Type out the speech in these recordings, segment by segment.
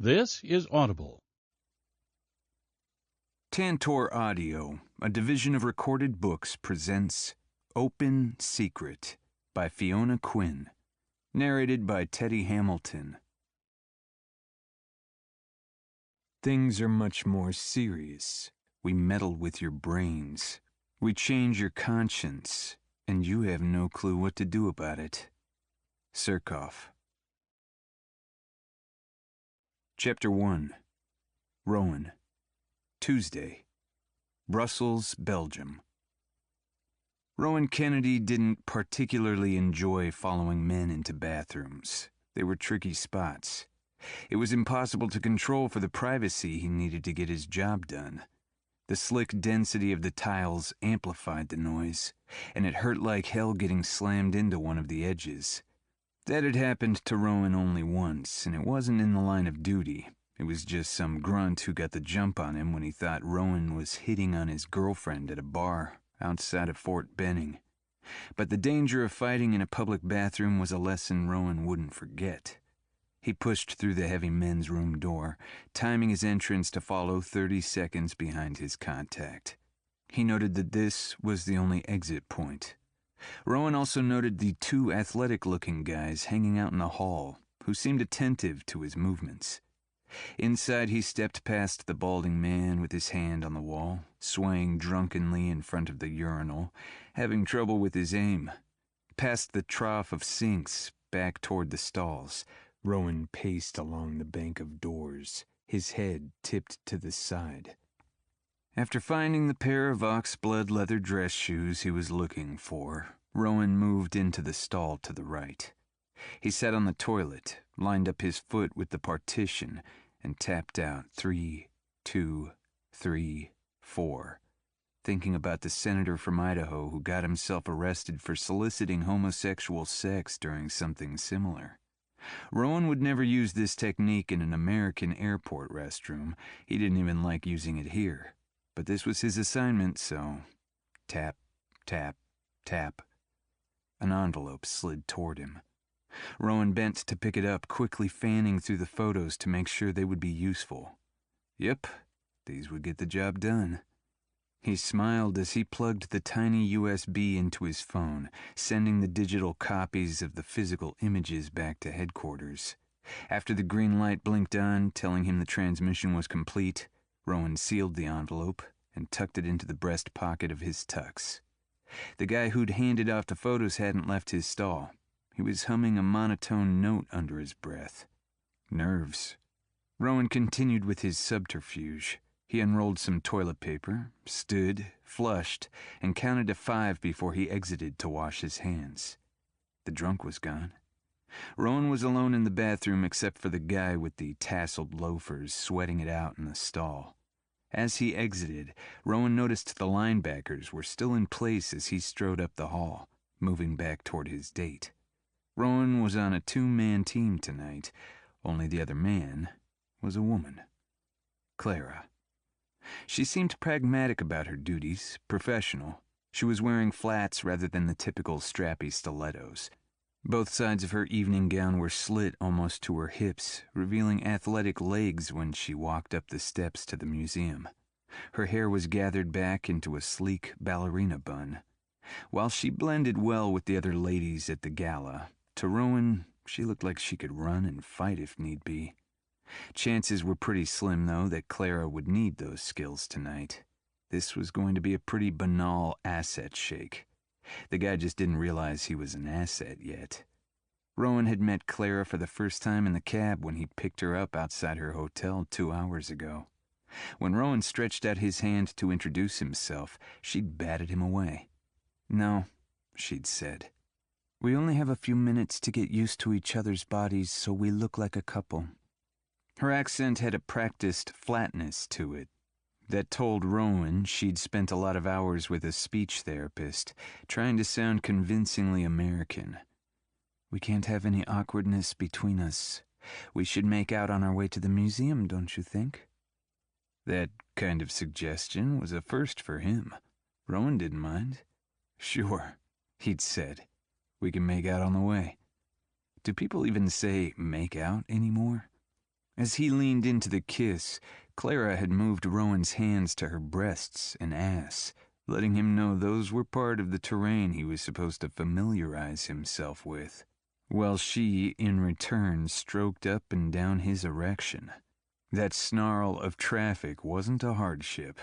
This is Audible. Tantor Audio, a division of Recorded Books, presents Open Secret by Fiona Quinn, narrated by Teddy Hamilton. Things are much more serious. We meddle with your brains. We change your conscience, and you have no clue what to do about it. Surkoff. Chapter 1. Rowan. Tuesday. Brussels, Belgium. Rowan Kennedy didn't particularly enjoy following men into bathrooms. They were tricky spots. It was impossible to control for the privacy he needed to get his job done. The slick density of the tiles amplified the noise, and it hurt like hell getting slammed into one of the edges. That had happened to Rowan only once, and it wasn't in the line of duty. It was just some grunt who got the jump on him when he thought Rowan was hitting on his girlfriend at a bar outside of Fort Benning. But the danger of fighting in a public bathroom was a lesson Rowan wouldn't forget. He pushed through the heavy men's room door, timing his entrance to follow 30 seconds behind his contact. He noted that this was the only exit point. Rowan also noted the two athletic-looking guys hanging out in the hall, who seemed attentive to his movements. Inside, he stepped past the balding man with his hand on the wall, swaying drunkenly in front of the urinal, having trouble with his aim. Past the trough of sinks, back toward the stalls, Rowan paced along the bank of doors, his head tipped to the side. After finding the pair of ox-blood leather dress shoes he was looking for, Rowan moved into the stall to the right. He sat on the toilet, lined up his foot with the partition, and tapped out 3, 2, 3, 4, thinking about the senator from Idaho who got himself arrested for soliciting homosexual sex during something similar. Rowan would never use this technique in an American airport restroom. He didn't even like using it here. But this was his assignment, so tap, tap, tap. An envelope slid toward him. Rowan bent to pick it up, quickly fanning through the photos to make sure they would be useful. Yep, these would get the job done. He smiled as he plugged the tiny USB into his phone, sending the digital copies of the physical images back to headquarters. After the green light blinked on, telling him the transmission was complete, Rowan sealed the envelope and tucked it into the breast pocket of his tux. The guy who'd handed off the photos hadn't left his stall. He was humming a monotone note under his breath. Nerves. Rowan continued with his subterfuge. He unrolled some toilet paper, stood, flushed, and counted to 5 before he exited to wash his hands. The drunk was gone. Rowan was alone in the bathroom except for the guy with the tasseled loafers sweating it out in the stall. As he exited, Rowan noticed the linebackers were still in place as he strode up the hall, moving back toward his date. Rowan was on a 2-man team tonight, only the other man was a woman. Clara. She seemed pragmatic about her duties, professional. She was wearing flats rather than the typical strappy stilettos. Both sides of her evening gown were slit almost to her hips, revealing athletic legs when she walked up the steps to the museum. Her hair was gathered back into a sleek ballerina bun. While she blended well with the other ladies at the gala, to Rowan, she looked like she could run and fight if need be. Chances were pretty slim, though, that Clara would need those skills tonight. This was going to be a pretty banal asset shake. The guy just didn't realize he was an asset yet. Rowan had met Clara for the first time in the cab when he picked her up outside her hotel 2 hours ago. When Rowan stretched out his hand to introduce himself, she'd batted him away. "No," she'd said. "We only have a few minutes to get used to each other's bodies so we look like a couple." Her accent had a practiced flatness to it that told Rowan she'd spent a lot of hours with a speech therapist, trying to sound convincingly American. "We can't have any awkwardness between us. We should make out on our way to the museum, don't you think?" That kind of suggestion was a first for him. Rowan didn't mind. "Sure," he'd said. "We can make out on the way." Do people even say make out anymore? As he leaned into the kiss, Clara had moved Rowan's hands to her breasts and ass, letting him know those were part of the terrain he was supposed to familiarize himself with, while she, in return, stroked up and down his erection. That snarl of traffic wasn't a hardship.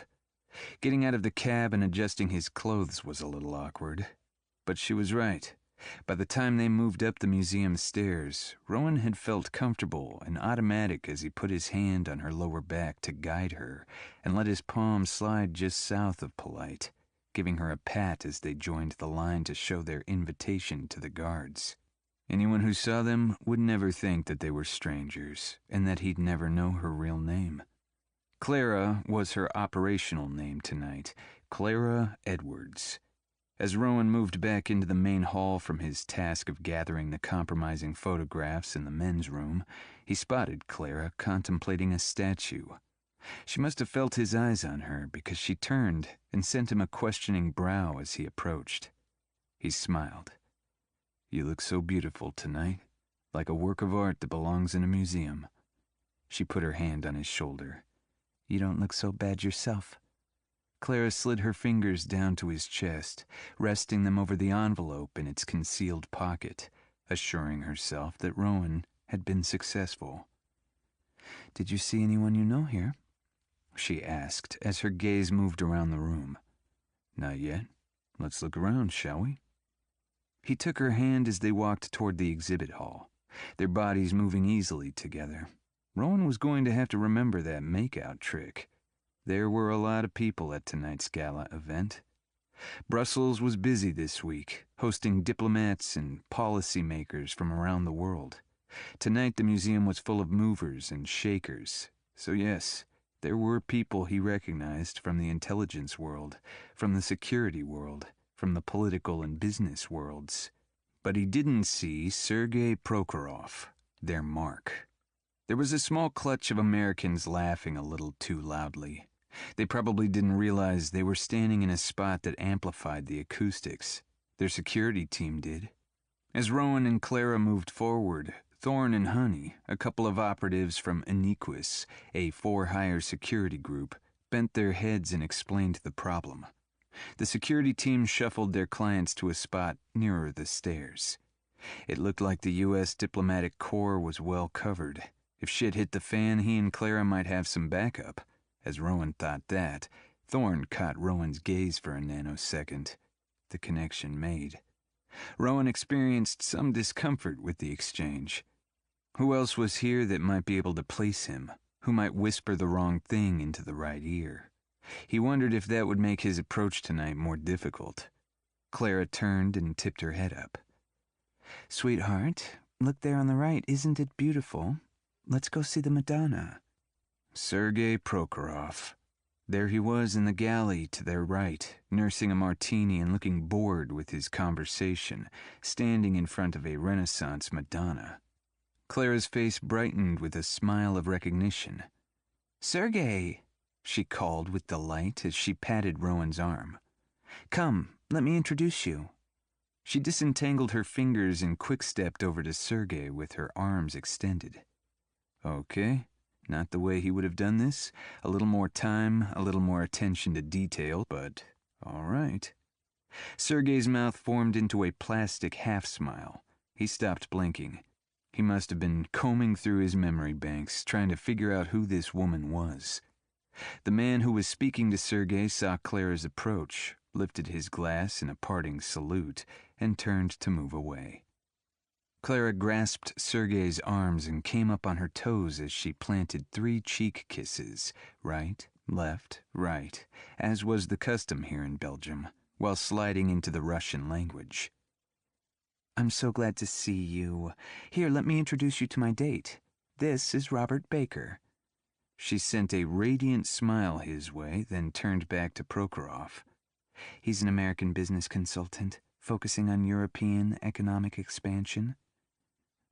Getting out of the cab and adjusting his clothes was a little awkward. But she was right. By the time they moved up the museum stairs, Rowan had felt comfortable and automatic as he put his hand on her lower back to guide her and let his palm slide just south of Polite, giving her a pat as they joined the line to show their invitation to the guards. Anyone who saw them would never think that they were strangers and that he'd never know her real name. Clara was her operational name tonight, Clara Edwards. As Rowan moved back into the main hall from his task of gathering the compromising photographs in the men's room, he spotted Clara contemplating a statue. She must have felt his eyes on her because she turned and sent him a questioning brow as he approached. He smiled. "You look so beautiful tonight, like a work of art that belongs in a museum." She put her hand on his shoulder. "You don't look so bad yourself." Clara slid her fingers down to his chest, resting them over the envelope in its concealed pocket, assuring herself that Rowan had been successful. "Did you see anyone you know here?" she asked as her gaze moved around the room. "Not yet. Let's look around, shall we?" He took her hand as they walked toward the exhibit hall, their bodies moving easily together. Rowan was going to have to remember that make-out trick. There were a lot of people at tonight's gala event. Brussels was busy this week, hosting diplomats and policymakers from around the world. Tonight the museum was full of movers and shakers. So yes, there were people he recognized from the intelligence world, from the security world, from the political and business worlds. But he didn't see Sergei Prokhorov, their mark. There was a small clutch of Americans laughing a little too loudly. They probably didn't realize they were standing in a spot that amplified the acoustics. Their security team did. As Rowan and Clara moved forward, Thorne and Honey, a couple of operatives from Iniquis, a for-hire security group, bent their heads and explained the problem. The security team shuffled their clients to a spot nearer the stairs. It looked like the U.S. diplomatic corps was well covered. If shit hit the fan, he and Clara might have some backup. As Rowan thought that, Thorne caught Rowan's gaze for a nanosecond. The connection made. Rowan experienced some discomfort with the exchange. Who else was here that might be able to place him? Who might whisper the wrong thing into the right ear? He wondered if that would make his approach tonight more difficult. Clara turned and tipped her head up. "Sweetheart, look there on the right. Isn't it beautiful? Let's go see the Madonna." Sergei Prokhorov. There he was in the galley to their right, nursing a martini and looking bored with his conversation, standing in front of a Renaissance Madonna. Clara's face brightened with a smile of recognition. "Sergei," she called with delight as she patted Rowan's arm. "Come, let me introduce you." She disentangled her fingers and quick-stepped over to Sergei with her arms extended. Okay. Not the way he would have done this. A little more time, a little more attention to detail, but all right. Sergei's mouth formed into a plastic half-smile. He stopped blinking. He must have been combing through his memory banks, trying to figure out who this woman was. The man who was speaking to Sergei saw Clara's approach, lifted his glass in a parting salute, and turned to move away. Clara grasped Sergei's arms and came up on her toes as she planted 3 cheek kisses, right, left, right, as was the custom here in Belgium, while sliding into the Russian language. "I'm so glad to see you. Here, let me introduce you to my date. This is Robert Baker." She sent a radiant smile his way, then turned back to Prokhorov. "He's an American business consultant, focusing on European economic expansion."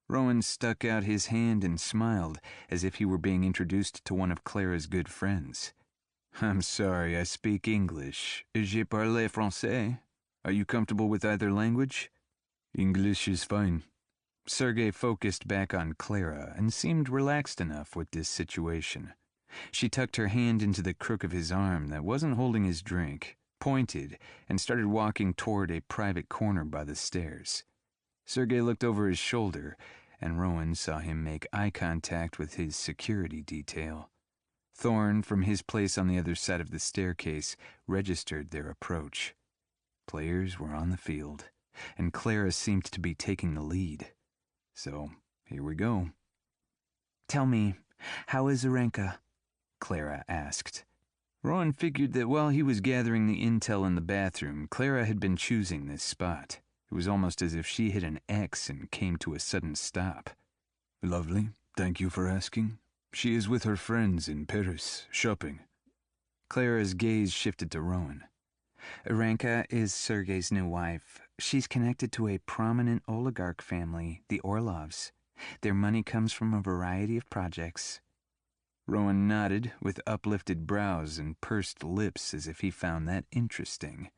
Rowan stuck out his hand and smiled, as if he were being introduced to one of Clara's good friends. "I'm sorry, I speak English. Je parle français. Are you comfortable with either language?" "English is fine." Sergei focused back on Clara and seemed relaxed enough with this situation. She tucked her hand into the crook of his arm that wasn't holding his drink, pointed, and started walking toward a private corner by the stairs. Sergei looked over his shoulder, and Rowan saw him make eye contact with his security detail. Thorne, from his place on the other side of the staircase, registered their approach. Players were on the field, and Clara seemed to be taking the lead. So, here we go. "Tell me, how is Arenka?" Clara asked. Rowan figured that while he was gathering the intel in the bathroom, Clara had been choosing this spot. It was almost as if she hit an X and came to a sudden stop. "Lovely, thank you for asking. She is with her friends in Paris, shopping." Clara's gaze shifted to Rowan. "Arenka is Sergei's new wife. She's connected to a prominent oligarch family, the Orlovs. Their money comes from a variety of projects." Rowan nodded with uplifted brows and pursed lips as if he found that interesting.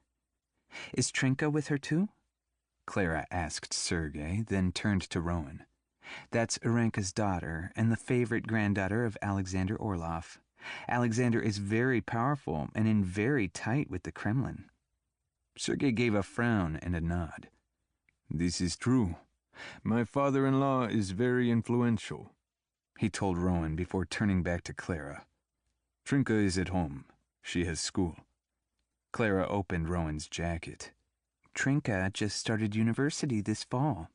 "Is Trinka with her too?" Clara asked Sergei, then turned to Rowan. "That's Arenka's daughter and the favorite granddaughter of Alexander Orlov. Alexander is very powerful and in very tight with the Kremlin." Sergei gave a frown and a nod. "This is true. My father-in-law is very influential," he told Rowan before turning back to Clara. "Trinka is at home. She has school." Clara opened Rowan's jacket. "Trinka just started university this fall."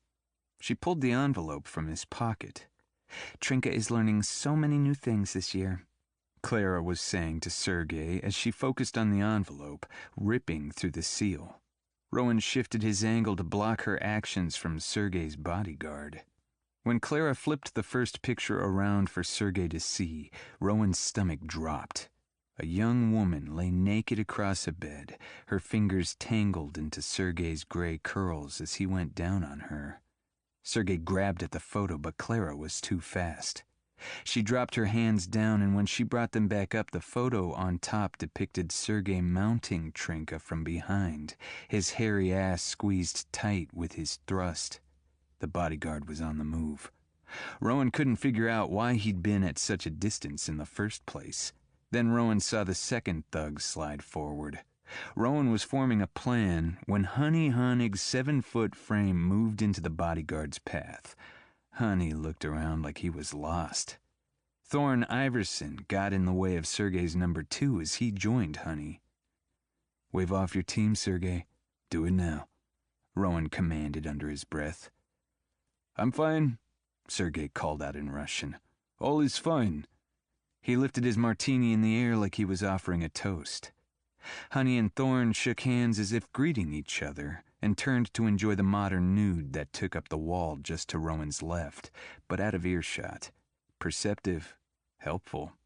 She pulled the envelope from his pocket. "Trinka is learning so many new things this year," Clara was saying to Sergei as she focused on the envelope, ripping through the seal. Rowan shifted his angle to block her actions from Sergei's bodyguard. When Clara flipped the first picture around for Sergei to see, Rowan's stomach dropped. A young woman lay naked across a bed, her fingers tangled into Sergei's gray curls as he went down on her. Sergei grabbed at the photo, but Clara was too fast. She dropped her hands down, and when she brought them back up, the photo on top depicted Sergei mounting Trinka from behind, his hairy ass squeezed tight with his thrust. The bodyguard was on the move. Rowan couldn't figure out why he'd been at such a distance in the first place. Then Rowan saw the second thug slide forward. Rowan was forming a plan when Honey Honig's 7-foot frame moved into the bodyguard's path. Honey looked around like he was lost. Thorne Iverson got in the way of Sergei's number 2 as he joined Honey. "Wave off your team, Sergei. Do it now," Rowan commanded under his breath. "I'm fine," Sergei called out in Russian. "All is fine." He lifted his martini in the air like he was offering a toast. Honey and Thorne shook hands as if greeting each other and turned to enjoy the modern nude that took up the wall just to Rowan's left, but out of earshot. Perceptive, helpful.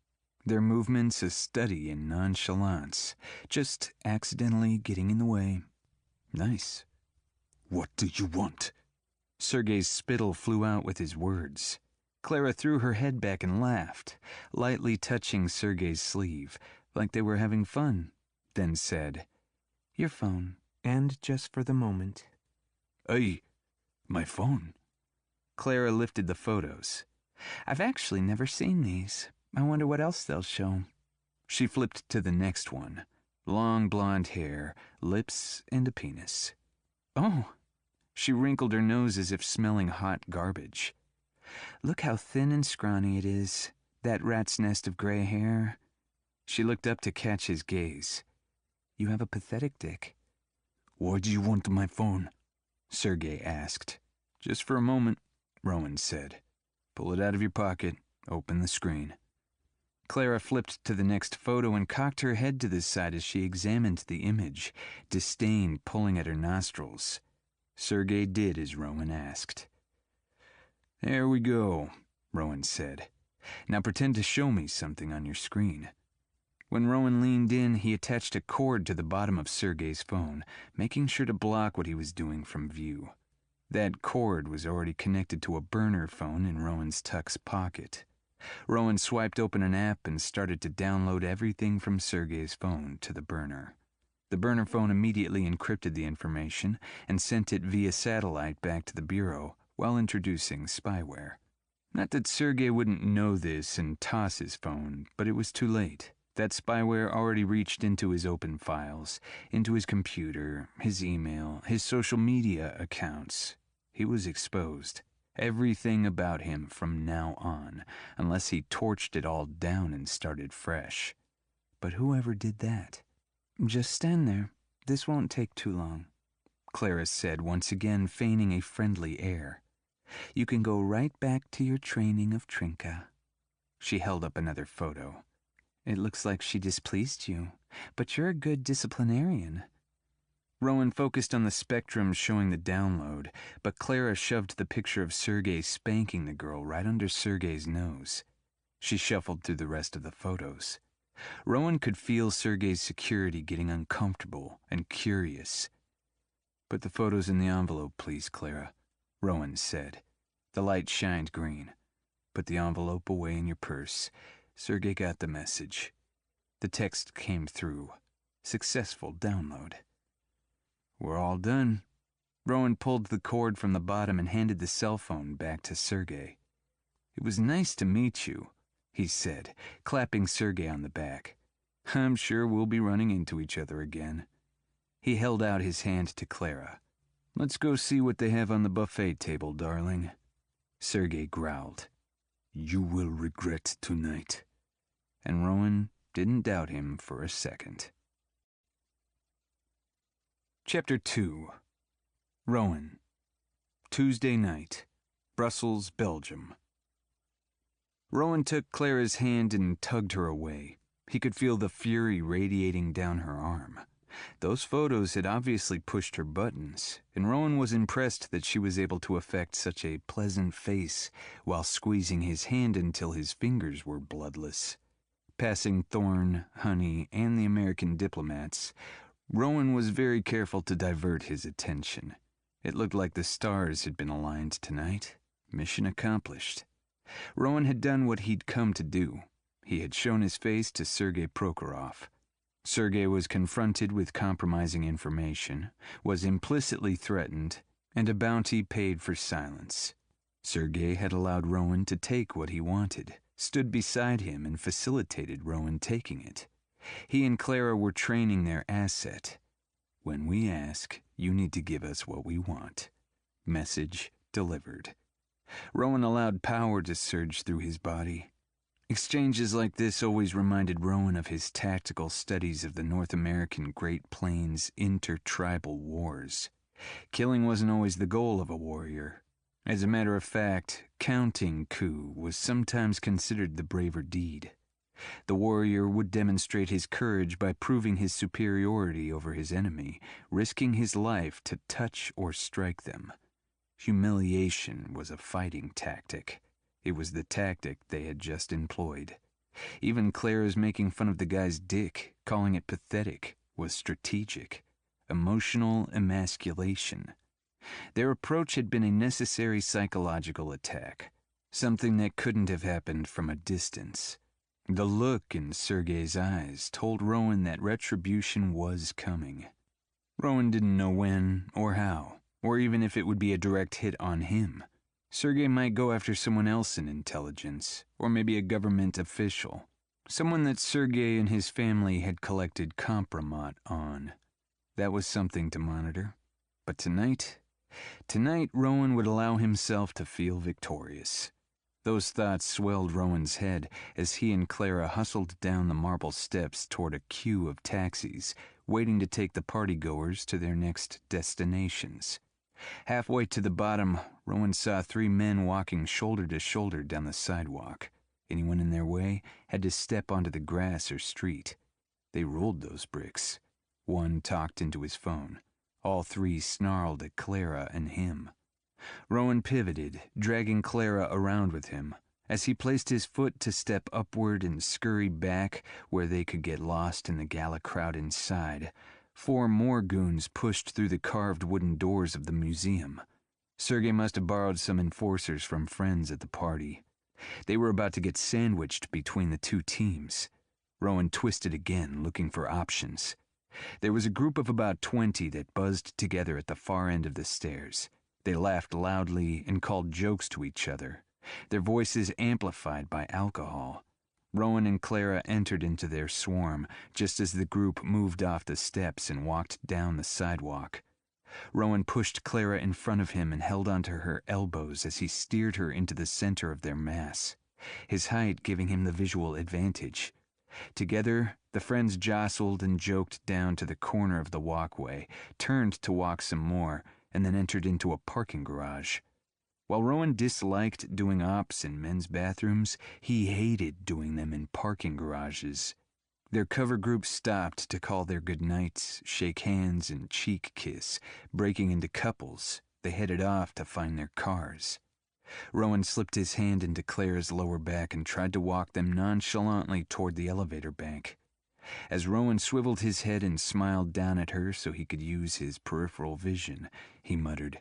Their movements a study in nonchalance, just accidentally getting in the way. Nice. "What do you want?" Sergei's spittle flew out with his words. Clara threw her head back and laughed, lightly touching Sergei's sleeve, like they were having fun, then said, "Your phone, and just for the moment." My phone?" Clara lifted the photos. "I've actually never seen these. I wonder what else they'll show." She flipped to the next one. Long blonde hair, lips, and a penis. "Oh." She wrinkled her nose as if smelling hot garbage. "Look how thin and scrawny it is. That rat's nest of gray hair." She looked up to catch his gaze. "You have a pathetic dick." "Why do you want my phone?" Sergei asked. "Just for a moment," Rowan said. "Pull it out of your pocket. Open the screen." Clara flipped to the next photo and cocked her head to the side as she examined the image, disdain pulling at her nostrils. Sergei did as Rowan asked. "There we go," Rowan said. "Now pretend to show me something on your screen." When Rowan leaned in, he attached a cord to the bottom of Sergei's phone, making sure to block what he was doing from view. That cord was already connected to a burner phone in Rowan's tux pocket. Rowan swiped open an app and started to download everything from Sergei's phone to the burner. The burner phone immediately encrypted the information and sent it via satellite back to the bureau, while introducing spyware. Not that Sergei wouldn't know this and toss his phone, but it was too late. That spyware already reached into his open files, into his computer, his email, his social media accounts. He was exposed. Everything about him from now on, unless he torched it all down and started fresh. But whoever did that? "Just stand there. This won't take too long," Clara said, once again feigning a friendly air. "You can go right back to your training of Trinka." She held up another photo. "It looks like she displeased you, but you're a good disciplinarian." Rowan focused on the spectrum showing the download, but Clara shoved the picture of Sergei spanking the girl right under Sergei's nose. She shuffled through the rest of the photos. Rowan could feel Sergei's security getting uncomfortable and curious. "Put the photos in the envelope, please, Clara," Rowan said. The light shined green. "Put the envelope away in your purse. Sergei got the message." The text came through. Successful download. "We're all done." Rowan pulled the cord from the bottom and handed the cell phone back to Sergei. "It was nice to meet you," he said, clapping Sergei on the back. "I'm sure we'll be running into each other again." He held out his hand to Clara. "Let's go see what they have on the buffet table, darling." Sergei growled. "You will regret tonight." And Rowan didn't doubt him for a second. Chapter 2. Rowan. Tuesday night. Brussels, Belgium. Rowan took Clara's hand and tugged her away. He could feel the fury radiating down her arm. Those photos had obviously pushed her buttons, and Rowan was impressed that she was able to affect such a pleasant face while squeezing his hand until his fingers were bloodless. Passing Thorne, Honey, and the American diplomats, Rowan was very careful to divert his attention. It looked like the stars had been aligned tonight. Mission accomplished. Rowan had done what he'd come to do. He had shown his face to Sergei Prokhorov. Sergei was confronted with compromising information, was implicitly threatened, and a bounty paid for silence. Sergei had allowed Rowan to take what he wanted, stood beside him, and facilitated Rowan taking it. He and Clara were training their asset. When we ask, you need to give us what we want. Message delivered. Rowan allowed power to surge through his body. Exchanges like this always reminded Rowan of his tactical studies of the North American Great Plains intertribal wars. Killing wasn't always the goal of a warrior. As a matter of fact, counting coup was sometimes considered the braver deed. The warrior would demonstrate his courage by proving his superiority over his enemy, risking his life to touch or strike them. Humiliation was a fighting tactic. It was the tactic they had just employed. Even Clara's making fun of the guy's dick, calling it pathetic, was strategic. Emotional emasculation. Their approach had been a necessary psychological attack, something that couldn't have happened from a distance. The look in Sergei's eyes told Rowan that retribution was coming. Rowan didn't know when or how, or even if it would be a direct hit on him. Sergei might go after someone else in intelligence, or maybe a government official, someone that Sergei and his family had collected compromat on. That was something to monitor. But tonight Rowan would allow himself to feel victorious. Those thoughts swelled Rowan's head as he and Clara hustled down the marble steps toward a queue of taxis, waiting to take the partygoers to their next destinations. Halfway to the bottom, Rowan saw 3 men walking shoulder to shoulder down the sidewalk. Anyone in their way had to step onto the grass or street. They ruled those bricks. One talked into his phone. All 3 snarled at Clara and him. Rowan pivoted, dragging Clara around with him. As he placed his foot to step upward and scurry back where they could get lost in the gala crowd inside, 4 more goons pushed through the carved wooden doors of the museum. Sergei must have borrowed some enforcers from friends at the party. They were about to get sandwiched between the 2 teams. Rowan twisted again, looking for options. There was a group of about 20 that buzzed together at the far end of the stairs. They laughed loudly and called jokes to each other, their voices amplified by alcohol. Rowan and Clara entered into their swarm just as the group moved off the steps and walked down the sidewalk. Rowan pushed Clara in front of him and held onto her elbows as he steered her into the center of their mass, his height giving him the visual advantage. Together, the friends jostled and joked down to the corner of the walkway, turned to walk some more, and then entered into a parking garage. While Rowan disliked doing ops in men's bathrooms, he hated doing them in parking garages. Their cover group stopped to call their goodnights, shake hands, and cheek kiss. Breaking into couples, they headed off to find their cars. Rowan slipped his hand into Clara's lower back and tried to walk them nonchalantly toward the elevator bank. As Rowan swiveled his head and smiled down at her so he could use his peripheral vision, he muttered,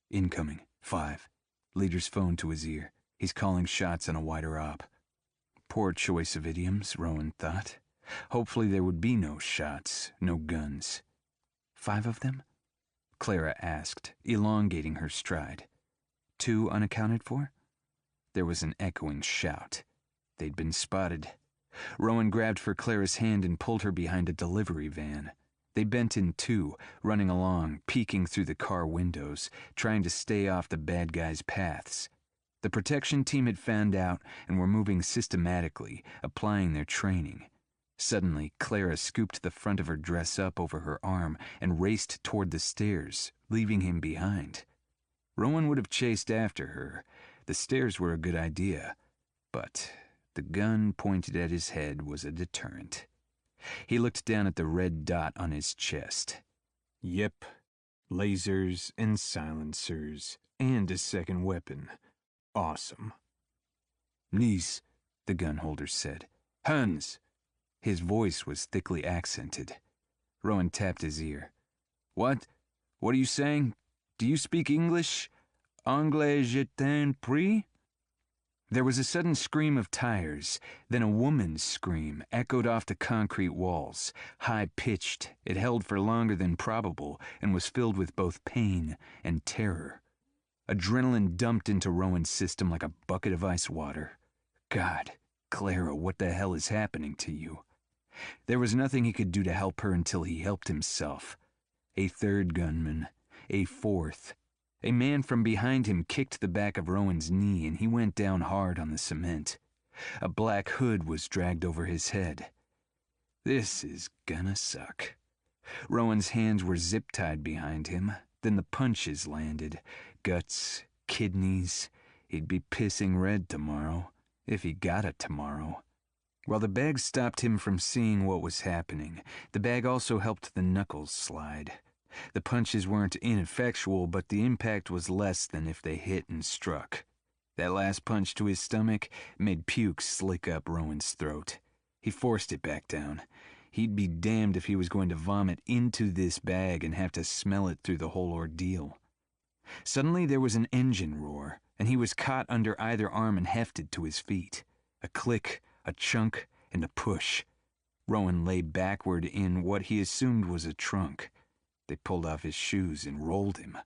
"Incoming, 5. Leader's phone to his ear. He's calling shots on a wider op." Poor choice of idioms, Rowan thought. Hopefully there would be no shots, no guns. 5 of them? Clara asked, elongating her stride. 2 unaccounted for? There was an echoing shout. They'd been spotted. Rowan grabbed for Clara's hand and pulled her behind a delivery van. They bent in two, running along, peeking through the car windows, trying to stay off the bad guys' paths. The protection team had found out and were moving systematically, applying their training. Suddenly, Clara scooped the front of her dress up over her arm and raced toward the stairs, leaving him behind. Rowan would have chased after her. The stairs were a good idea, but the gun pointed at his head was a deterrent. He looked down at the red dot on his chest. Yep, lasers and silencers, and a second weapon. Awesome. "Knees," the gun holder said. "Hands." His voice was thickly accented. Rowan tapped his ear. What are you saying? Do you speak English? Anglais je t'en prie?" There was a sudden scream of tires, then a woman's scream echoed off the concrete walls. High-pitched, it held for longer than probable and was filled with both pain and terror. Adrenaline dumped into Rowan's system like a bucket of ice water. God, Clara, what the hell is happening to you? There was nothing he could do to help her until he helped himself. A third gunman, a fourth. A man from behind him kicked the back of Rowan's knee and he went down hard on the cement. A black hood was dragged over his head. This is gonna suck. Rowan's hands were zip-tied behind him. Then the punches landed. Guts, kidneys. He'd be pissing red tomorrow, if he got it tomorrow. While the bag stopped him from seeing what was happening, the bag also helped the knuckles slide. The punches weren't ineffectual, but the impact was less than if they hit and struck. That last punch to his stomach made puke slick up Rowan's throat. He forced it back down. He'd be damned if he was going to vomit into this bag and have to smell it through the whole ordeal. Suddenly there was an engine roar, and he was caught under either arm and hefted to his feet. A click, a chunk, and a push. Rowan lay backward in what he assumed was a trunk. They pulled off his shoes and rolled him.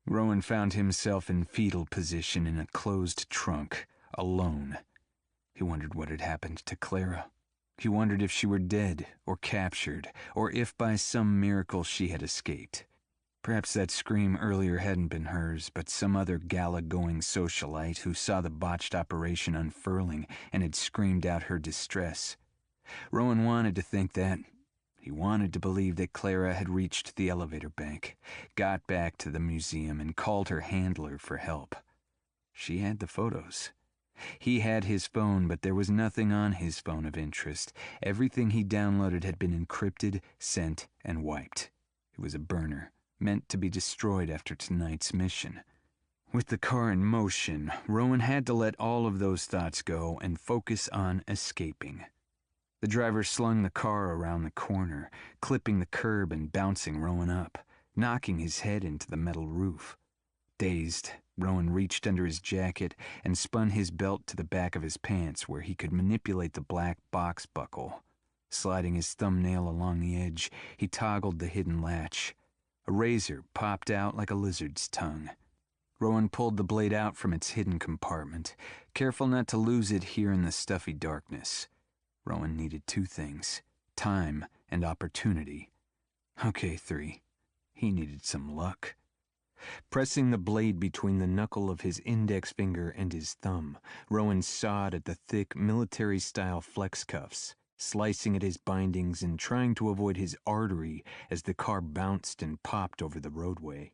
Rowan found himself in fetal position in a closed trunk, alone. He wondered what had happened to Clara. He wondered if she were dead or captured, or if by some miracle she had escaped. Perhaps that scream earlier hadn't been hers, but some other gala-going socialite who saw the botched operation unfurling and had screamed out her distress. Rowan wanted to think that. He wanted to believe that Clara had reached the elevator bank, got back to the museum, and called her handler for help. She had the photos. He had his phone, but there was nothing on his phone of interest. Everything he downloaded had been encrypted, sent, and wiped. It was a burner, meant to be destroyed after tonight's mission. With the car in motion, Rowan had to let all of those thoughts go and focus on escaping. The driver slung the car around the corner, clipping the curb and bouncing Rowan up, knocking his head into the metal roof. Dazed, Rowan reached under his jacket and spun his belt to the back of his pants where he could manipulate the black box buckle. Sliding his thumbnail along the edge, he toggled the hidden latch. A razor popped out like a lizard's tongue. Rowan pulled the blade out from its hidden compartment, careful not to lose it here in the stuffy darkness. Rowan needed two things: time and opportunity. Okay, 3. He needed some luck. Pressing the blade between the knuckle of his index finger and his thumb, Rowan sawed at the thick, military-style flex cuffs, slicing at his bindings and trying to avoid his artery as the car bounced and popped over the roadway.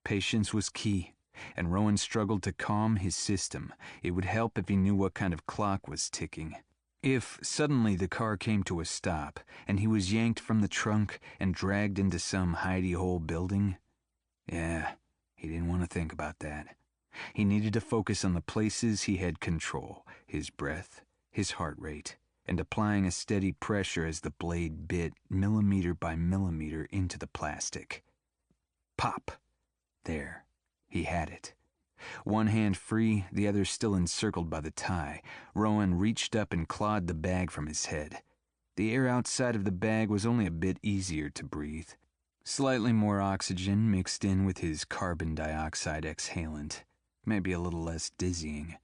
Patience was key, and Rowan struggled to calm his system. It would help if he knew what kind of clock was ticking. If suddenly the car came to a stop, and he was yanked from the trunk and dragged into some hidey-hole building, yeah, he didn't want to think about that. He needed to focus on the places he had control: his breath, his heart rate, and applying a steady pressure as the blade bit millimeter by millimeter into the plastic. Pop! There, he had it. One hand free, the other still encircled by the tie, Rowan reached up and clawed the bag from his head. The air outside of the bag was only a bit easier to breathe. Slightly more oxygen mixed in with his carbon dioxide exhalant. Maybe a little less dizzying.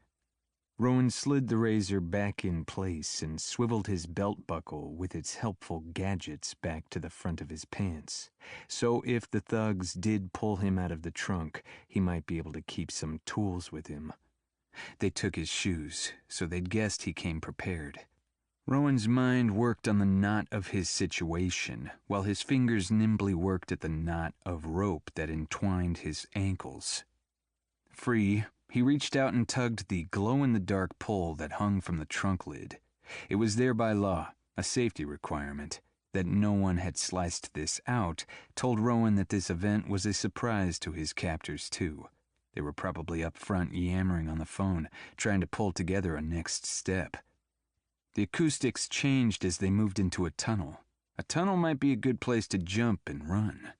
Rowan slid the razor back in place and swiveled his belt buckle with its helpful gadgets back to the front of his pants. So if the thugs did pull him out of the trunk, he might be able to keep some tools with him. They took his shoes, so they'd guessed he came prepared. Rowan's mind worked on the knot of his situation, while his fingers nimbly worked at the knot of rope that entwined his ankles. Free, he reached out and tugged the glow-in-the-dark pole that hung from the trunk lid. It was there by law, a safety requirement. That no one had sliced this out told Rowan that this event was a surprise to his captors, too. They were probably up front yammering on the phone, trying to pull together a next step. The acoustics changed as they moved into a tunnel. A tunnel might be a good place to jump and run.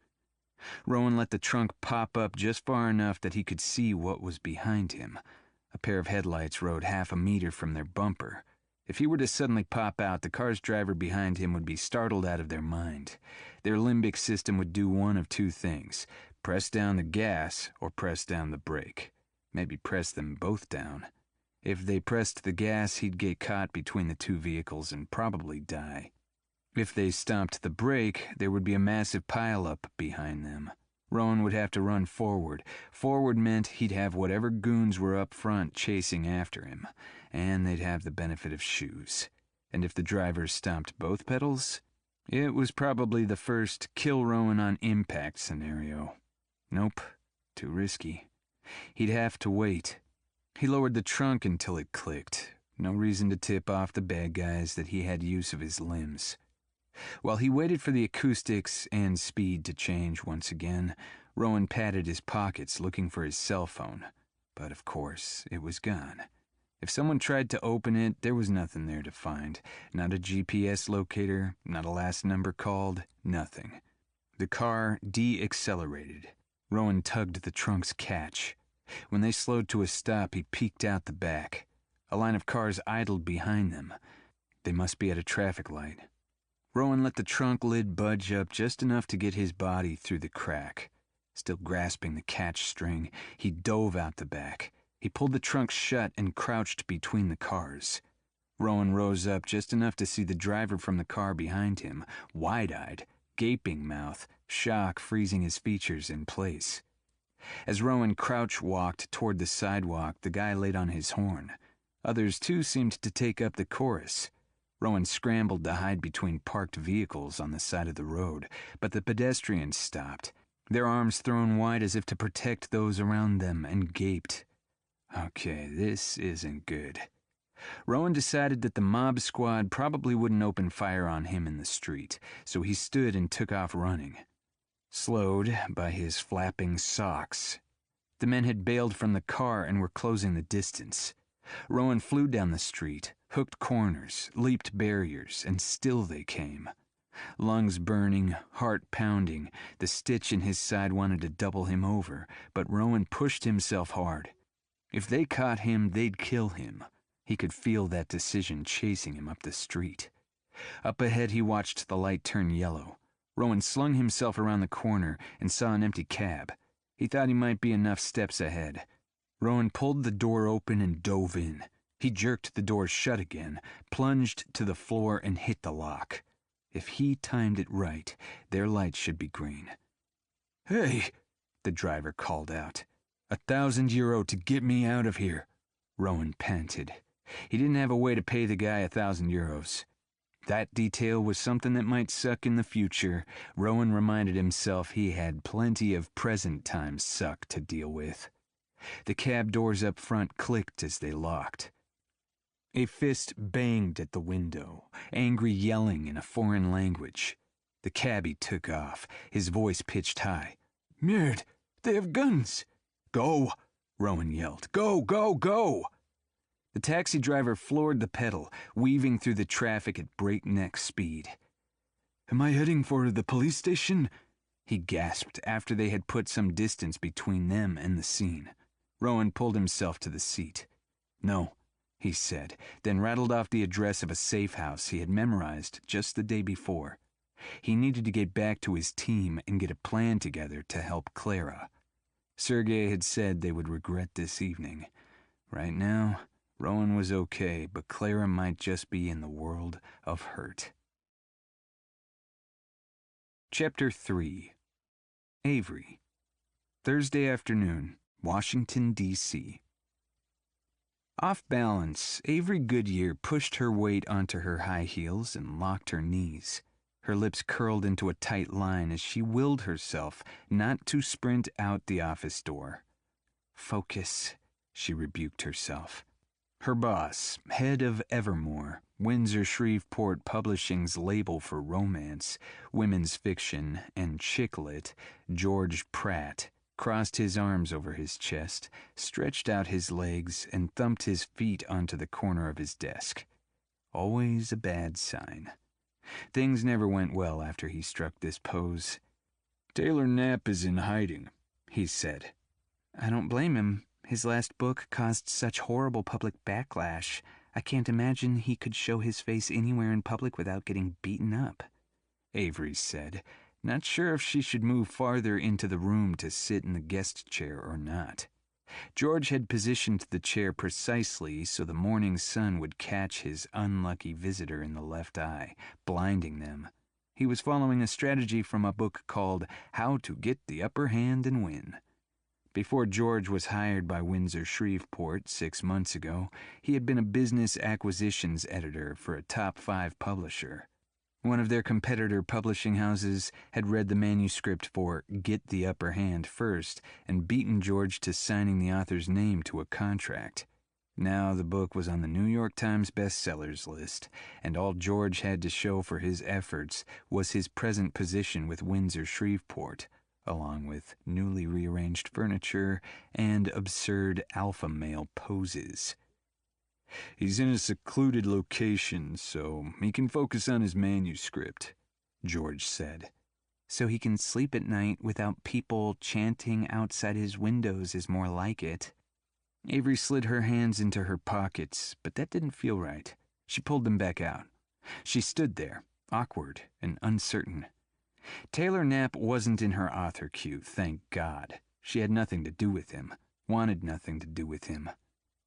Rowan let the trunk pop up just far enough that he could see what was behind him. A pair of headlights rode half a meter from their bumper. If he were to suddenly pop out, the car's driver behind him would be startled out of their mind. Their limbic system would do one of two things: press down the gas or press down the brake. Maybe press them both down. If they pressed the gas, he'd get caught between the two vehicles and probably die. If they stomped the brake, there would be a massive pileup behind them. Rowan would have to run forward. Forward meant he'd have whatever goons were up front chasing after him, and they'd have the benefit of shoes. And if the driver stomped both pedals, it was probably the first kill Rowan on impact scenario. Nope, too risky. He'd have to wait. He lowered the trunk until it clicked. No reason to tip off the bad guys that he had use of his limbs. While he waited for the acoustics and speed to change once again, Rowan patted his pockets looking for his cell phone. But of course, it was gone. If someone tried to open it, there was nothing there to find. Not a GPS locator, not a last number called, nothing. The car de-accelerated. Rowan tugged the trunk's catch. When they slowed to a stop, he peeked out the back. A line of cars idled behind them. They must be at a traffic light. Rowan let the trunk lid budge up just enough to get his body through the crack. Still grasping the catch string, he dove out the back. He pulled the trunk shut and crouched between the cars. Rowan rose up just enough to see the driver from the car behind him, wide-eyed, gaping mouth, shock freezing his features in place. As Rowan crouch-walked toward the sidewalk, the guy laid on his horn. Others, too, seemed to take up the chorus. Rowan scrambled to hide between parked vehicles on the side of the road, but the pedestrians stopped, their arms thrown wide as if to protect those around them, and gaped. Okay, this isn't good. Rowan decided that the mob squad probably wouldn't open fire on him in the street, so he stood and took off running. Slowed by his flapping socks. The men had bailed from the car and were closing the distance. Rowan flew down the street, hooked corners, leaped barriers, and still they came. Lungs burning, heart pounding, the stitch in his side wanted to double him over, but Rowan pushed himself hard. If they caught him, they'd kill him. He could feel that decision chasing him up the street. Up ahead, he watched the light turn yellow. Rowan slung himself around the corner and saw an empty cab. He thought he might be enough steps ahead. Rowan pulled the door open and dove in. He jerked the door shut again, plunged to the floor and hit the lock. If he timed it right, their lights should be green. "Hey," the driver called out. €1,000 to get me out of here," Rowan panted. He didn't have a way to pay the guy €1,000. That detail was something that might suck in the future. Rowan reminded himself he had plenty of present time suck to deal with. The cab doors up front clicked as they locked. A fist banged at the window, angry yelling in a foreign language. The cabbie took off, his voice pitched high. "Merde, they have guns!" "Go!" Rowan yelled. "Go, go, go!" The taxi driver floored the pedal, weaving through the traffic at breakneck speed. "Am I heading for the police station?" he gasped after they had put some distance between them and the scene. Rowan pulled himself to the seat. "No," he said, then rattled off the address of a safe house he had memorized just the day before. He needed to get back to his team and get a plan together to help Clara. Sergei had said they would regret this evening. Right now, Rowan was okay, but Clara might just be in the world of hurt. Chapter 3. Avery. Thursday afternoon, Washington, D.C. Off balance, Avery Goodyear pushed her weight onto her high heels and locked her knees. Her lips curled into a tight line as she willed herself not to sprint out the office door. "Focus," she rebuked herself. Her boss, head of Evermore, Windsor Shreveport Publishing's label for romance, women's fiction, and chick lit, George Pratt, crossed his arms over his chest, stretched out his legs, and thumped his feet onto the corner of his desk. Always a bad sign. Things never went well after he struck this pose. "Taylor Knapp is in hiding," he said. "I don't blame him. His last book caused such horrible public backlash. I can't imagine he could show his face anywhere in public without getting beaten up," Avery said, not sure if she should move farther into the room to sit in the guest chair or not. George had positioned the chair precisely so the morning sun would catch his unlucky visitor in the left eye, blinding them. He was following a strategy from a book called How to Get the Upper Hand and Win. Before George was hired by Windsor Shreveport 6 months ago, he had been a business acquisitions editor for a top 5 publisher. One of their competitor publishing houses had read the manuscript for Get the Upper Hand first and beaten George to signing the author's name to a contract. Now the book was on the New York Times bestsellers list, and all George had to show for his efforts was his present position with Windsor Shreveport, along with newly rearranged furniture and absurd alpha male poses. "He's in a secluded location, so he can focus on his manuscript," George said. "So he can sleep at night without people chanting outside his windows is more like it." Avery slid her hands into her pockets, but that didn't feel right. She pulled them back out. She stood there, awkward and uncertain. Taylor Knapp wasn't in her author queue, thank God. She had nothing to do with him, wanted nothing to do with him.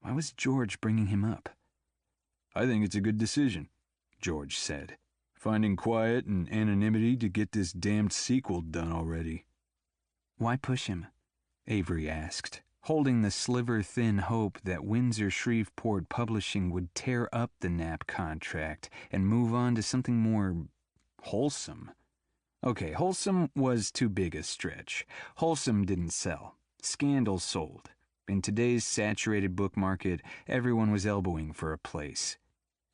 Why was George bringing him up? "I think it's a good decision," George said. "Finding quiet and anonymity to get this damned sequel done already." "Why push him?" Avery asked, holding the sliver-thin hope that Windsor Shreveport Publishing would tear up the Knapp contract and move on to something more wholesome. Okay, wholesome was too big a stretch. Wholesome didn't sell. Scandal sold. In today's saturated book market, everyone was elbowing for a place.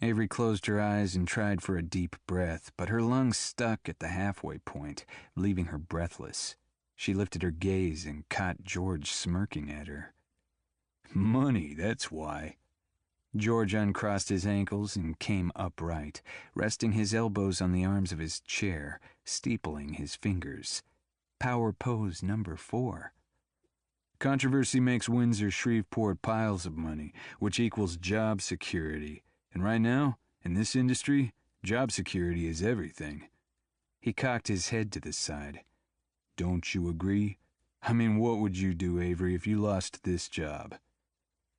Avery closed her eyes and tried for a deep breath, but her lungs stuck at the halfway point, leaving her breathless. She lifted her gaze and caught George smirking at her. "Money, that's why." George uncrossed his ankles and came upright, resting his elbows on the arms of his chair, steepling his fingers. Power pose number 4. "Controversy makes Windsor Shreveport piles of money, which equals job security. And right now, in this industry, job security is everything." He cocked his head to the side. "Don't you agree?" I mean, what would you do, Avery, if you lost this job?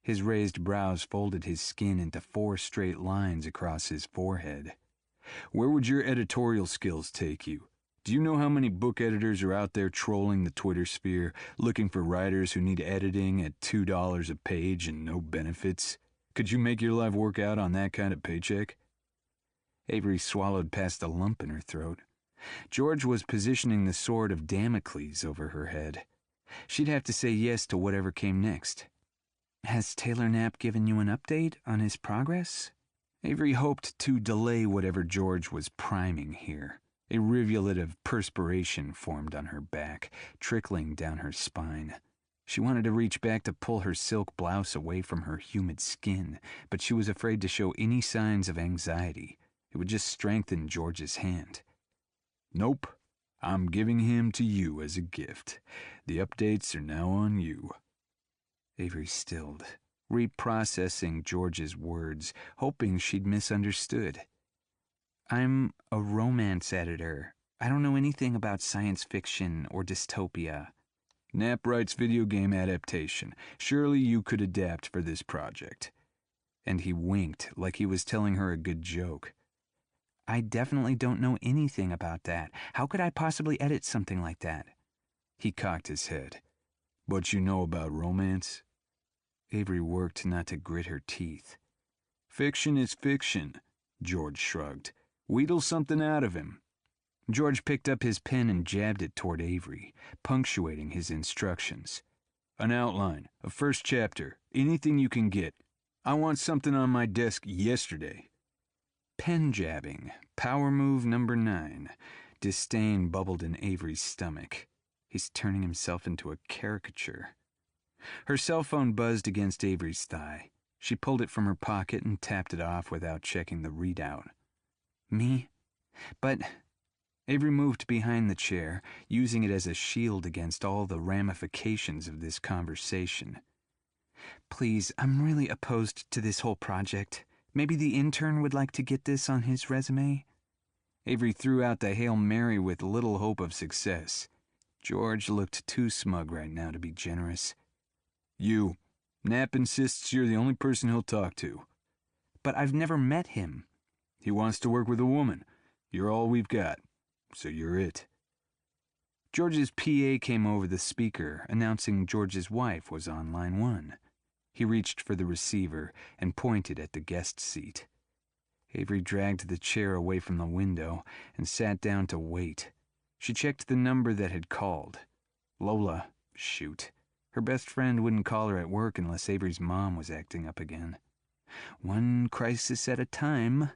His raised brows folded his skin into 4 straight lines across his forehead. Where would your editorial skills take you? Do you know how many book editors are out there trolling the Twitter sphere, looking for writers who need editing at $2 a page and no benefits? Could you make your life work out on that kind of paycheck? Avery swallowed past a lump in her throat. George was positioning the sword of Damocles over her head. She'd have to say yes to whatever came next. Has Taylor Knapp given you an update on his progress? Avery hoped to delay whatever George was priming here. A rivulet of perspiration formed on her back, trickling down her spine. She wanted to reach back to pull her silk blouse away from her humid skin, but she was afraid to show any signs of anxiety. It would just strengthen George's hand. Nope, I'm giving him to you as a gift. The updates are now on you. Avery stilled, reprocessing George's words, hoping she'd misunderstood. I'm a romance editor. I don't know anything about science fiction or dystopia. Knapp writes video game adaptation. Surely you could adapt for this project. And he winked like he was telling her a good joke. I definitely don't know anything about that. How could I possibly edit something like that? He cocked his head. But you know about romance? Avery worked not to grit her teeth. Fiction is fiction, George shrugged. Wheedle something out of him. George picked up his pen and jabbed it toward Avery, punctuating his instructions. An outline, a first chapter, anything you can get. I want something on my desk yesterday. Pen jabbing, power move number 9. Disdain bubbled in Avery's stomach. He's turning himself into a caricature. Her cell phone buzzed against Avery's thigh. She pulled it from her pocket and tapped it off without checking the readout. Me? But Avery moved behind the chair, using it as a shield against all the ramifications of this conversation. Please, I'm really opposed to this whole project. Maybe the intern would like to get this on his resume? Avery threw out the Hail Mary with little hope of success. George looked too smug right now to be generous. You. Knapp insists you're the only person he'll talk to. But I've never met him. He wants to work with a woman. You're all we've got, so you're it. George's PA came over the speaker, announcing George's wife was on line 1. He reached for the receiver and pointed at the guest seat. Avery dragged the chair away from the window and sat down to wait. She checked the number that had called. Lola, shoot. Her best friend wouldn't call her at work unless Avery's mom was acting up again. One crisis at a time.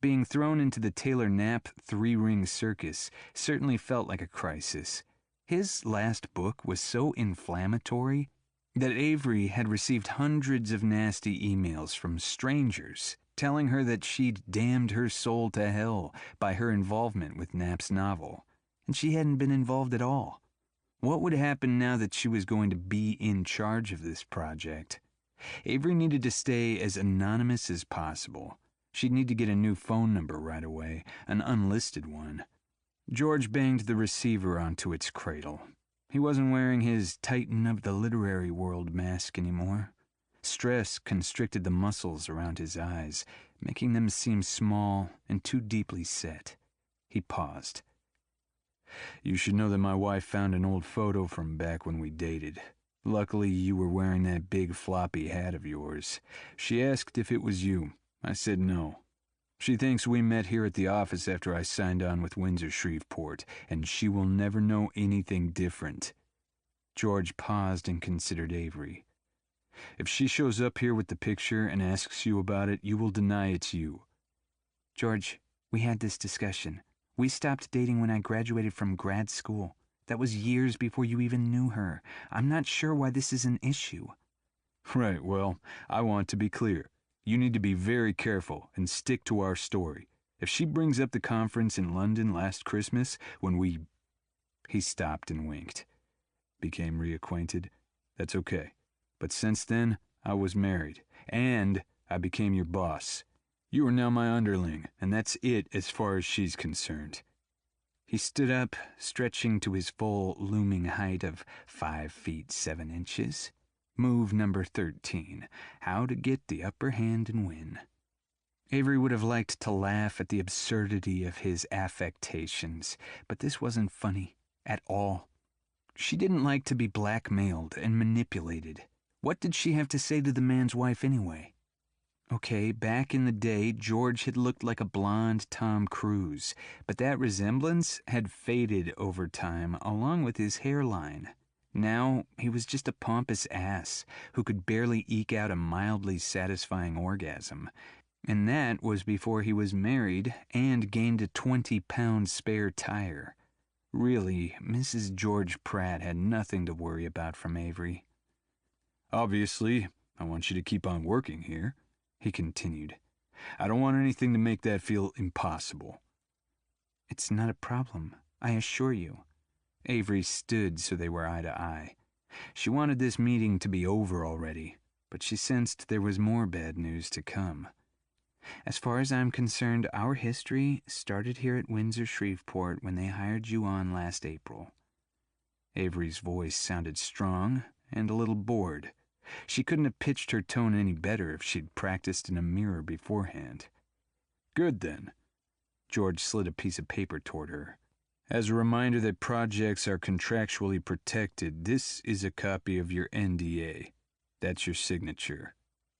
Being thrown into the Taylor Knapp 3-ring circus certainly felt like a crisis. His last book was so inflammatory that Avery had received hundreds of nasty emails from strangers telling her that she'd damned her soul to hell by her involvement with Knapp's novel, and she hadn't been involved at all. What would happen now that she was going to be in charge of this project? Avery needed to stay as anonymous as possible. She'd need to get a new phone number right away, an unlisted one. George banged the receiver onto its cradle. He wasn't wearing his Titan of the literary world mask anymore. Stress constricted the muscles around his eyes, making them seem small and too deeply set. He paused. You should know that my wife found an old photo from back when we dated. Luckily, you were wearing that big floppy hat of yours. She asked if it was you. I said no. She thinks we met here at the office after I signed on with Windsor Shreveport, and she will never know anything different. George paused and considered Avery. If she shows up here with the picture and asks you about it, you will deny it's you. George, we had this discussion. We stopped dating when I graduated from grad school. That was years before you even knew her. I'm not sure why this is an issue. Right, well, I want to be clear. You need to be very careful and stick to our story. If she brings up the conference in London last Christmas when we... He stopped and winked. Became reacquainted? That's okay. But since then, I was married, and I became your boss. You are now my underling, and that's it as far as she's concerned. He stood up, stretching to his full looming height of 5 feet 7 inches. Move number 13, how to get the upper hand and win. Avery would have liked to laugh at the absurdity of his affectations, but this wasn't funny at all. She didn't like to be blackmailed and manipulated. What did she have to say to the man's wife anyway? Okay, back in the day, George had looked like a blonde Tom Cruise, but that resemblance had faded over time along with his hairline. Now, he was just a pompous ass who could barely eke out a mildly satisfying orgasm. And that was before he was married and gained a 20-pound spare tire. Really, Mrs. George Pratt had nothing to worry about from Avery. "Obviously, I want you to keep on working here," he continued. "I don't want anything to make that feel impossible." "It's not a problem, I assure you." Avery stood so they were eye to eye. She wanted this meeting to be over already, but she sensed there was more bad news to come. "As far as I'm concerned, our history started here at Windsor Shreveport when they hired you on last April." Avery's voice sounded strong and a little bored. She couldn't have pitched her tone any better if she'd practiced in a mirror beforehand. "Good then." George slid a piece of paper toward her. "As a reminder that projects are contractually protected, this is a copy of your NDA. That's your signature."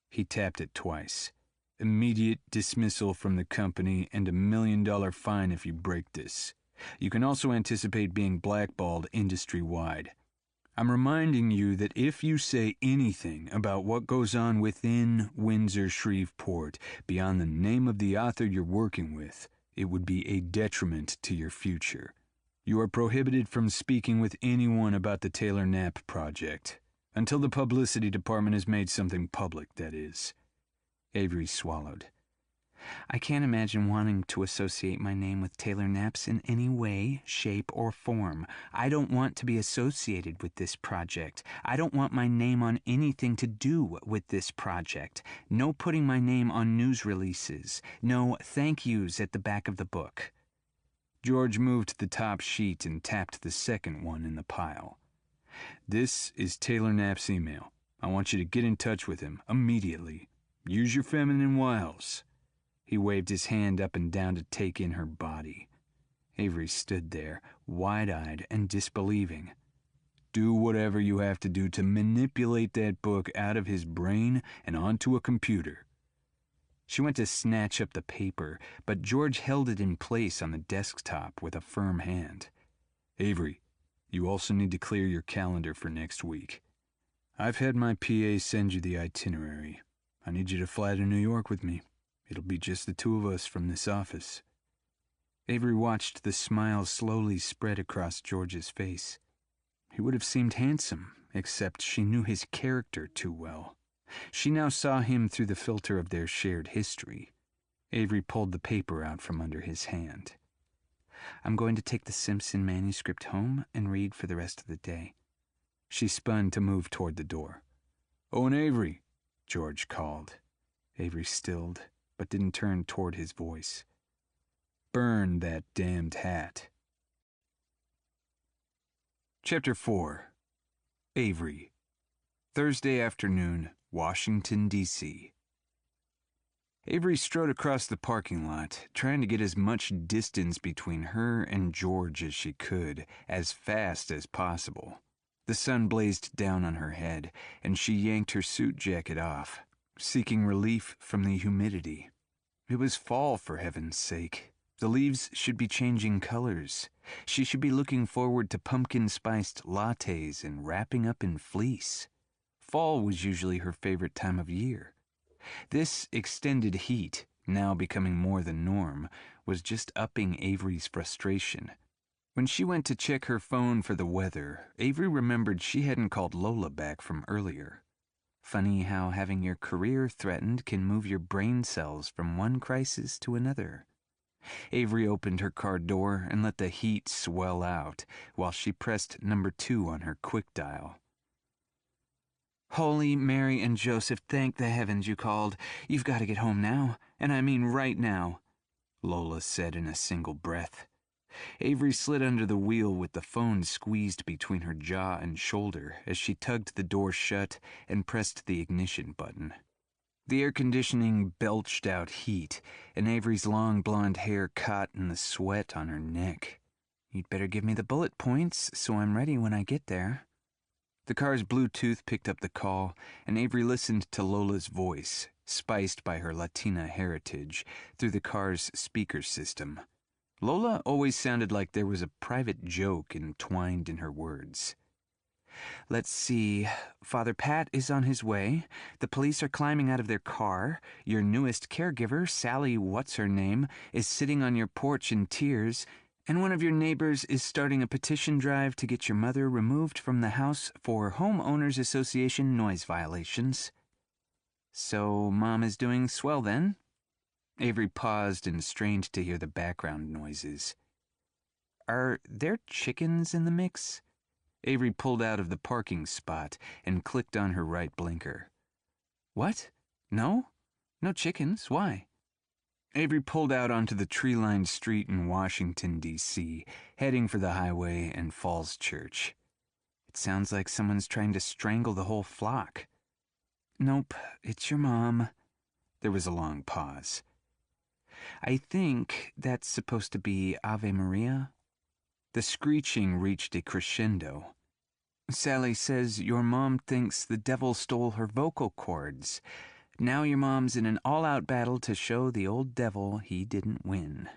He tapped it twice. "Immediate dismissal from the company and $1 million fine if you break this. You can also anticipate being blackballed industry-wide. I'm reminding you that if you say anything about what goes on within Windsor Shreveport beyond the name of the author you're working with, it would be a detriment to your future. You are prohibited from speaking with anyone about the Taylor Knapp project. Until the publicity department has made something public, that is." Avery swallowed. "I can't imagine wanting to associate my name with Taylor Knapp's in any way, shape, or form. I don't want to be associated with this project. I don't want my name on anything to do with this project. No putting my name on news releases. No thank yous at the back of the book." George moved the top sheet and tapped the second one in the pile. "This is Taylor Knapp's email. I want you to get in touch with him immediately. Use your feminine wiles." He waved his hand up and down to take in her body. Avery stood there, wide-eyed and disbelieving. "Do whatever you have to do to manipulate that book out of his brain and onto a computer." She went to snatch up the paper, but George held it in place on the desktop with a firm hand. "Avery, you also need to clear your calendar for next week. I've had my PA send you the itinerary. I need you to fly to New York with me. It'll be just the two of us from this office." Avery watched the smile slowly spread across George's face. He would have seemed handsome, except she knew his character too well. She now saw him through the filter of their shared history. Avery pulled the paper out from under his hand. "I'm going to take the Simpson manuscript home and read for the rest of the day." She spun to move toward the door. "Oh, and Avery," George called. Avery stilled, but didn't turn toward his voice. "Burn that damned hat." Chapter 4. Avery. Thursday afternoon, Washington, D.C. Avery strode across the parking lot, trying to get as much distance between her and George as she could, as fast as possible. The sun blazed down on her head, and she yanked her suit jacket off, seeking relief from the humidity. It was fall, for heaven's sake. The leaves should be changing colors. She should be looking forward to pumpkin-spiced lattes and wrapping up in fleece. Fall was usually her favorite time of year. This extended heat, now becoming more the norm, was just upping Avery's frustration. When she went to check her phone for the weather, Avery remembered she hadn't called Lola back from earlier. Funny how having your career threatened can move your brain cells from one crisis to another. Avery opened her car door and let the heat swell out while she pressed number 2 on her quick dial. "Holy Mary and Joseph, thank the heavens you called. You've got to get home now, and I mean right now," Lola said in a single breath. Avery slid under the wheel with the phone squeezed between her jaw and shoulder as she tugged the door shut and pressed the ignition button. The air conditioning belched out heat, and Avery's long blonde hair caught in the sweat on her neck. "You'd better give me the bullet points so I'm ready when I get there." The car's Bluetooth picked up the call, and Avery listened to Lola's voice, spiced by her Latina heritage, through the car's speaker system. Lola always sounded like there was a private joke entwined in her words. "Let's see. Father Pat is on his way. The police are climbing out of their car. Your newest caregiver, Sally What's-Her-Name, is sitting on your porch in tears. And one of your neighbors is starting a petition drive to get your mother removed from the house for Homeowners Association noise violations." "So Mom is doing swell then?" Avery paused and strained to hear the background noises. "Are there chickens in the mix?" Avery pulled out of the parking spot and clicked on her right blinker. "What? No? No chickens? Why?" Avery pulled out onto the tree-lined street in Washington, D.C., heading for the highway and Falls Church. "It sounds like someone's trying to strangle the whole flock." "Nope, it's your mom." There was a long pause. "I think that's supposed to be Ave Maria." The screeching reached a crescendo. "Sally says your mom thinks the devil stole her vocal cords. Now your mom's in an all-out battle to show the old devil he didn't win."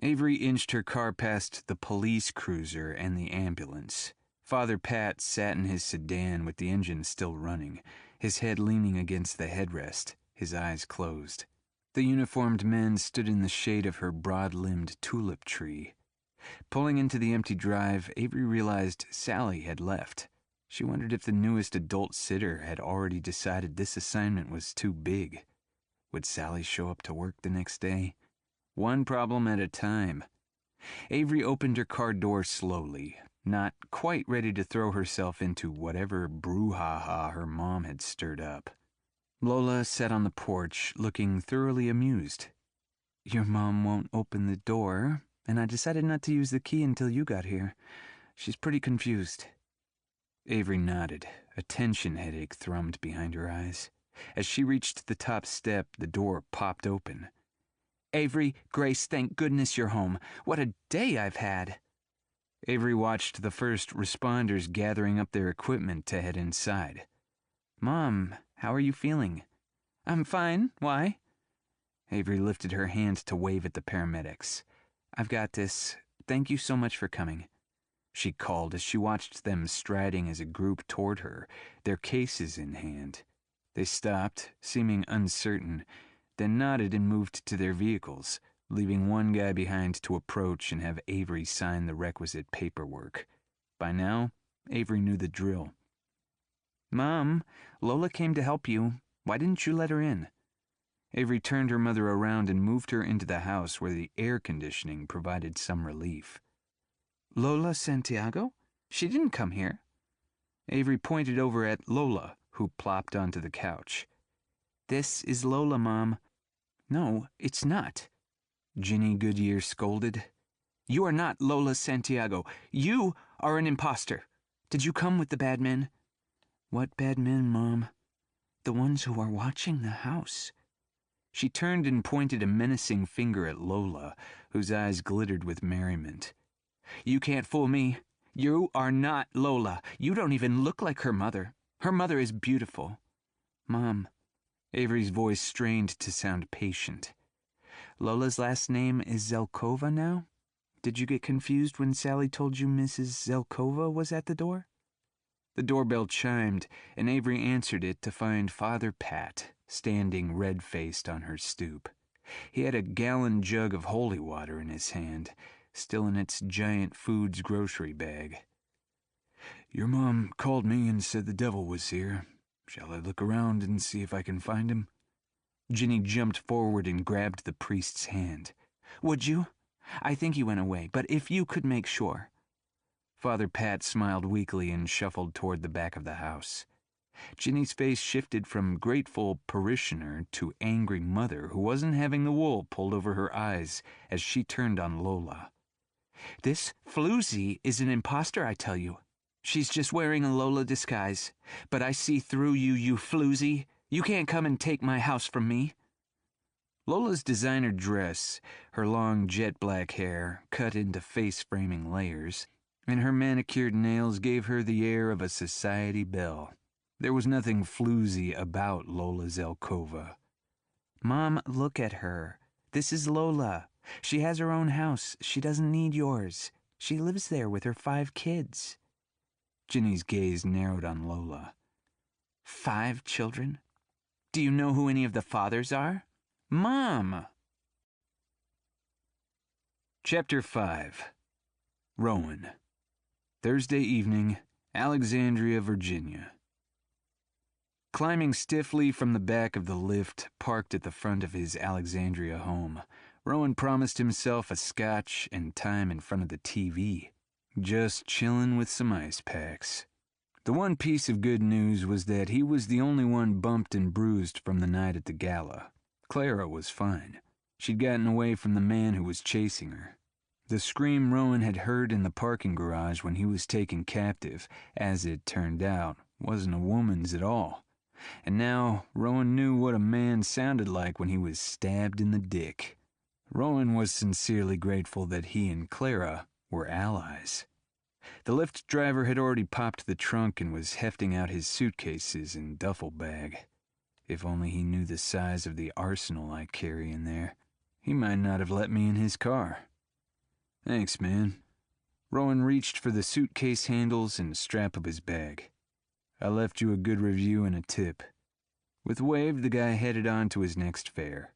Avery inched her car past the police cruiser and the ambulance. Father Pat sat in his sedan with the engine still running, his head leaning against the headrest, his eyes closed. The uniformed men stood in the shade of her broad-limbed tulip tree. Pulling into the empty drive, Avery realized Sally had left. She wondered if the newest adult sitter had already decided this assignment was too big. Would Sally show up to work the next day? One problem at a time. Avery opened her car door slowly, not quite ready to throw herself into whatever brouhaha her mom had stirred up. Lola sat on the porch, looking thoroughly amused. "Your mom won't open the door, and I decided not to use the key until you got here. She's pretty confused." Avery nodded. A tension headache thrummed behind her eyes. As she reached the top step, the door popped open. "Avery, Grace, thank goodness you're home. What a day I've had." Avery watched the first responders gathering up their equipment to head inside. "Mom, how are you feeling?" "I'm fine. Why?" Avery lifted her hand to wave at the paramedics. "I've got this. Thank you so much for coming," she called as she watched them striding as a group toward her, their cases in hand. They stopped, seeming uncertain, then nodded and moved to their vehicles, leaving one guy behind to approach and have Avery sign the requisite paperwork. By now, Avery knew the drill. "Mom, Lola came to help you. Why didn't you let her in?" Avery turned her mother around and moved her into the house where the air conditioning provided some relief. "Lola Santiago? She didn't come here." Avery pointed over at Lola, who plopped onto the couch. "This is Lola, Mom." "No, it's not," Ginny Goodyear scolded. "You are not Lola Santiago. You are an imposter. Did you come with the bad men?" "What bad men, Mom?" "The ones who are watching the house." She turned and pointed a menacing finger at Lola, whose eyes glittered with merriment. "You can't fool me. You are not Lola. You don't even look like her mother. Her mother is beautiful." "Mom." Avery's voice strained to sound patient. "Lola's last name is Zelkova now? Did you get confused when Sally told you Mrs. Zelkova was at the door?" The doorbell chimed, and Avery answered it to find Father Pat standing red-faced on her stoop. He had a gallon jug of holy water in his hand, still in its giant Foods grocery bag. "Your mom called me and said the devil was here. Shall I look around and see if I can find him?" Ginny jumped forward and grabbed the priest's hand. "Would you? I think he went away, but if you could make sure." Father Pat smiled weakly and shuffled toward the back of the house. Ginny's face shifted from grateful parishioner to angry mother who wasn't having the wool pulled over her eyes as she turned on Lola. "This floozy is an imposter, I tell you. She's just wearing a Lola disguise. But I see through you, you floozy. You can't come and take my house from me." Lola's designer dress, her long jet black hair cut into face-framing layers, and her manicured nails gave her the air of a society belle. There was nothing floozy about Lola's alcova. "Mom, look at her. This is Lola. She has her own house. She doesn't need yours. She lives there with her 5 kids. Ginny's gaze narrowed on Lola. 5 children? Do you know who any of the fathers are? Mom! Chapter 5. Rowan. Thursday evening, Alexandria, Virginia. Climbing stiffly from the back of the lift parked at the front of his Alexandria home, Rowan promised himself a scotch and time in front of the TV, just chillin' with some ice packs. The one piece of good news was that he was the only one bumped and bruised from the night at the gala. Clara was fine. She'd gotten away from the man who was chasing her. The scream Rowan had heard in the parking garage when he was taken captive, as it turned out, wasn't a woman's at all. And now Rowan knew what a man sounded like when he was stabbed in the dick. Rowan was sincerely grateful that he and Clara were allies. The Lyft driver had already popped the trunk and was hefting out his suitcases and duffel bag. If only he knew the size of the arsenal I carry in there, he might not have let me in his car. Thanks, man. Rowan reached for the suitcase handles and strap of his bag. I left you a good review and a tip. With a wave, the guy headed on to his next fare.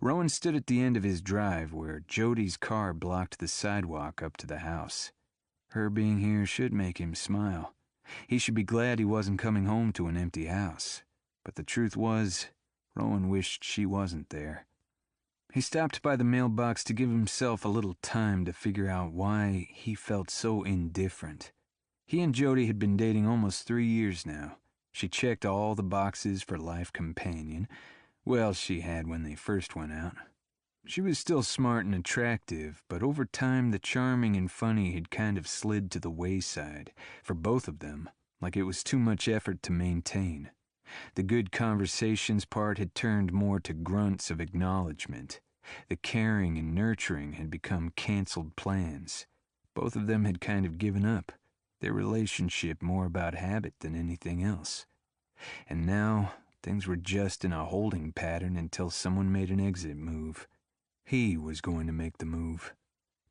Rowan stood at the end of his drive where Jody's car blocked the sidewalk up to the house. Her being here should make him smile. He should be glad he wasn't coming home to an empty house. But the truth was, Rowan wished she wasn't there. He stopped by the mailbox to give himself a little time to figure out why he felt so indifferent. He and Jody had been dating almost 3 years now. She checked all the boxes for life companion. Well, she had when they first went out. She was still smart and attractive, but over time the charming and funny had kind of slid to the wayside, for both of them, like it was too much effort to maintain. The good conversations part had turned more to grunts of acknowledgement. The caring and nurturing had become canceled plans. Both of them had kind of given up, their relationship more about habit than anything else. And now, things were just in a holding pattern until someone made an exit move. He was going to make the move.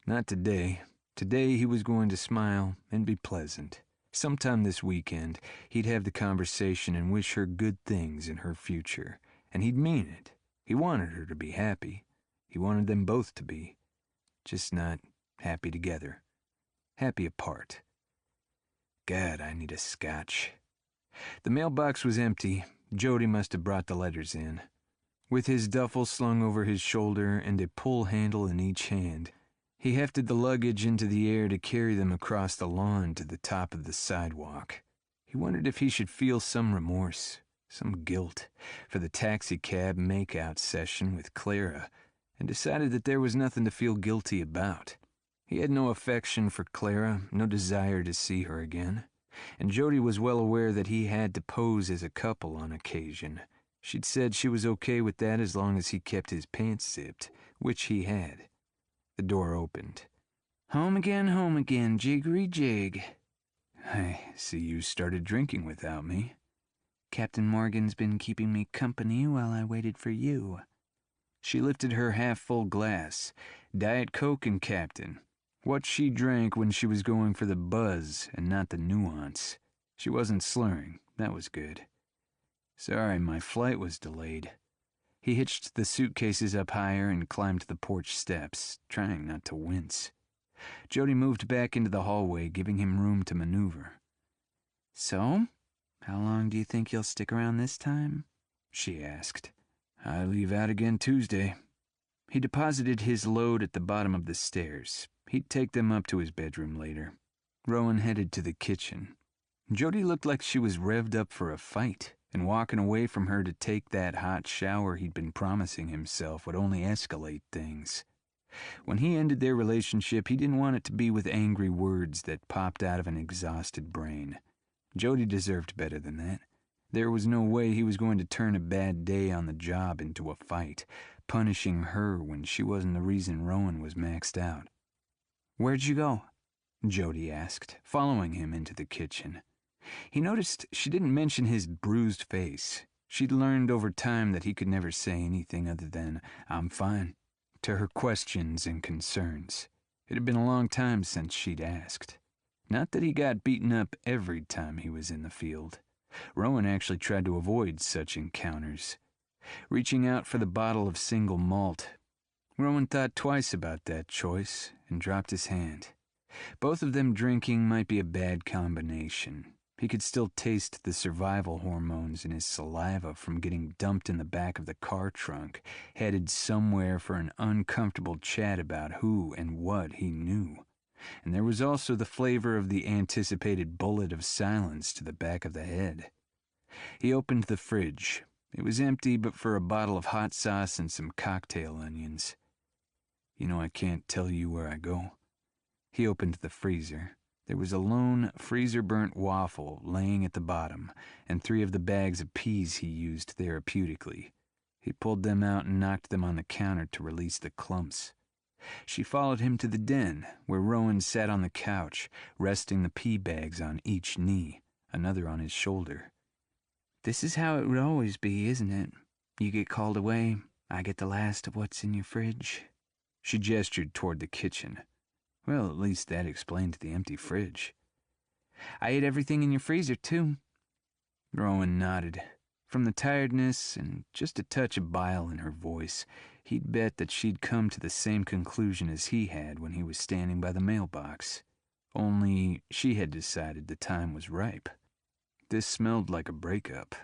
Not today. Today he was going to smile and be pleasant. Sometime this weekend, he'd have the conversation and wish her good things in her future. And he'd mean it. He wanted her to be happy. He wanted them both to be. Just not happy together. Happy apart. God, I need a scotch. The mailbox was empty. Jody must have brought the letters in. With his duffel slung over his shoulder and a pull handle in each hand, he hefted the luggage into the air to carry them across the lawn to the top of the sidewalk. He wondered if he should feel some remorse, some guilt, for the taxicab make-out session with Clara, and decided that there was nothing to feel guilty about. He had no affection for Clara, no desire to see her again, and Jody was well aware that he had to pose as a couple on occasion. She'd said she was okay with that as long as he kept his pants zipped, which he had. The door opened. Home again, jiggery jig. I see you started drinking without me. Captain Morgan's been keeping me company while I waited for you. She lifted her half-full glass. Diet Coke and Captain. What she drank when she was going for the buzz and not the nuance. She wasn't slurring. That was good. Sorry, my flight was delayed. He hitched the suitcases up higher and climbed the porch steps, trying not to wince. Jody moved back into the hallway, giving him room to maneuver. So, how long do you think you'll stick around this time? She asked. I leave out again Tuesday. He deposited his load at the bottom of the stairs. He'd take them up to his bedroom later. Rowan headed to the kitchen. Jody looked like she was revved up for a fight, and walking away from her to take that hot shower he'd been promising himself would only escalate things. When he ended their relationship, he didn't want it to be with angry words that popped out of an exhausted brain. Jody deserved better than that. There was no way he was going to turn a bad day on the job into a fight, punishing her when she wasn't the reason Rowan was maxed out. "Where'd you go?" Jody asked, following him into the kitchen. He noticed she didn't mention his bruised face. She'd learned over time that he could never say anything other than, "I'm fine," to her questions and concerns. It had been a long time since she'd asked. Not that he got beaten up every time he was in the field. Rowan actually tried to avoid such encounters. Reaching out for the bottle of single malt, Rowan thought twice about that choice and dropped his hand. Both of them drinking might be a bad combination. He could still taste the survival hormones in his saliva from getting dumped in the back of the car trunk, headed somewhere for an uncomfortable chat about who and what he knew. And there was also the flavor of the anticipated bullet of silence to the back of the head. He opened the fridge. It was empty but for a bottle of hot sauce and some cocktail onions. "You know I can't tell you where I go." He opened the freezer. There was a lone freezer-burnt waffle laying at the bottom, and 3 of the bags of peas he used therapeutically. He pulled them out and knocked them on the counter to release the clumps. She followed him to the den, where Rowan sat on the couch, resting the pea bags on each knee, another on his shoulder. "This is how it would always be, isn't it? You get called away, I get the last of what's in your fridge." She gestured toward the kitchen. Well, at least that explained the empty fridge. "I ate everything in your freezer, too." Rowan nodded. From the tiredness and just a touch of bile in her voice, he'd bet that she'd come to the same conclusion as he had when he was standing by the mailbox. Only she had decided the time was ripe. This smelled like a breakup.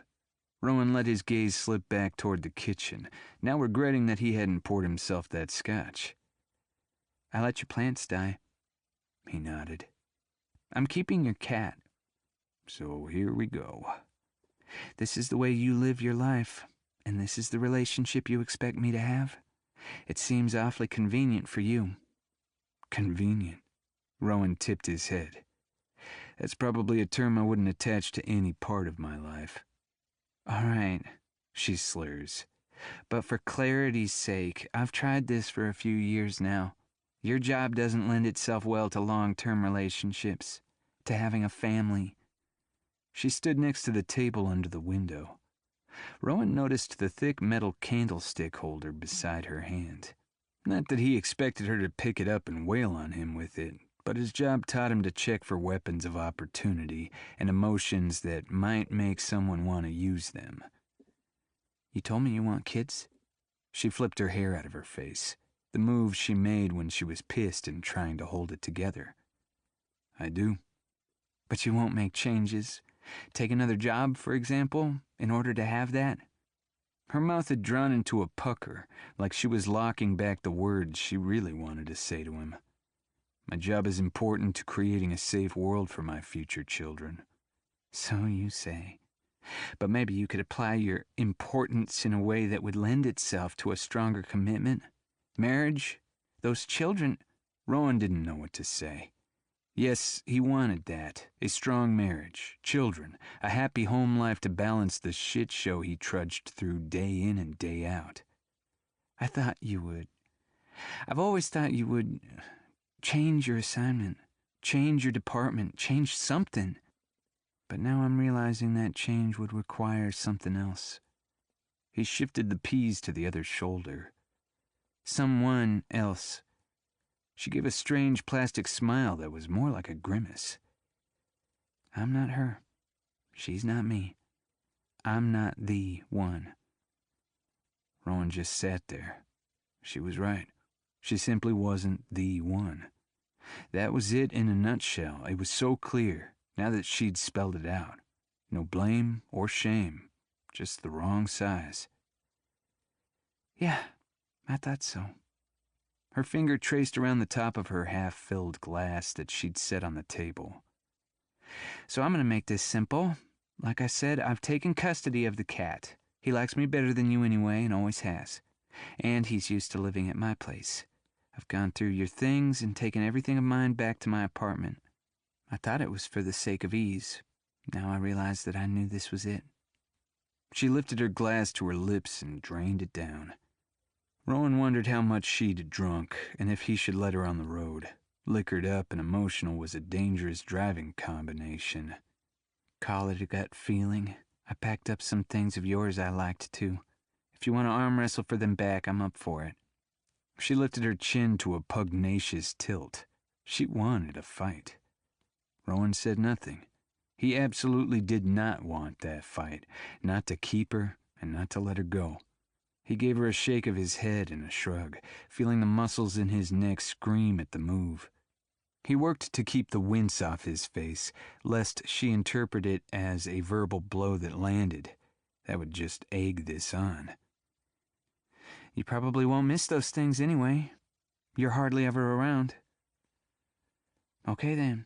Rowan let his gaze slip back toward the kitchen, now regretting that he hadn't poured himself that scotch. "I let your plants die." He nodded. "I'm keeping your cat." "So here we go." "This is the way you live your life, and this is the relationship you expect me to have? It seems awfully convenient for you." "Convenient?" Rowan tipped his head. "That's probably a term I wouldn't attach to any part of my life." "All right," she slurs. "But for clarity's sake, I've tried this for a few years now. Your job doesn't lend itself well to long-term relationships, to having a family." She stood next to the table under the window. Rowan noticed the thick metal candlestick holder beside her hand. Not that he expected her to pick it up and wail on him with it, but his job taught him to check for weapons of opportunity and emotions that might make someone want to use them. "You told me you want kids?" She flipped her hair out of her face, the move she made when she was pissed and trying to hold it together. "I do." "But you won't make changes? Take another job, for example, in order to have that?" Her mouth had drawn into a pucker, like she was locking back the words she really wanted to say to him. "My job is important to creating a safe world for my future children." "So you say. But maybe you could apply your importance in a way that would lend itself to a stronger commitment. Marriage, those children." Rowan didn't know what to say. Yes, he wanted that. A strong marriage, children, a happy home life to balance the shit show he trudged through day in and day out. "I thought you would. I've always thought you would change your assignment, change your department, change something. But now I'm realizing that change would require something else." He shifted the peas to the other shoulder. "Someone else." She gave a strange plastic smile that was more like a grimace. "I'm not her. She's not me. I'm not the one." Rowan just sat there. She was right. She simply wasn't the one. That was it in a nutshell. It was so clear, now that she'd spelled it out. No blame or shame, just the wrong size. "Yeah, I thought so." Her finger traced around the top of her half-filled glass that she'd set on the table. So I'm going to make this simple. Like I said, I've taken custody of the cat. He likes me better than you anyway, and always has. And he's used to living at my place. I've gone through your things and taken everything of mine back to my apartment. I thought it was for the sake of ease. Now I realize that I knew this was it. She lifted her glass to her lips and drained it down. Rowan wondered how much she'd drunk and if he should let her on the road. Liquored up and emotional was a dangerous driving combination. Call it a gut feeling. I packed up some things of yours I liked too. If you want to arm wrestle for them back, I'm up for it. She lifted her chin to a pugnacious tilt. She wanted a fight. Rowan said nothing. He absolutely did not want that fight, not to keep her and not to let her go. He gave her a shake of his head and a shrug, feeling the muscles in his neck scream at the move. He worked to keep the wince off his face, lest she interpret it as a verbal blow that landed. That would just egg this on. You probably won't miss those things anyway. You're hardly ever around. Okay then.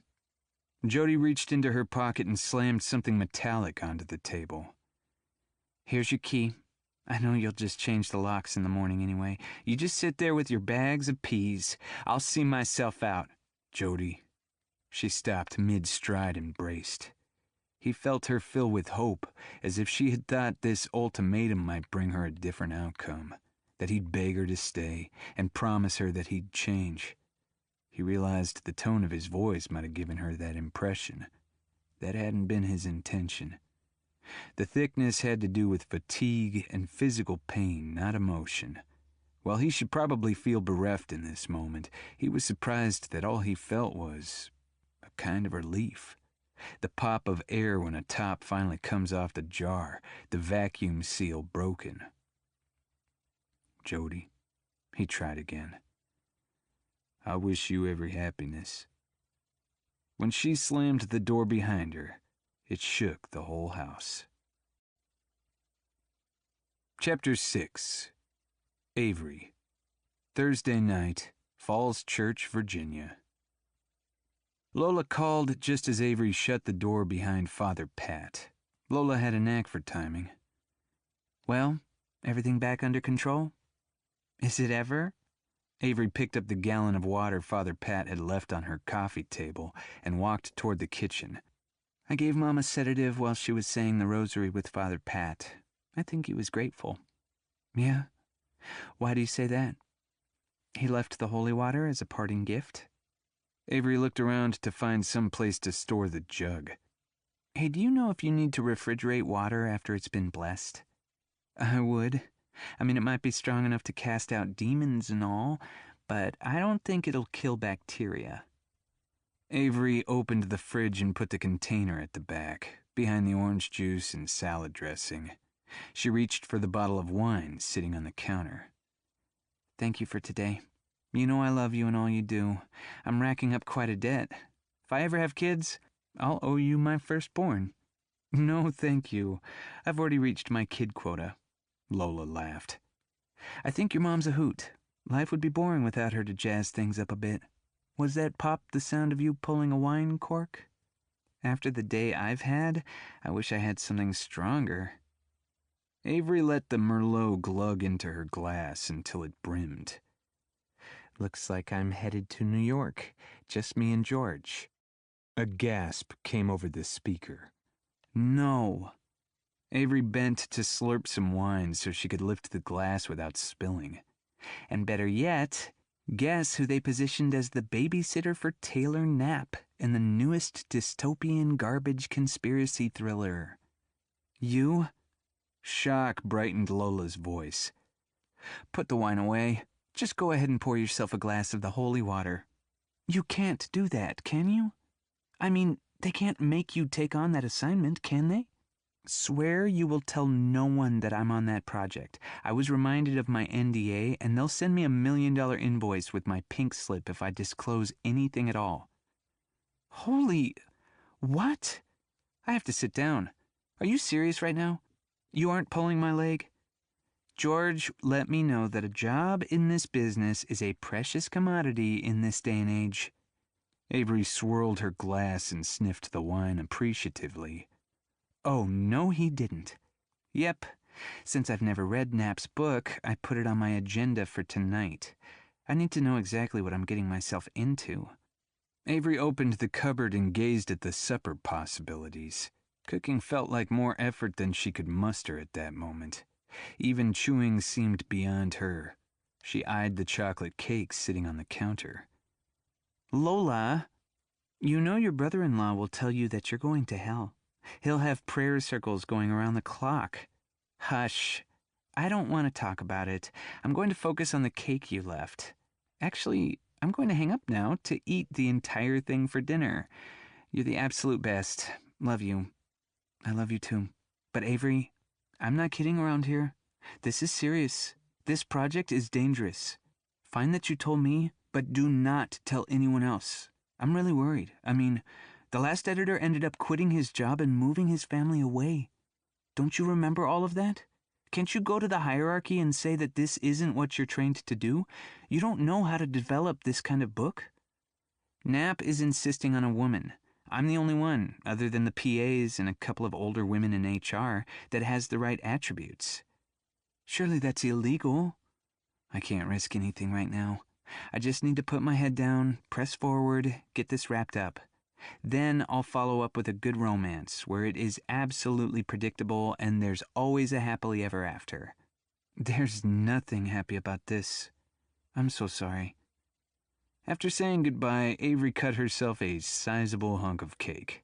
Jody reached into her pocket and slammed something metallic onto the table. Here's your key. I know you'll just change the locks in the morning anyway. You just sit there with your bags of peas. I'll see myself out. Jody. She stopped mid-stride and braced. He felt her fill with hope, as if she had thought this ultimatum might bring her a different outcome, that he'd beg her to stay and promise her that he'd change. He realized the tone of his voice might have given her that impression. That hadn't been his intention. The thickness had to do with fatigue and physical pain, not emotion. While he should probably feel bereft in this moment, he was surprised that all he felt was a kind of relief. The pop of air when a top finally comes off the jar, the vacuum seal broken. Jody, he tried again. I wish you every happiness. When she slammed the door behind her, it shook the whole house. Chapter 6. Avery. Thursday night, Falls Church, Virginia. Lola called just as Avery shut the door behind Father Pat. Lola had a knack for timing. Well, everything back under control? Is it ever? Avery picked up the gallon of water Father Pat had left on her coffee table and walked toward the kitchen. I gave Mom a sedative while she was saying the rosary with Father Pat. I think he was grateful. Yeah? Why do you say that? He left the holy water as a parting gift? Avery looked around to find some place to store the jug. Hey, do you know if you need to refrigerate water after it's been blessed? I would. I mean, it might be strong enough to cast out demons and all, but I don't think it'll kill bacteria. Avery opened the fridge and put the container at the back, behind the orange juice and salad dressing. She reached for the bottle of wine sitting on the counter. Thank you for today. You know I love you and all you do. I'm racking up quite a debt. If I ever have kids, I'll owe you my firstborn. No, thank you. I've already reached my kid quota. Lola laughed. I think your mom's a hoot. Life would be boring without her to jazz things up a bit. Was that pop the sound of you pulling a wine cork? After the day I've had, I wish I had something stronger. Avery let the Merlot glug into her glass until it brimmed. Looks like I'm headed to New York. Just me and George. A gasp came over the speaker. No. Avery bent to slurp some wine so she could lift the glass without spilling. And better yet, guess who they positioned as the babysitter for Taylor Knapp in the newest dystopian garbage conspiracy thriller. You? Shock brightened Lola's voice. Put the wine away. Just go ahead and pour yourself a glass of the holy water. You can't do that, can you? I mean, they can't make you take on that assignment, can they? Swear you will tell no one that I'm on that project. I was reminded of my NDA, and they'll send me $1 million invoice with my pink slip if I disclose anything at all. Holy... what? I have to sit down. Are you serious right now? You aren't pulling my leg? George let me know that a job in this business is a precious commodity in this day and age. Avery swirled her glass and sniffed the wine appreciatively. Oh, no, he didn't. Yep. Since I've never read Knapp's book, I put it on my agenda for tonight. I need to know exactly what I'm getting myself into. Avery opened the cupboard and gazed at the supper possibilities. Cooking felt like more effort than she could muster at that moment. Even chewing seemed beyond her. She eyed the chocolate cake sitting on the counter. Lola, you know your brother-in-law will tell you that you're going to hell. He'll have prayer circles going around the clock. Hush. I don't want to talk about it. I'm going to focus on the cake you left. Actually, I'm going to hang up now to eat the entire thing for dinner. You're the absolute best. Love you. I love you too. But Avery, I'm not kidding around here. This is serious. This project is dangerous. Fine that you told me, but do not tell anyone else. I'm really worried. I mean, the last editor ended up quitting his job and moving his family away. Don't you remember all of that? Can't you go to the hierarchy and say that this isn't what you're trained to do? You don't know how to develop this kind of book? Knapp is insisting on a woman. I'm the only one, other than the PAs and a couple of older women in HR, that has the right attributes. Surely that's illegal. I can't risk anything right now. I just need to put my head down, press forward, get this wrapped up. Then I'll follow up with a good romance where it is absolutely predictable and there's always a happily ever after. There's nothing happy about this. I'm so sorry. After saying goodbye, Avery cut herself a sizable hunk of cake.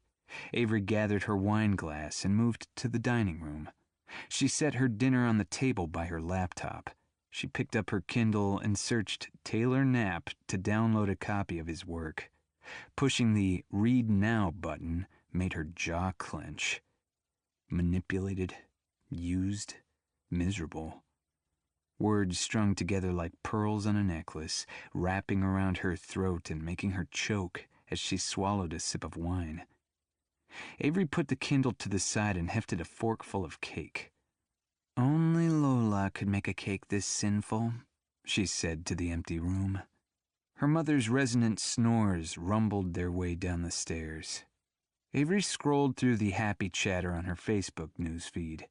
Avery gathered her wine glass and moved to the dining room. She set her dinner on the table by her laptop. She picked up her Kindle and searched Taylor Knapp to download a copy of his work. Pushing the Read Now button made her jaw clench. Manipulated, used, miserable. Words strung together like pearls on a necklace, wrapping around her throat and making her choke as she swallowed a sip of wine. Avery put the Kindle to the side and hefted a forkful of cake. Only Lola could make a cake this sinful, she said to the empty room. Her mother's resonant snores rumbled their way down the stairs. Avery scrolled through the happy chatter on her Facebook newsfeed.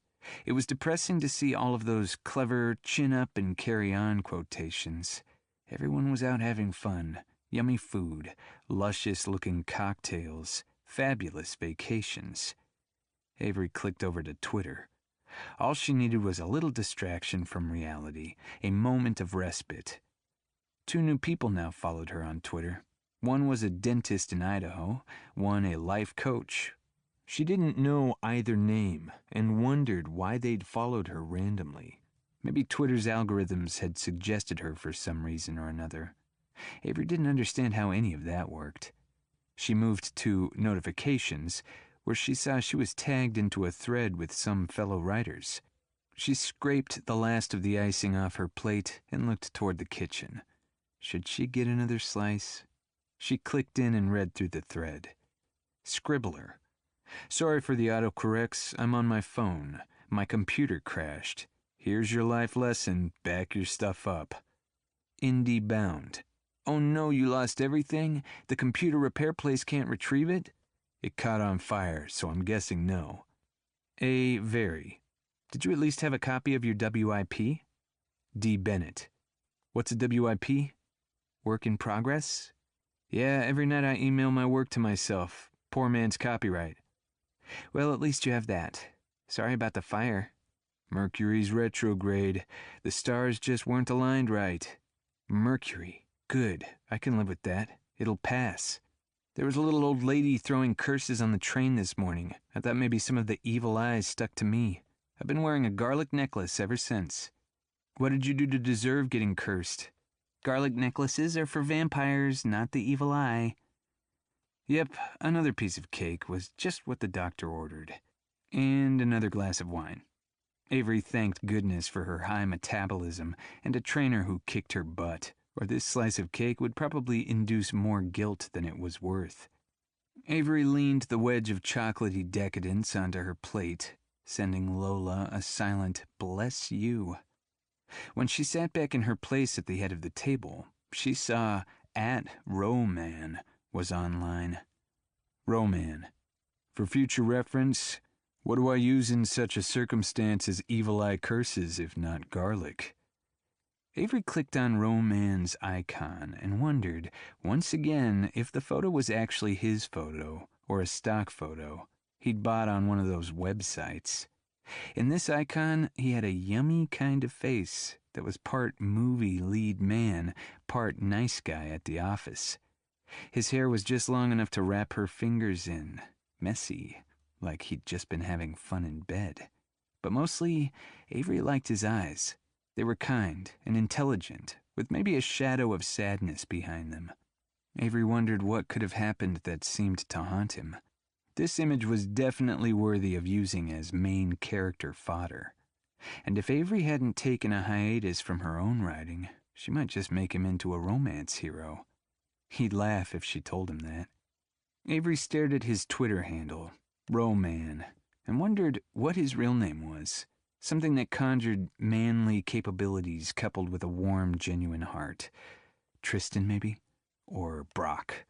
It was depressing to see all of those clever chin-up and carry-on quotations. Everyone was out having fun, yummy food, luscious-looking cocktails, fabulous vacations. Avery clicked over to Twitter. All she needed was a little distraction from reality, a moment of respite. 2 new people now followed her on Twitter. One was a dentist in Idaho, one a life coach. She didn't know either name and wondered why they'd followed her randomly. Maybe Twitter's algorithms had suggested her for some reason or another. Avery didn't understand how any of that worked. She moved to notifications, where she saw she was tagged into a thread with some fellow writers. She scraped the last of the icing off her plate and looked toward the kitchen. Should she get another slice? She clicked in and read through the thread. Scribbler. Sorry for the autocorrects. I'm on my phone. My computer crashed. Here's your life lesson. Back your stuff up. Indie Bound. Oh no, you lost everything? The computer repair place can't retrieve it? It caught on fire, so I'm guessing no. A. Very. Did you at least have a copy of your WIP? D. Bennett. What's a WIP? Work in progress? Yeah, every night I email my work to myself. Poor man's copyright. Well, at least you have that. Sorry about the fire. Mercury's retrograde. The stars just weren't aligned right. Mercury. Good. I can live with that. It'll pass. There was a little old lady throwing curses on the train this morning. I thought maybe some of the evil eyes stuck to me. I've been wearing a garlic necklace ever since. What did you do to deserve getting cursed? Garlic necklaces are for vampires, not the evil eye. Yep, another piece of cake was just what the doctor ordered. And another glass of wine. Avery thanked goodness for her high metabolism and a trainer who kicked her butt, or this slice of cake would probably induce more guilt than it was worth. Avery leaned the wedge of chocolatey decadence onto her plate, sending Lola a silent "bless you." When she sat back in her place at the head of the table, she saw @Roman was online. Roman. For future reference, what do I use in such a circumstance as evil eye curses if not garlic? Avery clicked on Roman's icon and wondered, once again, if the photo was actually his photo or a stock photo he'd bought on one of those websites. In this icon, he had a yummy kind of face that was part movie lead man, part nice guy at the office. His hair was just long enough to wrap her fingers in, messy, like he'd just been having fun in bed. But mostly, Avery liked his eyes. They were kind and intelligent, with maybe a shadow of sadness behind them. Avery wondered what could have happened that seemed to haunt him. This image was definitely worthy of using as main character fodder. And if Avery hadn't taken a hiatus from her own writing, she might just make him into a romance hero. He'd laugh if she told him that. Avery stared at his Twitter handle, Roman, and wondered what his real name was. Something that conjured manly capabilities coupled with a warm, genuine heart. Tristan, maybe? Or Brock.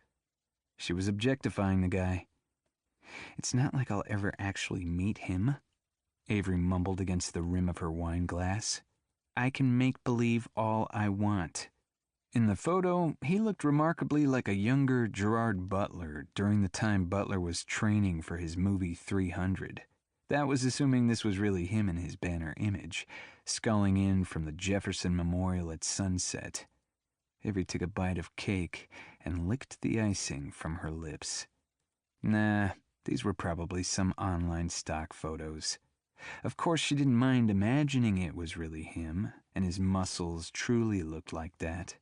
She was objectifying the guy. It's not like I'll ever actually meet him, Avery mumbled against the rim of her wine glass. I can make believe all I want. In the photo, he looked remarkably like a younger Gerard Butler during the time Butler was training for his movie 300. That was assuming this was really him in his banner image, sculling in from the Jefferson Memorial at sunset. Avery took a bite of cake and licked the icing from her lips. Nah, these were probably some online stock photos. Of course, she didn't mind imagining it was really him, and his muscles truly looked like that.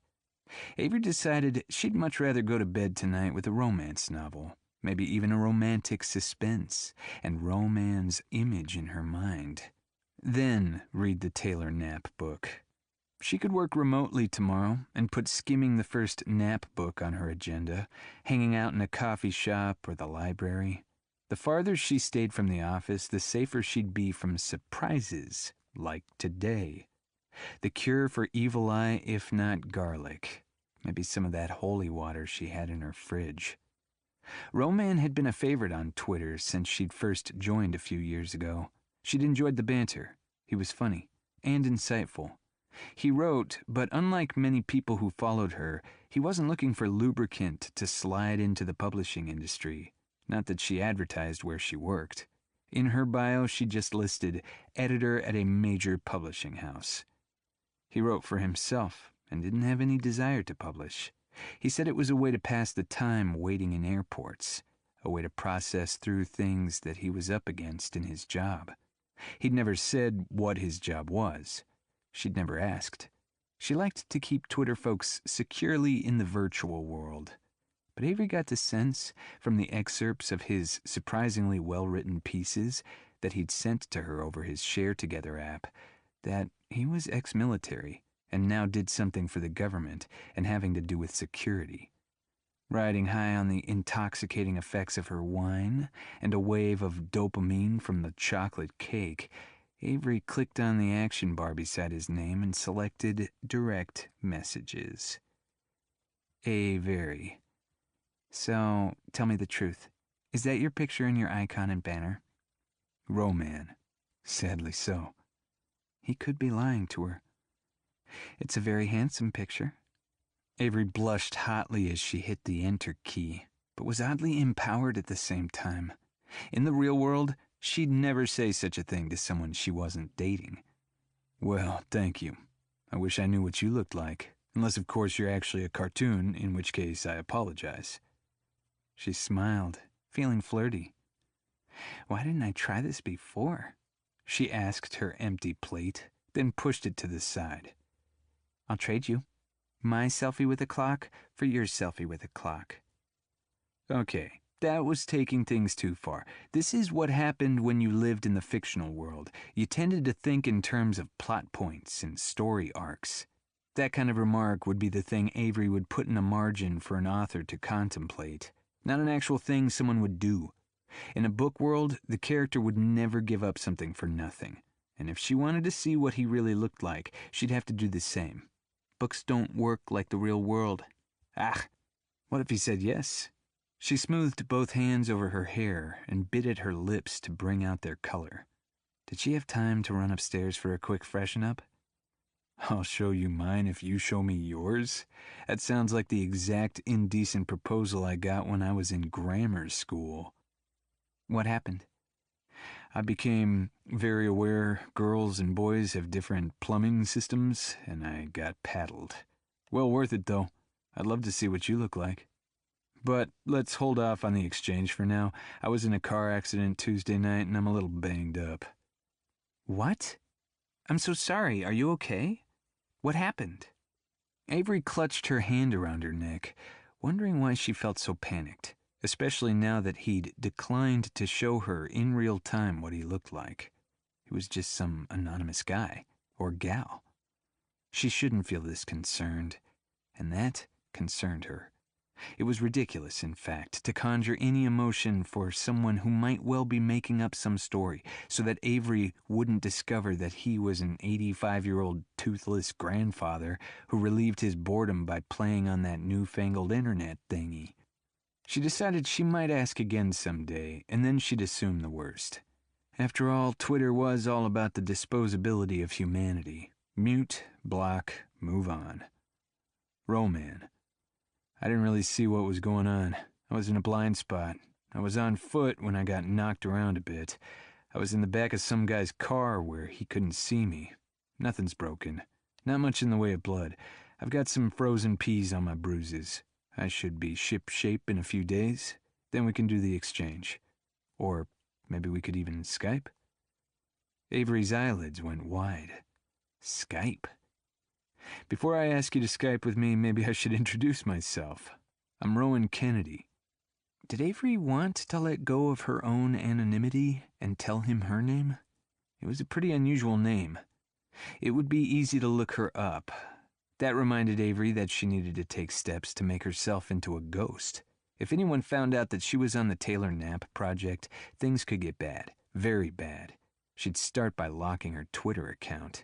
Avery decided she'd much rather go to bed tonight with a romance novel, maybe even a romantic suspense, and Roman's image in her mind. Then read the Taylor Knapp book. She could work remotely tomorrow and put skimming the first Knapp book on her agenda, hanging out in a coffee shop or the library. The farther she stayed from the office, the safer she'd be from surprises like today. The cure for evil eye, if not garlic. Maybe some of that holy water she had in her fridge. Roman had been a favorite on Twitter since she'd first joined a few years ago. She'd enjoyed the banter. He was funny and insightful. He wrote, but unlike many people who followed her, he wasn't looking for lubricant to slide into the publishing industry. Not that she advertised where she worked. In her bio, she just listed editor at a major publishing house. He wrote for himself and didn't have any desire to publish. He said it was a way to pass the time waiting in airports, a way to process through things that he was up against in his job. He'd never said what his job was. She'd never asked. She liked to keep Twitter folks securely in the virtual world. But Avery got the sense, from the excerpts of his surprisingly well-written pieces that he'd sent to her over his Share Together app, that he was ex-military and now did something for the government and having to do with security. Riding high on the intoxicating effects of her wine and a wave of dopamine from the chocolate cake, Avery clicked on the action bar beside his name and selected Direct Messages. Avery. So, tell me the truth. Is that your picture in your icon and banner? Roman. Sadly so. He could be lying to her. It's a very handsome picture. Avery blushed hotly as she hit the enter key, but was oddly empowered at the same time. In the real world, she'd never say such a thing to someone she wasn't dating. Well, thank you. I wish I knew what you looked like, unless of course you're actually a cartoon, in which case I apologize. She smiled, feeling flirty. Why didn't I try this before? She asked her empty plate, then pushed it to the side. I'll trade you my selfie with a clock for your selfie with a clock. Okay, that was taking things too far. This is what happened when you lived in the fictional world. You tended to think in terms of plot points and story arcs. That kind of remark would be the thing Avery would put in a margin for an author to contemplate, not an actual thing someone would do. In a book world, the character would never give up something for nothing, and if she wanted to see what he really looked like, she'd have to do the same. Books don't work like the real world. Ah, What if he said yes? She smoothed both hands over her hair and bit at her lips to bring out their color. Did she have time to run upstairs for a quick freshen up? I'll show you mine if you show me yours. That sounds like the exact indecent proposal I got when I was in grammar school. What happened? I became very aware girls and boys have different plumbing systems, and I got paddled. Well worth it, though. I'd love to see what you look like. But let's hold off on the exchange for now. I was in a car accident Tuesday night, and I'm a little banged up. What? I'm so sorry. Are you okay? What happened? Avery clutched her hand around her neck, wondering why she felt so panicked, especially now that he'd declined to show her in real time what he looked like. He was just some anonymous guy, or gal. She shouldn't feel this concerned, and that concerned her. It was ridiculous, in fact, to conjure any emotion for someone who might well be making up some story so that Avery wouldn't discover that he was an 85-year-old toothless grandfather who relieved his boredom by playing on that newfangled internet thingy. She decided she might ask again someday, and then she'd assume the worst. After all, Twitter was all about the disposability of humanity. Mute, block, move on. Roman. I didn't really see what was going on. I was in a blind spot. I was on foot when I got knocked around a bit. I was in the back of some guy's car where he couldn't see me. Nothing's broken. Not much in the way of blood. I've got some frozen peas on my bruises. I should be ship-shape in a few days. Then we can do the exchange. Or maybe we could even Skype? Avery's eyelids went wide. Skype? Before I ask you to Skype with me, maybe I should introduce myself. I'm Rowan Kennedy. Did Avery want to let go of her own anonymity and tell him her name? It was a pretty unusual name. It would be easy to look her up. That reminded Avery that she needed to take steps to make herself into a ghost. If anyone found out that she was on the Taylor Knapp project, things could get bad, very bad. She'd start by locking her Twitter account.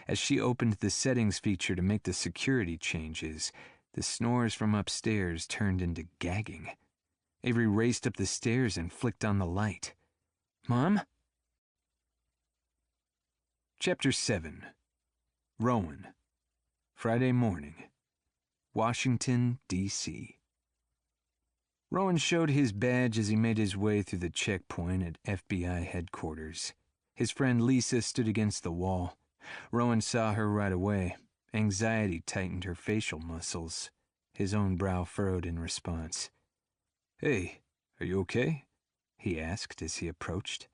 As she opened the settings feature to make the security changes, the snores from upstairs turned into gagging. Avery raced up the stairs and flicked on the light. Mom? Chapter 7. Rowan. Friday morning. Washington, D.C. Rowan showed his badge as he made his way through the checkpoint at FBI headquarters. His friend Lisa stood against the wall. Rowan saw her right away. Anxiety tightened her facial muscles. His own brow furrowed in response. Hey, are you okay? He asked as he approached.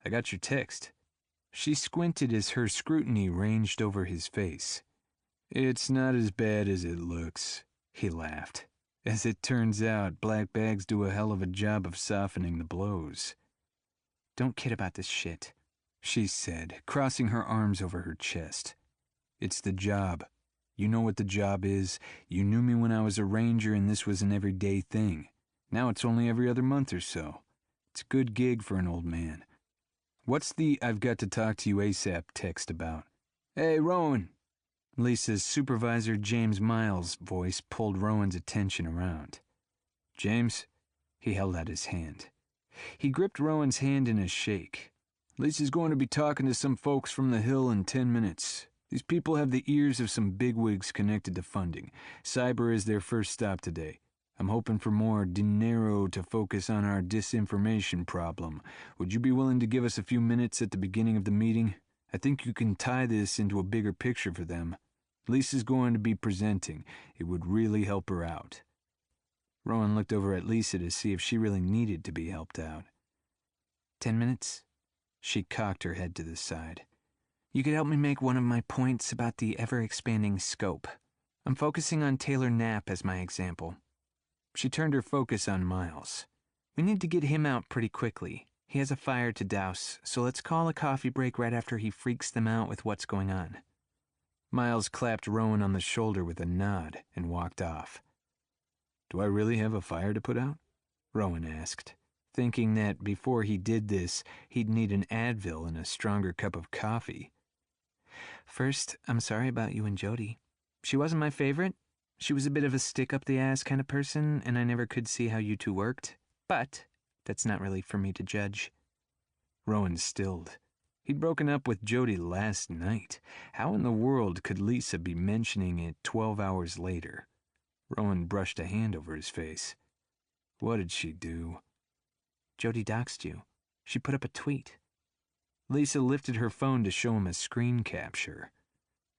I got your text. She squinted as her scrutiny ranged over his face. It's not as bad as it looks, he laughed. As it turns out, black bags do a hell of a job of softening the blows. Don't kid about this shit, she said, crossing her arms over her chest. It's the job. You know what the job is. You knew me when I was a ranger and this was an everyday thing. Now it's only every other month or so. It's a good gig for an old man. What's the I've got to talk to you ASAP text about? Hey, Rowan. Lisa's supervisor, James Miles' voice pulled Rowan's attention around. James? He held out his hand. He gripped Rowan's hand in a shake. Lisa's going to be talking to some folks from the Hill in 10 minutes. These people have the ears of some bigwigs connected to funding. Cyber is their first stop today. I'm hoping for more dinero to focus on our disinformation problem. Would you be willing to give us a few minutes at the beginning of the meeting? I think you can tie this into a bigger picture for them. Lisa's going to be presenting. It would really help her out. Rowan looked over at Lisa to see if she really needed to be helped out. 10 minutes? She cocked her head to the side. You could help me make one of my points about the ever-expanding scope. I'm focusing on Taylor Knapp as my example. She turned her focus on Miles. We need to get him out pretty quickly. He has a fire to douse, so let's call a coffee break right after he freaks them out with what's going on. Miles clapped Rowan on the shoulder with a nod and walked off. Do I really have a fire to put out? Rowan asked, thinking that before he did this, he'd need an Advil and a stronger cup of coffee. First, I'm sorry about you and Jody. She wasn't my favorite, She was a bit of a stick-up-the-ass kind of person, and I never could see how you two worked. But that's not really for me to judge. Rowan stilled. He'd broken up with Jody last night. How in the world could Lisa be mentioning it 12 hours later? Rowan brushed a hand over his face. What did she do? Jody doxed you. She put up a tweet. Lisa lifted her phone to show him a screen capture.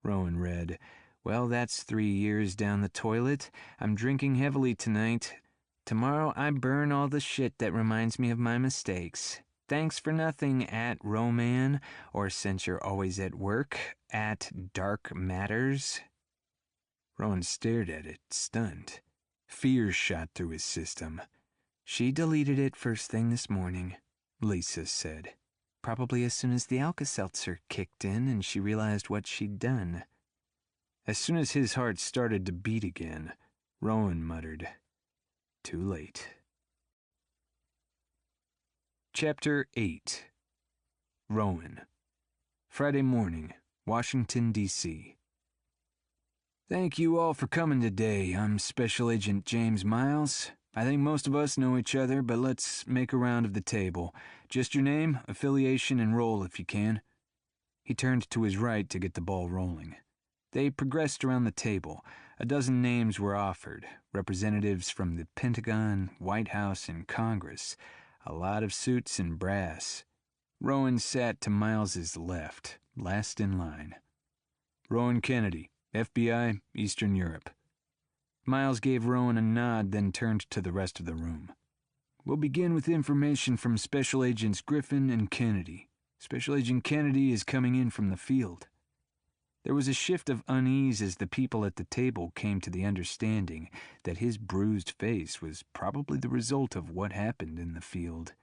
Rowan read, "Well, that's 3 years down the toilet. I'm drinking heavily tonight. Tomorrow I burn all the shit that reminds me of my mistakes. Thanks for nothing at Roman, or since you're always at work, at Dark Matters." Rowan stared at it, stunned. Fear shot through his system. She deleted it first thing this morning, Lisa said. Probably as soon as the Alka-Seltzer kicked in and she realized what she'd done. As soon as his heart started to beat again, Rowan muttered, "Too late." Chapter 8. Rowan. Friday morning, Washington, D.C. Thank you all for coming today. I'm Special Agent James Miles. I think most of us know each other, but let's make a round of the table. Just your name, affiliation, and role if you can. He turned to his right to get the ball rolling. They progressed around the table. A dozen names were offered, representatives from the Pentagon, White House, and Congress. A lot of suits and brass. Rowan sat to Miles's left, last in line. Rowan Kennedy, FBI, Eastern Europe. Miles gave Rowan a nod, then turned to the rest of the room. We'll begin with information from Special Agents Griffin and Kennedy. Special Agent Kennedy is coming in from the field. There was a shift of unease as the people at the table came to the understanding that his bruised face was probably the result of what happened in the field,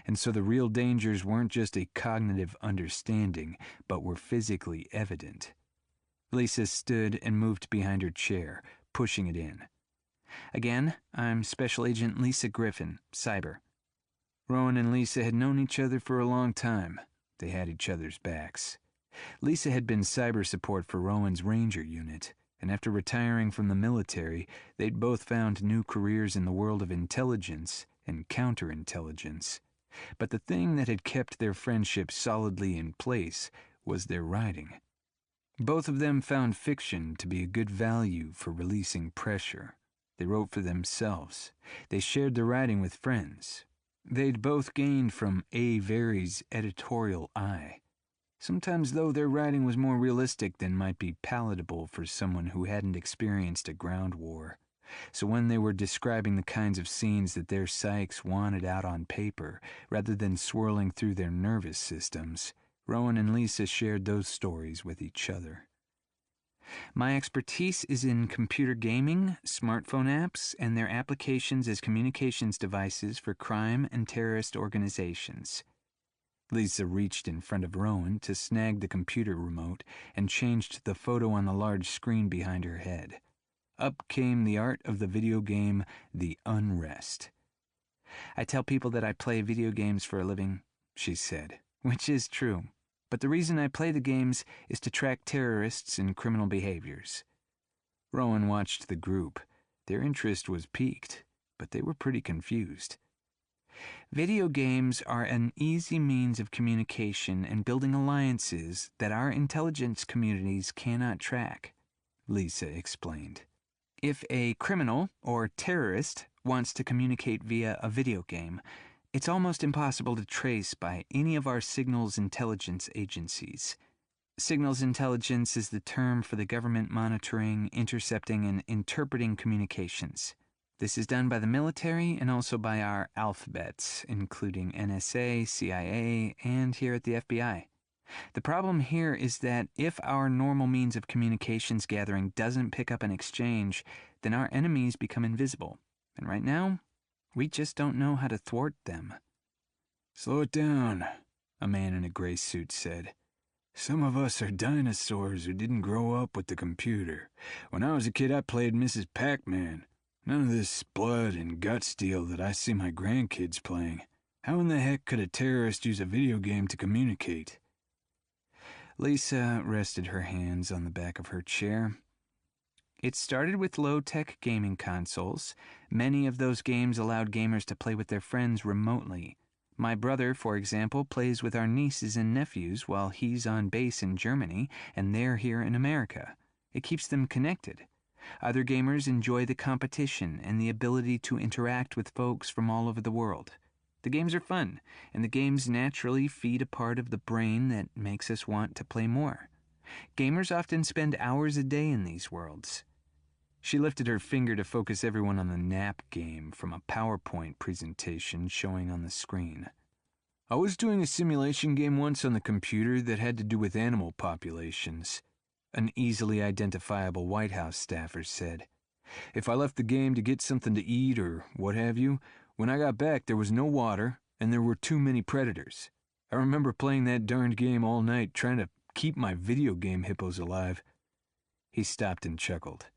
and so the real dangers weren't just a cognitive understanding, but were physically evident. Lisa stood and moved behind her chair, pushing it in. Again, I'm Special Agent Lisa Griffin, Cyber. Rowan and Lisa had known each other for a long time. They had each other's backs. Lisa had been cyber support for Rowan's Ranger unit, and after retiring from the military, they'd both found new careers in the world of intelligence and counterintelligence. But the thing that had kept their friendship solidly in place was their writing. Both of them found fiction to be a good value for releasing pressure. They wrote for themselves. They shared their writing with friends. They'd both gained from A. Very's editorial eye. Sometimes, though, their writing was more realistic than might be palatable for someone who hadn't experienced a ground war. So when they were describing the kinds of scenes that their psyches wanted out on paper, rather than swirling through their nervous systems, Rowan and Lisa shared those stories with each other. My expertise is in computer gaming, smartphone apps, and their applications as communications devices for crime and terrorist organizations. Lisa reached in front of Rowan to snag the computer remote and changed the photo on the large screen behind her head. Up came the art of the video game, The Unrest. I tell people that I play video games for a living, she said, which is true. But the reason I play the games is to track terrorists and criminal behaviors. Rowan watched the group. Their interest was piqued, but they were pretty confused. Video games are an easy means of communication and building alliances that our intelligence communities cannot track, Lisa explained. If a criminal or terrorist wants to communicate via a video game, it's almost impossible to trace by any of our signals intelligence agencies. Signals intelligence is the term for the government monitoring, intercepting, and interpreting communications. This is done by the military and also by our alphabets, including NSA, CIA, and here at the FBI. The problem here is that if our normal means of communications gathering doesn't pick up an exchange, then our enemies become invisible. And right now, we just don't know how to thwart them. Slow it down, a man in a gray suit said. Some of us are dinosaurs who didn't grow up with the computer. When I was a kid, I played Mrs. Pac-Man. None of this blood and gut steel that I see my grandkids playing. How in the heck could a terrorist use a video game to communicate? Lisa rested her hands on the back of her chair. It started with low-tech gaming consoles. Many of those games allowed gamers to play with their friends remotely. My brother, for example, plays with our nieces and nephews while he's on base in Germany and they're here in America. It keeps them connected. Other gamers enjoy the competition and the ability to interact with folks from all over the world. The games are fun, and the games naturally feed a part of the brain that makes us want to play more. Gamers often spend hours a day in these worlds. She lifted her finger to focus everyone on the nap game from a PowerPoint presentation showing on the screen. I was doing a simulation game once on the computer that had to do with animal populations. An easily identifiable White House staffer said. If I left the game to get something to eat or what have you, when I got back there was no water and there were too many predators. I remember playing that darned game all night trying to keep my video game hippos alive. He stopped and chuckled.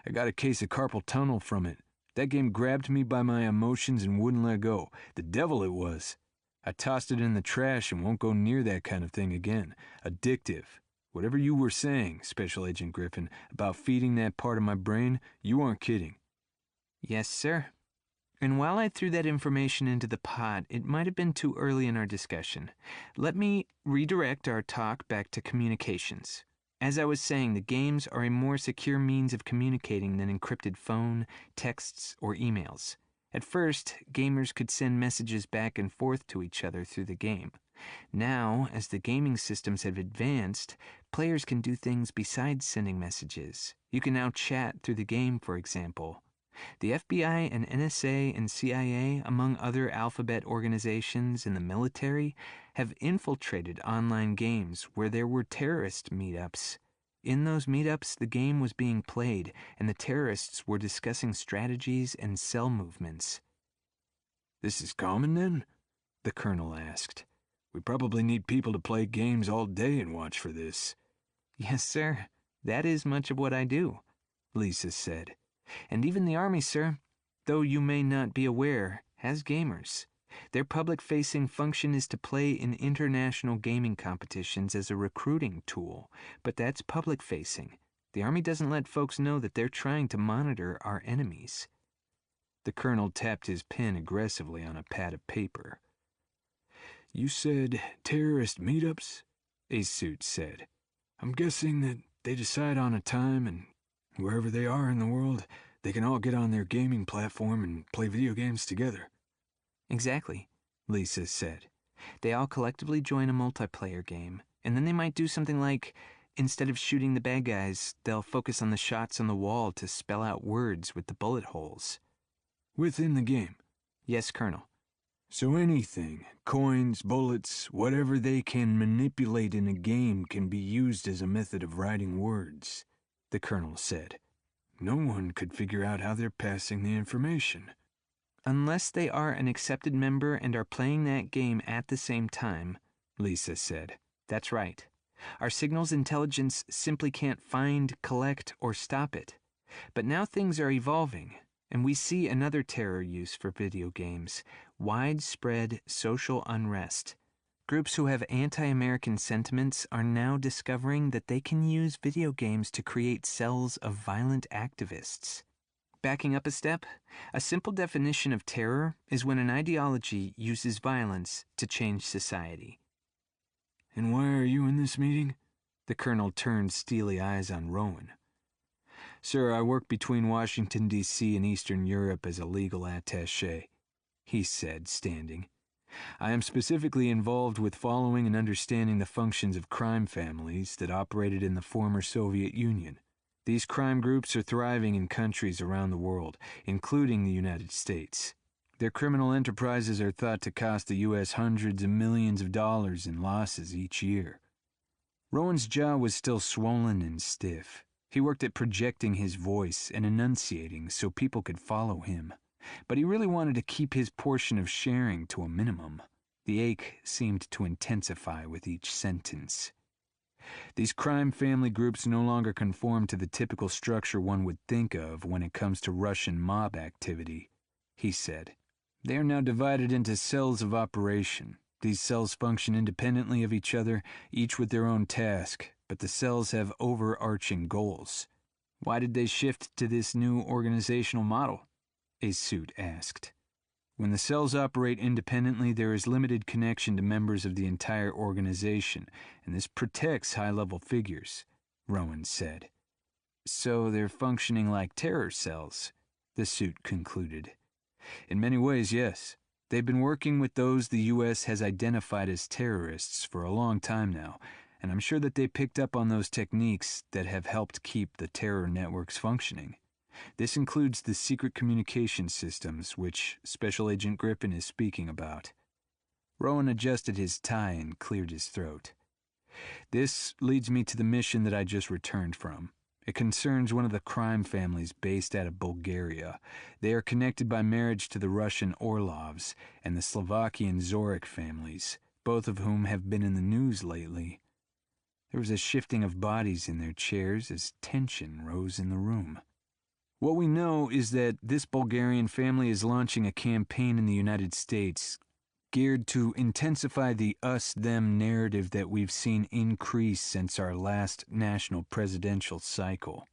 I got a case of carpal tunnel from it. That game grabbed me by my emotions and wouldn't let go. The devil it was. I tossed it in the trash and won't go near that kind of thing again. Addictive. Whatever you were saying, Special Agent Griffin, about feeding that part of my brain, you aren't kidding. Yes, sir. And while I threw that information into the pot, it might have been too early in our discussion. Let me redirect our talk back to communications. As I was saying, the games are a more secure means of communicating than encrypted phone, texts, or emails. At first, gamers could send messages back and forth to each other through the game. Now, as the gaming systems have advanced, players can do things besides sending messages. You can now chat through the game, for example. The FBI and NSA and CIA, among other alphabet organizations in the military, have infiltrated online games where there were terrorist meetups. In those meetups, the game was being played, and the terrorists were discussing strategies and cell movements. This is common, then? The colonel asked. We probably need people to play games all day and watch for this. Yes, sir. That is much of what I do, Lisa said. And even the Army, sir, though you may not be aware, has gamers. Their public-facing function is to play in international gaming competitions as a recruiting tool, but that's public-facing. The Army doesn't let folks know that they're trying to monitor our enemies. The colonel tapped his pen aggressively on a pad of paper. You said terrorist meetups? A suit said. I'm guessing that they decide on a time and wherever they are in the world, they can all get on their gaming platform and play video games together. Exactly, Lisa said. They all collectively join a multiplayer game, and then they might do something like, instead of shooting the bad guys, they'll focus on the shots on the wall to spell out words with the bullet holes. Within the game? Yes, Colonel. So anything, coins, bullets, whatever they can manipulate in a game can be used as a method of writing words, the colonel said. No one could figure out how they're passing the information. Unless they are an accepted member and are playing that game at the same time, Lisa said. That's right. Our signals intelligence simply can't find, collect, or stop it. But now things are evolving, and we see another terror use for video games: widespread social unrest. Groups who have anti-American sentiments are now discovering that they can use video games to create cells of violent activists. Backing up a step, a simple definition of terror is when an ideology uses violence to change society. And why are you in this meeting? The colonel turned steely eyes on Rowan. Sir, I work between Washington, D.C. and Eastern Europe as a legal attaché, he said, standing. I am specifically involved with following and understanding the functions of crime families that operated in the former Soviet Union. These crime groups are thriving in countries around the world, including the United States. Their criminal enterprises are thought to cost the U.S. hundreds of millions of dollars in losses each year. Rowan's jaw was still swollen and stiff. He worked at projecting his voice and enunciating so people could follow him. But he really wanted to keep his portion of sharing to a minimum. The ache seemed to intensify with each sentence. These crime family groups no longer conform to the typical structure one would think of when it comes to Russian mob activity, he said. They are now divided into cells of operation. These cells function independently of each other, each with their own task, but the cells have overarching goals. Why did they shift to this new organizational model? A suit asked. When the cells operate independently, there is limited connection to members of the entire organization, and this protects high-level figures, Rowan said. So they're functioning like terror cells, the suit concluded. In many ways, yes. They've been working with those the U.S. has identified as terrorists for a long time now, and I'm sure that they picked up on those techniques that have helped keep the terror networks functioning. This includes the secret communication systems which Special Agent Griffin is speaking about. Rowan adjusted his tie and cleared his throat. This leads me to the mission that I just returned from. It concerns one of the crime families based out of Bulgaria. They are connected by marriage to the Russian Orlovs and the Slovakian Zorik families, both of whom have been in the news lately. There was a shifting of bodies in their chairs as tension rose in the room. What we know is that this Bulgarian family is launching a campaign in the United States geared to intensify the us-them narrative that we've seen increase since our last national presidential cycle.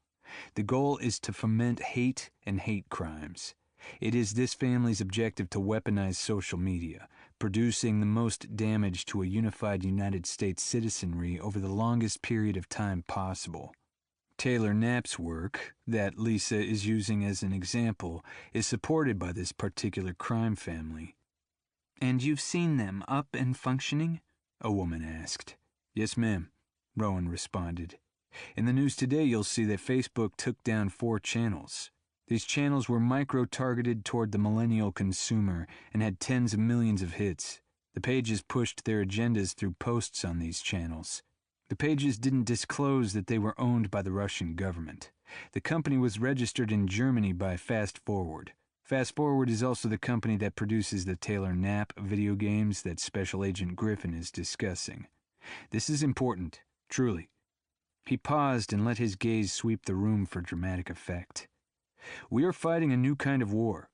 The goal is to foment hate and hate crimes. It is this family's objective to weaponize social media, producing the most damage to a unified United States citizenry over the longest period of time possible. Taylor Knapp's work, that Lisa is using as an example, is supported by this particular crime family. And you've seen them up and functioning? A woman asked. Yes, ma'am, Rowan responded. In the news today, you'll see that Facebook took down 4 channels. These channels were micro-targeted toward the millennial consumer and had tens of millions of hits. The pages pushed their agendas through posts on these channels. The pages didn't disclose that they were owned by the Russian government. The company was registered in Germany by Fast Forward. Fast Forward is also the company that produces the Taylor Knapp video games that Special Agent Griffin is discussing. This is important, truly. He paused and let his gaze sweep the room for dramatic effect. We are fighting a new kind of war.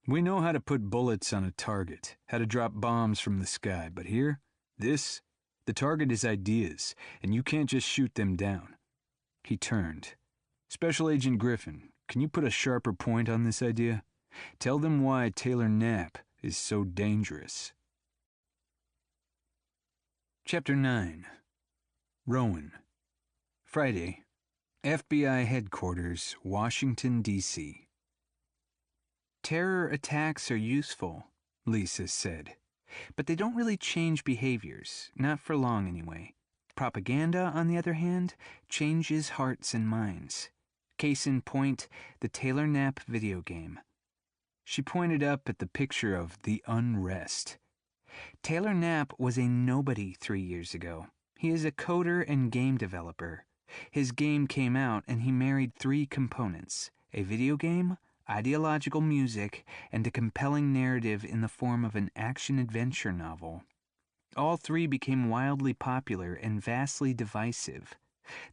We know how to put bullets on a target, how to drop bombs from the sky, but here, the target is ideas, and you can't just shoot them down. He turned. Special Agent Griffin, can you put a sharper point on this idea? Tell them why Taylor Knapp is so dangerous. Chapter 9. Rowan. Friday. FBI Headquarters, Washington, D.C. Terror attacks are useful, Lisa said. But they don't really change behaviors, not for long anyway. Propaganda, on the other hand, changes hearts and minds. Case in point, the Taylor Knapp video game. She pointed up at the picture of the unrest. Taylor Knapp was a nobody 3 years ago. He is a coder and game developer. His game came out and he married 3 components: a video game, ideological music, and a compelling narrative in the form of an action-adventure novel. All 3 became wildly popular and vastly divisive.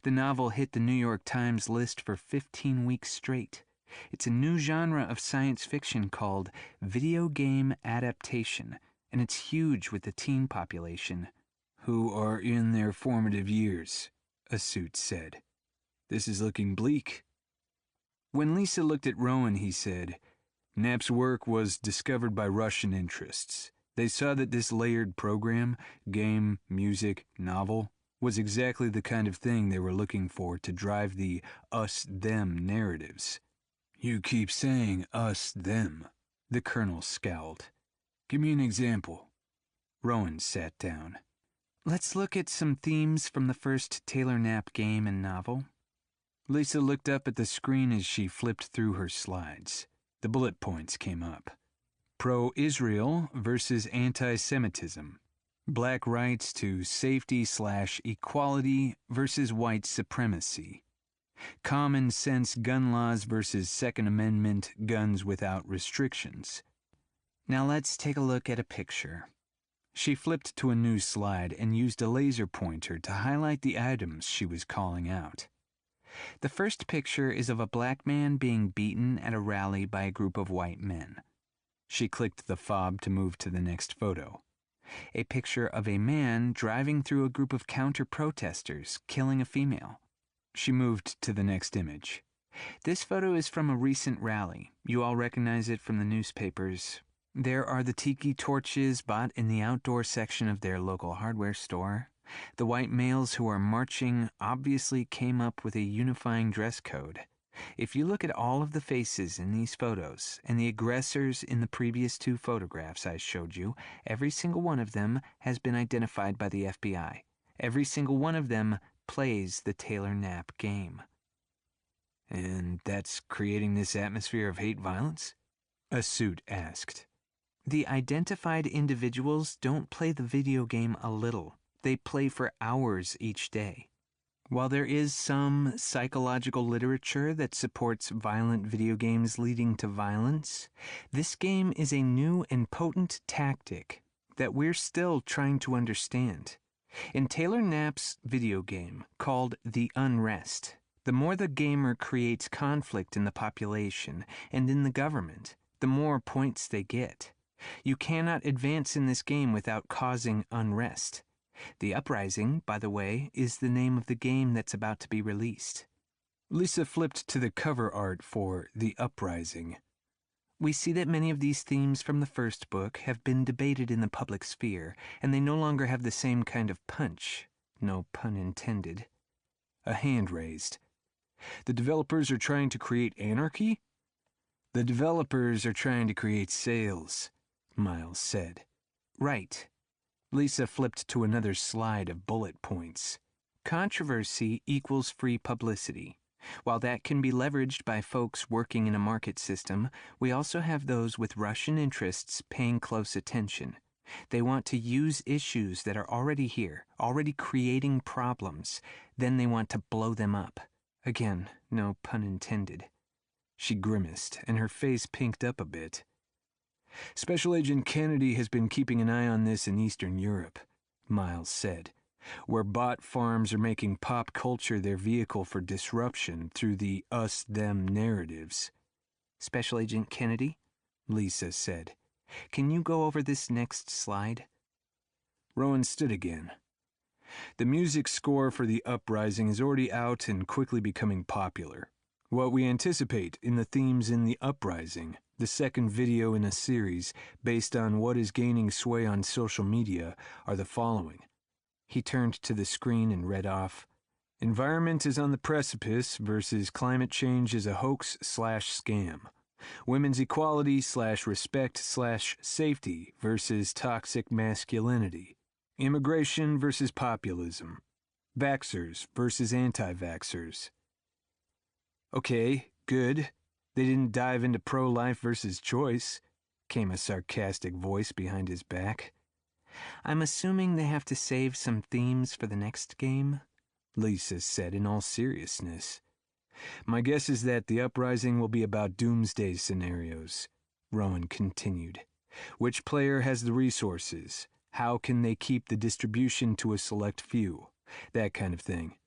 The novel hit the New York Times list for 15 weeks straight. It's a new genre of science fiction called video game adaptation, and it's huge with the teen population, who are in their formative years, a suit said. This is looking bleak. When Lisa looked at Rowan, he said, Knapp's work was discovered by Russian interests. They saw that this layered program, game, music, novel, was exactly the kind of thing they were looking for to drive the us-them narratives. You keep saying us-them, the colonel scowled. Give me an example. Rowan sat down. Let's look at some themes from the first Taylor Knapp game and novel. Lisa looked up at the screen as she flipped through her slides. The bullet points came up. Pro-Israel versus anti-Semitism. Black rights to safety/equality versus white supremacy. Common sense gun laws versus Second Amendment guns without restrictions. Now let's take a look at a picture. She flipped to a new slide and used a laser pointer to highlight the items she was calling out. The first picture is of a black man being beaten at a rally by a group of white men. She clicked the fob to move to the next photo. A picture of a man driving through a group of counter-protesters, killing a female. She moved to the next image. This photo is from a recent rally. You all recognize it from the newspapers. There are the tiki torches bought in the outdoor section of their local hardware store. The white males who are marching obviously came up with a unifying dress code. If you look at all of the faces in these photos and the aggressors in the previous two photographs I showed you, every single one of them has been identified by the FBI. Every single one of them plays the Taylor Knapp game. And that's creating this atmosphere of hate violence? A suit asked. The identified individuals don't play the video game a little. They play for hours each day. While there is some psychological literature that supports violent video games leading to violence, this game is a new and potent tactic that we're still trying to understand. In Taylor Knapp's video game, called The Unrest, the more the gamer creates conflict in the population and in the government, the more points they get. You cannot advance in this game without causing unrest. The Uprising, by the way, is the name of the game that's about to be released. Lisa flipped to the cover art for The Uprising. We see that many of these themes from the first book have been debated in the public sphere, and they no longer have the same kind of punch. No pun intended. A hand raised. The developers are trying to create anarchy? The developers are trying to create sales, Miles said. Right. Lisa flipped to another slide of bullet points. Controversy equals free publicity. While that can be leveraged by folks working in a market system, we also have those with Russian interests paying close attention. They want to use issues that are already here, already creating problems. Then they want to blow them up. Again, no pun intended. She grimaced, and her face pinked up a bit. Special Agent Kennedy has been keeping an eye on this in Eastern Europe, Miles said, where bot farms are making pop culture their vehicle for disruption through the us-them narratives. Special Agent Kennedy? Lisa said. Can you go over this next slide? Rowan stood again. The music score for The Uprising is already out and quickly becoming popular. What we anticipate in the themes in The Uprising, the second video in a series based on what is gaining sway on social media, are the following. He turned to the screen and read off, Environment is on the precipice versus climate change is a hoax/scam. Women's equality/respect/safety versus toxic masculinity. Immigration versus populism. Vaxxers versus anti-vaxxers. Okay, good. They didn't dive into pro-life versus choice, came a sarcastic voice behind his back. I'm assuming they have to save some themes for the next game, Lisa said in all seriousness. My guess is that The Uprising will be about doomsday scenarios, Rowan continued. Which player has the resources? How can they keep the distribution to a select few? That kind of thing.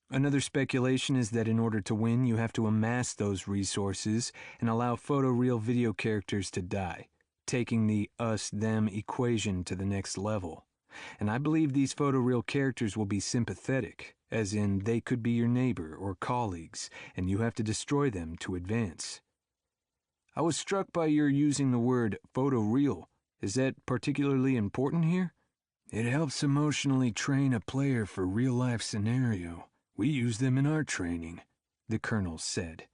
Another speculation is that in order to win, you have to amass those resources and allow photoreal video characters to die, taking the us-them equation to the next level. And I believe these photoreal characters will be sympathetic, as in they could be your neighbor or colleagues, and you have to destroy them to advance. I was struck by your using the word photoreal. Is that particularly important here? It helps emotionally train a player for real-life scenario. We use them in our training, the colonel said.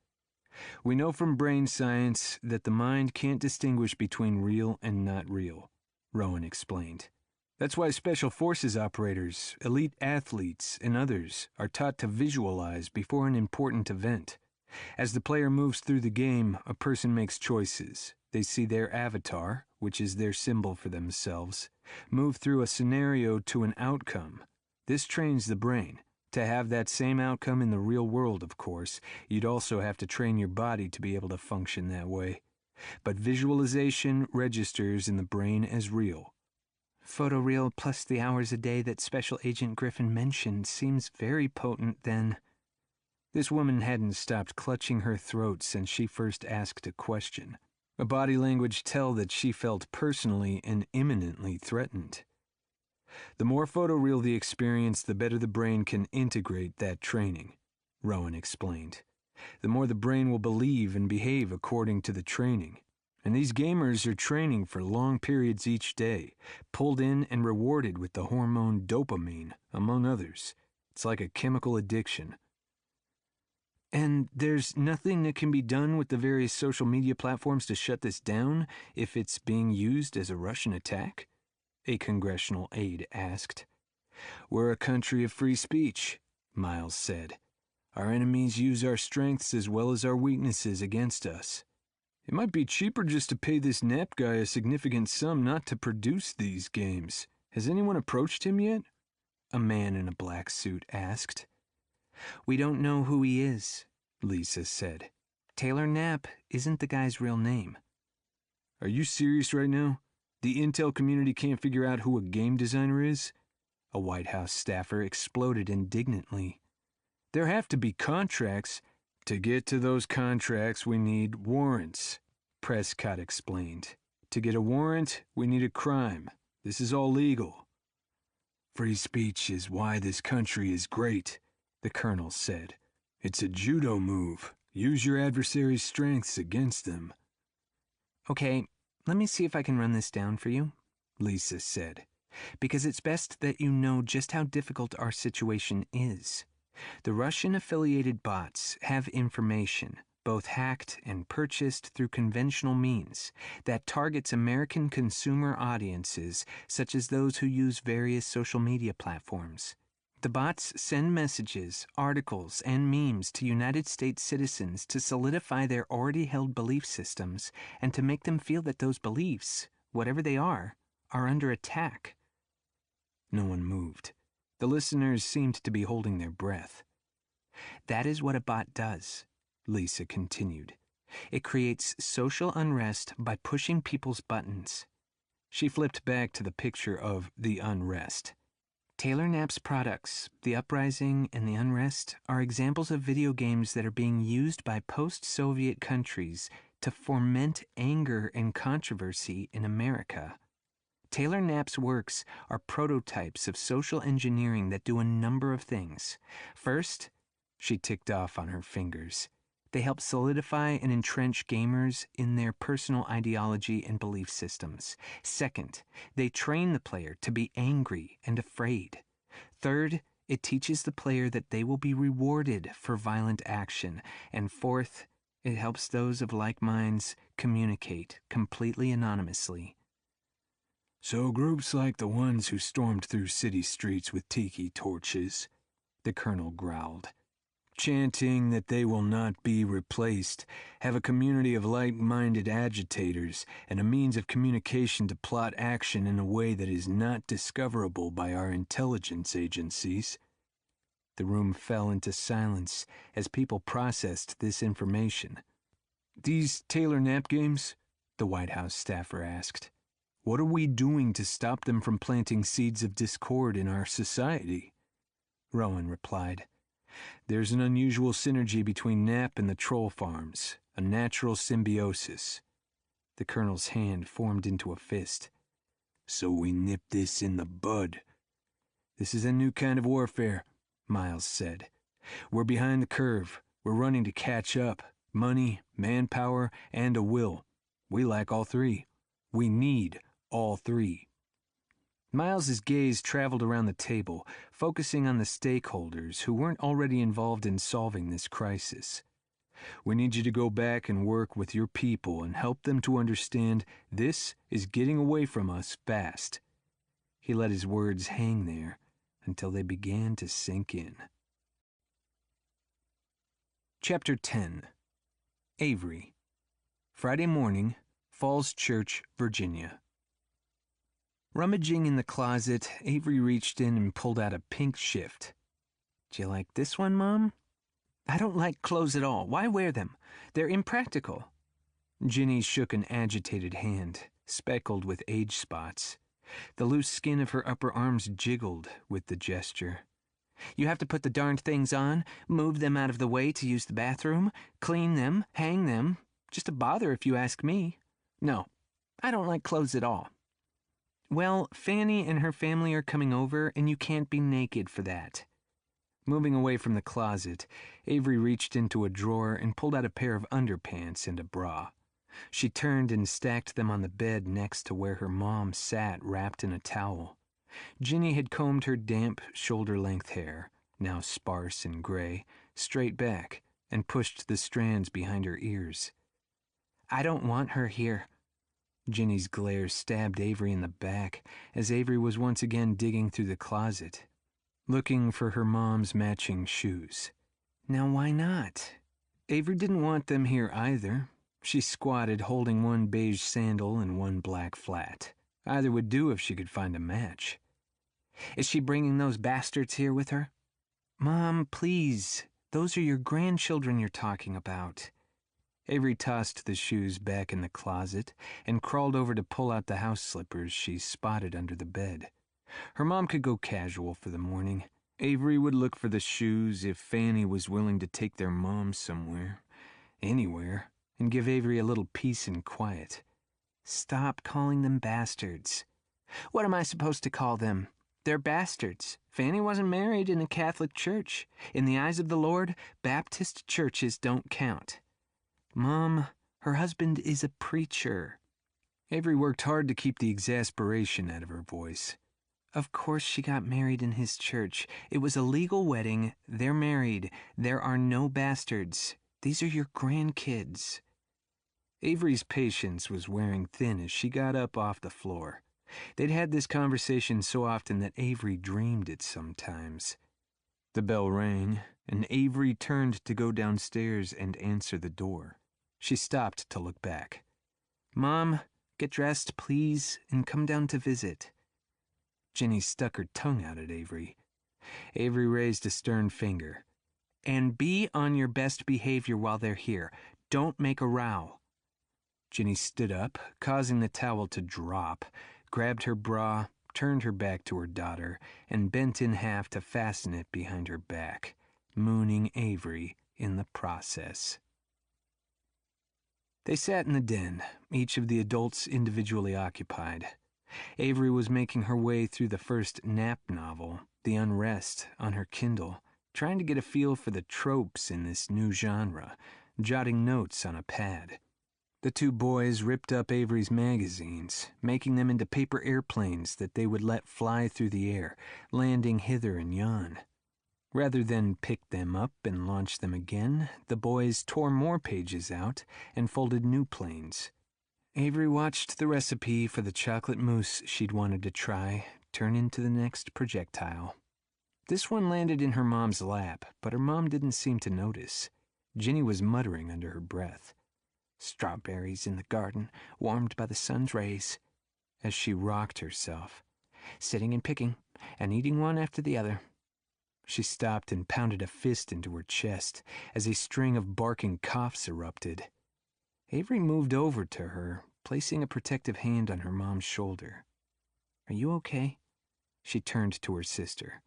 We know from brain science that the mind can't distinguish between real and not real, Rowan explained. That's why Special Forces operators, elite athletes, and others are taught to visualize before an important event. As the player moves through the game, a person makes choices. They see their avatar, which is their symbol for themselves, move through a scenario to an outcome. This trains the brain. To have that same outcome in the real world, of course, you'd also have to train your body to be able to function that way. But visualization registers in the brain as real. Photoreal plus the hours a day that Special Agent Griffin mentioned seems very potent then. This woman hadn't stopped clutching her throat since she first asked a question. A body language tell that she felt personally and imminently threatened. The more photoreal the experience, the better the brain can integrate that training, Rowan explained. the more the brain will believe and behave according to the training. And these gamers are training for long periods each day, pulled in and rewarded with the hormone dopamine, among others. It's like a chemical addiction. And there's nothing that can be done with the various social media platforms to shut this down if it's being used as a Russian attack? A congressional aide asked. We're a country of free speech, Miles said. Our enemies use our strengths as well as our weaknesses against us. It might be cheaper just to pay this Knapp guy a significant sum not to produce these games. Has anyone approached him yet? A man in a black suit asked. We don't know who he is, Lisa said. Taylor Knapp isn't the guy's real name. Are you serious right now? The intel community can't figure out who a game designer is? A White House staffer exploded indignantly. There have to be contracts. To get to those contracts, we need warrants, Prescott explained. To get a warrant, we need a crime. This is all legal. Free speech is why this country is great, the colonel said. It's a judo move. Use your adversary's strengths against them. Okay, let me see if I can run this down for you, Lisa said, because it's best that you know just how difficult our situation is. The Russian-affiliated bots have information, both hacked and purchased through conventional means, that targets American consumer audiences, such as those who use various social media platforms. The bots send messages, articles, and memes to United States citizens to solidify their already held belief systems and to make them feel that those beliefs, whatever they are under attack. No one moved. The listeners seemed to be holding their breath. That is what a bot does, Lisa continued. It creates social unrest by pushing people's buttons. She flipped back to the picture of the unrest. Taylor Knapp's products, The Uprising and The Unrest, are examples of video games that are being used by post-Soviet countries to foment anger and controversy in America. Taylor Knapp's works are prototypes of social engineering that do a number of things. First, she ticked off on her fingers. They help solidify and entrench gamers in their personal ideology and belief systems. Second, they train the player to be angry and afraid. Third, it teaches the player that they will be rewarded for violent action. And fourth, it helps those of like minds communicate completely anonymously. So groups like the ones who stormed through city streets with tiki torches, the colonel growled, chanting that they will not be replaced, have a community of like-minded agitators and a means of communication to plot action in a way that is not discoverable by our intelligence agencies. The room fell into silence as people processed this information. These Taylor Knapp games? The White House staffer asked. What are we doing to stop them from planting seeds of discord in our society? Rowan replied. There's an unusual synergy between Knapp and the troll farms, a natural symbiosis. The colonel's hand formed into a fist. So we nip this in the bud. This is a new kind of warfare, Miles said. We're behind the curve. We're running to catch up. Money, manpower, and a will. We lack all three. We need all three. Miles's gaze traveled around the table, focusing on the stakeholders who weren't already involved in solving this crisis. We need you to go back and work with your people and help them to understand this is getting away from us fast. He let his words hang there until they began to sink in. Chapter 10. Avery. Friday morning, Falls Church, Virginia. Rummaging in the closet, Avery reached in and pulled out a pink shift. Do you like this one, Mom? I don't like clothes at all. Why wear them? They're impractical. Ginny shook an agitated hand, speckled with age spots. The loose skin of her upper arms jiggled with the gesture. You have to put the darned things on, move them out of the way to use the bathroom, clean them, hang them. Just a bother if you ask me. No, I don't like clothes at all. Well, Fanny and her family are coming over, and you can't be naked for that. Moving away from the closet, Avery reached into a drawer and pulled out a pair of underpants and a bra. She turned and stacked them on the bed next to where her mom sat wrapped in a towel. Ginny had combed her damp, shoulder-length hair, now sparse and gray, straight back, and pushed the strands behind her ears. "I don't want her here." Ginny's glare stabbed Avery in the back as Avery was once again digging through the closet, looking for her mom's matching shoes. Now why not? Avery didn't want them here either. She squatted holding one beige sandal and one black flat. Either would do if she could find a match. "Is she bringing those bastards here with her?" "Mom, please. Those are your grandchildren you're talking about." Avery tossed the shoes back in the closet and crawled over to pull out the house slippers she spotted under the bed. Her mom could go casual for the morning. Avery would look for the shoes if Fanny was willing to take their mom somewhere, anywhere, and give Avery a little peace and quiet. "Stop calling them bastards." "What am I supposed to call them? They're bastards. Fanny wasn't married in a Catholic church. In the eyes of the Lord, Baptist churches don't count." "Mom, her husband is a preacher." Avery worked hard to keep the exasperation out of her voice. "Of course she got married in his church. It was a legal wedding. They're married. There are no bastards. These are your grandkids." Avery's patience was wearing thin as she got up off the floor. They'd had this conversation so often that Avery dreamed it sometimes. The bell rang, and Avery turned to go downstairs and answer the door. She stopped to look back. "Mom, get dressed, please, and come down to visit." Ginny stuck her tongue out at Avery. Avery raised a stern finger. "And be on your best behavior while they're here. Don't make a row." Ginny stood up, causing the towel to drop, grabbed her bra, turned her back to her daughter, and bent in half to fasten it behind her back, mooning Avery in the process. They sat in the den, each of the adults individually occupied. Avery was making her way through the first nap novel, The Unrest, on her Kindle, trying to get a feel for the tropes in this new genre, jotting notes on a pad. The two boys ripped up Avery's magazines, making them into paper airplanes that they would let fly through the air, landing hither and yon. Rather than pick them up and launch them again, the boys tore more pages out and folded new planes. Avery watched the recipe for the chocolate mousse she'd wanted to try turn into the next projectile. This one landed in her mom's lap, but her mom didn't seem to notice. Ginny was muttering under her breath. "Strawberries in the garden, warmed by the sun's rays," as she rocked herself, sitting and picking, and eating one after the other. She stopped and pounded a fist into her chest as a string of barking coughs erupted. Avery moved over to her, placing a protective hand on her mom's shoulder. "Are you okay?" She turned to her sister.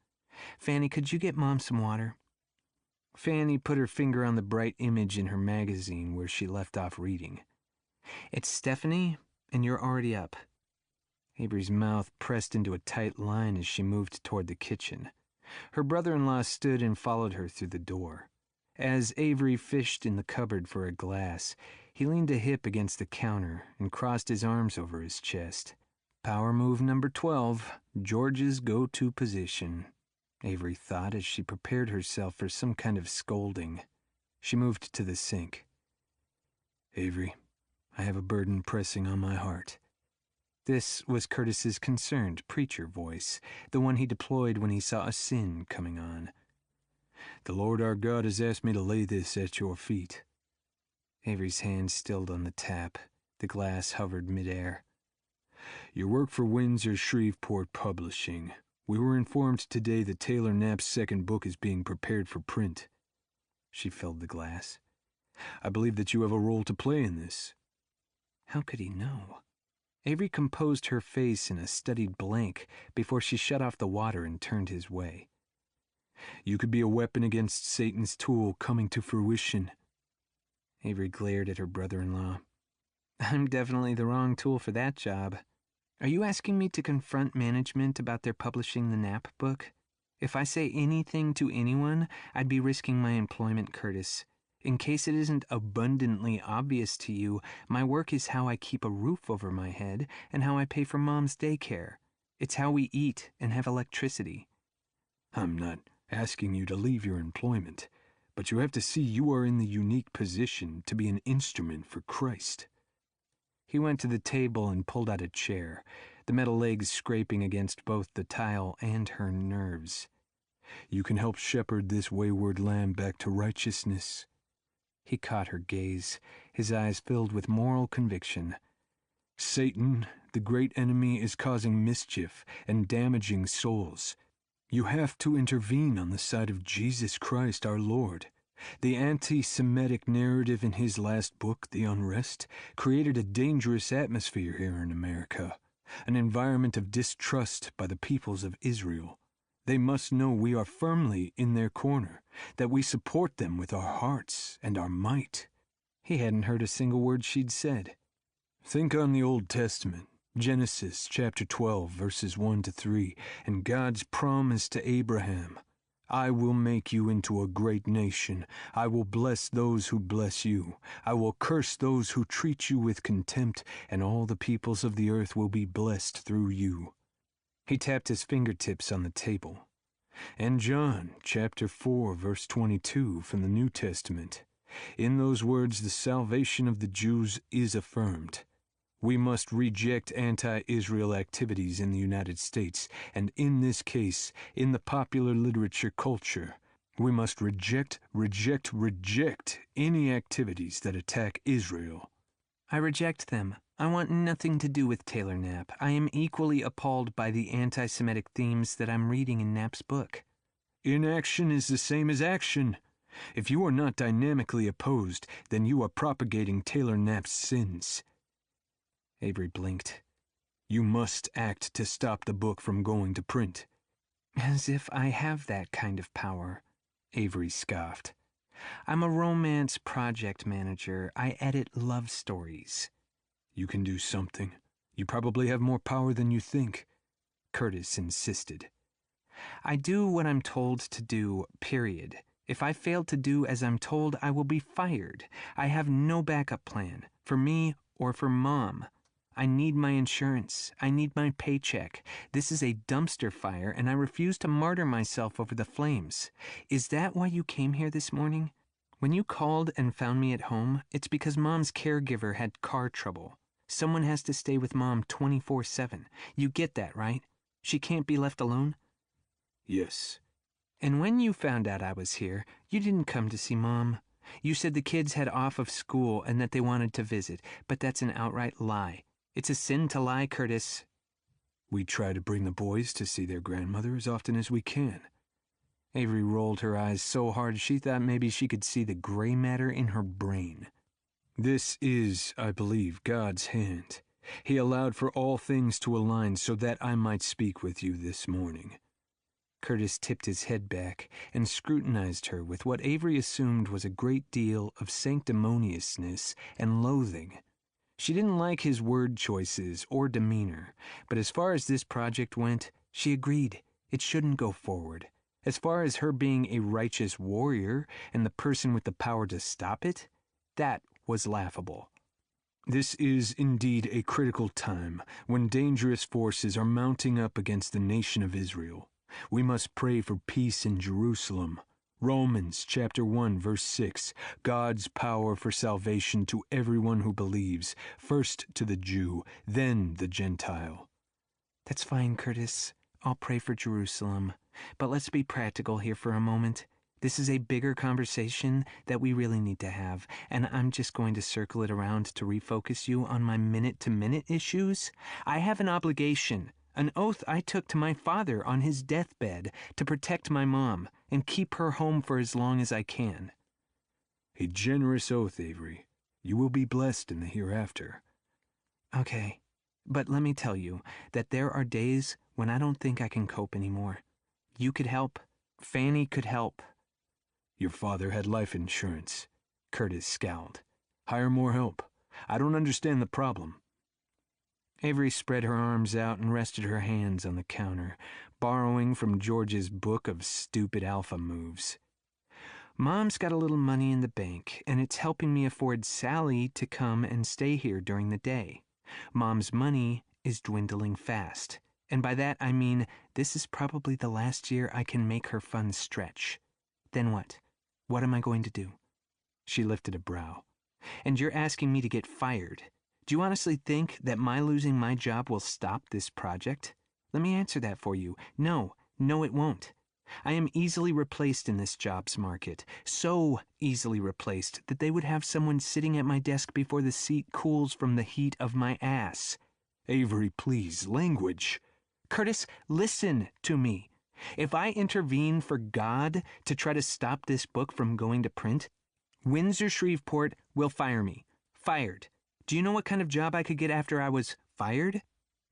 "Fanny, could you get Mom some water?" Fanny put her finger on the bright image in her magazine where she left off reading. "It's Stephanie, and you're already up." Avery's mouth pressed into a tight line as she moved toward the kitchen. Her brother-in-law stood and followed her through the door. As Avery fished in the cupboard for a glass, he leaned a hip against the counter and crossed his arms over his chest. Power move number 12, George's go-to position, Avery thought as she prepared herself for some kind of scolding. She moved to the sink. "Avery, I have a burden pressing on my heart." This was Curtis's concerned preacher voice, the one he deployed when he saw a sin coming on. "The Lord our God has asked me to lay this at your feet." Avery's hand stilled on the tap. The glass hovered midair. "Your work for Windsor Shreveport Publishing. We were informed today that Taylor Knapp's second book is being prepared for print." She filled the glass. "I believe that you have a role to play in this." How could he know? Avery composed her face in a studied blank before she shut off the water and turned his way. "You could be a weapon against Satan's tool coming to fruition." Avery glared at her brother-in-law. "I'm definitely the wrong tool for that job. Are you asking me to confront management about their publishing the Knapp book?" If I say anything to anyone, I'd be risking my employment, Curtis. In case it isn't abundantly obvious to you, my work is how I keep a roof over my head and how I pay for Mom's daycare. It's how we eat and have electricity. I'm not asking you to leave your employment, but you have to see you are in the unique position to be an instrument for Christ. He went to the table and pulled out a chair, the metal legs scraping against both the tile and her nerves. You can help shepherd this wayward lamb back to righteousness. He caught her gaze, his eyes filled with moral conviction. Satan, the great enemy, is causing mischief and damaging souls. You have to intervene on the side of Jesus Christ our Lord. The anti-Semitic narrative in his last book, The Unrest, created a dangerous atmosphere here in America, an environment of distrust by the peoples of Israel. They must know we are firmly in their corner, that we support them with our hearts and our might. He hadn't heard a single word she'd said. Think on the Old Testament, Genesis chapter 12, verses 1 to 3, and God's promise to Abraham. I will make you into a great nation. I will bless those who bless you. I will curse those who treat you with contempt, and all the peoples of the earth will be blessed through you. He tapped his fingertips on the table. And John chapter 4, verse 22 from the New Testament. In those words, the salvation of the Jews is affirmed. We must reject anti-Israel activities in the United States, and in this case, in the popular literature culture, we must reject any activities that attack Israel. I reject them. I want nothing to do with Taylor Knapp. I am equally appalled by the anti-Semitic themes that I'm reading in Knapp's book. Inaction is the same as action. If you are not dynamically opposed, then you are propagating Taylor Knapp's sins. Avery blinked. You must act to stop the book from going to print. As if I have that kind of power, Avery scoffed. I'm a romance project manager. I edit love stories. You can do something. You probably have more power than you think, Curtis insisted. I do what I'm told to do, period. If I fail to do as I'm told, I will be fired. I have no backup plan, for me or for Mom. I need my insurance. I need my paycheck. This is a dumpster fire, and I refuse to martyr myself over the flames. Is that why you came here this morning? When you called and found me at home, it's because Mom's caregiver had car trouble. Someone has to stay with Mom 24/7. You get that, right? She can't be left alone? Yes. And when you found out I was here, you didn't come to see Mom. You said the kids had off of school and that they wanted to visit, but that's an outright lie. It's a sin to lie, Curtis. We try to bring the boys to see their grandmother as often as we can. Avery rolled her eyes so hard she thought maybe she could see the gray matter in her brain. This is, I believe, God's hand. He allowed for all things to align so that I might speak with you this morning. Curtis tipped his head back and scrutinized her with what Avery assumed was a great deal of sanctimoniousness and loathing. She didn't like his word choices or demeanor, but as far as this project went, she agreed it shouldn't go forward. As far as her being a righteous warrior and the person with the power to stop it, that was laughable. This is indeed a critical time when dangerous forces are mounting up against the nation of Israel. We must pray for peace in Jerusalem. Romans chapter 1 verse 6, God's power for salvation to everyone who believes, first to the Jew, then the Gentile. That's fine, Curtis. I'll pray for Jerusalem. But let's be practical here for a moment. This is a bigger conversation that we really need to have, and I'm just going to circle it around to refocus you on my minute-to-minute issues. I have an obligation. An oath I took to my father on his deathbed to protect my mom and keep her home for as long as I can. A generous oath, Avery. You will be blessed in the hereafter. Okay, but let me tell you that there are days when I don't think I can cope anymore. You could help. Fanny could help. Your father had life insurance. Curtis scowled. Hire more help. I don't understand the problem. Avery spread her arms out and rested her hands on the counter, borrowing from George's book of stupid alpha moves. Mom's got a little money in the bank, and it's helping me afford Sally to come and stay here during the day. Mom's money is dwindling fast, and by that I mean this is probably the last year I can make her funds stretch. Then what? What am I going to do? She lifted a brow. And you're asking me to get fired. Do you honestly think that my losing my job will stop this project? Let me answer that for you. No, it won't. I am easily replaced in this jobs market. So easily replaced that they would have someone sitting at my desk before the seat cools from the heat of my ass. Avery, please, language. Curtis, listen to me. If I intervene for God to try to stop this book from going to print, Windsor Shreveport will fire me. Fired. Do you know what kind of job I could get after I was fired?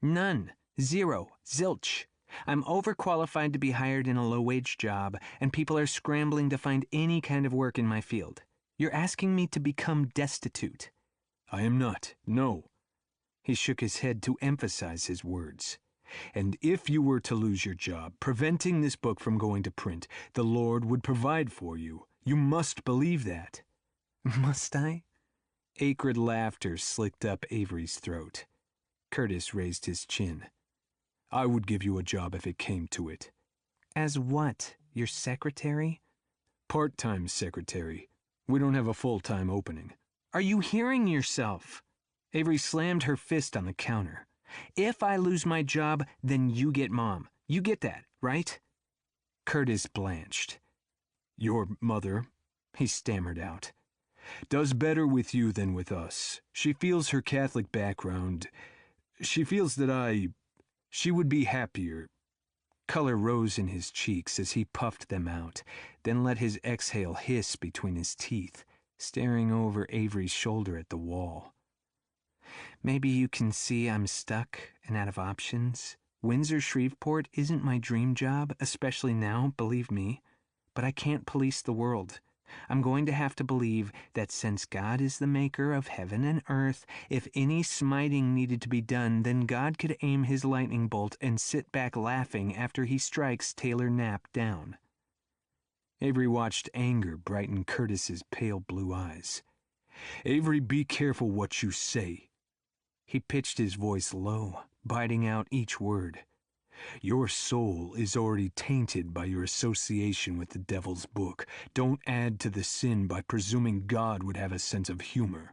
None. Zero. Zilch. I'm overqualified to be hired in a low-wage job, and people are scrambling to find any kind of work in my field. You're asking me to become destitute. I am not. No. He shook his head to emphasize his words. And if you were to lose your job, preventing this book from going to print, the Lord would provide for you. You must believe that. Must I? Acrid laughter slicked up Avery's throat. Curtis raised his chin. I would give you a job if it came to it. As what? Your secretary? Part-time secretary. We don't have a full-time opening. Are you hearing yourself? Avery slammed her fist on the counter. If I lose my job, then you get Mom. You get that, right? Curtis blanched. Your mother, he stammered out, does better with you than with us. She feels her Catholic background. She feels that she would be happier. Color rose in his cheeks as he puffed them out, then let his exhale hiss between his teeth, staring over Avery's shoulder at the wall. Maybe you can see I'm stuck and out of options. Windsor Shreveport isn't my dream job, especially now, believe me. But I can't police the world. I'm going to have to believe that since God is the maker of heaven and earth, if any smiting needed to be done, then God could aim his lightning bolt and sit back laughing after he strikes Taylor Knapp down. Avery watched anger brighten Curtis's pale blue eyes. Avery, be careful what you say. He pitched his voice low, biting out each word. Your soul is already tainted by your association with the devil's book. Don't add to the sin by presuming God would have a sense of humor.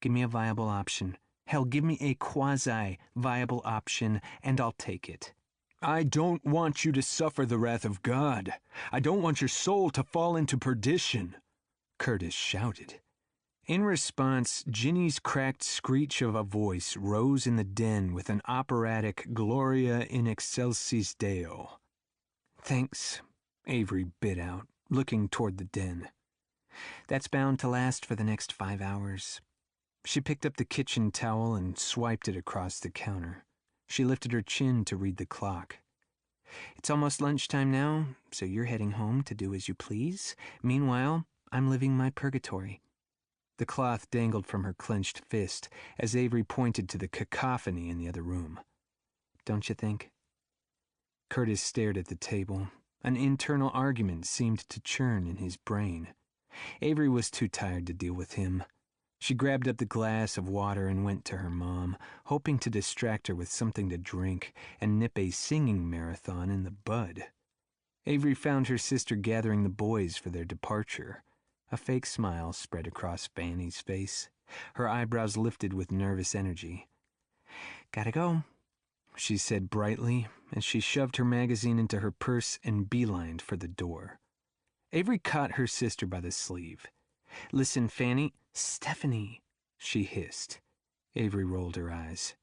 Give me a viable option. Hell, give me a quasi-viable option, and I'll take it. I don't want you to suffer the wrath of God. I don't want your soul to fall into perdition, Curtis shouted. In response, Ginny's cracked screech of a voice rose in the den with an operatic Gloria in excelsis Deo. Thanks, Avery bit out, looking toward the den. That's bound to last for the next 5 hours. She picked up the kitchen towel and swiped it across the counter. She lifted her chin to read the clock. It's almost lunchtime now, so you're heading home to do as you please. Meanwhile, I'm living my purgatory. The cloth dangled from her clenched fist as Avery pointed to the cacophony in the other room. Don't you think? Curtis stared at the table. An internal argument seemed to churn in his brain. Avery was too tired to deal with him. She grabbed up the glass of water and went to her mom, hoping to distract her with something to drink and nip a singing marathon in the bud. Avery found her sister gathering the boys for their departure. A fake smile spread across Fanny's face. Her eyebrows lifted with nervous energy. Gotta go, she said brightly as she shoved her magazine into her purse and beelined for the door. Avery caught her sister by the sleeve. Listen, Fanny. Stephanie, she hissed. Avery rolled her eyes.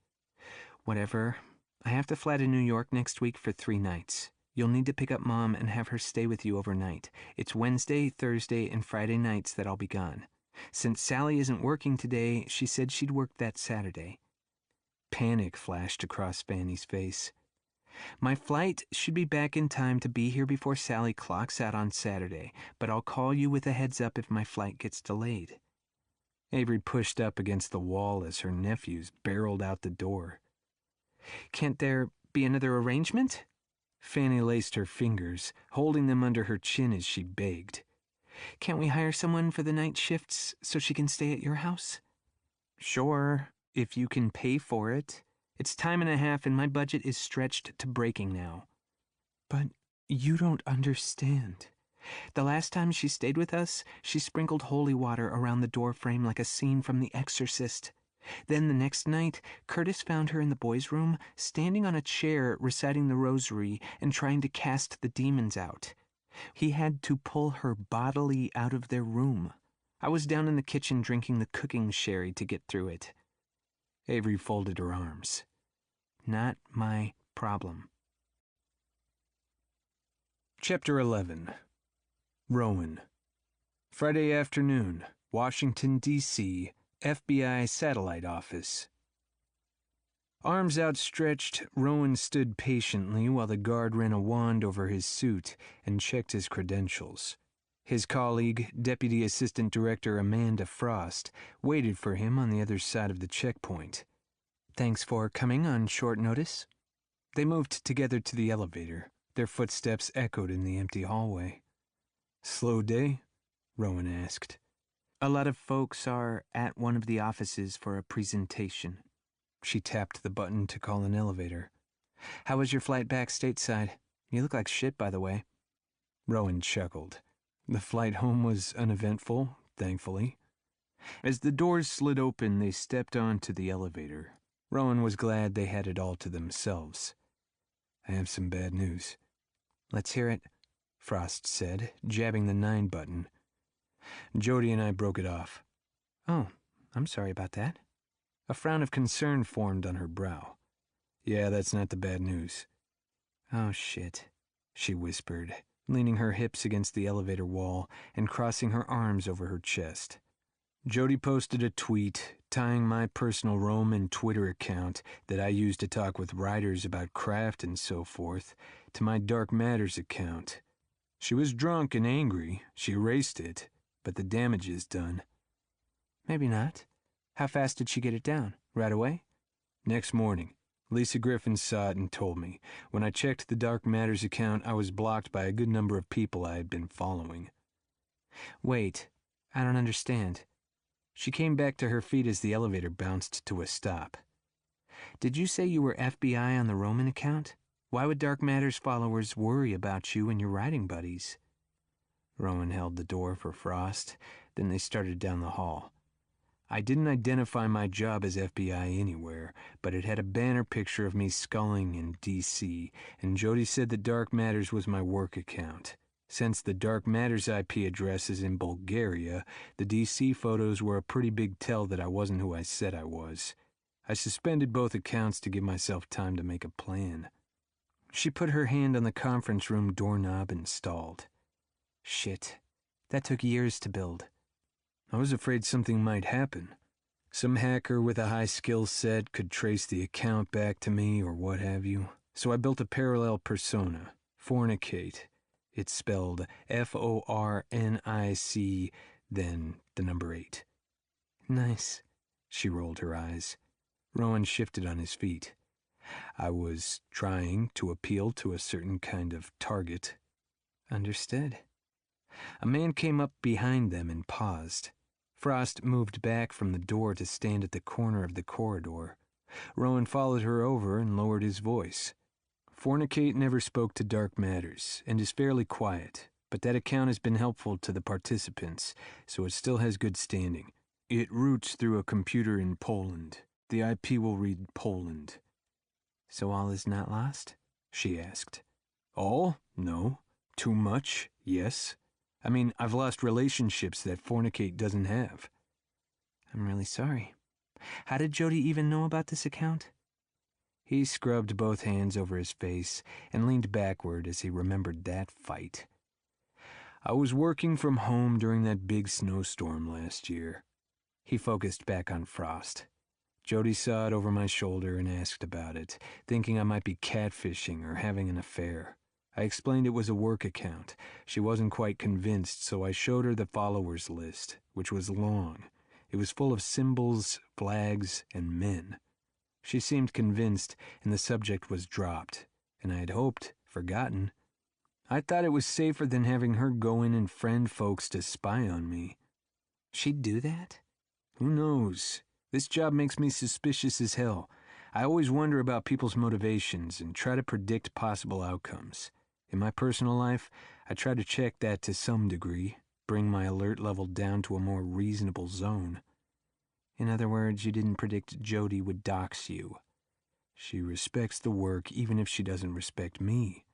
Whatever. I have to fly to New York next week for 3 nights. You'll need to pick up Mom and have her stay with you overnight. It's Wednesday, Thursday, and Friday nights that I'll be gone. Since Sally isn't working today, she said she'd work that Saturday. Panic flashed across Fanny's face. My flight should be back in time to be here before Sally clocks out on Saturday, but I'll call you with a heads up if my flight gets delayed. Avery pushed up against the wall as her nephews barreled out the door. Can't there be another arrangement? Fanny laced her fingers, holding them under her chin as she begged. Can't we hire someone for the night shifts so she can stay at your house? Sure, if you can pay for it. It's time and a half and my budget is stretched to breaking now. But you don't understand. The last time she stayed with us, she sprinkled holy water around the door frame like a scene from The Exorcist. Then the next night, Curtis found her in the boys' room, standing on a chair reciting the rosary and trying to cast the demons out. He had to pull her bodily out of their room. I was down in the kitchen drinking the cooking sherry to get through it. Avery folded her arms. Not my problem. Chapter 11. Rowan. Friday afternoon, Washington, D.C., FBI Satellite Office. Arms outstretched, Rowan stood patiently while the guard ran a wand over his suit and checked his credentials. His colleague, Deputy Assistant Director Amanda Frost, waited for him on the other side of the checkpoint. Thanks for coming on short notice. They moved together to the elevator. Their footsteps echoed in the empty hallway. Slow day? Rowan asked. A lot of folks are at one of the offices for a presentation. She tapped the button to call an elevator. How was your flight back stateside? You look like shit, by the way. Rowan chuckled. The flight home was uneventful, thankfully. As the doors slid open, they stepped onto the elevator. Rowan was glad they had it all to themselves. I have some bad news. Let's hear it, Frost said, jabbing the 9 button. Jody and I broke it off. Oh, I'm sorry about that. A frown of concern formed on her brow. Yeah, that's not the bad news. Oh, shit, she whispered, leaning her hips against the elevator wall and crossing her arms over her chest. Jody posted a tweet tying my personal Roman Twitter account that I use to talk with writers about craft and so forth to my Dark Matters account. She was drunk and angry. She erased it, but the damage is done. Maybe not. How fast did she get it down? Right away? Next morning. Lisa Griffin saw it and told me. When I checked the Dark Matters account, I was blocked by a good number of people I had been following. Wait, I don't understand. She came back to her feet as the elevator bounced to a stop. Did you say you were FBI on the Roman account? Why would Dark Matters followers worry about you and your writing buddies? Rowan held the door for Frost, then they started down the hall. I didn't identify my job as FBI anywhere, but it had a banner picture of me sculling in D.C., and Jody said that Dark Matters was my work account. Since the Dark Matters IP address is in Bulgaria, the D.C. photos were a pretty big tell that I wasn't who I said I was. I suspended both accounts to give myself time to make a plan. She put her hand on the conference room doorknob and stalled. Shit, that took years to build. I was afraid something might happen. Some hacker with a high skill set could trace the account back to me or what have you. So I built a parallel persona, Fornicate. It's spelled Fornic, then the number 8. Nice. She rolled her eyes. Rowan shifted on his feet. I was trying to appeal to a certain kind of target. Understood. A man came up behind them and paused. Frost moved back from the door to stand at the corner of the corridor. Rowan followed her over and lowered his voice. Fornicate never spoke to Dark Matters and is fairly quiet, but that account has been helpful to the participants, so it still has good standing. It routes through a computer in Poland. The IP will read Poland. So all is not lost? She asked. All? No. Too much? Yes. I mean, I've lost relationships that Fornicate doesn't have. I'm really sorry. How did Jody even know about this account? He scrubbed both hands over his face and leaned backward as he remembered that fight. I was working from home during that big snowstorm last year. He focused back on Frost. Jody saw it over my shoulder and asked about it, thinking I might be catfishing or having an affair. I explained it was a work account. She wasn't quite convinced, so I showed her the followers list, which was long. It was full of symbols, flags, and men. She seemed convinced, and the subject was dropped, and I had hoped, forgotten. I thought it was safer than having her go in and friend folks to spy on me. She'd do that? Who knows? This job makes me suspicious as hell. I always wonder about people's motivations and try to predict possible outcomes. In my personal life, I try to check that to some degree, bring my alert level down to a more reasonable zone. In other words, you didn't predict Jody would dox you. She respects the work even if she doesn't respect me.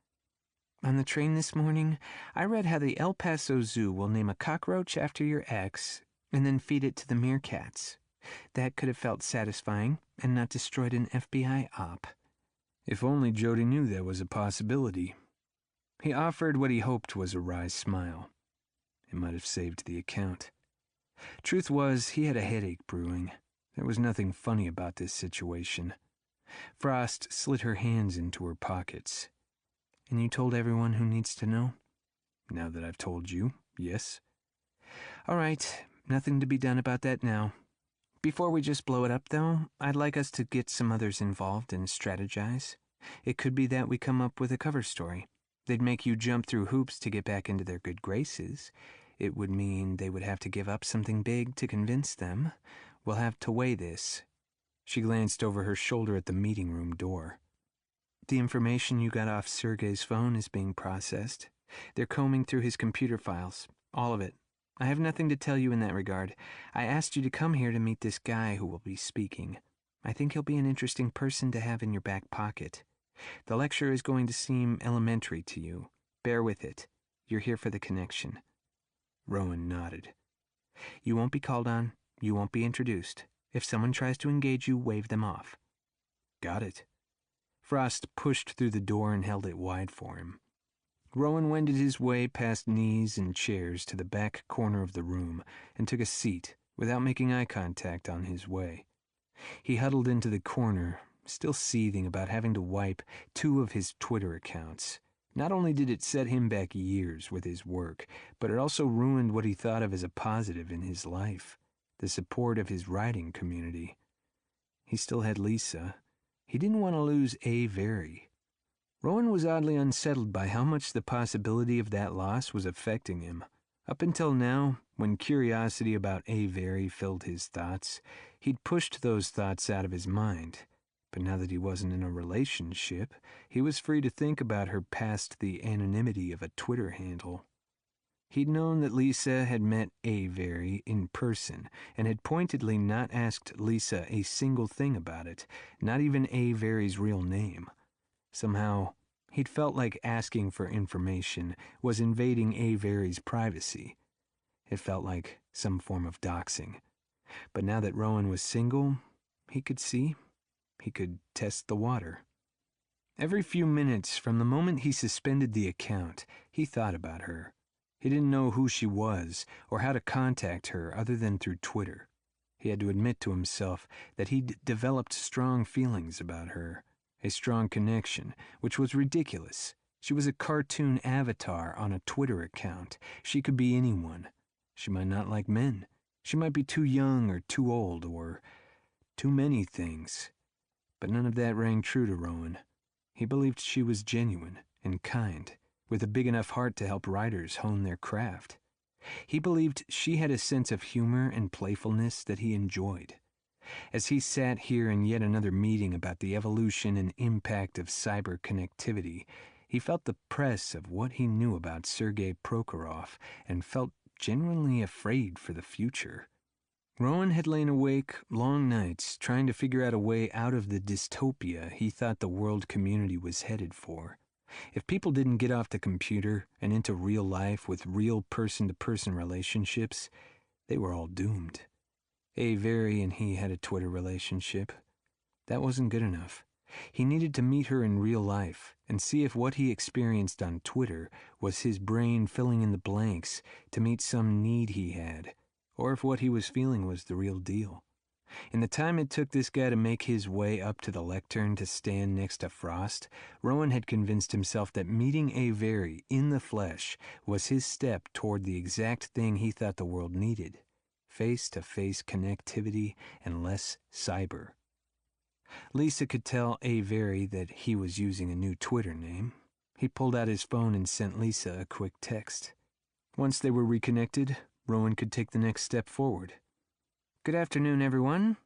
On the train this morning, I read how the El Paso Zoo will name a cockroach after your ex and then feed it to the meerkats. That could have felt satisfying and not destroyed an FBI op. If only Jody knew that was a possibility. He offered what he hoped was a wry smile. It might have saved the account. Truth was, he had a headache brewing. There was nothing funny about this situation. Frost slid her hands into her pockets. And you told everyone who needs to know? Now that I've told you, yes. All right, nothing to be done about that now. Before we just blow it up, though, I'd like us to get some others involved and strategize. It could be that we come up with a cover story. They'd make you jump through hoops to get back into their good graces. It would mean they would have to give up something big to convince them. We'll have to weigh this. She glanced over her shoulder at the meeting room door. The information you got off Sergei's phone is being processed. They're combing through his computer files, all of it. I have nothing to tell you in that regard. I asked you to come here to meet this guy who will be speaking. I think he'll be an interesting person to have in your back pocket. The lecture is going to seem elementary to you. Bear with it. You're here for the connection. Rowan nodded. You won't be called on. You won't be introduced. If someone tries to engage you, wave them off. Got it. Frost pushed through the door and held it wide for him. Rowan wended his way past knees and chairs to the back corner of the room and took a seat without making eye contact on his way. He huddled into the corner, still seething about having to wipe 2 of his Twitter accounts. Not only did it set him back years with his work, but it also ruined what he thought of as a positive in his life, the support of his writing community. He still had Lisa. He didn't want to lose Avery. Rowan was oddly unsettled by how much the possibility of that loss was affecting him. Up until now, when curiosity about Avery filled his thoughts, he'd pushed those thoughts out of his mind. But now that he wasn't in a relationship, he was free to think about her past the anonymity of a Twitter handle. He'd known that Lisa had met Avery in person and had pointedly not asked Lisa a single thing about it, not even Avery's real name. Somehow, he'd felt like asking for information was invading Avery's privacy. It felt like some form of doxing. But now that Rowan was single, he could see. He could test the water. Every few minutes, from the moment he suspended the account, he thought about her. He didn't know who she was or how to contact her other than through Twitter. He had to admit to himself that he'd developed strong feelings about her. A strong connection, which was ridiculous. She was a cartoon avatar on a Twitter account. She could be anyone. She might not like men. She might be too young or too old or too many things. But none of that rang true to Rowan. He believed she was genuine and kind, with a big enough heart to help writers hone their craft. He believed she had a sense of humor and playfulness that he enjoyed. As he sat here in yet another meeting about the evolution and impact of cyber connectivity, he felt the press of what he knew about Sergei Prokhorov and felt genuinely afraid for the future. Rowan had lain awake long nights trying to figure out a way out of the dystopia he thought the world community was headed for. If people didn't get off the computer and into real life with real person-to-person relationships, they were all doomed. Avery and he had a Twitter relationship. That wasn't good enough. He needed to meet her in real life and see if what he experienced on Twitter was his brain filling in the blanks to meet some need he had, or if what he was feeling was the real deal. In the time it took this guy to make his way up to the lectern to stand next to Frost, Rowan had convinced himself that meeting Avery in the flesh was his step toward the exact thing he thought the world needed: face-to-face connectivity and less cyber. Lisa could tell Avery that he was using a new Twitter name. He pulled out his phone and sent Lisa a quick text. Once they were reconnected, Rowan could take the next step forward. "Good afternoon, everyone,"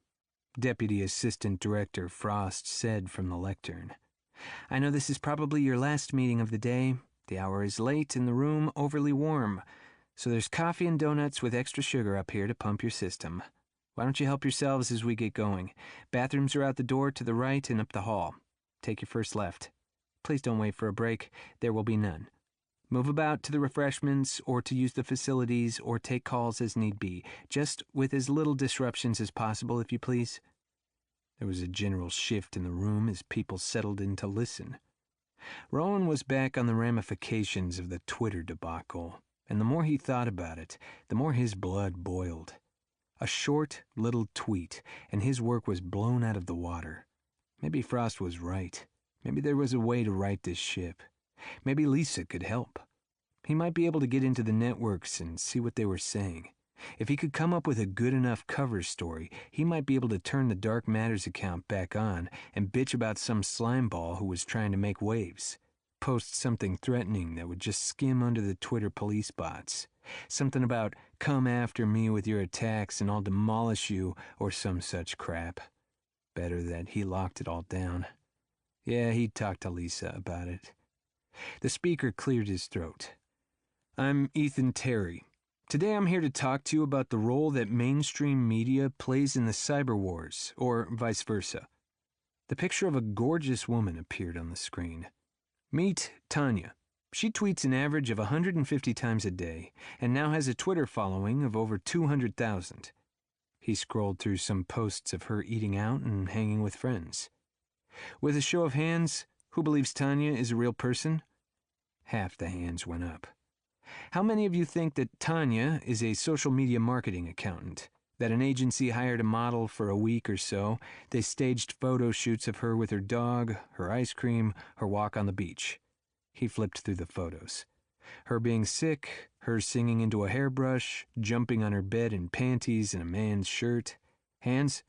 Deputy Assistant Director Frost said from the lectern. "I know this is probably your last meeting of the day. The hour is late and the room overly warm, so there's coffee and donuts with extra sugar up here to pump your system. Why don't you help yourselves as we get going? Bathrooms are out the door to the right and up the hall. Take your first left. Please don't wait for a break. There will be none. Move about to the refreshments or to use the facilities or take calls as need be, just with as little disruptions as possible, if you please." There was a general shift in the room as people settled in to listen. Rowan was back on the ramifications of the Twitter debacle, and the more he thought about it, the more his blood boiled. A short, little tweet, and his work was blown out of the water. Maybe Frost was right. Maybe there was a way to right this ship. Maybe Lisa could help. He might be able to get into the networks and see what they were saying. If he could come up with a good enough cover story, he might be able to turn the Dark Matters account back on and bitch about some slimeball who was trying to make waves. Post something threatening that would just skim under the Twitter police bots. Something about, "Come after me with your attacks and I'll demolish you," or some such crap. Better that he locked it all down. Yeah, he'd talk to Lisa about it. The speaker cleared his throat. "I'm Ethan Terry. Today I'm here to talk to you about the role that mainstream media plays in the cyber wars, or vice versa." The picture of a gorgeous woman appeared on the screen. "Meet Tanya. She tweets an average of 150 times a day, and now has a Twitter following of over 200,000. He scrolled through some posts of her eating out and hanging with friends. "With a show of hands, who believes Tanya is a real person?" Half the hands went up. "How many of you think that Tanya is a social media marketing accountant? That an agency hired a model for a week or so, they staged photo shoots of her with her dog, her ice cream, her walk on the beach." He flipped through the photos. Her being sick, her singing into a hairbrush, jumping on her bed in panties and a man's shirt. Hands?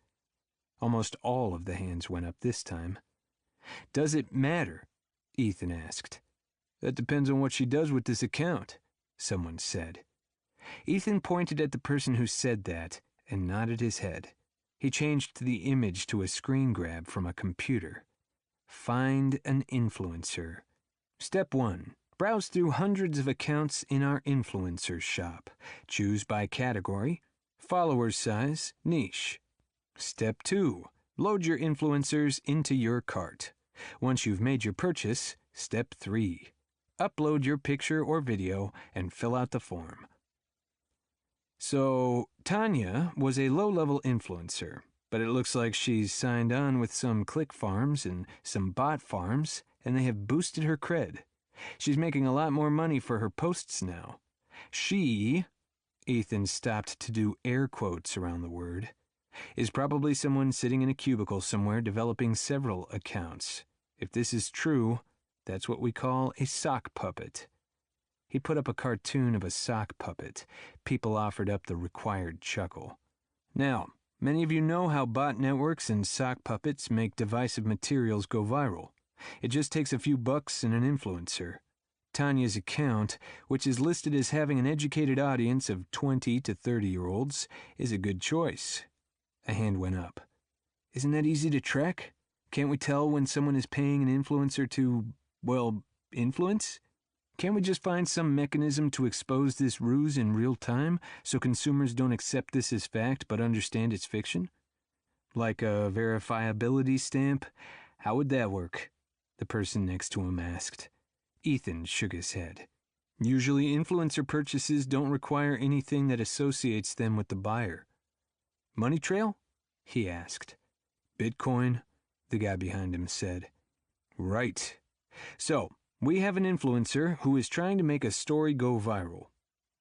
Almost all of the hands went up this time. "Does it matter?" Ethan asked. "That depends on what she does with this account," someone said. Ethan pointed at the person who said that and nodded his head. He changed the image to a screen grab from a computer. Find an influencer. Step 1. Browse through hundreds of accounts in our influencer shop. Choose by category, follower size, niche. Step 2. Load your influencers into your cart. Once you've made your purchase, Step 3. Upload your picture or video and fill out the form. So, Tanya was a low-level influencer, but it looks like she's signed on with some click farms and some bot farms, and they have boosted her cred. She's making a lot more money for her posts now. She, Ethan stopped to do air quotes around the word, is probably someone sitting in a cubicle somewhere developing several accounts. If this is true, that's what we call a sock puppet. He put up a cartoon of a sock puppet. People offered up the required chuckle. Now, many of you know how bot networks and sock puppets make divisive materials go viral. It just takes a few bucks and an influencer. Tanya's account, which is listed as having an educated audience of 20 to 30-year-olds, is a good choice. A hand went up. Isn't that easy to track? Can't we tell when someone is paying an influencer to, well, influence? Can't we just find some mechanism to expose this ruse in real time so consumers don't accept this as fact but understand it's fiction? Like a verifiability stamp? How would that work? The person next to him asked. Ethan shook his head. Usually influencer purchases don't require anything that associates them with the buyer. Money trail? He asked. Bitcoin? The guy behind him said. Right. So, we have an influencer who is trying to make a story go viral.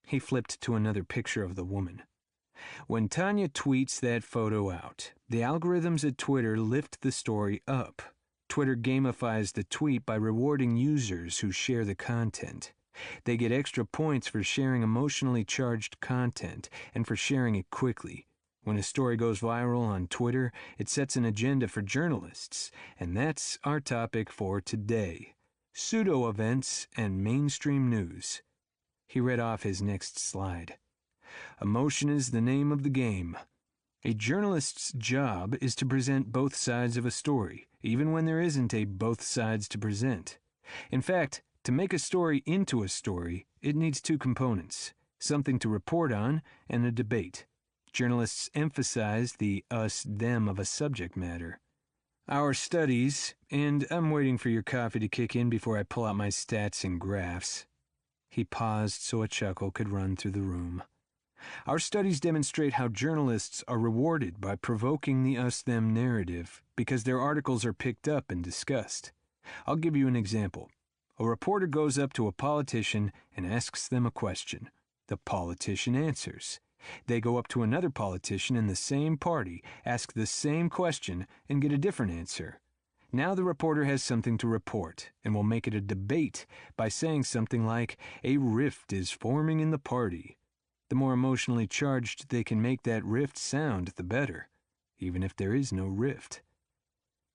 He flipped to another picture of the woman. When Tanya tweets that photo out, the algorithms at Twitter lift the story up. Twitter gamifies the tweet by rewarding users who share the content. They get extra points for sharing emotionally charged content and for sharing it quickly. When a story goes viral on Twitter, it sets an agenda for journalists, and that's our topic for today. Pseudo-events and mainstream news. He read off his next slide. Emotion is the name of the game. A journalist's job is to present both sides of a story, even when there isn't a both sides to present. In fact, to make a story into a story, it needs two components, something to report on and a debate. Journalists emphasize the us-them of a subject matter. Our studies, and I'm waiting for your coffee to kick in before I pull out my stats and graphs. He paused so a chuckle could run through the room. Our studies demonstrate how journalists are rewarded by provoking the us-them narrative because their articles are picked up and discussed. I'll give you an example. A reporter goes up to a politician and asks them a question. The politician answers. They go up to another politician in the same party, ask the same question, and get a different answer. Now the reporter has something to report, and will make it a debate by saying something like, "A rift is forming in the party." The more emotionally charged they can make that rift sound, the better, even if there is no rift.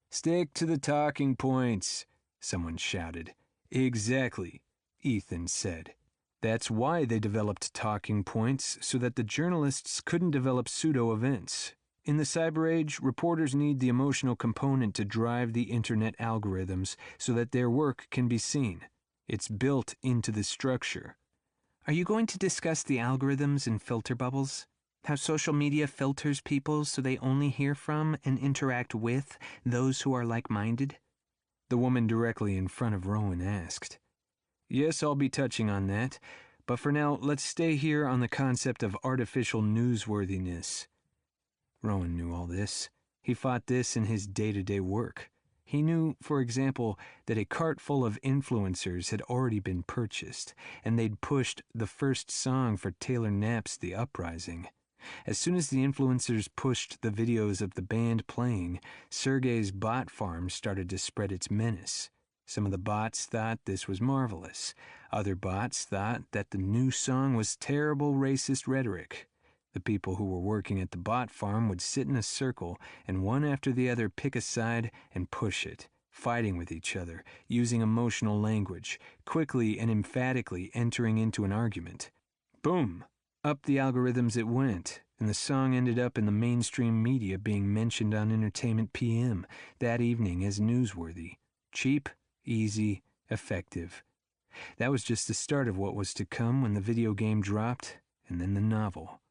"Stick to the talking points," someone shouted. "Exactly," Ethan said. That's why they developed talking points, so that the journalists couldn't develop pseudo-events. In the cyber age, reporters need the emotional component to drive the internet algorithms so that their work can be seen. It's built into the structure. Are you going to discuss the algorithms and filter bubbles? How social media filters people so they only hear from and interact with those who are like-minded? The woman directly in front of Rowan asked. Yes, I'll be touching on that, but for now, let's stay here on the concept of artificial newsworthiness. Rowan knew all this. He fought this in his day-to-day work. He knew, for example, that a cart full of influencers had already been purchased, and they'd pushed the first song for Taylor Knapp's The Uprising. As soon as the influencers pushed the videos of the band playing, Sergey's bot farm started to spread its menace. Some of the bots thought this was marvelous. Other bots thought that the new song was terrible racist rhetoric. The people who were working at the bot farm would sit in a circle and one after the other pick a side and push it, fighting with each other, using emotional language, quickly and emphatically entering into an argument. Boom! Up the algorithms it went, and the song ended up in the mainstream media being mentioned on Entertainment PM that evening as newsworthy. Cheap, easy, effective. That was just the start of what was to come when the video game dropped, and then the novel.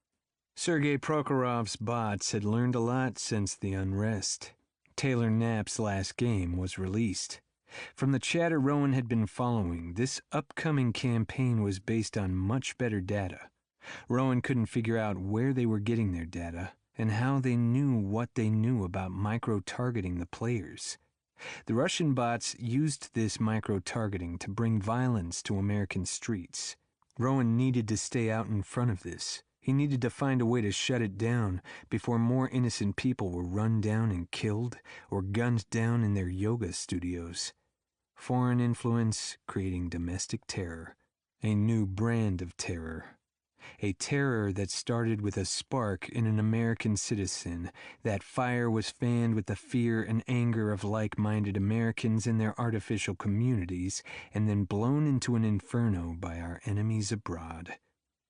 Sergei Prokhorov's bots had learned a lot since the unrest. Taylor Knapp's last game was released. From the chatter Rowan had been following, this upcoming campaign was based on much better data. Rowan couldn't figure out where they were getting their data, and how they knew what they knew about micro-targeting the players. The Russian bots used this micro-targeting to bring violence to American streets. Rowan needed to stay out in front of this. He needed to find a way to shut it down before more innocent people were run down and killed or gunned down in their yoga studios. Foreign influence creating domestic terror. A new brand of terror. A terror that started with a spark in an American citizen. That fire was fanned with the fear and anger of like-minded Americans in their artificial communities, and then blown into an inferno by our enemies abroad.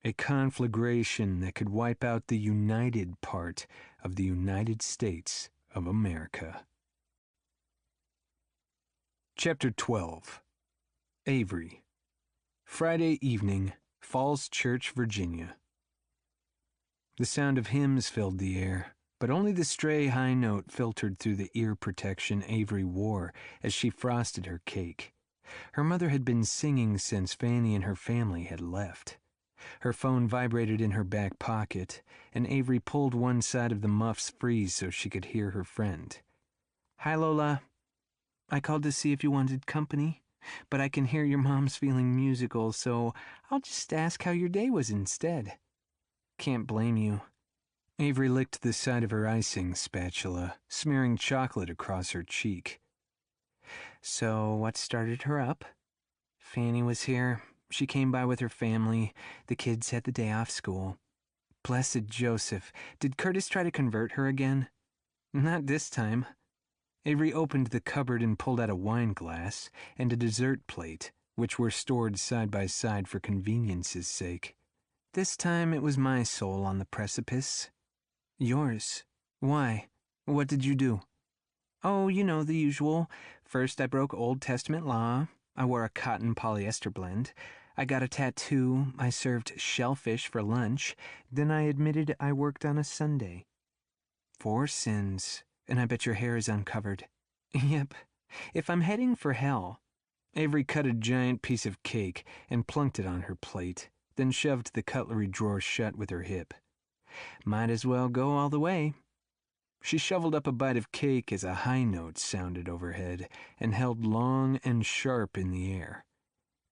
A conflagration that could wipe out the united part of the United States of America. Chapter 12. Avery. Friday evening, Falls Church, Virginia. The sound of hymns filled the air, but only the stray high note filtered through the ear protection Avery wore as she frosted her cake. Her mother had been singing since Fanny and her family had left. Her phone vibrated in her back pocket, and Avery pulled one side of the muffs free so she could hear her friend. Hi, Lola. I called to see if you wanted company, but I can hear your mom's feeling musical, so I'll just ask how your day was instead. Can't blame you. Avery licked the side of her icing spatula, smearing chocolate across her cheek. So what started her up? Fanny was here. She came by with her family. The kids had the day off school. Blessed Joseph. Did Curtis try to convert her again? Not this time. Avery opened the cupboard and pulled out a wine glass and a dessert plate, which were stored side by side for convenience's sake. This time it was my soul on the precipice. Yours. Why? What did you do? Oh, you know, the usual. First, I broke Old Testament law. I wore a cotton polyester blend. I got a tattoo. I served shellfish for lunch. Then I admitted I worked on a Sunday. 4 sins, and I bet your hair is uncovered. Yep. If I'm heading for hell. Avery cut a giant piece of cake and plunked it on her plate, then shoved the cutlery drawer shut with her hip. Might as well go all the way. She shoveled up a bite of cake as a high note sounded overhead and held long and sharp in the air.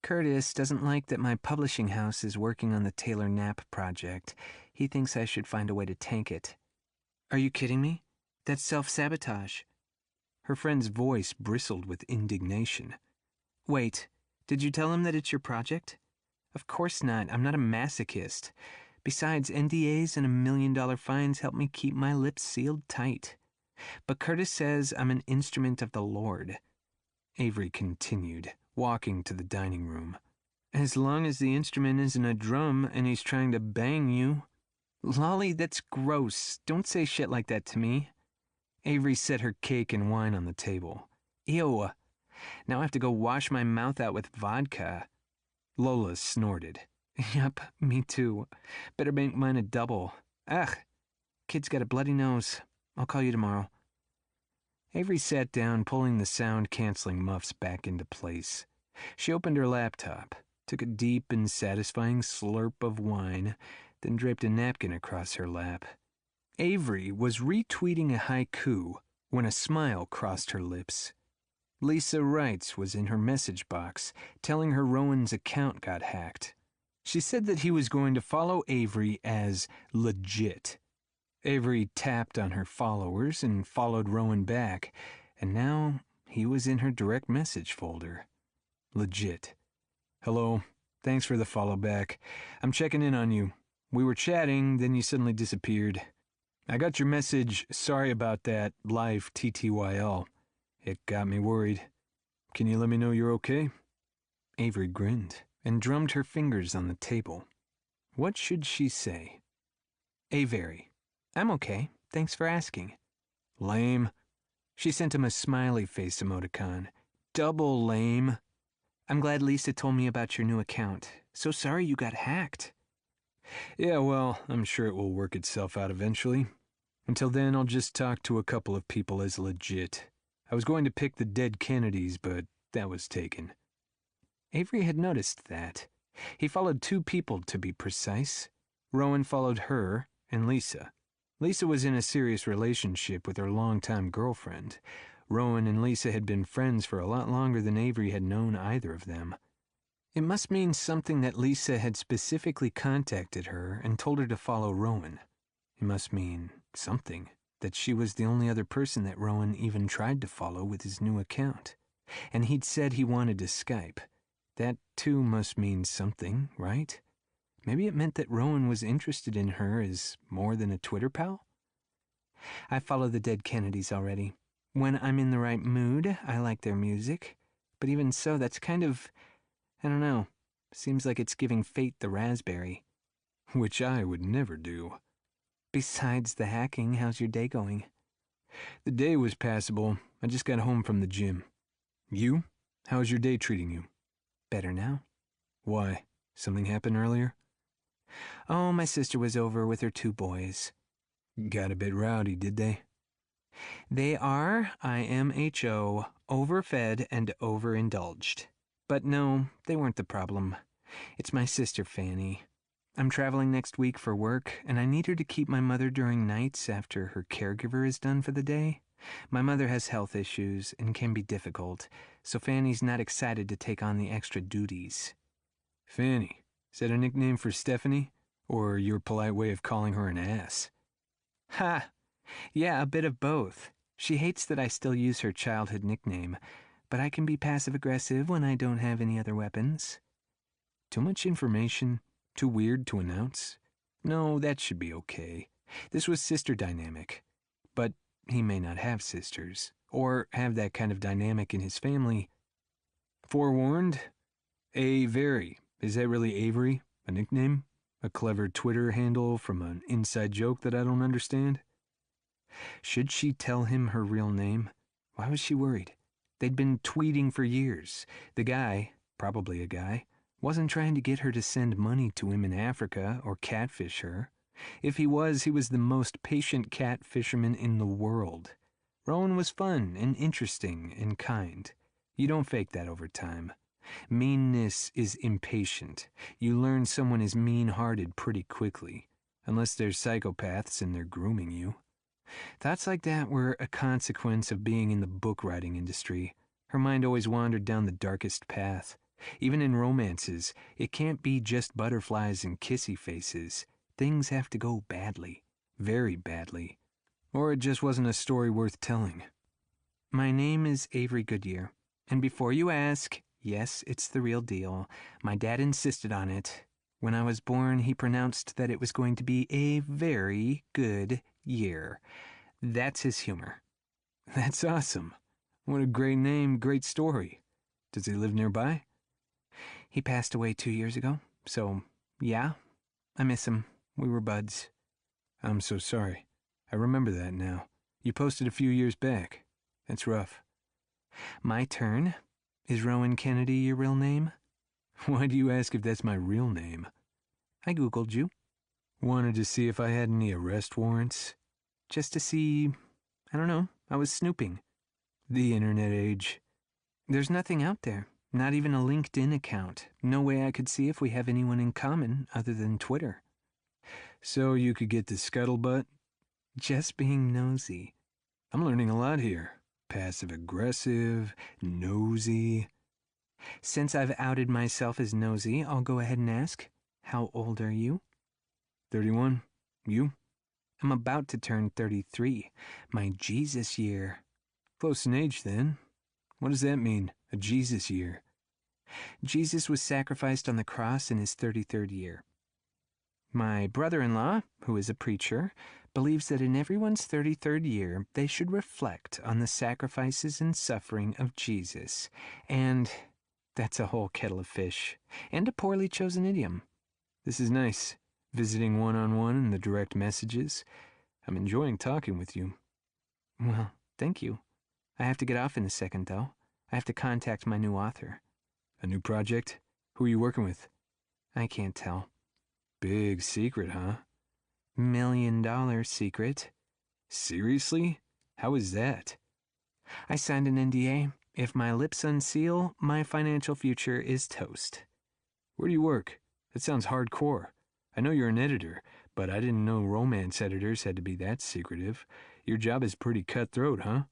Curtis doesn't like that my publishing house is working on the Taylor Knapp project. He thinks I should find a way to tank it. Are you kidding me? That's self-sabotage. Her friend's voice bristled with indignation. Wait, did you tell him that it's your project? Of course not. I'm not a masochist. Besides, NDAs and $1 million fines help me keep my lips sealed tight. But Curtis says I'm an instrument of the Lord. Avery continued, walking to the dining room. As long as the instrument isn't a drum and he's trying to bang you. Lolly, that's gross. Don't say shit like that to me. Avery set her cake and wine on the table. Ew. Now I have to go wash my mouth out with vodka. Lola snorted. Yup, me too. Better make mine a double. Ugh. Kid's got a bloody nose. I'll call you tomorrow. Avery sat down, pulling the sound-canceling muffs back into place. She opened her laptop, took a deep and satisfying slurp of wine, then draped a napkin across her lap. Avery was retweeting a haiku when a smile crossed her lips. Lisa Wrights was in her message box, telling her Rowan's account got hacked. She said that he was going to follow Avery as legit. Avery tapped on her followers and followed Rowan back, and now he was in her direct message folder. Legit. Hello. Thanks for the follow back. I'm checking in on you. We were chatting, then you suddenly disappeared. I got your message, sorry about that, live TTYL. It got me worried. Can you let me know you're okay? Avery grinned and drummed her fingers on the table. What should she say? Avery. I'm okay. Thanks for asking. Lame. She sent him a smiley face emoticon. Double lame. I'm glad Lisa told me about your new account. So sorry you got hacked. Yeah, well, I'm sure it will work itself out eventually. Until then, I'll just talk to a couple of people as legit. I was going to pick the dead Kennedys, but that was taken. Avery had noticed that. He followed 2 people, to be precise. Rowan followed her and Lisa. Lisa was in a serious relationship with her longtime girlfriend. Rowan and Lisa had been friends for a lot longer than Avery had known either of them. It must mean something that Lisa had specifically contacted her and told her to follow Rowan. It must mean something that she was the only other person that Rowan even tried to follow with his new account. And he'd said he wanted to Skype. That, too, must mean something, right? Maybe it meant that Rowan was interested in her as more than a Twitter pal? I follow the dead Kennedys already. When I'm in the right mood, I like their music. But even so, that's kind of, I don't know, seems like it's giving fate the raspberry. Which I would never do. Besides the hacking, how's your day going? The day was passable. I just got home from the gym. You? How's your day treating you? Better now. Why? Something happened earlier? Oh, my sister was over with her 2 boys. Got a bit rowdy, did they? They are, IMHO, overfed and overindulged. But no, they weren't the problem. It's my sister Fanny. I'm traveling next week for work, and I need her to keep my mother during nights after her caregiver is done for the day. My mother has health issues and can be difficult, so Fanny's not excited to take on the extra duties. Fanny, is that a nickname for Stephanie? Or your polite way of calling her an ass? Ha! Yeah, a bit of both. She hates that I still use her childhood nickname, but I can be passive-aggressive when I don't have any other weapons. Too much information? Too weird to announce? No, that should be okay. This was sister dynamic. But he may not have sisters. or have that kind of dynamic in his family. Forewarned? Very. Is that really Avery? A nickname? A clever Twitter handle from an inside joke that I don't understand? Should she tell him her real name? Why was she worried? They'd been tweeting for years. The guy, probably a guy, wasn't trying to get her to send money to him in Africa or catfish her. If he was the most patient cat fisherman in the world. Rowan was fun and interesting and kind. You don't fake that over time. Meanness is impatient. You learn someone is mean-hearted pretty quickly, unless they're psychopaths and they're grooming you. Thoughts like that were a consequence of being in the book writing industry. Her mind always wandered down the darkest path. Even in romances, it can't be just butterflies and kissy faces. Things have to go badly, very badly. Or it just wasn't a story worth telling. My name is Avery Goodyear, and before you ask, yes, it's the real deal. My dad insisted on it. When I was born, he pronounced that it was going to be a very good year. That's his humor. That's awesome. What a great name, great story. Does he live nearby? He passed away 2 years ago, so yeah, I miss him. We were buds. I'm so sorry. I remember that now. You posted a few years back. That's rough. My turn. Is Rowan Kennedy your real name? Why do you ask if that's my real name? I Googled you. Wanted to see if I had any arrest warrants? Just to see, I don't know, I was snooping. The internet age. There's nothing out there, not even a LinkedIn account. No way I could see if we have anyone in common other than Twitter. So you could get the scuttlebutt? Just being nosy. I'm learning a lot here. Passive-aggressive, nosy. Since I've outed myself as nosy, I'll go ahead and ask, how old are you? 31. You? I'm about to turn 33. My Jesus year. Close in age, then. What does that mean, a Jesus year? Jesus was sacrificed on the cross in his 33rd year. My brother-in-law, who is a preacher, believes that in everyone's 33rd year, they should reflect on the sacrifices and suffering of Jesus. And that's a whole kettle of fish, and a poorly chosen idiom. This is nice, visiting one-on-one in the direct messages. I'm enjoying talking with you. Well, thank you. I have to get off in a second, though. I have to contact my new author. A new project? Who are you working with? I can't tell. Big secret, huh? $1 million secret. Seriously? How is that? I signed an NDA. If my lips unseal, my financial future is toast. Where do you work? That sounds hardcore. I know you're an editor, but I didn't know romance editors had to be that secretive. Your job is pretty cutthroat, huh?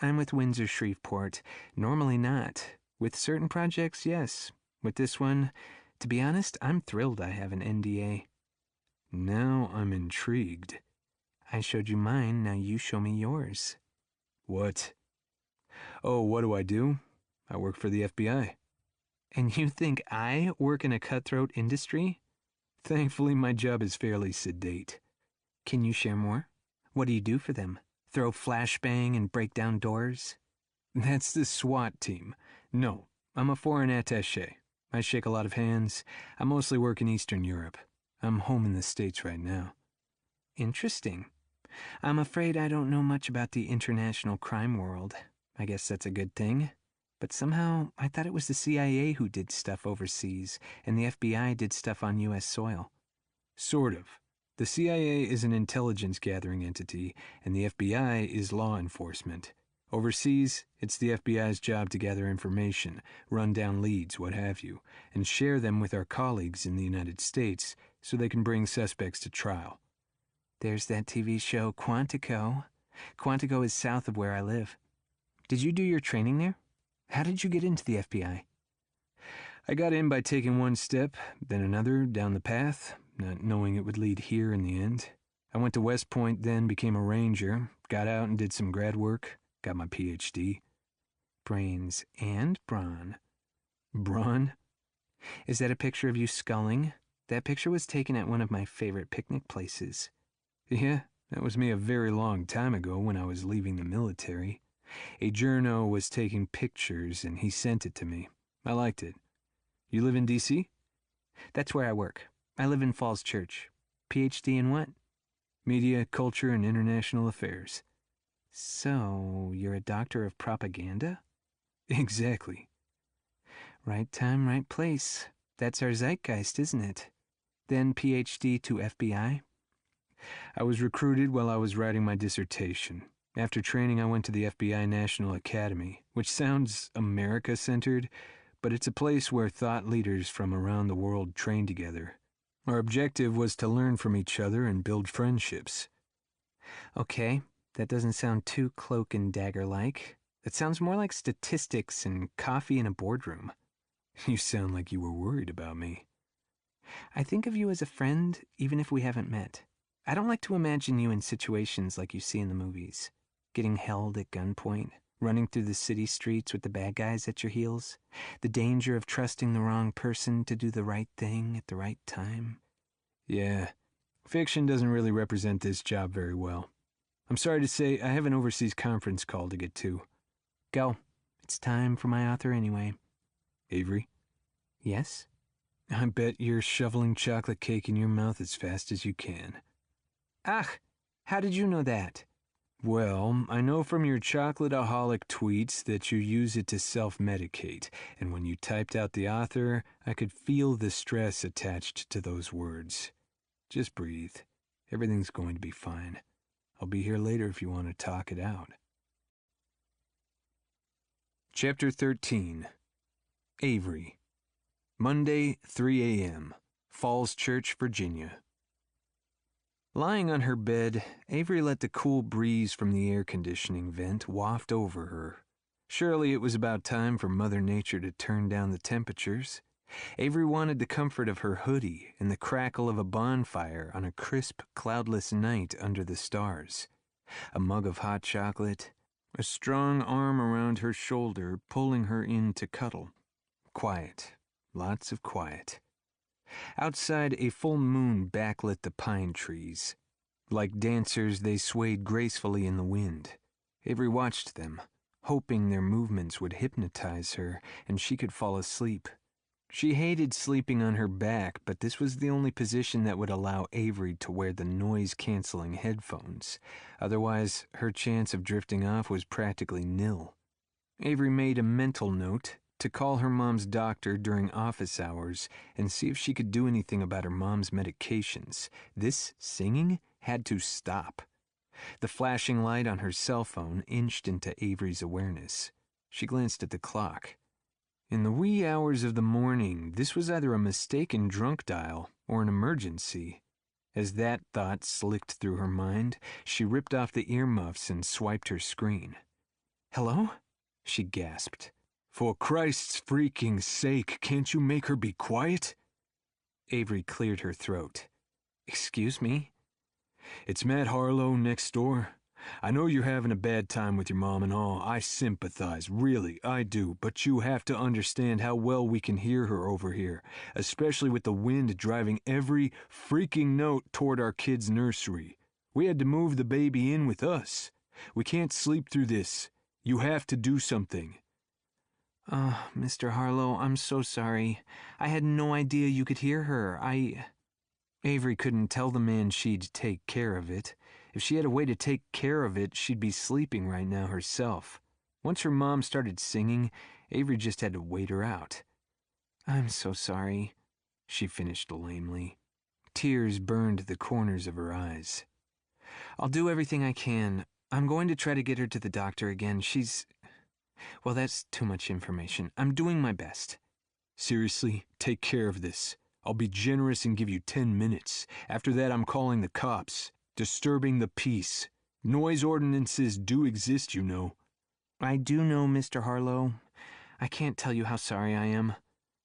I'm with Windsor Shreveport. Normally not. With certain projects, yes. With this one, to be honest, I'm thrilled I have an NDA. Now I'm intrigued. I showed you mine, now you show me yours. What? Oh, what do? I work for the FBI. And you think I work in a cutthroat industry? Thankfully, my job is fairly sedate. Can you share more? What do you do for them? Throw flashbang and break down doors? That's the SWAT team. No, I'm a foreign attaché. I shake a lot of hands. I mostly work in Eastern Europe. I'm home in the States right now. Interesting. I'm afraid I don't know much about the international crime world. I guess that's a good thing. But somehow, I thought it was the CIA who did stuff overseas, and the FBI did stuff on U.S. soil. Sort of. The CIA is an intelligence gathering entity, and the FBI is law enforcement. Overseas, it's the FBI's job to gather information, run down leads, what have you, and share them with our colleagues in the United States so they can bring suspects to trial. There's that TV show Quantico. Quantico is south of where I live. Did you do your training there? How did you get into the FBI? I got in by taking one step, then another down the path, not knowing it would lead here in the end. I went to West Point, then became a ranger, got out and did some grad work, got my PhD. Brains and brawn. Brawn? Is that a picture of you sculling? That picture was taken at one of my favorite picnic places. Yeah, that was me a very long time ago when I was leaving the military. A journo was taking pictures and he sent it to me. I liked it. You live in D.C.? That's where I work. I live in Falls Church. PhD in what? Media, Culture, and International Affairs. So, you're a doctor of propaganda? Exactly. Right time, right place. That's our zeitgeist, isn't it? Then PhD to FBI? I was recruited while I was writing my dissertation. After training, I went to the FBI National Academy, which sounds America-centered, but it's a place where thought leaders from around the world train together. Our objective was to learn from each other and build friendships. Okay, that doesn't sound too cloak and dagger-like. It sounds more like statistics and coffee in a boardroom. You sound like you were worried about me. I think of you as a friend, even if we haven't met. I don't like to imagine you in situations like you see in the movies. Getting held at gunpoint, running through the city streets with the bad guys at your heels, the danger of trusting the wrong person to do the right thing at the right time. Yeah, fiction doesn't really represent this job very well. I'm sorry to say I have an overseas conference call to get to. Go. It's time for my author anyway. Avery? Yes? I bet you're shoveling chocolate cake in your mouth as fast as you can. Ach, how did you know that? Well, I know from your chocolate-aholic tweets that you use it to self-medicate, and when you typed out the author, I could feel the stress attached to those words. Just breathe. Everything's going to be fine. I'll be here later if you want to talk it out. Chapter 13. Avery. Monday, 3 a.m. Falls Church, Virginia. Lying on her bed, Avery let the cool breeze from the air conditioning vent waft over her. Surely it was about time for Mother Nature to turn down the temperatures. Avery wanted the comfort of her hoodie and the crackle of a bonfire on a crisp, cloudless night under the stars. A mug of hot chocolate, a strong arm around her shoulder pulling her in to cuddle. Quiet, lots of quiet. Outside, a full moon backlit the pine trees. Like dancers, they swayed gracefully in the wind. Avery watched them, hoping their movements would hypnotize her and she could fall asleep. She hated sleeping on her back, but this was the only position that would allow Avery to wear the noise-canceling headphones. Otherwise, her chance of drifting off was practically nil. Avery made a mental note to call her mom's doctor during office hours and see if she could do anything about her mom's medications. This singing had to stop. The flashing light on her cell phone inched into Avery's awareness. She glanced at the clock. In the wee hours of the morning, this was either a mistaken drunk dial or an emergency. As that thought slicked through her mind, she ripped off the earmuffs and swiped her screen. "Hello?" she gasped. "For Christ's freaking sake, can't you make her be quiet?" Avery cleared her throat. "Excuse me?" "It's Matt Harlow next door. I know you're having a bad time with your mom and all. I sympathize, really, I do. But you have to understand how well we can hear her over here, especially with the wind driving every freaking note toward our kid's nursery. We had to move the baby in with us. We can't sleep through this. You have to do something." "Oh, Mr. Harlow, I'm so sorry. I had no idea you could hear her. Avery couldn't tell the man she'd take care of it. If she had a way to take care of it, she'd be sleeping right now herself. Once her mom started singing, Avery just had to wait her out. I'm so sorry," she finished lamely. Tears burned the corners of her eyes. "I'll do everything I can. I'm going to try to get her to the doctor again. Well, that's too much information. I'm doing my best." "Seriously, take care of this. I'll be generous and give you 10 minutes. After that, I'm calling the cops. Disturbing the peace. Noise ordinances do exist, you know." "I do know, Mr. Harlow. I can't tell you how sorry I am."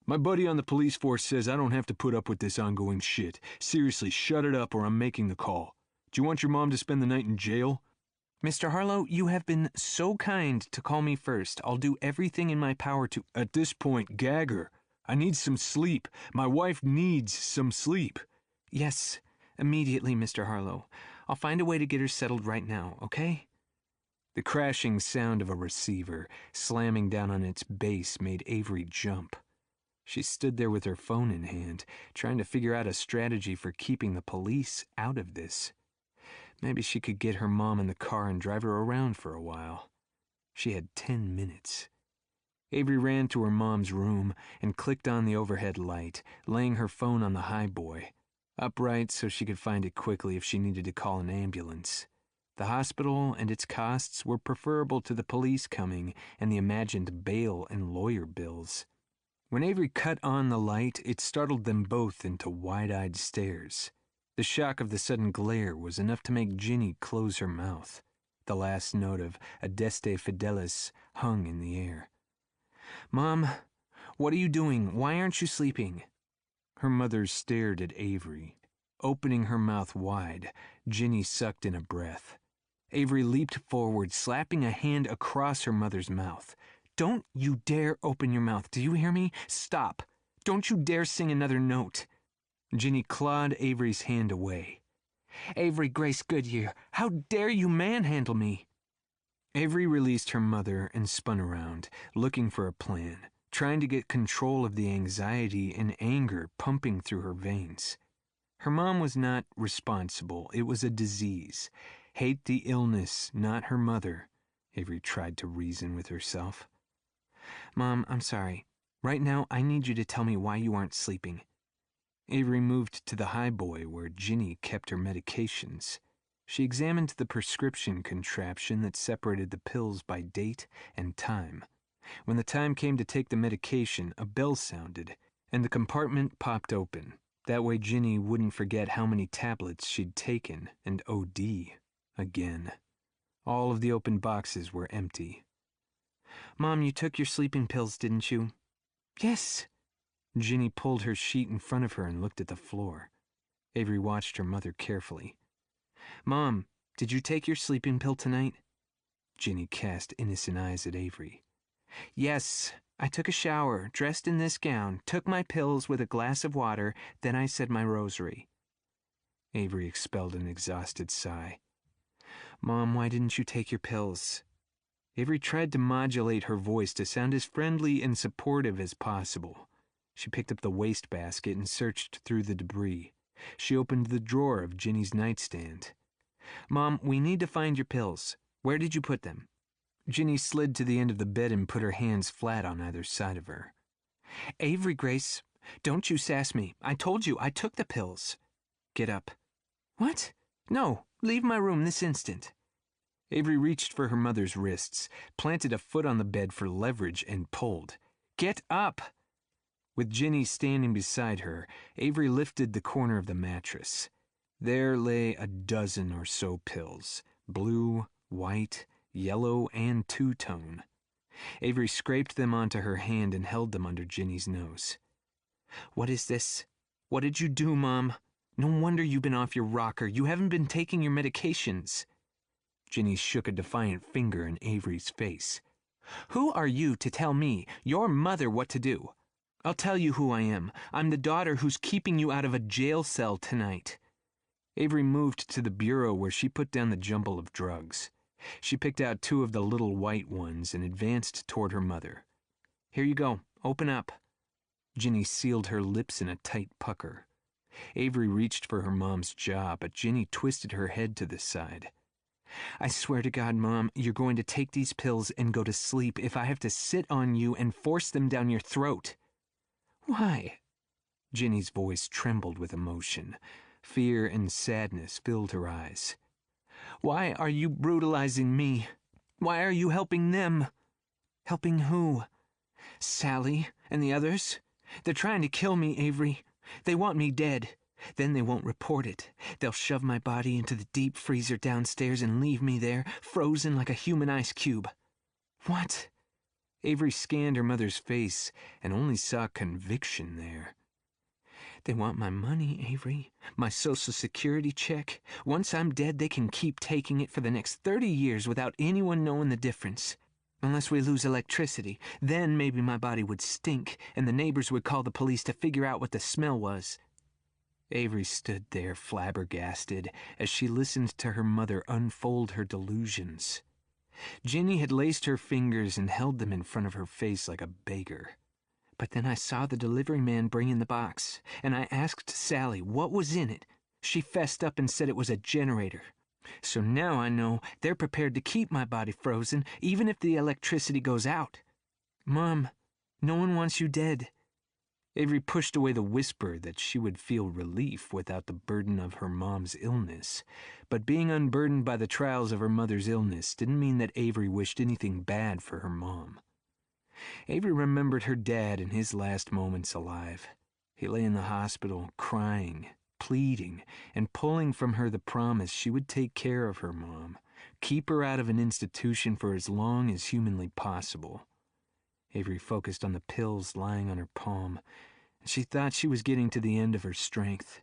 "My buddy on the police force says I don't have to put up with this ongoing shit. Seriously, shut it up or I'm making the call. Do you want your mom to spend the night in jail?" "Mr. Harlow, you have been so kind to call me first. I'll do everything in my power to—" "At this point, gag her. I need some sleep. My wife needs some sleep." "Yes, immediately, Mr. Harlow. I'll find a way to get her settled right now, okay?" The crashing sound of a receiver slamming down on its base made Avery jump. She stood there with her phone in hand, trying to figure out a strategy for keeping the police out of this. Maybe she could get her mom in the car and drive her around for a while. She had 10 minutes. Avery ran to her mom's room and clicked on the overhead light, laying her phone on the highboy, upright so she could find it quickly if she needed to call an ambulance. The hospital and its costs were preferable to the police coming and the imagined bail and lawyer bills. When Avery cut on the light, it startled them both into wide-eyed stares. The shock of the sudden glare was enough to make Ginny close her mouth. The last note of Adeste Fidelis hung in the air. "Mom, what are you doing? Why aren't you sleeping?" Her mother stared at Avery. Opening her mouth wide, Ginny sucked in a breath. Avery leaped forward, slapping a hand across her mother's mouth. "Don't you dare open your mouth, do you hear me? Stop! Don't you dare sing another note!" Ginny clawed Avery's hand away. "Avery Grace Goodyear, how dare you manhandle me?" Avery released her mother and spun around, looking for a plan, trying to get control of the anxiety and anger pumping through her veins. Her mom was not responsible. It was a disease. Hate the illness, not her mother, Avery tried to reason with herself. "Mom, I'm sorry. Right now, I need you to tell me why you aren't sleeping." Avery moved to the highboy where Ginny kept her medications. She examined the prescription contraption that separated the pills by date and time. When the time came to take the medication, a bell sounded, and the compartment popped open. That way Ginny wouldn't forget how many tablets she'd taken and OD again. All of the open boxes were empty. "Mom, you took your sleeping pills, didn't you?" "Yes." Ginny pulled her sheet in front of her and looked at the floor. Avery watched her mother carefully. "Mom, did you take your sleeping pill tonight?" Ginny cast innocent eyes at Avery. "Yes, I took a shower, dressed in this gown, took my pills with a glass of water, then I said my rosary." Avery expelled an exhausted sigh. "Mom, why didn't you take your pills?" Avery tried to modulate her voice to sound as friendly and supportive as possible. She picked up the wastebasket and searched through the debris. She opened the drawer of Ginny's nightstand. "Mom, we need to find your pills. Where did you put them?" Ginny slid to the end of the bed and put her hands flat on either side of her. "Avery Grace, don't you sass me. I told you I took the pills." "Get up." "What? No, leave my room this instant." Avery reached for her mother's wrists, planted a foot on the bed for leverage, and pulled. "Get up!" With Ginny standing beside her, Avery lifted the corner of the mattress. There lay a dozen or so pills, blue, white, yellow, and two-tone. Avery scraped them onto her hand and held them under Ginny's nose. "What is this? What did you do, Mom? No wonder you've been off your rocker. You haven't been taking your medications." Ginny shook a defiant finger in Avery's face. "Who are you to tell me, your mother, what to do? I'll tell you who I am. I'm the daughter who's keeping you out of a jail cell tonight." Avery moved to the bureau where she put down the jumble of drugs. She picked out two of the little white ones and advanced toward her mother. "Here you go. Open up." Ginny sealed her lips in a tight pucker. Avery reached for her mom's jaw, but Ginny twisted her head to the side. "I swear to God, Mom, you're going to take these pills and go to sleep if I have to sit on you and force them down your throat." "Why?" Ginny's voice trembled with emotion. Fear and sadness filled her eyes. "Why are you brutalizing me? Why are you helping them?" "Helping who?" "Sally and the others. They're trying to kill me, Avery. They want me dead. Then they won't report it. They'll shove my body into the deep freezer downstairs and leave me there, frozen like a human ice cube." "What?" Avery scanned her mother's face and only saw conviction there. "They want my money, Avery. My Social Security check. Once I'm dead, they can keep taking it for the next 30 years without anyone knowing the difference. Unless we lose electricity, then maybe my body would stink and the neighbors would call the police to figure out what the smell was." Avery stood there flabbergasted as she listened to her mother unfold her delusions. Ginny had laced her fingers and held them in front of her face like a beggar. But then I saw the delivery man bring in the box, and I asked Sally what was in it. She fessed up and said it was a generator. So now I know they're prepared to keep my body frozen, even if the electricity goes out. Mom, no one wants you dead. Avery pushed away the whisper that she would feel relief without the burden of her mom's illness. But being unburdened by the trials of her mother's illness didn't mean that Avery wished anything bad for her mom. Avery remembered her dad in his last moments alive. He lay in the hospital, crying, pleading, and pulling from her the promise she would take care of her mom, keep her out of an institution for as long as humanly possible. Avery focused on the pills lying on her palm, and she thought she was getting to the end of her strength.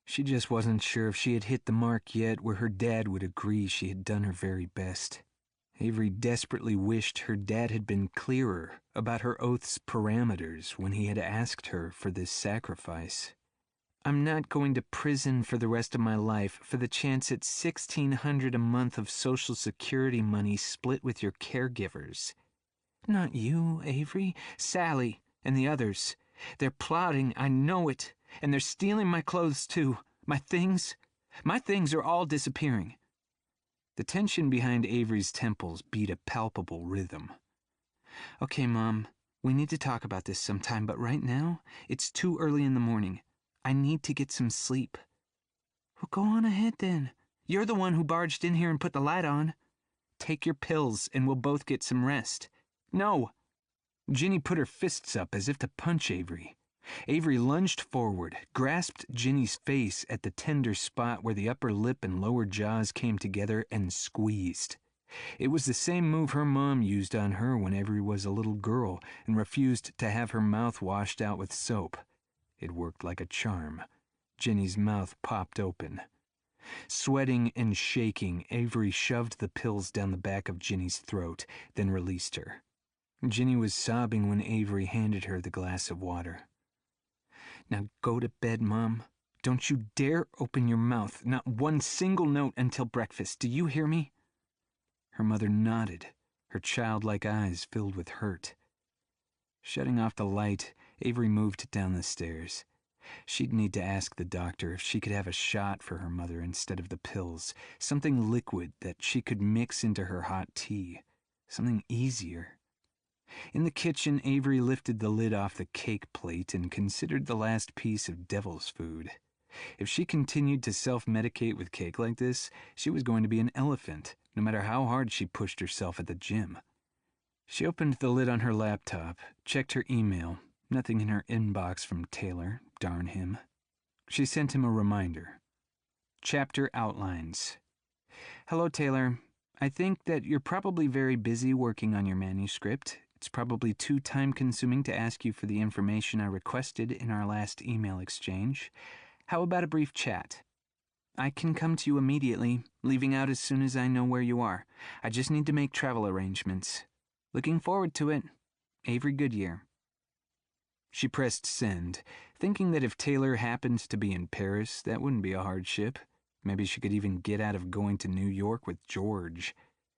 She just wasn't sure if she had hit the mark yet where her dad would agree she had done her very best. Avery desperately wished her dad had been clearer about her oath's parameters when he had asked her for this sacrifice. I'm not going to prison for the rest of my life for the chance at $1,600 a month of Social Security money split with your caregivers. Not you, Avery. Sally and the others. They're plotting, I know it. And they're stealing my clothes, too. My things. My things are all disappearing. The tension behind Avery's temples beat a palpable rhythm. Okay, Mom, we need to talk about this sometime, but right now, it's too early in the morning. I need to get some sleep. Well, go on ahead then. You're the one who barged in here and put the light on. Take your pills and we'll both get some rest. No! Ginny put her fists up as if to punch Avery. Avery lunged forward, grasped Ginny's face at the tender spot where the upper lip and lower jaws came together, and squeezed. It was the same move her mom used on her when Avery was a little girl and refused to have her mouth washed out with soap. It worked like a charm. Ginny's mouth popped open. Sweating and shaking, Avery shoved the pills down the back of Ginny's throat, then released her. Ginny was sobbing when Avery handed her the glass of water. Now go to bed, Mom. Don't you dare open your mouth, not one single note until breakfast. Do you hear me? Her mother nodded, her childlike eyes filled with hurt. Shutting off the light, Avery moved down the stairs. She'd need to ask the doctor if she could have a shot for her mother instead of the pills, something liquid that she could mix into her hot tea, something easier. In the kitchen, Avery lifted the lid off the cake plate and considered the last piece of devil's food. If she continued to self-medicate with cake like this, she was going to be an elephant, no matter how hard she pushed herself at the gym. She opened the lid on her laptop, checked her email. Nothing in her inbox from Taylor, darn him. She sent him a reminder. Chapter outlines. Hello, Taylor. I think that you're probably very busy working on your manuscript. It's probably too time-consuming to ask you for the information I requested in our last email exchange. How about a brief chat? I can come to you immediately, leaving out as soon as I know where you are. I just need to make travel arrangements. Looking forward to it. Avery Goodyear. She pressed send, thinking that if Taylor happened to be in Paris, that wouldn't be a hardship. Maybe she could even get out of going to New York with George.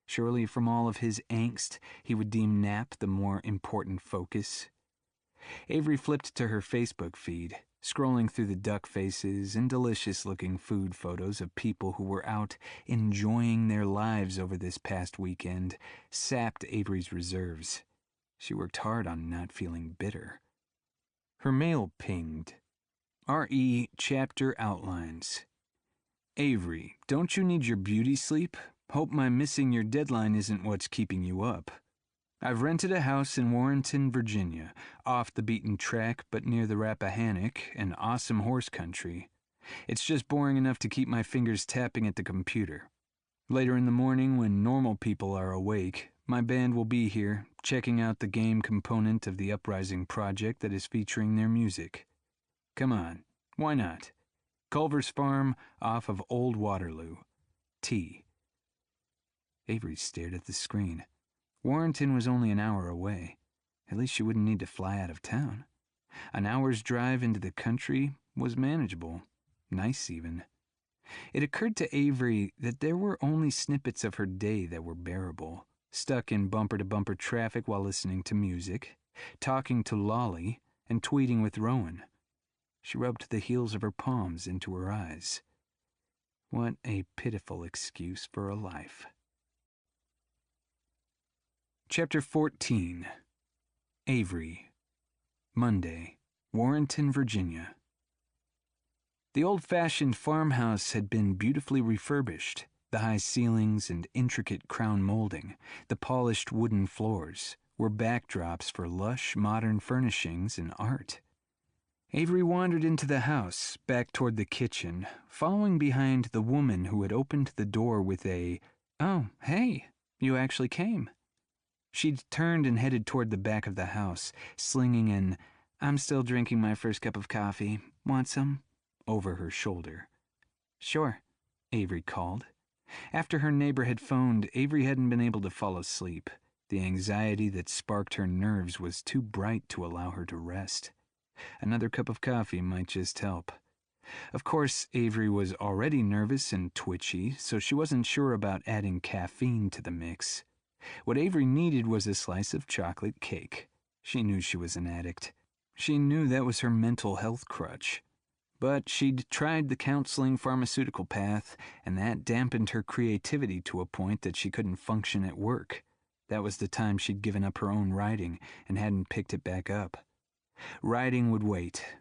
Surely from all of his angst, he would deem Nap the more important focus. Avery flipped to her Facebook feed, scrolling through the duck faces and delicious-looking food photos of people who were out enjoying their lives over this past weekend, sapped Avery's reserves. She worked hard on not feeling bitter. Her mail pinged. R.E. Chapter Outlines. Avery, don't you need your beauty sleep? Hope my missing your deadline isn't what's keeping you up. I've rented a house in Warrenton, Virginia, off the beaten track but near the Rappahannock and awesome horse country. It's just boring enough to keep my fingers tapping at the computer. Later in the morning, when normal people are awake, my band will be here, checking out the game component of the Uprising project that is featuring their music. Come on, why not? Culver's Farm off of Old Waterloo. T. Avery stared at the screen. Warrenton was only an hour away. At least she wouldn't need to fly out of town. An hour's drive into the country was manageable. Nice, even. It occurred to Avery that there were only snippets of her day that were bearable. stuck in bumper-to-bumper traffic while listening to music, talking to Lolly, and tweeting with Rowan. She rubbed the heels of her palms into her eyes. What a pitiful excuse for a life. Chapter 14. Avery. Monday, Warrenton, Virginia. The old-fashioned farmhouse had been beautifully refurbished. The high ceilings and intricate crown molding, the polished wooden floors, were backdrops for lush modern furnishings and art. Avery wandered into the house, back toward the kitchen, following behind the woman who had opened the door with a, "Oh, hey, you actually came." She'd turned and headed toward the back of the house, slinging an, "I'm still drinking my first cup of coffee. Want some?" over her shoulder. "Sure," Avery called. After her neighbor had phoned, Avery hadn't been able to fall asleep. The anxiety that sparked her nerves was too bright to allow her to rest. Another cup of coffee might just help. Of course, Avery was already nervous and twitchy, so she wasn't sure about adding caffeine to the mix. What Avery needed was a slice of chocolate cake. She knew she was an addict. She knew that was her mental health crutch. But she'd tried the counseling pharmaceutical path, and that dampened her creativity to a point that she couldn't function at work. That was the time she'd given up her own writing and hadn't picked it back up. Writing would wait,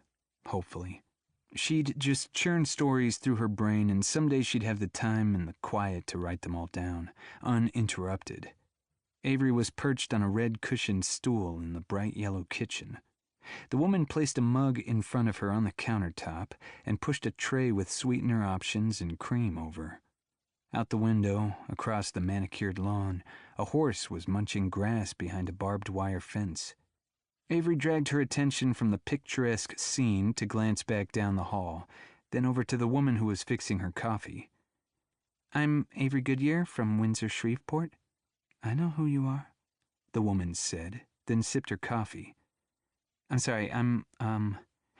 hopefully. She'd just churn stories through her brain, and someday she'd have the time and the quiet to write them all down, uninterrupted. Avery was perched on a red-cushioned stool in the bright yellow kitchen. The woman placed a mug in front of her on the countertop and pushed a tray with sweetener options and cream over. Out the window, across the manicured lawn, a horse was munching grass behind a barbed wire fence. Avery dragged her attention from the picturesque scene to glance back down the hall, then over to the woman who was fixing her coffee. "I'm Avery Goodyear from Windsor-Shreveport." "I know who you are," the woman said, then sipped her coffee. "I'm sorry, I'm,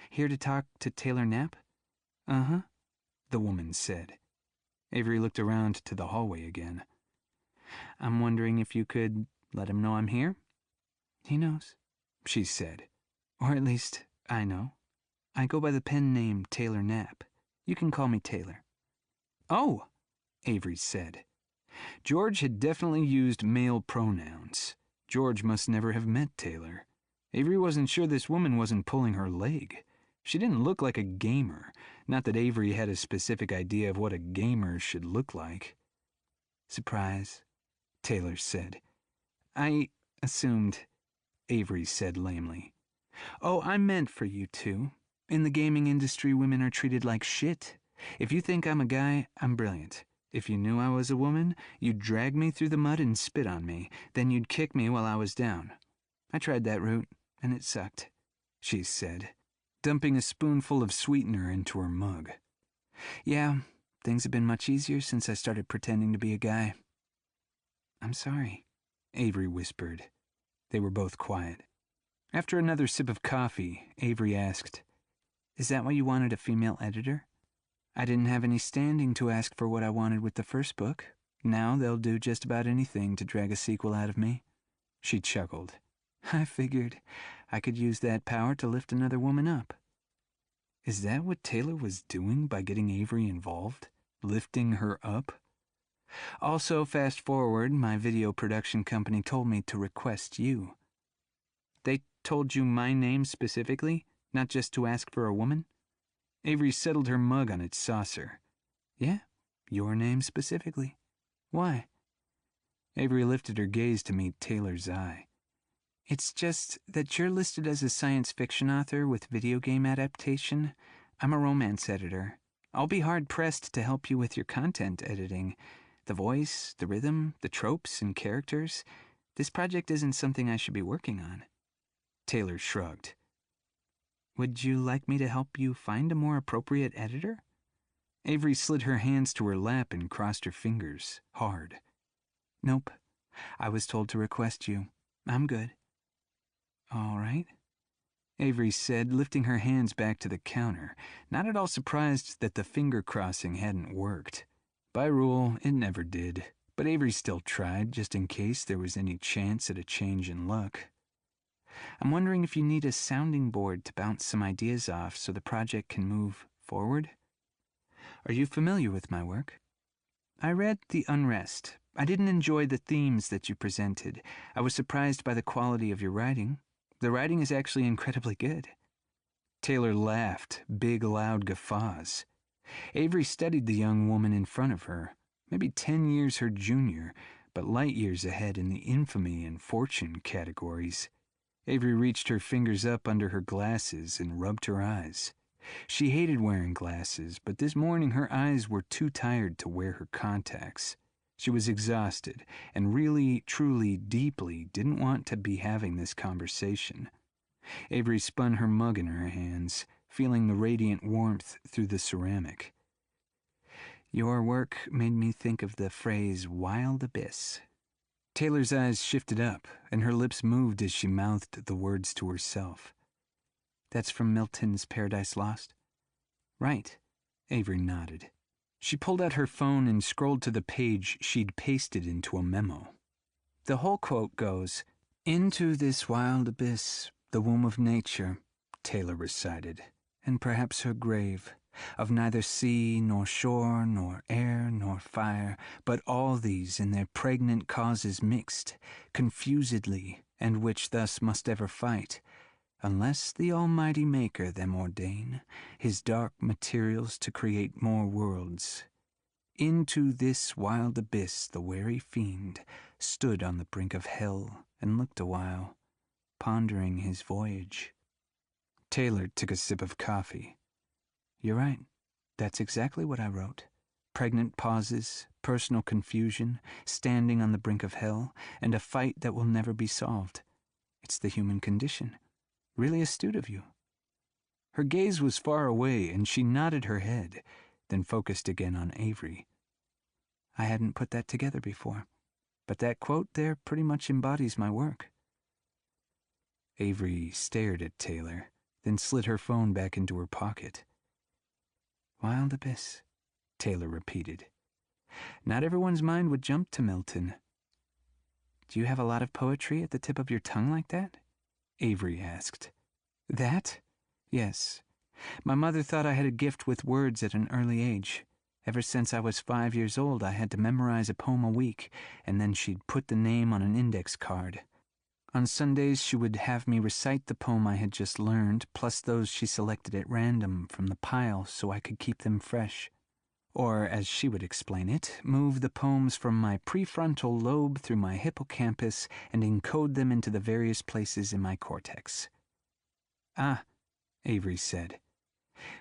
here to talk to Taylor Knapp?" "Uh-huh," the woman said. Avery looked around to the hallway again. "I'm wondering if you could let him know I'm here?" "He knows," she said. "Or at least, I know. I go by the pen name Taylor Knapp. You can call me Taylor." "Oh," Avery said. George had definitely used male pronouns. George must never have met Taylor. Avery wasn't sure this woman wasn't pulling her leg. She didn't look like a gamer, not that Avery had a specific idea of what a gamer should look like. "Surprise," Taylor said. "I assumed," Avery said lamely. "Oh, I meant for you two. In the gaming industry, women are treated like shit. If you think I'm a guy, I'm brilliant. If you knew I was a woman, you'd drag me through the mud and spit on me. Then you'd kick me while I was down. I tried that route, and it sucked," she said, dumping a spoonful of sweetener into her mug. "Yeah, things have been much easier since I started pretending to be a guy." "I'm sorry," Avery whispered. They were both quiet. After another sip of coffee, Avery asked, "Is that why you wanted a female editor?" "I didn't have any standing to ask for what I wanted with the first book. Now they'll do just about anything to drag a sequel out of me." She chuckled. "I figured I could use that power to lift another woman up." Is that what Taylor was doing by getting Avery involved? Lifting her up? "Also, fast forward, my video production company told me to request you." "They told you my name specifically, not just to ask for a woman?" Avery settled her mug on its saucer. "Yeah, your name specifically. Why?" Avery lifted her gaze to meet Taylor's eye. "It's just that you're listed as a science fiction author with video game adaptation. I'm a romance editor. I'll be hard-pressed to help you with your content editing. The voice, the rhythm, the tropes and characters. This project isn't something I should be working on." Taylor shrugged. "Would you like me to help you find a more appropriate editor?" Avery slid her hands to her lap and crossed her fingers, hard. "Nope. I was told to request you. I'm good." "All right," Avery said, lifting her hands back to the counter, not at all surprised that the finger crossing hadn't worked. By rule, it never did. But Avery still tried, just in case there was any chance at a change in luck. I'm wondering if you need a sounding board to bounce some ideas off so the project can move forward? Are you familiar with my work? I read The Unrest. I didn't enjoy the themes that you presented. I was surprised by the quality of your writing. The writing is actually incredibly good. Taylor laughed, big, loud guffaws. Avery studied the young woman in front of her, maybe 10 years her junior, but light years ahead in the infamy and fortune categories. Avery reached her fingers up under her glasses and rubbed her eyes. She hated wearing glasses, but this morning her eyes were too tired to wear her contacts. She was exhausted and really, truly, deeply didn't want to be having this conversation. Avery spun her mug in her hands, feeling the radiant warmth through the ceramic. Your work made me think of the phrase wild abyss. Taylor's eyes shifted up, and her lips moved as she mouthed the words to herself. That's from Milton's Paradise Lost? Right. Avery nodded. She pulled out her phone and scrolled to the page she'd pasted into a memo. The whole quote goes, "Into this wild abyss, the womb of nature," Taylor recited, "and perhaps her grave, of neither sea, nor shore, nor air, nor fire, but all these in their pregnant causes mixed, confusedly, and which thus must ever fight, unless the Almighty Maker them ordain, his dark materials to create more worlds. Into this wild abyss the wary fiend stood on the brink of hell and looked awhile, pondering his voyage." Taylor took a sip of coffee. You're right. That's exactly what I wrote. Pregnant pauses, personal confusion, standing on the brink of hell, and a fight that will never be solved. It's the human condition. Really astute of you. Her gaze was far away, and she nodded her head, then focused again on Avery. I hadn't put that together before, but that quote there pretty much embodies my work. Avery stared at Taylor, then slid her phone back into her pocket. Wild abyss, Taylor repeated. Not everyone's mind would jump to Milton. Do you have a lot of poetry at the tip of your tongue like that? Avery asked. That? Yes. My mother thought I had a gift with words at an early age. Ever since I was 5 years old, I had to memorize a poem a week, and then she'd put the name on an index card. On Sundays, she would have me recite the poem I had just learned, plus those she selected at random from the pile so I could keep them fresh. Or, as she would explain it, move the poems from my prefrontal lobe through my hippocampus and encode them into the various places in my cortex. Ah, Avery said.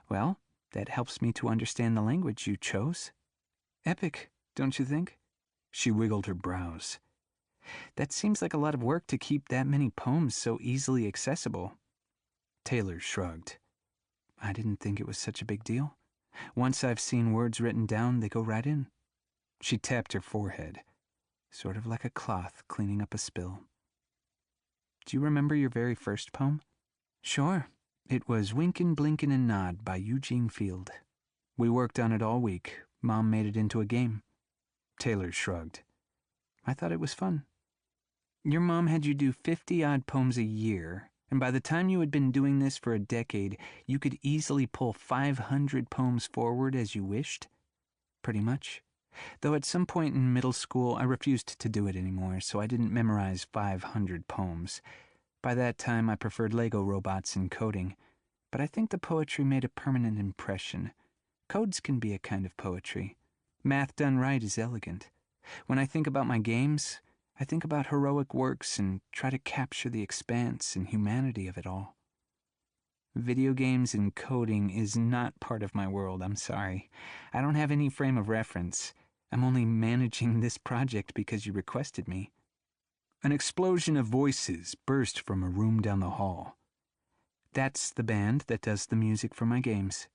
Well, that helps me to understand the language you chose. Epic, don't you think? She wiggled her brows. That seems like a lot of work to keep that many poems so easily accessible. Taylor shrugged. I didn't think it was such a big deal. Once I've seen words written down, they go right in. She tapped her forehead. Sort of like a cloth cleaning up a spill. Do you remember your very first poem? Sure. It was Winkin', Blinkin' and Nod by Eugene Field. We worked on it all week. Mom made it into a game. Taylor shrugged. I thought it was fun. Your mom had you do 50-odd poems a year, and by the time you had been doing this for a decade, you could easily pull 500 poems forward as you wished. Pretty much. Though at some point in middle school, I refused to do it anymore, so I didn't memorize 500 poems. By that time, I preferred Lego robots and coding, but I think the poetry made a permanent impression. Codes can be a kind of poetry. Math done right is elegant. When I think about my games, I think about heroic works and try to capture the expanse and humanity of it all. Video games and coding is not part of my world, I'm sorry. I don't have any frame of reference. I'm only managing this project because you requested me. An explosion of voices burst from a room down the hall. That's the band that does the music for my games.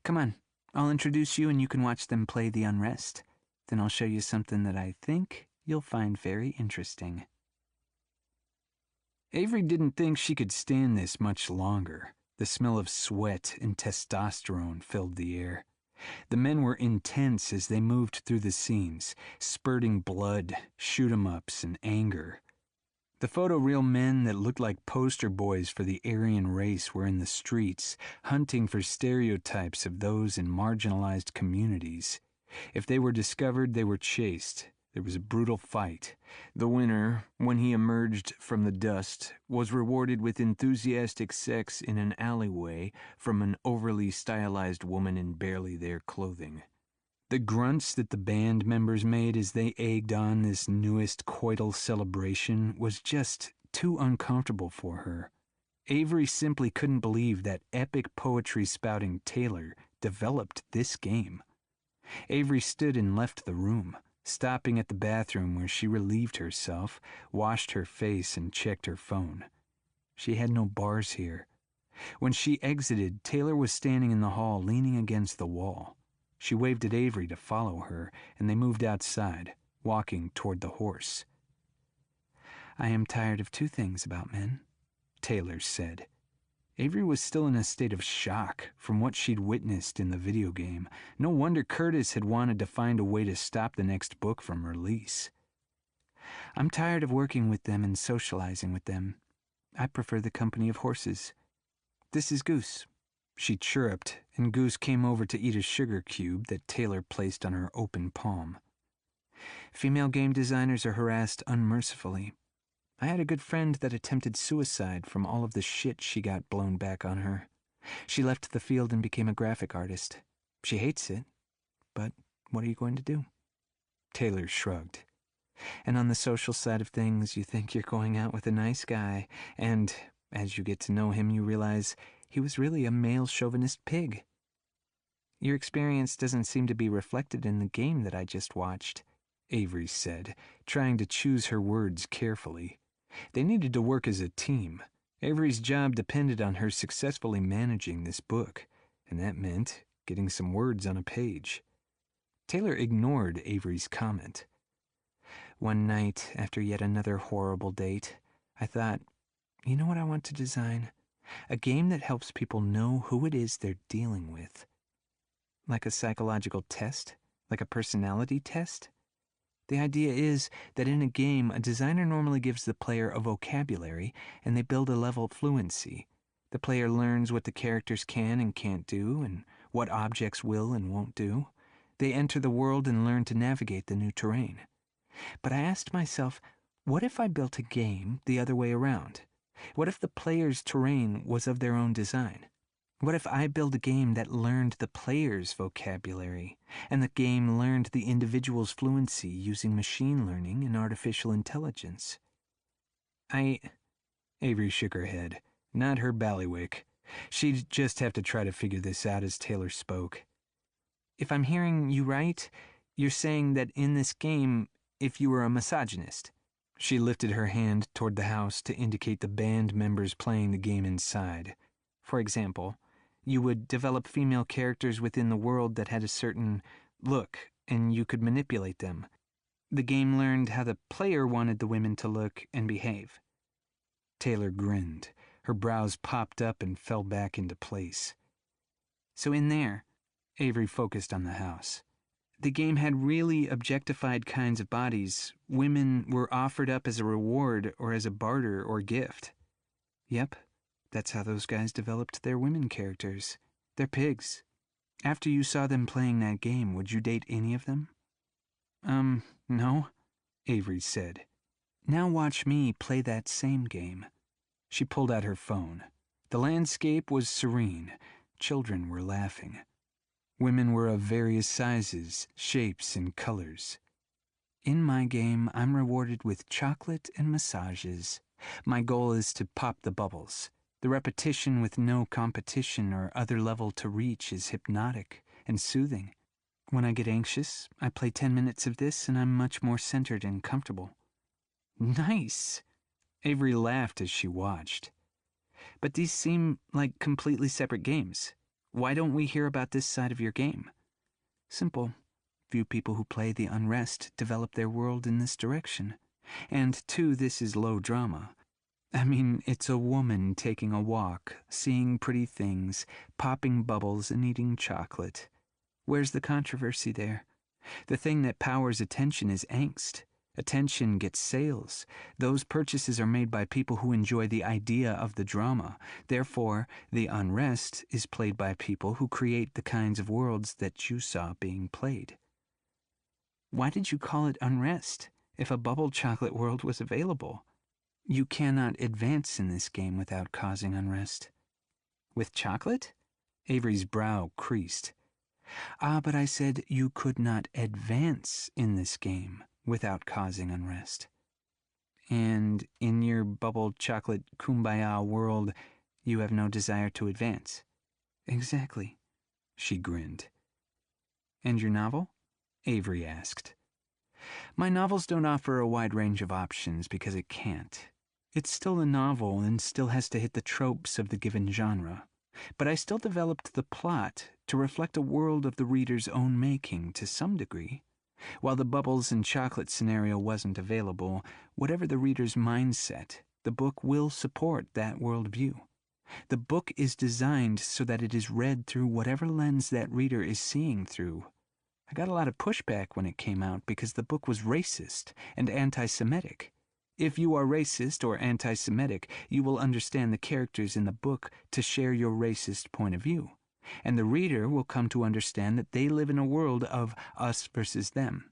Come on, I'll introduce you and you can watch them play The Unrest. Then I'll show you something that I think you'll find very interesting. Avery didn't think she could stand this much longer. The smell of sweat and testosterone filled the air. The men were intense as they moved through the scenes, spurting blood, shoot-'em-ups, and anger. The photoreal men that looked like poster boys for the Aryan race were in the streets, hunting for stereotypes of those in marginalized communities. If they were discovered, they were chased. There was a brutal fight. The winner, when he emerged from the dust, was rewarded with enthusiastic sex in an alleyway from an overly stylized woman in barely their clothing. The grunts that the band members made as they egged on this newest coital celebration was just too uncomfortable for her. Avery simply couldn't believe that epic poetry-spouting Taylor developed this game. Avery stood and left the room, stopping at the bathroom where she relieved herself, washed her face, and checked her phone. She had no bars here. When she exited, Taylor was standing in the hall, leaning against the wall. She waved at Avery to follow her, and they moved outside, walking toward the horse. "I am tired of two things about men," Taylor said. Avery was still in a state of shock from what she'd witnessed in the video game. No wonder Curtis had wanted to find a way to stop the next book from release. "I'm tired of working with them and socializing with them. I prefer the company of horses. This is Goose." She chirruped, and Goose came over to eat a sugar cube that Taylor placed on her open palm. "Female game designers are harassed unmercifully. I had a good friend that attempted suicide from all of the shit she got blown back on her. She left the field and became a graphic artist. She hates it, but what are you going to do?" Taylor shrugged. "And on the social side of things, you think you're going out with a nice guy, and as you get to know him, you realize he was really a male chauvinist pig. Your experience doesn't seem to be reflected in the game that I just watched," Avery said, trying to choose her words carefully. They needed to work as a team. Avery's job depended on her successfully managing this book, and that meant getting some words on a page. Taylor ignored Avery's comment. "One night, after yet another horrible date, I thought, you know what I want to design? A game that helps people know who it is they're dealing with. Like a psychological test? Like a personality test? The idea is that in a game, a designer normally gives the player a vocabulary, and they build a level of fluency. The player learns what the characters can and can't do, and what objects will and won't do. They enter the world and learn to navigate the new terrain. But I asked myself, what if I built a game the other way around? What if the player's terrain was of their own design? What if I built a game that learned the player's vocabulary, and the game learned the individual's fluency using machine learning and artificial intelligence?" Avery shook her head. Not her ballywick. She'd just have to try to figure this out as Taylor spoke. "If I'm hearing you right, you're saying that in this game, if you were a misogynist." She lifted her hand toward the house to indicate the band members playing the game inside. "For example, you would develop female characters within the world that had a certain look, and you could manipulate them. The game learned how the player wanted the women to look and behave." Taylor grinned. Her brows popped up and fell back into place. "So in there," Avery focused on the house, "the game had really objectified kinds of bodies. Women were offered up as a reward or as a barter or gift." "Yep, that's how those guys developed their women characters. They're pigs. After you saw them playing that game, would you date any of them?" No," Avery said. "Now watch me play that same game." She pulled out her phone. The landscape was serene. Children were laughing. Women were of various sizes, shapes, and colors. "In my game, I'm rewarded with chocolate and massages. My goal is to pop the bubbles. The repetition with no competition or other level to reach is hypnotic and soothing. When I get anxious, I play 10 minutes of this and I'm much more centered and comfortable." "Nice!" Avery laughed as she watched. "But these seem like completely separate games. Why don't we hear about this side of your game?" "Simple. Few people who play the unrest develop their world in this direction. And, too, this is low drama. I mean, it's a woman taking a walk, seeing pretty things, popping bubbles, and eating chocolate. Where's the controversy there? The thing that powers attention is angst. Attention gets sales. Those purchases are made by people who enjoy the idea of the drama. Therefore, the unrest is played by people who create the kinds of worlds that you saw being played. Why did you call it unrest if a bubble chocolate world was available? You cannot advance in this game without causing unrest. With chocolate? Avery's brow creased. Ah, but I said you could not advance in this game without causing unrest. And in your bubble chocolate kumbaya world, you have no desire to advance. Exactly. She grinned. And your novel? Avery asked. My novels don't offer a wide range of options because it can't. It's still a novel and still has to hit the tropes of the given genre. But I still developed the plot to reflect a world of the reader's own making to some degree. While the bubbles and chocolate scenario wasn't available, whatever the reader's mindset, the book will support that worldview. The book is designed so that it is read through whatever lens that reader is seeing through. I got a lot of pushback when it came out because the book was racist and anti-Semitic. If you are racist or anti-Semitic, you will understand the characters in the book to share your racist point of view. And the reader will come to understand that they live in a world of us versus them.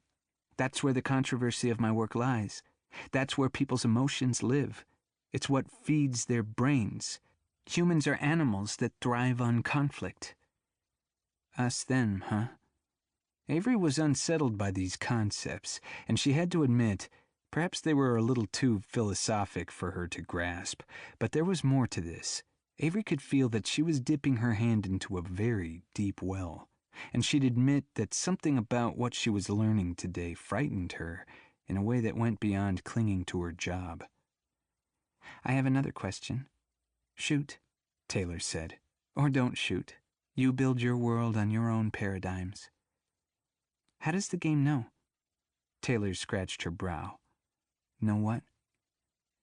That's where the controversy of my work lies. That's where people's emotions live. It's what feeds their brains. Humans are animals that thrive on conflict. Us them, huh? Avery was unsettled by these concepts, and she had to admit, perhaps they were a little too philosophic for her to grasp, but there was more to this. Avery could feel that she was dipping her hand into a very deep well, and she'd admit that something about what she was learning today frightened her in a way that went beyond clinging to her job. I have another question. Shoot, Taylor said. Or don't shoot. You build your world on your own paradigms. How does the game know? Taylor scratched her brow. Know what?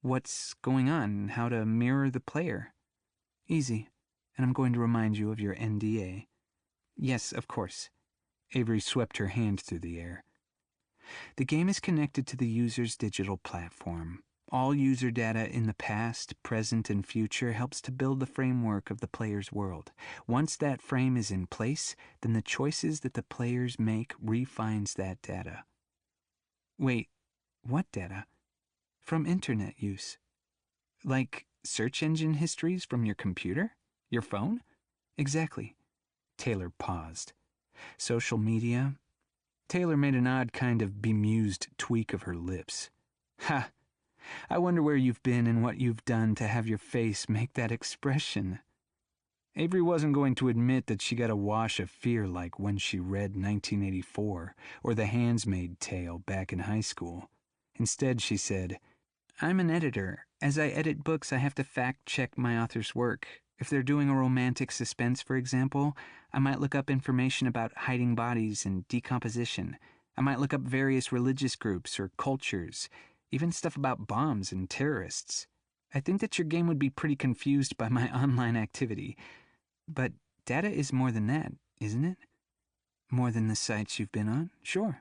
What's going on and how to mirror the player? Easy, and I'm going to remind you of your NDA. Yes, of course. Avery swept her hand through the air. The game is connected to the user's digital platform. All user data in the past, present, and future helps to build the framework of the player's world. Once that frame is in place, then the choices that the players make refines that data. Wait, what data? From internet use. Like search engine histories from your computer? Your phone? Exactly. Taylor paused. Social media? Taylor made an odd kind of bemused tweak of her lips. Ha! I wonder where you've been and what you've done to have your face make that expression. Avery wasn't going to admit that she got a wash of fear like when she read 1984 or The Handmaid's Tale back in high school. Instead, she said, I'm an editor. As I edit books, I have to fact-check my author's work. If they're doing a romantic suspense, for example, I might look up information about hiding bodies and decomposition. I might look up various religious groups or cultures, even stuff about bombs and terrorists. I think that your game would be pretty confused by my online activity. But data is more than that, isn't it? More than the sites you've been on? Sure.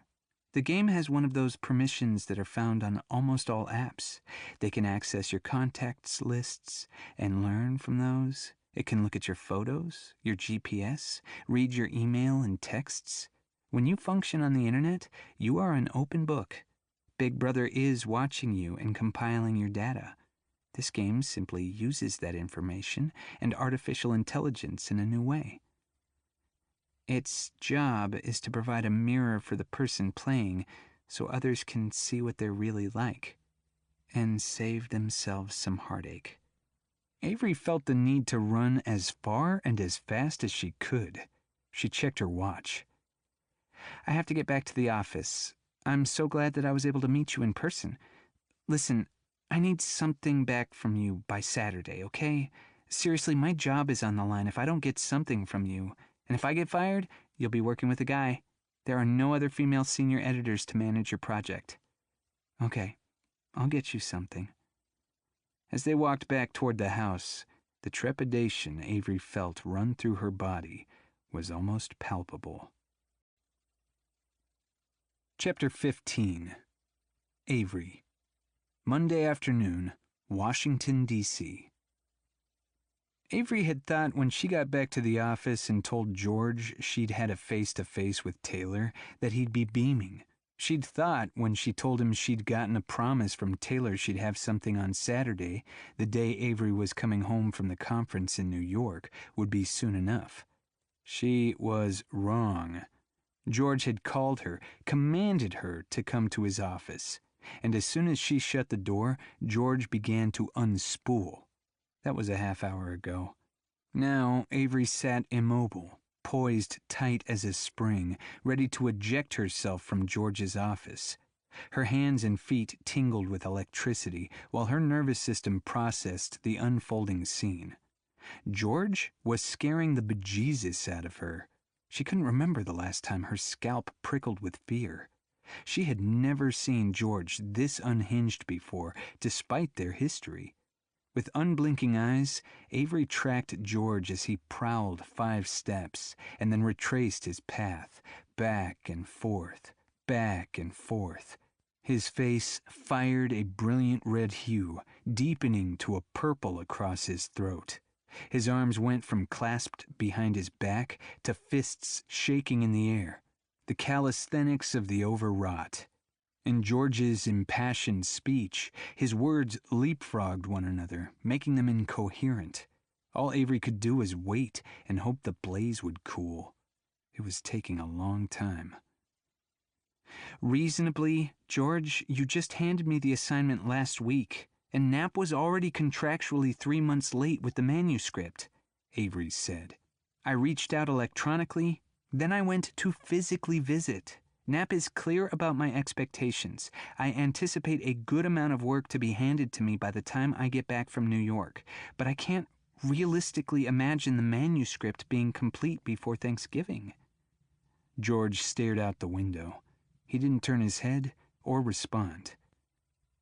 The game has one of those permissions that are found on almost all apps. They can access your contacts lists and learn from those. It can look at your photos, your GPS, read your email and texts. When you function on the internet, you are an open book. Big Brother is watching you and compiling your data. This game simply uses that information and artificial intelligence in a new way. Its job is to provide a mirror for the person playing so others can see what they're really like and save themselves some heartache. Avery felt the need to run as far and as fast as she could. She checked her watch. I have to get back to the office. I'm so glad that I was able to meet you in person. Listen, I need something back from you by Saturday, okay? Seriously, my job is on the line if I don't get something from you. And if I get fired, you'll be working with a guy. There are no other female senior editors to manage your project. Okay, I'll get you something. As they walked back toward the house, the trepidation Avery felt run through her body was almost palpable. Chapter 15. Avery. Monday afternoon, Washington, D.C. Avery had thought when she got back to the office and told George she'd had a face-to-face with Taylor that he'd be beaming. She'd thought when she told him she'd gotten a promise from Taylor she'd have something on Saturday, the day Avery was coming home from the conference in New York, would be soon enough. She was wrong. George had called her, commanded her to come to his office, and as soon as she shut the door, George began to unspool. That was a half hour ago. Now Avery sat immobile, poised tight as a spring, ready to eject herself from George's office. Her hands and feet tingled with electricity while her nervous system processed the unfolding scene. George was scaring the bejesus out of her. She couldn't remember the last time her scalp prickled with fear. She had never seen George this unhinged before, despite their history. With unblinking eyes, Avery tracked George as he prowled 5 steps and then retraced his path, back and forth, back and forth. His face fired a brilliant red hue, deepening to a purple across his throat. His arms went from clasped behind his back to fists shaking in the air, the calisthenics of the overwrought. In George's impassioned speech, his words leapfrogged one another, making them incoherent. All Avery could do was wait and hope the blaze would cool. It was taking a long time. Reasonably, George, you just handed me the assignment last week, and Knapp was already contractually 3 months late with the manuscript, Avery said. I reached out electronically, then I went to physically visit. Knapp is clear about my expectations. I anticipate a good amount of work to be handed to me by the time I get back from New York, but I can't realistically imagine the manuscript being complete before Thanksgiving. George stared out the window. He didn't turn his head or respond.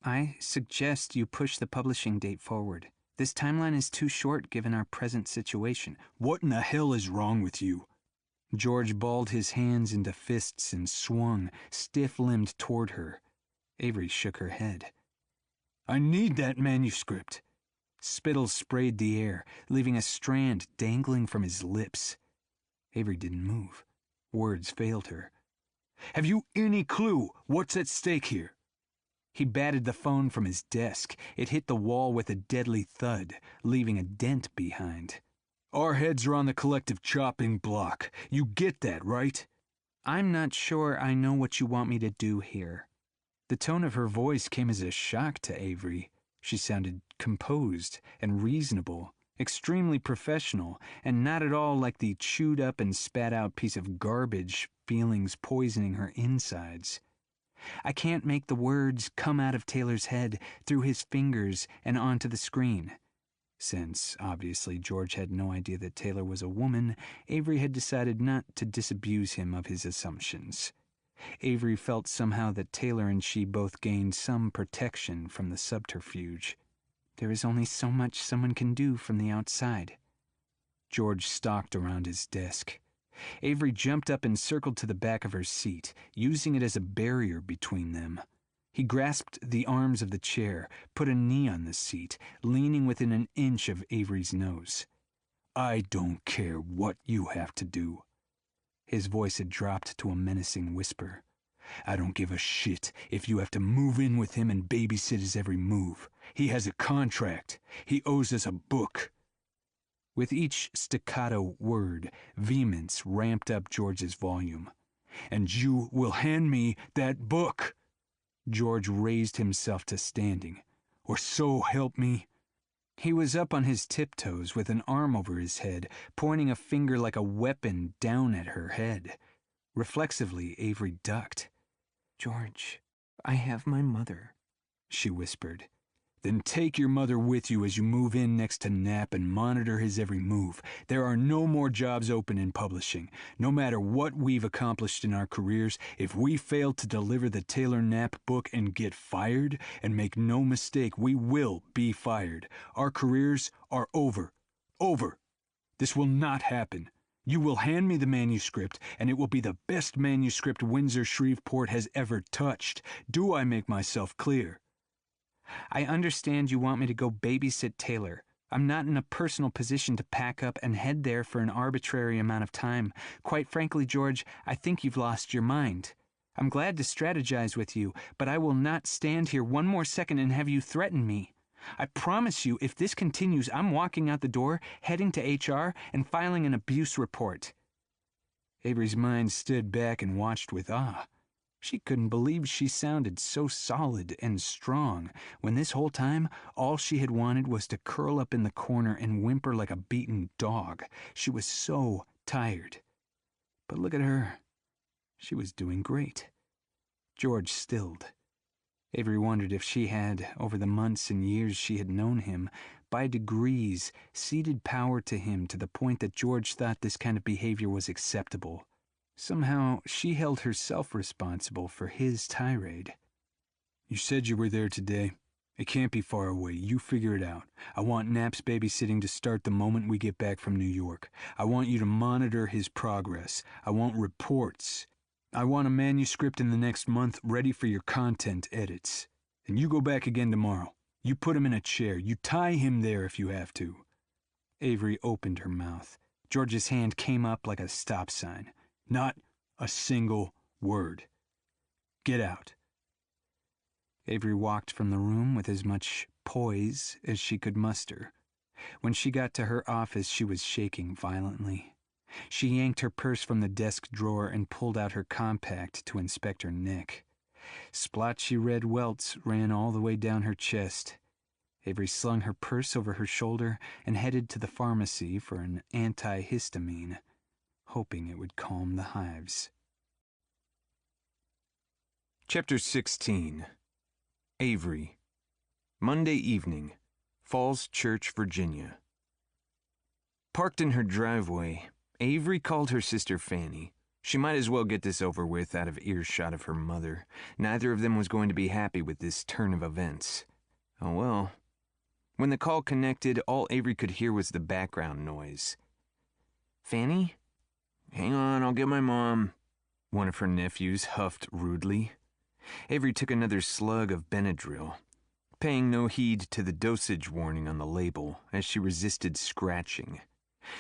I suggest you push the publishing date forward. This timeline is too short given our present situation. What in the hell is wrong with you? George balled his hands into fists and swung, stiff-limbed toward her. Avery shook her head. I need that manuscript. Spittle sprayed the air, leaving a strand dangling from his lips. Avery didn't move. Words failed her. Have you any clue what's at stake here? He batted the phone from his desk. It hit the wall with a deadly thud, leaving a dent behind. Our heads are on the collective chopping block. You get that, right? I'm not sure I know what you want me to do here. The tone of her voice came as a shock to Avery. She sounded composed and reasonable, extremely professional, and not at all like the chewed up and spat out piece of garbage feelings poisoning her insides. I can't make the words come out of Taylor's head through his fingers and onto the screen. Since, obviously, George had no idea that Taylor was a woman, Avery had decided not to disabuse him of his assumptions. Avery felt somehow that Taylor and she both gained some protection from the subterfuge. There is only so much someone can do from the outside. George stalked around his desk. Avery jumped up and circled to the back of her seat, using it as a barrier between them. He grasped the arms of the chair, put a knee on the seat, leaning within an inch of Avery's nose. I don't care what you have to do. His voice had dropped to a menacing whisper. I don't give a shit if you have to move in with him and babysit his every move. He has a contract. He owes us a book. With each staccato word, vehemence ramped up George's volume. And you will hand me that book. George raised himself to standing. Or so help me. He was up on his tiptoes with an arm over his head, pointing a finger like a weapon down at her head. Reflexively, Avery ducked. George, I have my mother, she whispered. Then take your mother with you as you move in next to Knapp and monitor his every move. There are no more jobs open in publishing. No matter what we've accomplished in our careers, if we fail to deliver the Taylor Knapp book and get fired, and make no mistake, we will be fired. Our careers are over. Over. This will not happen. You will hand me the manuscript, and it will be the best manuscript Windsor Shreveport has ever touched. Do I make myself clear? I understand you want me to go babysit Taylor. I'm not in a personal position to pack up and head there for an arbitrary amount of time. Quite frankly, George, I think you've lost your mind. I'm glad to strategize with you, but I will not stand here one more second and have you threaten me. I promise you, if this continues, I'm walking out the door, heading to HR, and filing an abuse report. Avery's mind stood back and watched with awe. She couldn't believe she sounded so solid and strong, when this whole time, all she had wanted was to curl up in the corner and whimper like a beaten dog. She was so tired. But look at her. She was doing great. George stilled. Avery wondered if she had, over the months and years she had known him, by degrees ceded power to him to the point that George thought this kind of behavior was acceptable. Somehow, she held herself responsible for his tirade. You said you were there today. It can't be far away. You figure it out. I want Nap's babysitting to start the moment we get back from New York. I want you to monitor his progress. I want reports. I want a manuscript in the next month ready for your content edits. And you go back again tomorrow. You put him in a chair. You tie him there if you have to. Avery opened her mouth. George's hand came up like a stop sign. Not a single word. Get out. Avery walked from the room with as much poise as she could muster. When she got to her office, she was shaking violently. She yanked her purse from the desk drawer and pulled out her compact to inspect her neck. Splotchy red welts ran all the way down her chest. Avery slung her purse over her shoulder and headed to the pharmacy for an antihistamine, hoping it would calm the hives. Chapter 16. Avery. Monday evening, Falls Church, Virginia. Parked in her driveway, Avery called her sister Fanny. She might as well get this over with out of earshot of her mother. Neither of them was going to be happy with this turn of events. Oh well. When the call connected, all Avery could hear was the background noise. Fanny? Hang on, I'll get my mom. One of her nephews huffed rudely. Avery took another slug of Benadryl, paying no heed to the dosage warning on the label as she resisted scratching.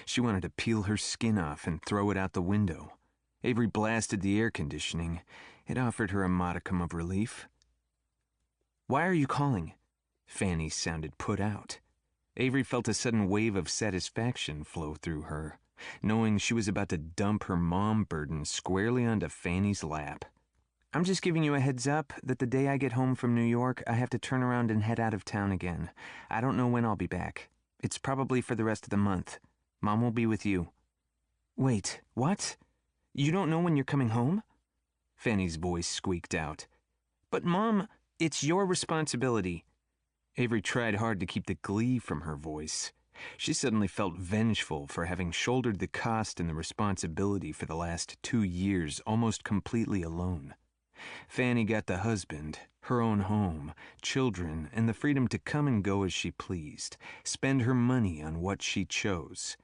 She wanted to peel her skin off and throw it out the window. Avery blasted the air conditioning. It offered her a modicum of relief. Why are you calling? Fanny sounded put out. Avery felt a sudden wave of satisfaction flow through her, knowing she was about to dump her mom burden squarely onto Fanny's lap. I'm just giving you a heads up that the day I get home from New York, I have to turn around and head out of town again. I don't know when I'll be back. It's probably for the rest of the month. Mom will be with you. Wait, what? You don't know when you're coming home? Fanny's voice squeaked out. But Mom, it's your responsibility. Avery tried hard to keep the glee from her voice. She suddenly felt vengeful for having shouldered the cost and the responsibility for the last 2 years almost completely alone. Fanny got the husband, her own home, children, and the freedom to come and go as she pleased, spend her money on what she chose.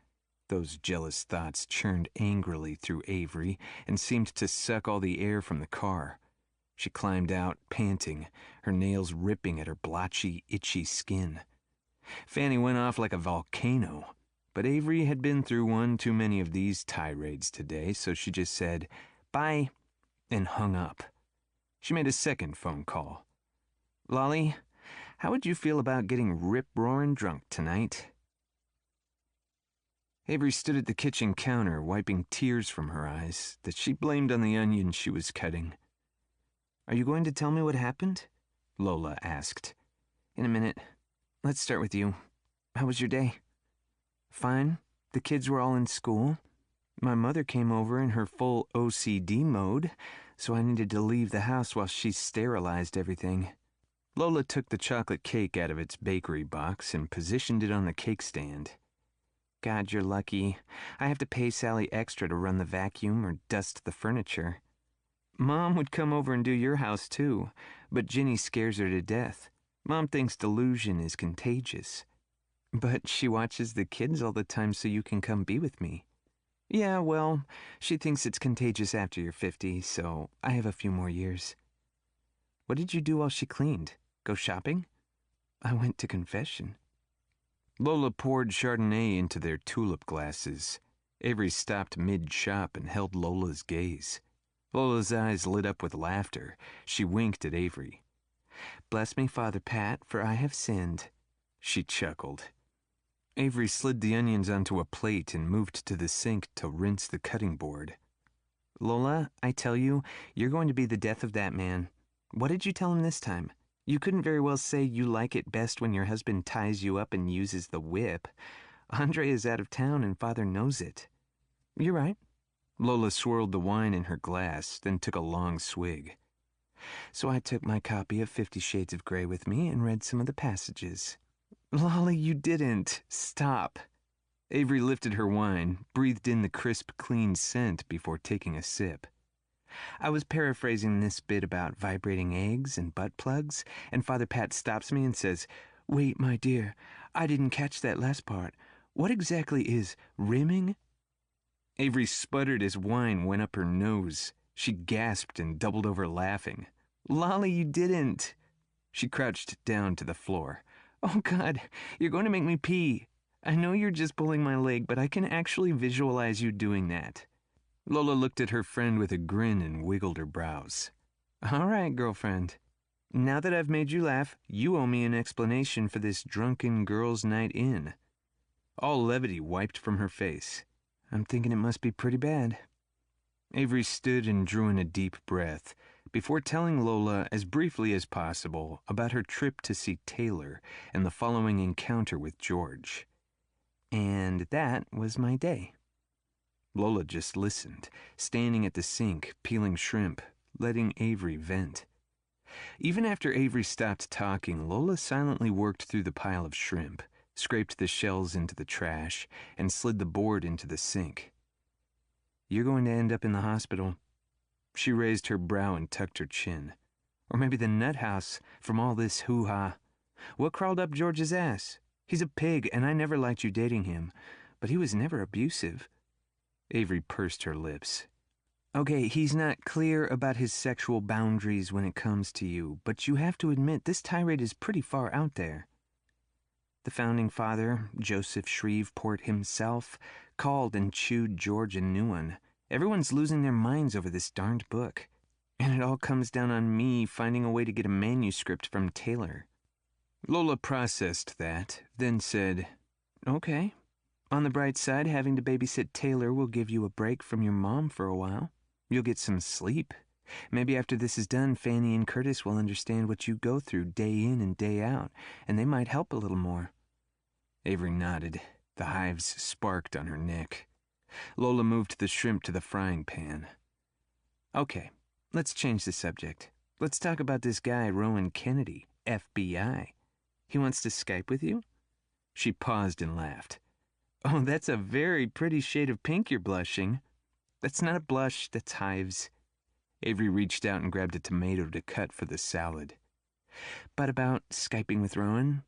Those jealous thoughts churned angrily through Avery and seemed to suck all the air from the car. She climbed out, panting, her nails ripping at her blotchy, itchy skin. Fanny went off like a volcano, but Avery had been through one too many of these tirades today, so she just said, "Bye," and hung up. She made a second phone call. Lolly, how would you feel about getting rip-roaring drunk tonight? Avery stood at the kitchen counter, wiping tears from her eyes that she blamed on the onion she was cutting. Are you going to tell me what happened? Lola asked. In a minute. Let's start with you. How was your day? Fine. The kids were all in school. My mother came over in her full OCD mode, so I needed to leave the house while she sterilized everything. Lola took the chocolate cake out of its bakery box and positioned it on the cake stand. God, you're lucky. I have to pay Sally extra to run the vacuum or dust the furniture. Mom would come over and do your house too, but Ginny scares her to death. Mom thinks delusion is contagious. But she watches the kids all the time so you can come be with me. Yeah, well, she thinks it's contagious after you're 50, so I have a few more years. What did you do while she cleaned? Go shopping? I went to confession. Lola poured Chardonnay into their tulip glasses. Avery stopped mid-shop and held Lola's gaze. Lola's eyes lit up with laughter. She winked at Avery. Bless me, Father Pat, for I have sinned. She chuckled. Avery slid the onions onto a plate and moved to the sink to rinse the cutting board. Lola, I tell you, you're going to be the death of that man. What did you tell him this time? You couldn't very well say you like it best when your husband ties you up and uses the whip. Andre is out of town and Father knows it. You're right. Lola swirled the wine in her glass, then took a long swig. So I took my copy of 50 Shades of Grey with me and read some of the passages. Lolly, you didn't. Stop. Avery lifted her wine, breathed in the crisp, clean scent before taking a sip. I was paraphrasing this bit about vibrating eggs and butt plugs, and Father Pat stops me and says, Wait, my dear, I didn't catch that last part. What exactly is rimming? Avery sputtered as wine went up her nose. She gasped and doubled over laughing. Lolly, you didn't. She crouched down to the floor. Oh, God, you're going to make me pee. I know you're just pulling my leg, but I can actually visualize you doing that. Lola looked at her friend with a grin and wiggled her brows. All right, girlfriend. Now that I've made you laugh, you owe me an explanation for this drunken girls' night in. All levity wiped from her face. I'm thinking it must be pretty bad. Avery stood and drew in a deep breath before telling Lola as briefly as possible about her trip to see Taylor and the following encounter with George. And that was my day. Lola just listened, standing at the sink, peeling shrimp, letting Avery vent. Even after Avery stopped talking, Lola silently worked through the pile of shrimp, scraped the shells into the trash, and slid the board into the sink. You're going to end up in the hospital. She raised her brow and tucked her chin. Or maybe the nut house from all this hoo-ha. What crawled up George's ass? He's a pig, and I never liked you dating him, but he was never abusive. Avery pursed her lips. Okay, he's not clear about his sexual boundaries when it comes to you, but you have to admit this tirade is pretty far out there. The founding father, Joseph Shreveport himself, called and chewed George a new one. Everyone's losing their minds over this darned book. And it all comes down on me finding a way to get a manuscript from Taylor. Lola processed that, then said, Okay. On the bright side, having to babysit Taylor will give you a break from your mom for a while. You'll get some sleep. Maybe after this is done, Fanny and Curtis will understand what you go through day in and day out, and they might help a little more. Avery nodded. The hives sparked on her neck. Lola moved the shrimp to the frying pan. Okay, let's change the subject. Let's talk about this guy, Rowan Kennedy, FBI. He wants to Skype with you? She paused and laughed. Oh, that's a very pretty shade of pink you're blushing. That's not a blush, that's hives. Avery reached out and grabbed a tomato to cut for the salad. But about Skyping with Rowan,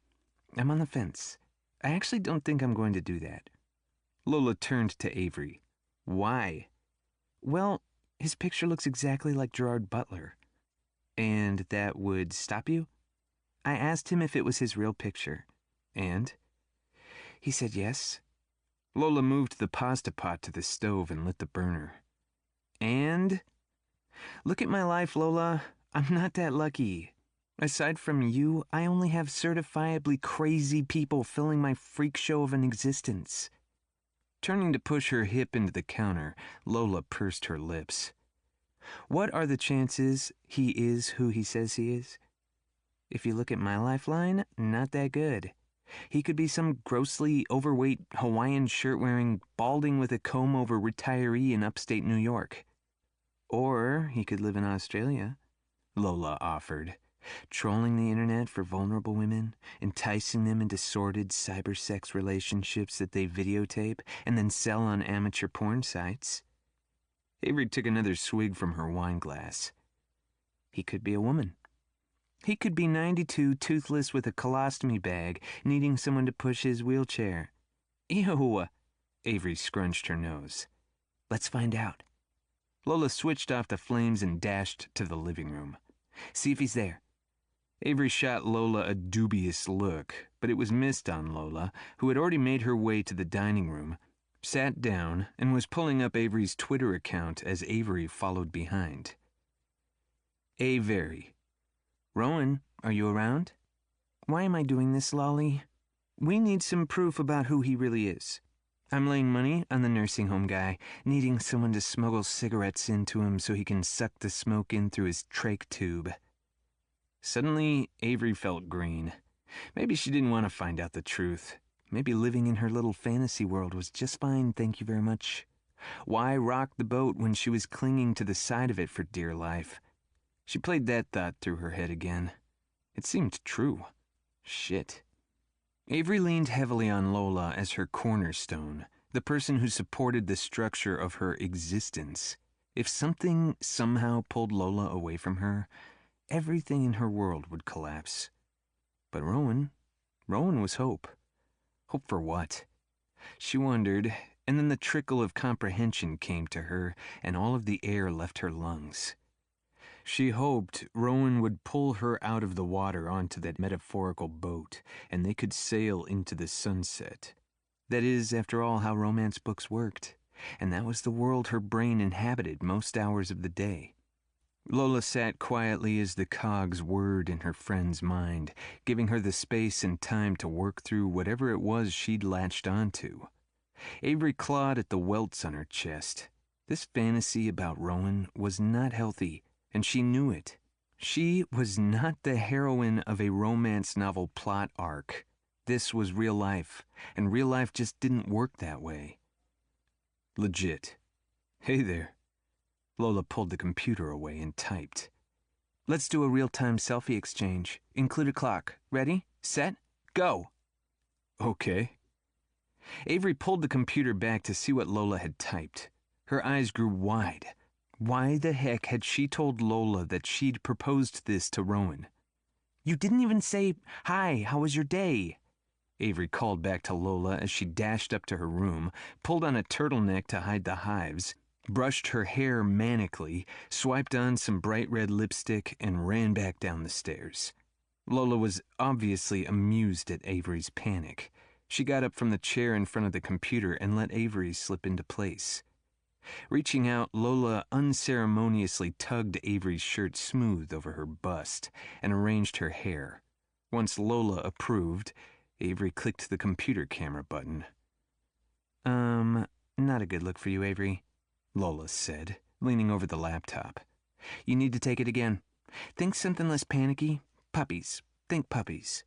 I'm on the fence. I actually don't think I'm going to do that. Lola turned to Avery. Why? Well, his picture looks exactly like Gerard Butler. And that would stop you? I asked him if it was his real picture. And? He said yes. Lola moved the pasta pot to the stove and lit the burner. And? Look at my life, Lola. I'm not that lucky. Aside from you, I only have certifiably crazy people filling my freak show of an existence. Turning to push her hip into the counter, Lola pursed her lips. What are the chances he is who he says he is? If you look at my lifeline, not that good. He could be some grossly overweight Hawaiian shirt-wearing, balding with a comb-over retiree in upstate New York. Or he could live in Australia, Lola offered, trolling the internet for vulnerable women, enticing them into sordid cybersex relationships that they videotape and then sell on amateur porn sites. Avery took another swig from her wine glass. He could be a woman. He could be 92, toothless with a colostomy bag, needing someone to push his wheelchair. Ew! Avery scrunched her nose. Let's find out. Lola switched off the flames and dashed to the living room. See if he's there. Avery shot Lola a dubious look, but it was missed on Lola, who had already made her way to the dining room, sat down, and was pulling up Avery's Twitter account as Avery followed behind. Avery. Rowan, are you around? Why am I doing this, Lolly? We need some proof about who he really is. I'm laying money on the nursing home guy, needing someone to smuggle cigarettes into him so he can suck the smoke in through his trach tube. Suddenly, Avery felt green. Maybe she didn't want to find out the truth. Maybe living in her little fantasy world was just fine, thank you very much. Why rock the boat when she was clinging to the side of it for dear life? She played that thought through her head again. It seemed true. Shit. Avery leaned heavily on Lola as her cornerstone, the person who supported the structure of her existence. If something somehow pulled Lola away from her, everything in her world would collapse. But Rowan was hope. Hope for what? She wondered, and then the trickle of comprehension came to her, and all of the air left her lungs. She hoped Rowan would pull her out of the water onto that metaphorical boat, and they could sail into the sunset. That is, after all, how romance books worked, and that was the world her brain inhabited most hours of the day. Lola sat quietly as the cogs whirred in her friend's mind, giving her the space and time to work through whatever it was she'd latched onto. Avery clawed at the welts on her chest. This fantasy about Rowan was not healthy, and she knew it. She was not the heroine of a romance novel plot arc. This was real life, and real life just didn't work that way. Legit. Hey there. Lola pulled the computer away and typed. Let's do a real-time selfie exchange. Include a clock. Ready? Set? Go! Okay. Avery pulled the computer back to see what Lola had typed. Her eyes grew wide. Why the heck had she told Lola that she'd proposed this to Rowan? You didn't even say, "Hi, how was your day?" Avery called back to Lola as she dashed up to her room, pulled on a turtleneck to hide the hives, brushed her hair manically, swiped on some bright red lipstick, and ran back down the stairs. Lola was obviously amused at Avery's panic. She got up from the chair in front of the computer and let Avery slip into place. Reaching out, Lola unceremoniously tugged Avery's shirt smooth over her bust and arranged her hair. Once Lola approved, Avery clicked the computer camera button. Not a good look for you, Avery, Lola said, leaning over the laptop. You need to take it again. Think something less panicky. Puppies. Think puppies.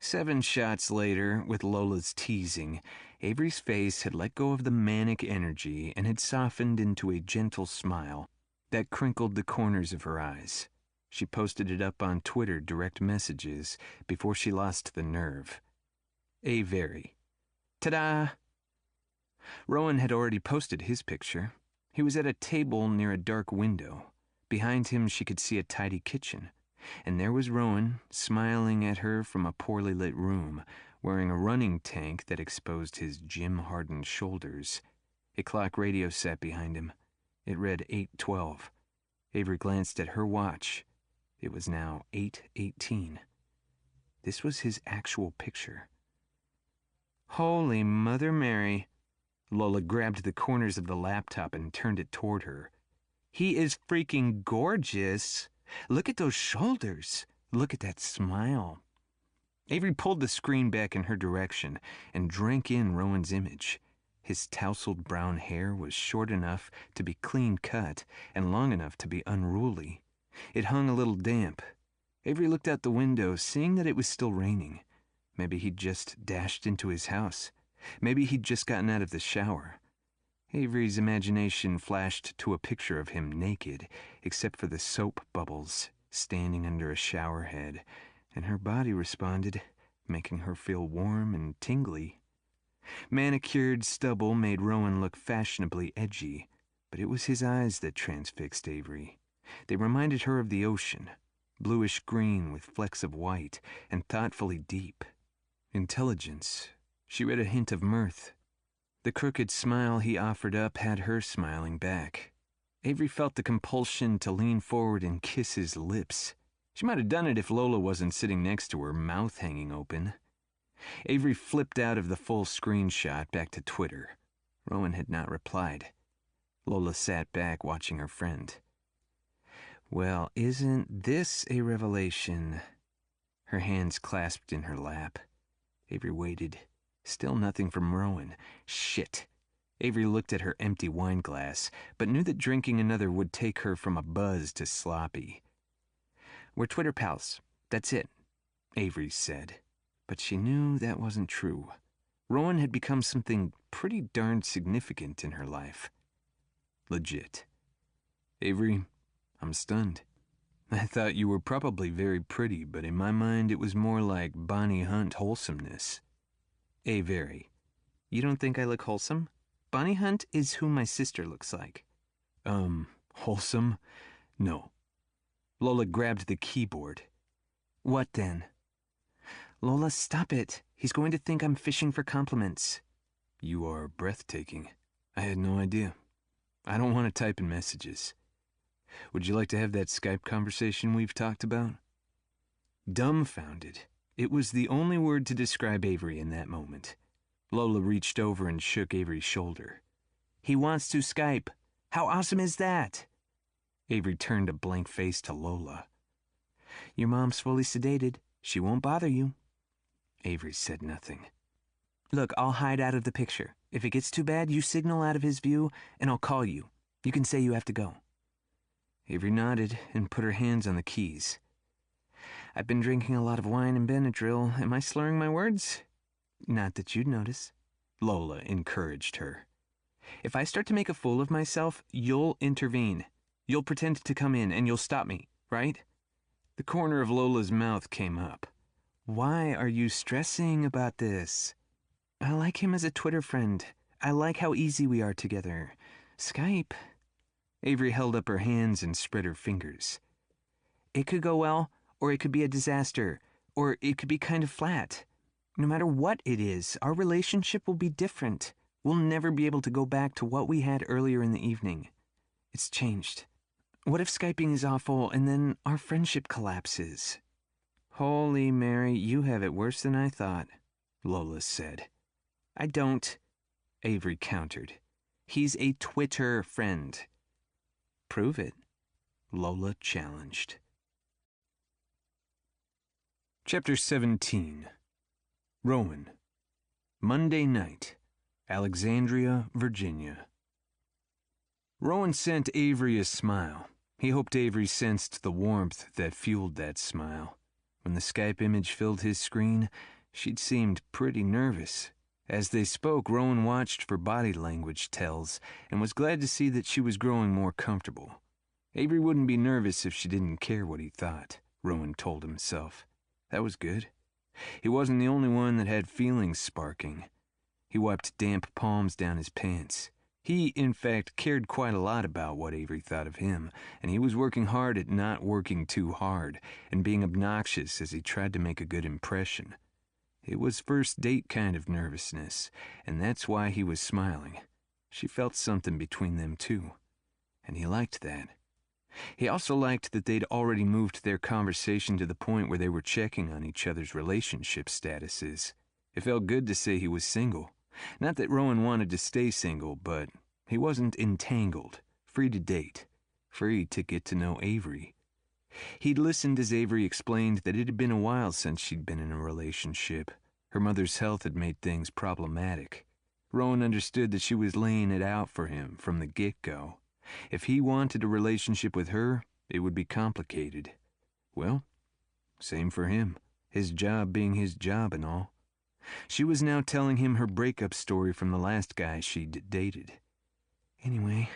7 shots later, with Lola's teasing, Avery's face had let go of the manic energy and had softened into a gentle smile that crinkled the corners of her eyes. She posted it up on Twitter direct messages before she lost the nerve. Avery. Ta-da! Rowan had already posted his picture. He was at a table near a dark window. Behind him she could see a tidy kitchen. And there was Rowan, smiling at her from a poorly lit room, wearing a running tank that exposed his gym-hardened shoulders. A clock radio sat behind him. It read 8:12. Avery glanced at her watch. It was now 8:18. This was his actual picture. Holy Mother Mary. Lola grabbed the corners of the laptop and turned it toward her. He is freaking gorgeous. Look at those shoulders. Look at that smile. Avery pulled the screen back in her direction and drank in Rowan's image. His tousled brown hair was short enough to be clean cut and long enough to be unruly. It hung a little damp. Avery looked out the window, seeing that it was still raining. Maybe he'd just dashed into his house. Maybe he'd just gotten out of the shower. Avery's imagination flashed to a picture of him naked, except for the soap bubbles, standing under a shower head, and her body responded, making her feel warm and tingly. Manicured stubble made Rowan look fashionably edgy, but it was his eyes that transfixed Avery. They reminded her of the ocean, bluish-green with flecks of white, and thoughtfully deep. Intelligence. She read a hint of mirth. The crooked smile he offered up had her smiling back. Avery felt the compulsion to lean forward and kiss his lips. She might have done it if Lola wasn't sitting next to her, mouth hanging open. Avery flipped out of the full screenshot back to Twitter. Rowan had not replied. Lola sat back watching her friend. Well, isn't this a revelation? Her hands clasped in her lap. Avery waited. Still nothing from Rowan. Shit. Avery looked at her empty wine glass, but knew that drinking another would take her from a buzz to sloppy. We're Twitter pals. That's it, Avery said. But she knew that wasn't true. Rowan had become something pretty darn significant in her life. Legit. Avery, I'm stunned. I thought you were probably very pretty, but in my mind it was more like Bonnie Hunt wholesomeness. Avery, you don't think I look wholesome? Bonnie Hunt is who my sister looks like. Wholesome? No. Lola grabbed the keyboard. What then? Lola, stop it. He's going to think I'm fishing for compliments. You are breathtaking. I had no idea. I don't want to type in messages. Would you like to have that Skype conversation we've talked about? Dumbfounded. It was the only word to describe Avery in that moment. Lola reached over and shook Avery's shoulder. He wants to Skype. How awesome is that? Avery turned a blank face to Lola. Your mom's fully sedated. She won't bother you. Avery said nothing. Look, I'll hide out of the picture. If it gets too bad, you signal out of his view, and I'll call you. You can say you have to go. Avery nodded and put her hands on the keys. I've been drinking a lot of wine and Benadryl. Am I slurring my words? Not that you'd notice. Lola encouraged her. If I start to make a fool of myself, you'll intervene. You'll pretend to come in and you'll stop me, right? The corner of Lola's mouth came up. Why are you stressing about this? I like him as a Twitter friend. I like how easy we are together. Skype. Avery held up her hands and spread her fingers. It could go well, or it could be a disaster, or it could be kind of flat. No matter what it is, our relationship will be different. We'll never be able to go back to what we had earlier in the evening. It's changed. What if Skyping is awful and then our friendship collapses? Holy Mary, you have it worse than I thought, Lola said. I don't, Avery countered. He's a Twitter friend. Prove it, Lola challenged. Chapter 17. Rowan. Monday night. Alexandria, Virginia. Rowan sent Avery a smile. He hoped Avery sensed the warmth that fueled that smile. When the Skype image filled his screen, she'd seemed pretty nervous. As they spoke, Rowan watched for body language tells and was glad to see that she was growing more comfortable. Avery wouldn't be nervous if she didn't care what he thought, Rowan told himself. That was good. He wasn't the only one that had feelings sparking. He wiped damp palms down his pants. He, in fact, cared quite a lot about what Avery thought of him, and he was working hard at not working too hard and being obnoxious as he tried to make a good impression. It was first date kind of nervousness, and that's why he was smiling. She felt something between them too, and he liked that. He also liked that they'd already moved their conversation to the point where they were checking on each other's relationship statuses. It felt good to say he was single. Not that Rowan wanted to stay single, but he wasn't entangled, free to date, free to get to know Avery. He'd listened as Avery explained that it had been a while since she'd been in a relationship. Her mother's health had made things problematic. Rowan understood that she was laying it out for him from the get-go. If he wanted a relationship with her, it would be complicated. Well, same for him, his job being his job and all. She was now telling him her breakup story from the last guy she'd dated. Anyway,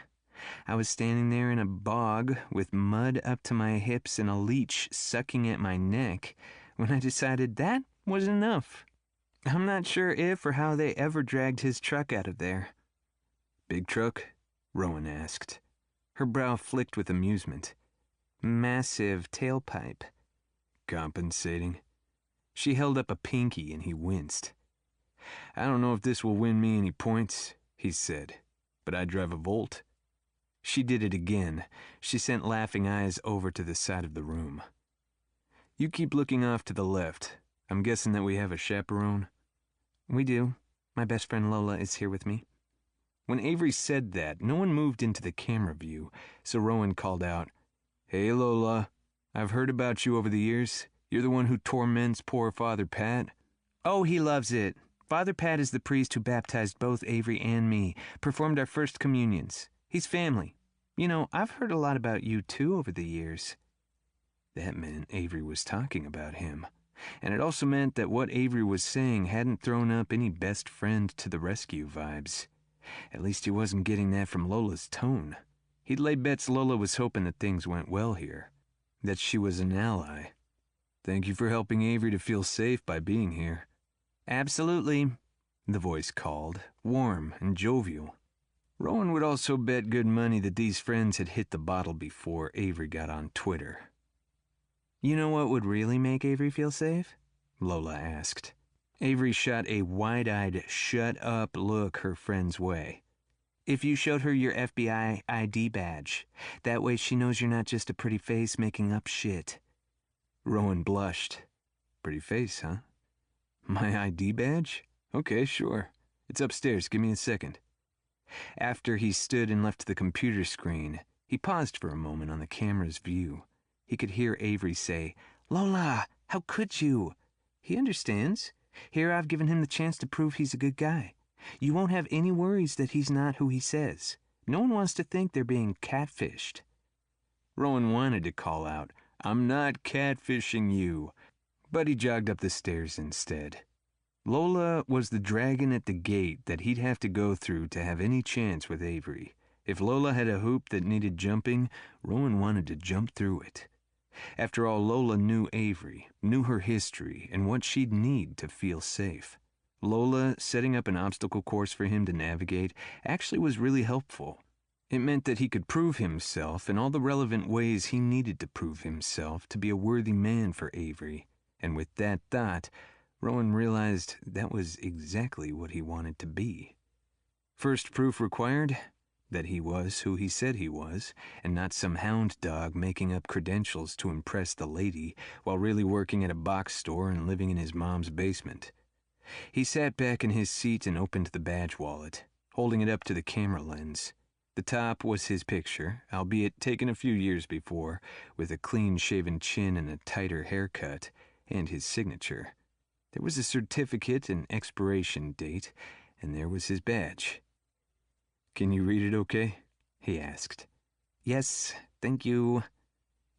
I was standing there in a bog with mud up to my hips and a leech sucking at my neck when I decided that was enough. I'm not sure if or how they ever dragged his truck out of there. Big truck? Rowan asked. Her brow flicked with amusement. Massive tailpipe. Compensating. She held up a pinky and he winced. I don't know if this will win me any points, he said, but I drive a Volt. She did it again. She sent laughing eyes over to the side of the room. You keep looking off to the left. I'm guessing that we have a chaperone? We do. My best friend Lola is here with me. When Avery said that, no one moved into the camera view, so Rowan called out, "Hey, Lola. I've heard about you over the years. You're the one who torments poor Father Pat." Oh, he loves it. Father Pat is the priest who baptized both Avery and me, performed our first communions. He's family. You know, I've heard a lot about you, too, over the years. That meant Avery was talking about him. And it also meant that what Avery was saying hadn't thrown up any best friend to the rescue vibes. At least he wasn't getting that from Lola's tone. He'd lay bets Lola was hoping that things went well here, that she was an ally. "Thank you for helping Avery to feel safe by being here." "Absolutely," the voice called, warm and jovial. Rowan would also bet good money that these friends had hit the bottle before Avery got on Twitter. "You know what would really make Avery feel safe?" Lola asked. Avery shot a wide-eyed, shut-up look her friend's way. "If you showed her your FBI ID badge. That way she knows you're not just a pretty face making up shit." Rowan blushed. "Pretty face, huh? My ID badge? Okay, sure. It's upstairs. Give me a second." After he stood and left the computer screen, he paused for a moment on the camera's view. He could hear Avery say, "Lola, how could you?" He understands. Here I've given him the chance to prove he's a good guy. You won't have any worries that he's not who he says. No one wants to think they're being catfished. Rowan wanted to call out, "I'm not catfishing you," but he jogged up the stairs instead. Lola was the dragon at the gate that he'd have to go through to have any chance with Avery. If Lola had a hoop that needed jumping, Rowan wanted to jump through it. After all, Lola knew Avery, knew her history, and what she'd need to feel safe. Lola setting up an obstacle course for him to navigate actually was really helpful. It meant that he could prove himself in all the relevant ways he needed to prove himself to be a worthy man for Avery. And with that thought, Rowan realized that was exactly what he wanted to be. First proof required that he was who he said he was, and not some hound dog making up credentials to impress the lady while really working at a box store and living in his mom's basement. He sat back in his seat and opened the badge wallet, holding it up to the camera lens. The top was his picture, albeit taken a few years before, with a clean-shaven chin and a tighter haircut, and his signature. There was a certificate and expiration date, and there was his badge. "Can you read it okay?" he asked. "Yes, thank you."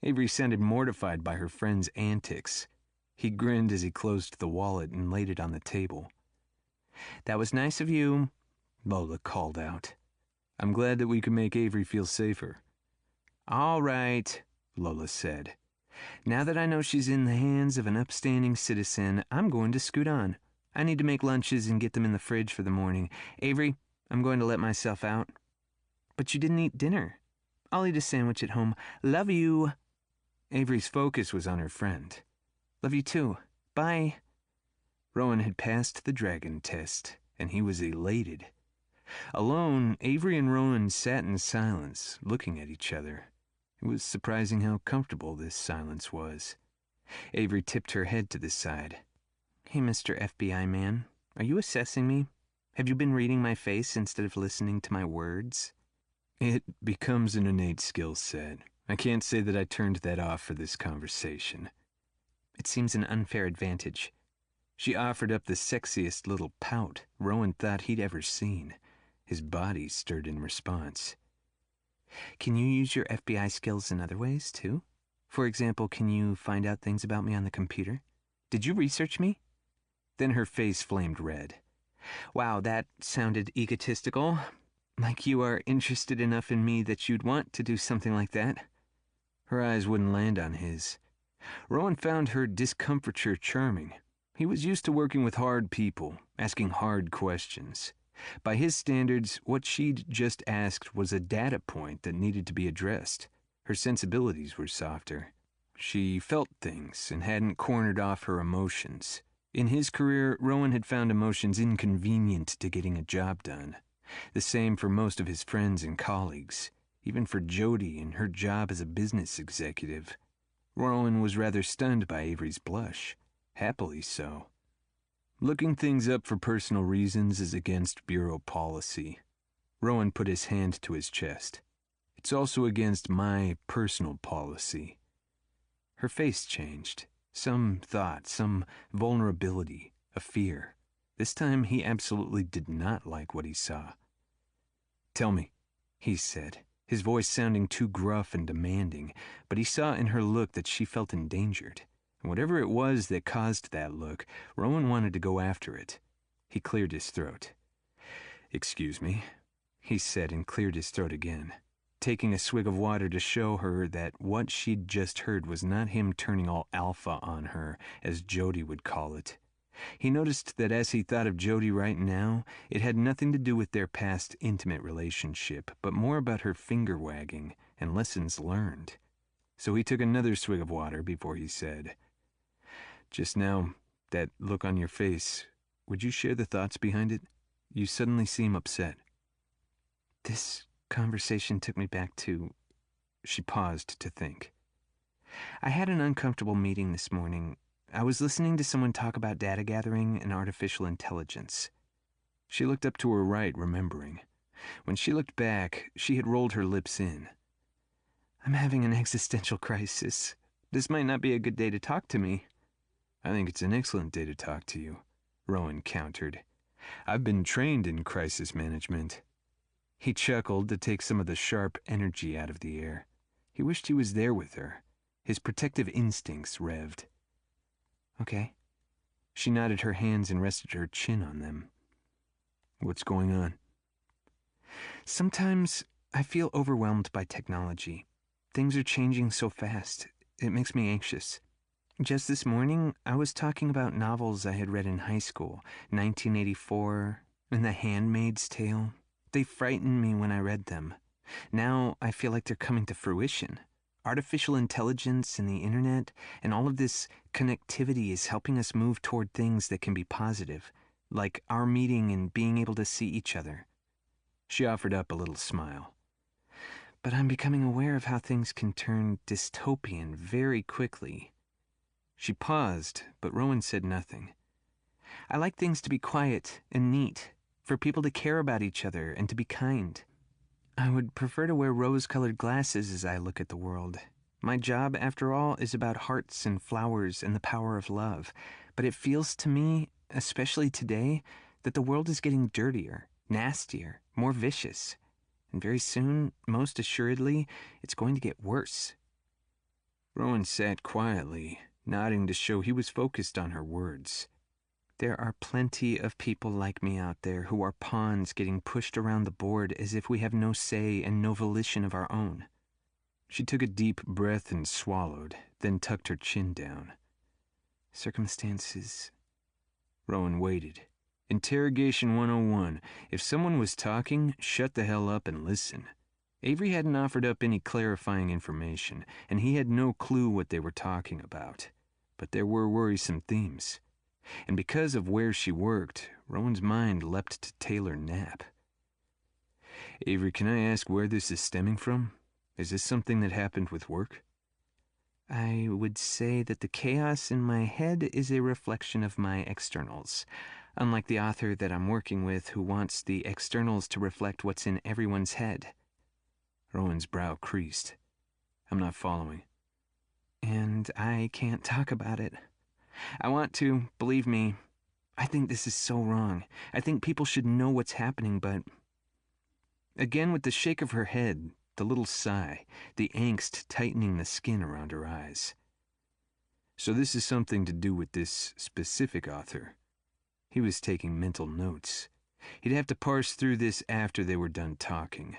Avery sounded mortified by her friend's antics. He grinned as he closed the wallet and laid it on the table. "That was nice of you," Lola called out. "I'm glad that we could make Avery feel safer." "All right," Lola said. "Now that I know she's in the hands of an upstanding citizen, I'm going to scoot on. I need to make lunches and get them in the fridge for the morning. Avery, I'm going to let myself out." "But you didn't eat dinner." "I'll eat a sandwich at home. Love you." Avery's focus was on her friend. "Love you too. Bye." Rowan had passed the dragon test, and he was elated. Alone, Avery and Rowan sat in silence, looking at each other. It was surprising how comfortable this silence was. Avery tipped her head to the side. "Hey, Mr. FBI man, are you assessing me? Have you been reading my face instead of listening to my words?" "It becomes an innate skill set. I can't say that I turned that off for this conversation." "It seems an unfair advantage." She offered up the sexiest little pout Rowan thought he'd ever seen. His body stirred in response. "Can you use your FBI skills in other ways, too? For example, can you find out things about me on the computer? Did you research me?" Then her face flamed red. "Wow, that sounded egotistical. Like you are interested enough in me that you'd want to do something like that." Her eyes wouldn't land on his. Rowan found her discomfiture charming. He was used to working with hard people, asking hard questions. By his standards, what she'd just asked was a data point that needed to be addressed. Her sensibilities were softer. She felt things and hadn't cornered off her emotions. In his career, Rowan had found emotions inconvenient to getting a job done. The same for most of his friends and colleagues, even for Jody and her job as a business executive. Rowan was rather stunned by Avery's blush, happily so. Looking things up for personal reasons is against bureau policy. Rowan put his hand to his chest. It's also against my personal policy. Her face changed. Some thought, some vulnerability, a fear. This time he absolutely did not like what he saw. "Tell me," he said, his voice sounding too gruff and demanding, but he saw in her look that she felt endangered. And whatever it was that caused that look, Rowan wanted to go after it. He cleared his throat. "Excuse me," he said, and cleared his throat again, taking a swig of water to show her that what she'd just heard was not him turning all alpha on her, as Jody would call it. He noticed that as he thought of Jody right now, it had nothing to do with their past intimate relationship, but more about her finger-wagging and lessons learned. So he took another swig of water before he said, "Just now, that look on your face, would you share the thoughts behind it? You suddenly seem upset." This conversation took me back to... She paused to think. I had an uncomfortable meeting this morning. I was listening to someone talk about data gathering and artificial intelligence. She looked up to her right, remembering. When she looked back, she had rolled her lips in. I'm having an existential crisis. This might not be a good day to talk to me. "I think it's an excellent day to talk to you," Rowan countered. "I've been trained in crisis management." He chuckled to take some of the sharp energy out of the air. He wished he was there with her. His protective instincts revved. Okay. She nodded her hands and rested her chin on them. "What's going on?" Sometimes I feel overwhelmed by technology. Things are changing so fast. It makes me anxious. Just this morning, I was talking about novels I had read in high school, 1984, and The Handmaid's Tale. They frightened me when I read them. Now I feel like they're coming to fruition. Artificial intelligence and the internet and all of this connectivity is helping us move toward things that can be positive, like our meeting and being able to see each other. She offered up a little smile. But I'm becoming aware of how things can turn dystopian very quickly. She paused, but Rowan said nothing. I like things to be quiet and neat, for people to care about each other and to be kind. I would prefer to wear rose-colored glasses as I look at the world. My job, after all, is about hearts and flowers and the power of love. But it feels to me, especially today, that the world is getting dirtier, nastier, more vicious. And very soon, most assuredly, it's going to get worse. Rowan sat quietly, nodding to show he was focused on her words. There are plenty of people like me out there who are pawns getting pushed around the board as if we have no say and no volition of our own. She took a deep breath and swallowed, then tucked her chin down. Circumstances. Rowan waited. Interrogation 101. If someone was talking, shut the hell up and listen. Avery hadn't offered up any clarifying information, and he had no clue what they were talking about. But there were worrisome themes. And because of where she worked, Rowan's mind leapt to Taylor Knapp. "Avery, can I ask where this is stemming from? Is this something that happened with work?" I would say that the chaos in my head is a reflection of my externals, unlike the author that I'm working with who wants the externals to reflect what's in everyone's head. Rowan's brow creased. "I'm not following." And I can't talk about it. I want to, believe me. I think this is so wrong. I think people should know what's happening, but... Again with the shake of her head, the little sigh, the angst tightening the skin around her eyes. "So this is something to do with this specific author." He was taking mental notes. He'd have to parse through this after they were done talking.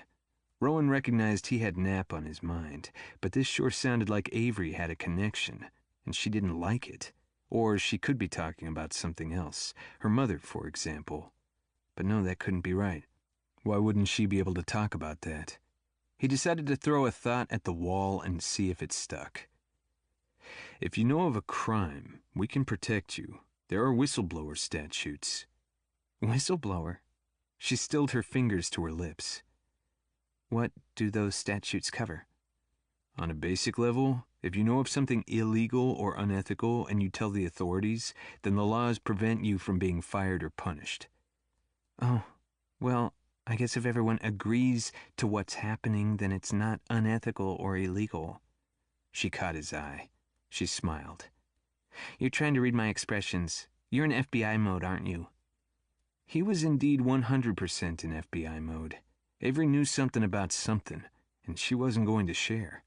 Rowan recognized he had Knapp on his mind, but this sure sounded like Avery had a connection, and she didn't like it. Or she could be talking about something else, her mother, for example. But no, that couldn't be right. Why wouldn't she be able to talk about that? He decided to throw a thought at the wall and see if it stuck. "If you know of a crime, we can protect you. There are whistleblower statutes." Whistleblower? She stilled her fingers to her lips. What do those statutes cover? On a basic level, if you know of something illegal or unethical and you tell the authorities, then the laws prevent you from being fired or punished. Oh, well, I guess if everyone agrees to what's happening, then it's not unethical or illegal. She caught his eye. She smiled. You're trying to read my expressions. You're in FBI mode, aren't you? He was indeed 100% in FBI mode. Avery knew something about something, and she wasn't going to share.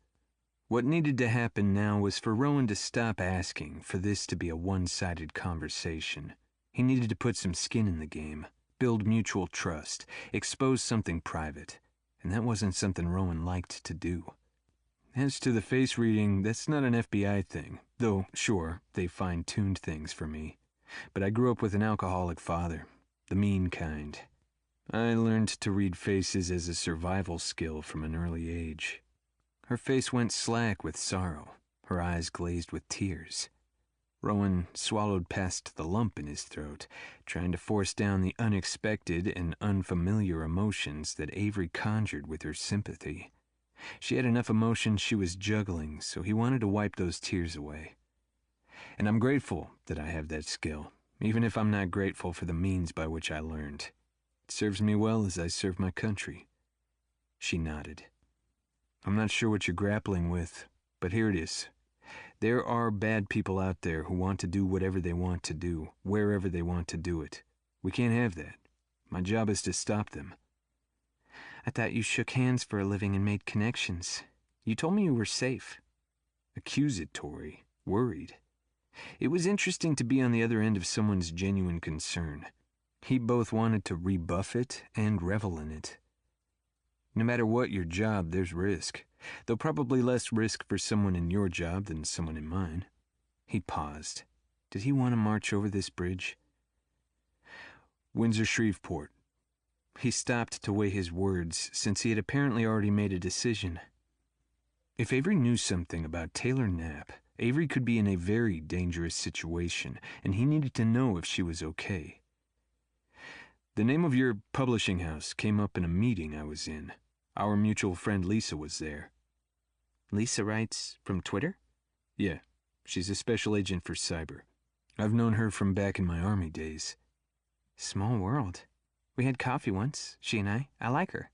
What needed to happen now was for Rowan to stop asking for this to be a one-sided conversation. He needed to put some skin in the game, build mutual trust, expose something private, and that wasn't something Rowan liked to do. As to the face reading, that's not an FBI thing, though, sure, they fine-tuned things for me. But I grew up with an alcoholic father, the mean kind. I learned to read faces as a survival skill from an early age. Her face went slack with sorrow, her eyes glazed with tears. Rowan swallowed past the lump in his throat, trying to force down the unexpected and unfamiliar emotions that Avery conjured with her sympathy. She had enough emotion she was juggling, so he wanted to wipe those tears away. And I'm grateful that I have that skill, even if I'm not grateful for the means by which I learned. It serves me well as I serve my country. She nodded. I'm not sure what you're grappling with, but here it is. There are bad people out there who want to do whatever they want to do, wherever they want to do it. We can't have that. My job is to stop them. I thought you shook hands for a living and made connections. You told me you were safe. Accusatory, worried. It was interesting to be on the other end of someone's genuine concern. He both wanted to rebuff it and revel in it. No matter what your job, there's risk, though probably less risk for someone in your job than someone in mine. He paused. Did he want to march over this bridge? Windsor-Shreveport. He stopped to weigh his words, since he had apparently already made a decision. If Avery knew something about Taylor Knapp, Avery could be in a very dangerous situation, and he needed to know if she was okay. The name of your publishing house came up in a meeting I was in. Our mutual friend Lisa was there. Lisa writes from Twitter? Yeah, she's a special agent for cyber. I've known her from back in my Army days. Small world. We had coffee once, she and I. I like her.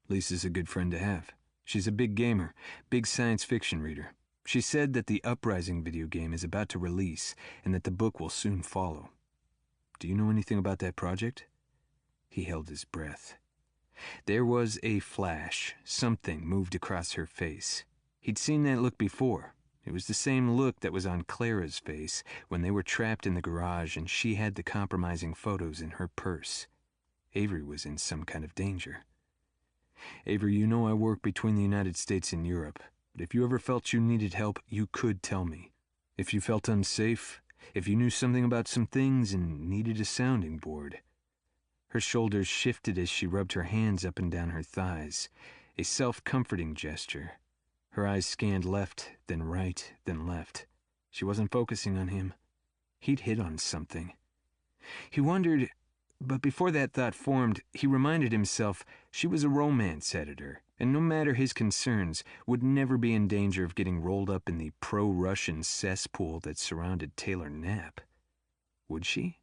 Lisa's a good friend to have. She's a big gamer, big science fiction reader. She said that the Uprising video game is about to release and that the book will soon follow. Do you know anything about that project? He held his breath. There was a flash. Something moved across her face. He'd seen that look before. It was the same look that was on Clara's face when they were trapped in the garage and she had the compromising photos in her purse. Avery was in some kind of danger. Avery, you know I work between the United States and Europe, but if you ever felt you needed help, you could tell me. If you felt unsafe, if you knew something about some things and needed a sounding board. Her shoulders shifted as she rubbed her hands up and down her thighs, a self-comforting gesture. Her eyes scanned left, then right, then left. She wasn't focusing on him. He'd hit on something. He wondered, but before that thought formed, he reminded himself she was a romance editor, and no matter his concerns, would never be in danger of getting rolled up in the pro-Russian cesspool that surrounded Taylor Knapp. Would she?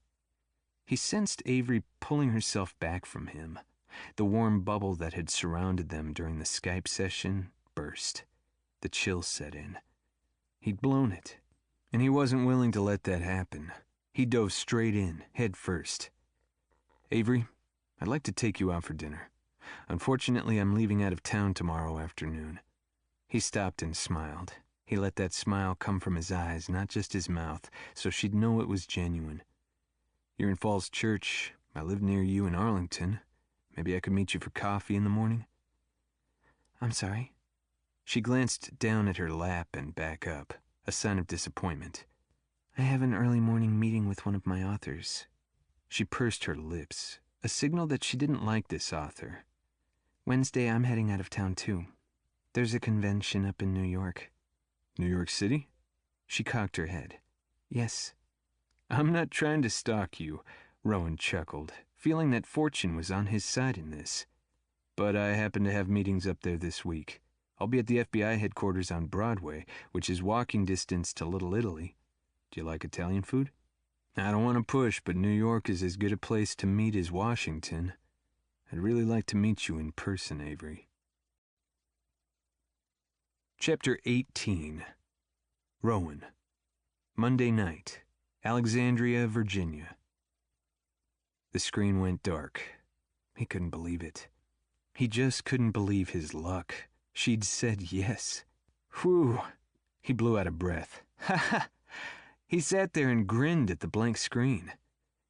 He sensed Avery pulling herself back from him. The warm bubble that had surrounded them during the Skype session burst. The chill set in. He'd blown it, and he wasn't willing to let that happen. He dove straight in, head first. Avery, I'd like to take you out for dinner. Unfortunately, I'm leaving out of town tomorrow afternoon. He stopped and smiled. He let that smile come from his eyes, not just his mouth, so she'd know it was genuine. You're in Falls Church. I live near you in Arlington. Maybe I could meet you for coffee in the morning? I'm sorry. She glanced down at her lap and back up, a sign of disappointment. I have an early morning meeting with one of my authors. She pursed her lips, a signal that she didn't like this author. Wednesday, I'm heading out of town too. There's a convention up in New York. New York City? She cocked her head. Yes. I'm not trying to stalk you, Rowan chuckled, feeling that fortune was on his side in this. But I happen to have meetings up there this week. I'll be at the FBI headquarters on Broadway, which is walking distance to Little Italy. Do you like Italian food? I don't want to push, but New York is as good a place to meet as Washington. I'd really like to meet you in person, Avery. Chapter 18. Rowan. Monday night, Alexandria, Virginia. The screen went dark. He couldn't believe it. He just couldn't believe his luck. She'd said yes. Whew. He blew out a breath. Ha ha! He sat there and grinned at the blank screen.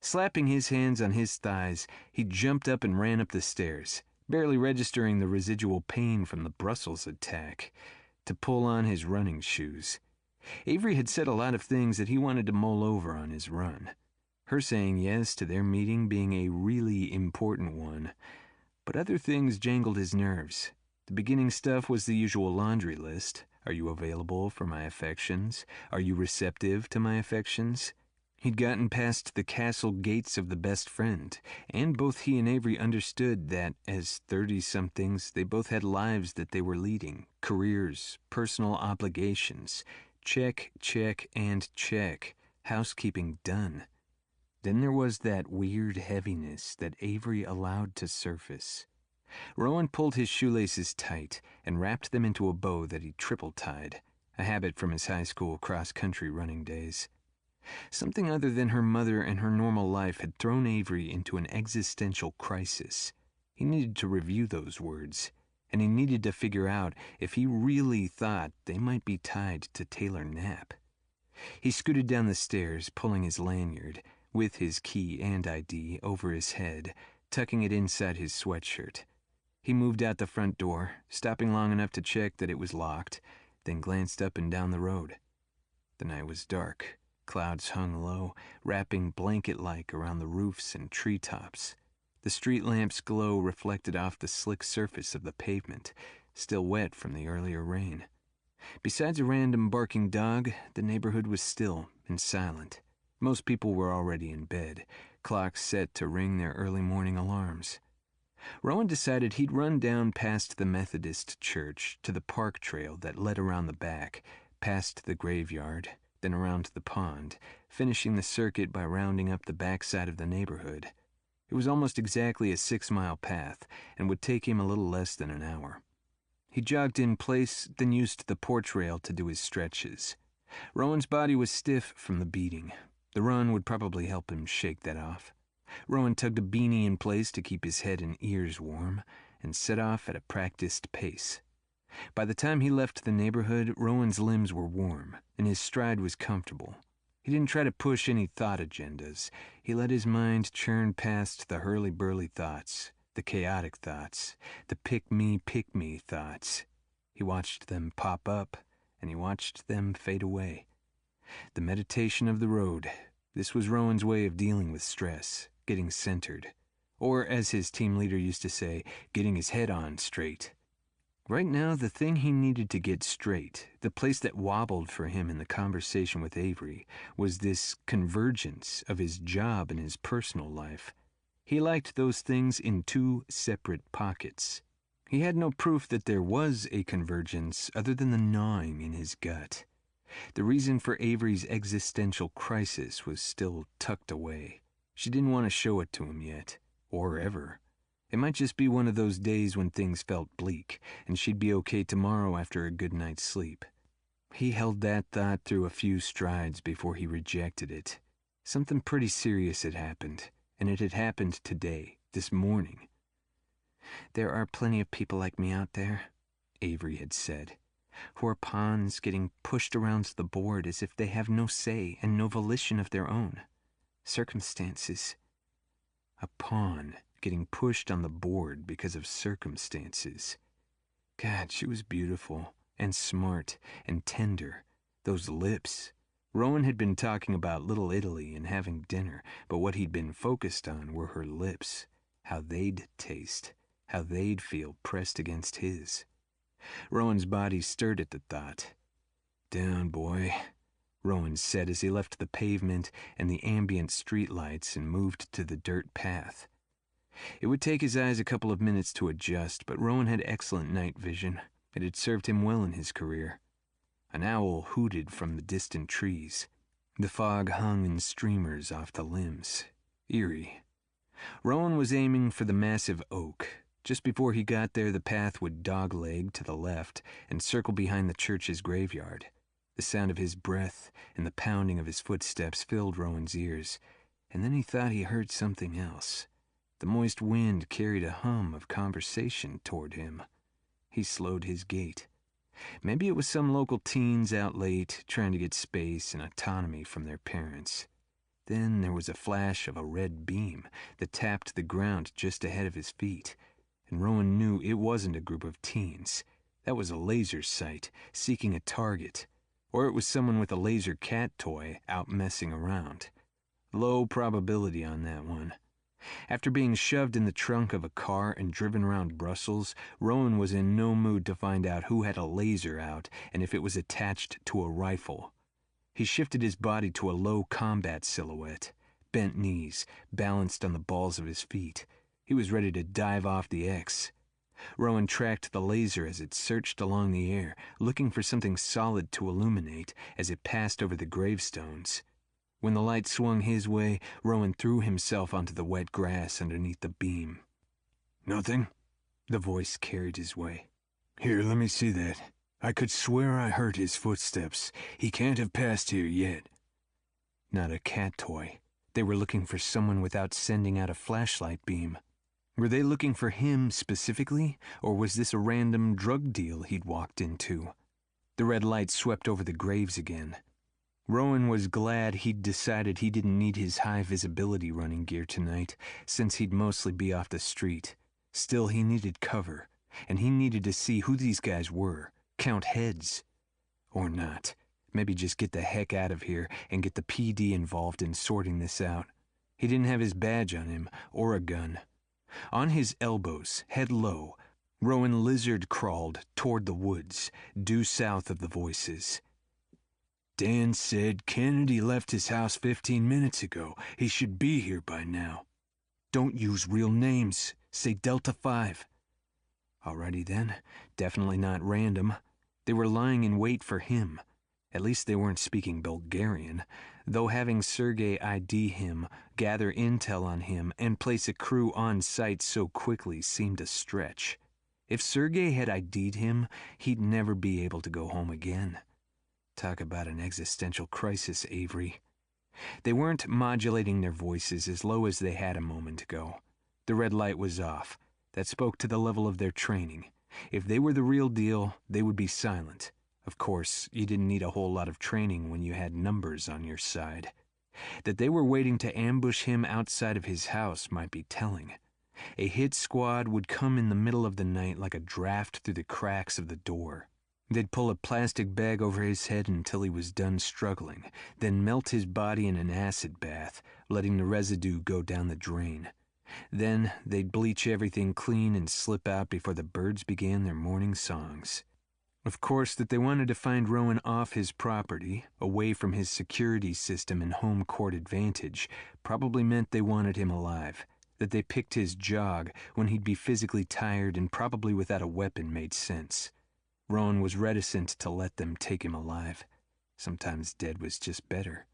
Slapping his hands on his thighs, he jumped up and ran up the stairs, barely registering the residual pain from the Brussels attack, to pull on his running shoes. Avery had said a lot of things that he wanted to mull over on his run. Her saying yes to their meeting being a really important one. But other things jangled his nerves. The beginning stuff was the usual laundry list. Are you available for my affections? Are you receptive to my affections? He'd gotten past the castle gates of the best friend, and both he and Avery understood that, as 30-somethings, they both had lives that they were leading, careers, personal obligations. Check, check, and check. Housekeeping done. Then there was that weird heaviness that Avery allowed to surface. Rowan pulled his shoelaces tight and wrapped them into a bow that he triple-tied, a habit from his high school cross-country running days. Something other than her mother and her normal life had thrown Avery into an existential crisis. He needed to review those words, and he needed to figure out if he really thought they might be tied to Taylor Knapp. He scooted down the stairs, pulling his lanyard, with his key and ID, over his head, tucking it inside his sweatshirt. He moved out the front door, stopping long enough to check that it was locked, then glanced up and down the road. The night was dark. Clouds hung low, wrapping blanket-like around the roofs and treetops. The street lamps' glow reflected off the slick surface of the pavement, still wet from the earlier rain. Besides a random barking dog, the neighborhood was still and silent. Most people were already in bed, clocks set to ring their early morning alarms. Rowan decided he'd run down past the Methodist church to the park trail that led around the back, past the graveyard, then around the pond, finishing the circuit by rounding up the backside of the neighborhood. It was almost exactly a 6-mile path and would take him a little less than an hour. He jogged in place, then used the porch rail to do his stretches. Rowan's body was stiff from the beating. The run would probably help him shake that off. Rowan tugged a beanie in place to keep his head and ears warm and set off at a practiced pace. By the time he left the neighborhood, Rowan's limbs were warm and his stride was comfortable. He didn't try to push any thought agendas. He let his mind churn past the hurly-burly thoughts, the chaotic thoughts, the pick-me thoughts. He watched them pop up and he watched them fade away. The meditation of the road. This was Rowan's way of dealing with stress, getting centered. Or, as his team leader used to say, getting his head on straight. Right now, the thing he needed to get straight, the place that wobbled for him in the conversation with Avery, was this convergence of his job and his personal life. He liked those things in two separate pockets. He had no proof that there was a convergence other than the gnawing in his gut. The reason for Avery's existential crisis was still tucked away. She didn't want to show it to him yet, or ever. It might just be one of those days when things felt bleak, and she'd be okay tomorrow after a good night's sleep. He held that thought through a few strides before he rejected it. Something pretty serious had happened, and it had happened today, this morning. "There are plenty of people like me out there," Avery had said, "who are pawns getting pushed around the board as if they have no say and no volition of their own. Circumstances." A pawn getting pushed on the board because of circumstances. God, she was beautiful and smart and tender. Those lips. Rowan had been talking about Little Italy and having dinner, but what he'd been focused on were her lips, how they'd taste, how they'd feel pressed against his. Rowan's body stirred at the thought. "Down, boy," Rowan said as he left the pavement and the ambient streetlights and moved to the dirt path. It would take his eyes a couple of minutes to adjust, but Rowan had excellent night vision. It had served him well in his career. An owl hooted from the distant trees. The fog hung in streamers off the limbs. Eerie. Rowan was aiming for the massive oak. Just before he got there, the path would dogleg to the left and circle behind the church's graveyard. The sound of his breath and the pounding of his footsteps filled Rowan's ears, and then he thought he heard something else. The moist wind carried a hum of conversation toward him. He slowed his gait. Maybe it was some local teens out late trying to get space and autonomy from their parents. Then there was a flash of a red beam that tapped the ground just ahead of his feet, and Rowan knew it wasn't a group of teens. That was a laser sight seeking a target, or it was someone with a laser cat toy out messing around. Low probability on that one. After being shoved in the trunk of a car and driven around Brussels, Rowan was in no mood to find out who had a laser out and if it was attached to a rifle. He shifted his body to a low combat silhouette, bent knees, balanced on the balls of his feet. He was ready to dive off the X. Rowan tracked the laser as it searched along the air, looking for something solid to illuminate as it passed over the gravestones. When the light swung his way, Rowan threw himself onto the wet grass underneath the beam. "Nothing?" The voice carried his way. "Here, let me see that. I could swear I heard his footsteps. He can't have passed here yet." Not a cat toy. They were looking for someone without sending out a flashlight beam. Were they looking for him specifically, or was this a random drug deal he'd walked into? The red light swept over the graves again. Rowan was glad he'd decided he didn't need his high-visibility running gear tonight, since he'd mostly be off the street. Still, he needed cover, and he needed to see who these guys were, count heads. Or not. Maybe just get the heck out of here and get the PD involved in sorting this out. He didn't have his badge on him, or a gun. On his elbows, head low, Rowan lizard crawled toward the woods, due south of the voices. "Dan said Kennedy left his house 15 minutes ago. He should be here by now." "Don't use real names. Say Delta 5. Alrighty then. Definitely not random. They were lying in wait for him. At least they weren't speaking Bulgarian, though having Sergei ID him, gather intel on him, and place a crew on site so quickly seemed a stretch. If Sergei had ID'd him, he'd never be able to go home again. Talk about an existential crisis, Avery. They weren't modulating their voices as low as they had a moment ago. The red light was off. That spoke to the level of their training. If they were the real deal, they would be silent. Of course, you didn't need a whole lot of training when you had numbers on your side. That they were waiting to ambush him outside of his house might be telling. A hit squad would come in the middle of the night like a draft through the cracks of the door. They'd pull a plastic bag over his head until he was done struggling, then melt his body in an acid bath, letting the residue go down the drain. Then they'd bleach everything clean and slip out before the birds began their morning songs. Of course, that they wanted to find Rowan off his property, away from his security system and home court advantage, probably meant they wanted him alive. That they picked his jog when he'd be physically tired and probably without a weapon made sense. Rowan was reticent to let them take him alive. Sometimes dead was just better.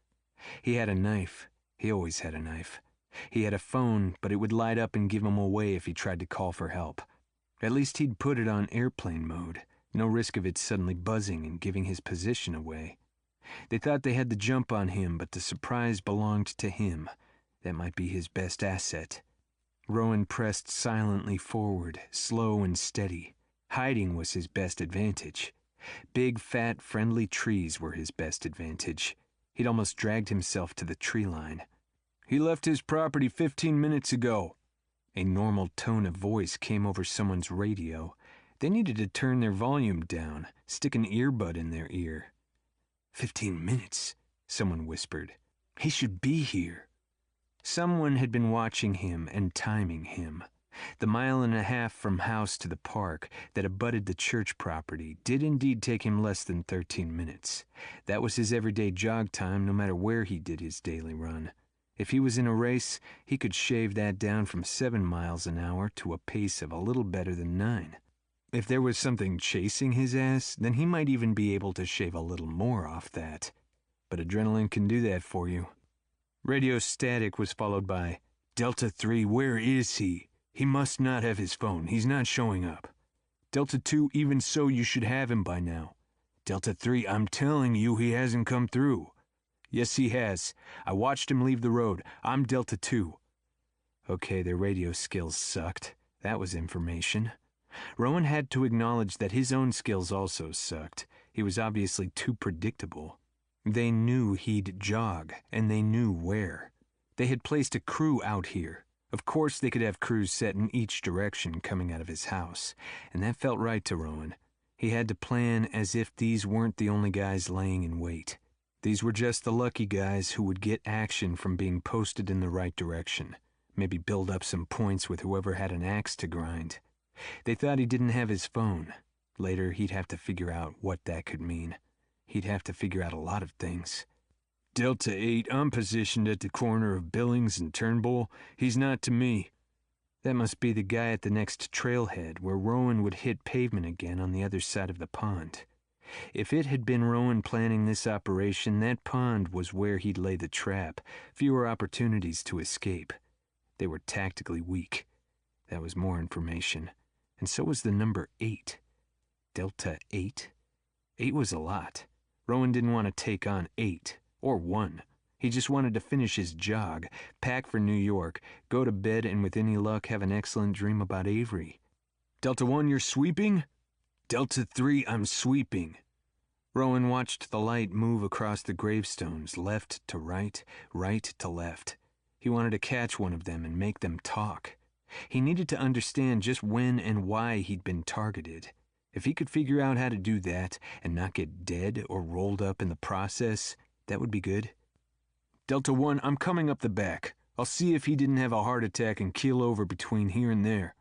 He had a knife. He always had a knife. He had a phone, but it would light up and give him away if he tried to call for help. At least he'd put it on airplane mode. No risk of it suddenly buzzing and giving his position away. They thought they had the jump on him, but the surprise belonged to him. That might be his best asset. Rowan pressed silently forward, slow and steady. Hiding was his best advantage. Big, fat, friendly trees were his best advantage. He'd almost dragged himself to the tree line. "He left his property 15 minutes ago." A normal tone of voice came over someone's radio. They needed to turn their volume down, stick an earbud in their ear. 15 minutes, someone whispered. "He should be here." Someone had been watching him and timing him. The 1.5 miles from house to the park that abutted the church property did indeed take him less than 13 minutes. That was his everyday jog time no matter where he did his daily run. If he was in a race, he could shave that down from 7 miles an hour to a pace of a little better than 9. If there was something chasing his ass, then he might even be able to shave a little more off that. But adrenaline can do that for you. Radio static was followed by, "Delta 3, where is he? He must not have his phone. He's not showing up. Delta 2, even so, you should have him by now. Delta 3, I'm telling you, he hasn't come through. Yes, he has. I watched him leave the road. I'm Delta 2. Okay, their radio skills sucked. That was information. Rowan had to acknowledge that his own skills also sucked. He was obviously too predictable. They knew he'd jog, and they knew where. They had placed a crew out here. Of course they could have crews set in each direction coming out of his house, and that felt right to Rowan. He had to plan as if these weren't the only guys laying in wait. These were just the lucky guys who would get action from being posted in the right direction. Maybe build up some points with whoever had an axe to grind. They thought he didn't have his phone. Later, he'd have to figure out what that could mean. He'd have to figure out a lot of things. Delta 8, I'm positioned at the corner of Billings and Turnbull. He's not to me. That must be the guy at the next trailhead where Rowan would hit pavement again on the other side of the pond. If it had been Rowan planning this operation, that pond was where he'd lay the trap. Fewer opportunities to escape. They were tactically weak. That was more information. And so was the number 8. Delta 8? 8 was a lot. Rowan didn't want to take on 8, or 1. He just wanted to finish his jog, pack for New York, go to bed, and with any luck have an excellent dream about Avery. Delta 1, you're sweeping? Delta 3, I'm sweeping. Rowan watched the light move across the gravestones, left to right, right to left. He wanted to catch one of them and make them talk. He needed to understand just when and why he'd been targeted. If he could figure out how to do that and not get dead or rolled up in the process, that would be good. Delta 1, I'm coming up the back. I'll see if he didn't have a heart attack and keel over between here and there.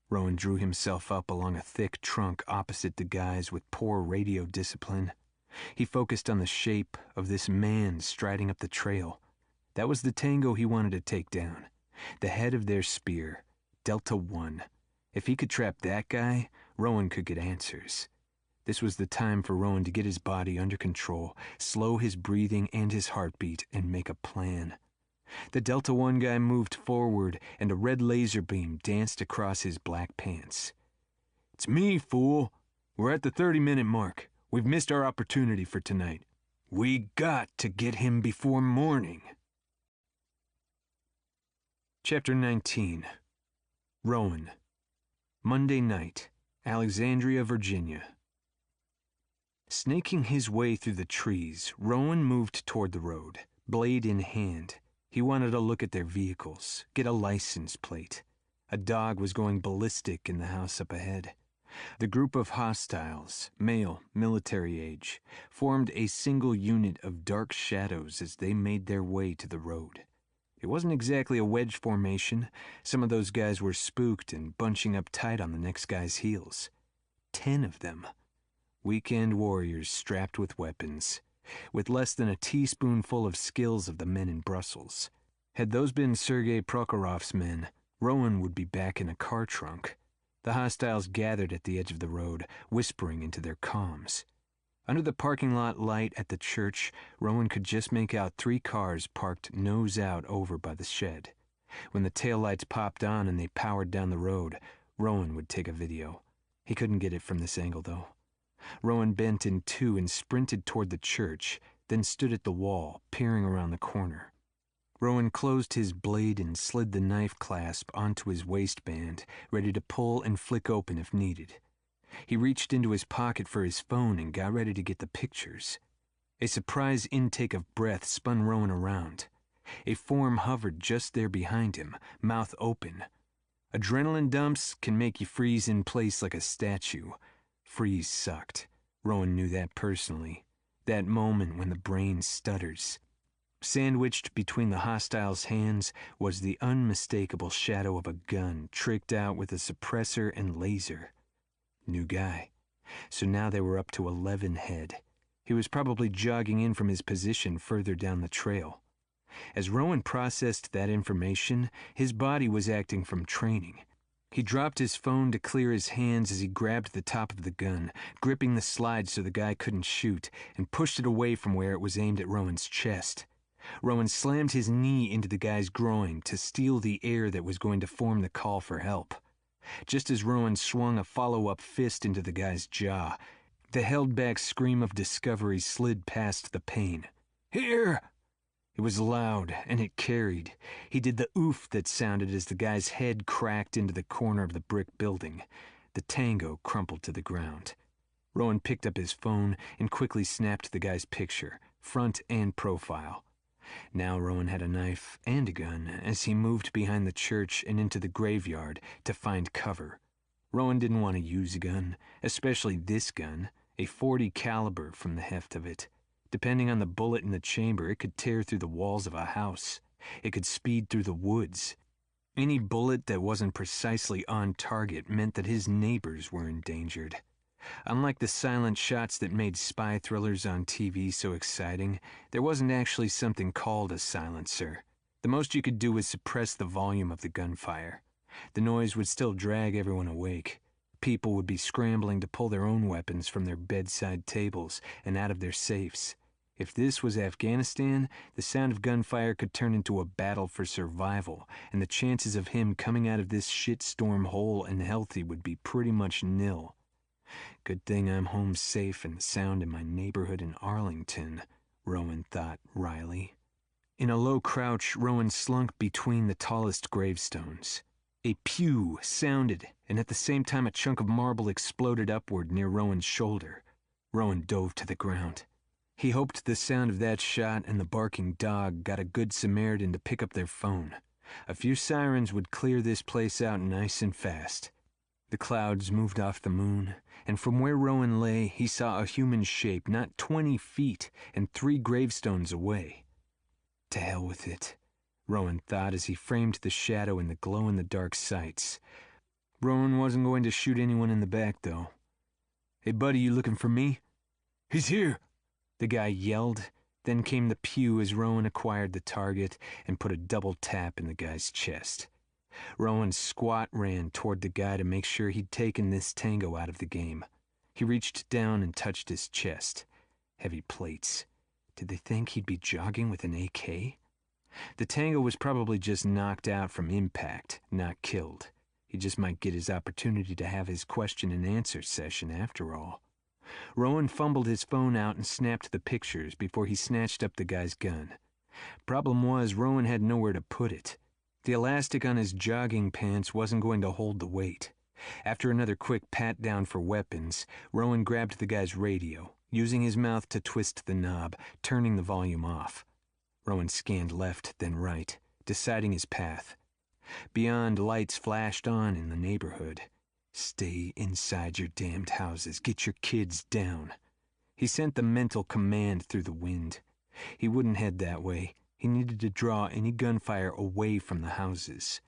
Rowan drew himself up along a thick trunk opposite the guys with poor radio discipline. He focused on the shape of this man striding up the trail. That was the tango he wanted to take down. The head of their spear, Delta 1. If he could trap that guy, Rowan could get answers. This was the time for Rowan to get his body under control, slow his breathing and his heartbeat, and make a plan. The Delta 1 guy moved forward, and a red laser beam danced across his black pants. It's me, fool. We're at the 30-minute mark. We've missed our opportunity for tonight. We got to get him before morning. Chapter 19. Rowan. Monday night, Alexandria, Virginia. Snaking his way through the trees, Rowan moved toward the road, blade in hand. He wanted to look at their vehicles, get a license plate. A dog was going ballistic in the house up ahead. The group of hostiles, male, military age, formed a single unit of dark shadows as they made their way to the road. It wasn't exactly a wedge formation. Some of those guys were spooked and bunching up tight on the next guy's heels. 10 of them. Weekend warriors strapped with weapons, with less than a teaspoonful of skills of the men in Brussels. Had those been Sergei Prokhorov's men, Rowan would be back in a car trunk. The hostiles gathered at the edge of the road, whispering into their comms. Under the parking lot light at the church, Rowan could just make out 3 cars parked nose out over by the shed. When the taillights popped on and they powered down the road, Rowan would take a video. He couldn't get it from this angle, though. Rowan bent in two and sprinted toward the church, then stood at the wall, peering around the corner. Rowan closed his blade and slid the knife clasp onto his waistband, ready to pull and flick open if needed. He reached into his pocket for his phone and got ready to get the pictures. A surprise intake of breath spun Rowan around. A form hovered just there behind him, mouth open. Adrenaline dumps can make you freeze in place like a statue. Freeze sucked. Rowan knew that personally. That moment when the brain stutters. Sandwiched between the hostile's hands was the unmistakable shadow of a gun tricked out with a suppressor and laser. New guy. So now they were up to 11 head. He was probably jogging in from his position further down the trail. As Rowan processed that information, his body was acting from training. He dropped his phone to clear his hands as he grabbed the top of the gun, gripping the slide so the guy couldn't shoot, and pushed it away from where it was aimed at Rowan's chest. Rowan slammed his knee into the guy's groin to steal the air that was going to form the call for help. Just as Rowan swung a follow-up fist into the guy's jaw, the held-back scream of discovery slid past the pain. "Here!" It was loud, and it carried. He did the oof that sounded as the guy's head cracked into the corner of the brick building. The tango crumpled to the ground. Rowan picked up his phone and quickly snapped the guy's picture, front and profile. Now Rowan had a knife and a gun as he moved behind the church and into the graveyard to find cover. Rowan didn't want to use a gun, especially this gun, a .40 caliber from the heft of it. Depending on the bullet in the chamber, it could tear through the walls of a house. It could speed through the woods. Any bullet that wasn't precisely on target meant that his neighbors were endangered. Unlike the silent shots that made spy thrillers on TV so exciting, there wasn't actually something called a silencer. The most you could do was suppress the volume of the gunfire. The noise would still drag everyone awake. People would be scrambling to pull their own weapons from their bedside tables and out of their safes. If this was Afghanistan, the sound of gunfire could turn into a battle for survival, and the chances of him coming out of this shitstorm whole and healthy would be pretty much nil. Good thing I'm home safe and sound in my neighborhood in Arlington, Rowan thought wryly. In a low crouch, Rowan slunk between the tallest gravestones. A pew sounded, and at the same time a chunk of marble exploded upward near Rowan's shoulder. Rowan dove to the ground. He hoped the sound of that shot and the barking dog got a good Samaritan to pick up their phone. A few sirens would clear this place out nice and fast. The clouds moved off the moon, and from where Rowan lay, he saw a human shape not 20 feet and 3 gravestones away. To hell with it, Rowan thought as he framed the shadow in the glow-in-the-dark sights. Rowan wasn't going to shoot anyone in the back, though. "Hey, buddy, you looking for me?" "He's here!" the guy yelled. Then came the pew as Rowan acquired the target and put a double tap in the guy's chest. Rowan squat ran toward the guy to make sure he'd taken this tango out of the game. He reached down and touched his chest. Heavy plates. Did they think he'd be jogging with an AK? The tango was probably just knocked out from impact, not killed. He just might get his opportunity to have his question and answer session after all. Rowan fumbled his phone out and snapped the pictures before he snatched up the guy's gun. Problem was, Rowan had nowhere to put it. The elastic on his jogging pants wasn't going to hold the weight. After another quick pat down for weapons, Rowan grabbed the guy's radio, using his mouth to twist the knob, turning the volume off. Rowan scanned left, then right, deciding his path. Beyond, lights flashed on in the neighborhood. Stay inside your damned houses. Get your kids down. He sent the mental command through the wind. He wouldn't head that way. He needed to draw any gunfire away from the houses.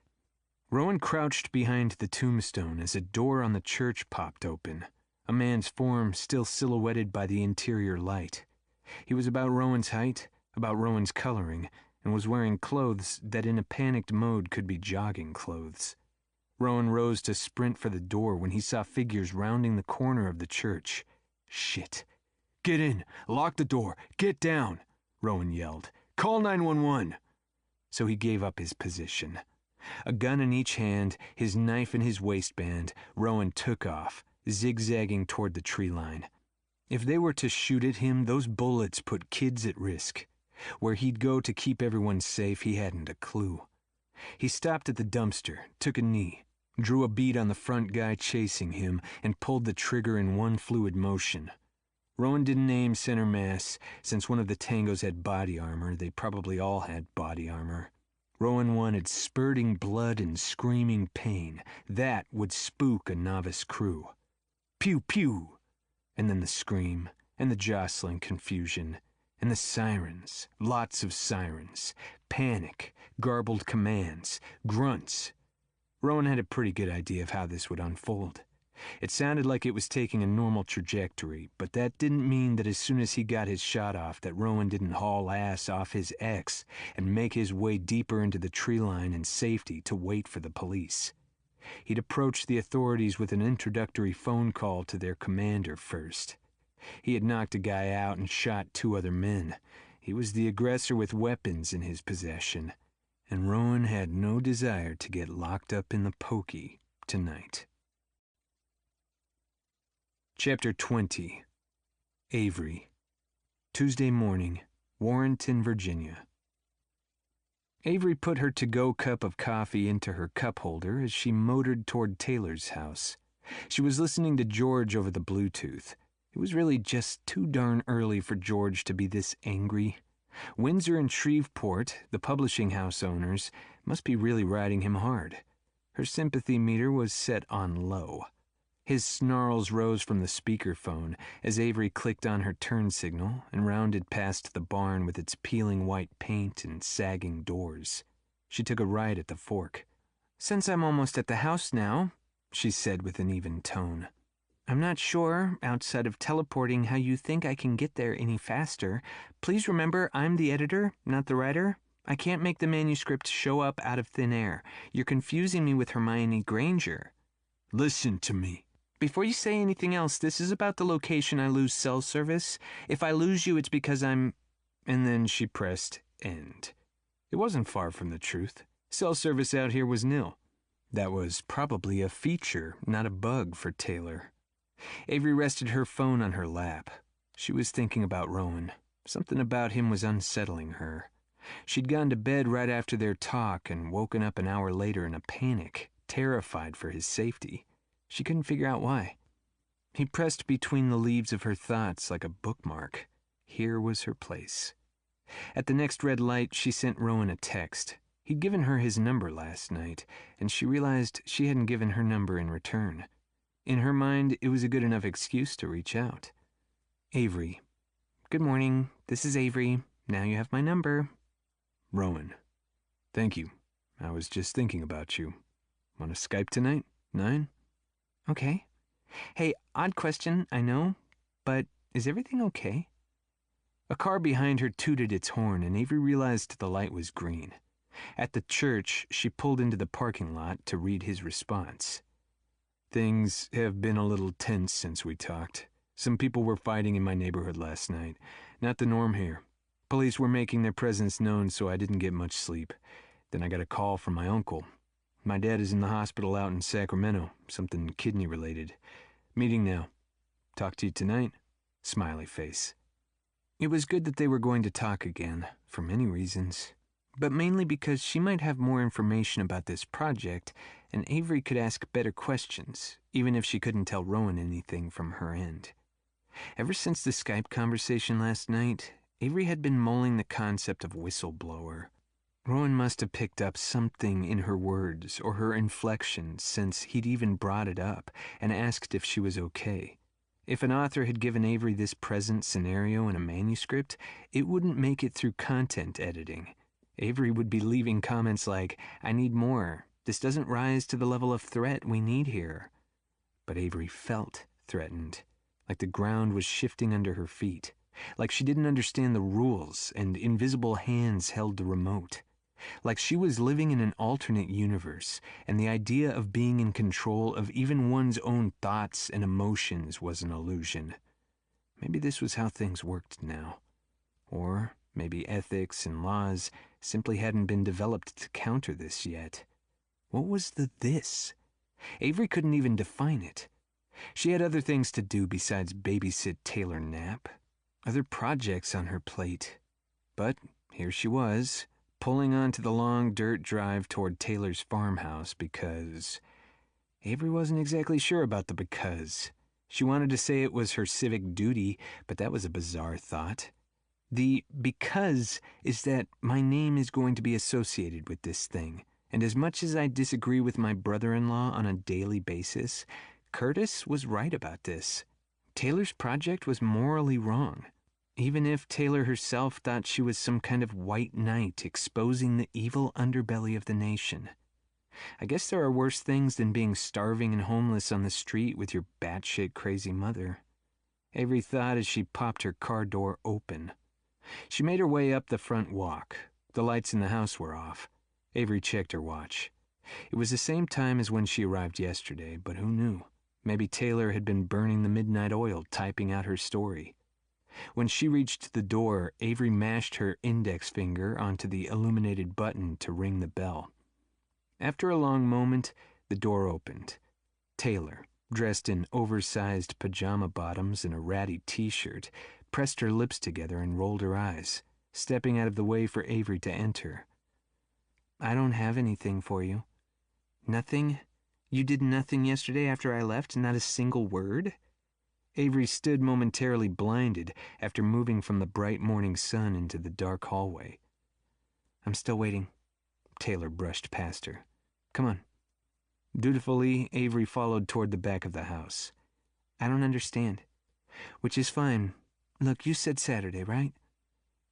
Rowan crouched behind the tombstone as a door on the church popped open, a man's form still silhouetted by the interior light. He was about Rowan's height, about Rowan's coloring, and was wearing clothes that in a panicked mode could be jogging clothes. Rowan rose to sprint for the door when he saw figures rounding the corner of the church. Shit. "Get in! Lock the door! Get down!" Rowan yelled. "Call 911!" So he gave up his position. A gun in each hand, his knife in his waistband, Rowan took off, zigzagging toward the tree line. If they were to shoot at him, those bullets put kids at risk. Where he'd go to keep everyone safe, he hadn't a clue. He stopped at the dumpster, took a knee, drew a bead on the front guy chasing him, and pulled the trigger in one fluid motion. Rowan didn't aim center mass. Since one of the tangos had body armor, they probably all had body armor. Rowan wanted spurting blood and screaming pain. That would spook a novice crew. Pew, pew! And then the scream, and the jostling confusion, and the sirens, lots of sirens, panic, garbled commands, grunts. Rowan had a pretty good idea of how this would unfold. It sounded like it was taking a normal trajectory, but that didn't mean that as soon as he got his shot off that Rowan didn't haul ass off his ex and make his way deeper into the tree line in safety to wait for the police. He'd approached the authorities with an introductory phone call to their commander first. He had knocked a guy out and shot 2 other men. He was the aggressor with weapons in his possession, and Rowan had no desire to get locked up in the pokey tonight. Chapter 20. Avery. Tuesday morning, Warrenton, Virginia. Avery put her to-go cup of coffee into her cup holder as she motored toward Taylor's house. She was listening to George over the Bluetooth. It was really just too darn early for George to be this angry. Windsor and Shreveport, the publishing house owners, must be really riding him hard. Her sympathy meter was set on low. His snarls rose from the speakerphone as Avery clicked on her turn signal and rounded past the barn with its peeling white paint and sagging doors. She took a right at the fork. "Since I'm almost at the house now," she said with an even tone, "I'm not sure, outside of teleporting, how you think I can get there any faster. Please remember, I'm the editor, not the writer. I can't make the manuscript show up out of thin air. You're confusing me with Hermione Granger." "Listen to me." "Before you say anything else, this is about the location I lose cell service. If I lose you, it's because I'm—" And then she pressed end. It wasn't far from the truth. Cell service out here was nil. That was probably a feature, not a bug for Taylor. Avery rested her phone on her lap. She was thinking about Rowan. Something about him was unsettling her. She'd gone to bed right after their talk and woken up an hour later in a panic, terrified for his safety. She couldn't figure out why. He pressed between the leaves of her thoughts like a bookmark. Here was her place. At the next red light, she sent Rowan a text. He'd given her his number last night, and she realized she hadn't given her number in return. In her mind, it was a good enough excuse to reach out. Avery. "Good morning. This is Avery. Now you have my number." Rowan. "Thank you. I was just thinking about you. Want to Skype tonight? 9? "Okay. Hey, odd question, I know, but is everything okay?" A car behind her tooted its horn, and Avery realized the light was green. At the church, she pulled into the parking lot to read his response. "Things have been a little tense since we talked. Some people were fighting in my neighborhood last night. Not the norm here. Police were making their presence known, so I didn't get much sleep. Then I got a call from my uncle. My dad is in the hospital out in Sacramento, something kidney-related. Meeting now. Talk to you tonight." Smiley face. It was good that they were going to talk again, for many reasons, but mainly because she might have more information about this project, and Avery could ask better questions, even if she couldn't tell Rowan anything from her end. Ever since the Skype conversation last night, Avery had been mulling the concept of whistleblower. Rowan must have picked up something in her words or her inflection since he'd even brought it up and asked if she was okay. If an author had given Avery this present scenario in a manuscript, it wouldn't make it through content editing. Avery would be leaving comments like, "I need more. This doesn't rise to the level of threat we need here." But Avery felt threatened, like the ground was shifting under her feet, like she didn't understand the rules and invisible hands held the remote. Like she was living in an alternate universe, and the idea of being in control of even one's own thoughts and emotions was an illusion. Maybe this was how things worked now. Or maybe ethics and laws simply hadn't been developed to counter this yet. What was the this? Avery couldn't even define it. She had other things to do besides babysit Taylor Knapp, other projects on her plate. But here she was, pulling onto the long dirt drive toward Taylor's farmhouse because... Avery wasn't exactly sure about the because. She wanted to say it was her civic duty, but that was a bizarre thought. The because is that my name is going to be associated with this thing, and as much as I disagree with my brother-in-law on a daily basis, Curtis was right about this. Taylor's project was morally wrong. Even if Taylor herself thought she was some kind of white knight exposing the evil underbelly of the nation. I guess there are worse things than being starving and homeless on the street with your batshit crazy mother. Avery thought as she popped her car door open. She made her way up the front walk. The lights in the house were off. Avery checked her watch. It was the same time as when she arrived yesterday, but who knew? Maybe Taylor had been burning the midnight oil, typing out her story. When she reached the door, Avery mashed her index finger onto the illuminated button to ring the bell. After a long moment, the door opened. Taylor, dressed in oversized pajama bottoms and a ratty t-shirt, pressed her lips together and rolled her eyes, stepping out of the way for Avery to enter. "I don't have anything for you." "Nothing? You did nothing yesterday after I left? Not a single word?" Avery stood momentarily blinded after moving from the bright morning sun into the dark hallway. "I'm still waiting." Taylor brushed past her. "Come on." Dutifully, Avery followed toward the back of the house. "I don't understand." "Which is fine. Look, you said Saturday, right?"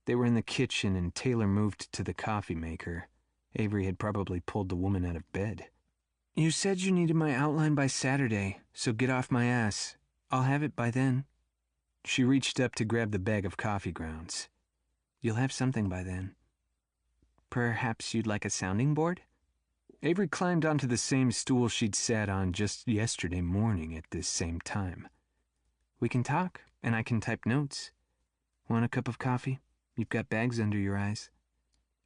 They were in the kitchen and Taylor moved to the coffee maker. Avery had probably pulled the woman out of bed. "You said you needed my outline by Saturday, so get off my ass. I'll have it by then." She reached up to grab the bag of coffee grounds. "You'll have something by then." "Perhaps you'd like a sounding board?" Avery climbed onto the same stool she'd sat on just yesterday morning at this same time. "We can talk, and I can type notes. Want a cup of coffee? You've got bags under your eyes."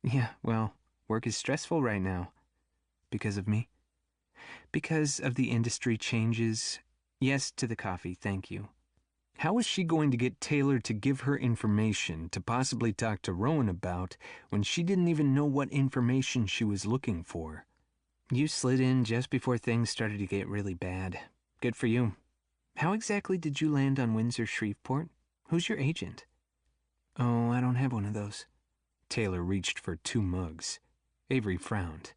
"Yeah, well, work is stressful right now." "Because of me?" "Because of the industry changes. Yes to the coffee, thank you." How was she going to get Taylor to give her information to possibly talk to Rowan about when she didn't even know what information she was looking for? "You slid in just before things started to get really bad. Good for you. How exactly did you land on Windsor-Shreveport? Who's your agent?" "Oh, I don't have one of those." Taylor reached for 2 mugs. Avery frowned.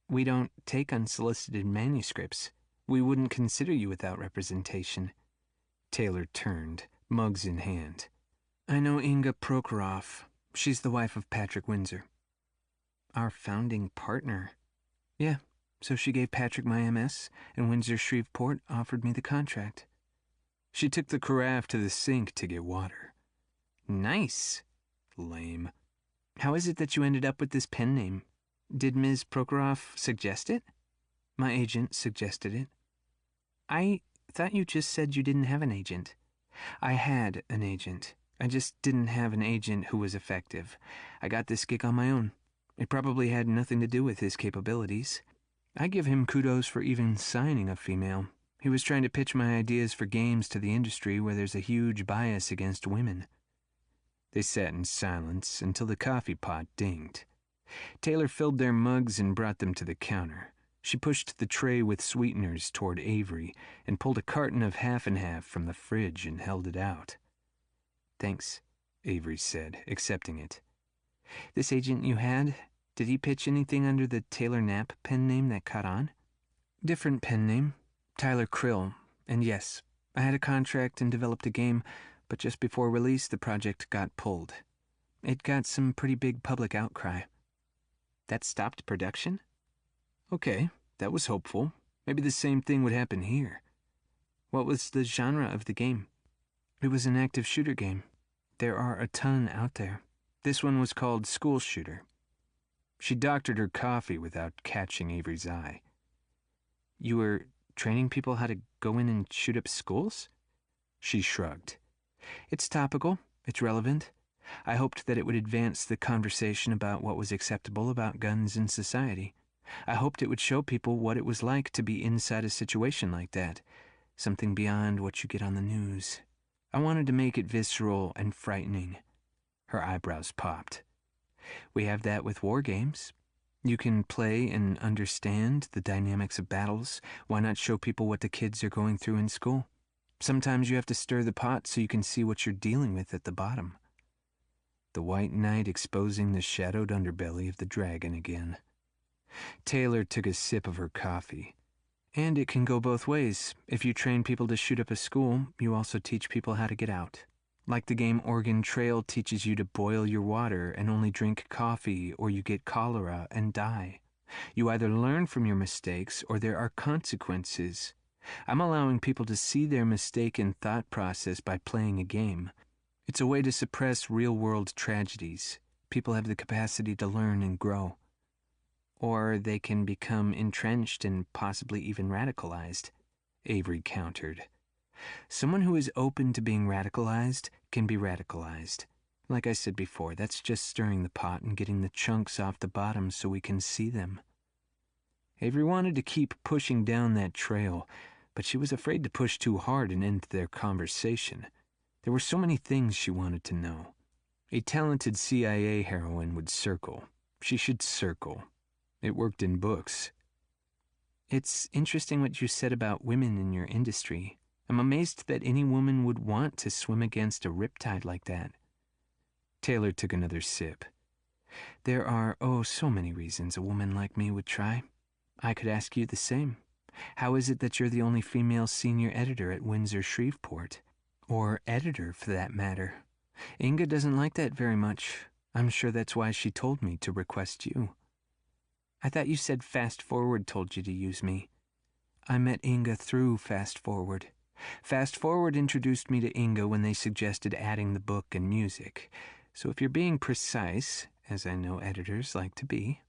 "We don't take unsolicited manuscripts. We wouldn't consider you without representation." Taylor turned, mugs in hand. "I know Inga Prokhorov. She's the wife of Patrick Windsor." "Our founding partner." "Yeah, so she gave Patrick my MS, and Windsor-Shreveport offered me the contract." She took the carafe to the sink to get water. "Nice." "Lame." "How is it that you ended up with this pen name? Did Ms. Prokhorov suggest it?" "My agent suggested it." "I thought you just said you didn't have an agent." "I had an agent. I just didn't have an agent who was effective. I got this gig on my own. It probably had nothing to do with his capabilities. I give him kudos for even signing a female. He was trying to pitch my ideas for games to the industry where there's a huge bias against women." They sat in silence until the coffee pot dinged. Taylor filled their mugs and brought them to the counter. She pushed the tray with sweeteners toward Avery and pulled a carton of half and half from the fridge and held it out. "Thanks," Avery said, accepting it. "This agent you had, did he pitch anything under the Taylor Knapp pen name that caught on?" "Different pen name, Tyler Krill. And yes, I had a contract and developed a game, but just before release the project got pulled. It got some pretty big public outcry." "That stopped production?" "Okay, that was hopeful. Maybe the same thing would happen here." "What was the genre of the game?" "It was an active shooter game. There are a ton out there. This one was called School Shooter." She doctored her coffee without catching Avery's eye. "You were training people how to go in and shoot up schools?" She shrugged. "It's topical. It's relevant. I hoped that it would advance the conversation about what was acceptable about guns in society. I hoped it would show people what it was like to be inside a situation like that, something beyond what you get on the news. I wanted to make it visceral and frightening." Her eyebrows popped. "We have that with war games. You can play and understand the dynamics of battles. Why not show people what the kids are going through in school? Sometimes you have to stir the pot so you can see what you're dealing with at the bottom." The white night exposing the shadowed underbelly of the dragon again. Taylor took a sip of her coffee. "And it can go both ways. If you train people to shoot up a school, you also teach people how to get out. Like the game Oregon Trail teaches you to boil your water and only drink coffee or you get cholera and die. You either learn from your mistakes or there are consequences. I'm allowing people to see their mistaken thought process by playing a game. It's a way to suppress real-world tragedies. People have the capacity to learn and grow. Or they can become entrenched and possibly even radicalized, Avery countered. Someone who is open to being radicalized can be radicalized. Like I said before, that's just stirring the pot and getting the chunks off the bottom so we can see them. Avery wanted to keep pushing down that trail, but she was afraid to push too hard and end their conversation. There were so many things she wanted to know. A talented CIA heroine would circle. She should circle. It worked in books. It's interesting what you said about women in your industry. I'm amazed that any woman would want to swim against a riptide like that. Taylor took another sip. There are, so many reasons a woman like me would try. I could ask you the same. How is it that you're the only female senior editor at Windsor Shreveport? Or editor, for that matter. Inga doesn't like that very much. I'm sure that's why she told me to request you. I thought you said Fast Forward told you to use me. I met Inga through Fast Forward. Fast Forward introduced me to Inga when they suggested adding the book and music. So if you're being precise, as I know editors like to be,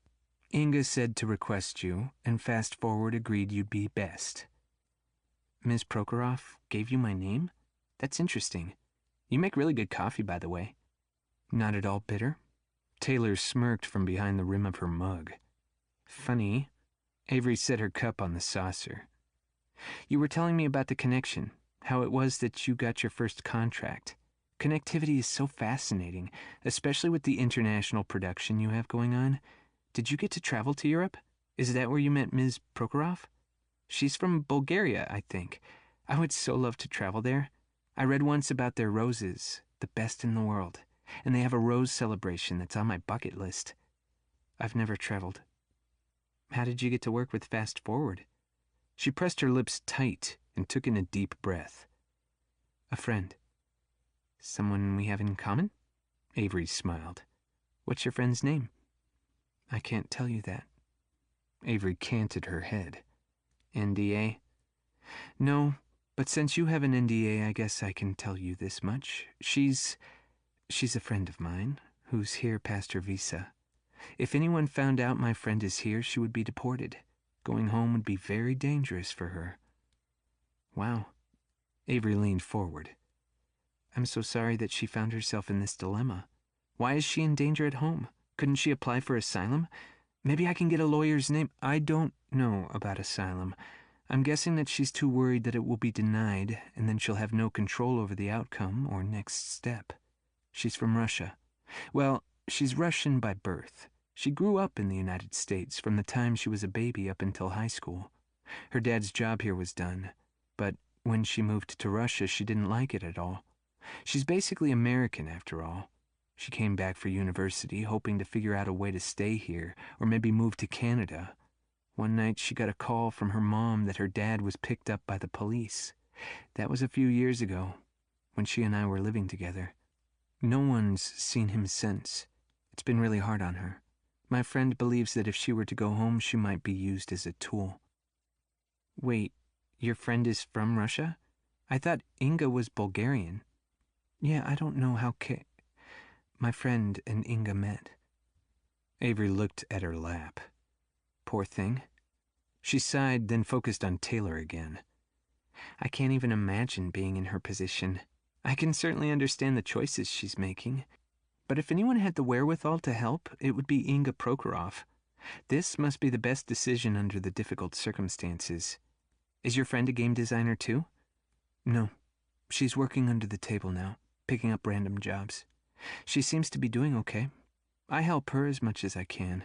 Inga said to request you, and Fast Forward agreed you'd be best. Ms. Prokhorov gave you my name? That's interesting. You make really good coffee, by the way. Not at all bitter? Taylor smirked from behind the rim of her mug. Funny. Avery set her cup on the saucer. You were telling me about the connection, how it was that you got your first contract. Connectivity is so fascinating, especially with the international production you have going on. Did you get to travel to Europe? Is that where you met Ms. Prokhorov? She's from Bulgaria, I think. I would so love to travel there. I read once about their roses, the best in the world, and they have a rose celebration that's on my bucket list. I've never traveled. How did you get to work with Fast Forward? She pressed her lips tight and took in a deep breath. A friend. Someone we have in common? Avery smiled. What's your friend's name? I can't tell you that. Avery canted her head. NDA? No, but since you have an NDA, I guess I can tell you this much. She's a friend of mine who's here past her visa. If anyone found out my friend is here, she would be deported. Going home would be very dangerous for her. Wow. Avery leaned forward. I'm so sorry that she found herself in this dilemma. Why is she in danger at home? Couldn't she apply for asylum? Maybe I can get a lawyer's name. I don't know about asylum. I'm guessing that she's too worried that it will be denied, and then she'll have no control over the outcome or next step. She's from Russia. Well, she's Russian by birth. She grew up in the United States from the time she was a baby up until high school. Her dad's job here was done, but when she moved to Russia, she didn't like it at all. She's basically American, after all. She came back for university, hoping to figure out a way to stay here, or maybe move to Canada. One night, she got a call from her mom that her dad was picked up by the police. That was a few years ago, when she and I were living together. No one's seen him since. It's been really hard on her. My friend believes that if she were to go home, she might be used as a tool. Wait, your friend is from Russia? I thought Inga was Bulgarian. Yeah, I don't know how my friend and Inga met. Avery looked at her lap. Poor thing. She sighed, then focused on Taylor again. I can't even imagine being in her position. I can certainly understand the choices she's making. But if anyone had the wherewithal to help, it would be Inga Prokhorov. This must be the best decision under the difficult circumstances. Is your friend a game designer too? No. She's working under the table now, picking up random jobs. She seems to be doing okay. I help her as much as I can.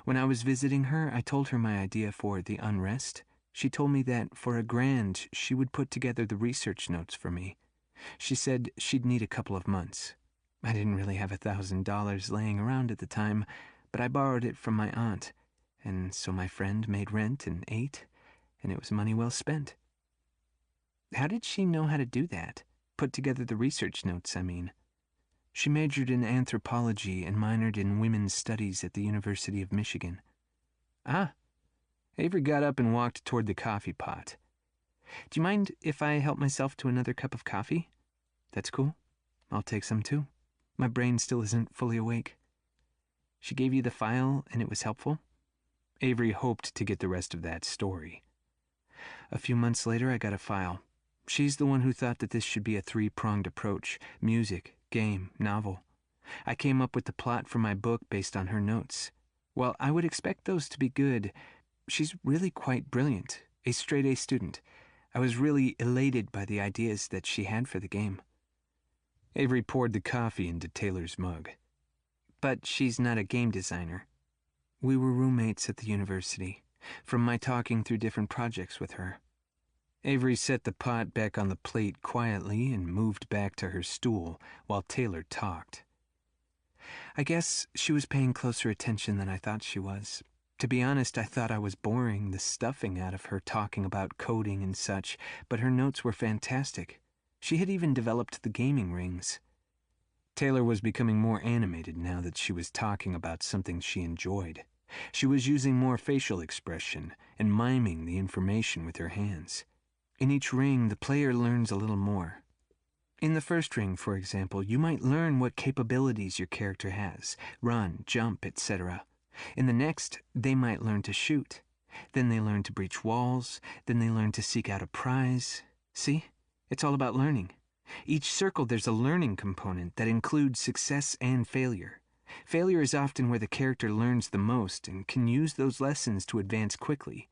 When I was visiting her, I told her my idea for The Unrest. She told me that for $1,000, she would put together the research notes for me. She said she'd need a couple of months. I didn't really have $1,000 laying around at the time, but I borrowed it from my aunt, and so my friend made rent and ate, and it was money well spent. How did she know how to do that? Put together the research notes, I mean. She majored in anthropology and minored in women's studies at the University of Michigan. Ah. Avery got up and walked toward the coffee pot. Do you mind if I help myself to another cup of coffee? That's cool. I'll take some too. My brain still isn't fully awake. She gave you the file and it was helpful? Avery hoped to get the rest of that story. A few months later, I got a file. She's the one who thought that this should be a three-pronged approach: music, game, novel. I came up with the plot for my book based on her notes. While I would expect those to be good, she's really quite brilliant, a straight-A student. I was really elated by the ideas that she had for the game. Avery poured the coffee into Taylor's mug. But she's not a game designer. We were roommates at the university, from my talking through different projects with her. Avery set the pot back on the plate quietly and moved back to her stool while Taylor talked. I guess she was paying closer attention than I thought she was. To be honest, I thought I was boring the stuffing out of her talking about coding and such, but her notes were fantastic. She had even developed the gaming rings. Taylor was becoming more animated now that she was talking about something she enjoyed. She was using more facial expression and miming the information with her hands. In each ring, the player learns a little more. In the first ring, for example, you might learn what capabilities your character has: run, jump, etc. In the next, they might learn to shoot. Then they learn to breach walls. Then they learn to seek out a prize. See? It's all about learning. Each circle, there's a learning component that includes success and failure. Failure is often where the character learns the most and can use those lessons to advance quickly.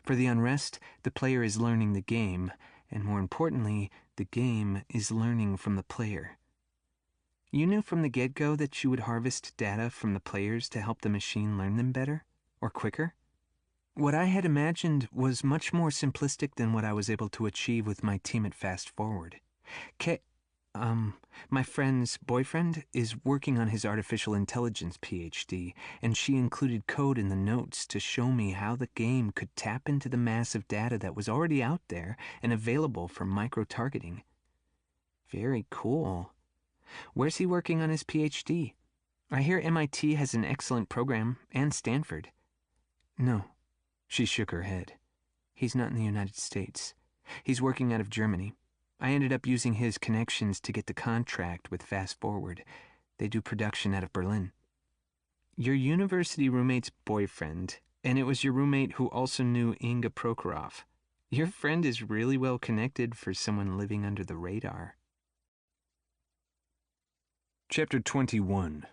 For the unrest, the player is learning the game, and more importantly, the game is learning from the player. You knew from the get-go that you would harvest data from the players to help the machine learn them better? Or quicker? What I had imagined was much more simplistic than what I was able to achieve with my team at Fast Forward. My friend's boyfriend is working on his artificial intelligence PhD, and she included code in the notes to show me how the game could tap into the massive data that was already out there and available for micro-targeting. Very cool. Where's he working on his PhD? I hear MIT has an excellent program, and Stanford. No. She shook her head. He's not in the United States. He's working out of Germany. I ended up using his connections to get the contract with Fast Forward. They do production out of Berlin. Your university roommate's boyfriend, and it was your roommate who also knew Inga Prokhorov. Your friend is really well connected for someone living under the radar. Chapter 21.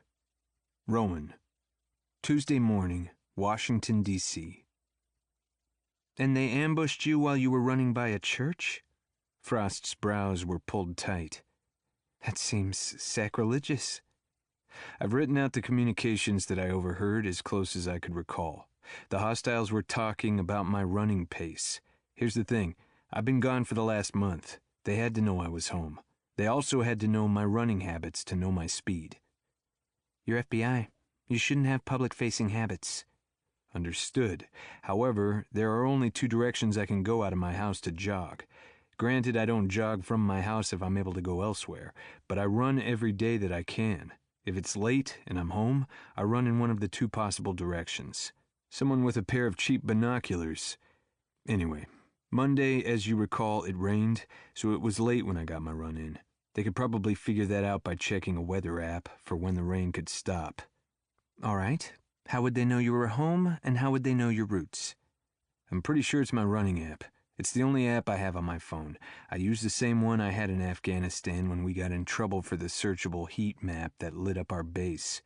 Rowan. Tuesday morning, Washington, D.C. And they ambushed you while you were running by a church? Frost's brows were pulled tight. That seems sacrilegious. I've written out the communications that I overheard as close as I could recall. The hostiles were talking about my running pace. Here's the thing. I've been gone for the last month. They had to know I was home. They also had to know my running habits to know my speed. You're FBI. You shouldn't have public-facing habits. Understood. However, there are only two directions I can go out of my house to jog. Granted, I don't jog from my house if I'm able to go elsewhere, but I run every day that I can. If it's late and I'm home, I run in one of the two possible directions. Someone with a pair of cheap binoculars. Anyway, Monday, as you recall, it rained, so it was late when I got my run in. They could probably figure that out by checking a weather app for when the rain could stop. All right. How would they know you were home, and how would they know your routes? I'm pretty sure it's my running app. It's the only app I have on my phone. I use the same one I had in Afghanistan when we got in trouble for the searchable heat map that lit up our base.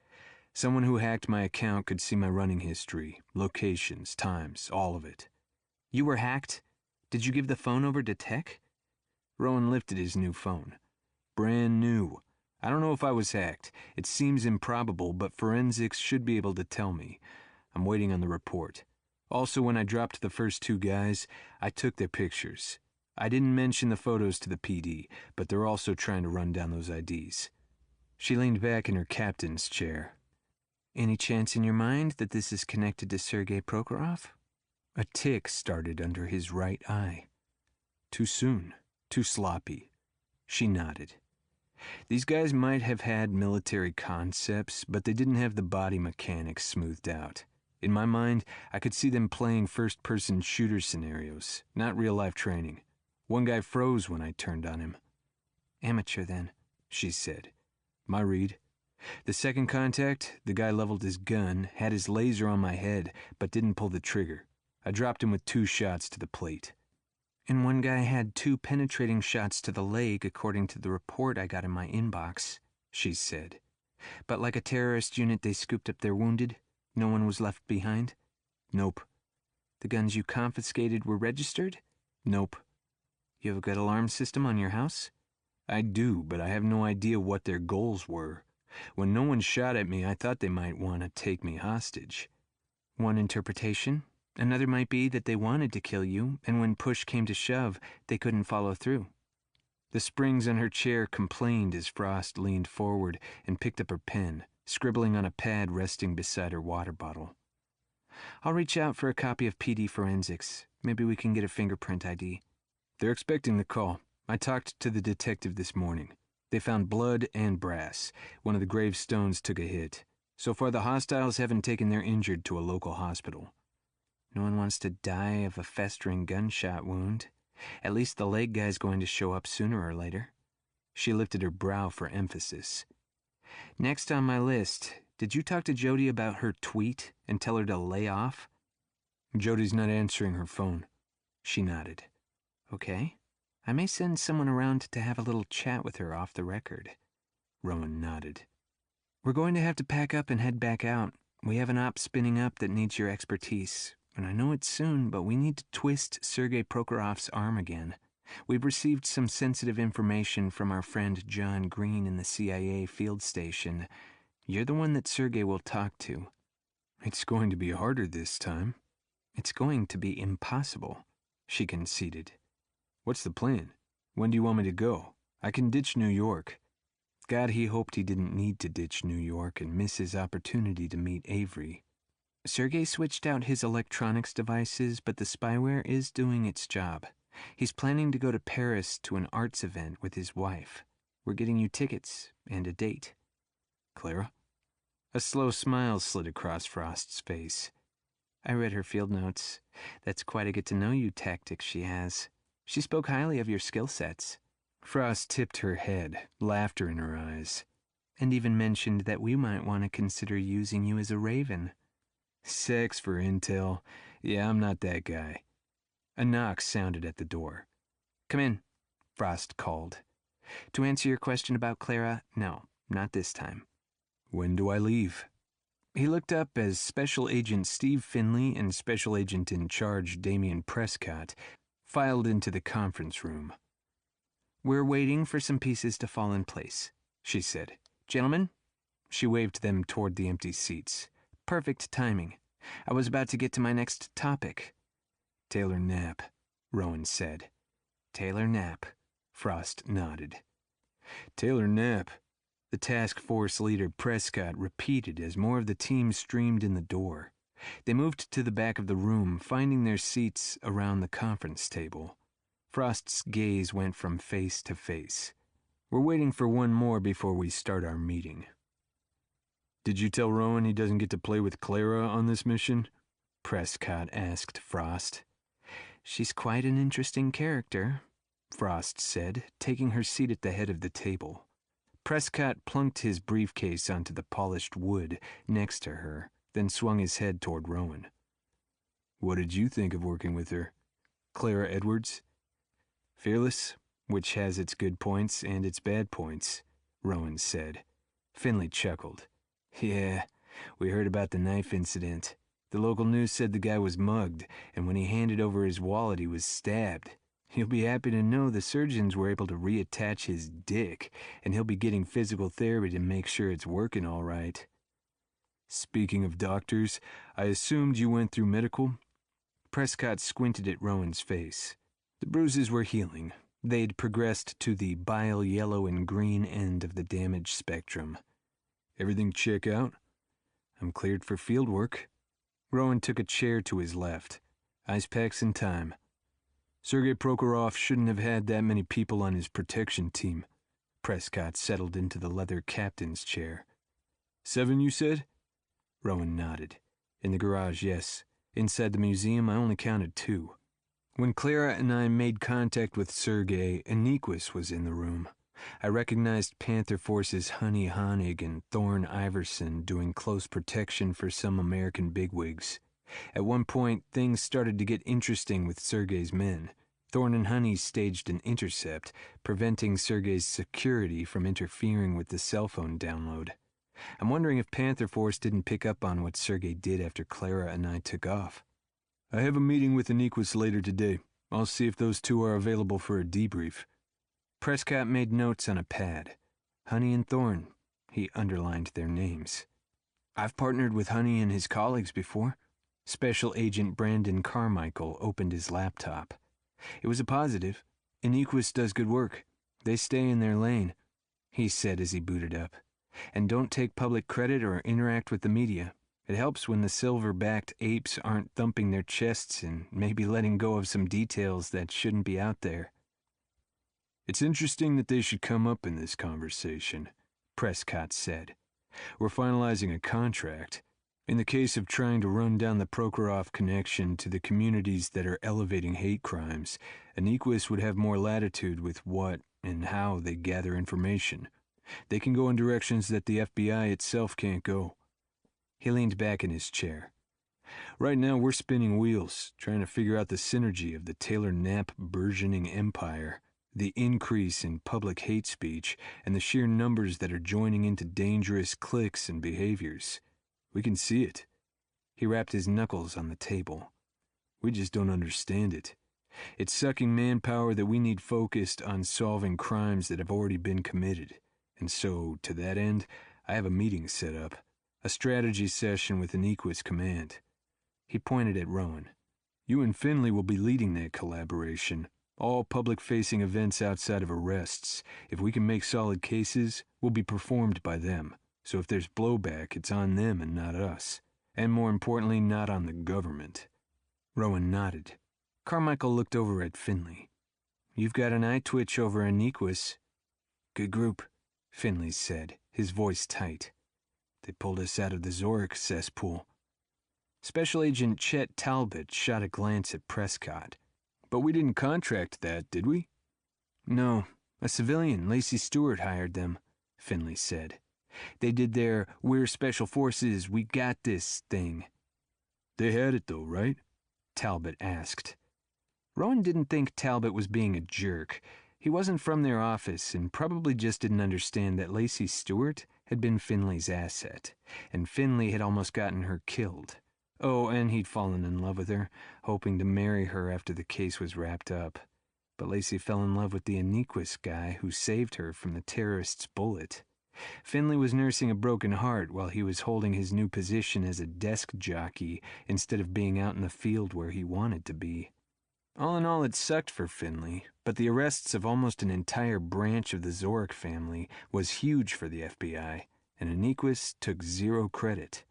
Someone who hacked my account could see my running history, locations, times, all of it. You were hacked? Did you give the phone over to tech? Rowan lifted his new phone. Brand new. I don't know if I was hacked. It seems improbable, but forensics should be able to tell me. I'm waiting on the report. Also, when I dropped the first two guys, I took their pictures. I didn't mention the photos to the PD, but they're also trying to run down those IDs. She leaned back in her captain's chair. Any chance in your mind that this is connected to Sergei Prokhorov? A tick started under his right eye. Too soon. Too sloppy. She nodded. These guys might have had military concepts, but they didn't have the body mechanics smoothed out. In my mind, I could see them playing first-person shooter scenarios, not real-life training. One guy froze when I turned on him. Amateur, then, she said. My read. The second contact, the guy leveled his gun, had his laser on my head, but didn't pull the trigger. I dropped him with 2 shots to the plate. And one guy had 2 penetrating shots to the leg, according to the report I got in my inbox, she said. But like a terrorist unit, they scooped up their wounded? No one was left behind? Nope. The guns you confiscated were registered? Nope. You have a good alarm system on your house? I do, but I have no idea what their goals were. When no one shot at me, I thought they might want to take me hostage. One interpretation. Another might be that they wanted to kill you, and when push came to shove, they couldn't follow through. The springs on her chair complained as Frost leaned forward and picked up her pen, scribbling on a pad resting beside her water bottle. I'll reach out for a copy of PD Forensics. Maybe we can get a fingerprint ID. They're expecting the call. I talked to the detective this morning. They found blood and brass. One of the gravestones took a hit. So far, the hostiles haven't taken their injured to a local hospital. No one wants to die of a festering gunshot wound. At least the leg guy's going to show up sooner or later. She lifted her brow for emphasis. Next on my list, did you talk to Jody about her tweet and tell her to lay off? Jody's not answering her phone. She nodded. Okay. I may send someone around to have a little chat with her off the record. Rowan nodded. We're going to have to pack up and head back out. We have an op spinning up that needs your expertise. And I know it's soon, but we need to twist Sergei Prokhorov's arm again. We've received some sensitive information from our friend John Green in the CIA field station. You're the one that Sergei will talk to. It's going to be harder this time. It's going to be impossible, she conceded. What's the plan? When do you want me to go? I can ditch New York. God, he hoped he didn't need to ditch New York and miss his opportunity to meet Avery. Sergei switched out his electronics devices, but the spyware is doing its job. He's planning to go to Paris to an arts event with his wife. We're getting you tickets and a date. Clara? A slow smile slid across Frost's face. I read her field notes. That's quite a get-to-know-you tactic she has. She spoke highly of your skill sets. Frost tipped her head, laughter in her eyes. And even mentioned that we might want to consider using you as a raven. Sex for intel. Yeah, I'm not that guy. A knock sounded at the door. Come in, Frost called. To answer your question about Clara, no, not this time. When do I leave? He looked up as Special Agent Steve Finley and Special Agent in Charge Damian Prescott filed into the conference room. We're waiting for some pieces to fall in place, she said. Gentlemen? She waved them toward the empty seats. Perfect timing. I was about to get to my next topic. Taylor Knapp, Rowan said. Taylor Knapp, Frost nodded. Taylor Knapp, the task force leader Prescott repeated as more of the team streamed in the door. They moved to the back of the room, finding their seats around the conference table. Frost's gaze went from face to face. We're waiting for one more before we start our meeting. Did you tell Rowan he doesn't get to play with Clara on this mission? Prescott asked Frost. She's quite an interesting character, Frost said, taking her seat at the head of the table. Prescott plunked his briefcase onto the polished wood next to her, then swung his head toward Rowan. What did you think of working with her? Clara Edwards? Fearless, which has its good points and its bad points, Rowan said. Finley chuckled. Yeah, we heard about the knife incident. The local news said the guy was mugged, and when he handed over his wallet, he was stabbed. You'll be happy to know the surgeons were able to reattach his dick, and he'll be getting physical therapy to make sure it's working all right. Speaking of doctors, I assumed you went through medical? Prescott squinted at Rowan's face. The bruises were healing. They'd progressed to the bile yellow and green end of the damage spectrum. Everything check out? I'm cleared for field work. Rowan took a chair to his left. Ice packs in time. Sergei Prokhorov shouldn't have had that many people on his protection team. Prescott settled into the leather captain's chair. 7, you said? Rowan nodded. In the garage, yes. Inside the museum, I only counted 2. When Clara and I made contact with Sergei, Aniquis was in the room. I recognized Panther Force's Honey Honig and Thorne Iverson doing close protection for some American bigwigs. At one point, things started to get interesting with Sergei's men. Thorne and Honey staged an intercept, preventing Sergei's security from interfering with the cell phone download. I'm wondering if Panther Force didn't pick up on what Sergei did after Clara and I took off. I have a meeting with Aniquis later today. I'll see if those 2 are available for a debrief. Prescott made notes on a pad. Honey and Thorne. He underlined their names. I've partnered with Honey and his colleagues before. Special Agent Brandon Carmichael opened his laptop. It was a positive. Aniquis does good work. They stay in their lane, he said as he booted up. And don't take public credit or interact with the media. It helps when the silver-backed apes aren't thumping their chests and maybe letting go of some details that shouldn't be out there. It's interesting that they should come up in this conversation, Prescott said. We're finalizing a contract. In the case of trying to run down the Prokhorov connection to the communities that are elevating hate crimes, Aniquis would have more latitude with what and how they gather information. They can go in directions that the FBI itself can't go. He leaned back in his chair. Right now we're spinning wheels, trying to figure out the synergy of the Taylor-Knapp burgeoning empire, the increase in public hate speech, and the sheer numbers that are joining into dangerous cliques and behaviors. We can see it. He rapped his knuckles on the table. We just don't understand it. It's sucking manpower that we need focused on solving crimes that have already been committed. And so, to that end, I have a meeting set up, a strategy session with Aniquis Command. He pointed at Rowan. You and Finley will be leading that collaboration. All public-facing events outside of arrests. If we can make solid cases, will be performed by them. So if there's blowback, it's on them and not us. And more importantly, not on the government. Rowan nodded. Carmichael looked over at Finley. You've got an eye twitch over Aniquis. Good group, Finley said, his voice tight. They pulled us out of the Zorik cesspool. Special Agent Chet Talbot shot a glance at Prescott. But we didn't contract that, did we? No, a civilian, Lacey Stewart, hired them, Finley said. They did their "we're special forces, we got this" thing. They had it though, right? Talbot asked. Rowan didn't think Talbot was being a jerk. He wasn't from their office and probably just didn't understand that Lacey Stewart had been Finley's asset, and Finley had almost gotten her killed. Oh, and he'd fallen in love with her, hoping to marry her after the case was wrapped up. But Lacey fell in love with the Aniquis guy who saved her from the terrorist's bullet. Finley was nursing a broken heart while he was holding his new position as a desk jockey instead of being out in the field where he wanted to be. All in all, it sucked for Finley, but the arrests of almost an entire branch of the Zorik family was huge for the FBI, and Aniquis took zero credit.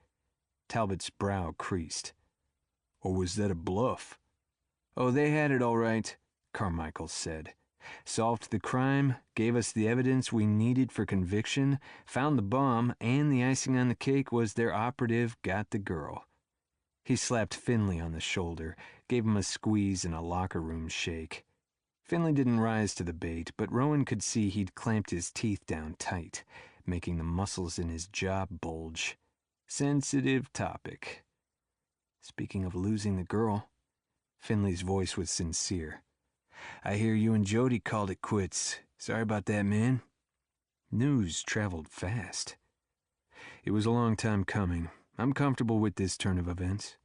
Talbot's brow creased. Or was that a bluff? Oh, they had it all right, Carmichael said. Solved the crime, gave us the evidence we needed for conviction, found the bomb, and the icing on the cake was their operative got the girl. He slapped Finley on the shoulder, gave him a squeeze and a locker room shake. Finley didn't rise to the bait, but Rowan could see he'd clamped his teeth down tight, making the muscles in his jaw bulge. Sensitive topic. Speaking of losing the girl, Finley's voice was sincere. I hear you and Jody called it quits. Sorry about that, man. News traveled fast. It was a long time coming. I'm comfortable with this turn of events.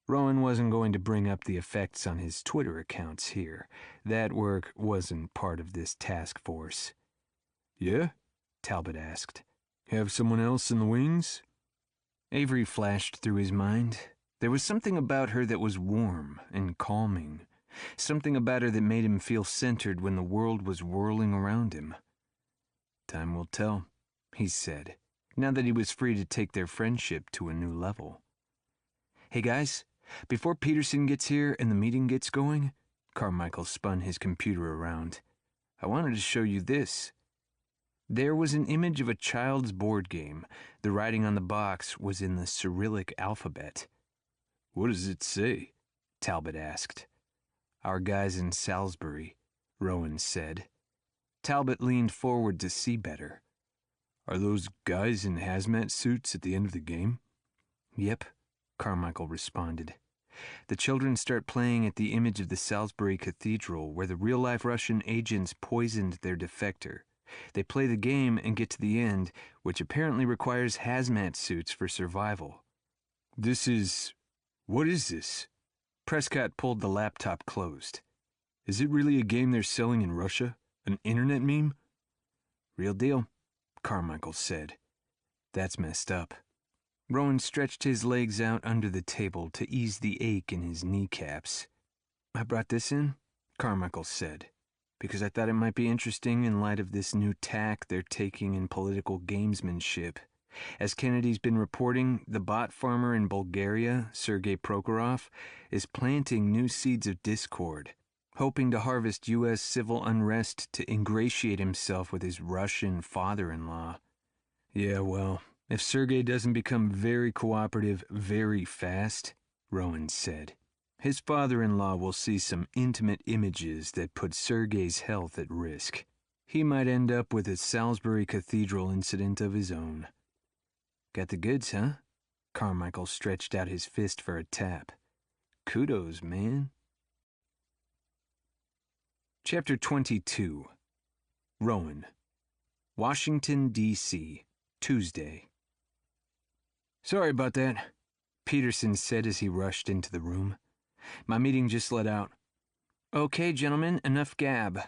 Rowan wasn't going to bring up the effects on his Twitter accounts here. That work wasn't part of this task force. Yeah? Talbot asked. Have someone else in the wings? Avery flashed through his mind. There was something about her that was warm and calming. Something about her that made him feel centered when the world was whirling around him. Time will tell, he said, now that he was free to take their friendship to a new level. Hey guys, before Peterson gets here and the meeting gets going, Carmichael spun his computer around. I wanted to show you this. There was an image of a child's board game. The writing on the box was in the Cyrillic alphabet. What does it say? Talbot asked. Our guys in Salisbury, Rowan said. Talbot leaned forward to see better. Are those guys in hazmat suits at the end of the game? Yep, Carmichael responded. The children start playing at the image of the Salisbury Cathedral where the real-life Russian agents poisoned their defector. They play the game and get to the end, which apparently requires hazmat suits for survival. What is this? Prescott pulled the laptop closed. Is it really a game they're selling in Russia? An internet meme? Real deal, Carmichael said. That's messed up. Rowan stretched his legs out under the table to ease the ache in his kneecaps. I brought this in, Carmichael said, because I thought it might be interesting in light of this new tack they're taking in political gamesmanship. As Kennedy's been reporting, the bot farmer in Bulgaria, Sergei Prokhorov, is planting new seeds of discord, hoping to harvest U.S. civil unrest to ingratiate himself with his Russian father-in-law. Yeah, well, if Sergei doesn't become very cooperative very fast, Rowan said, his father-in-law will see some intimate images that put Sergei's health at risk. He might end up with a Salisbury Cathedral incident of his own. Got the goods, huh? Carmichael stretched out his fist for a tap. Kudos, man. Chapter 22. Rowan. Washington, D.C., Tuesday. Sorry about that, Peterson said as he rushed into the room. My meeting just let out. Okay, gentlemen, enough gab.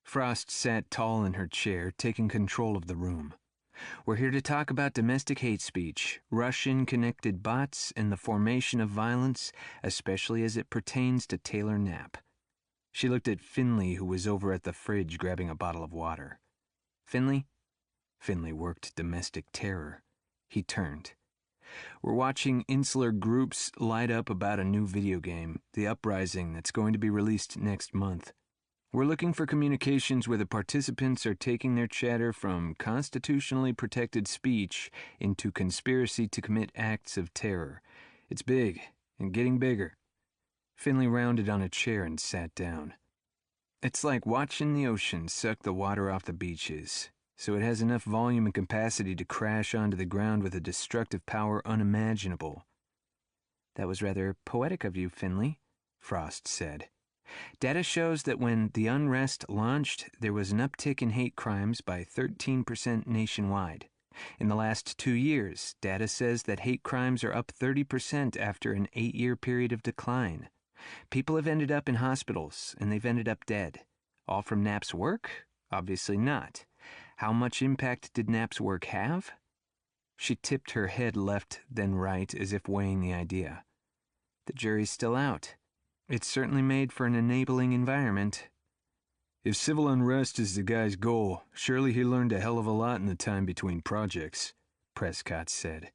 Frost sat tall in her chair, taking control of the room. We're here to talk about domestic hate speech, Russian-connected bots, and the formation of violence, especially as it pertains to Taylor Knapp. She looked at Finley, who was over at the fridge grabbing a bottle of water. Finley? Finley worked domestic terror. He turned. We're watching insular groups light up about a new video game, The Uprising, that's going to be released next month. We're looking for communications where the participants are taking their chatter from constitutionally protected speech into conspiracy to commit acts of terror. It's big and getting bigger. Finley rounded on a chair and sat down. It's like watching the ocean suck the water off the beaches, so it has enough volume and capacity to crash onto the ground with a destructive power unimaginable. That was rather poetic of you, Finley, Frost said. Data shows that when the unrest launched, there was an uptick in hate crimes by 13% nationwide. In the last 2 years, data says that hate crimes are up 30% after an 8-year period of decline. People have ended up in hospitals, and they've ended up dead. All from Knapp's work? Obviously not. How much impact did Knapp's work have? She tipped her head left, then right, as if weighing the idea. The jury's still out. It's certainly made for an enabling environment. If civil unrest is the guy's goal, surely he learned a hell of a lot in the time between projects, Prescott said.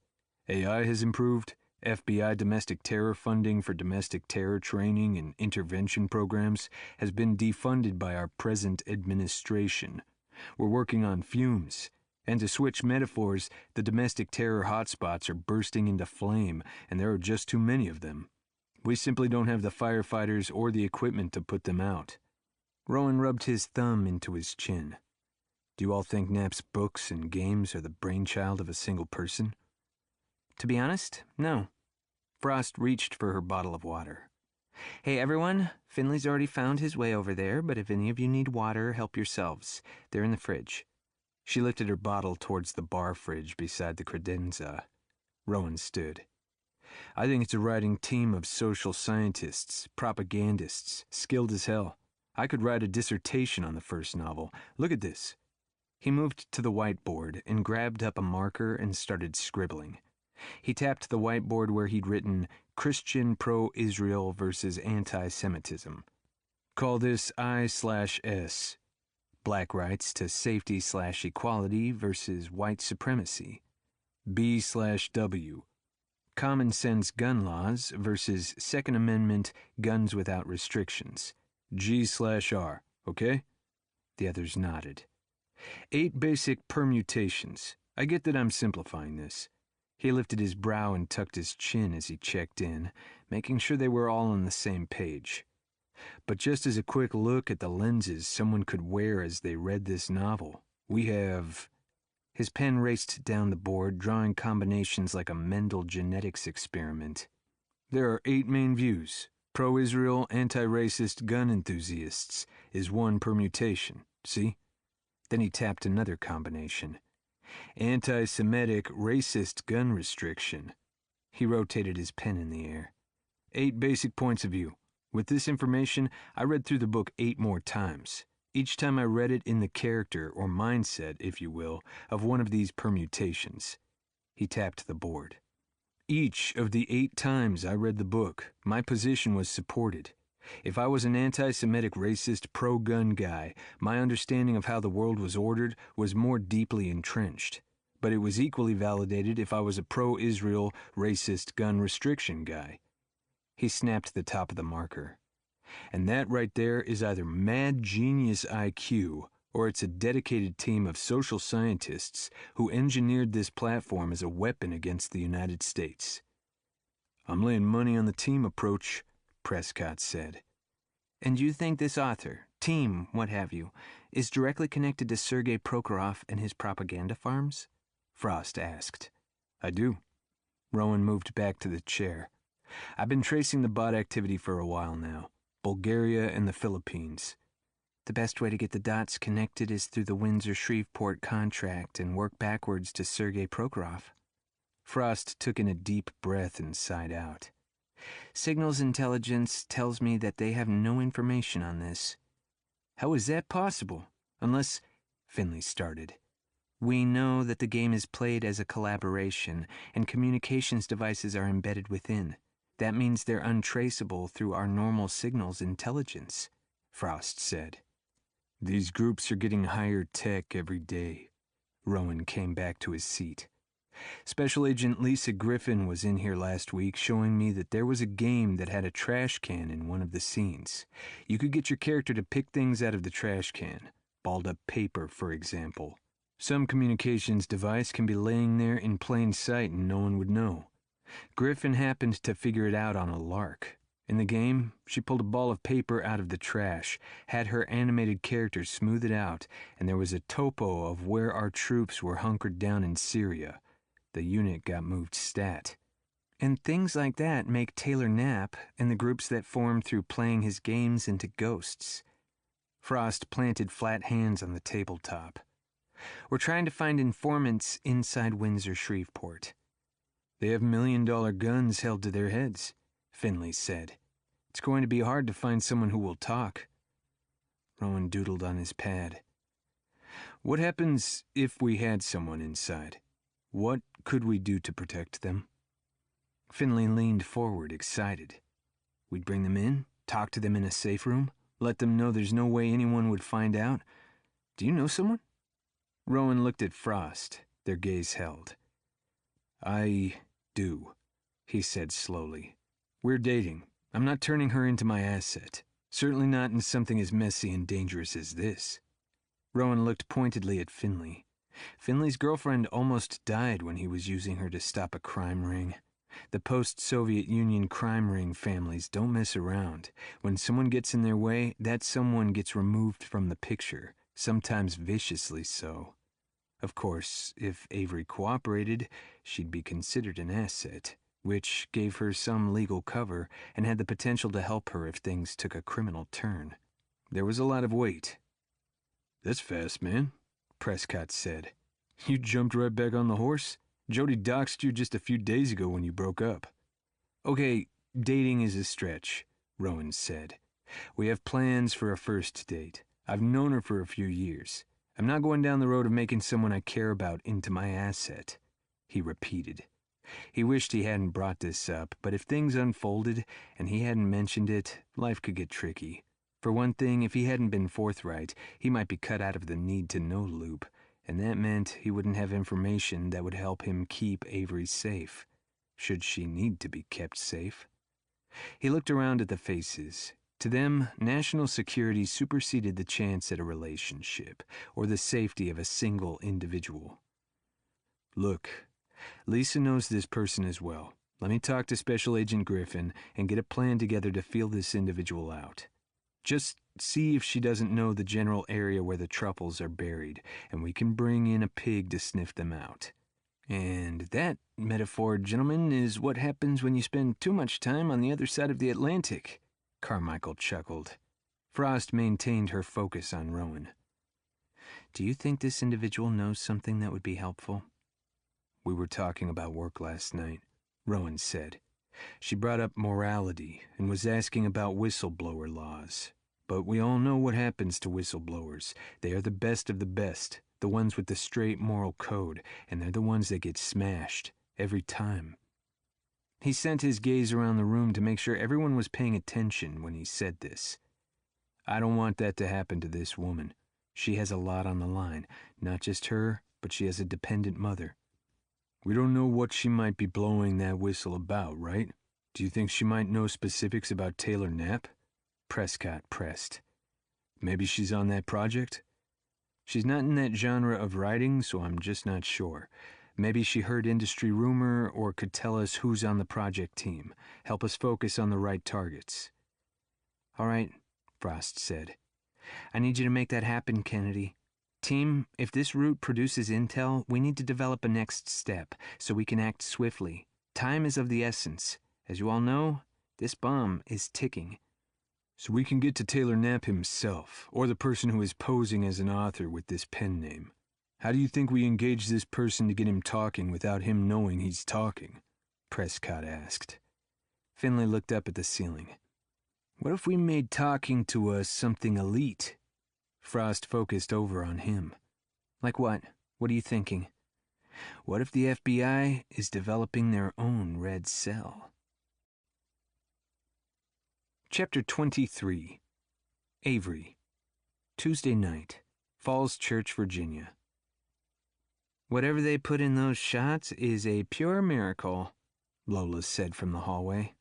AI has improved. FBI domestic terror funding for domestic terror training and intervention programs has been defunded by our present administration. We're working on fumes. And to switch metaphors, the domestic terror hotspots are bursting into flame, and there are just too many of them. We simply don't have the firefighters or the equipment to put them out. Rowan rubbed his thumb into his chin. Do you all think Knapp's books and games are the brainchild of a single person? To be honest, no. Frost reached for her bottle of water. Hey everyone, Finley's already found his way over there, but if any of you need water, help yourselves. They're in the fridge. She lifted her bottle towards the bar fridge beside the credenza. Rowan stood. I think it's a writing team of social scientists, propagandists, skilled as hell. I could write a dissertation on the first novel. Look at this. He moved to the whiteboard and grabbed up a marker and started scribbling. He tapped the whiteboard where he'd written Christian pro-Israel versus anti-Semitism. Call this I/S. Black rights to safety/equality versus white supremacy. B/W. Common sense gun laws versus Second Amendment guns without restrictions. G/R, okay? The others nodded. 8 basic permutations. I get that I'm simplifying this. He lifted his brow and tucked his chin as he checked in, making sure they were all on the same page. But just as a quick look at the lenses someone could wear as they read this novel, we have... His pen raced down the board, drawing combinations like a Mendel genetics experiment. There are 8 main views. Pro-Israel, anti-racist gun enthusiasts is one permutation, see? Then he tapped another combination. Anti-Semitic racist gun restriction. He rotated his pen in the air. 8 basic points of view. With this information, I read through the book 8 more times. Each time I read it in the character, or mindset, if you will, of one of these permutations. He tapped the board. Each of the 8 times I read the book, my position was supported. If I was an anti-Semitic racist pro-gun guy, my understanding of how the world was ordered was more deeply entrenched. But it was equally validated if I was a pro-Israel racist gun restriction guy. He snapped the top of the marker. And that right there is either mad genius IQ, or it's a dedicated team of social scientists who engineered this platform as a weapon against the United States. I'm laying money on the team approach, Prescott said. And you think this author, team, what have you, is directly connected to Sergei Prokhorov and his propaganda farms? Frost asked. I do. Rowan moved back to the chair. I've been tracing the bot activity for a while now. Bulgaria and the Philippines. The best way to get the dots connected is through the Windsor-Shreveport contract and work backwards to Sergei Prokhorov. Frost took in a deep breath and sighed out. Signals intelligence tells me that they have no information on this. How is that possible? Unless... Finley started. We know that the game is played as a collaboration, and communications devices are embedded within. That means they're untraceable through our normal signals intelligence, Frost said. These groups are getting higher tech every day. Rowan came back to his seat. Special Agent Lisa Griffin was in here last week showing me that there was a game that had a trash can in one of the scenes. You could get your character to pick things out of the trash can. Balled up paper, for example. Some communications device can be laying there in plain sight and no one would know. Griffin happened to figure it out on a lark. In the game, she pulled a ball of paper out of the trash, had her animated character smooth it out, and there was a topo of where our troops were hunkered down in Syria. The unit got moved stat. And things like that make Taylor Knapp and the groups that form through playing his games into ghosts. Frost planted flat hands on the tabletop. We're trying to find informants inside Windsor-Shreveport. They have $1 million guns held to their heads, Finley said. It's going to be hard to find someone who will talk. Rowan doodled on his pad. What happens if we had someone inside? What could we do to protect them? Finley leaned forward, excited. We'd bring them in, talk to them in a safe room, let them know there's no way anyone would find out. Do you know someone? Rowan looked at Frost, their gaze held. I do, he said slowly. We're dating. I'm not turning her into my asset. Certainly not in something as messy and dangerous as this. Rowan looked pointedly at Finley. Finley's girlfriend almost died when he was using her to stop a crime ring. The post-Soviet Union crime ring families don't mess around. When someone gets in their way, that someone gets removed from the picture, sometimes viciously so. Of course, if Avery cooperated, she'd be considered an asset, which gave her some legal cover and had the potential to help her if things took a criminal turn. There was a lot of weight. That's fast, man, Prescott said. You jumped right back on the horse? Jody doxed you just a few days ago when you broke up. Okay, dating is a stretch, Rowan said. We have plans for a first date. I've known her for a few years. I'm not going down the road of making someone I care about into my asset, he repeated. He wished he hadn't brought this up, but if things unfolded and he hadn't mentioned it, life could get tricky. For one thing, if he hadn't been forthright, he might be cut out of the need-to-know loop, and that meant he wouldn't have information that would help him keep Avery safe, should she need to be kept safe. He looked around at the faces. To them, national security superseded the chance at a relationship or the safety of a single individual. Look, Lisa knows this person as well. Let me talk to Special Agent Griffin and get a plan together to feel this individual out. Just see if she doesn't know the general area where the truffles are buried, and we can bring in a pig to sniff them out. And that, metaphor, gentlemen, is what happens when you spend too much time on the other side of the Atlantic, Carmichael chuckled. Frost maintained her focus on Rowan. Do you think this individual knows something that would be helpful? We were talking about work last night, Rowan said. She brought up morality and was asking about whistleblower laws. But we all know what happens to whistleblowers. They are the best of the best, the ones with the straight moral code, and they're the ones that get smashed every time. He sent his gaze around the room to make sure everyone was paying attention when he said this. I don't want that to happen to this woman. She has a lot on the line. Not just her, but she has a dependent mother. We don't know what she might be blowing that whistle about, right? Do you think she might know specifics about Taylor Knapp? Prescott pressed. Maybe she's on that project? She's not in that genre of writing, so I'm just not sure. Maybe she heard industry rumor or could tell us who's on the project team, help us focus on the right targets. All right, Frost said. I need you to make that happen, Kennedy. Team, if this route produces intel, we need to develop a next step so we can act swiftly. Time is of the essence. As you all know, this bomb is ticking. So we can get to Taylor Knapp himself, or the person who is posing as an author with this pen name. How do you think we engage this person to get him talking without him knowing he's talking? Prescott asked. Finlay looked up at the ceiling. What if we made talking to us something elite? Frost focused over on him. Like what? What are you thinking? What if the FBI is developing their own red cell? Chapter 23. Avery. Tuesday night. Falls Church, Virginia. Whatever they put in those shots is a pure miracle, Lola said from the hallway.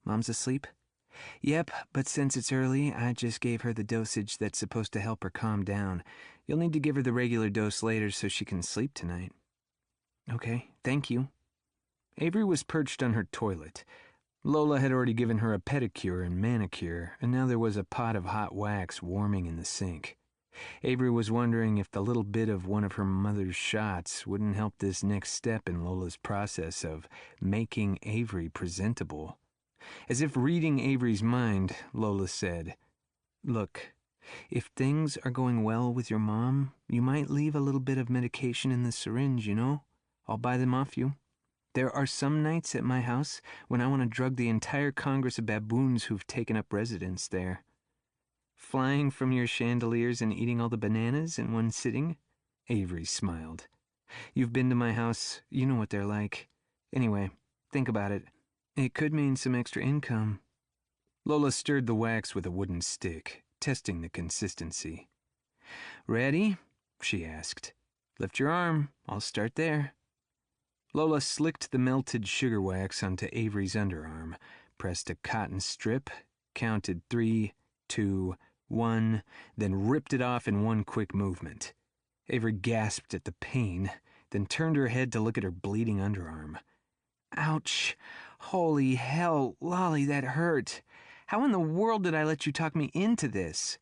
Mom's asleep? Yep, but since it's early, I just gave her the dosage that's supposed to help her calm down. You'll need to give her the regular dose later so she can sleep tonight. Okay, thank you. Avery was perched on her toilet. Lola had already given her a pedicure and manicure, and now there was a pot of hot wax warming in the sink. Avery was wondering if the little bit of one of her mother's shots wouldn't help this next step in Lola's process of making Avery presentable. As if reading Avery's mind, Lola said, Look, if things are going well with your mom, you might leave a little bit of medication in the syringe, you know? I'll buy them off you. There are some nights at my house when I want to drug the entire Congress of baboons who've taken up residence there. Flying from your chandeliers and eating all the bananas in one sitting? Avery smiled. You've been to my house, you know what they're like. Anyway, think about it. It could mean some extra income. Lola stirred the wax with a wooden stick, testing the consistency. Ready? She asked. Lift your arm. I'll start there. Lola slicked the melted sugar wax onto Avery's underarm, pressed a cotton strip, counted 3, 2, 1, then ripped it off in one quick movement. Avery gasped at the pain, then turned her head to look at her bleeding underarm. Ouch! Holy hell, Lolly, that hurt. How in the world did I let you talk me into this?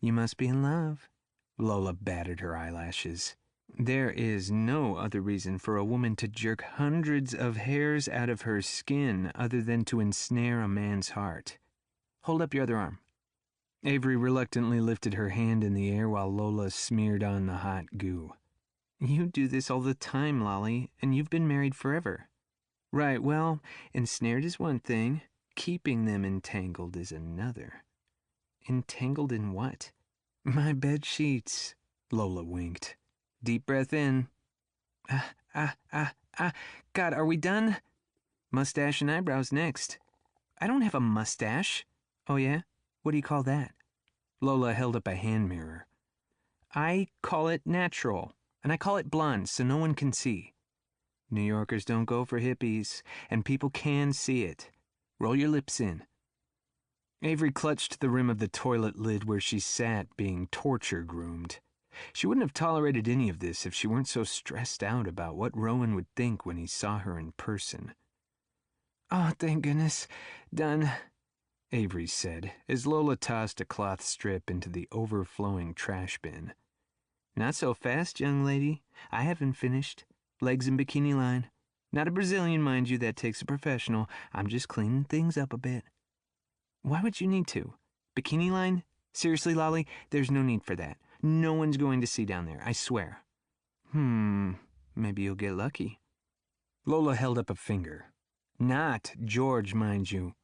You must be in love. Lola batted her eyelashes. There is no other reason for a woman to jerk hundreds of hairs out of her skin other than to ensnare a man's heart. Hold up your other arm. Avery reluctantly lifted her hand in the air while Lola smeared on the hot goo. You do this all the time, Lolly, and you've been married forever. Right, well, ensnared is one thing. Keeping them entangled is another. Entangled in what? My bed sheets, Lola winked. Deep breath in. God, are we done? Mustache and eyebrows next. I don't have a mustache. Oh, yeah? What do you call that? Lola held up a hand mirror. I call it natural, and I call it blonde so no one can see. New Yorkers don't go for hippies, and people can see it. Roll your lips in. Avery clutched the rim of the toilet lid where she sat being torture groomed. She wouldn't have tolerated any of this if she weren't so stressed out about what Rowan would think when he saw her in person. "Oh, thank goodness. Done," Avery said, as Lola tossed a cloth strip into the overflowing trash bin. "Not so fast, young lady. I haven't finished. Legs in bikini line. Not a Brazilian, mind you, that takes a professional. I'm just cleaning things up a bit." "Why would you need to? Bikini line? Seriously, Lolly, there's no need for that. No one's going to see down there, I swear." Maybe you'll get lucky." Lola held up a finger. "Not George, mind you.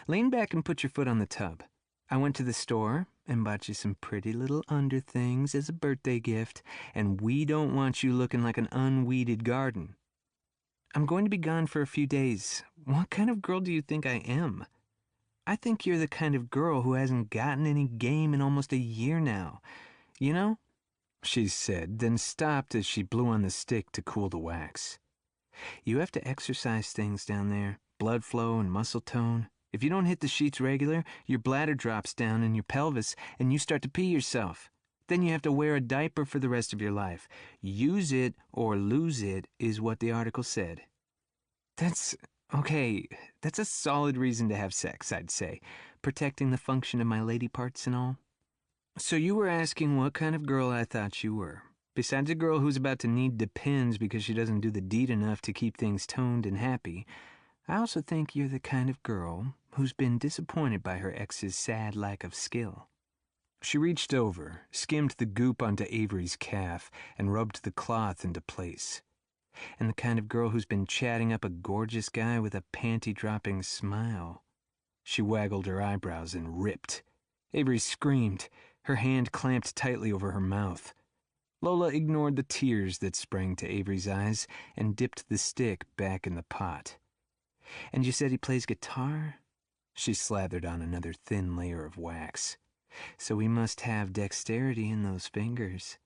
Lean back and put your foot on the tub. I went to the store and bought you some pretty little underthings as a birthday gift, and we don't want you looking like an unweeded garden. I'm going to be gone for a few days. What kind of girl do you think I am? I think you're the kind of girl who hasn't gotten any game in almost a year now. You know?" she said, then stopped as she blew on the stick to cool the wax. "You have to exercise things down there, blood flow and muscle tone. If you don't hit the sheets regular, your bladder drops down in your pelvis and you start to pee yourself. Then you have to wear a diaper for the rest of your life. Use it or lose it is what the article said." Okay, that's a solid reason to have sex, I'd say. Protecting the function of my lady parts and all. "So you were asking what kind of girl I thought you were. Besides a girl who's about to need Depends because she doesn't do the deed enough to keep things toned and happy, I also think you're the kind of girl who's been disappointed by her ex's sad lack of skill." She reached over, skimmed the goop onto Avery's calf, and rubbed the cloth into place. "And the kind of girl who's been chatting up a gorgeous guy with a panty-dropping smile." She waggled her eyebrows and ripped. Avery screamed, her hand clamped tightly over her mouth. Lola ignored the tears that sprang to Avery's eyes and dipped the stick back in the pot. "And you said he plays guitar?" She slathered on another thin layer of wax. "So he must have dexterity in those fingers."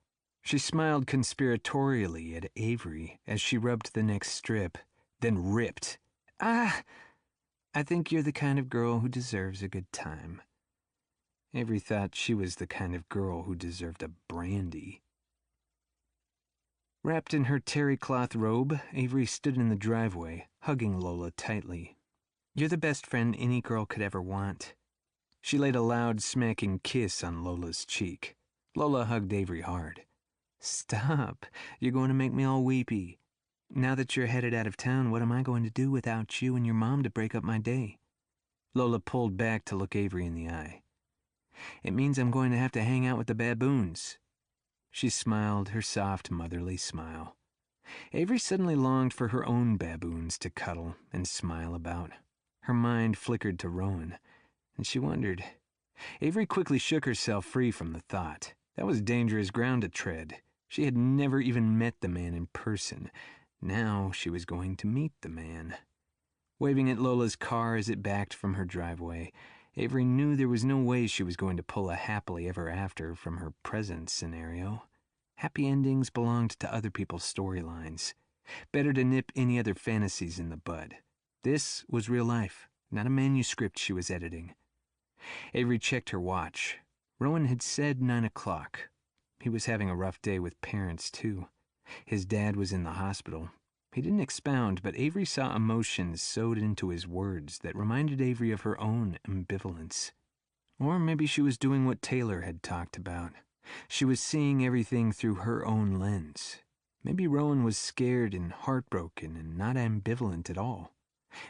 She smiled conspiratorially at Avery as she rubbed the next strip, then ripped. "Ah! I think you're the kind of girl who deserves a good time." Avery thought she was the kind of girl who deserved a brandy. Wrapped in her terry cloth robe, Avery stood in the driveway, hugging Lola tightly. "You're the best friend any girl could ever want." She laid a loud, smacking kiss on Lola's cheek. Lola hugged Avery hard. "Stop. You're going to make me all weepy. Now that you're headed out of town, what am I going to do without you and your mom to break up my day?" Lola pulled back to look Avery in the eye. "It means I'm going to have to hang out with the baboons." She smiled her soft, motherly smile. Avery suddenly longed for her own baboons to cuddle and smile about. Her mind flickered to Rowan, and she wondered. Avery quickly shook herself free from the thought. That was dangerous ground to tread. She had never even met the man in person. Now she was going to meet the man. Waving at Lola's car as it backed from her driveway, Avery knew there was no way she was going to pull a happily ever after from her present scenario. Happy endings belonged to other people's storylines. Better to nip any other fantasies in the bud. This was real life, not a manuscript she was editing. Avery checked her watch. Rowan had said 9 o'clock. He was having a rough day with parents, too. His dad was in the hospital. He didn't expound, but Avery saw emotions sewed into his words that reminded Avery of her own ambivalence. Or maybe she was doing what Taylor had talked about. She was seeing everything through her own lens. Maybe Rowan was scared and heartbroken and not ambivalent at all.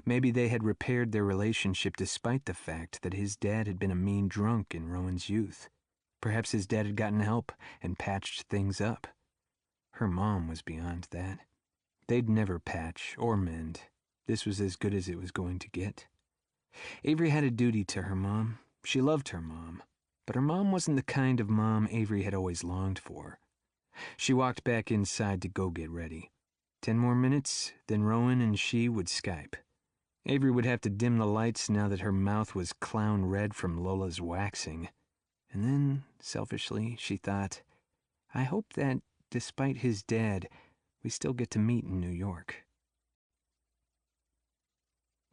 Maybe they had repaired their relationship despite the fact that his dad had been a mean drunk in Rowan's youth. Perhaps his dad had gotten help and patched things up. Her mom was beyond that. They'd never patch or mend. This was as good as it was going to get. Avery had a duty to her mom. She loved her mom. But her mom wasn't the kind of mom Avery had always longed for. She walked back inside to go get ready. 10 more minutes, then Rowan and she would Skype. Avery would have to dim the lights now that her mouth was clown red from Lola's waxing. And then, selfishly, she thought, I hope that, despite his dad, we still get to meet in New York.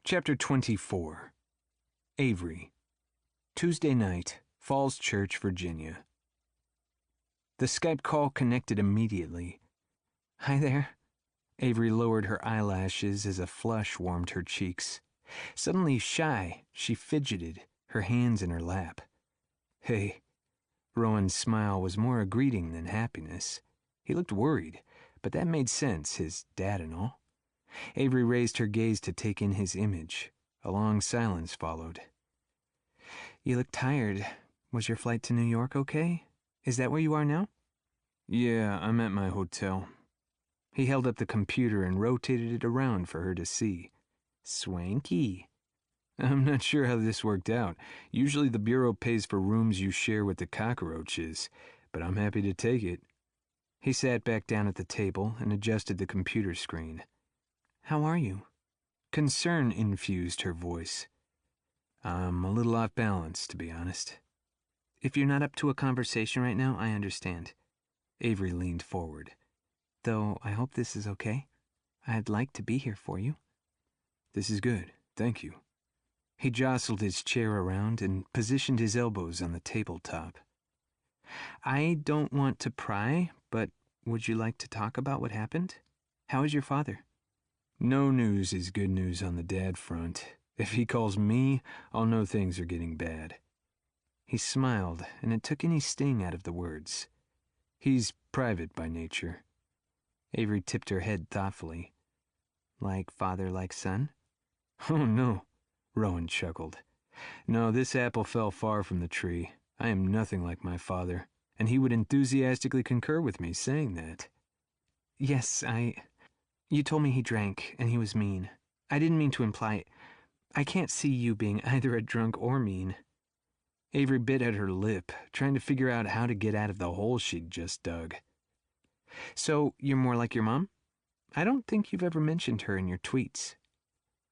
Chapter 24. Avery. Tuesday night, Falls Church, Virginia. The Skype call connected immediately. "Hi there." Avery lowered her eyelashes as a flush warmed her cheeks. Suddenly shy, she fidgeted, her hands in her lap. "Hey." Rowan's smile was more a greeting than happiness. He looked worried, but that made sense, his dad and all. Avery raised her gaze to take in his image. A long silence followed. "You look tired. Was your flight to New York okay? Is that where you are now?" Yeah, I'm at my hotel. He held up the computer and rotated it around for her to see. "Swanky." I'm not sure how this worked out. Usually the Bureau pays for rooms you share with the cockroaches, but I'm happy to take it. He sat back down at the table and adjusted the computer screen. "How are you?" Concern infused her voice. I'm a little off balance, to be honest. "If you're not up to a conversation right now, I understand." Avery leaned forward. "Though I hope this is okay. I'd like to be here for you." This is good, thank you. He jostled his chair around and positioned his elbows on the tabletop. "I don't want to pry, but would you like to talk about what happened? How is your father?" No news is good news on the dad front. If he calls me, I'll know things are getting bad. He smiled, and it took any sting out of the words. He's private by nature. Avery tipped her head thoughtfully. "Like father, like son?" Oh, no, Rowan chuckled. No, this apple fell far from the tree. I am nothing like my father, and he would enthusiastically concur with me saying that. "Yes, You told me he drank, and he was mean. I didn't mean to imply. I can't see you being either a drunk or mean." Avery bit at her lip, trying to figure out how to get out of the hole she'd just dug. "So you're more like your mom? I don't think you've ever mentioned her in your tweets."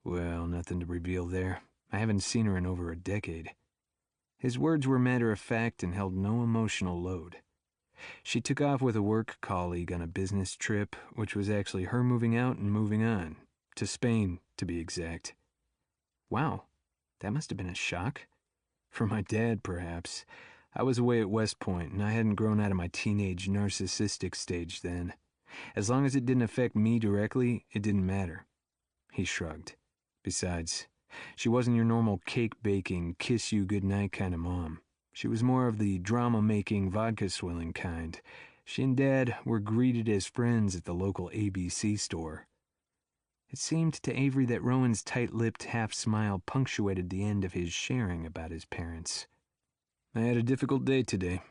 Well, nothing to reveal there. I haven't seen her in over a decade. His words were matter-of-fact and held no emotional load. She took off with a work colleague on a business trip, which was actually her moving out and moving on. To Spain, to be exact. Wow, that must have been a shock. For my dad, perhaps. I was away at West Point, and I hadn't grown out of my teenage narcissistic stage then. As long as it didn't affect me directly, it didn't matter. He shrugged. Besides, she wasn't your normal cake-baking, kiss-you-goodnight kind of mom. She was more of the drama-making, vodka-swilling kind. She and Dad were greeted as friends at the local ABC store. It seemed to Avery that Rowan's tight-lipped half-smile punctuated the end of his sharing about his parents. I had a difficult day today.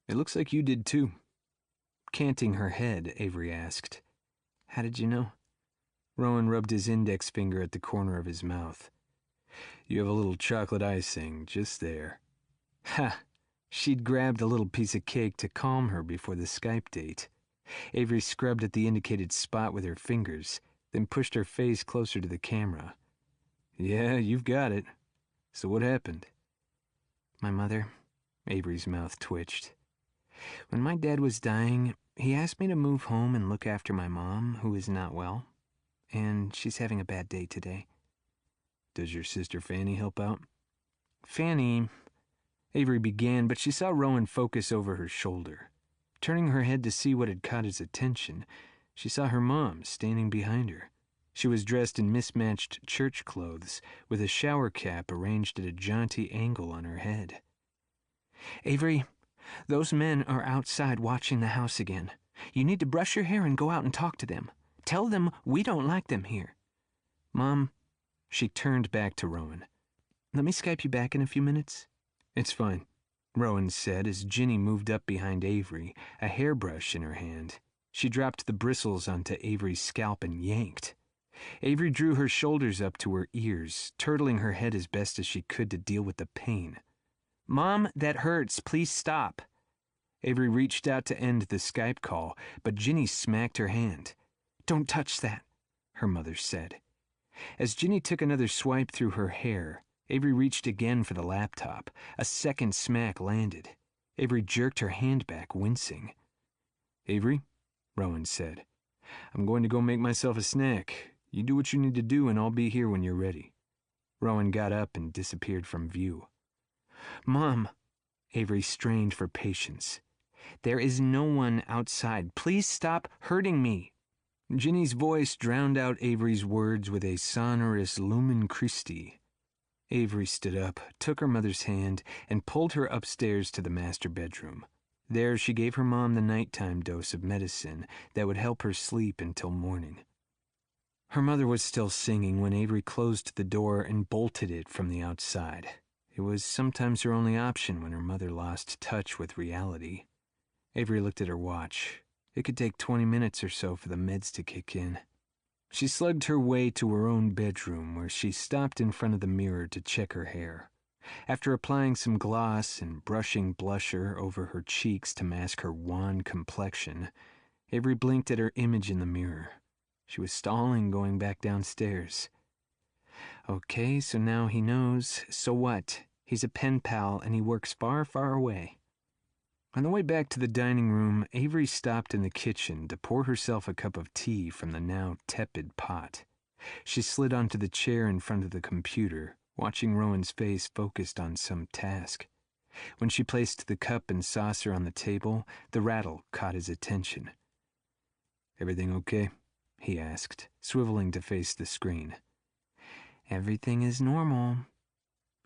It looks like you did too. Canting her head, Avery asked, "How did you know?" Rowan rubbed his index finger at the corner of his mouth. You have a little chocolate icing just there. Ha! She'd grabbed a little piece of cake to calm her before the Skype date. Avery scrubbed at the indicated spot with her fingers, then pushed her face closer to the camera. Yeah, you've got it. So what happened? My mother, Avery's mouth twitched. When my dad was dying, he asked me to move home and look after my mom, who is not well. And she's having a bad day today. Does your sister Fanny help out? Fanny, Avery began, but she saw Rowan focus over her shoulder. Turning her head to see what had caught his attention, she saw her mom standing behind her. She was dressed in mismatched church clothes, with a shower cap arranged at a jaunty angle on her head. "Avery, those men are outside watching the house again. You need to brush your hair and go out and talk to them. Tell them we don't like them here." "Mom," she turned back to Rowan. "Let me Skype you back in a few minutes?" It's fine, Rowan said as Ginny moved up behind Avery, a hairbrush in her hand. She dropped the bristles onto Avery's scalp and yanked. Avery drew her shoulders up to her ears, turtling her head as best as she could to deal with the pain. "Mom, that hurts. Please stop." Avery reached out to end the Skype call, but Ginny smacked her hand. "Don't touch that," her mother said. As Ginny took another swipe through her hair, Avery reached again for the laptop. A second smack landed. Avery jerked her hand back, wincing. "Avery," Rowan said, "I'm going to go make myself a snack. You do what you need to do and I'll be here when you're ready." Rowan got up and disappeared from view. "Mom," Avery strained for patience. There is no one outside. Please stop hurting me. Ginny's voice drowned out Avery's words with a sonorous Lumen Christi. Avery stood up, took her mother's hand, and pulled her upstairs to the master bedroom. There she gave her mom the nighttime dose of medicine that would help her sleep until morning. Her mother was still singing when Avery closed the door and bolted it from the outside. It was sometimes her only option when her mother lost touch with reality. Avery looked at her watch. It could take 20 minutes or so for the meds to kick in. She slugged her way to her own bedroom, where she stopped in front of the mirror to check her hair. After applying some gloss and brushing blusher over her cheeks to mask her wan complexion, Avery blinked at her image in the mirror. She was stalling going back downstairs. Okay, so now he knows. So what? He's a pen pal and he works far, far away. On the way back to the dining room, Avery stopped in the kitchen to pour herself a cup of tea from the now tepid pot. She slid onto the chair in front of the computer, watching Rowan's face focused on some task. When she placed the cup and saucer on the table, the rattle caught his attention. "Everything okay?" he asked, swiveling to face the screen. Everything is normal.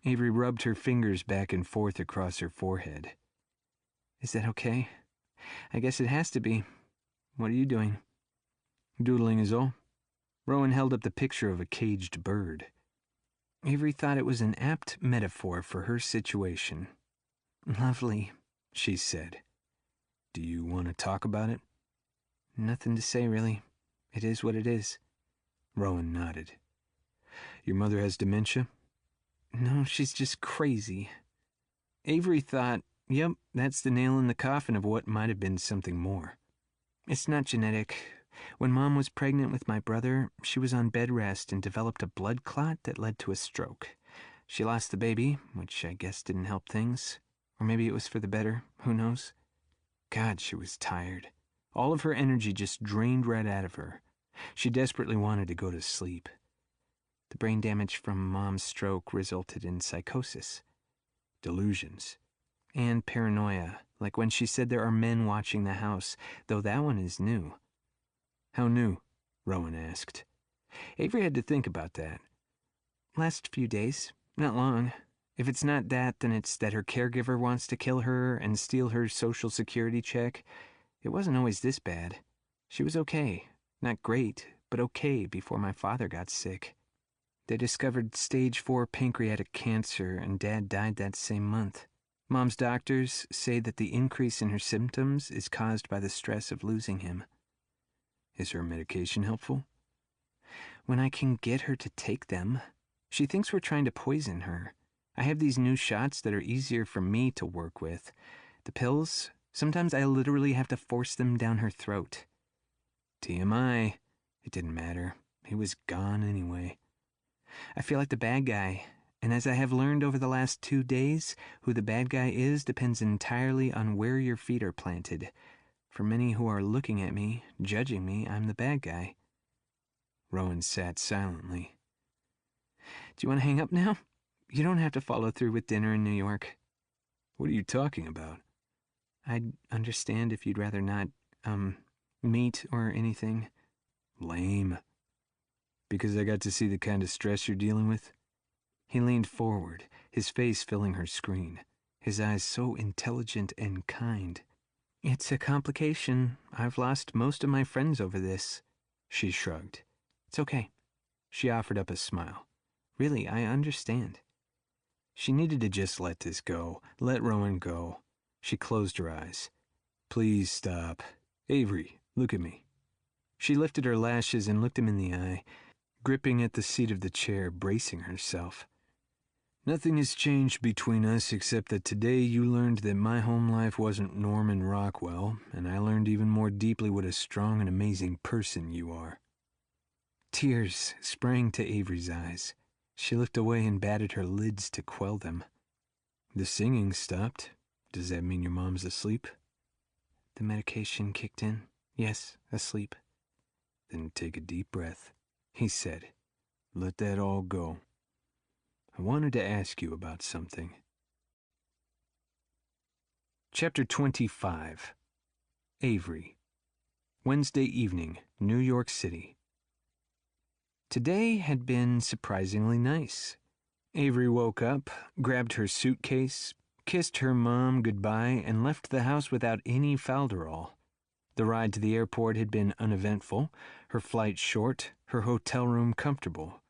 Avery rubbed her fingers back and forth across her forehead. Is that okay? I guess it has to be. What are you doing? Doodling is all. Rowan held up the picture of a caged bird. Avery thought it was an apt metaphor for her situation. Lovely, she said. Do you want to talk about it? Nothing to say, really. It is what it is. Rowan nodded. Your mother has dementia? No, she's just crazy. Avery thought, yep, that's the nail in the coffin of what might have been something more. It's not genetic. When Mom was pregnant with my brother, she was on bed rest and developed a blood clot that led to a stroke. She lost the baby, which I guess didn't help things. Or maybe it was for the better, who knows? God, she was tired. All of her energy just drained right out of her. She desperately wanted to go to sleep. The brain damage from Mom's stroke resulted in psychosis. Delusions. And paranoia, like when she said there are men watching the house, though that one is new. How new? Rowan asked. Avery had to think about that. Last few days. Not long. If it's not that, then it's that her caregiver wants to kill her and steal her Social Security check. It wasn't always this bad. She was okay. Not great, but okay before my father got sick. They discovered stage 4 pancreatic cancer, and Dad died that same month. Mom's doctors say that the increase in her symptoms is caused by the stress of losing him. Is her medication helpful? When I can get her to take them. She thinks we're trying to poison her. I have these new shots that are easier for me to work with. The pills, sometimes I literally have to force them down her throat. TMI. It didn't matter. He was gone anyway. I feel like the bad guy, and as I have learned over the last 2 days, who the bad guy is depends entirely on where your feet are planted. For many who are looking at me, judging me, I'm the bad guy. Rowan sat silently. Do you want to hang up now? You don't have to follow through with dinner in New York. What are you talking about? I'd understand if you'd rather not, meet or anything. Lame. Because I got to see the kind of stress you're dealing with? He leaned forward, his face filling her screen, his eyes so intelligent and kind. It's a complication. I've lost most of my friends over this. She shrugged. It's okay. She offered up a smile. Really, I understand. She needed to just let this go. Let Rowan go. She closed her eyes. Please stop. Avery, look at me. She lifted her lashes and looked him in the eye, gripping at the seat of the chair, bracing herself. Nothing has changed between us except that today you learned that my home life wasn't Norman Rockwell, and I learned even more deeply what a strong and amazing person you are. Tears sprang to Avery's eyes. She looked away and batted her lids to quell them. The singing stopped. Does that mean your mom's asleep? The medication kicked in. Yes, asleep. Then take a deep breath, he said. Let that all go. I wanted to ask you about something. Chapter 25. Avery. Wednesday evening, New York City. Today had been surprisingly nice. Avery woke up, grabbed her suitcase, kissed her mom goodbye, and left the house without any falderall. The ride to the airport had been uneventful, her flight short, her hotel room comfortable.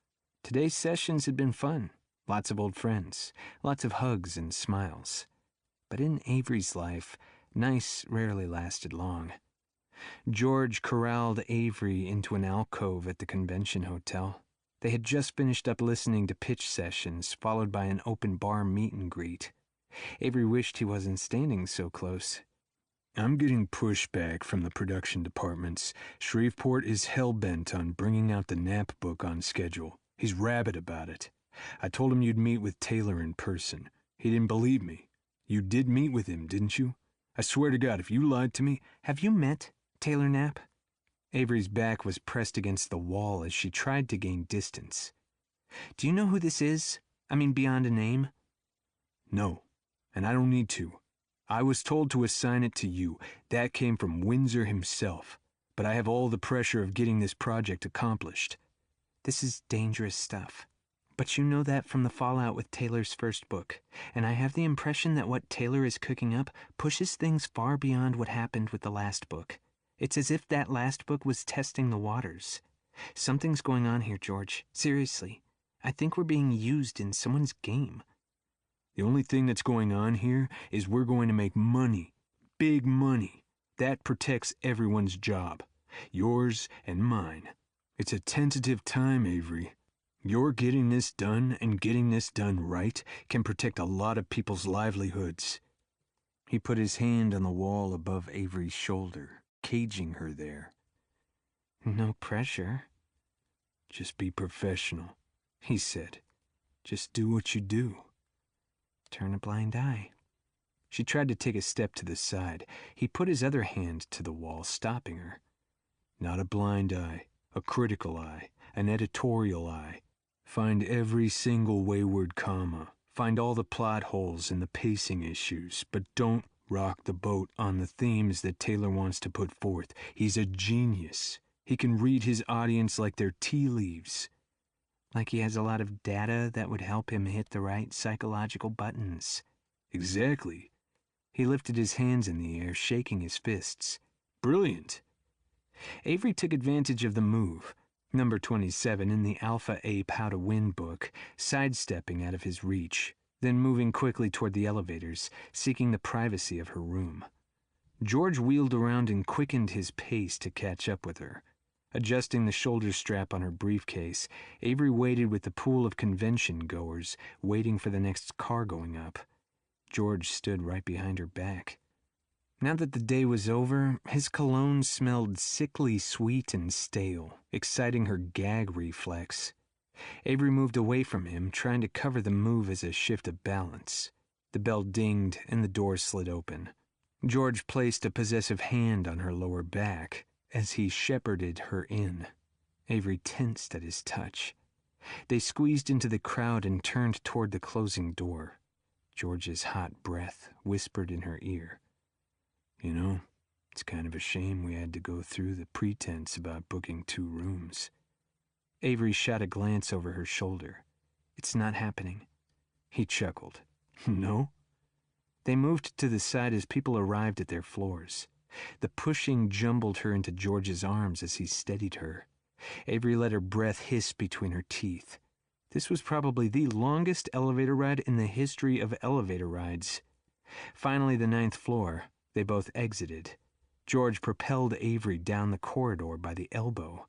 Today's sessions had been fun, lots of old friends, lots of hugs and smiles. But in Avery's life, nice rarely lasted long. George corralled Avery into an alcove at the convention hotel. They had just finished up listening to pitch sessions, followed by an open bar meet and greet. Avery wished he wasn't standing so close. I'm getting pushback from the production departments. Shreveport is hell-bent on bringing out the Knapp book on schedule. He's rabid about it. I told him you'd meet with Taylor in person. He didn't believe me. You did meet with him, didn't you? I swear to God, if you lied to me... Have you met Taylor Knapp? Avery's back was pressed against the wall as she tried to gain distance. Do you know who this is? I mean, beyond a name? No, and I don't need to. I was told to assign it to you. That came from Windsor himself. But I have all the pressure of getting this project accomplished. This is dangerous stuff. But you know that from the fallout with Taylor's first book, and I have the impression that what Taylor is cooking up pushes things far beyond what happened with the last book. It's as if that last book was testing the waters. Something's going on here, George. Seriously. I think we're being used in someone's game. The only thing that's going on here is we're going to make money. Big money. That protects everyone's job. Yours and mine. It's a tentative time, Avery. Your getting this done and getting this done right can protect a lot of people's livelihoods. He put his hand on the wall above Avery's shoulder, caging her there. No pressure. Just be professional, he said. Just do what you do. Turn a blind eye. She tried to take a step to the side. He put his other hand to the wall, stopping her. Not a blind eye, a critical eye, an editorial eye. Find every single wayward comma. Find all the plot holes and the pacing issues, but don't rock the boat on the themes that Taylor wants to put forth. He's a genius. He can read his audience like they're tea leaves. Like he has a lot of data that would help him hit the right psychological buttons. Exactly. He lifted his hands in the air, shaking his fists. Brilliant. Avery took advantage of the move. Number 27 in the Alpha Ape How to Win book, sidestepping out of his reach, then moving quickly toward the elevators, seeking the privacy of her room. George wheeled around and quickened his pace to catch up with her. Adjusting the shoulder strap on her briefcase, Avery waited with the pool of convention goers, waiting for the next car going up. George stood right behind her back. Now that the day was over, his cologne smelled sickly sweet and stale, exciting her gag reflex. Avery moved away from him, trying to cover the move as a shift of balance. The bell dinged and the door slid open. George placed a possessive hand on her lower back as he shepherded her in. Avery tensed at his touch. They squeezed into the crowd and turned toward the closing door. George's hot breath whispered in her ear. You know, it's kind of a shame we had to go through the pretense about booking 2 rooms. Avery shot a glance over her shoulder. It's not happening. He chuckled. No? They moved to the side as people arrived at their floors. The pushing jumbled her into George's arms as he steadied her. Avery let her breath hiss between her teeth. This was probably the longest elevator ride in the history of elevator rides. Finally, the 9th floor. They both exited. George propelled Avery down the corridor by the elbow.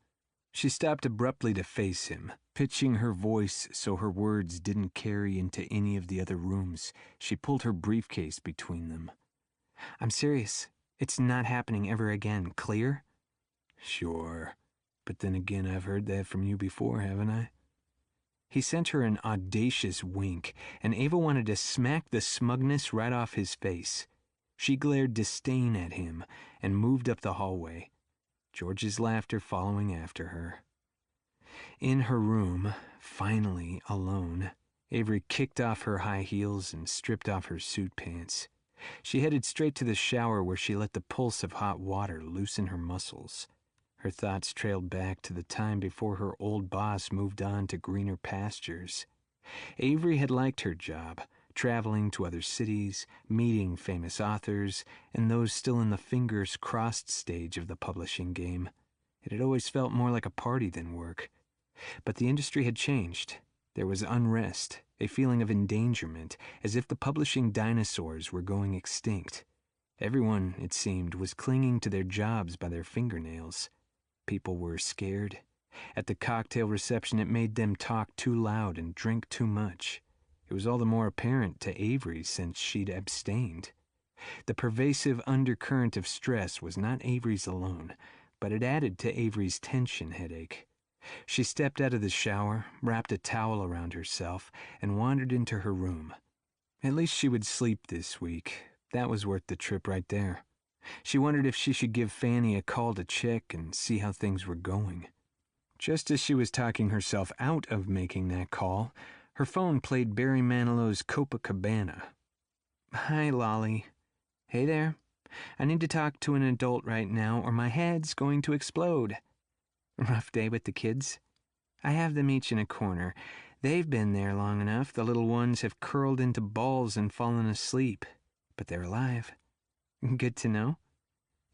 She stopped abruptly to face him, pitching her voice so her words didn't carry into any of the other rooms. She pulled her briefcase between them. I'm serious. It's not happening ever again. Clear? Sure. But then again, I've heard that from you before, haven't I? He sent her an audacious wink, and Ava wanted to smack the smugness right off his face. She glared disdain at him and moved up the hallway, George's laughter following after her. In her room, finally alone, Avery kicked off her high heels and stripped off her suit pants. She headed straight to the shower where she let the pulse of hot water loosen her muscles. Her thoughts trailed back to the time before her old boss moved on to greener pastures. Avery had liked her job, traveling to other cities, meeting famous authors, and those still in the fingers crossed stage of the publishing game. It had always felt more like a party than work. But the industry had changed. There was unrest, a feeling of endangerment, as if the publishing dinosaurs were going extinct. Everyone, it seemed, was clinging to their jobs by their fingernails. People were scared. At the cocktail reception, it made them talk too loud and drink too much. It was all the more apparent to Avery since she'd abstained. The pervasive undercurrent of stress was not Avery's alone, but it added to Avery's tension headache. She stepped out of the shower, wrapped a towel around herself, and wandered into her room. At least she would sleep this week. That was worth the trip right there. She wondered if she should give Fanny a call to check and see how things were going. Just as she was talking herself out of making that call, her phone played Barry Manilow's Copacabana. "Hi, Lolly." "Hey there. I need to talk to an adult right now or my head's going to explode." "Rough day with the kids?" "I have them each in a corner. They've been there long enough. The little ones have curled into balls and fallen asleep. But they're alive." "Good to know."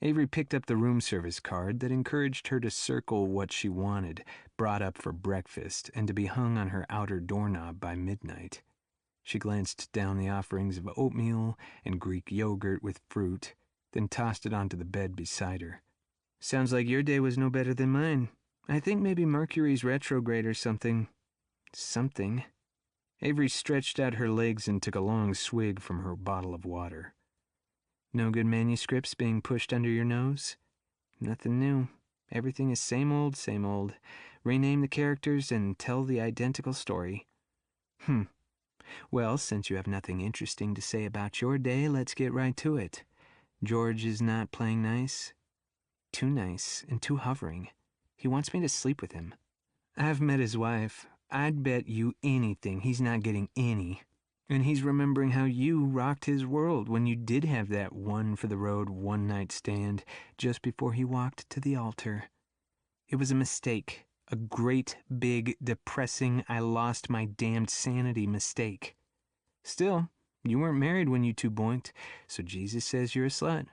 Avery picked up the room service card that encouraged her to circle what she wanted, brought up for breakfast, and to be hung on her outer doorknob by midnight. She glanced down the offerings of oatmeal and Greek yogurt with fruit, then tossed it onto the bed beside her. "Sounds like your day was no better than mine. I think maybe Mercury's retrograde or something." "Something." Avery stretched out her legs and took a long swig from her bottle of water. "No good manuscripts being pushed under your nose?" "Nothing new. Everything is same old, same old. Rename the characters and tell the identical story." Well, since you have nothing interesting to say about your day, let's get right to it. George is not playing nice?" "Too nice and too hovering. He wants me to sleep with him." "I've met his wife. I'd bet you anything he's not getting any. And he's remembering how you rocked his world when you did have that one-for-the-road one-night stand just before he walked to the altar. It was a mistake. A great, big, depressing, I lost my damned sanity mistake. Still, you weren't married when you two boinked, so Jesus says you're a slut."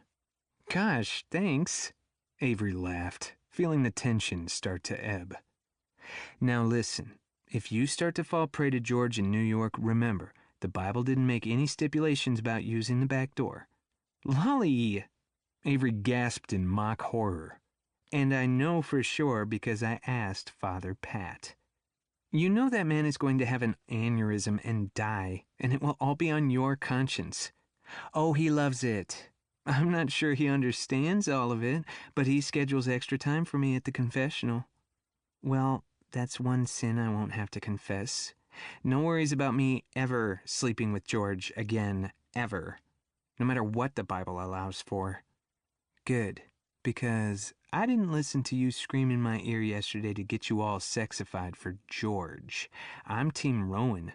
"Gosh, thanks." Avery laughed, feeling the tension start to ebb. "Now listen, if you start to fall prey to George in New York, remember, the Bible didn't make any stipulations about using the back door." "Lolly!" Avery gasped in mock horror. "And I know for sure because I asked Father Pat. You know that man is going to have an aneurysm and die, and it will all be on your conscience. Oh, he loves it. I'm not sure he understands all of it, but he schedules extra time for me at the confessional. Well, that's one sin I won't have to confess. No worries about me ever sleeping with George again, ever. No matter what the Bible allows for." "Good, because I didn't listen to you scream in my ear yesterday to get you all sexified for George. I'm Team Rowan.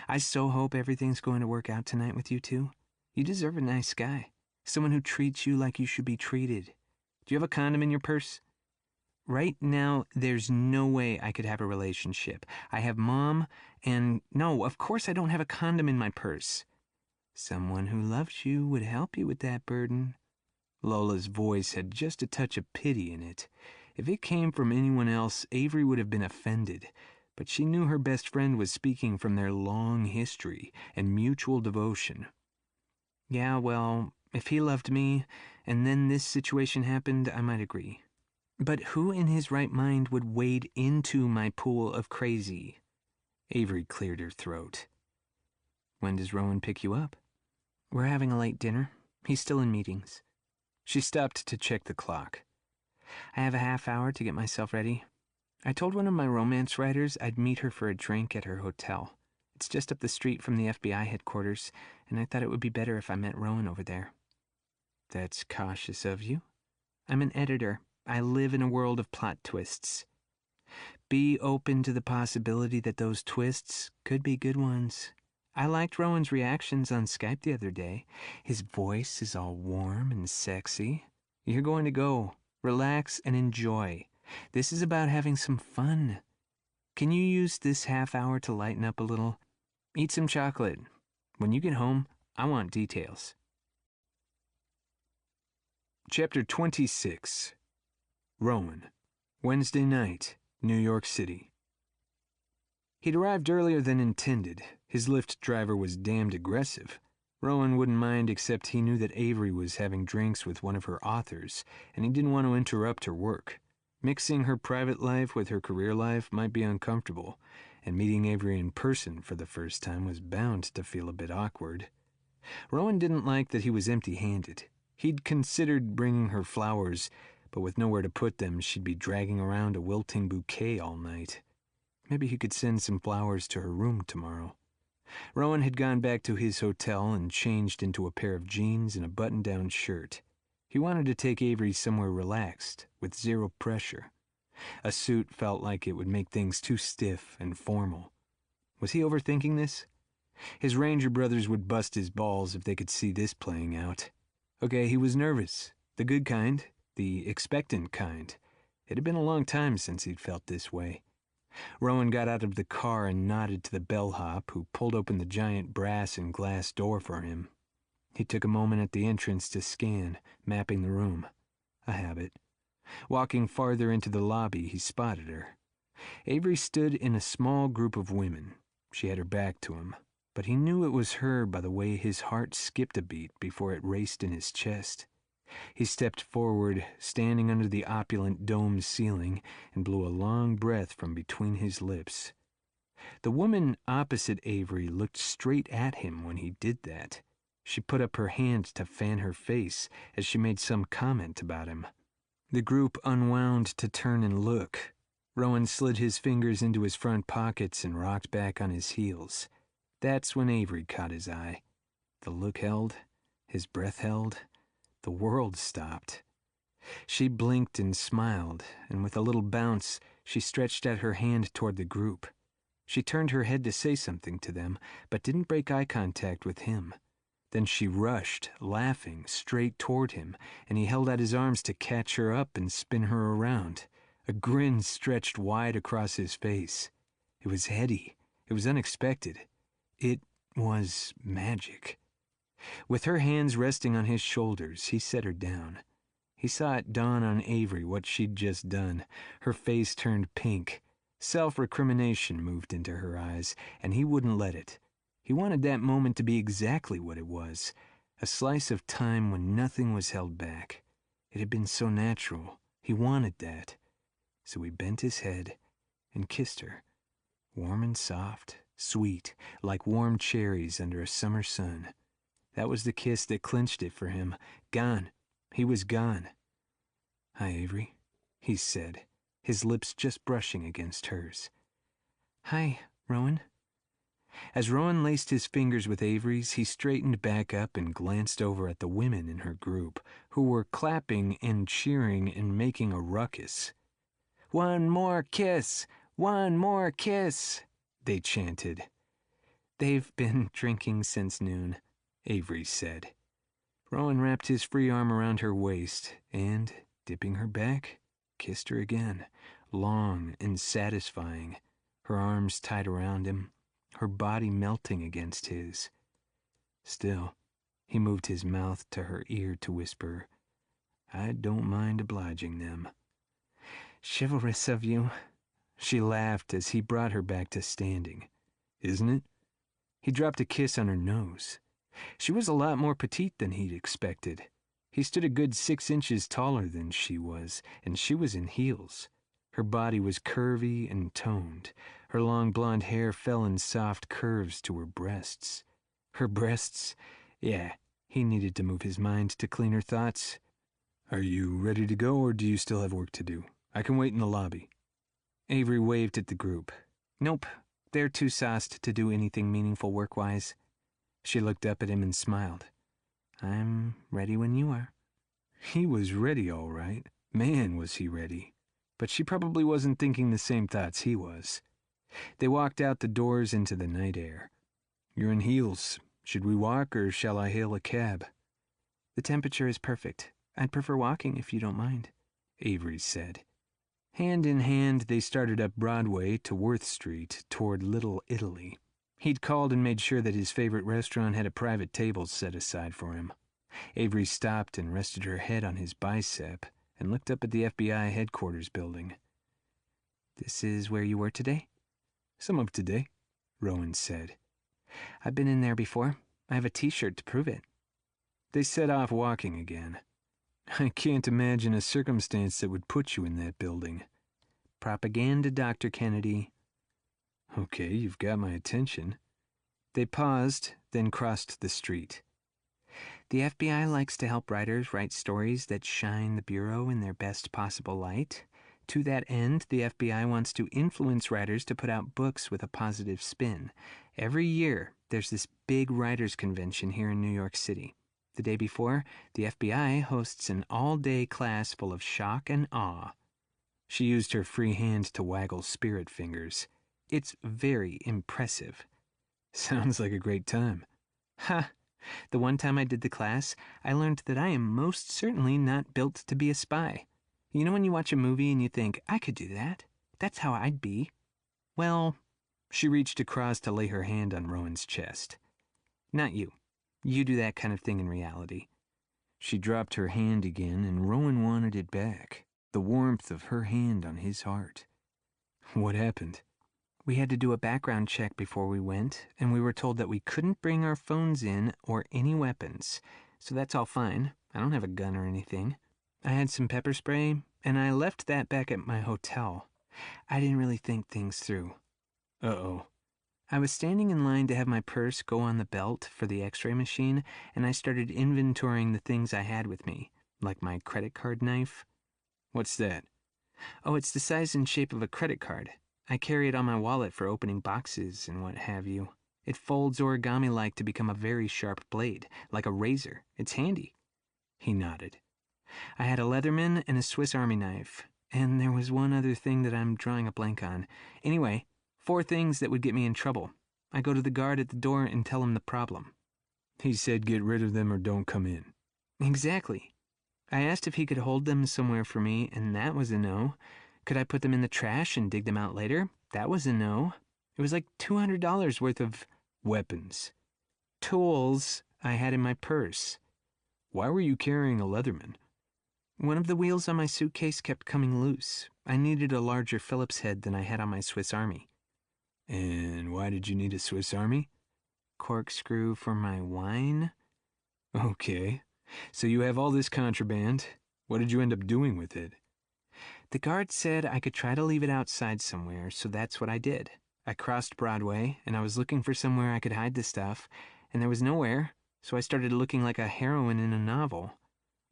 I so hope everything's going to work out tonight with you two. You deserve a nice guy, someone who treats you like you should be treated. Do you have a condom in your purse?" "Right now, there's no way I could have a relationship. I have Mom, and no, of course I don't have a condom in my purse." "Someone who loves you would help you with that burden." Lola's voice had just a touch of pity in it. If it came from anyone else, Avery would have been offended, but she knew her best friend was speaking from their long history and mutual devotion. "Yeah, well, if he loved me, and then this situation happened, I might agree. But who in his right mind would wade into my pool of crazy?" Avery cleared her throat. "When does Rowan pick you up?" "We're having a late dinner. He's still in meetings." She stopped to check the clock. "I have a half hour to get myself ready. I told one of my romance writers I'd meet her for a drink at her hotel. It's just up the street from the FBI headquarters, and I thought it would be better if I met Rowan over there." "That's cautious of you." "I'm an editor. I live in a world of plot twists." "Be open to the possibility that those twists could be good ones. I liked Rowan's reactions on Skype the other day. His voice is all warm and sexy. You're going to go. Relax and enjoy. This is about having some fun. Can you use this half hour to lighten up a little? Eat some chocolate. When you get home, I want details. Chapter 26. Rowan. Wednesday night, New York City. He'd arrived earlier than intended. His Lyft driver was damned aggressive. Rowan wouldn't mind, except he knew that Avery was having drinks with one of her authors, and he didn't want to interrupt her work. Mixing her private life with her career life might be uncomfortable, and meeting Avery in person for the first time was bound to feel a bit awkward. Rowan didn't like that he was empty-handed. He'd considered bringing her flowers, but with nowhere to put them, she'd be dragging around a wilting bouquet all night. Maybe he could send some flowers to her room tomorrow. Rowan had gone back to his hotel and changed into a pair of jeans and a button-down shirt. He wanted to take Avery somewhere relaxed, with zero pressure. A suit felt like it would make things too stiff and formal. Was he overthinking this? His Ranger brothers would bust his balls if they could see this playing out. Okay, he was nervous. The good kind. The expectant kind. It had been a long time since he'd felt this way. Rowan got out of the car and nodded to the bellhop, who pulled open the giant brass and glass door for him. He took a moment at the entrance to scan, mapping the room. A habit. Walking farther into the lobby, he spotted her. Avery stood in a small group of women. She had her back to him, but he knew it was her by the way his heart skipped a beat before it raced in his chest. He stepped forward, standing under the opulent domed ceiling, and blew a long breath from between his lips. The woman opposite Avery looked straight at him when he did that. She put up her hand to fan her face as she made some comment about him. The group unwound to turn and look. Rowan slid his fingers into his front pockets and rocked back on his heels. That's when Avery caught his eye. The look held, his breath held. The world stopped. She blinked and smiled, and with a little bounce, she stretched out her hand toward the group. She turned her head to say something to them, but didn't break eye contact with him. Then she rushed, laughing, straight toward him, and he held out his arms to catch her up and spin her around. A grin stretched wide across his face. It was heady. It was unexpected. It was magic. With her hands resting on his shoulders, he set her down. He saw it dawn on Avery what she'd just done. Her face turned pink. Self-recrimination moved into her eyes, and he wouldn't let it. He wanted that moment to be exactly what it was, a slice of time when nothing was held back. It had been so natural. He wanted that. So he bent his head and kissed her, warm and soft, sweet, like warm cherries under a summer sun. That was the kiss that clinched it for him. Gone. He was gone. "Hi, Avery," he said, his lips just brushing against hers. "Hi, Rowan." As Rowan laced his fingers with Avery's, he straightened back up and glanced over at the women in her group, who were clapping and cheering and making a ruckus. "One more kiss! One more kiss!" they chanted. "They've been drinking since noon," Avery said. Rowan wrapped his free arm around her waist and, dipping her back, kissed her again, long and satisfying, her arms tight around him, her body melting against his. Still, he moved his mouth to her ear to whisper, "I don't mind obliging them." "Chivalrous of you." She laughed as he brought her back to standing. "Isn't it?" He dropped a kiss on her nose. She was a lot more petite than he'd expected. He stood a good 6 inches taller than she was, and she was in heels. Her body was curvy and toned. Her long blonde hair fell in soft curves to her breasts. Her breasts? Yeah, he needed to move his mind to cleaner thoughts. "Are you ready to go, or do you still have work to do? I can wait in the lobby." Avery waved at the group. "Nope, they're too sauced to do anything meaningful work-wise." She looked up at him and smiled. "I'm ready when you are." He was ready, all right. Man, was he ready. But she probably wasn't thinking the same thoughts he was. They walked out the doors into the night air. You're in heels. Should we walk or shall I hail a cab? The temperature is perfect. I'd prefer walking if you don't mind, Avery said. Hand in hand, they started up Broadway to Worth Street toward Little Italy. He'd called and made sure that his favorite restaurant had a private table set aside for him. Avery stopped and rested her head on his bicep and looked up at the FBI headquarters building. This is where you were today? Some of today, Rowan said. I've been in there before. I have a t-shirt to prove it. They set off walking again. I can't imagine a circumstance that would put you in that building. Propaganda, Dr. Kennedy. Okay, you've got my attention. They paused, then crossed the street. The FBI likes to help writers write stories that shine the Bureau in their best possible light. To that end, the FBI wants to influence writers to put out books with a positive spin. Every year, there's this big writers' convention here in New York City. The day before, the FBI hosts an all-day class full of shock and awe. She used her free hand to waggle spirit fingers. It's very impressive. Sounds like a great time. Ha! The one time I did the class, I learned that I am most certainly not built to be a spy. You know when you watch a movie and you think, I could do that? That's how I'd be. Well, she reached across to lay her hand on Rowan's chest. Not you. You do that kind of thing in reality. She dropped her hand again, and Rowan wanted it back, the warmth of her hand on his heart. What happened? We had to do a background check before we went, and we were told that we couldn't bring our phones in or any weapons. So that's all fine. I don't have a gun or anything. I had some pepper spray, and I left that back at my hotel. I didn't really think things through. Uh-oh. I was standing in line to have my purse go on the belt for the x-ray machine, and I started inventorying the things I had with me, like my credit card knife. What's that? Oh, it's the size and shape of a credit card. I carry it on my wallet for opening boxes and what have you. It folds origami-like to become a very sharp blade, like a razor. It's handy. He nodded. I had a Leatherman and a Swiss Army knife, and there was one other thing that I'm drawing a blank on. Anyway, 4 things that would get me in trouble. I go to the guard at the door and tell him the problem. He said get rid of them or don't come in. Exactly. I asked if he could hold them somewhere for me, and that was a no. Could I put them in the trash and dig them out later? That was a no. It was like $200 worth of weapons. Tools I had in my purse. Why were you carrying a Leatherman? One of the wheels on my suitcase kept coming loose. I needed a larger Phillips head than I had on my Swiss Army. And why did you need a Swiss Army? Corkscrew for my wine. Okay. So you have all this contraband. What did you end up doing with it? The guard said I could try to leave it outside somewhere, so that's what I did. I crossed Broadway, and I was looking for somewhere I could hide the stuff, and there was nowhere, so I started looking like a heroine in a novel.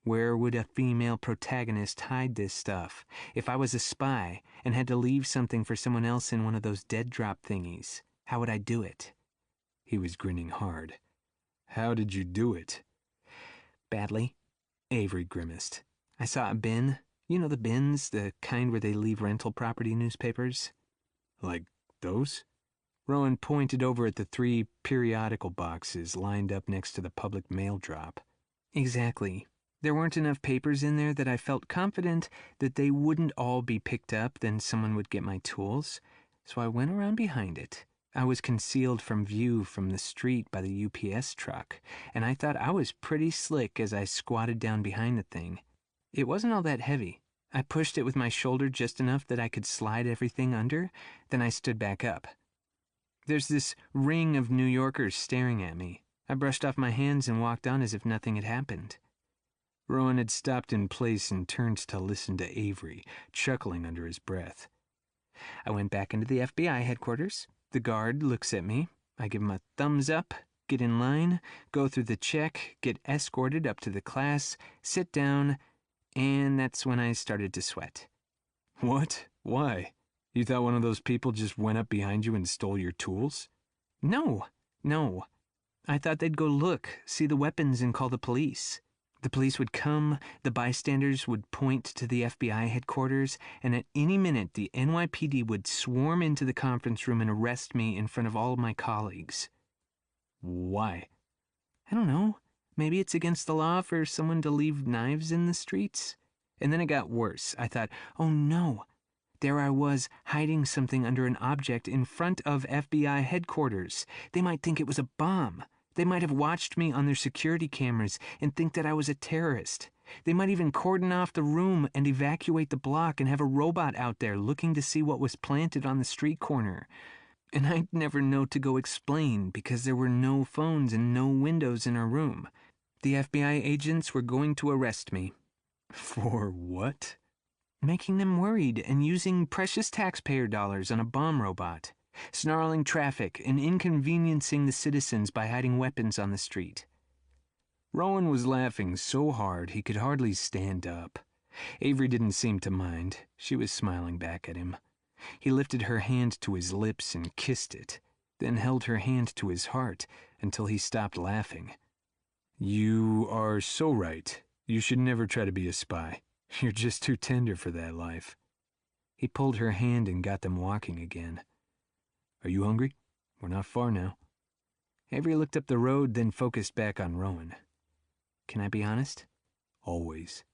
Where would a female protagonist hide this stuff? If I was a spy and had to leave something for someone else in one of those dead drop thingies, how would I do it? He was grinning hard. How did you do it? Badly. Avery grimaced. I saw a bin. You know the bins, the kind where they leave rental property newspapers? Like those? Rowan pointed over at the 3 periodical boxes lined up next to the public mail drop. Exactly. There weren't enough papers in there that I felt confident that they wouldn't all be picked up, then someone would get my tools. So I went around behind it. I was concealed from view from the street by the UPS truck, and I thought I was pretty slick as I squatted down behind the thing. It wasn't all that heavy. I pushed it with my shoulder just enough that I could slide everything under, then I stood back up. There's this ring of New Yorkers staring at me. I brushed off my hands and walked on as if nothing had happened. Rowan had stopped in place and turned to listen to Avery, chuckling under his breath. I went back into the FBI headquarters. The guard looks at me. I give him a thumbs up, get in line, go through the check, get escorted up to the class, sit down, and that's when I started to sweat. What? Why? You thought one of those people just went up behind you and stole your tools? No. I thought they'd go look, see the weapons, and call the police. The police would come, the bystanders would point to the FBI headquarters, and at any minute the NYPD would swarm into the conference room and arrest me in front of all my colleagues. Why? I don't know. Maybe it's against the law for someone to leave knives in the streets. And then it got worse. I thought, oh no. There I was, hiding something under an object in front of FBI headquarters. They might think it was a bomb. They might have watched me on their security cameras and think that I was a terrorist. They might even cordon off the room and evacuate the block and have a robot out there looking to see what was planted on the street corner. And I'd never know to go explain because there were no phones and no windows in our room. The FBI agents were going to arrest me. For what? Making them worried and using precious taxpayer dollars on a bomb robot. Snarling traffic and inconveniencing the citizens by hiding weapons on the street. Rowan was laughing so hard he could hardly stand up. Avery didn't seem to mind. She was smiling back at him. He lifted her hand to his lips and kissed it, then held her hand to his heart until he stopped laughing. You are so right. You should never try to be a spy. You're just too tender for that life. He pulled her hand and got them walking again. Are you hungry? We're not far now. Avery looked up the road, then focused back on Rowan. Can I be honest? Always.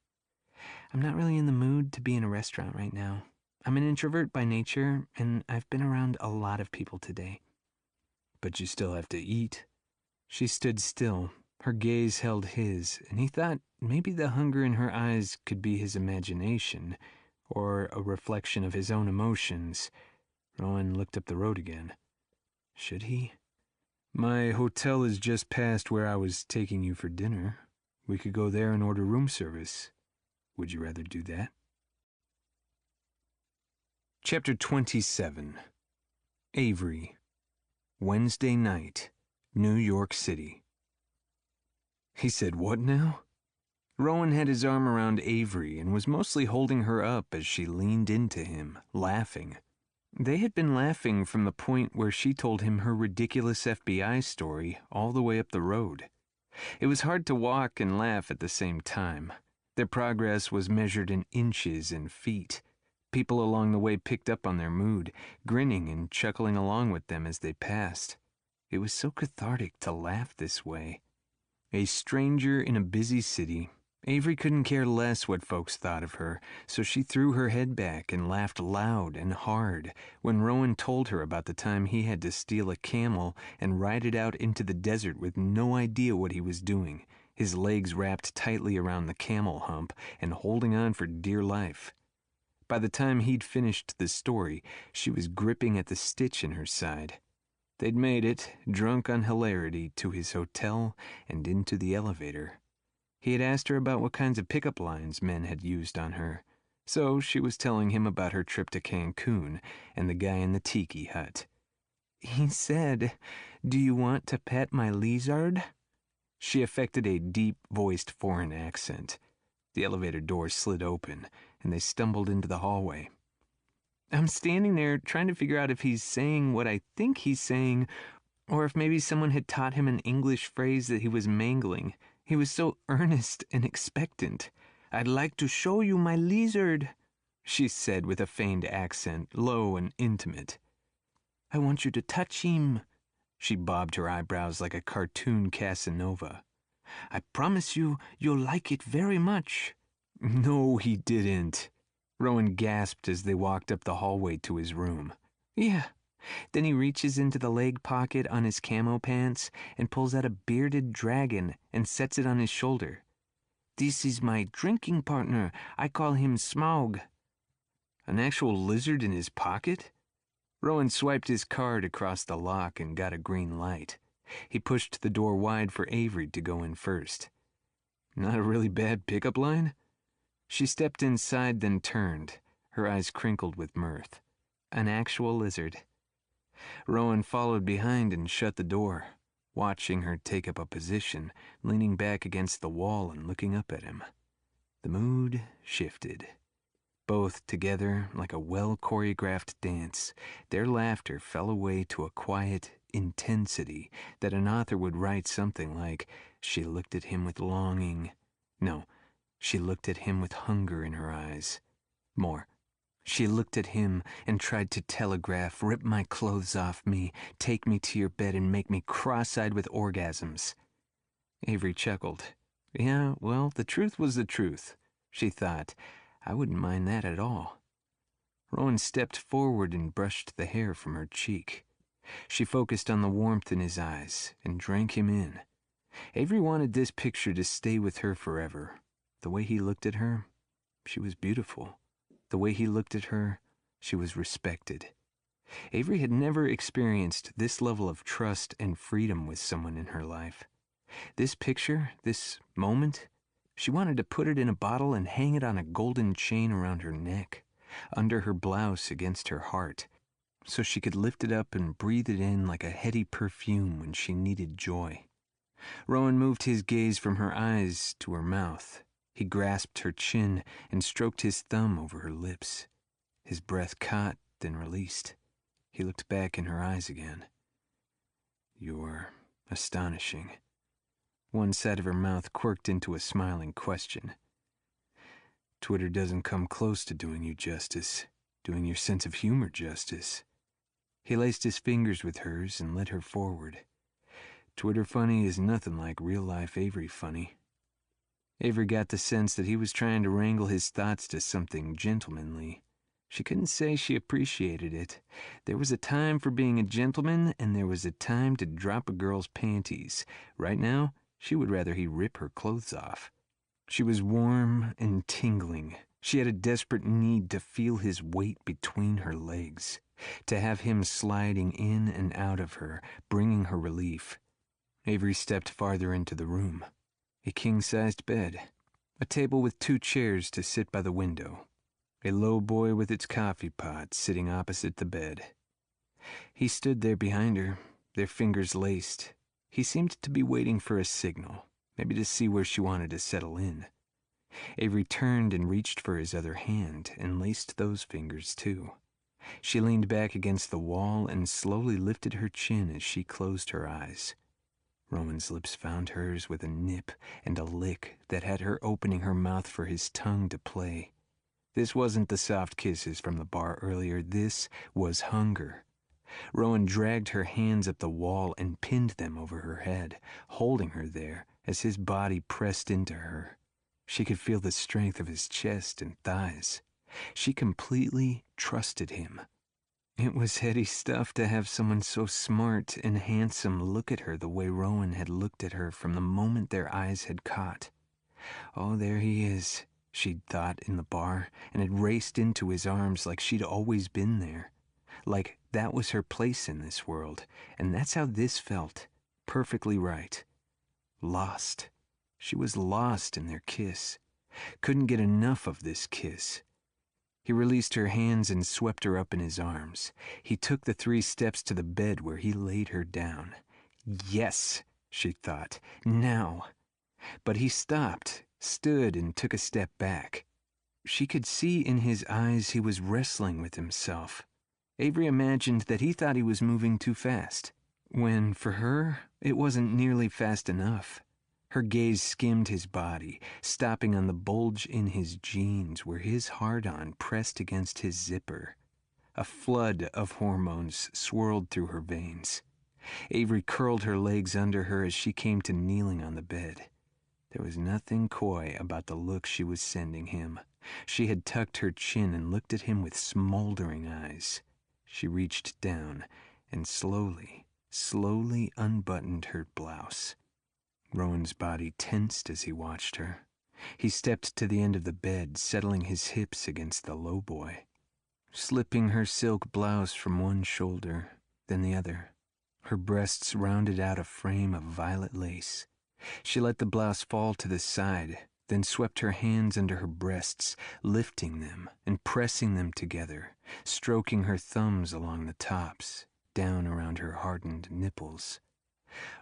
I'm not really in the mood to be in a restaurant right now. I'm an introvert by nature, and I've been around a lot of people today. But you still have to eat. She stood still. Her gaze held his, and he thought maybe the hunger in her eyes could be his imagination, or a reflection of his own emotions. Rowan looked up the road again. Should he? My hotel is just past where I was taking you for dinner. We could go there and order room service. Would you rather do that? Chapter 27. Avery. Wednesday night, New York City. He said, what now? Rowan had his arm around Avery and was mostly holding her up as she leaned into him, laughing. They had been laughing from the point where she told him her ridiculous FBI story all the way up the road. It was hard to walk and laugh at the same time. Their progress was measured in inches and feet. People along the way picked up on their mood, grinning and chuckling along with them as they passed. It was so cathartic to laugh this way. A stranger in a busy city, Avery couldn't care less what folks thought of her, so she threw her head back and laughed loud and hard when Rowan told her about the time he had to steal a camel and ride it out into the desert with no idea what he was doing, his legs wrapped tightly around the camel hump and holding on for dear life. By the time he'd finished the story, she was gripping at the stitch in her side. They'd made it, drunk on hilarity, to his hotel and into the elevator. He had asked her about what kinds of pickup lines men had used on her, so she was telling him about her trip to Cancun and the guy in the tiki hut. He said, "Do you want to pet my lizard?" She affected a deep-voiced foreign accent. The elevator door slid open, and they stumbled into the hallway. I'm standing there trying to figure out if he's saying what I think he's saying, or if maybe someone had taught him an English phrase that he was mangling. He was so earnest and expectant. "I'd like to show you my lizard," she said with a feigned accent, low and intimate. "I want you to touch him." She bobbed her eyebrows like a cartoon Casanova. "I promise you, you'll like it very much." No, he didn't. Rowan gasped as they walked up the hallway to his room. "Yeah." Then he reaches into the leg pocket on his camo pants and pulls out a bearded dragon and sets it on his shoulder. "This is my drinking partner. I call him Smaug." An actual lizard in his pocket? Rowan swiped his card across the lock and got a green light. He pushed the door wide for Avery to go in first. Not a really bad pickup line? She stepped inside, then turned, her eyes crinkled with mirth. An actual lizard. Rowan followed behind and shut the door, watching her take up a position, leaning back against the wall and looking up at him. The mood shifted. Both together, like a well-choreographed dance, their laughter fell away to a quiet intensity that an author would write something like, "She looked at him with longing." No, she looked at him with hunger in her eyes. More, She looked at him and tried to telegraph, "Rip my clothes off me, take me to your bed and make me cross-eyed with orgasms." Avery chuckled. Yeah, well, the truth was the truth, she thought. I wouldn't mind that at all. Rowan stepped forward and brushed the hair from her cheek. She focused on the warmth in his eyes and drank him in. Avery wanted this picture to stay with her forever. The way he looked at her, she was beautiful. The way he looked at her, she was respected. Avery had never experienced this level of trust and freedom with someone in her life. This picture, this moment, she wanted to put it in a bottle and hang it on a golden chain around her neck, under her blouse against her heart, so she could lift it up and breathe it in like a heady perfume when she needed joy. Rowan moved his gaze from her eyes to her mouth. He grasped her chin and stroked his thumb over her lips. His breath caught, then released. He looked back in her eyes again. "You're astonishing." One side of her mouth quirked into a smiling question. "Twitter doesn't come close to doing you justice, doing your sense of humor justice." He laced his fingers with hers and led her forward. "Twitter funny is nothing like real-life Avery funny." Avery got the sense that he was trying to wrangle his thoughts to something gentlemanly. She couldn't say she appreciated it. There was a time for being a gentleman, and there was a time to drop a girl's panties. Right now, she would rather he rip her clothes off. She was warm and tingling. She had a desperate need to feel his weight between her legs, to have him sliding in and out of her, bringing her relief. Avery stepped farther into the room. A king-sized bed, a table with 2 chairs to sit by the window, a low boy with its coffee pot sitting opposite the bed. He stood there behind her, their fingers laced. He seemed to be waiting for a signal, maybe to see where she wanted to settle in. Avery turned and reached for his other hand and laced those fingers too. She leaned back against the wall and slowly lifted her chin as she closed her eyes. Rowan's lips found hers with a nip and a lick that had her opening her mouth for his tongue to play. This wasn't the soft kisses from the bar earlier. This was hunger. Rowan dragged her hands up the wall and pinned them over her head, holding her there as his body pressed into her. She could feel the strength of his chest and thighs. She completely trusted him. It was heady stuff to have someone so smart and handsome look at her the way Rowan had looked at her from the moment their eyes had caught. Oh, there he is, she'd thought in the bar, and had raced into his arms like she'd always been there. Like that was her place in this world, and that's how this felt. Perfectly right. Lost. She was lost in their kiss. Couldn't get enough of this kiss. He released her hands and swept her up in his arms. He took the 3 steps to the bed where he laid her down. Yes, she thought, now. But he stopped, stood, and took a step back. She could see in his eyes he was wrestling with himself. Avery imagined that he thought he was moving too fast, when, for her, it wasn't nearly fast enough. Her gaze skimmed his body, stopping on the bulge in his jeans where his hard-on pressed against his zipper. A flood of hormones swirled through her veins. Avery curled her legs under her as she came to kneeling on the bed. There was nothing coy about the look she was sending him. She had tucked her chin and looked at him with smoldering eyes. She reached down and slowly unbuttoned her blouse. Rowan's body tensed as he watched her. He stepped to the end of the bed, settling his hips against the lowboy, slipping her silk blouse from one shoulder, then the other. Her breasts rounded out a frame of violet lace. She let the blouse fall to the side, then swept her hands under her breasts, lifting them and pressing them together, stroking her thumbs along the tops, down around her hardened nipples.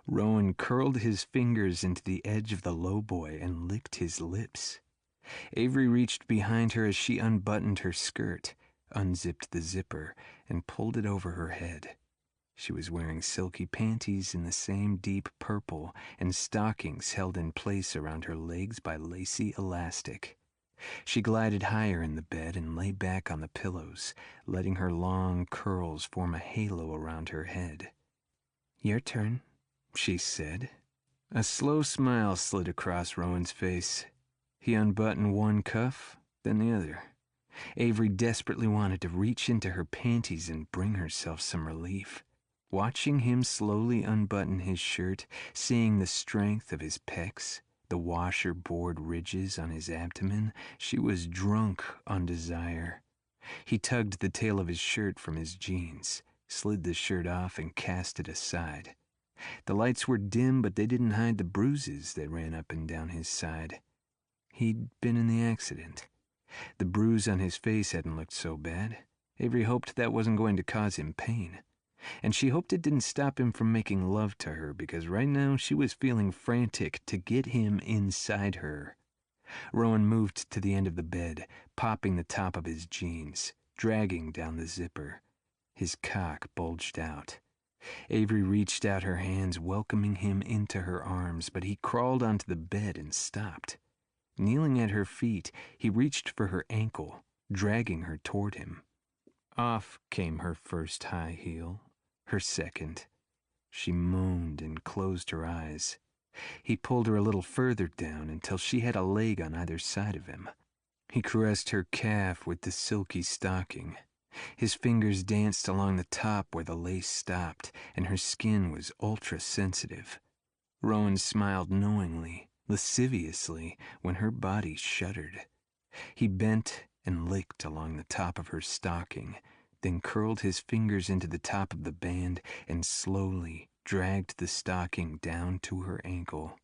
Rowan curled his fingers into the edge of the lowboy and licked his lips. Avery reached behind her as she unbuttoned her skirt, unzipped the zipper, and pulled it over her head. She was wearing silky panties in the same deep purple and stockings held in place around her legs by lacy elastic. She glided higher in the bed and lay back on the pillows, letting her long curls form a halo around her head. "Your turn," she said. A slow smile slid across Rowan's face. He unbuttoned one cuff, then the other. Avery desperately wanted to reach into her panties and bring herself some relief. Watching him slowly unbutton his shirt, seeing the strength of his pecs, the washer-board ridges on his abdomen, she was drunk on desire. He tugged the tail of his shirt from his jeans, slid the shirt off and cast it aside. The lights were dim, but they didn't hide the bruises that ran up and down his side. He'd been in the accident. The bruise on his face hadn't looked so bad. Avery hoped that wasn't going to cause him pain. And she hoped it didn't stop him from making love to her, because right now she was feeling frantic to get him inside her. Rowan moved to the end of the bed, popping the top of his jeans, dragging down the zipper. His cock bulged out. Avery reached out her hands, welcoming him into her arms, but he crawled onto the bed and stopped. Kneeling at her feet, he reached for her ankle, dragging her toward him. Off came her first high heel, her second. She moaned and closed her eyes. He pulled her a little further down until she had a leg on either side of him. He caressed her calf with the silky stocking. His fingers danced along the top where the lace stopped, and her skin was ultra-sensitive. Rowan smiled knowingly, lasciviously, when her body shuddered. He bent and licked along the top of her stocking, then curled his fingers into the top of the band and slowly dragged the stocking down to her ankle.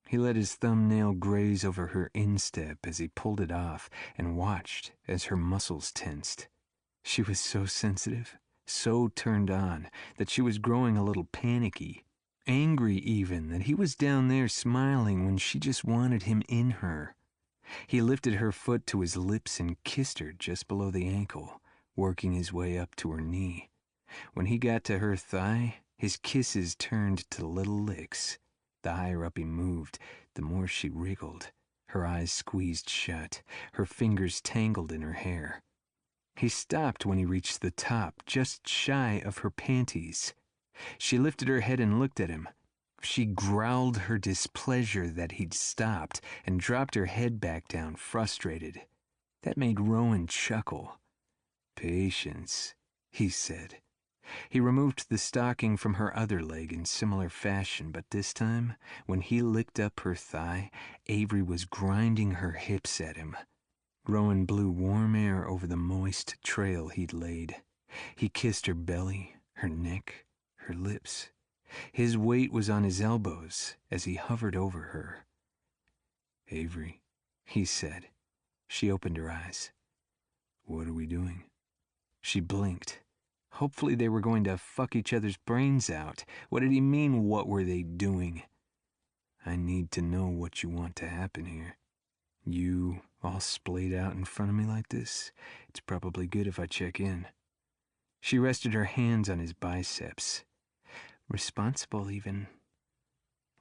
He let his thumbnail graze over her instep as he pulled it off and watched as her muscles tensed. She was so sensitive, so turned on, that she was growing a little panicky, angry even that he was down there smiling when she just wanted him in her. He lifted her foot to his lips and kissed her just below the ankle, working his way up to her knee. When he got to her thigh, his kisses turned to little licks. The higher up he moved, the more she wriggled. Her eyes squeezed shut, her fingers tangled in her hair. He stopped when he reached the top, just shy of her panties. She lifted her head and looked at him. She growled her displeasure that he'd stopped and dropped her head back down, frustrated. That made Rowan chuckle. "Patience," he said. He removed the stocking from her other leg in similar fashion, but this time, when he licked up her thigh, Avery was grinding her hips at him. Rowan blew warm air over the moist trail he'd laid. He kissed her belly, her neck, her lips. His weight was on his elbows as he hovered over her. "Avery," he said. She opened her eyes. "What are we doing?" She blinked. Hopefully they were going to fuck each other's brains out. What did he mean, what were they doing? "I need to know what you want to happen here. You all splayed out in front of me like this? It's probably good if I check in." She rested her hands on his biceps. "Responsible, even."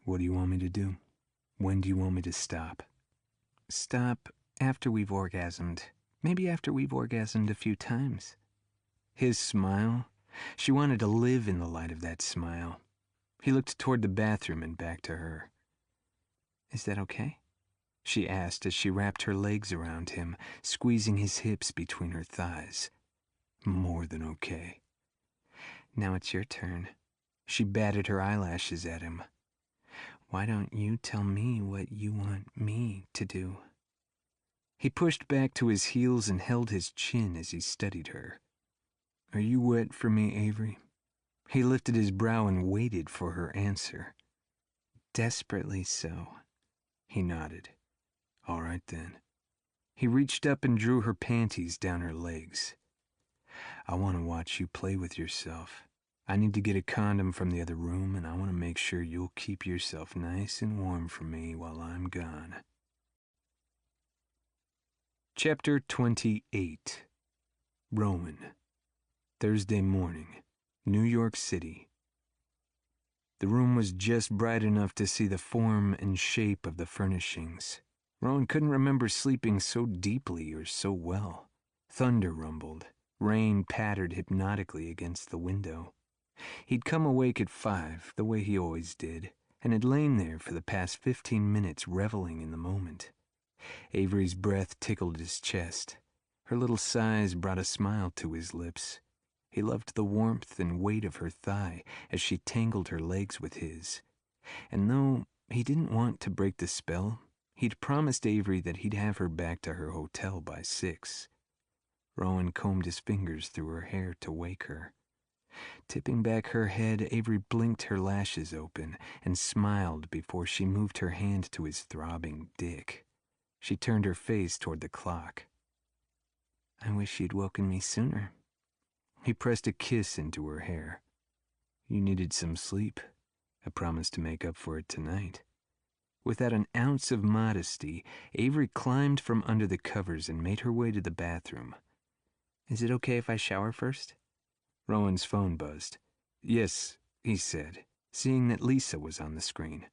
"What do you want me to do? When do you want me to stop?" "Stop after we've orgasmed. Maybe after we've orgasmed a few times." His smile? She wanted to live in the light of that smile. He looked toward the bathroom and back to her. "Is that okay?" she asked as she wrapped her legs around him, squeezing his hips between her thighs. "More than okay." "Now it's your turn." She batted her eyelashes at him. "Why don't you tell me what you want me to do?" He pushed back to his heels and held his chin as he studied her. "Are you wet for me, Avery?" He lifted his brow and waited for her answer. "Desperately so." He nodded. "All right then." He reached up and drew her panties down her legs. "I want to watch you play with yourself. I need to get a condom from the other room, and I want to make sure you'll keep yourself nice and warm for me while I'm gone." Chapter 28. Rowan. Thursday morning, New York City. The room was just bright enough to see the form and shape of the furnishings. Rowan couldn't remember sleeping so deeply or so well. Thunder rumbled. Rain pattered hypnotically against the window. He'd come awake at 5, the way he always did, and had lain there for the past 15 minutes reveling in the moment. Avery's breath tickled his chest. Her little sighs brought a smile to his lips. He loved the warmth and weight of her thigh as she tangled her legs with his. And though he didn't want to break the spell, he'd promised Avery that he'd have her back to her hotel by 6. Rowan combed his fingers through her hair to wake her. Tipping back her head, Avery blinked her lashes open and smiled before she moved her hand to his throbbing dick. She turned her face toward the clock. I wish you'd woken me sooner. He pressed a kiss into her hair. You needed some sleep. I promised to make up for it tonight. Without an ounce of modesty, Avery climbed from under the covers and made her way to the bathroom. Is it okay if I shower first? Rowan's phone buzzed. Yes, he said, seeing that Lisa was on the screen.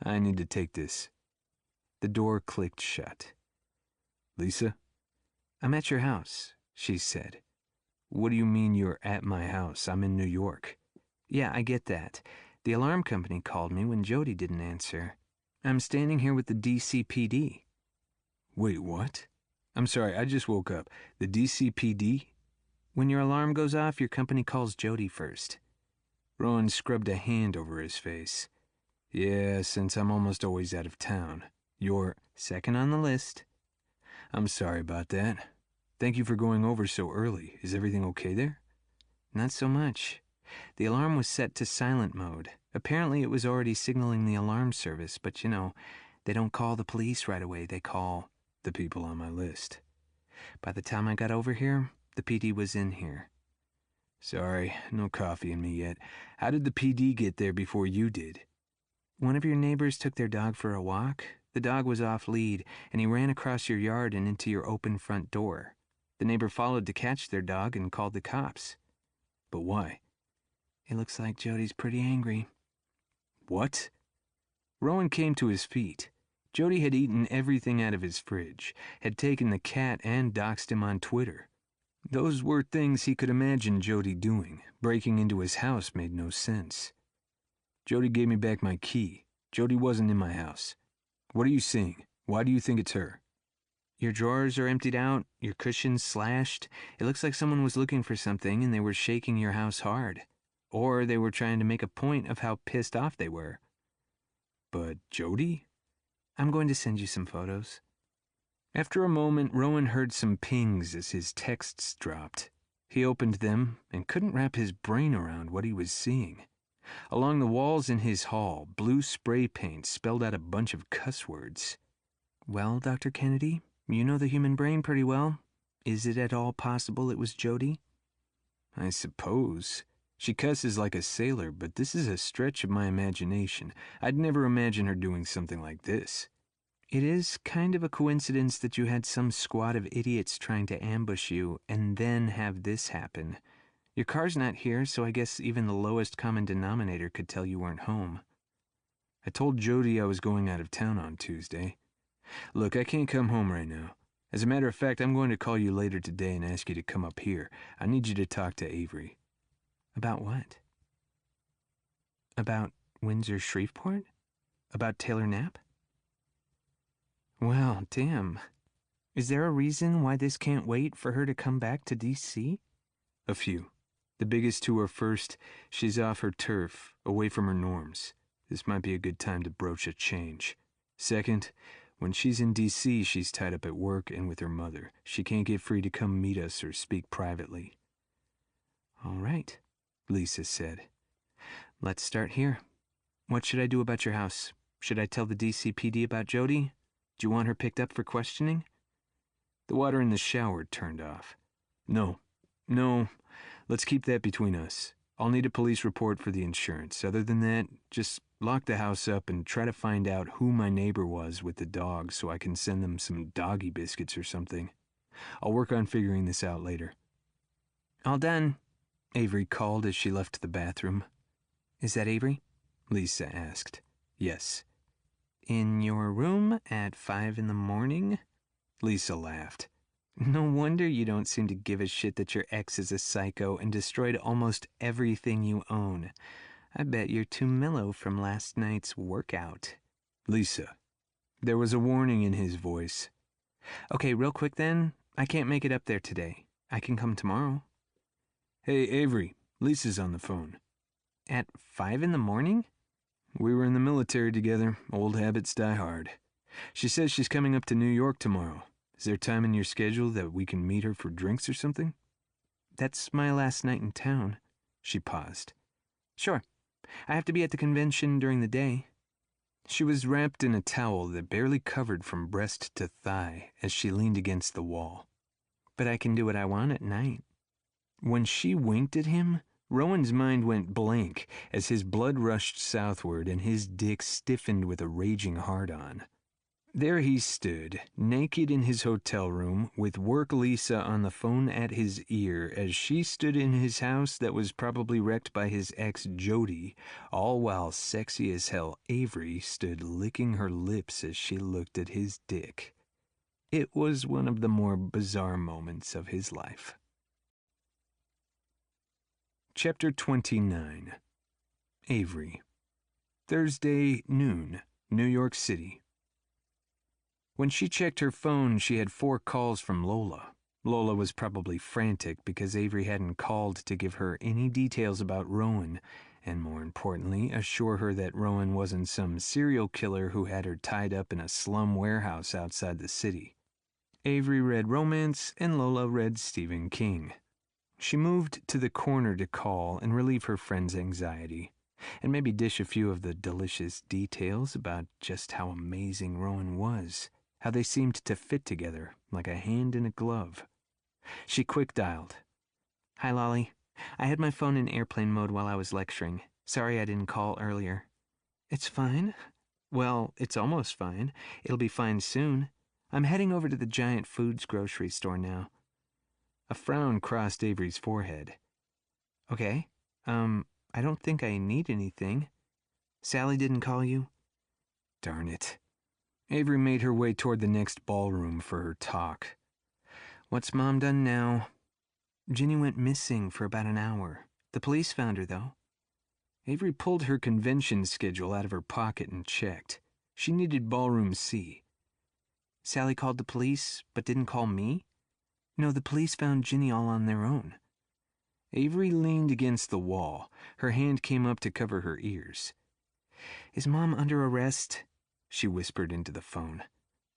I need to take this. The door clicked shut. Lisa? I'm at your house, she said. What do you mean you're at my house? I'm in New York. Yeah, I get that. The alarm company called me when Jody didn't answer. I'm standing here with the DCPD. Wait, what? I'm sorry, I just woke up. The DCPD? When your alarm goes off, your company calls Jody first. Rowan scrubbed a hand over his face. Yeah, since I'm almost always out of town. You're second on the list. I'm sorry about that. Thank you for going over so early. Is everything okay there? Not so much. The alarm was set to silent mode. Apparently it was already signaling the alarm service, but they don't call the police right away. They call the people on my list. By the time I got over here, the PD was in here. Sorry, no coffee in me yet. How did the PD get there before you did? One of your neighbors took their dog for a walk. The dog was off lead, and he ran across your yard and into your open front door. The neighbor followed to catch their dog and called the cops. But why? It looks like Jody's pretty angry. What? Rowan came to his feet. Jody had eaten everything out of his fridge, had taken the cat and doxed him on Twitter. Those were things he could imagine Jody doing. Breaking into his house made no sense. Jody gave me back my key. Jody wasn't in my house. What are you seeing? Why do you think it's her? Your drawers are emptied out, your cushions slashed. It looks like someone was looking for something and they were shaking your house hard. Or they were trying to make a point of how pissed off they were. But Jody? I'm going to send you some photos. After a moment, Rowan heard some pings as his texts dropped. He opened them and couldn't wrap his brain around what he was seeing. Along the walls in his hall, blue spray paint spelled out a bunch of cuss words. Well, Dr. Kennedy, you know the human brain pretty well. Is it at all possible it was Jody? I suppose. She cusses like a sailor, but this is a stretch of my imagination. I'd never imagine her doing something like this. It is kind of a coincidence that you had some squad of idiots trying to ambush you and then have this happen. Your car's not here, so I guess even the lowest common denominator could tell you weren't home. I told Jody I was going out of town on Tuesday. Look, I can't come home right now. As a matter of fact, I'm going to call you later today and ask you to come up here. I need you to talk to Avery. About what? About Windsor Shreveport? About Taylor Knapp? Well, damn. Is there a reason why this can't wait for her to come back to D.C.? A few. The biggest two are first, she's off her turf, away from her norms. This might be a good time to broach a change. Second, when she's in D.C., she's tied up at work and with her mother. She can't get free to come meet us or speak privately. All right, Lisa said. Let's start here. What should I do about your house? Should I tell the DCPD about Jody? Do you want her picked up for questioning? The water in the shower turned off. No. Let's keep that between us. I'll need a police report for the insurance. Other than that, just lock the house up and try to find out who my neighbor was with the dog so I can send them some doggy biscuits or something. I'll work on figuring this out later. All done, Avery called as she left the bathroom. Is that Avery? Lisa asked. Yes. In your room at 5 in the morning? Lisa laughed. No wonder you don't seem to give a shit that your ex is a psycho and destroyed almost everything you own. I bet you're too mellow from last night's workout. Lisa. There was a warning in his voice. Okay, real quick then. I can't make it up there today. I can come tomorrow. Hey, Avery. Lisa's on the phone. At 5 in the morning? We were in the military together. Old habits die hard. She says she's coming up to New York tomorrow. Is there time in your schedule that we can meet her for drinks or something? That's my last night in town. She paused. Sure. I have to be at the convention during the day. She was wrapped in a towel that barely covered from breast to thigh as she leaned against the wall. But I can do what I want at night. When she winked at him, Rowan's mind went blank as his blood rushed southward and his dick stiffened with a raging hard-on. There he stood, naked in his hotel room, with work Lisa on the phone at his ear as she stood in his house that was probably wrecked by his ex Jody, all while sexy as hell Avery stood licking her lips as she looked at his dick. It was one of the more bizarre moments of his life. Chapter 29. Avery. Thursday, noon, New York City. When she checked her phone, she had 4 calls from Lola. Lola was probably frantic because Avery hadn't called to give her any details about Rowan, and more importantly, assure her that Rowan wasn't some serial killer who had her tied up in a slum warehouse outside the city. Avery read romance, and Lola read Stephen King. She moved to the corner to call and relieve her friend's anxiety, and maybe dish a few of the delicious details about just how amazing Rowan was, how they seemed to fit together like a hand in a glove. She quick-dialed. Hi, Lolly. I had my phone in airplane mode while I was lecturing. Sorry I didn't call earlier. It's fine. Well, it's almost fine. It'll be fine soon. I'm heading over to the Giant Foods grocery store now. A frown crossed Avery's forehead. Okay. I don't think I need anything. Sally didn't call you? Darn it. Avery made her way toward the next ballroom for her talk. What's Mom done now? Ginny went missing for about an hour. The police found her, though. Avery pulled her convention schedule out of her pocket and checked. She needed ballroom C. Sally called the police, but didn't call me? No, the police found Ginny all on their own. Avery leaned against the wall. Her hand came up to cover her ears. Is Mom under arrest? She whispered into the phone.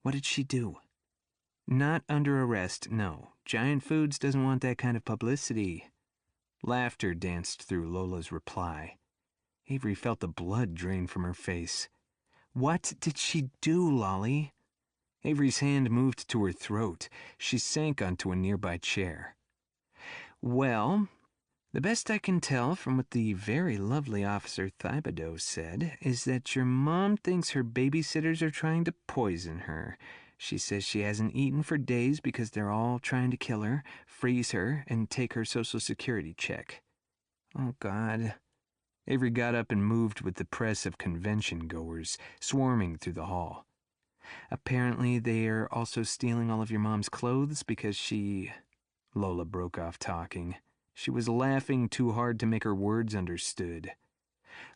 What did she do? Not under arrest, no. Giant Foods doesn't want that kind of publicity. Laughter danced through Lola's reply. Avery felt the blood drain from her face. What did she do, Lolly? Avery's hand moved to her throat. She sank onto a nearby chair. Well, the best I can tell from what the very lovely Officer Thibodeau said is that your mom thinks her babysitters are trying to poison her. She says she hasn't eaten for days because they're all trying to kill her, freeze her, and take her Social Security check. Oh, God. Avery got up and moved with the press of convention goers swarming through the hall. Apparently they are also stealing all of your mom's clothes because she... Lola broke off talking. She was laughing too hard to make her words understood.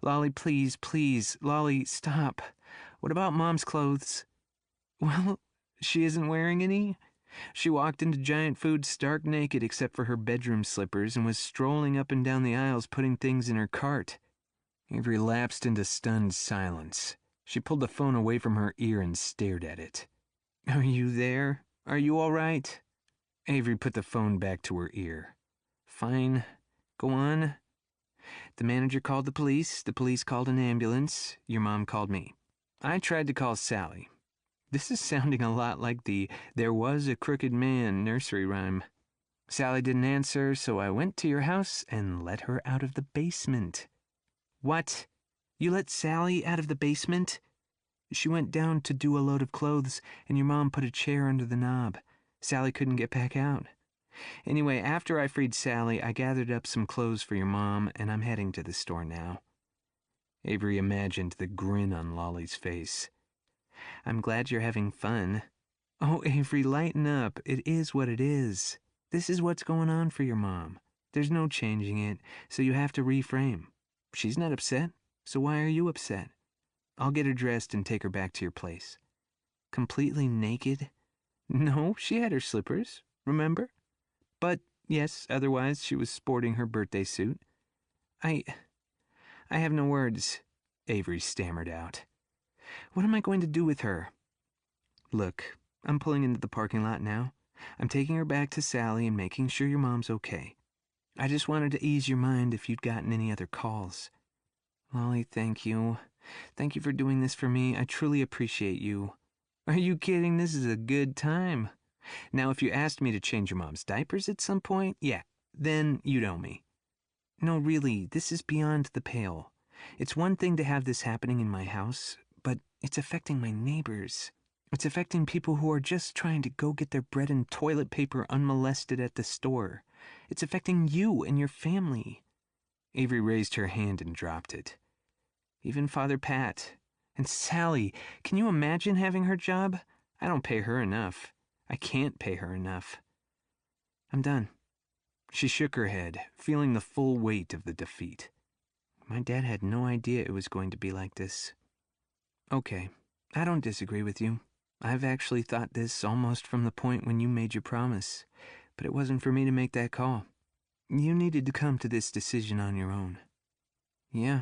Lolly, please, please, Lolly, stop. What about Mom's clothes? Well, she isn't wearing any. She walked into Giant Foods stark naked except for her bedroom slippers and was strolling up and down the aisles putting things in her cart. Avery lapsed into stunned silence. She pulled the phone away from her ear and stared at it. Are you there? Are you all right? Avery put the phone back to her ear. Fine. Go on. The manager called the police called an ambulance, your mom called me. I tried to call Sally. This is sounding a lot like the "There Was a Crooked Man" nursery rhyme. Sally didn't answer, so I went to your house and let her out of the basement. What? You let Sally out of the basement? She went down to do a load of clothes, and your mom put a chair under the knob. Sally couldn't get back out. Anyway, after I freed Sally, I gathered up some clothes for your mom, and I'm heading to the store now. Avery imagined the grin on Lolly's face. I'm glad you're having fun. Oh, Avery, lighten up. It is what it is. This is what's going on for your mom. There's no changing it, so you have to reframe. She's not upset, so why are you upset? I'll get her dressed and take her back to your place. Completely naked? No, she had her slippers, remember? But, yes, otherwise she was sporting her birthday suit. I have no words, Avery stammered out. What am I going to do with her? Look, I'm pulling into the parking lot now. I'm taking her back to Sally and making sure your mom's okay. I just wanted to ease your mind if you'd gotten any other calls. Lolly, thank you. Thank you for doing this for me. I truly appreciate you. Are you kidding? This is a good time. Now, if you asked me to change your mom's diapers at some point, yeah, then you'd owe me. No, really, this is beyond the pale. It's one thing to have this happening in my house, but it's affecting my neighbors. It's affecting people who are just trying to go get their bread and toilet paper unmolested at the store. It's affecting you and your family. Avery raised her hand and dropped it. Even Father Pat. And Sally, can you imagine having her job? I don't pay her enough. I can't pay her enough. I'm done. She shook her head, feeling the full weight of the defeat. My dad had no idea it was going to be like this. Okay, I don't disagree with you. I've actually thought this almost from the point when you made your promise, but it wasn't for me to make that call. You needed to come to this decision on your own. Yeah,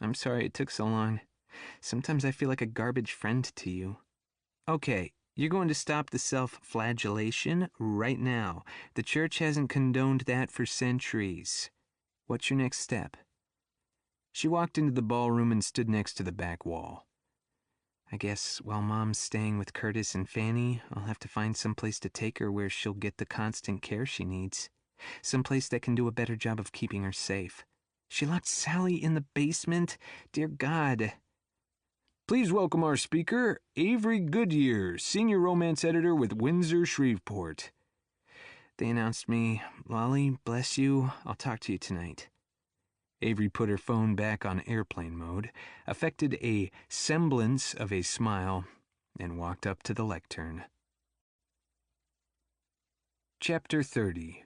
I'm sorry it took so long. Sometimes I feel like a garbage friend to you. Okay, you're going to stop the self-flagellation right now. The church hasn't condoned that for centuries. What's your next step? She walked into the ballroom and stood next to the back wall. I guess while Mom's staying with Curtis and Fanny, I'll have to find someplace to take her where she'll get the constant care she needs. Someplace that can do a better job of keeping her safe. She locked Sally in the basement? Dear God. Please welcome our speaker, Avery Goodyear, senior romance editor with Windsor Shreveport. They announced me. Lolly, bless you. I'll talk to you tonight. Avery put her phone back on airplane mode, affected a semblance of a smile, and walked up to the lectern. Chapter 30.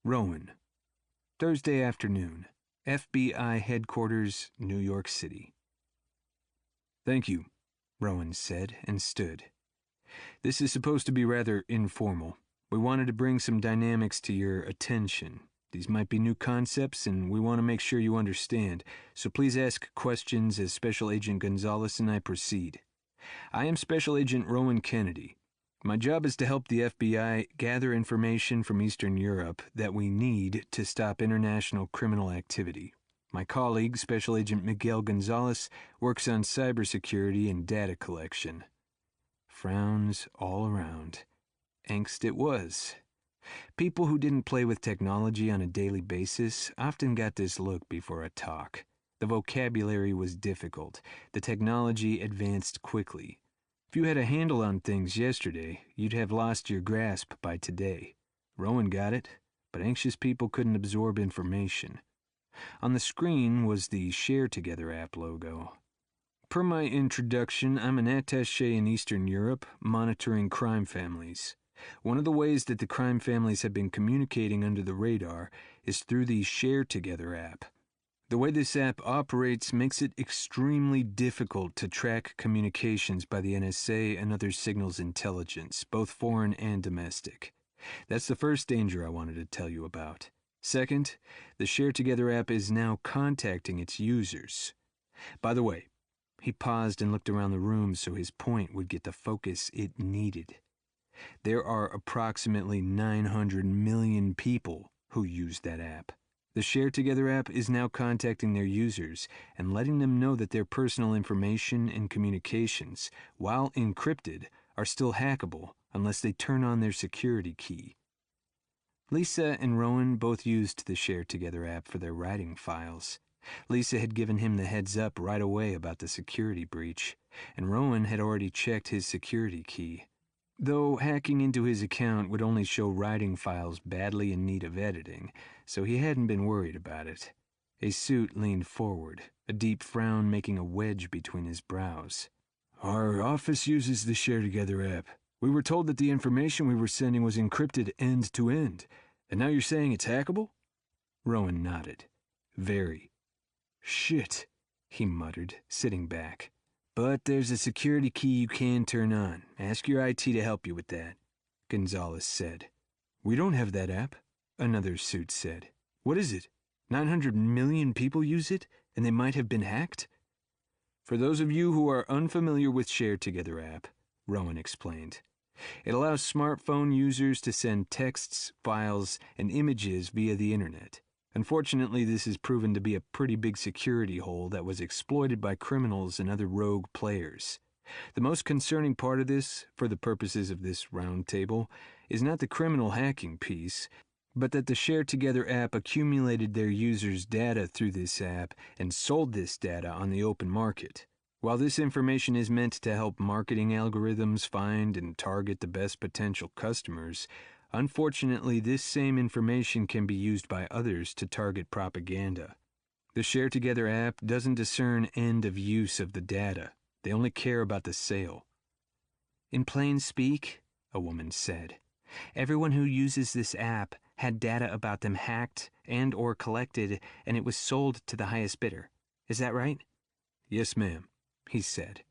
Rowan. Thursday afternoon. FBI headquarters, New York City. Thank you, Rowan said and stood. This is supposed to be rather informal. We wanted to bring some dynamics to your attention. These might be new concepts, and we want to make sure you understand, so please ask questions as Special Agent Gonzalez and I proceed. I am Special Agent Rowan Kennedy. My job is to help the FBI gather information from Eastern Europe that we need to stop international criminal activity. My colleague, Special Agent Miguel Gonzalez, works on cybersecurity and data collection. Frowns all around. Angst it was. People who didn't play with technology on a daily basis often got this look before a talk. The vocabulary was difficult. The technology advanced quickly. If you had a handle on things yesterday, you'd have lost your grasp by today. Rowan got it, but anxious people couldn't absorb information. On the screen was the Share Together app logo. Per my introduction, I'm an attaché in Eastern Europe, monitoring crime families. One of the ways that the crime families have been communicating under the radar is through the Share Together app. The way this app operates makes it extremely difficult to track communications by the NSA and other signals intelligence, both foreign and domestic. That's the first danger I wanted to tell you about. Second, the Share Together app is now contacting its users. By the way, he paused and looked around the room so his point would get the focus it needed. There are approximately 900 million people who use that app. The Share Together app is now contacting their users and letting them know that their personal information and communications, while encrypted, are still hackable unless they turn on their security key. Lisa and Rowan both used the Share Together app for their writing files. Lisa had given him the heads up right away about the security breach, and Rowan had already checked his security key. Though hacking into his account would only show writing files badly in need of editing, so he hadn't been worried about it. A suit leaned forward, a deep frown making a wedge between his brows. Our office uses the Share Together app. We were told that the information we were sending was encrypted end to end. And now you're saying it's hackable? Rowan nodded. Very. Shit, he muttered, sitting back. But there's a security key you can turn on. Ask your IT to help you with that, Gonzalez said. We don't have that app, another suit said. What is it? 900 million people use it, and they might have been hacked? For those of you who are unfamiliar with Share Together app, Rowan explained, it allows smartphone users to send texts, files, and images via the internet. Unfortunately, this has proven to be a pretty big security hole that was exploited by criminals and other rogue players. The most concerning part of this, for the purposes of this roundtable, is not the criminal hacking piece, but that the Share Together app accumulated their users' data through this app and sold this data on the open market. While this information is meant to help marketing algorithms find and target the best potential customers, unfortunately, this same information can be used by others to target propaganda. The Share Together app doesn't discern end of use of the data. They only care about the sale. In plain speak, a woman said, everyone who uses this app had data about them hacked and or collected, and it was sold to the highest bidder. Is that right? Yes, ma'am, he said.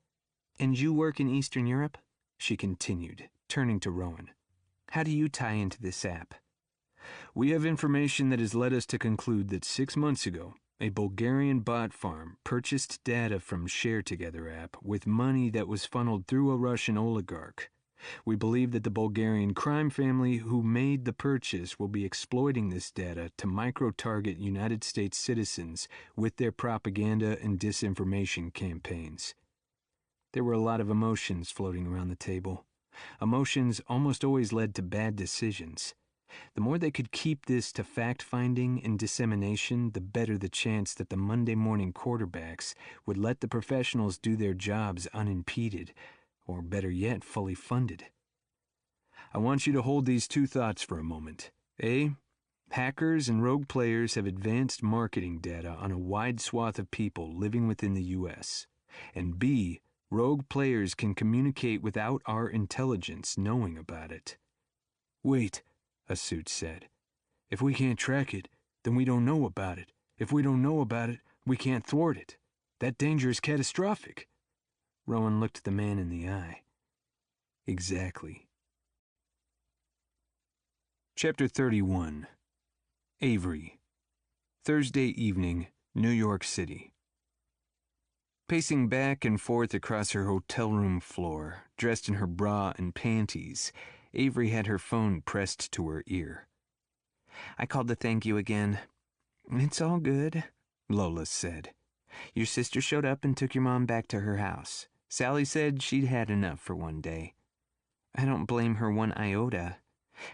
And you work in Eastern Europe? She continued, turning to Rowan. How do you tie into this app? We have information that has led us to conclude that 6 months ago, a Bulgarian bot farm purchased data from Share Together app with money that was funneled through a Russian oligarch. We believe that the Bulgarian crime family who made the purchase will be exploiting this data to micro-target United States citizens with their propaganda and disinformation campaigns. There were a lot of emotions floating around the table. Emotions almost always led to bad decisions. The more they could keep this to fact-finding and dissemination, the better the chance that the Monday morning quarterbacks would let the professionals do their jobs unimpeded, or better yet, fully funded. I want you to hold these two thoughts for a moment. A, hackers and rogue players have advanced marketing data on a wide swath of people living within the U.S. And B, rogue players can communicate without our intelligence knowing about it. Wait, a suit said. If we can't track it, then we don't know about it. If we don't know about it, we can't thwart it. That danger is catastrophic. Rowan looked the man in the eye. Exactly. Chapter 31. Avery. Thursday evening, New York City. Pacing back and forth across her hotel room floor, dressed in her bra and panties, Avery had her phone pressed to her ear. I called to thank you again. It's all good, Lola said. Your sister showed up and took your mom back to her house. Sally said she'd had enough for one day. I don't blame her one iota.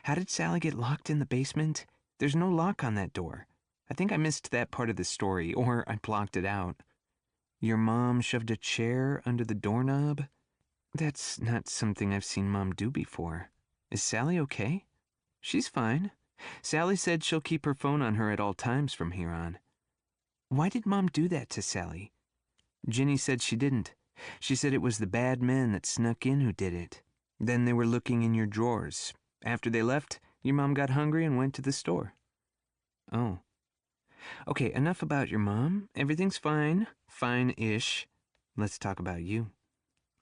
How did Sally get locked in the basement? There's no lock on that door. I think I missed that part of the story, or I blocked it out. Your mom shoved a chair under the doorknob? That's not something I've seen Mom do before. Is Sally okay? She's fine. Sally said she'll keep her phone on her at all times from here on. Why did Mom do that to Sally? Ginny said she didn't. She said it was the bad men that snuck in who did it. Then they were looking in your drawers. After they left, your mom got hungry and went to the store. Oh. Okay, enough about your mom. Everything's fine. Fine-ish. Let's talk about you.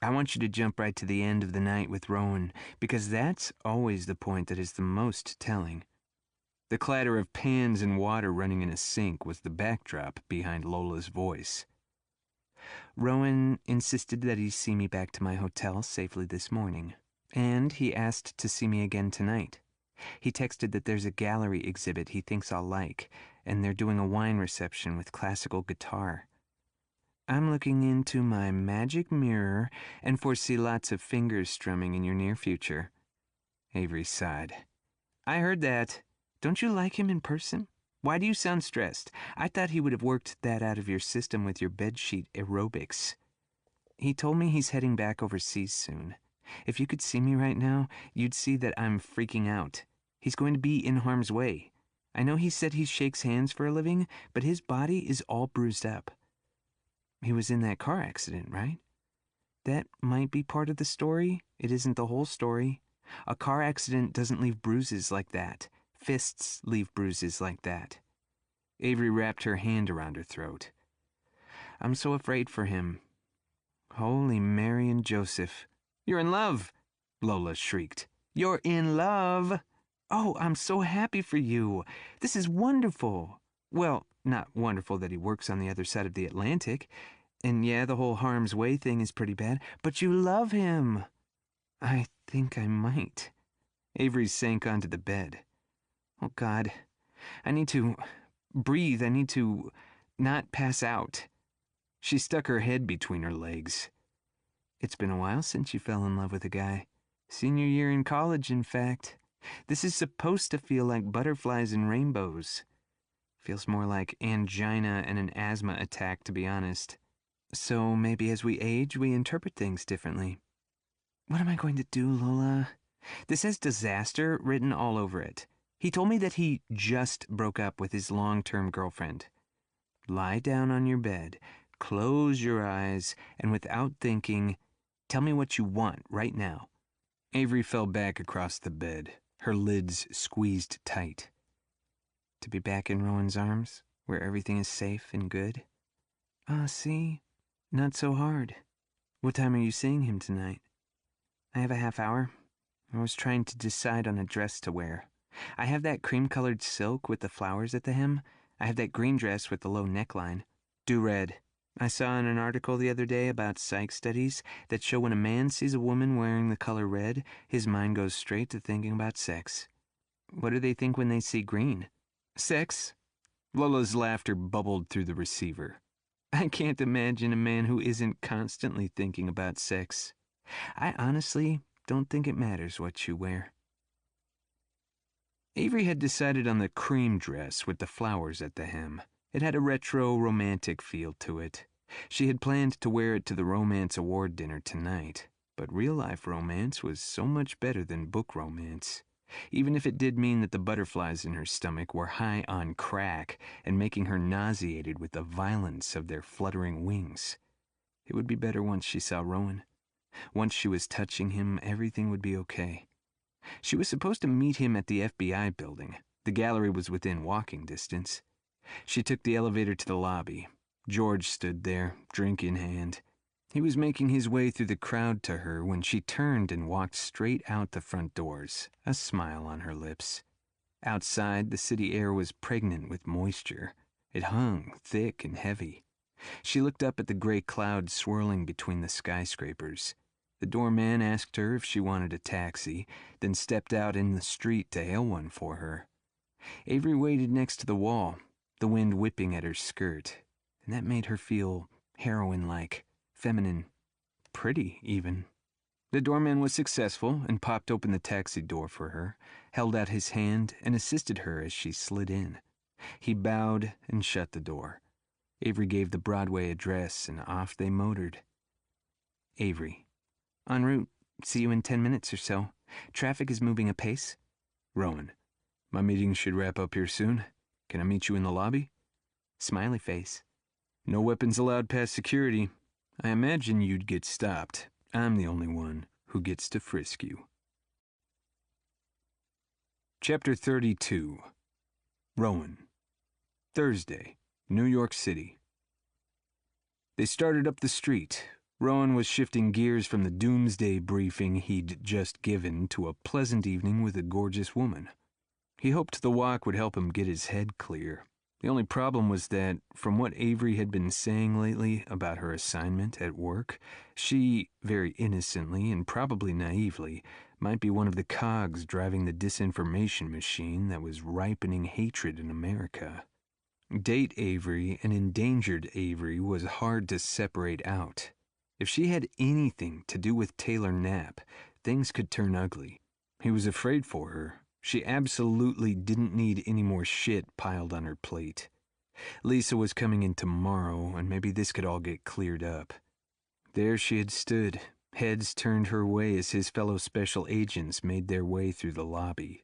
I want you to jump right to the end of the night with Rowan, because that's always the point that is the most telling. The clatter of pans and water running in a sink was the backdrop behind Lola's voice. Rowan insisted that he see me back to my hotel safely this morning, and he asked to see me again tonight. He texted that there's a gallery exhibit he thinks I'll like, and they're doing a wine reception with classical guitar. I'm looking into my magic mirror and foresee lots of fingers strumming in your near future. Avery sighed. I heard that. Don't you like him in person? Why do you sound stressed? I thought he would have worked that out of your system with your bedsheet aerobics. He told me he's heading back overseas soon. If you could see me right now, you'd see that I'm freaking out. He's going to be in harm's way. I know he said he shakes hands for a living, but his body is all bruised up. He was in that car accident, right? That might be part of the story. It isn't the whole story. A car accident doesn't leave bruises like that. Fists leave bruises like that. Avery wrapped her hand around her throat. I'm so afraid for him. Holy Mary and Joseph. You're in love, Lola shrieked. You're in love. Oh, I'm so happy for you. This is wonderful. Well, not wonderful that he works on the other side of the Atlantic. And yeah, the whole harm's way thing is pretty bad, but you love him. I think I might. Avery sank onto the bed. Oh, God. I need to breathe. I need to not pass out. She stuck her head between her legs. It's been a while since you fell in love with a guy. Senior year in college, in fact. This is supposed to feel like butterflies and rainbows. Feels more like angina and an asthma attack, to be honest. So maybe as we age, we interpret things differently. What am I going to do, Lola? This has disaster written all over it. He told me that he just broke up with his long-term girlfriend. Lie down on your bed, close your eyes, and without thinking, tell me what you want right now. Avery fell back across the bed, her lids squeezed tight. To be back in Rowan's arms, where everything is safe and good? See? Not so hard. What time are you seeing him tonight? I have a half hour. I was trying to decide on a dress to wear. I have that cream-colored silk with the flowers at the hem. I have that green dress with the low neckline. Do red. I saw in an article the other day about psych studies that show when a man sees a woman wearing the color red, his mind goes straight to thinking about sex. What do they think when they see green? Sex? Lola's laughter bubbled through the receiver. I can't imagine a man who isn't constantly thinking about sex. I honestly don't think it matters what you wear. Avery had decided on the cream dress with the flowers at the hem. It had a retro romantic feel to it. She had planned to wear it to the romance award dinner tonight, but real-life romance was so much better than book romance. Even if it did mean that the butterflies in her stomach were high on crack and making her nauseated with the violence of their fluttering wings. It would be better once she saw Rowan. Once she was touching him, everything would be okay. She was supposed to meet him at the FBI building. The gallery was within walking distance. She took the elevator to the lobby. George stood there, drink in hand. He was making his way through the crowd to her when she turned and walked straight out the front doors, a smile on her lips. Outside, the city air was pregnant with moisture. It hung thick and heavy. She looked up at the gray clouds swirling between the skyscrapers. The doorman asked her if she wanted a taxi, then stepped out in the street to hail one for her. Avery waited next to the wall, the wind whipping at her skirt, and that made her feel heroine-like, feminine, pretty even. The doorman was successful and popped open the taxi door for her, held out his hand, and assisted her as she slid in. He bowed and shut the door. Avery gave the Broadway address, and off they motored. Avery. En route. See you in 10 minutes or so. Traffic is moving apace. Rowan. My meeting should wrap up here soon. Can I meet you in the lobby? Smiley face. No weapons allowed past security. I imagine you'd get stopped. I'm the only one who gets to frisk you. Chapter 32. Rowan. Thursday, New York City. They started up the street. Rowan was shifting gears from the doomsday briefing he'd just given to a pleasant evening with a gorgeous woman. He hoped the walk would help him get his head clear. The only problem was that, from what Avery had been saying lately about her assignment at work, she, very innocently and probably naively, might be one of the cogs driving the disinformation machine that was ripening hatred in America. Date Avery and endangered Avery was hard to separate out. If she had anything to do with Taylor Knapp, things could turn ugly. He was afraid for her. She absolutely didn't need any more shit piled on her plate. Lisa was coming in tomorrow, and maybe this could all get cleared up. There she had stood, heads turned her way as his fellow special agents made their way through the lobby.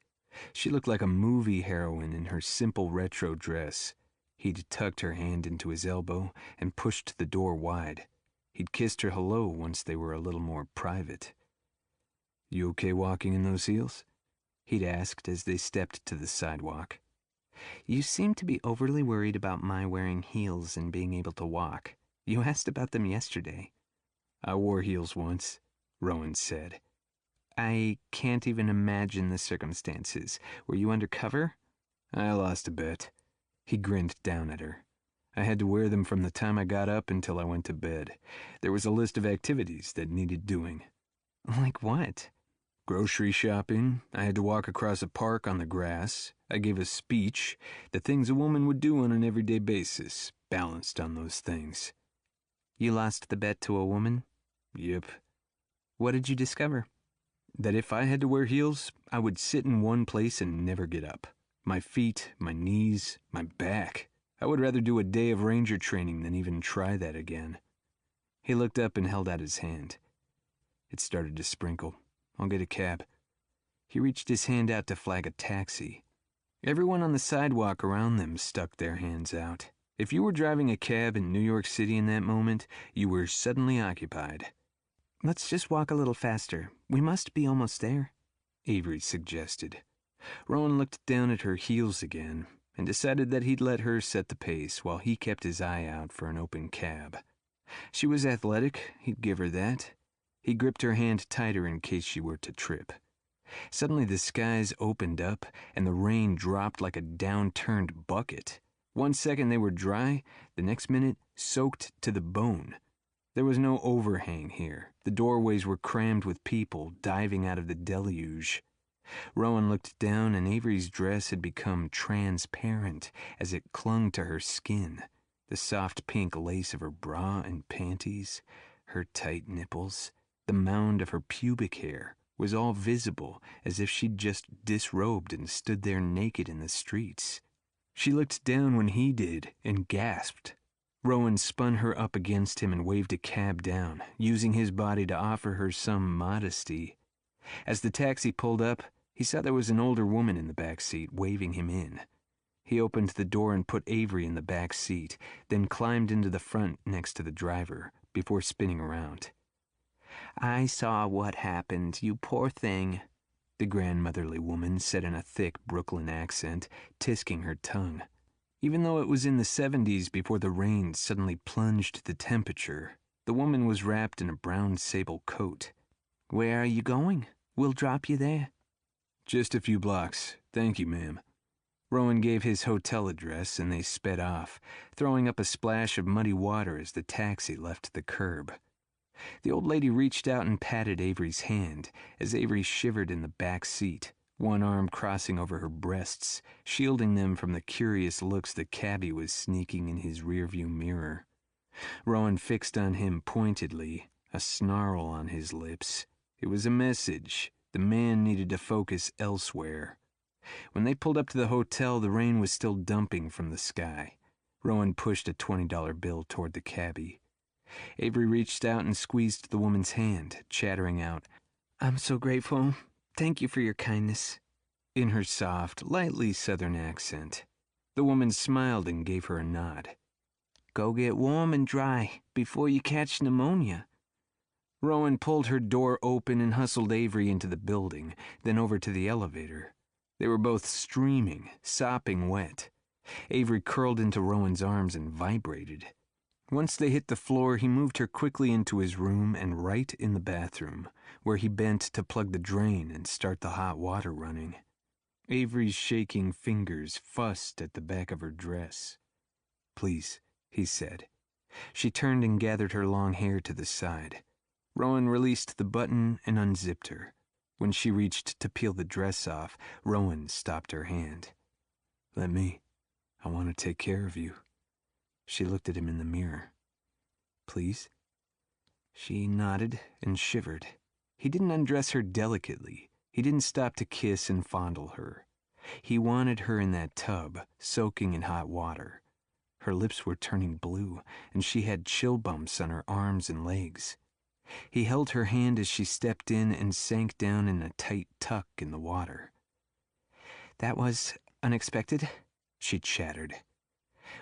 She looked like a movie heroine in her simple retro dress. He'd tucked her hand into his elbow and pushed the door wide. He'd kissed her hello once they were a little more private. "You okay walking in those heels?" he'd asked as they stepped to the sidewalk. You seem to be overly worried about my wearing heels and being able to walk. You asked about them yesterday. "I wore heels once," Rowan said. I can't even imagine the circumstances. Were you undercover? "I lost a bet." He grinned down at her. "I had to wear them from the time I got up until I went to bed. There was a list of activities that needed doing." Like what? Grocery shopping. I had to walk across a park on the grass. I gave a speech. The things a woman would do on an everyday basis, balanced on those things. You lost the bet to a woman? Yep. What did you discover? That if I had to wear heels, I would sit in one place and never get up. My feet, my knees, my back. I would rather do a day of ranger training than even try that again. He looked up and held out his hand. It started to sprinkle. "I'll get a cab." He reached his hand out to flag a taxi. Everyone on the sidewalk around them stuck their hands out. If you were driving a cab in New York City in that moment, you were suddenly occupied. Let's just walk a little faster. We must be almost there, Avery suggested. Rowan looked down at her heels again and decided that he'd let her set the pace while he kept his eye out for an open cab. She was athletic, he'd give her that. He gripped her hand tighter in case she were to trip. Suddenly the skies opened up and the rain dropped like a downturned bucket. 1 second they were dry, the next minute soaked to the bone. There was no overhang here. The doorways were crammed with people diving out of the deluge. Rowan looked down and Avery's dress had become transparent as it clung to her skin. The soft pink lace of her bra and panties, her tight nipples, the mound of her pubic hair was all visible as if she'd just disrobed and stood there naked in the streets. She looked down when he did and gasped. Rowan spun her up against him and waved a cab down, using his body to offer her some modesty. As the taxi pulled up, he saw there was an older woman in the back seat waving him in. He opened the door and put Avery in the back seat, then climbed into the front next to the driver before spinning around. I saw what happened, you poor thing, the grandmotherly woman said in a thick Brooklyn accent, tisking her tongue. Even though it was in the 70s before the rain suddenly plunged the temperature, the woman was wrapped in a brown sable coat. Where are you going? We'll drop you there. Just a few blocks. Thank you, ma'am. Rowan gave his hotel address and they sped off, throwing up a splash of muddy water as the taxi left the curb. The old lady reached out and patted Avery's hand as Avery shivered in the back seat, one arm crossing over her breasts, shielding them from the curious looks the cabbie was sneaking in his rearview mirror. Rowan fixed on him pointedly, a snarl on his lips. It was a message. The man needed to focus elsewhere. When they pulled up to the hotel, the rain was still dumping from the sky. Rowan pushed a $20 bill toward the cabbie. Avery reached out and squeezed the woman's hand, chattering out, I'm so grateful. Thank you for your kindness, in her soft, lightly southern accent. The woman smiled and gave her a nod. Go get warm and dry before you catch pneumonia. Rowan pulled her door open and hustled Avery into the building, then over to the elevator. They were both streaming, sopping wet. Avery curled into Rowan's arms and vibrated. Once they hit the floor, he moved her quickly into his room and right in the bathroom, where he bent to plug the drain and start the hot water running. Avery's shaking fingers fussed at the back of her dress. "Please," he said. She turned and gathered her long hair to the side. Rowan released the button and unzipped her. When she reached to peel the dress off, Rowan stopped her hand. "Let me. I want to take care of you." She looked at him in the mirror. "Please?" She nodded and shivered. He didn't undress her delicately. He didn't stop to kiss and fondle her. He wanted her in that tub, soaking in hot water. Her lips were turning blue, and she had chill bumps on her arms and legs. He held her hand as she stepped in and sank down in a tight tuck in the water. That was unexpected, she chattered.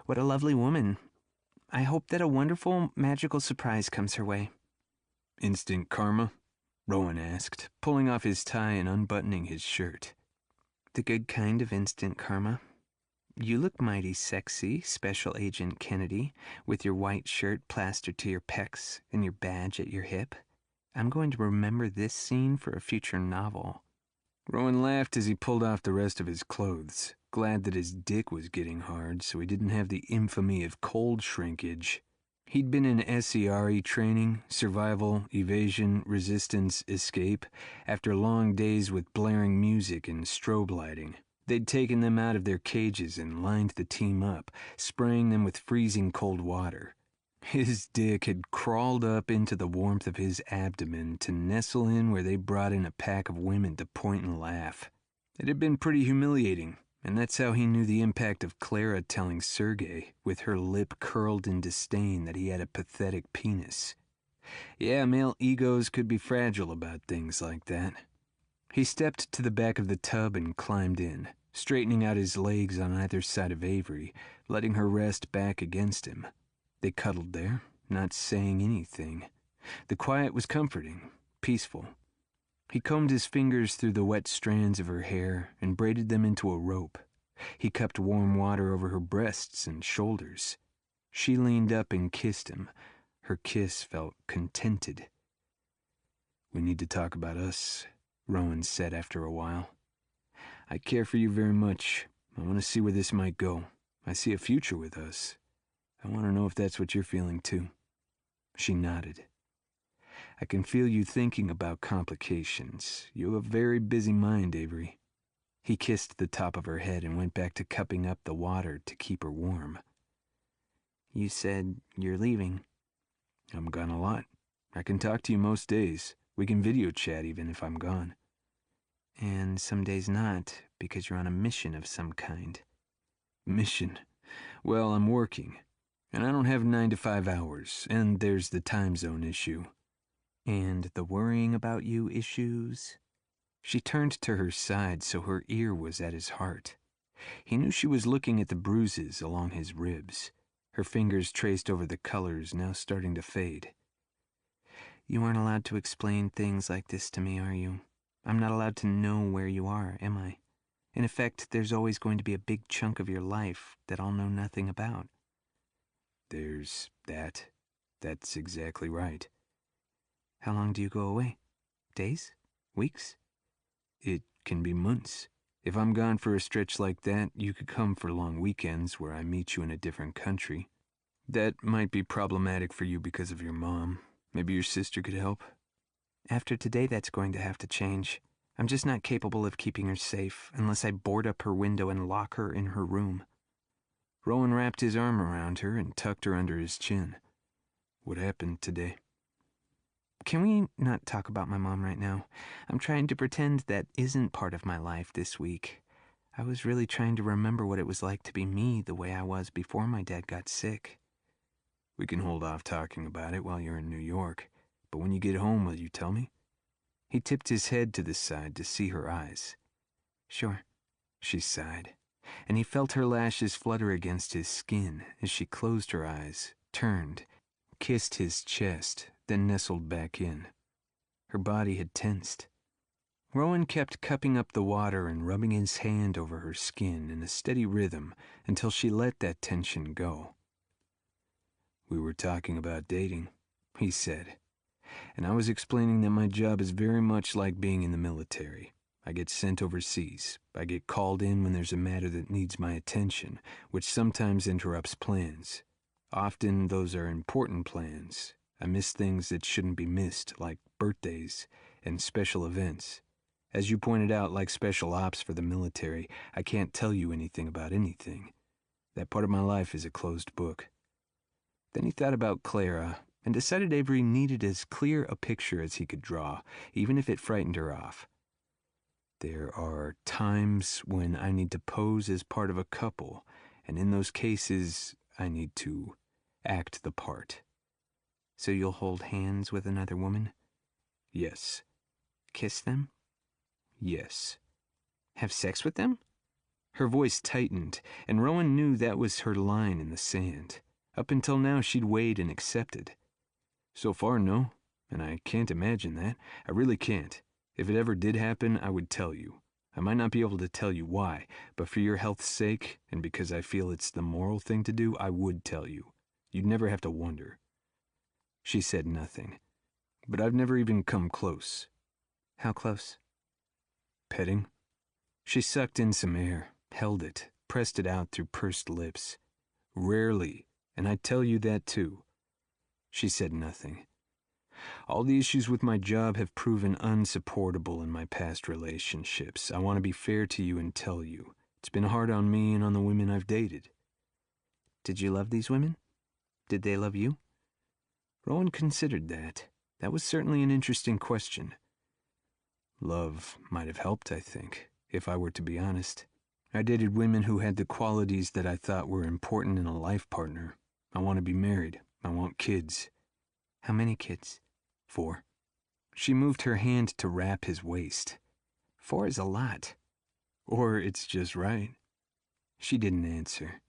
What a lovely woman. I hope that a wonderful, magical surprise comes her way. Instant karma? Rowan asked, pulling off his tie and unbuttoning his shirt. The good kind of instant karma. You look mighty sexy, Special Agent Kennedy, with your white shirt plastered to your pecs and your badge at your hip. I'm going to remember this scene for a future novel. Rowan laughed as he pulled off the rest of his clothes, glad that his dick was getting hard so he didn't have the infamy of cold shrinkage. He'd been in SCRE training, survival, evasion, resistance, escape, after long days with blaring music and strobe lighting. They'd taken them out of their cages and lined the team up, spraying them with freezing cold water. His dick had crawled up into the warmth of his abdomen to nestle in where they brought in a pack of women to point and laugh. It had been pretty humiliating, and that's how he knew the impact of Clara telling Sergei, with her lip curled in disdain, that he had a pathetic penis. Yeah, male egos could be fragile about things like that. He stepped to the back of the tub and climbed in, straightening out his legs on either side of Avery, letting her rest back against him. They cuddled there, not saying anything. The quiet was comforting, peaceful. He combed his fingers through the wet strands of her hair and braided them into a rope. He cupped warm water over her breasts and shoulders. She leaned up and kissed him. Her kiss felt contented. "We need to talk about us," Rowan said after a while. "I care for you very much. I want to see where this might go. I see a future with us. I want to know if that's what you're feeling too." She nodded. "I can feel you thinking about complications. You have a very busy mind, Avery." He kissed the top of her head and went back to cupping up the water to keep her warm. "You said you're leaving." "I'm gone a lot. I can talk to you most days. We can video chat even if I'm gone." "And some days not, because you're on a mission of some kind." "Mission? Well, I'm working. And I don't have 9 to 5 hours, and there's the time zone issue." "And the worrying about you issues?" She turned to her side so her ear was at his heart. He knew she was looking at the bruises along his ribs. Her fingers traced over the colors now starting to fade. "You aren't allowed to explain things like this to me, are you? I'm not allowed to know where you are, am I? In effect, there's always going to be a big chunk of your life that I'll know nothing about." "There's that. That's exactly right." "How long do you go away? Days? Weeks?" "It can be months. If I'm gone for a stretch like that, you could come for long weekends where I meet you in a different country. That might be problematic for you because of your mom. Maybe your sister could help." "After today, that's going to have to change. I'm just not capable of keeping her safe unless I board up her window and lock her in her room." Rowan wrapped his arm around her and tucked her under his chin. "What happened today?" "Can we not talk about my mom right now? I'm trying to pretend that isn't part of my life this week. I was really trying to remember what it was like to be me the way I was before my dad got sick." "We can hold off talking about it while you're in New York. But when you get home, will you tell me?" He tipped his head to the side to see her eyes. "Sure." She sighed, and he felt her lashes flutter against his skin as she closed her eyes, turned, kissed his chest, then nestled back in. Her body had tensed. Rowan kept cupping up the water and rubbing his hand over her skin in a steady rhythm until she let that tension go. "We were talking about dating," he said, "and I was explaining that my job is very much like being in the military. I get sent overseas. I get called in when there's a matter that needs my attention, which sometimes interrupts plans. Often those are important plans. I miss things that shouldn't be missed, like birthdays and special events. As you pointed out, like special ops for the military, I can't tell you anything about anything. That part of my life is a closed book." Then he thought about Clara and decided Avery needed as clear a picture as he could draw, even if it frightened her off. "There are times when I need to pose as part of a couple, and in those cases, I need to act the part." "So you'll hold hands with another woman?" "Yes." "Kiss them?" "Yes." "Have sex with them?" Her voice tightened, and Rowan knew that was her line in the sand. Up until now, she'd weighed and accepted. So far, no, and I can't imagine that. I really can't. If it ever did happen, I would tell you. I might not be able to tell you why, but for your health's sake, and because I feel it's the moral thing to do, I would tell you. You'd never have to wonder. She said nothing, but I've never even come close. How close? Petting. She sucked in some air, held it, pressed it out through pursed lips. Rarely, and I'd tell you that too. She said nothing. All the issues with my job have proven unsupportable in my past relationships. I want to be fair to you and tell you. It's been hard on me and on the women I've dated. Did you love these women? Did they love you? Rowan considered that. That was certainly an interesting question. Love might have helped, I think, if I were to be honest. I dated women who had the qualities that I thought were important in a life partner. I want to be married. I want kids. How many kids? 4. She moved her hand to wrap his waist. 4 is a lot. Or it's just right. She didn't answer.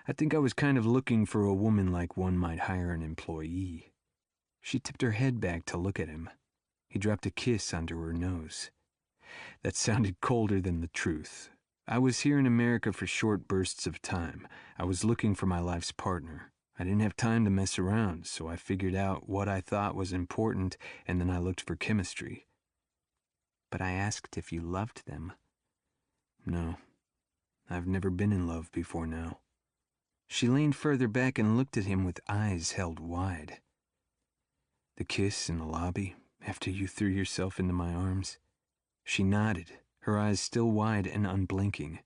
I think I was kind of looking for a woman like one might hire an employee. She tipped her head back to look at him. He dropped a kiss onto her nose. That sounded colder than the truth. I was here in America for short bursts of time. I was looking for my life's partner. I didn't have time to mess around, so I figured out what I thought was important, and then I looked for chemistry. But I asked if you loved them. No, I've never been in love before now. She leaned further back and looked at him with eyes held wide. The kiss in the lobby, after you threw yourself into my arms. She nodded, her eyes still wide and unblinking.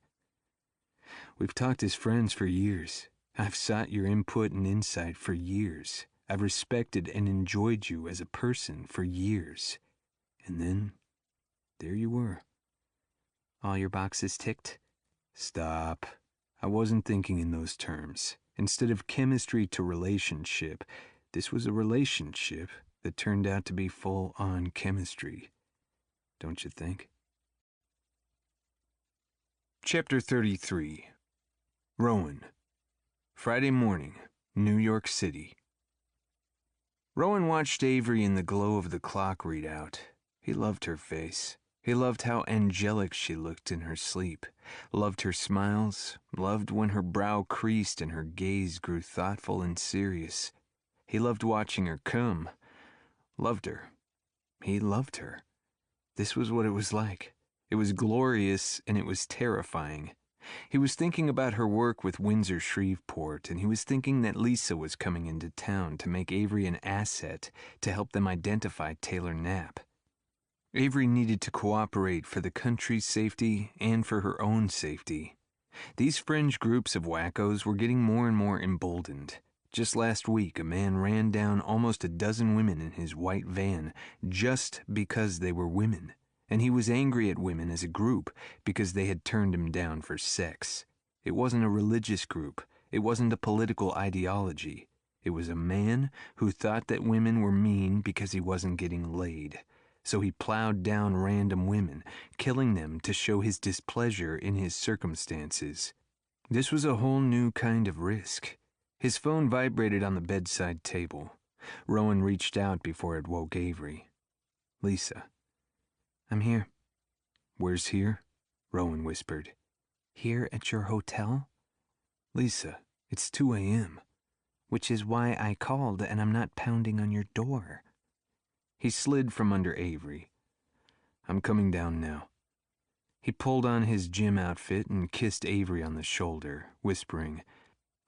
We've talked as friends for years. I've sought your input and insight for years. I've respected and enjoyed you as a person for years. And then, there you were. All your boxes ticked? Stop. I wasn't thinking in those terms. Instead of chemistry to relationship, this was a relationship that turned out to be full-on chemistry. Don't you think? Chapter 33. Rowan. Friday morning, New York City. Rowan watched Avery in the glow of the clock readout. He loved her face. He loved how angelic she looked in her sleep, loved her smiles, loved when her brow creased and her gaze grew thoughtful and serious. He loved watching her come. Loved her. He loved her. This was what it was like. It was glorious and it was terrifying. He was thinking about her work with Windsor Shreveport, and he was thinking that Lisa was coming into town to make Avery an asset to help them identify Taylor Knapp. Avery needed to cooperate for the country's safety and for her own safety. These fringe groups of wackos were getting more and more emboldened. Just last week, a man ran down almost a dozen women in his white van just because they were women, and he was angry at women as a group because they had turned him down for sex. It wasn't a religious group. It wasn't a political ideology. It was a man who thought that women were mean because he wasn't getting laid. So he plowed down random women, killing them to show his displeasure in his circumstances. This was a whole new kind of risk. His phone vibrated on the bedside table. Rowan reached out before it woke Avery. Lisa. I'm here. Where's here? Rowan whispered. Here at your hotel? Lisa, it's 2 a.m. Which is why I called and I'm not pounding on your door. He slid from under Avery. I'm coming down now. He pulled on his gym outfit and kissed Avery on the shoulder, whispering,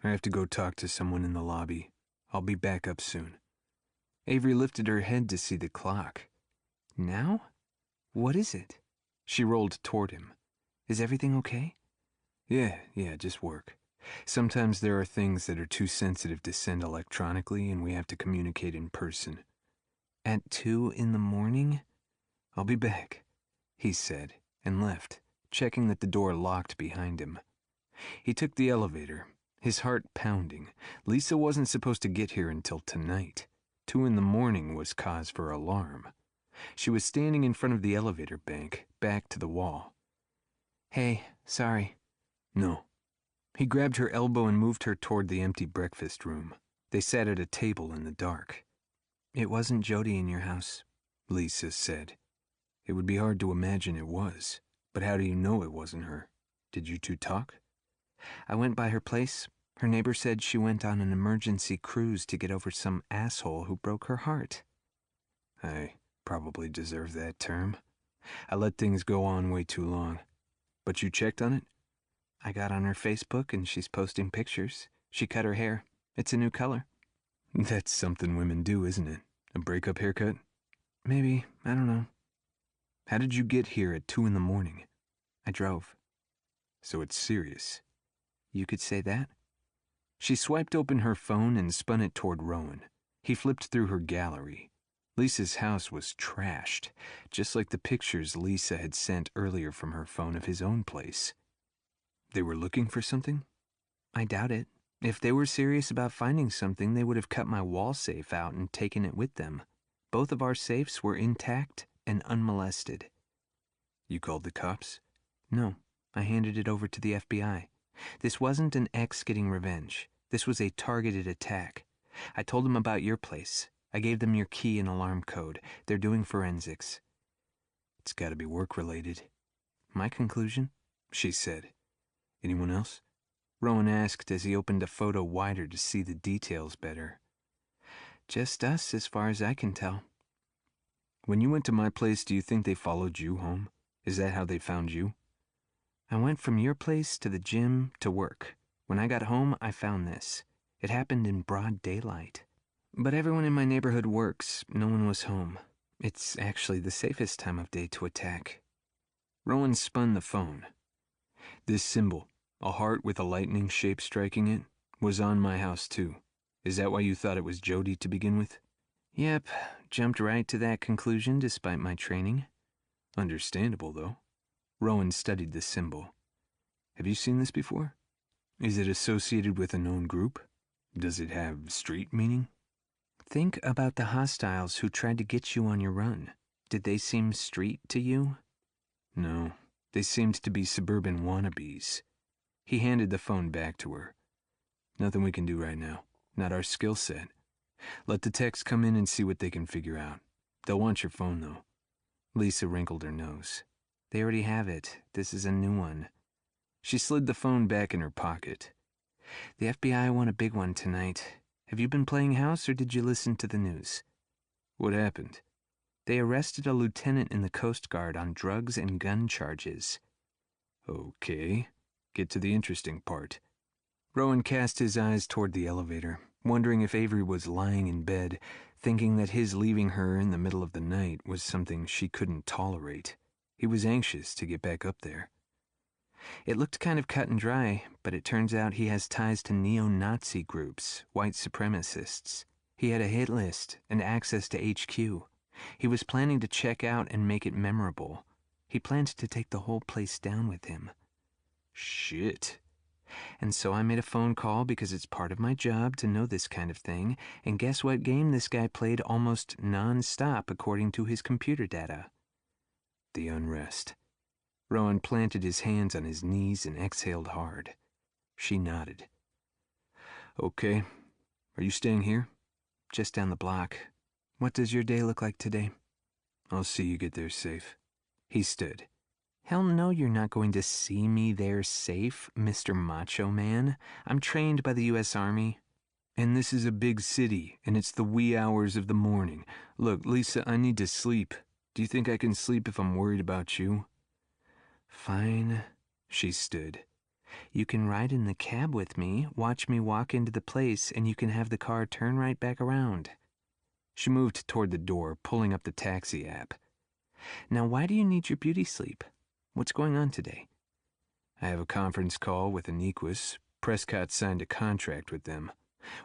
I have to go talk to someone in the lobby. I'll be back up soon. Avery lifted her head to see the clock. Now? What is it? She rolled toward him. Is everything okay? Yeah, just work. Sometimes there are things that are too sensitive to send electronically and we have to communicate in person. At 2 a.m? I'll be back, he said, and left, checking that the door locked behind him. He took the elevator, his heart pounding. Lisa wasn't supposed to get here until tonight. 2 a.m. was cause for alarm. She was standing in front of the elevator bank, back to the wall. Hey, sorry. No. He grabbed her elbow and moved her toward the empty breakfast room. They sat at a table in the dark. "It wasn't Jody in your house," Lisa said. It would be hard to imagine it was. But how do you know it wasn't her? Did you two talk? "I went by her place. Her neighbor said she went on an emergency cruise to get over some asshole who broke her heart." I probably deserve that term. I let things go on way too long. But you checked on it? "I got on her Facebook and she's posting pictures. She cut her hair. It's a new color." That's something women do, isn't it? A breakup haircut? "Maybe. I don't know." How did you get here at 2 a.m? "I drove." So it's serious. "You could say that." She swiped open her phone and spun it toward Rowan. He flipped through her gallery. Lisa's house was trashed, just like the pictures Lisa had sent earlier from her phone of his own place. They were looking for something? "I doubt it. If they were serious about finding something, they would have cut my wall safe out and taken it with them. Both of our safes were intact and unmolested." You called the cops? "No, I handed it over to the FBI. This wasn't an ex getting revenge. This was a targeted attack. I told them about your place. I gave them your key and alarm code. They're doing forensics." It's got to be work-related. "My conclusion," she said. Anyone else? Rowan asked as he opened a photo wider to see the details better. "Just us as far as I can tell." When you went to my place, do you think they followed you home? Is that how they found you? "I went from your place to the gym to work. When I got home, I found this. It happened in broad daylight. But everyone in my neighborhood works. No one was home. It's actually the safest time of day to attack." Rowan spun the phone. This symbol, a heart with a lightning shape striking it, was on my house too. Is that why you thought it was Jody to begin with? "Yep, jumped right to that conclusion despite my training." Understandable, though. Rowan studied the symbol. Have you seen this before? Is it associated with a known group? Does it have street meaning? "Think about the hostiles who tried to get you on your run. Did they seem street to you?" No, they seemed to be suburban wannabes. He handed the phone back to her. Nothing we can do right now. Not our skill set. Let the techs come in and see what they can figure out. They'll want your phone, though. Lisa wrinkled her nose. "They already have it. This is a new one." She slid the phone back in her pocket. "The FBI want a big one tonight. Have you been playing house or did you listen to the news?" What happened? "They arrested a lieutenant in the Coast Guard on drugs and gun charges." Okay, get to the interesting part. Rowan cast his eyes toward the elevator, wondering if Avery was lying in bed, thinking that his leaving her in the middle of the night was something she couldn't tolerate. He was anxious to get back up there. "It looked kind of cut and dry, but it turns out he has ties to neo-Nazi groups, white supremacists. He had a hit list and access to HQ. He was planning to check out and make it memorable. He planned to take the whole place down with him." Shit. "And so I made a phone call because it's part of my job to know this kind of thing, and guess what game this guy played almost non-stop according to his computer data?" The unrest. Rowan planted his hands on his knees and exhaled hard. She nodded. Okay. Are you staying here? "Just down the block. What does your day look like today?" I'll see you get there safe. He stood. "Hell no, you're not going to see me there safe, Mr. Macho Man. I'm trained by the U.S. Army." And this is a big city, and it's the wee hours of the morning. Look, Lisa, I need to sleep. Do you think I can sleep if I'm worried about you? "Fine." She stood. "You can ride in the cab with me, watch me walk into the place, and you can have the car turn right back around." She moved toward the door, pulling up the taxi app. "Now, why do you need your beauty sleep? What's going on today?" I have a conference call with Aniquis. Prescott signed a contract with them.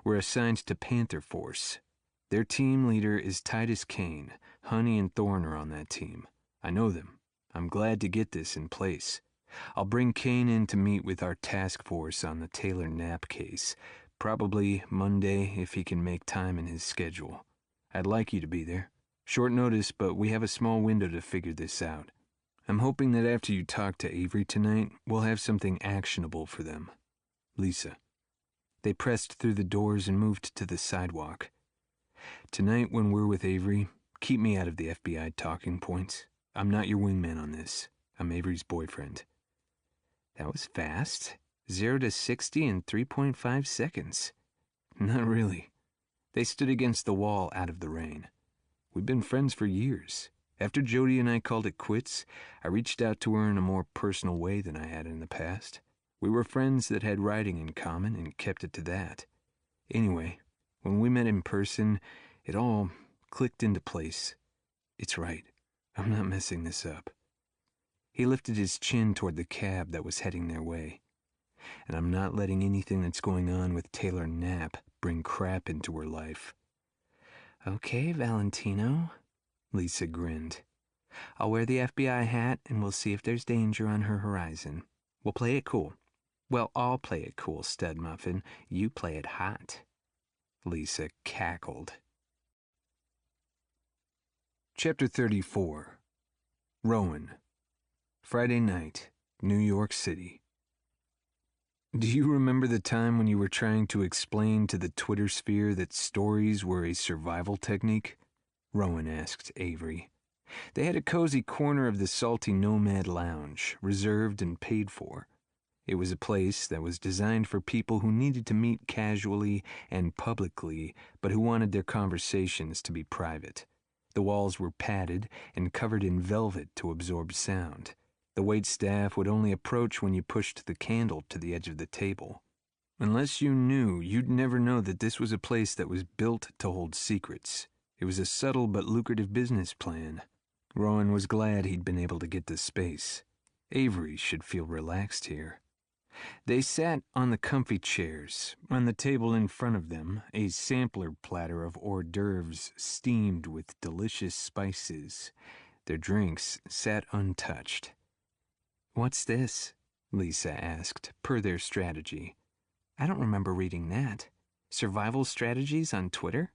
We're assigned to Panther Force. Their team leader is Titus Kane. Honey and Thorne are on that team. I know them. I'm glad to get this in place. I'll bring Kane in to meet with our task force on the Taylor Knapp case. Probably Monday if he can make time in his schedule. I'd like you to be there. Short notice, but we have a small window to figure this out. I'm hoping that after you talk to Avery tonight, we'll have something actionable for them. Lisa. They pressed through the doors and moved to the sidewalk. Tonight, when we're with Avery, keep me out of the FBI talking points. I'm not your wingman on this. I'm Avery's boyfriend. That was fast. 0 to 60 in 3.5 seconds. Not really. They stood against the wall out of the rain. We've been friends for years. After Jody and I called it quits, I reached out to her in a more personal way than I had in the past. We were friends that had writing in common and kept it to that. Anyway, when we met in person, it all clicked into place. It's right. I'm not messing this up. He lifted his chin toward the cab that was heading their way. And I'm not letting anything that's going on with Taylor Knapp bring crap into her life. Okay, Valentino, Lisa grinned. I'll wear the FBI hat and we'll see if there's danger on her horizon. We'll play it cool. Well, I'll play it cool, Stud Muffin. You play it hot. Lisa cackled. Chapter 34. Rowan. Friday night, New York City. Do you remember the time when you were trying to explain to the Twitter sphere that stories were a survival technique? Rowan asked Avery. They had a cozy corner of the Salty Nomad Lounge, reserved and paid for. It was a place that was designed for people who needed to meet casually and publicly, but who wanted their conversations to be private. The walls were padded and covered in velvet to absorb sound. The waitstaff would only approach when you pushed the candle to the edge of the table. Unless you knew, you'd never know that this was a place that was built to hold secrets. It was a subtle but lucrative business plan. Rowan was glad he'd been able to get the space. Avery should feel relaxed here. They sat on the comfy chairs. On the table in front of them, a sampler platter of hors d'oeuvres steamed with delicious spices. Their drinks sat untouched. What's this? Lisa asked, per their strategy. I don't remember reading that. Survival strategies on Twitter?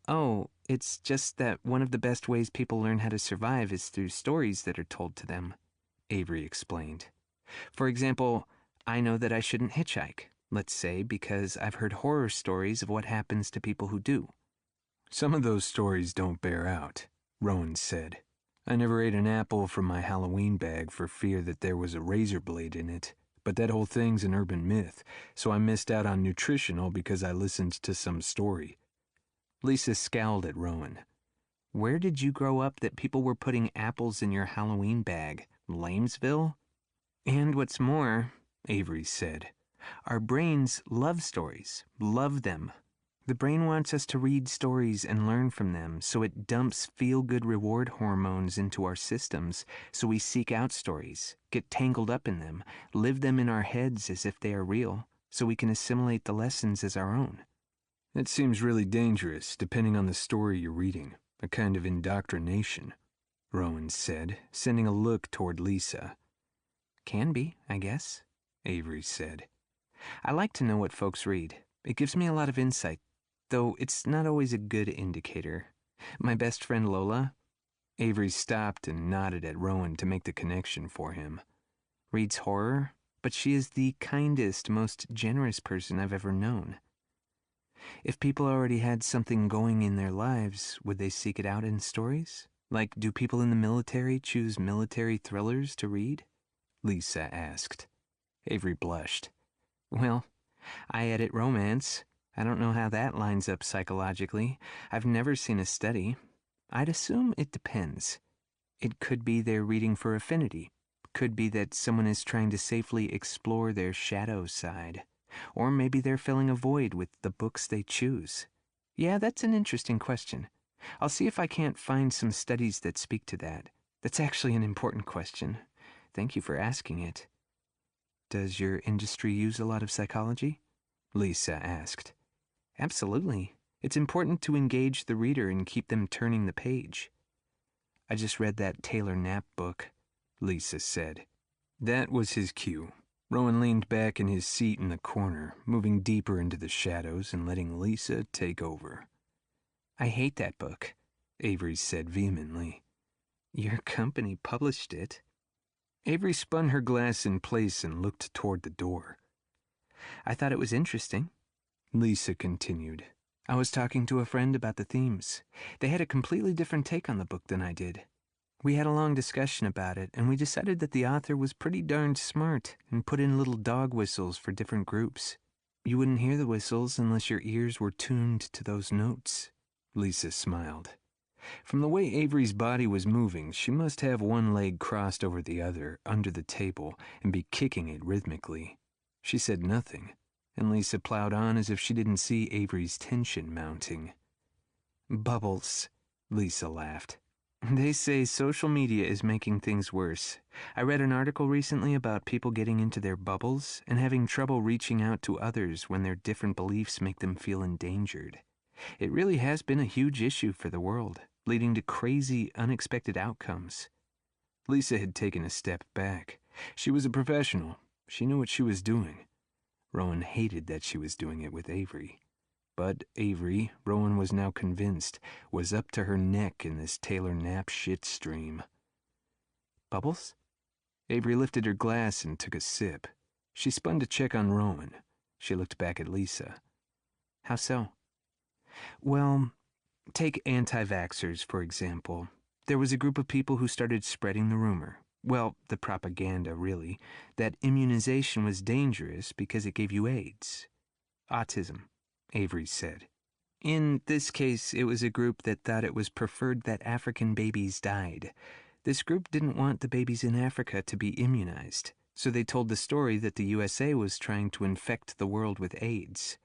Oh, it's just that one of the best ways people learn how to survive is through stories that are told to them, Avery explained. For example, I know that I shouldn't hitchhike, let's say, because I've heard horror stories of what happens to people who do. Some of those stories don't bear out, Rowan said. I never ate an apple from my Halloween bag for fear that there was a razor blade in it, but that whole thing's an urban myth, so I missed out on nutrition all because I listened to some story. Lisa scowled at Rowan. Where did you grow up that people were putting apples in your Halloween bag? Lamesville? And what's more, Avery said, our brains love stories, love them. The brain wants us to read stories and learn from them, so it dumps feel-good reward hormones into our systems, so we seek out stories, get tangled up in them, live them in our heads as if they are real, so we can assimilate the lessons as our own. That seems really dangerous, depending on the story you're reading, a kind of indoctrination, Rowan said, sending a look toward Lisa. Can be, I guess, Avery said. I like to know what folks read. It gives me a lot of insight, though it's not always a good indicator. My best friend Lola, Avery stopped and nodded at Rowan to make the connection for him, reads horror, but she is the kindest, most generous person I've ever known. If people already had something going in their lives, would they seek it out in stories? Like, do people in the military choose military thrillers to read? Lisa asked. Avery blushed. Well, I edit romance. I don't know how that lines up psychologically. I've never seen a study. I'd assume it depends. It could be they're reading for affinity. Could be that someone is trying to safely explore their shadow side. Or maybe they're filling a void with the books they choose. Yeah, that's an interesting question. I'll see if I can't find some studies that speak to that. That's actually an important question. Thank you for asking it. Does your industry use a lot of psychology? Lisa asked. Absolutely. It's important to engage the reader and keep them turning the page. I just read that Taylor Knapp book, Lisa said. That was his cue. Rowan leaned back in his seat in the corner, moving deeper into the shadows and letting Lisa take over. I hate that book, Avery said vehemently. Your company published it. Avery spun her glass in place and looked toward the door. I thought it was interesting. Lisa continued. I was talking to a friend about the themes. They had a completely different take on the book than I did. We had a long discussion about it, and we decided that the author was pretty darned smart and put in little dog whistles for different groups. You wouldn't hear the whistles unless your ears were tuned to those notes. Lisa smiled. From the way Avery's body was moving, she must have one leg crossed over the other under the table and be kicking it rhythmically. She said nothing, and Lisa plowed on as if she didn't see Avery's tension mounting. Bubbles, Lisa laughed. They say social media is making things worse. I read an article recently about people getting into their bubbles and having trouble reaching out to others when their different beliefs make them feel endangered. It really has been a huge issue for the world, leading to crazy, unexpected outcomes. Lisa had taken a step back. She was a professional. She knew what she was doing. Rowan hated that she was doing it with Avery. But Avery, Rowan was now convinced, was up to her neck in this Taylor Knapp shit stream. Bubbles? Avery lifted her glass and took a sip. She spun to check on Rowan. She looked back at Lisa. How so? Well, take anti-vaxxers, for example. There was a group of people who started spreading the rumor, well, the propaganda, really, that immunization was dangerous because it gave you AIDS. Autism, Avery said. In this case, it was a group that thought it was preferred that African babies died. This group didn't want the babies in Africa to be immunized, so they told the story that the USA was trying to infect the world with AIDS.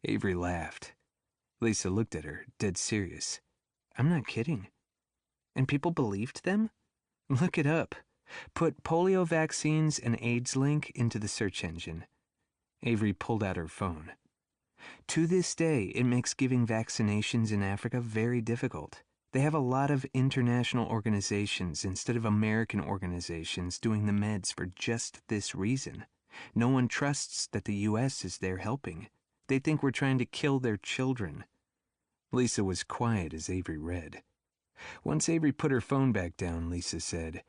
Avery laughed. Lisa looked at her, dead serious. I'm not kidding. And people believed them? Look it up. Put polio vaccines and AIDS link into the search engine. Avery pulled out her phone. To this day, it makes giving vaccinations in Africa very difficult. They have a lot of international organizations instead of American organizations doing the meds for just this reason. No one trusts that the U.S. is there helping. They think we're trying to kill their children. Lisa was quiet as Avery read. Once Avery put her phone back down, Lisa said,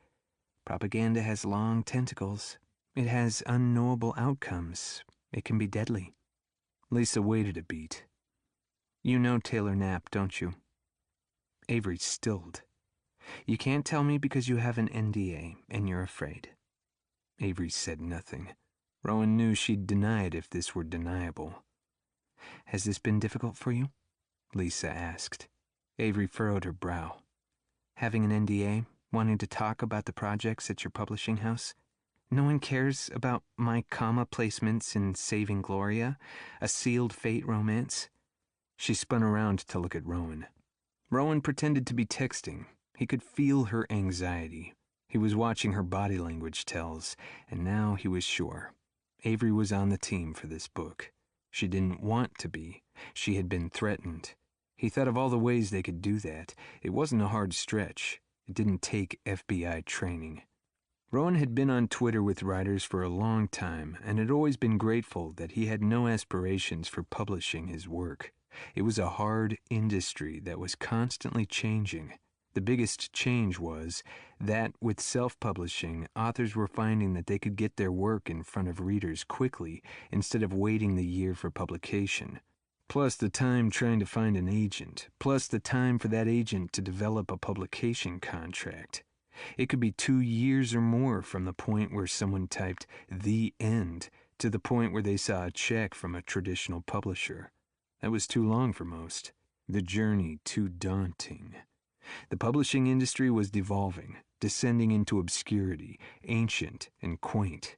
Propaganda has long tentacles. It has unknowable outcomes. It can be deadly. Lisa waited a beat. You know Taylor Knapp, don't you? Avery stilled. You can't tell me because you have an NDA and you're afraid. Avery said nothing. Rowan knew she'd deny it if this were deniable. Has this been difficult for you? Lisa asked. Avery furrowed her brow. Having an NDA, wanting to talk about the projects at your publishing house? No one cares about my comma placements in Saving Gloria, a sealed fate romance? She spun around to look at Rowan. Rowan pretended to be texting. He could feel her anxiety. He was watching her body language tells, and now he was sure. Avery was on the team for this book. She didn't want to be. She had been threatened. He thought of all the ways they could do that. It wasn't a hard stretch. It didn't take FBI training. Rowan had been on Twitter with writers for a long time and had always been grateful that he had no aspirations for publishing his work. It was a hard industry that was constantly changing. The biggest change was that, with self-publishing, authors were finding that they could get their work in front of readers quickly instead of waiting the year for publication. Plus the time trying to find an agent, plus the time for that agent to develop a publication contract. It could be 2 years or more from the point where someone typed "the end" to the point where they saw a check from a traditional publisher. That was too long for most. The journey too daunting. The publishing industry was devolving, descending into obscurity, ancient and quaint.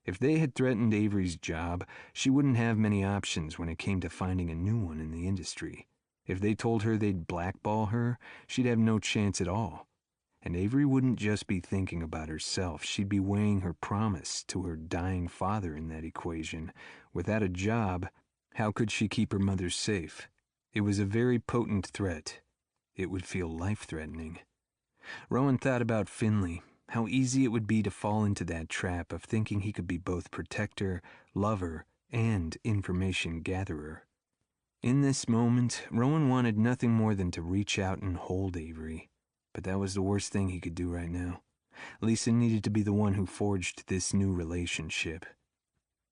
If they had threatened Avery's job, she wouldn't have many options when it came to finding a new one in the industry. If they told her they'd blackball her, she'd have no chance at all. And Avery wouldn't just be thinking about herself, she'd be weighing her promise to her dying father in that equation. Without a job, how could she keep her mother safe? It was a very potent threat. It would feel life-threatening. Rowan thought about Finley, how easy it would be to fall into that trap of thinking he could be both protector, lover, and information gatherer. In this moment, Rowan wanted nothing more than to reach out and hold Avery. But that was the worst thing he could do right now. Lisa needed to be the one who forged this new relationship.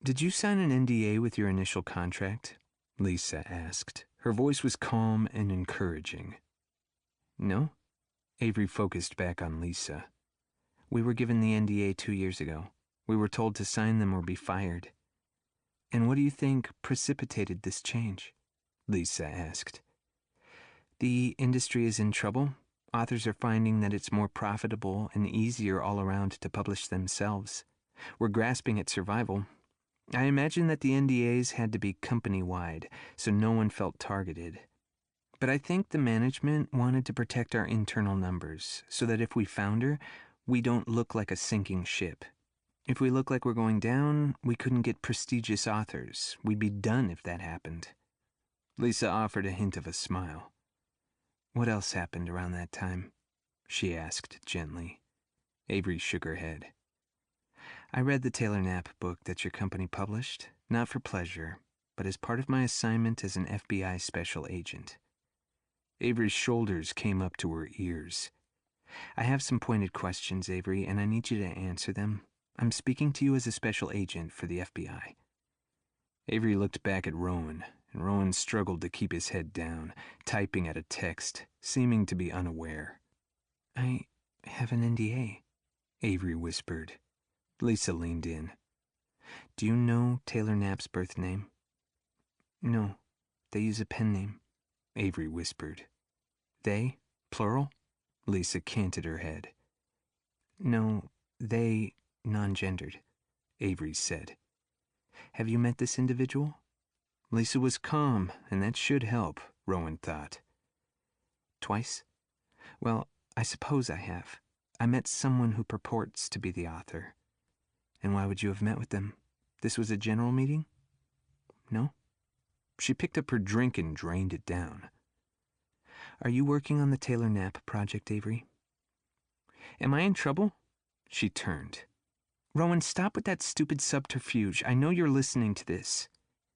Did you sign an NDA with your initial contract? Lisa asked. Her voice was calm and encouraging. No? Avery focused back on Lisa. We were given the NDA 2 years ago. We were told to sign them or be fired. And what do you think precipitated this change? Lisa asked. The industry is in trouble. Authors are finding that it's more profitable and easier all around to publish themselves. We're grasping at survival. I imagine that the NDAs had to be company-wide, so no one felt targeted. But I think the management wanted to protect our internal numbers, so that if we founder, we don't look like a sinking ship. If we look like we're going down, we couldn't get prestigious authors. We'd be done if that happened. Lisa offered a hint of a smile. What else happened around that time? She asked gently. Avery shook her head. I read the Taylor Knapp book that your company published, not for pleasure, but as part of my assignment as an FBI special agent. Avery's shoulders came up to her ears. I have some pointed questions, Avery, and I need you to answer them. I'm speaking to you as a special agent for the FBI. Avery looked back at Rowan, and Rowan struggled to keep his head down, typing at a text, seeming to be unaware. I have an NDA, Avery whispered. Lisa leaned in. Do you know Taylor Knapp's birth name? No, they use a pen name, Avery whispered. They? Plural? Lisa canted her head. No, they, non-gendered, Avery said. Have you met this individual? Lisa was calm, and that should help, Rowan thought. Twice? Well, I suppose I have. I met someone who purports to be the author. And why would you have met with them? This was a general meeting? No? She picked up her drink and drained it down. Are you working on the Taylor Knapp project, Avery? Am I in trouble? She turned. Rowan, stop with that stupid subterfuge. I know you're listening to this.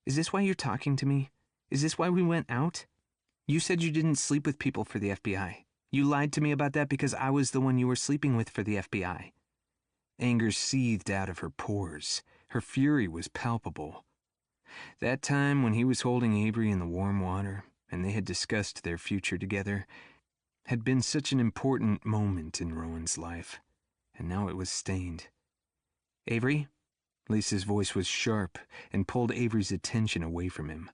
Is this why you're talking to me? Is this why we went out? You said you didn't sleep with people for the FBI. You lied to me about that because I was the one you were sleeping with for the FBI. Anger seethed out of her pores. Her fury was palpable. That time when he was holding Avery in the warm water, and they had discussed their future together, had been such an important moment in Rowan's life, and now it was stained. Avery? Lisa's voice was sharp and pulled Avery's attention away from him.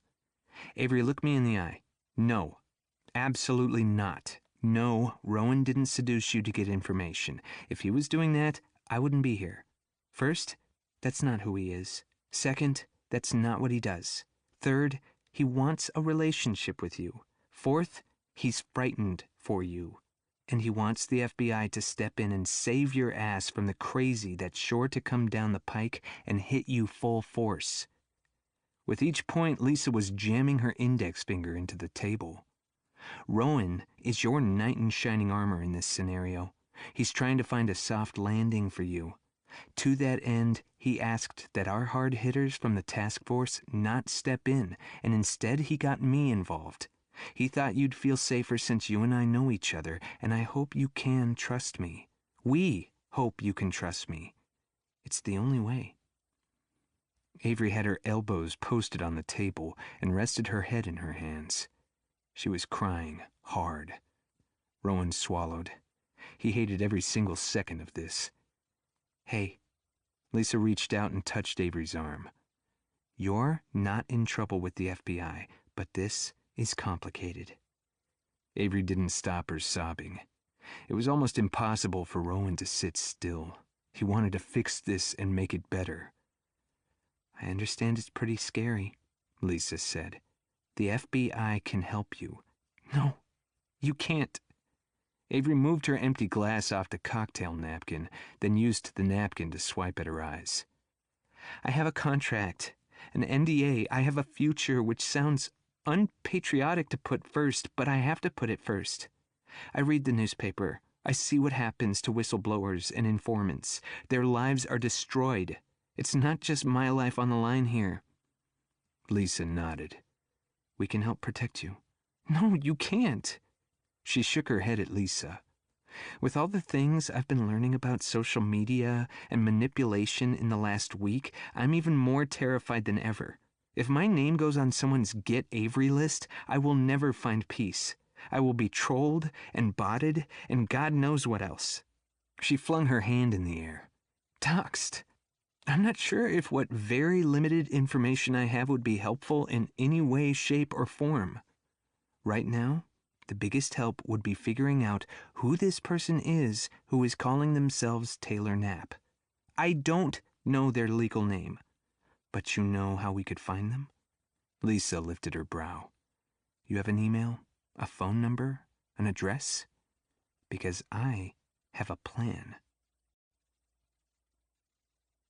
Avery, look me in the eye. No. Absolutely not. No, Rowan didn't seduce you to get information. If he was doing that, I wouldn't be here. First, that's not who he is. Second, that's not what he does. Third, he wants a relationship with you. Fourth, he's frightened for you. And he wants the FBI to step in and save your ass from the crazy that's sure to come down the pike and hit you full force. With each point, Lisa was jamming her index finger into the table. Rowan is your knight in shining armor in this scenario. He's trying to find a soft landing for you. To that end, he asked that our hard hitters from the task force not step in, and instead he got me involved. He thought you'd feel safer since you and I know each other, and I hope you can trust me. We hope you can trust me. It's the only way. Avery had her elbows posted on the table and rested her head in her hands. She was crying hard. Rowan swallowed. He hated every single second of this. Hey. Lisa reached out and touched Avery's arm. You're not in trouble with the FBI, but this is complicated. Avery didn't stop her sobbing. It was almost impossible for Rowan to sit still. He wanted to fix this and make it better. I understand it's pretty scary, Lisa said. The FBI can help you. No, you can't. Avery moved her empty glass off the cocktail napkin, then used the napkin to swipe at her eyes. I have a contract, an NDA. I have a future, which sounds unpatriotic to put first, but I have to put it first. I read the newspaper. I see what happens to whistleblowers and informants. Their lives are destroyed. It's not just my life on the line here. Lisa nodded. We can help protect you. No, you can't. She shook her head at Lisa. With all the things I've been learning about social media and manipulation in the last week, I'm even more terrified than ever. If my name goes on someone's Get Avery list, I will never find peace. I will be trolled and botted and God knows what else. She flung her hand in the air. Doxed. I'm not sure if what very limited information I have would be helpful in any way, shape, or form. Right now, the biggest help would be figuring out who this person is who is calling themselves Taylor Knapp. I don't know their legal name, but you know how we could find them? Lisa lifted her brow. You have an email, a phone number, an address? Because I have a plan.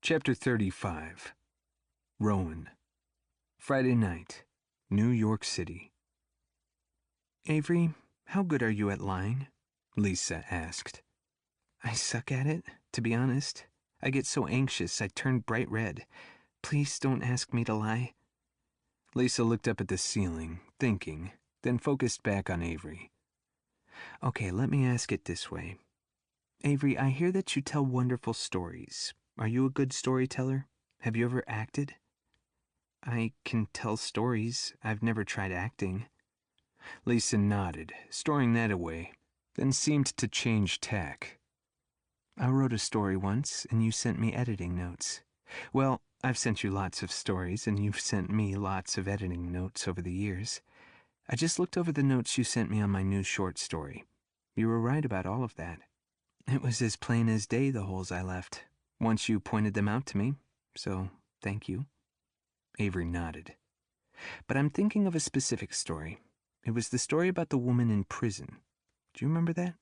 Chapter 35. Rowan. Friday night, New York City. Avery, how good are you at lying? Lisa asked. I suck at it, to be honest. I get so anxious I turn bright red. Please don't ask me to lie. Lisa looked up at the ceiling, thinking, then focused back on Avery. Okay, let me ask it this way. Avery, I hear that you tell wonderful stories. Are you a good storyteller? Have you ever acted? I can tell stories. I've never tried acting. Lisa nodded, storing that away, then seemed to change tack. I wrote a story once, and you sent me editing notes. Well, I've sent you lots of stories, and you've sent me lots of editing notes over the years. I just looked over the notes you sent me on my new short story. You were right about all of that. It was as plain as day, the holes I left, once you pointed them out to me, so thank you. Avery nodded. But I'm thinking of a specific story. It was the story about the woman in prison. Do you remember that?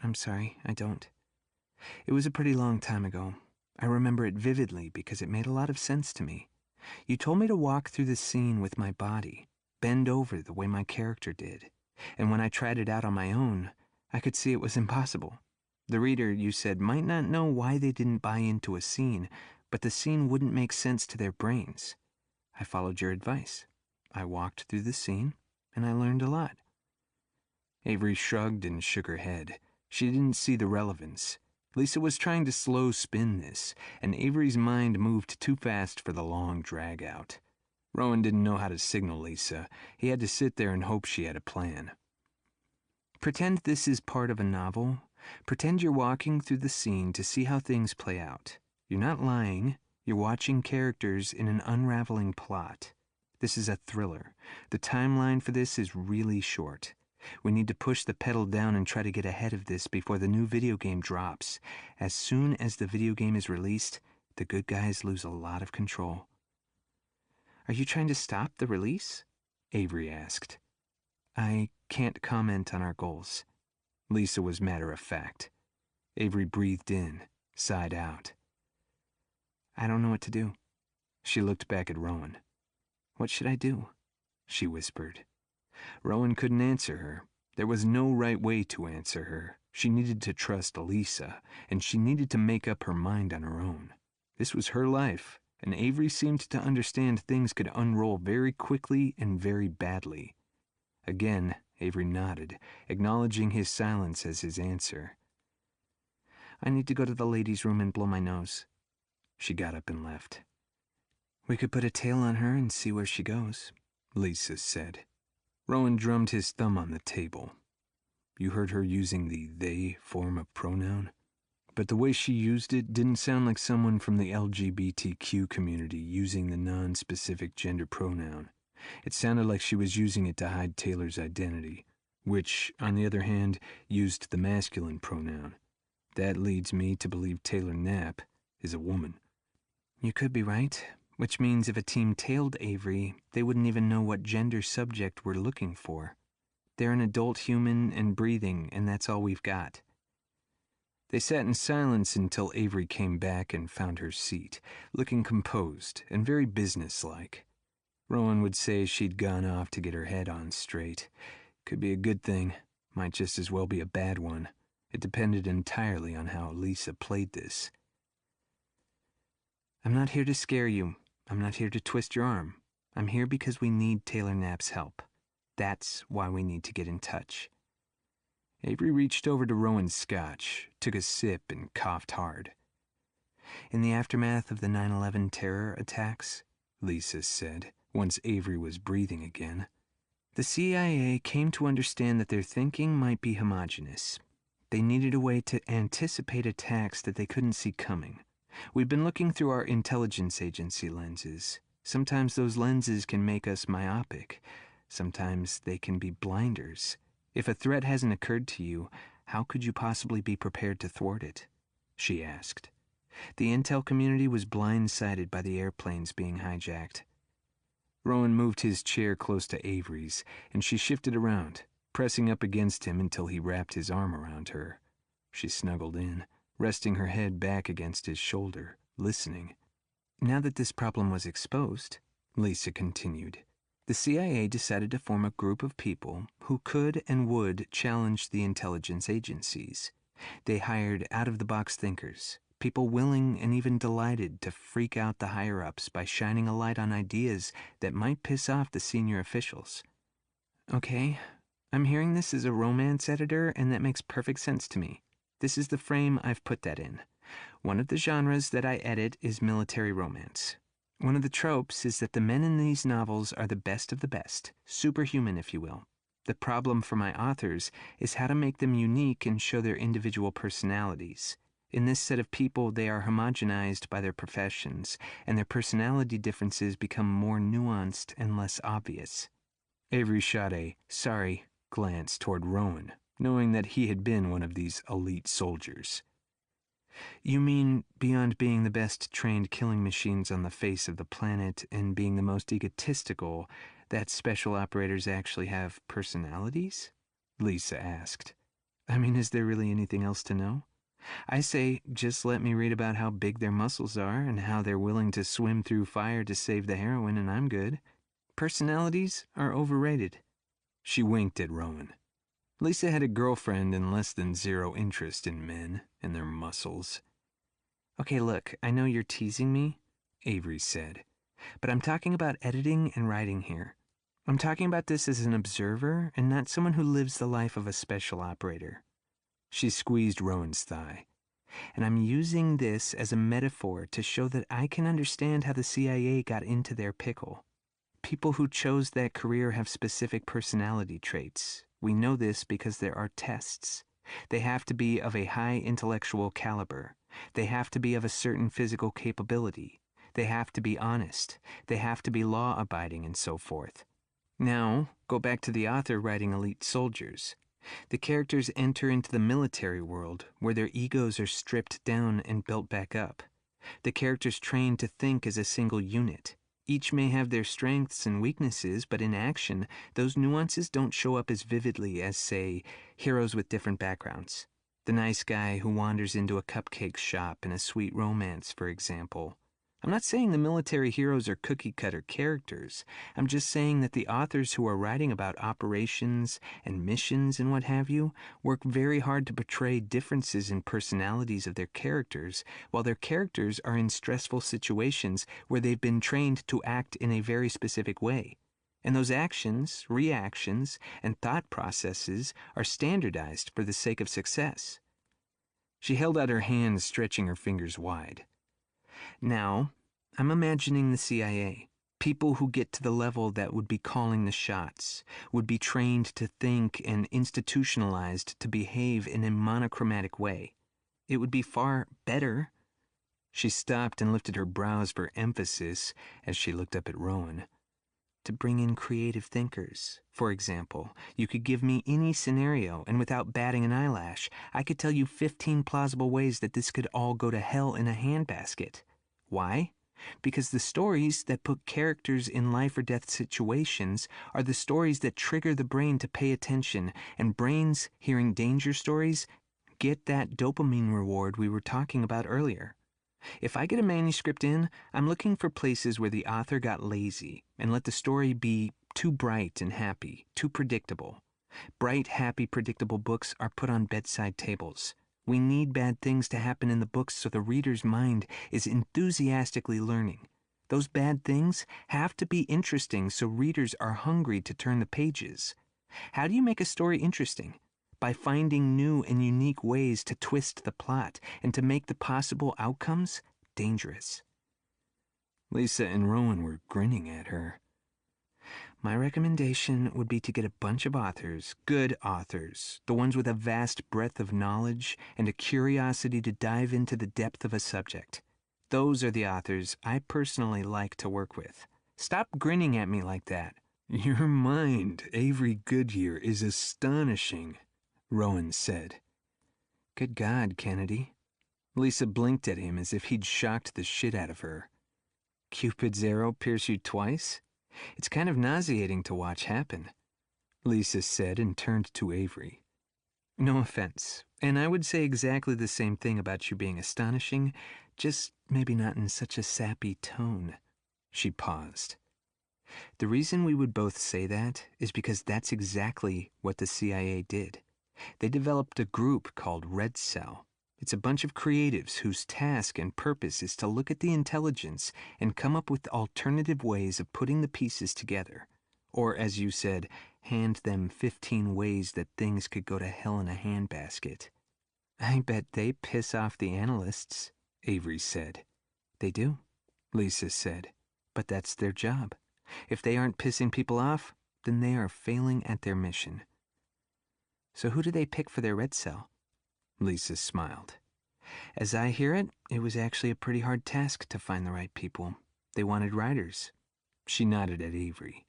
I'm sorry, I don't. It was a pretty long time ago. I remember it vividly because it made a lot of sense to me. You told me to walk through the scene with my body, bend over the way my character did. And when I tried it out on my own, I could see it was impossible. The reader, you said, might not know why they didn't buy into a scene, but the scene wouldn't make sense to their brains. I followed your advice. I walked through the scene, and I learned a lot. Avery shrugged and shook her head. She didn't see the relevance. Lisa was trying to slow spin this, and Avery's mind moved too fast for the long drag-out. Rowan didn't know how to signal Lisa. He had to sit there and hope she had a plan. Pretend this is part of a novel. Pretend you're walking through the scene to see how things play out. You're not lying. You're watching characters in an unraveling plot. This is a thriller. The timeline for this is really short. We need to push the pedal down and try to get ahead of this before the new video game drops. As soon as the video game is released, the good guys lose a lot of control. Are you trying to stop the release? Avery asked. I can't comment on our goals. Lisa was matter-of-fact. Avery breathed in, sighed out. I don't know what to do. She looked back at Rowan. What should I do? She whispered. Rowan couldn't answer her. There was no right way to answer her. She needed to trust Lisa, and she needed to make up her mind on her own. This was her life, and Avery seemed to understand things could unroll very quickly and very badly. Again, Avery nodded, acknowledging his silence as his answer. I need to go to the ladies' room and blow my nose. She got up and left. We could put a tail on her and see where she goes, Lisa said. Rowan drummed his thumb on the table. You heard her using the they form of pronoun? But the way she used it didn't sound like someone from the LGBTQ community using the non-specific gender pronoun. It sounded like she was using it to hide Taylor's identity, which, on the other hand, used the masculine pronoun. That leads me to believe Taylor Knapp is a woman. You could be right. Which means if a team tailed Avery, they wouldn't even know what gender subject we're looking for. They're an adult human and breathing, and that's all we've got. They sat in silence until Avery came back and found her seat, looking composed and very businesslike. Rowan would say she'd gone off to get her head on straight. Could be a good thing, might just as well be a bad one. It depended entirely on how Lisa played this. I'm not here to scare you. I'm not here to twist your arm. I'm here because we need Taylor Knapp's help. That's why we need to get in touch. Avery reached over to Rowan's scotch, took a sip, and coughed hard. In the aftermath of the 9/11 terror attacks, Lisa said, once Avery was breathing again, the CIA came to understand that their thinking might be homogenous. They needed a way to anticipate attacks that they couldn't see coming. We've been looking through our intelligence agency lenses. Sometimes those lenses can make us myopic. Sometimes they can be blinders. If a threat hasn't occurred to you, how could you possibly be prepared to thwart it? She asked. The intel community was blindsided by the airplanes being hijacked. Rowan moved his chair close to Avery's, and she shifted around, pressing up against him until he wrapped his arm around her. She snuggled in, resting her head back against his shoulder, listening. Now that this problem was exposed, Lisa continued, the CIA decided to form a group of people who could and would challenge the intelligence agencies. They hired out-of-the-box thinkers, people willing and even delighted to freak out the higher-ups by shining a light on ideas that might piss off the senior officials. Okay, I'm hearing this as a romance editor, and that makes perfect sense to me. This is the frame I've put that in. One of the genres that I edit is military romance. One of the tropes is that the men in these novels are the best of the best, superhuman, if you will. The problem for my authors is how to make them unique and show their individual personalities. In this set of people, they are homogenized by their professions, and their personality differences become more nuanced and less obvious. Avery shot a sorry glance toward Rowan, knowing that he had been one of these elite soldiers. You mean beyond being the best trained killing machines on the face of the planet and being the most egotistical, that special operators actually have personalities? Lisa asked. I mean, is there really anything else to know? I say, just let me read about how big their muscles are and how they're willing to swim through fire to save the heroine, and I'm good. Personalities are overrated. She winked at Rowan. Lisa had a girlfriend and less than zero interest in men and their muscles. Okay, look, I know you're teasing me, Avery said, but I'm talking about editing and writing here. I'm talking about this as an observer and not someone who lives the life of a special operator. She squeezed Rowan's thigh. And I'm using this as a metaphor to show that I can understand how the CIA got into their pickle. People who chose that career have specific personality traits. We know this because there are tests. They have to be of a high intellectual caliber. They have to be of a certain physical capability. They have to be honest. They have to be law-abiding and so forth. Now, go back to the author writing Elite Soldiers. The characters enter into the military world where their egos are stripped down and built back up. The characters trained to think as a single unit. Each may have their strengths and weaknesses, but in action, those nuances don't show up as vividly as, say, heroes with different backgrounds. The nice guy who wanders into a cupcake shop in a sweet romance, for example. I'm not saying the military heroes are cookie-cutter characters. I'm just saying that the authors who are writing about operations and missions and what have you work very hard to portray differences in personalities of their characters, while their characters are in stressful situations where they've been trained to act in a very specific way. And those actions, reactions, and thought processes are standardized for the sake of success. She held out her hands, stretching her fingers wide. Now, I'm imagining the CIA, people who get to the level that would be calling the shots, would be trained to think and institutionalized to behave in a monochromatic way. It would be far better. She stopped and lifted her brows for emphasis as she looked up at Rowan. To bring in creative thinkers. For example, you could give me any scenario, and without batting an eyelash, I could tell you 15 plausible ways that this could all go to hell in a handbasket. Why? Because the stories that put characters in life or death situations are the stories that trigger the brain to pay attention, and brains, hearing danger stories, get that dopamine reward we were talking about earlier. If I get a manuscript in, I'm looking for places where the author got lazy and let the story be too bright and happy, too predictable. Bright, happy, predictable books are put on bedside tables. We need bad things to happen in the books so the reader's mind is enthusiastically learning. Those bad things have to be interesting so readers are hungry to turn the pages. How do you make a story interesting? by finding new and unique ways to twist the plot and to make the possible outcomes dangerous. Lisa and Rowan were grinning at her. My recommendation would be to get a bunch of authors, good authors, the ones with a vast breadth of knowledge and a curiosity to dive into the depth of a subject. Those are the authors I personally like to work with. Stop grinning at me like that. Your mind, Avery Goodyear, is astonishing, Rowan said. Good God, Kennedy. Lisa blinked at him as if he'd shocked the shit out of her. Cupid's arrow pierce you twice? It's kind of nauseating to watch happen, Lisa said and turned to Avery. No offense, and I would say exactly the same thing about you being astonishing, just maybe not in such a sappy tone. She paused. The reason we would both say that is because that's exactly what the CIA did. They developed a group called Red Cell. It's a bunch of creatives whose task and purpose is to look at the intelligence and come up with alternative ways of putting the pieces together. Or, as you said, hand them 15 ways that things could go to hell in a handbasket. I bet they piss off the analysts, Avery said. They do, Lisa said. But that's their job. If they aren't pissing people off, then they are failing at their mission. So who do they pick for their Red Cell? Lisa smiled. As I hear it, it was actually a pretty hard task to find the right people. They wanted writers. She nodded at Avery.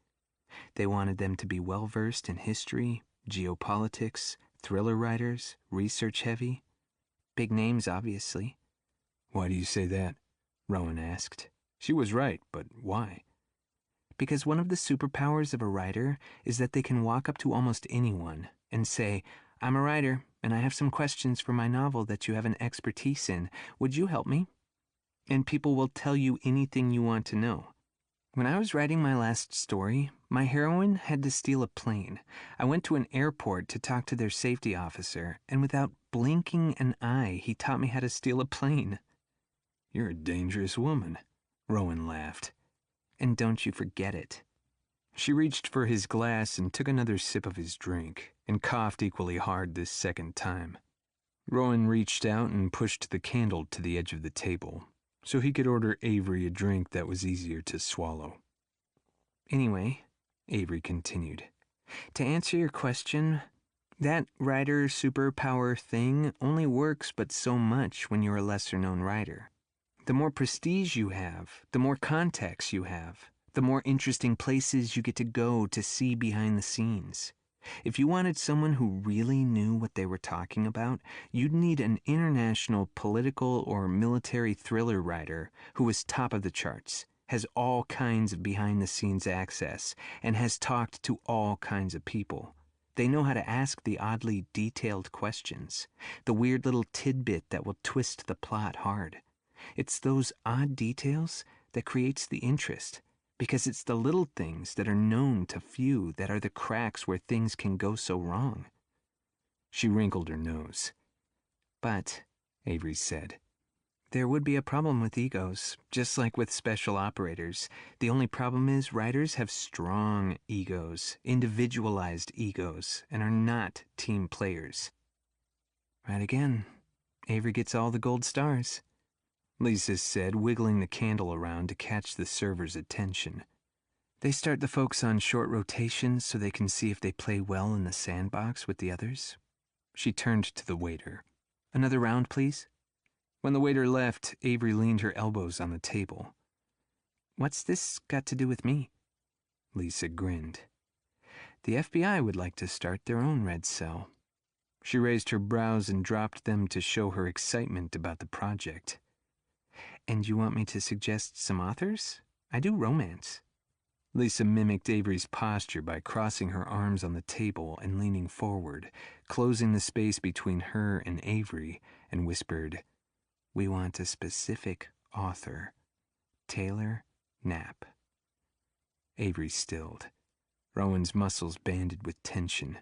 They wanted them to be well-versed in history, geopolitics, thriller writers, research-heavy. Big names, obviously. Why do you say that? Rowan asked. She was right, but why? Because one of the superpowers of a writer is that they can walk up to almost anyone and say, I'm a writer, and I have some questions for my novel that you have an expertise in. Would you help me? And people will tell you anything you want to know. When I was writing my last story, my heroine had to steal a plane. I went to an airport to talk to their safety officer, and without blinking an eye, he taught me how to steal a plane. You're a dangerous woman, Rowan laughed. And don't you forget it. She reached for his glass and took another sip of his drink, and coughed equally hard this second time. Rowan reached out and pushed the candle to the edge of the table, so he could order Avery a drink that was easier to swallow. Anyway, Avery continued, to answer your question, that writer superpower thing only works but so much when you're a lesser-known writer. The more prestige you have, the more contacts you have, the more interesting places you get to go to see behind the scenes. If you wanted someone who really knew what they were talking about, you'd need an international political or military thriller writer who was top of the charts, has all kinds of behind-the-scenes access, and has talked to all kinds of people. They know how to ask the oddly detailed questions, the weird little tidbit that will twist the plot hard. It's those odd details that creates the interest, because it's the little things that are known to few that are the cracks where things can go so wrong. She wrinkled her nose. But, Avery said, there would be a problem with egos, just like with special operators. The only problem is writers have strong egos, individualized egos, and are not team players. Right again. Avery gets all the gold stars, Lisa said, wiggling the candle around to catch the server's attention. They start the folks on short rotations so they can see if they play well in the sandbox with the others. She turned to the waiter. Another round, please? When the waiter left, Avery leaned her elbows on the table. What's this got to do with me? Lisa grinned. The FBI would like to start their own Red Cell. She raised her brows and dropped them to show her excitement about the project. And you want me to suggest some authors? I do romance. Lisa mimicked Avery's posture by crossing her arms on the table and leaning forward, closing the space between her and Avery, and whispered, We want a specific author. Taylor Knapp. Avery stilled. Rowan's muscles banded with tension.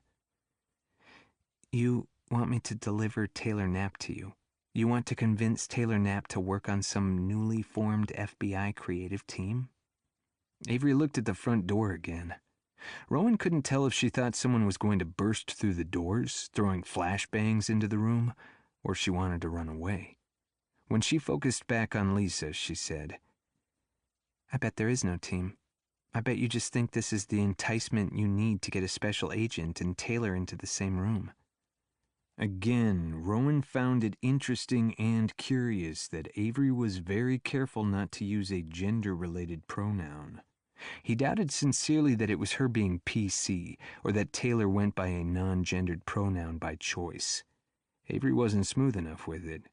You want me to deliver Taylor Knapp to you? You want to convince Taylor Knapp to work on some newly formed FBI creative team? Avery looked at the front door again. Rowan couldn't tell if she thought someone was going to burst through the doors, throwing flashbangs into the room, or she wanted to run away. When she focused back on Lisa, she said, "I bet there is no team. I bet you just think this is the enticement you need to get a special agent and Taylor into the same room." Again, Rowan found it interesting and curious that Avery was very careful not to use a gender-related pronoun. He doubted sincerely that it was her being PC, or that Taylor went by a non-gendered pronoun by choice. Avery wasn't smooth enough with it.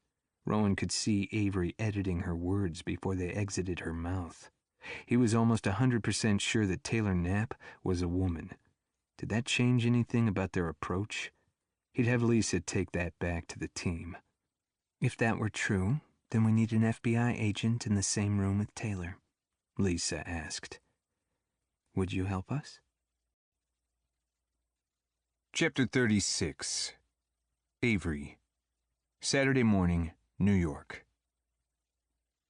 Rowan could see Avery editing her words before they exited her mouth. He was almost 100% sure that Taylor Knapp was a woman. Did that change anything about their approach? He'd have Lisa take that back to the team. If that were true, then we need an FBI agent in the same room with Taylor, Lisa asked. Would you help us? Chapter 36. Avery. Saturday morning, New York.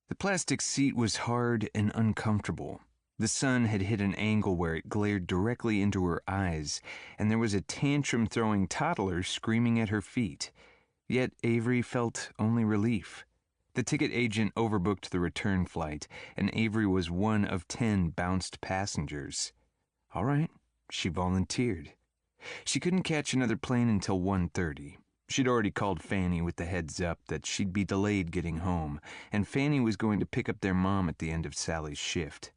The plastic seat was hard and uncomfortable. The sun had hit an angle where it glared directly into her eyes, and there was a tantrum-throwing toddler screaming at her feet. Yet Avery felt only relief. The ticket agent overbooked the return flight, and Avery was one of 10 bounced passengers. All right, she volunteered. She couldn't catch another plane until 1:30. She'd already called Fanny with the heads up that she'd be delayed getting home, and Fanny was going to pick up their mom at the end of Sally's shift.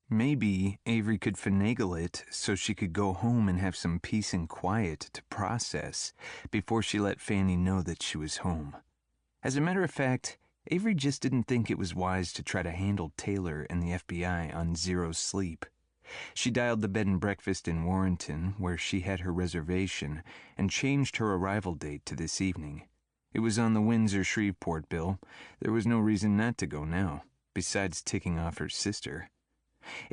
Maybe Avery could finagle it so she could go home and have some peace and quiet to process before she let Fanny know that she was home. As a matter of fact, Avery just didn't think it was wise to try to handle Taylor and the FBI on zero sleep. She dialed the bed and breakfast in Warrenton, where she had her reservation, and changed her arrival date to this evening. It was on the Windsor-Shreveport bill. There was no reason not to go now, besides ticking off her sister.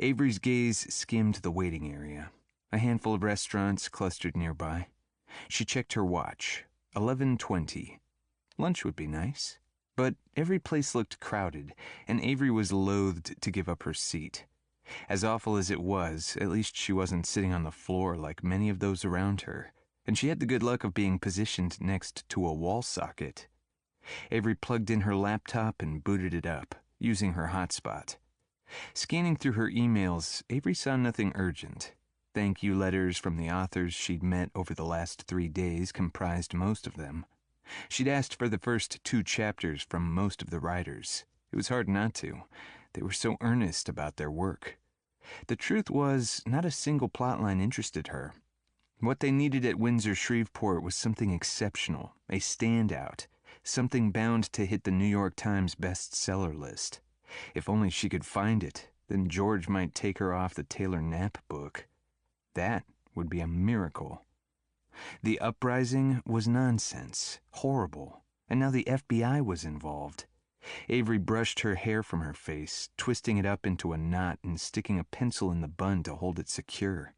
Avery's gaze skimmed the waiting area. A handful of restaurants clustered nearby. She checked her watch. 11:20. Lunch would be nice. But every place looked crowded, and Avery was loath to give up her seat. As awful as it was, at least she wasn't sitting on the floor like many of those around her, and she had the good luck of being positioned next to a wall socket. Avery plugged in her laptop and booted it up, using her hotspot. Scanning through her emails, Avery saw nothing urgent. Thank you letters from the authors she'd met over the last 3 days comprised most of them. She'd asked for the first 2 chapters from most of the writers. It was hard not to. They were so earnest about their work. The truth was, not a single plotline interested her. What they needed at Windsor-Shreveport was something exceptional, a standout, something bound to hit the New York Times bestseller list. If only she could find it, then George might take her off the Taylor Knapp book. That would be a miracle. The uprising was nonsense, horrible, and now the FBI was involved. Avery brushed her hair from her face, twisting it up into a knot and sticking a pencil in the bun to hold it secure.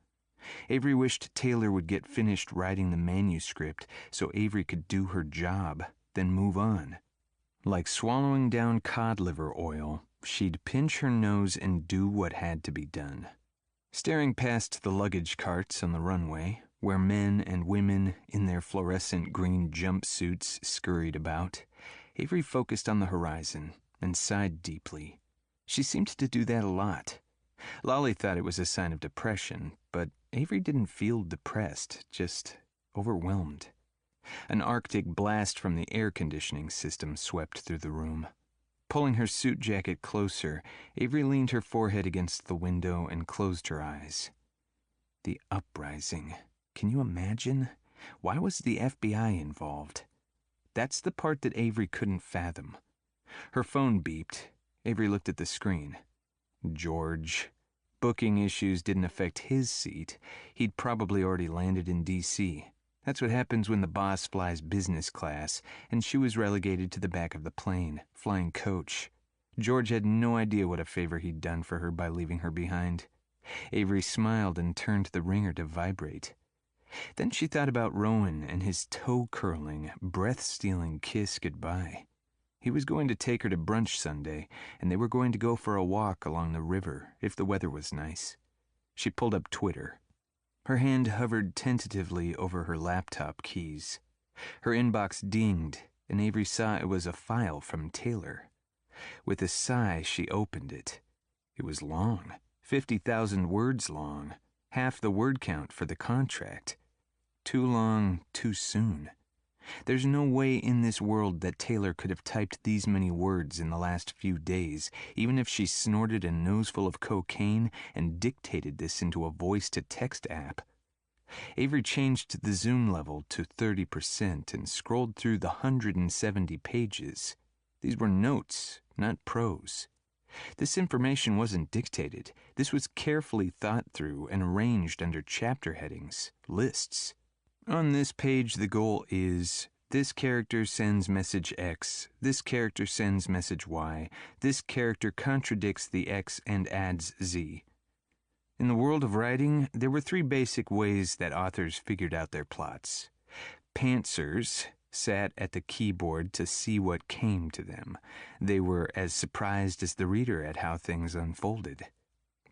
Avery wished Taylor would get finished writing the manuscript so Avery could do her job, then move on. Like swallowing down cod liver oil, she'd pinch her nose and do what had to be done. Staring past the luggage carts on the runway, where men and women in their fluorescent green jumpsuits scurried about, Avery focused on the horizon and sighed deeply. She seemed to do that a lot. Lolly thought it was a sign of depression, but Avery didn't feel depressed, just overwhelmed. An Arctic blast from the air conditioning system swept through the room. Pulling her suit jacket closer, Avery leaned her forehead against the window and closed her eyes. The uprising. Can you imagine? Why was the FBI involved? That's the part that Avery couldn't fathom. Her phone beeped. Avery looked at the screen. George. Booking issues didn't affect his seat. He'd probably already landed in D.C. That's what happens when the boss flies business class, and she was relegated to the back of the plane, flying coach. George had no idea what a favor he'd done for her by leaving her behind. Avery smiled and turned the ringer to vibrate. Then she thought about Rowan and his toe-curling, breath-stealing kiss goodbye. He was going to take her to brunch Sunday, and they were going to go for a walk along the river if the weather was nice. She pulled up Twitter. Her hand hovered tentatively over her laptop keys. Her inbox dinged, and Avery saw it was a file from Taylor. With a sigh, she opened it. It was long, 50,000 words long, half the word count for the contract. Too long, too soon. There's no way in this world that Taylor could have typed these many words in the last few days, even if she snorted a noseful of cocaine and dictated this into a voice-to-text app. Avery changed the zoom level to 30% and scrolled through the 170 pages. These were notes, not prose. This information wasn't dictated. This was carefully thought through and arranged under chapter headings, lists. On this page, the goal is, this character sends message X, this character sends message Y, this character contradicts the X and adds Z. In the world of writing, there were three basic ways that authors figured out their plots. Pantsers sat at the keyboard to see what came to them. They were as surprised as the reader at how things unfolded.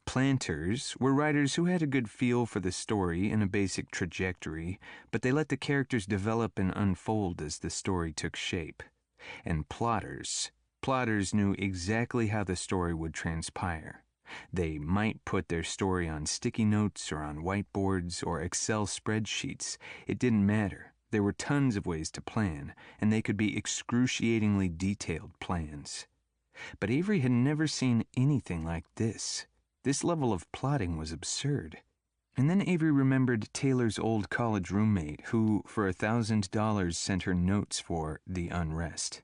Planters were writers who had a good feel for the story and a basic trajectory, but they let the characters develop and unfold as the story took shape. And plotters knew exactly how the story would transpire. They might put their story on sticky notes or on whiteboards or Excel spreadsheets. It didn't matter. There were tons of ways to plan, and they could be excruciatingly detailed plans. But Avery had never seen anything like this. This level of plotting was absurd. And then Avery remembered Taylor's old college roommate who, for $1,000, sent her notes for The Unrest.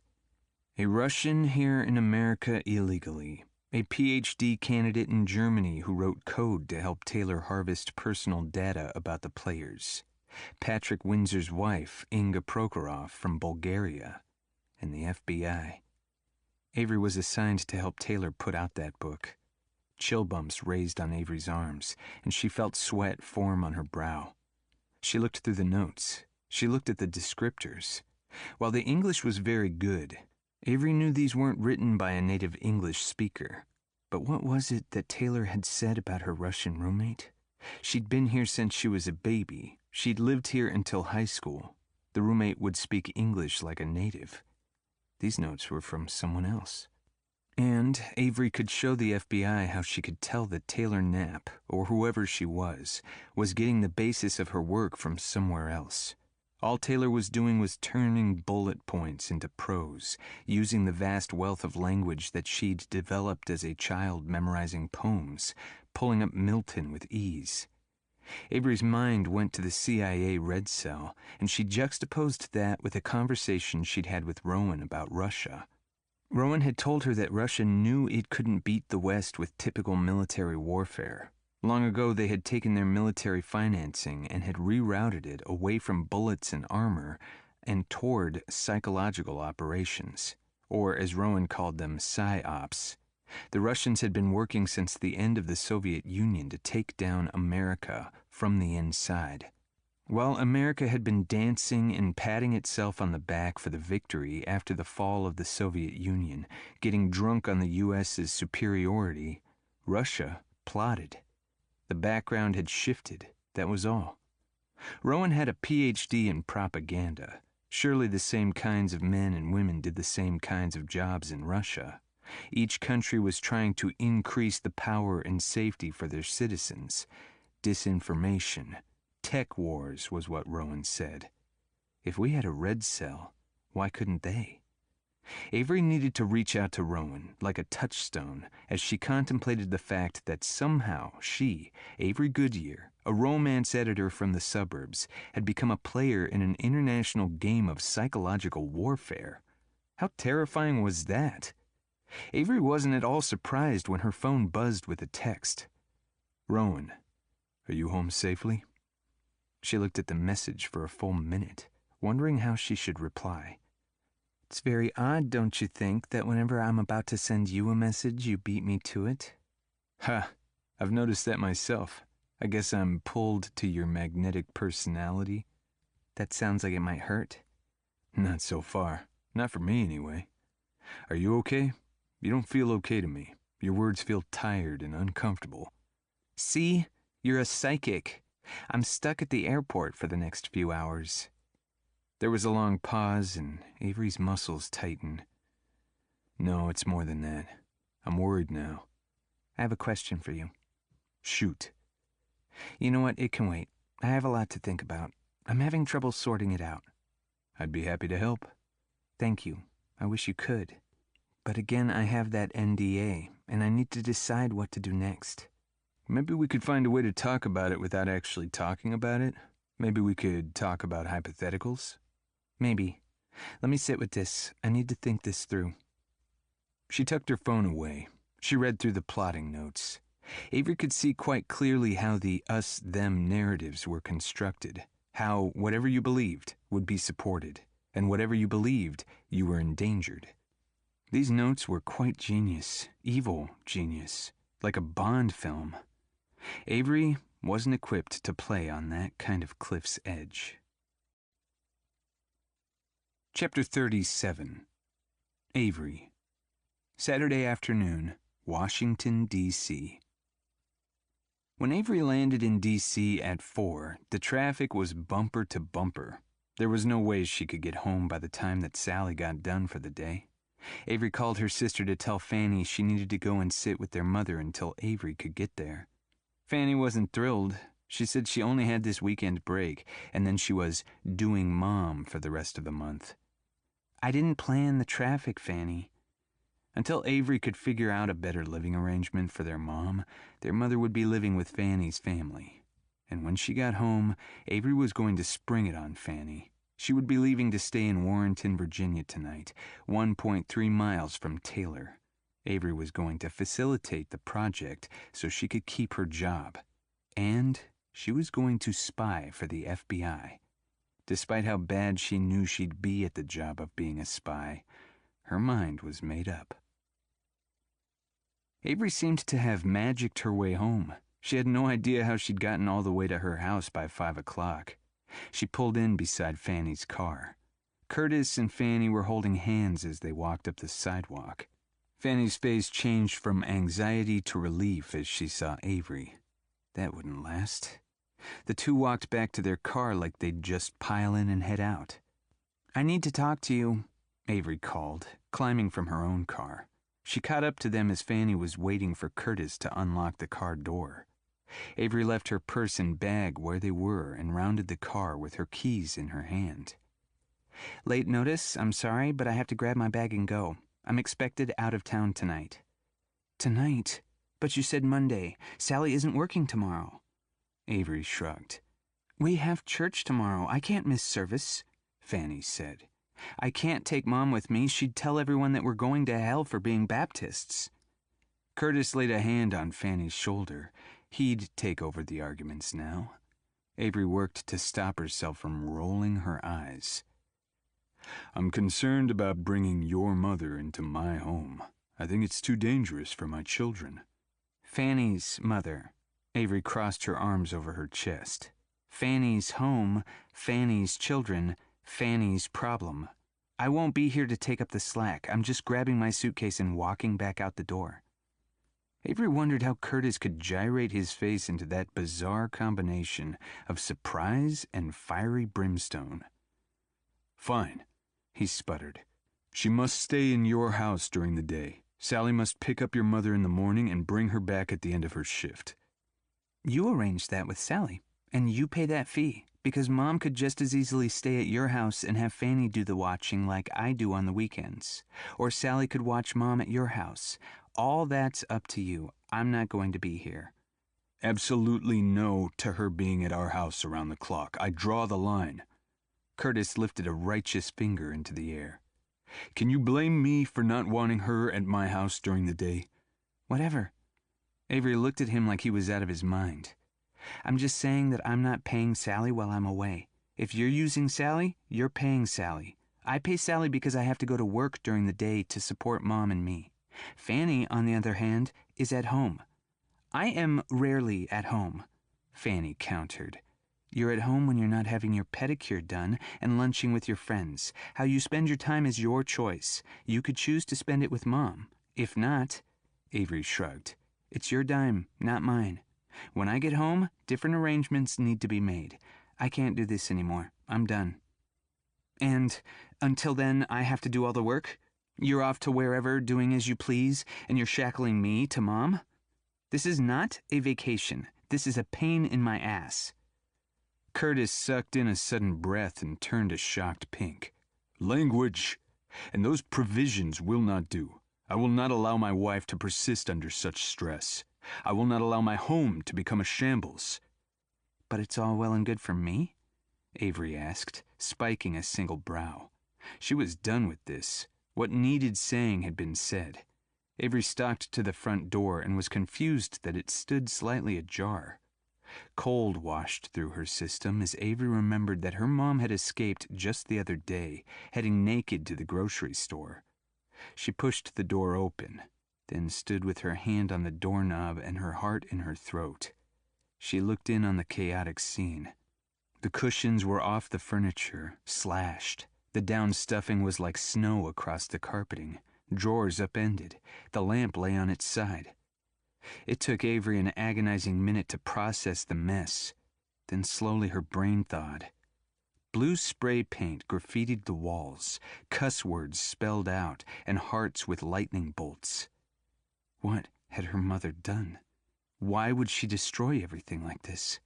A Russian here in America illegally. A PhD candidate in Germany who wrote code to help Taylor harvest personal data about the players. Patrick Windsor's wife, Inga Prokhorov, from Bulgaria. And the FBI. Avery was assigned to help Taylor put out that book. Chill bumps raised on Avery's arms, and she felt sweat form on her brow. She looked through the notes. She looked at the descriptors. While the English was very good, Avery knew these weren't written by a native English speaker. But what was it that Taylor had said about her Russian roommate? She'd been here since she was a baby. She'd lived here until high school. The roommate would speak English like a native. These notes were from someone else. And Avery could show the FBI how she could tell that Taylor Knapp, or whoever she was getting the basis of her work from somewhere else. All Taylor was doing was turning bullet points into prose, using the vast wealth of language that she'd developed as a child memorizing poems, pulling up Milton with ease. Avery's mind went to the CIA Red Cell, and she juxtaposed that with a conversation she'd had with Rowan about Russia. Rowan had told her that Russia knew it couldn't beat the West with typical military warfare. Long ago, they had taken their military financing and had rerouted it away from bullets and armor and toward psychological operations, or as Rowan called them, psyops. The Russians had been working since the end of the Soviet Union to take down America from the inside. While America had been dancing and patting itself on the back for the victory after the fall of the Soviet Union, getting drunk on the U.S.'s superiority, Russia plotted. The background had shifted, that was all. Rowan had a PhD in propaganda. Surely the same kinds of men and women did the same kinds of jobs in Russia. Each country was trying to increase the power and safety for their citizens. Disinformation. Tech wars was what Rowan said. If we had a red cell, why couldn't they? Avery needed to reach out to Rowan, like a touchstone, as she contemplated the fact that somehow she, Avery Goodyear, a romance editor from the suburbs, had become a player in an international game of psychological warfare. How terrifying was that? Avery wasn't at all surprised when her phone buzzed with a text. Rowan, are you home safely? She looked at the message for a full minute, wondering how she should reply. It's very odd, don't you think, that whenever I'm about to send you a message, you beat me to it? Ha! I've noticed that myself. I guess I'm pulled to your magnetic personality. That sounds like it might hurt. Not so far. Not for me, anyway. Are you okay? You don't feel okay to me. Your words feel tired and uncomfortable. See? You're a psychic. I'm stuck at the airport for the next few hours. There was a long pause, and Avery's muscles tightened. No, it's more than that. I'm worried now. I have a question for you. Shoot. You know what? It can wait. I have a lot to think about. I'm having trouble sorting it out. I'd be happy to help. Thank you. I wish you could. But again, I have that NDA, and I need to decide what to do next. Maybe we could find a way to talk about it without actually talking about it. Maybe we could talk about hypotheticals. Maybe. Let me sit with this. I need to think this through. She tucked her phone away. She read through the plotting notes. Avery could see quite clearly how the us-them narratives were constructed, how whatever you believed would be supported, and whatever you believed, you were endangered. These notes were quite genius, evil genius, like a Bond film. Avery wasn't equipped to play on that kind of cliff's edge. Chapter 37. Avery. Saturday afternoon, Washington, D.C. When Avery landed in D.C. at 4, the traffic was bumper to bumper. There was no way she could get home by the time that Sally got done for the day. Avery called her sister to tell Fanny she needed to go and sit with their mother until Avery could get there. Fanny wasn't thrilled. She said she only had this weekend break, and then she was doing mom for the rest of the month. I didn't plan the traffic, Fanny. Until Avery could figure out a better living arrangement for their mother would be living with Fanny's family. And when she got home, Avery was going to spring it on Fanny. She would be leaving to stay in Warrenton, Virginia tonight, 1.3 miles from Taylor. Avery was going to facilitate the project so she could keep her job. And she was going to spy for the FBI. Despite how bad she knew she'd be at the job of being a spy, her mind was made up. Avery seemed to have magicked her way home. She had no idea how she'd gotten all the way to her house by 5 o'clock. She pulled in beside Fanny's car. Curtis and Fanny were holding hands as they walked up the sidewalk. Fanny's face changed from anxiety to relief as she saw Avery. That wouldn't last. The two walked back to their car like they'd just pile in and head out. I need to talk to you, Avery called, climbing from her own car. She caught up to them as Fanny was waiting for Curtis to unlock the car door. Avery left her purse and bag where they were and rounded the car with her keys in her hand. Late notice, I'm sorry, but I have to grab my bag and go. I'm expected out of town tonight. Tonight? But you said Monday. Sally isn't working tomorrow. Avery shrugged. We have church tomorrow. I can't miss service, Fanny said. I can't take Mom with me. She'd tell everyone that we're going to hell for being Baptists. Curtis laid a hand on Fanny's shoulder. He'd take over the arguments now. Avery worked to stop herself from rolling her eyes. I'm concerned about bringing your mother into my home. I think it's too dangerous for my children. Fanny's mother. Avery crossed her arms over her chest. Fanny's home, Fanny's children, Fanny's problem. I won't be here to take up the slack. I'm just grabbing my suitcase and walking back out the door. Avery wondered how Curtis could gyrate his face into that bizarre combination of surprise and fiery brimstone. Fine, he sputtered. She must stay in your house during the day. Sally must pick up your mother in the morning and bring her back at the end of her shift. You arranged that with Sally, and you pay that fee, because Mom could just as easily stay at your house and have Fanny do the watching like I do on the weekends. Or Sally could watch Mom at your house. All that's up to you. I'm not going to be here. Absolutely no to her being at our house around the clock. I draw the line. Curtis lifted a righteous finger into the air. Can you blame me for not wanting her at my house during the day? Whatever. Avery looked at him like he was out of his mind. I'm just saying that I'm not paying Sally while I'm away. If you're using Sally, you're paying Sally. I pay Sally because I have to go to work during the day to support Mom and me. Fanny, on the other hand, is at home. I am rarely at home, Fanny countered. You're at home when you're not having your pedicure done and lunching with your friends. How you spend your time is your choice. You could choose to spend it with Mom. If not, Avery shrugged. It's your dime, not mine. When I get home, different arrangements need to be made. I can't do this anymore. I'm done. And until then, I have to do all the work? You're off to wherever, doing as you please, and you're shackling me to Mom? This is not a vacation. This is a pain in my ass. Curtis sucked in a sudden breath and turned a shocked pink. Language! And those provisions will not do. I will not allow my wife to persist under such stress. I will not allow my home to become a shambles. But it's all well and good for me? Avery asked, spiking a single brow. She was done with this. What needed saying had been said. Avery stalked to the front door and was confused that it stood slightly ajar. Cold washed through her system as Avery remembered that her mom had escaped just the other day, heading naked to the grocery store. She pushed the door open, then stood with her hand on the doorknob and her heart in her throat. She looked in on the chaotic scene. The cushions were off the furniture, slashed. The down stuffing was like snow across the carpeting. Drawers upended. The lamp lay on its side. It took Avery an agonizing minute to process the mess. Then slowly her brain thawed. Blue spray paint graffitied the walls, cuss words spelled out, and hearts with lightning bolts. What had her mother done? Why would she destroy everything like this?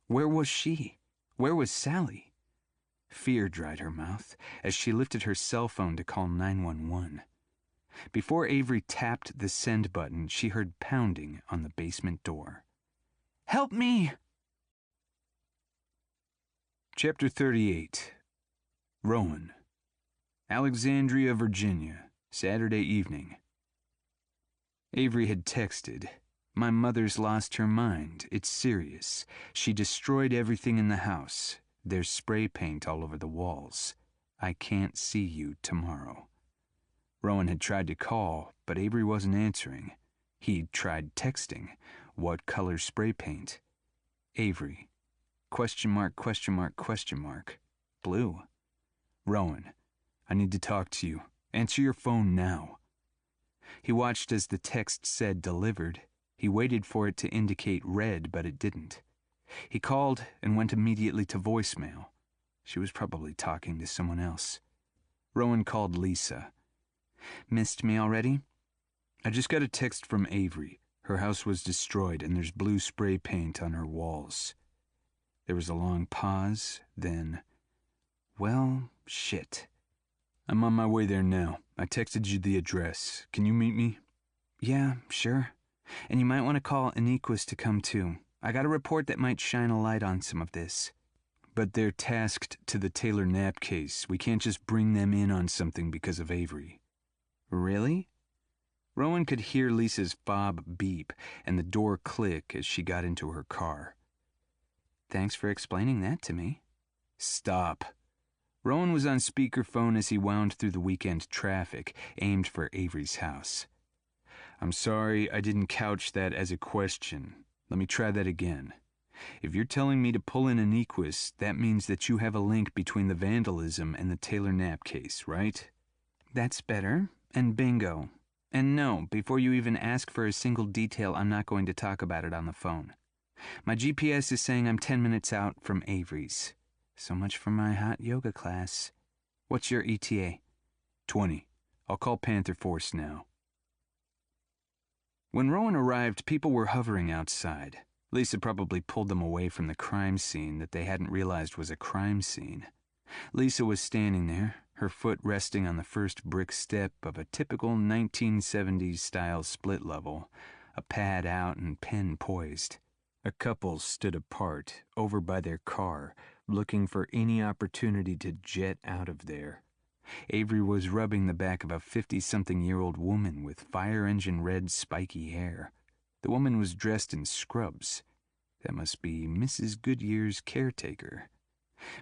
Where was she? Where was Sally? Fear dried her mouth as she lifted her cell phone to call 911. Before Avery tapped the send button, she heard pounding on the basement door. "Help me!" Chapter 38. Rowan. Alexandria, Virginia, Saturday evening. Avery had texted, "My mother's lost her mind. It's serious. She destroyed everything in the house. There's spray paint all over the walls. I can't see you tomorrow." Rowan had tried to call, but Avery wasn't answering. He'd tried texting. What color spray paint? Avery. Question mark, question mark, question mark. Blue. Rowan, I need to talk to you. Answer your phone now. He watched as the text said delivered. He waited for it to indicate read, but it didn't. He called and went immediately to voicemail. She was probably talking to someone else. Rowan called Lisa. "Missed me already?" "I just got a text from Avery. Her house was destroyed and there's blue spray paint on her walls." There was a long pause, then, "Well, shit. I'm on my way there now. I texted you the address. Can you meet me?" "Yeah, sure. And you might want to call Aniquis to come too. I got a report that might shine a light on some of this." "But they're tasked to the Taylor Knapp case. We can't just bring them in on something because of Avery." "Really?" Rowan could hear Lisa's fob beep and the door click as she got into her car. "Thanks for explaining that to me." "Stop." Rowan was on speakerphone as he wound through the weekend traffic, aimed for Avery's house. "I'm sorry I didn't couch that as a question. Let me try that again. If you're telling me to pull in Aniquis, that means that you have a link between the vandalism and the Taylor Knapp case, right?" "That's better. And bingo. And no, before you even ask for a single detail, I'm not going to talk about it on the phone. My GPS is saying I'm 10 minutes out from Avery's. So much for my hot yoga class. What's your ETA?" 20. I'll call Panther Force now. When Rowan arrived, people were hovering outside. Lisa probably pulled them away from the crime scene that they hadn't realized was a crime scene. Lisa was standing there, her foot resting on the first brick step of a typical 1970s-style split level, a pad out and pen poised. A couple stood apart, over by their car, looking for any opportunity to jet out of there. Avery was rubbing the back of a 50-something-year-old woman with fire-engine-red spiky hair. The woman was dressed in scrubs. That must be Mrs. Goodyear's caretaker.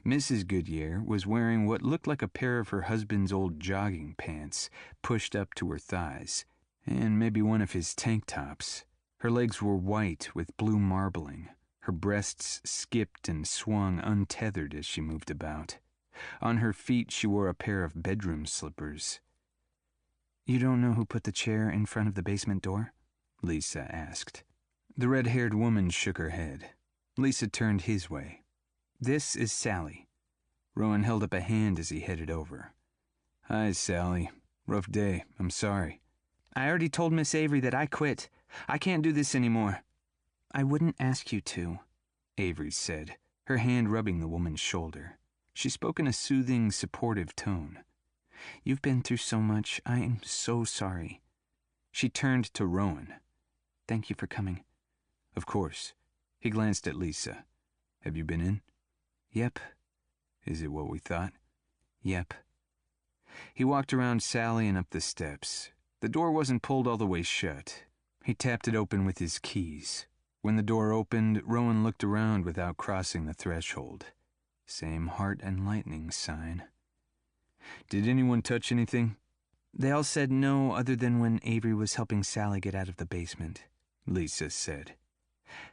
Mrs. Goodyear was wearing what looked like a pair of her husband's old jogging pants, pushed up to her thighs, and maybe one of his tank tops. Her legs were white with blue marbling. Her breasts skipped and swung untethered as she moved about. On her feet she wore a pair of bedroom slippers. "You don't know who put the chair in front of the basement door?" Lisa asked. The red-haired woman shook her head. Lisa turned his way. "This is Sally." Rowan held up a hand as he headed over. "Hi, Sally. Rough day. I'm sorry." "I already told Miss Avery that I quit. I can't do this anymore." "I wouldn't ask you to," Avery said, her hand rubbing the woman's shoulder. She spoke in a soothing, supportive tone. "You've been through so much. I am so sorry." She turned to Rowan. "Thank you for coming." "Of course." He glanced at Lisa. "Have you been in?" "Yep." "Is it what we thought?" "Yep." He walked around Sally and up the steps. The door wasn't pulled all the way shut. He tapped it open with his keys. When the door opened, Rowan looked around without crossing the threshold. Same heart and lightning sign. "Did anyone touch anything?" "They all said no, other than when Avery was helping Sally get out of the basement," Lisa said.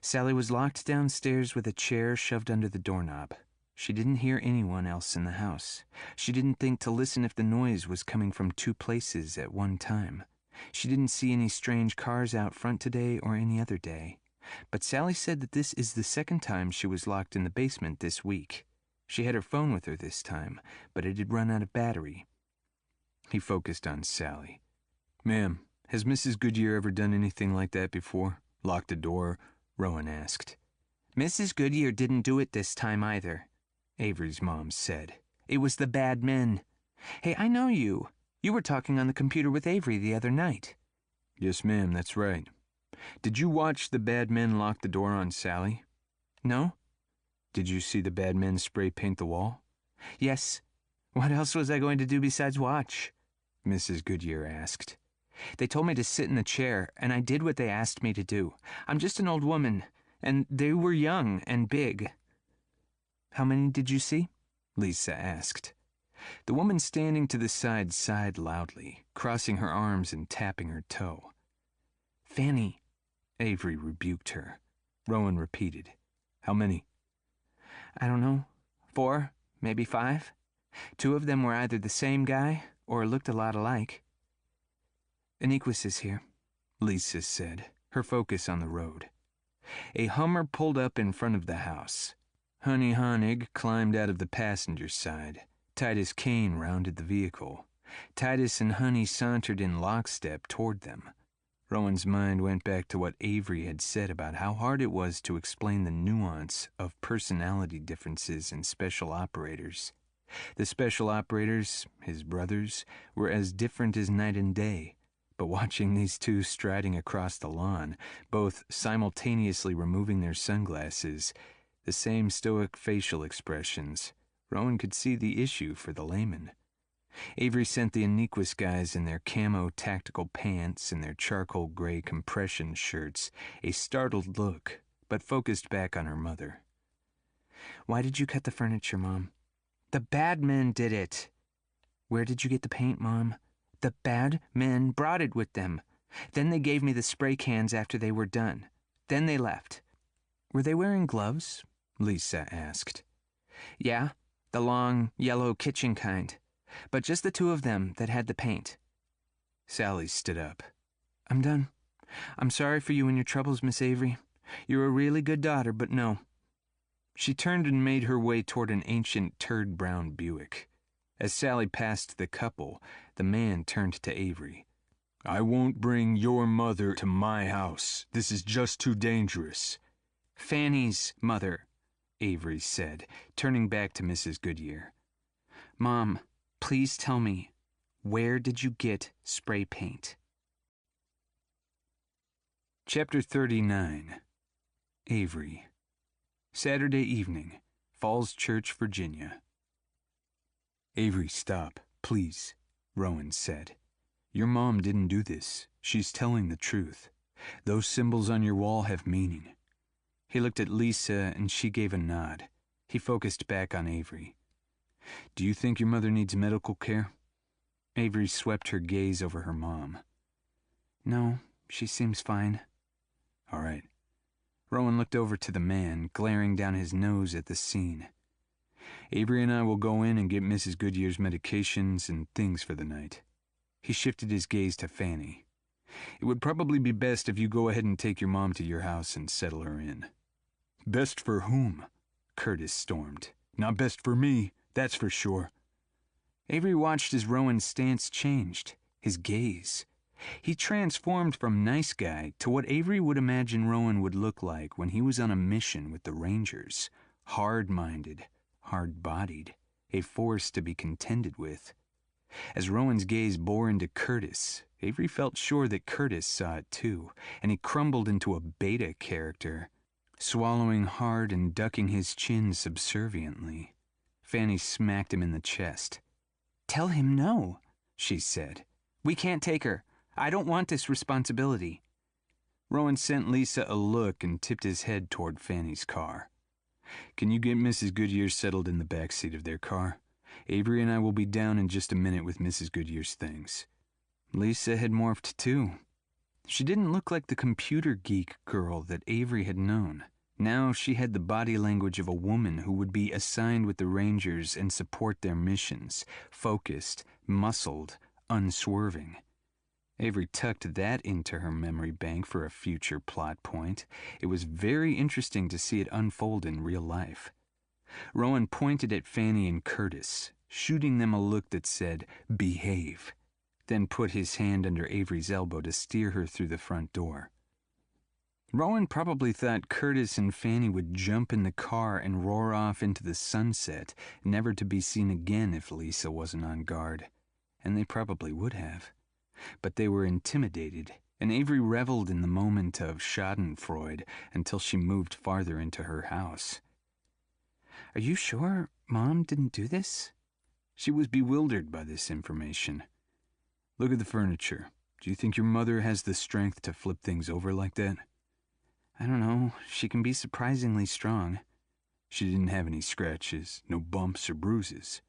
"Sally was locked downstairs with a chair shoved under the doorknob. She didn't hear anyone else in the house. She didn't think to listen if the noise was coming from two places at one time. She didn't see any strange cars out front today or any other day. But Sally said that this is the second time she was locked in the basement this week. She had her phone with her this time, but it had run out of battery." He focused on Sally. "Ma'am, has Mrs. Goodyear ever done anything like that before? Locked a door?" Rowan asked. "Mrs. Goodyear didn't do it this time either," Avery's mom said. "It was the bad men. Hey, I know you. You were talking on the computer with Avery the other night." "Yes, ma'am, that's right. Did you watch the bad men lock the door on Sally?" "No?" "Did you see the bad men spray paint the wall?" "Yes. What else was I going to do besides watch?" Mrs. Goodyear asked. "They told me to sit in the chair, and I did what they asked me to do. I'm just an old woman, and they were young and big." "How many did you see?" Lisa asked. The woman standing to the side sighed loudly, crossing her arms and tapping her toe. "Fanny," Avery rebuked her. Rowan repeated. "How many?" "I don't know. 4, maybe 5. 2 of them were either the same guy or looked a lot alike." "Aniquis is here," Lisa said, her focus on the road. A Hummer pulled up in front of the house. Honey Honig climbed out of the passenger side. Titus Kane rounded the vehicle. Titus and Honey sauntered in lockstep toward them. Rowan's mind went back to what Avery had said about how hard it was to explain the nuance of personality differences in special operators. The special operators, his brothers, were as different as night and day. But watching these two striding across the lawn, both simultaneously removing their sunglasses, the same stoic facial expressions, Rowan could see the issue for the layman. Avery sent the Aniquis guys in their camo tactical pants and their charcoal gray compression shirts a startled look, but focused back on her mother. "Why did you cut the furniture, Mom?" "The bad men did it." "Where did you get the paint, Mom?" "The bad men brought it with them. Then they gave me the spray cans after they were done. Then they left." "Were they wearing gloves?" Lisa asked. "Yeah, the long, yellow kitchen kind. But just the 2 of them that had the paint." Sally stood up. "I'm done. I'm sorry for you and your troubles, Miss Avery. You're a really good daughter, but no." She turned and made her way toward an ancient turd-brown Buick. As Sally passed the couple, the man turned to Avery. "I won't bring your mother to my house. This is just too dangerous." "Fanny's mother," Avery said, turning back to Mrs. Goodyear. "Mom, please tell me, where did you get spray paint?" Chapter 39. Avery. Saturday evening, Falls Church, Virginia. "Avery, stop, please," Rowan said. "Your mom didn't do this. She's telling the truth. Those symbols on your wall have meaning." He looked at Lisa and she gave a nod. He focused back on Avery. "Do you think your mother needs medical care?" Avery swept her gaze over her mom. "No, she seems fine." "All right." Rowan looked over to the man, glaring down his nose at the scene. "Avery and I will go in and get Mrs. Goodyear's medications and things for the night." He shifted his gaze to Fanny. It would probably be best if you go ahead and take your mom to your house and settle her in. Best for whom? Curtis stormed. Not best for me, that's for sure. Avery watched as Rowan's stance changed, his gaze. He transformed from nice guy to what Avery would imagine Rowan would look like when he was on a mission with the Rangers. Hard-minded, hard-bodied, a force to be contended with. As Rowan's gaze bore into Curtis, Avery felt sure that Curtis saw it too, and he crumbled into a beta character, swallowing hard and ducking his chin subserviently. Fanny smacked him in the chest. "Tell him no," she said. "We can't take her. I don't want this responsibility." Rowan sent Lisa a look and tipped his head toward Fanny's car. "Can you get Mrs. Goodyear settled in the back seat of their car? Avery and I will be down in just a minute with Mrs. Goodyear's things." Lisa had morphed too. She didn't look like the computer geek girl that Avery had known. Now she had the body language of a woman who would be assigned with the Rangers and support their missions, focused, muscled, unswerving. Avery tucked that into her memory bank for a future plot point. It was very interesting to see it unfold in real life. Rowan pointed at Fanny and Curtis, shooting them a look that said, "Behave," then put his hand under Avery's elbow to steer her through the front door. Rowan probably thought Curtis and Fanny would jump in the car and roar off into the sunset, never to be seen again if Lisa wasn't on guard. And they probably would have. But they were intimidated, and Avery reveled in the moment of schadenfreude until she moved farther into her house. "Are you sure Mom didn't do this?" She was bewildered by this information. "Look at the furniture. Do you think your mother has the strength to flip things over like that?" "I don't know. She can be surprisingly strong." "She didn't have any scratches, no bumps or bruises."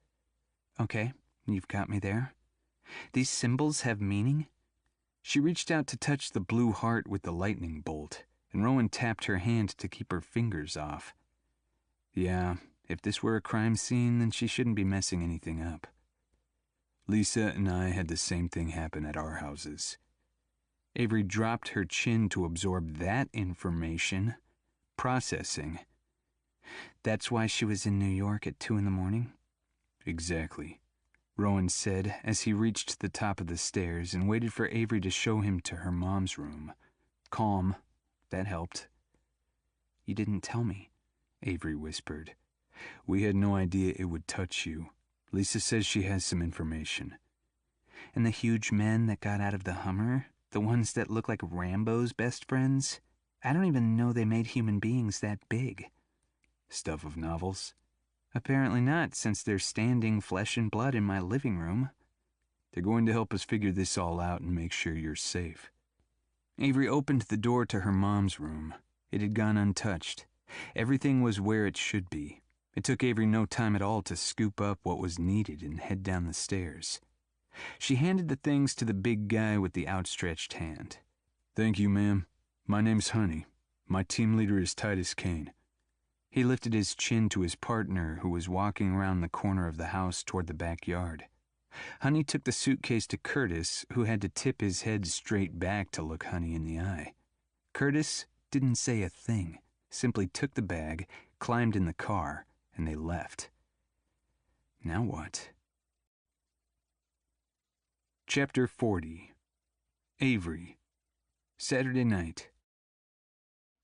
"Okay, you've got me there. These symbols have meaning?" She reached out to touch the blue heart with the lightning bolt, and Rowan tapped her hand to keep her fingers off. "Yeah, if this were a crime scene, then she shouldn't be messing anything up." "Lisa and I had the same thing happen at our houses." Avery dropped her chin to absorb that information. Processing. "That's why she was in New York at 2 a.m? "Exactly," Rowan said as he reached the top of the stairs and waited for Avery to show him to her mom's room. Calm. That helped. "You didn't tell me," Avery whispered. "We had no idea it would touch you. Lisa says she has some information." "And the huge men that got out of the Hummer? The ones that look like Rambo's best friends? I don't even know they made human beings that big." "Stuff of novels?" "Apparently not, since they're standing flesh and blood in my living room." "They're going to help us figure this all out and make sure you're safe." Avery opened the door to her mom's room. It had gone untouched. Everything was where it should be. It took Avery no time at all to scoop up what was needed and head down the stairs. She handed the things to the big guy with the outstretched hand. "Thank you, ma'am. My name's Honey. My team leader is Titus Kane." He lifted his chin to his partner, who was walking around the corner of the house toward the backyard. Honey took the suitcase to Curtis, who had to tip his head straight back to look Honey in the eye. Curtis didn't say a thing, simply took the bag, climbed in the car, and they left. Now what? Chapter 40. Avery. Saturday night.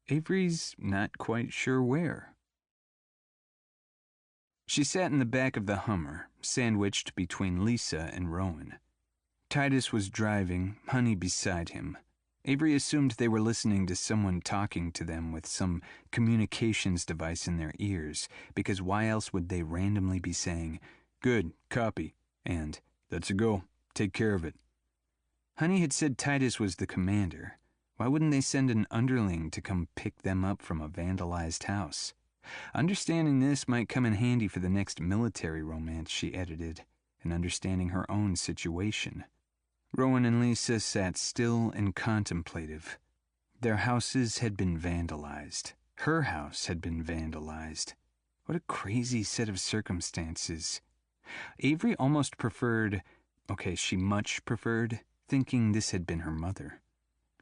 Avery's not quite sure where. She sat in the back of the Hummer, sandwiched between Lisa and Rowan. Titus was driving, Honey beside him. Avery assumed they were listening to someone talking to them with some communications device in their ears, because why else would they randomly be saying, "Good, copy," and "That's a go. Take care of it." Honey had said Titus was the commander. Why wouldn't they send an underling to come pick them up from a vandalized house? Understanding this might come in handy for the next military romance she edited, and understanding her own situation. Rowan and Lisa sat still and contemplative. Their houses had been vandalized. Her house had been vandalized. What a crazy set of circumstances. Avery almost preferred, she much preferred, thinking this had been her mother.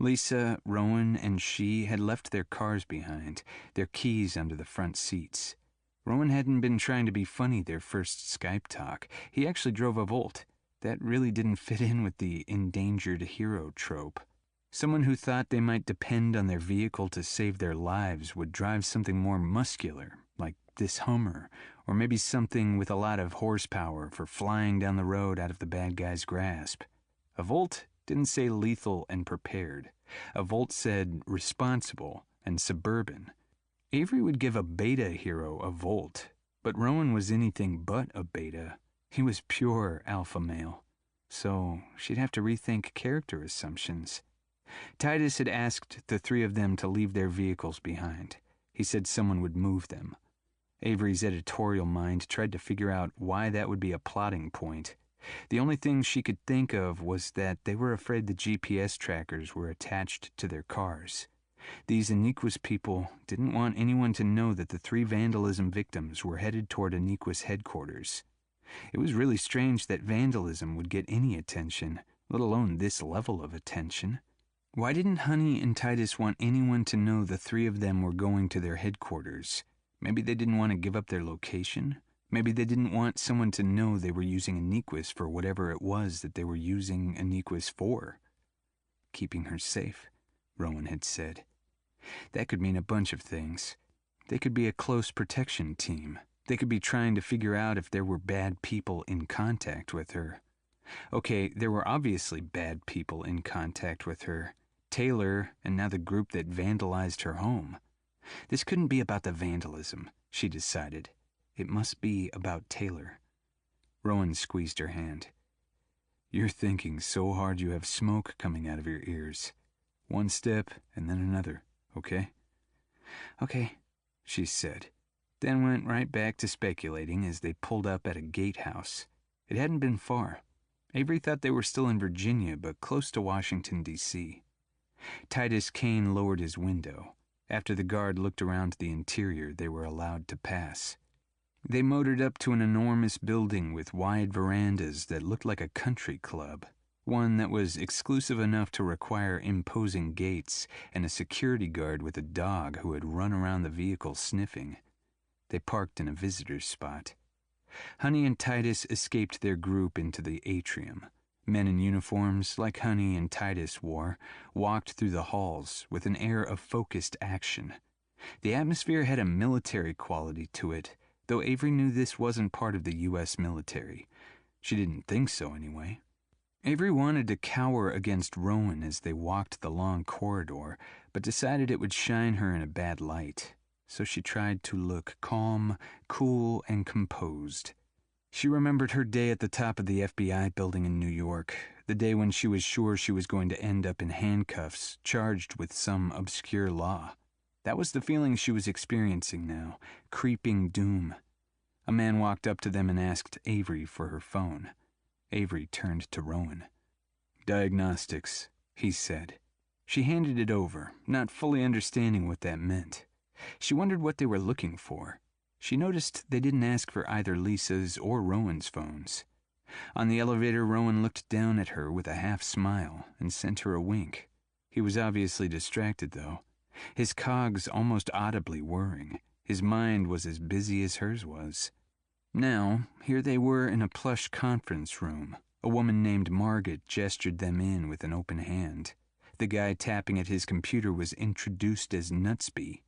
Lisa, Rowan, and she had left their cars behind, their keys under the front seats. Rowan hadn't been trying to be funny their first Skype talk. He actually drove a Volt. That really didn't fit in with the endangered hero trope. Someone who thought they might depend on their vehicle to save their lives would drive something more muscular, like this Hummer, or maybe something with a lot of horsepower for flying down the road out of the bad guy's grasp. A Volt didn't say lethal and prepared. A Volt said responsible and suburban. Avery would give a beta hero a Volt, but Rowan was anything but a beta. He was pure alpha male. So she'd have to rethink character assumptions. Titus had asked the three of them to leave their vehicles behind. He said someone would move them. Avery's editorial mind tried to figure out why that would be a plotting point. The only thing she could think of was that they were afraid the GPS trackers were attached to their cars. These Aniquus people didn't want anyone to know that the three vandalism victims were headed toward Aniquus headquarters. It was really strange that vandalism would get any attention, let alone this level of attention. Why didn't Honey and Titus want anyone to know the three of them were going to their headquarters? Maybe they didn't want to give up their location? Maybe they didn't want someone to know they were using Aniquus for whatever it was that they were using Aniquus for. Keeping her safe, Rowan had said. That could mean a bunch of things. They could be a close protection team. They could be trying to figure out if there were bad people in contact with her. Okay, there were obviously bad people in contact with her. Taylor, and now the group that vandalized her home. This couldn't be about the vandalism, she decided. It must be about Taylor. Rowan squeezed her hand. You're thinking so hard you have smoke coming out of your ears. One step and then another, okay? Okay, she said, then went right back to speculating as they pulled up at a gatehouse. It hadn't been far. Avery thought they were still in Virginia, but close to Washington, D.C. Titus Kane lowered his window. After the guard looked around the interior, they were allowed to pass. They motored up to an enormous building with wide verandas that looked like a country club, one that was exclusive enough to require imposing gates and a security guard with a dog who had run around the vehicle sniffing. They parked in a visitor's spot. Honey and Titus escaped their group into the atrium. Men in uniforms, like Honey and Titus wore, walked through the halls with an air of focused action. The atmosphere had a military quality to it, though Avery knew this wasn't part of the U.S. military. She didn't think so, anyway. Avery wanted to cower against Rowan as they walked the long corridor, but decided it would shine her in a bad light. So she tried to look calm, cool, and composed. She remembered her day at the top of the FBI building in New York, the day when she was sure she was going to end up in handcuffs, charged with some obscure law. That was the feeling she was experiencing now, creeping doom. A man walked up to them and asked Avery for her phone. Avery turned to Rowan. "Diagnostics," he said. She handed it over, not fully understanding what that meant. She wondered what they were looking for. She noticed they didn't ask for either Lisa's or Rowan's phones. On the elevator, Rowan looked down at her with a half smile and sent her a wink. He was obviously distracted, though. His cogs almost audibly whirring. His mind was as busy as hers was. Now, here they were in a plush conference room. A woman named Margaret gestured them in with an open hand. The guy tapping at his computer was introduced as Nutsby.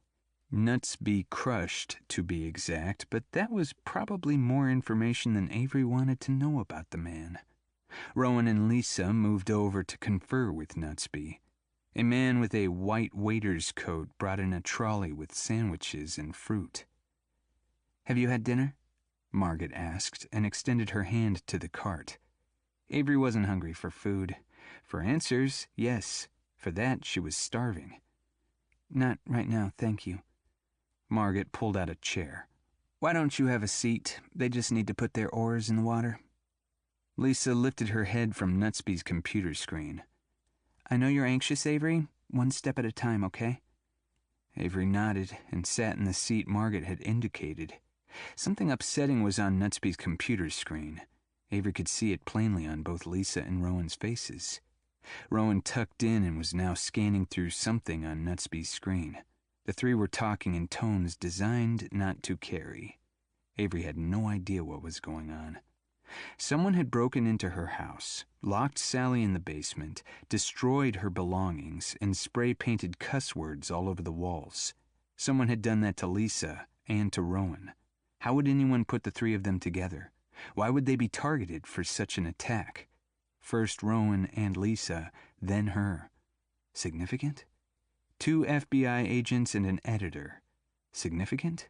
Nutsby Crushed, to be exact, but that was probably more information than Avery wanted to know about the man. Rowan and Lisa moved over to confer with Nutsby. A man with a white waiter's coat brought in a trolley with sandwiches and fruit. "Have you had dinner?" Margaret asked, and extended her hand to the cart. Avery wasn't hungry for food. For answers, yes. For that, she was starving. "Not right now, thank you." Margaret pulled out a chair. "Why don't you have a seat? They just need to put their oars in the water." Lisa lifted her head from Nutsby's computer screen. "I know you're anxious, Avery. One step at a time, okay?" Avery nodded and sat in the seat Margaret had indicated. Something upsetting was on Nutsby's computer screen. Avery could see it plainly on both Lisa and Rowan's faces. Rowan tucked in and was now scanning through something on Nutsby's screen. The three were talking in tones designed not to carry. Avery had no idea what was going on. Someone had broken into her house, locked Sally in the basement, destroyed her belongings, and spray-painted cuss words all over the walls. Someone had done that to Lisa and to Rowan. How would anyone put the three of them together? Why would they be targeted for such an attack? First Rowan and Lisa, then her. Significant? 2 FBI agents and an editor. Significant?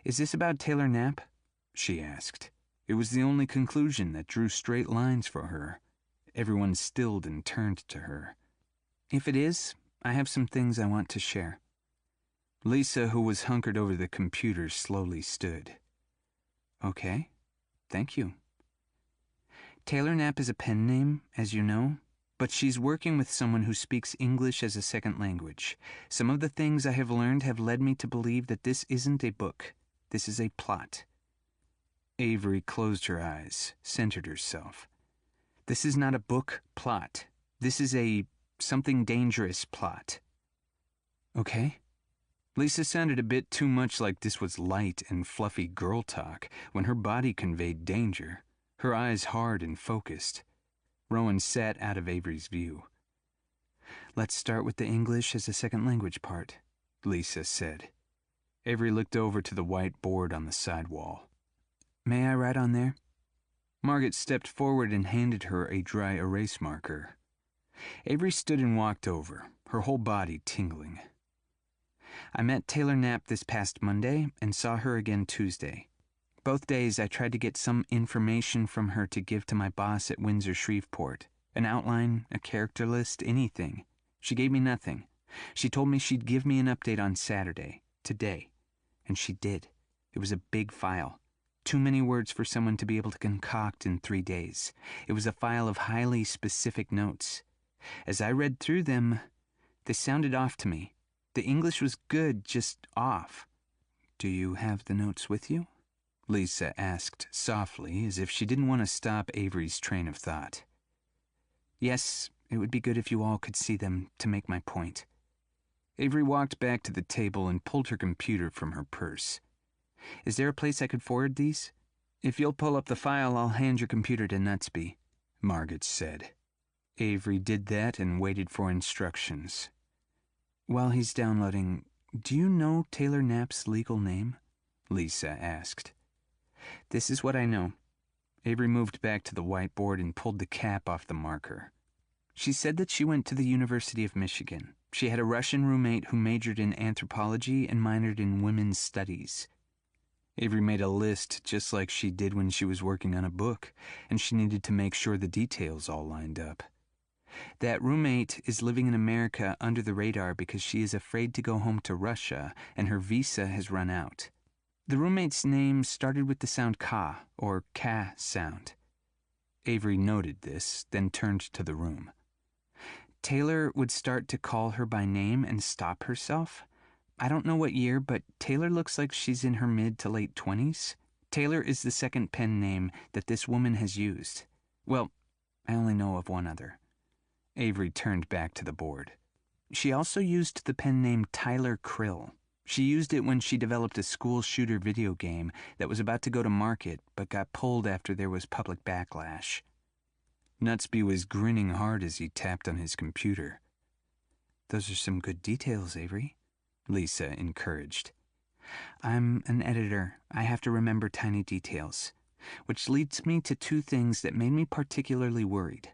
"Is this about Taylor Knapp?" she asked. It was the only conclusion that drew straight lines for her. Everyone stilled and turned to her. "If it is, I have some things I want to share." Lisa, who was hunkered over the computer, slowly stood. "Okay, thank you." "Taylor Knapp is a pen name, as you know, but she's working with someone who speaks English as a second language. Some of the things I have learned have led me to believe that this isn't a book. This is a plot." Avery closed her eyes, centered herself. "This is not a book plot. This is a something dangerous plot." "Okay." Lisa sounded a bit too much like this was light and fluffy girl talk when her body conveyed danger, her eyes hard and focused. Rowan sat out of Avery's view. "Let's start with the English as a second language part," Lisa said. Avery looked over to the white board on the side wall. "May I write on there?" Margaret stepped forward and handed her a dry erase marker. Avery stood and walked over, her whole body tingling. "I met Taylor Knapp this past Monday and saw her again Tuesday. Both days I tried to get some information from her to give to my boss at Windsor Shreveport. An outline, a character list, anything. She gave me nothing. She told me she'd give me an update on Saturday, today. And she did. It was a big file. Too many words for someone to be able to concoct in 3 days. It was a file of highly specific notes. As I read through them, they sounded off to me. The English was good, just off." "Do you have the notes with you?" Lisa asked softly, as if she didn't want to stop Avery's train of thought. "Yes, it would be good if you all could see them to make my point." Avery walked back to the table and pulled her computer from her purse. "Is there a place I could forward these?" "If you'll pull up the file, I'll hand your computer to Nutsby," Margaret said. Avery did that and waited for instructions. "While he's downloading, do you know Taylor Knapp's legal name?" Lisa asked. "This is what I know." Avery moved back to the whiteboard and pulled the cap off the marker. "She said that she went to the University of Michigan. She had a Russian roommate who majored in anthropology and minored in women's studies." Avery made a list just like she did when she was working on a book, and she needed to make sure the details all lined up. "That roommate is living in America under the radar because she is afraid to go home to Russia and her visa has run out. The roommate's name started with the sound ka, or ka sound." Avery noted this, then turned to the room. "Taylor would start to call her by name and stop herself. I don't know what year, but Taylor looks like she's in her mid to late 20s. Taylor is the second pen name that this woman has used. Well, I only know of one other." Avery turned back to the board. "She also used the pen name Tyler Krill. She used it when she developed a school shooter video game that was about to go to market but got pulled after there was public backlash." Nutsby was grinning hard as he tapped on his computer. "Those are some good details, Avery," Lisa encouraged. "I'm an editor. I have to remember tiny details. Which leads me to 2 things that made me particularly worried.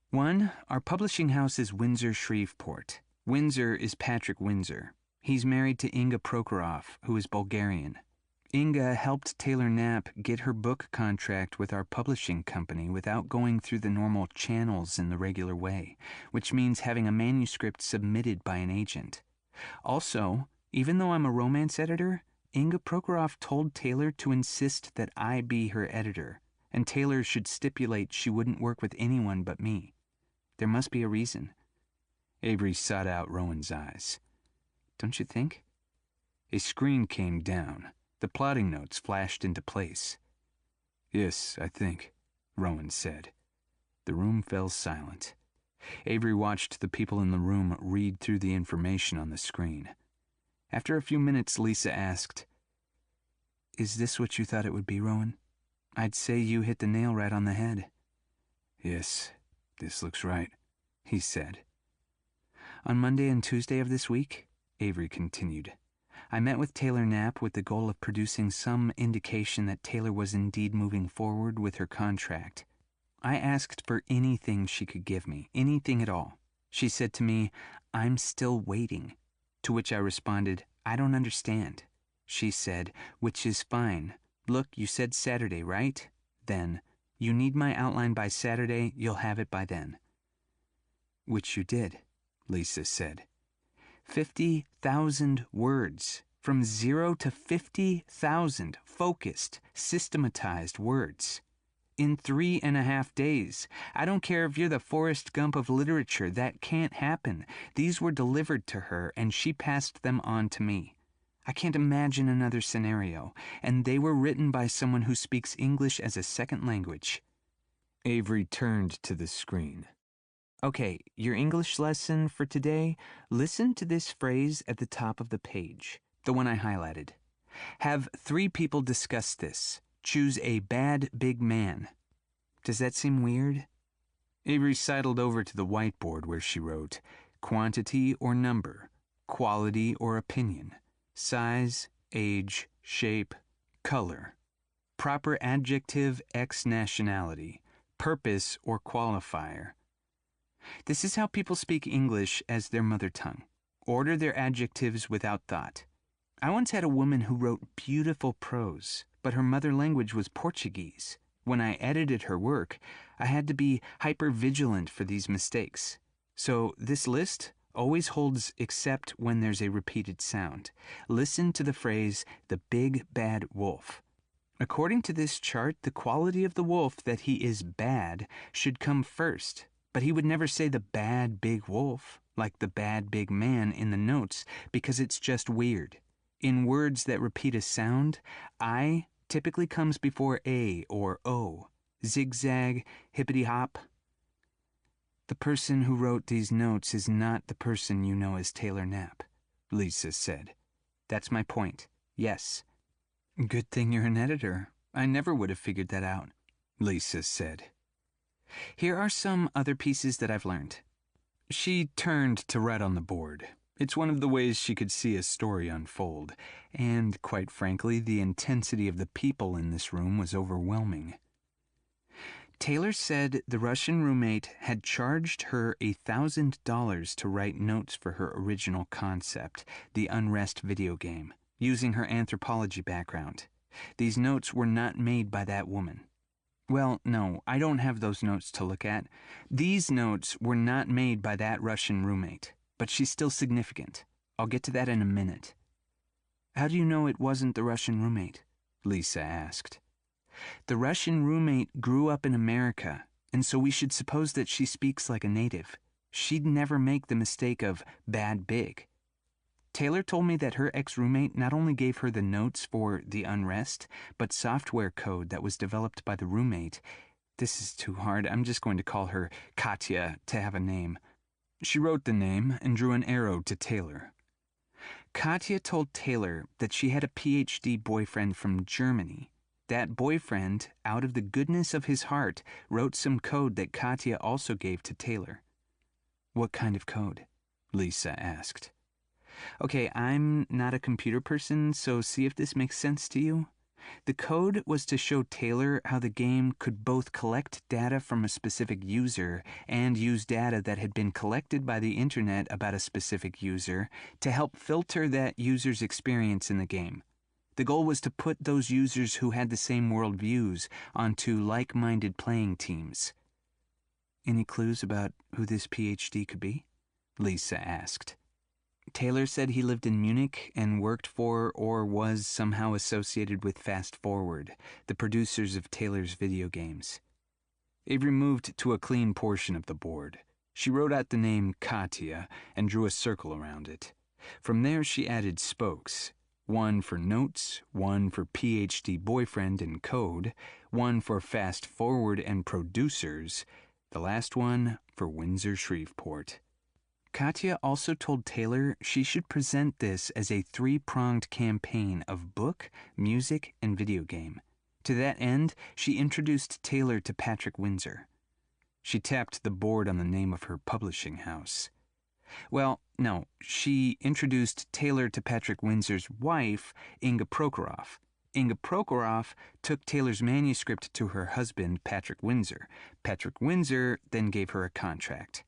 One, our publishing house is Windsor Shreveport. Windsor is Patrick Windsor. He's married to Inga Prokhorov, who is Bulgarian. Inga helped Taylor Knapp get her book contract with our publishing company without going through the normal channels in the regular way, which means having a manuscript submitted by an agent. Also, even though I'm a romance editor, Inga Prokhorov told Taylor to insist that I be her editor, and Taylor should stipulate she wouldn't work with anyone but me. There must be a reason." Avery sought out Rowan's eyes. "Don't you think?" A screen came down. The plotting notes flashed into place. "Yes, I think," Rowan said. The room fell silent. Avery watched the people in the room read through the information on the screen. After a few minutes, Lisa asked, "Is this what you thought it would be, Rowan? I'd say you hit the nail right on the head." "Yes, this looks right," he said. "On Monday and Tuesday of this week," Avery continued, "I met with Taylor Knapp with the goal of producing some indication that Taylor was indeed moving forward with her contract. I asked for anything she could give me, anything at all. She said to me, 'I'm still waiting.' To which I responded, 'I don't understand.' She said, 'Which is fine. Look, you said Saturday, right? Then, you need my outline by Saturday, you'll have it by then.'" "Which you did," Lisa said. 50,000 words. From 0 to 50,000 focused, systematized words. In 3.5 days. I don't care if you're the Forrest Gump of literature, that can't happen. These were delivered to her, and she passed them on to me. I can't imagine another scenario, and they were written by someone who speaks English as a second language." Avery turned to the screen. Okay, your English lesson for today, listen to this phrase at the top of the page, The one I highlighted. "Have 3 people discuss this. Choose a bad big man." Does that seem weird? Avery sidled over to the whiteboard where she wrote, "Quantity or number, quality or opinion, size, age, shape, color, proper adjective, X nationality, purpose or qualifier." This is how people speak English as their mother tongue. Order their adjectives without thought. I once had a woman who wrote beautiful prose, but her mother language was Portuguese. When I edited her work, I had to be hyper-vigilant for these mistakes. So this list always holds except when there's a repeated sound. Listen to the phrase, "the big bad wolf." According to this chart, the quality of the wolf that he is bad should come first, but he would never say the bad big wolf, like the bad big man in the notes, because it's just weird. In words that repeat a sound, I typically comes before A or O. Zigzag, hippity-hop. The person who wrote these notes is not the person you know as Taylor Knapp, Lisa said. That's my point. Yes. Good thing you're an editor. I never would have figured that out, Lisa said. Here are some other pieces that I've learned. She turned to write on the board. It's one of the ways she could see a story unfold, and, quite frankly, the intensity of the people in this room was overwhelming. Taylor said the Russian roommate had charged her $1,000 to write notes for her original concept, the Unrest video game, using her anthropology background. These notes were not made by that woman. Well, no, I don't have those notes to look at. These notes were not made by that Russian roommate, but she's still significant. I'll get to that in a minute. How do you know it wasn't the Russian roommate? Lisa asked. The Russian roommate grew up in America, and so we should suppose that she speaks like a native. She'd never make the mistake of bad big. Taylor told me that her ex-roommate not only gave her the notes for The Unrest, but software code that was developed by the roommate. This is too hard. I'm just going to call her Katya to have a name. She wrote the name and drew an arrow to Taylor. Katya told Taylor that she had a PhD boyfriend from Germany. That boyfriend, out of the goodness of his heart, wrote some code that Katya also gave to Taylor. What kind of code? Lisa asked. Okay, I'm not a computer person, so see if this makes sense to you. The code was to show Taylor how the game could both collect data from a specific user and use data that had been collected by the internet about a specific user to help filter that user's experience in the game. The goal was to put those users who had the same worldviews onto like-minded playing teams. Any clues about who this PhD could be? Lisa asked. Taylor said he lived in Munich and worked for or was somehow associated with Fast Forward, the producers of Taylor's video games. Avery moved to a clean portion of the board. She wrote out the name Katya and drew a circle around it. From there she added spokes. One for notes, one for PhD boyfriend and code, one for Fast Forward and producers, The last one for Windsor-Shreveport. Katya also told Taylor she should present this as a three-pronged campaign of book, music, and video game. To that end, she introduced Taylor to Patrick Windsor. She tapped the board on the name of her publishing house. Well, no, she introduced Taylor to Patrick Windsor's wife, Inga Prokhorov. Inga Prokhorov took Taylor's manuscript to her husband, Patrick Windsor. Patrick Windsor then gave her a contract.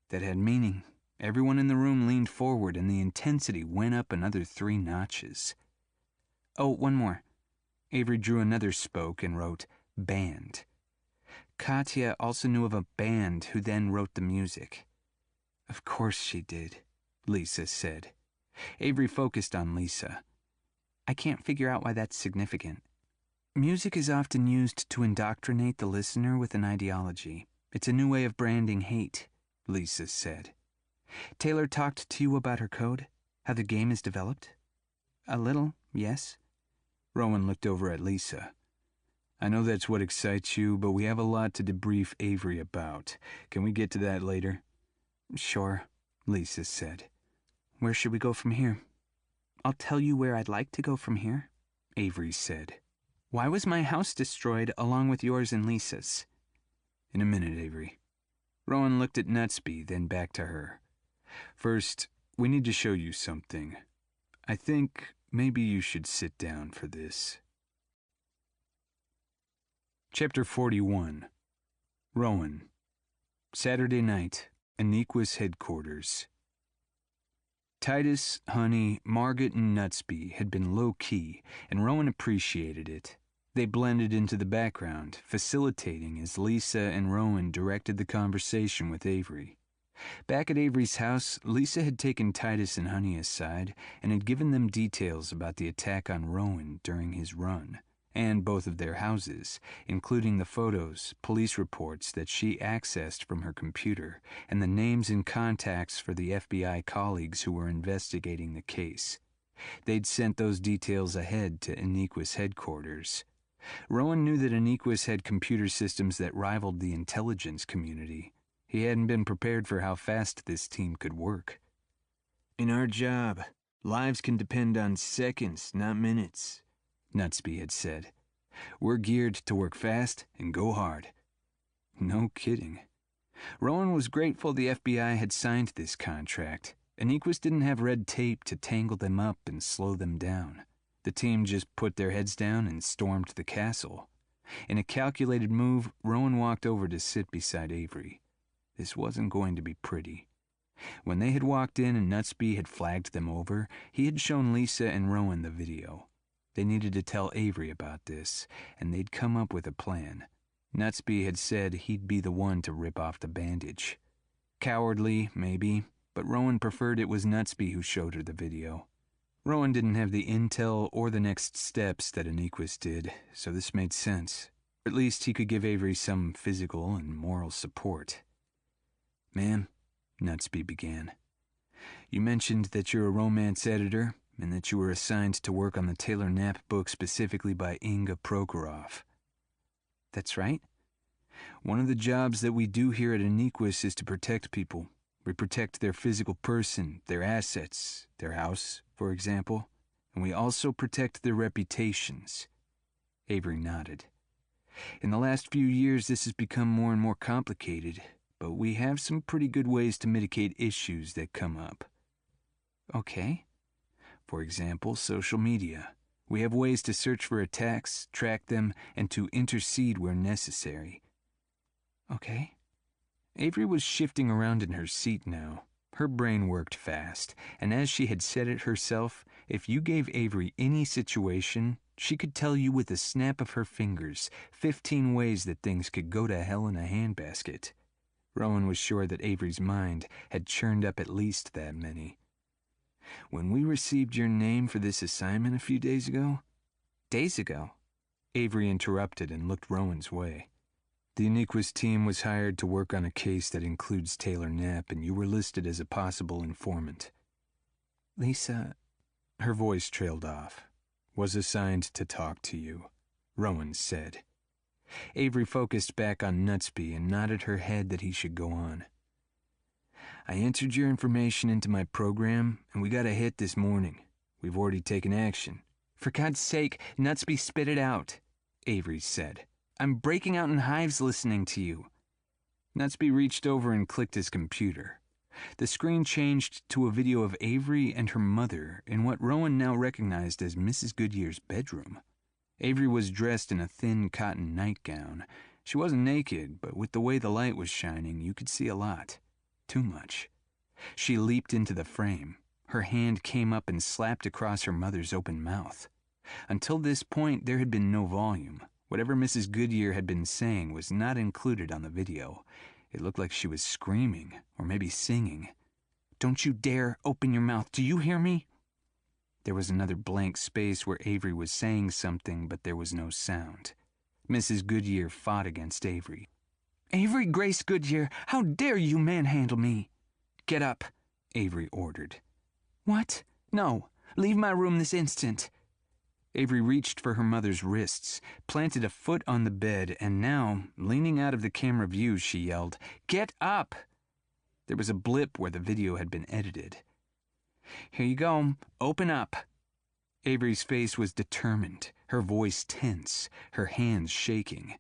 That had meaning. Everyone in the room leaned forward and the intensity went up another 3 notches. Oh, one more. Avery drew another spoke and wrote, band. Katya also knew of a band who then wrote the music. Of course she did, Lisa said. Avery focused on Lisa. I can't figure out why that's significant. Music is often used to indoctrinate the listener with an ideology. It's a new way of branding hate, Lisa said. Taylor talked to you about her code? How the game is developed? A little, yes. Rowan looked over at Lisa. I know that's what excites you, but we have a lot to debrief Avery about. Can we get to that later? Sure, Lisa said. Where should we go from here? I'll tell you where I'd like to go from here, Avery said. Why was my house destroyed along with yours and Lisa's? In a minute, Avery. Rowan looked at Nutsby, then back to her. First, we need to show you something. I think maybe you should sit down for this. Chapter 41. Rowan. Saturday night, Aniquis headquarters. Titus, Honey, Margaret, and Nutsby had been low-key, and Rowan appreciated it. They blended into the background, facilitating as Lisa and Rowan directed the conversation with Avery. Back at Avery's house, Lisa had taken Titus and Honey aside and had given them details about the attack on Rowan during his run, and both of their houses, including the photos, police reports that she accessed from her computer, and the names and contacts for the FBI colleagues who were investigating the case. They'd sent those details ahead to Aniquis headquarters. Rowan knew that Aniquis had computer systems that rivaled the intelligence community. He hadn't been prepared for how fast this team could work. In our job, lives can depend on seconds, not minutes, Nutsby had said. We're geared to work fast and go hard. No kidding. Rowan was grateful the FBI had signed this contract. Aniquis didn't have red tape to tangle them up and slow them down. The team just put their heads down and stormed the castle. In a calculated move, Rowan walked over to sit beside Avery. This wasn't going to be pretty. When they had walked in and Nutsby had flagged them over, he had shown Lisa and Rowan the video. They needed to tell Avery about this, and they'd come up with a plan. Nutsby had said he'd be the one to rip off the bandage. Cowardly, maybe, but Rowan preferred it was Nutsby who showed her the video. Rowan didn't have the intel or the next steps that Aniquis did, so this made sense. At least he could give Avery some physical and moral support. Ma'am, Nutsby began, you mentioned that you're a romance editor and that you were assigned to work on the Taylor Knapp book specifically by Inga Prokhorov. That's right. One of the jobs that we do here at Aniquis is to protect people. We protect their physical person, their assets, their house, for example, and we also protect their reputations. Avery nodded. In the last few years, this has become more and more complicated, but we have some pretty good ways to mitigate issues that come up. Okay. For example, social media. We have ways to search for attacks, track them, and to intercede where necessary. Okay. Avery was shifting around in her seat now. Her brain worked fast, and as she had said it herself, if you gave Avery any situation, she could tell you with a snap of her fingers 15 ways that things could go to hell in a handbasket. Rowan was sure that Avery's mind had churned up at least that many. When we received your name for this assignment a few days ago... Days ago? Avery interrupted and looked Rowan's way. The Aniquis team was hired to work on a case that includes Taylor Knapp, and you were listed as a possible informant. Lisa... Her voice trailed off. Was assigned to talk to you, Rowan said. Avery focused back on Nutsby and nodded her head that he should go on. I entered your information into my program, and we got a hit this morning. We've already taken action. For God's sake, Nutsby, spit it out, Avery said. I'm breaking out in hives listening to you. Nutsby reached over and clicked his computer. The screen changed to a video of Avery and her mother in what Rowan now recognized as Mrs. Goodyear's bedroom. Avery was dressed in a thin cotton nightgown. She wasn't naked, but with the way the light was shining, you could see a lot. Too much. She leaped into the frame. Her hand came up and slapped across her mother's open mouth. Until this point, there had been no volume. Whatever Mrs. Goodyear had been saying was not included on the video. It looked like she was screaming, or maybe singing. Don't you dare open your mouth, do you hear me? There was another blank space where Avery was saying something, but there was no sound. Mrs. Goodyear fought against Avery. Avery Grace Goodyear, how dare you manhandle me? Get up, Avery ordered. What? No, leave my room this instant. Avery reached for her mother's wrists, planted a foot on the bed, and now, leaning out of the camera view, she yelled, "Get up!" There was a blip where the video had been edited. Here you go. Open up. Avery's face was determined, her voice tense, her hands shaking.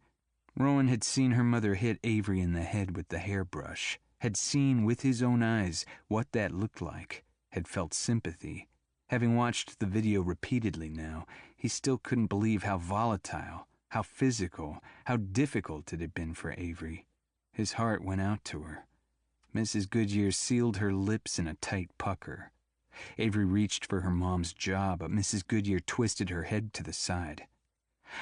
Rowan had seen her mother hit Avery in the head with the hairbrush, had seen with his own eyes what that looked like, had felt sympathy. Having watched the video repeatedly now, he still couldn't believe how volatile, how physical, how difficult it had been for Avery. His heart went out to her. Mrs. Goodyear sealed her lips in a tight pucker. Avery reached for her mom's jaw, but Mrs. Goodyear twisted her head to the side.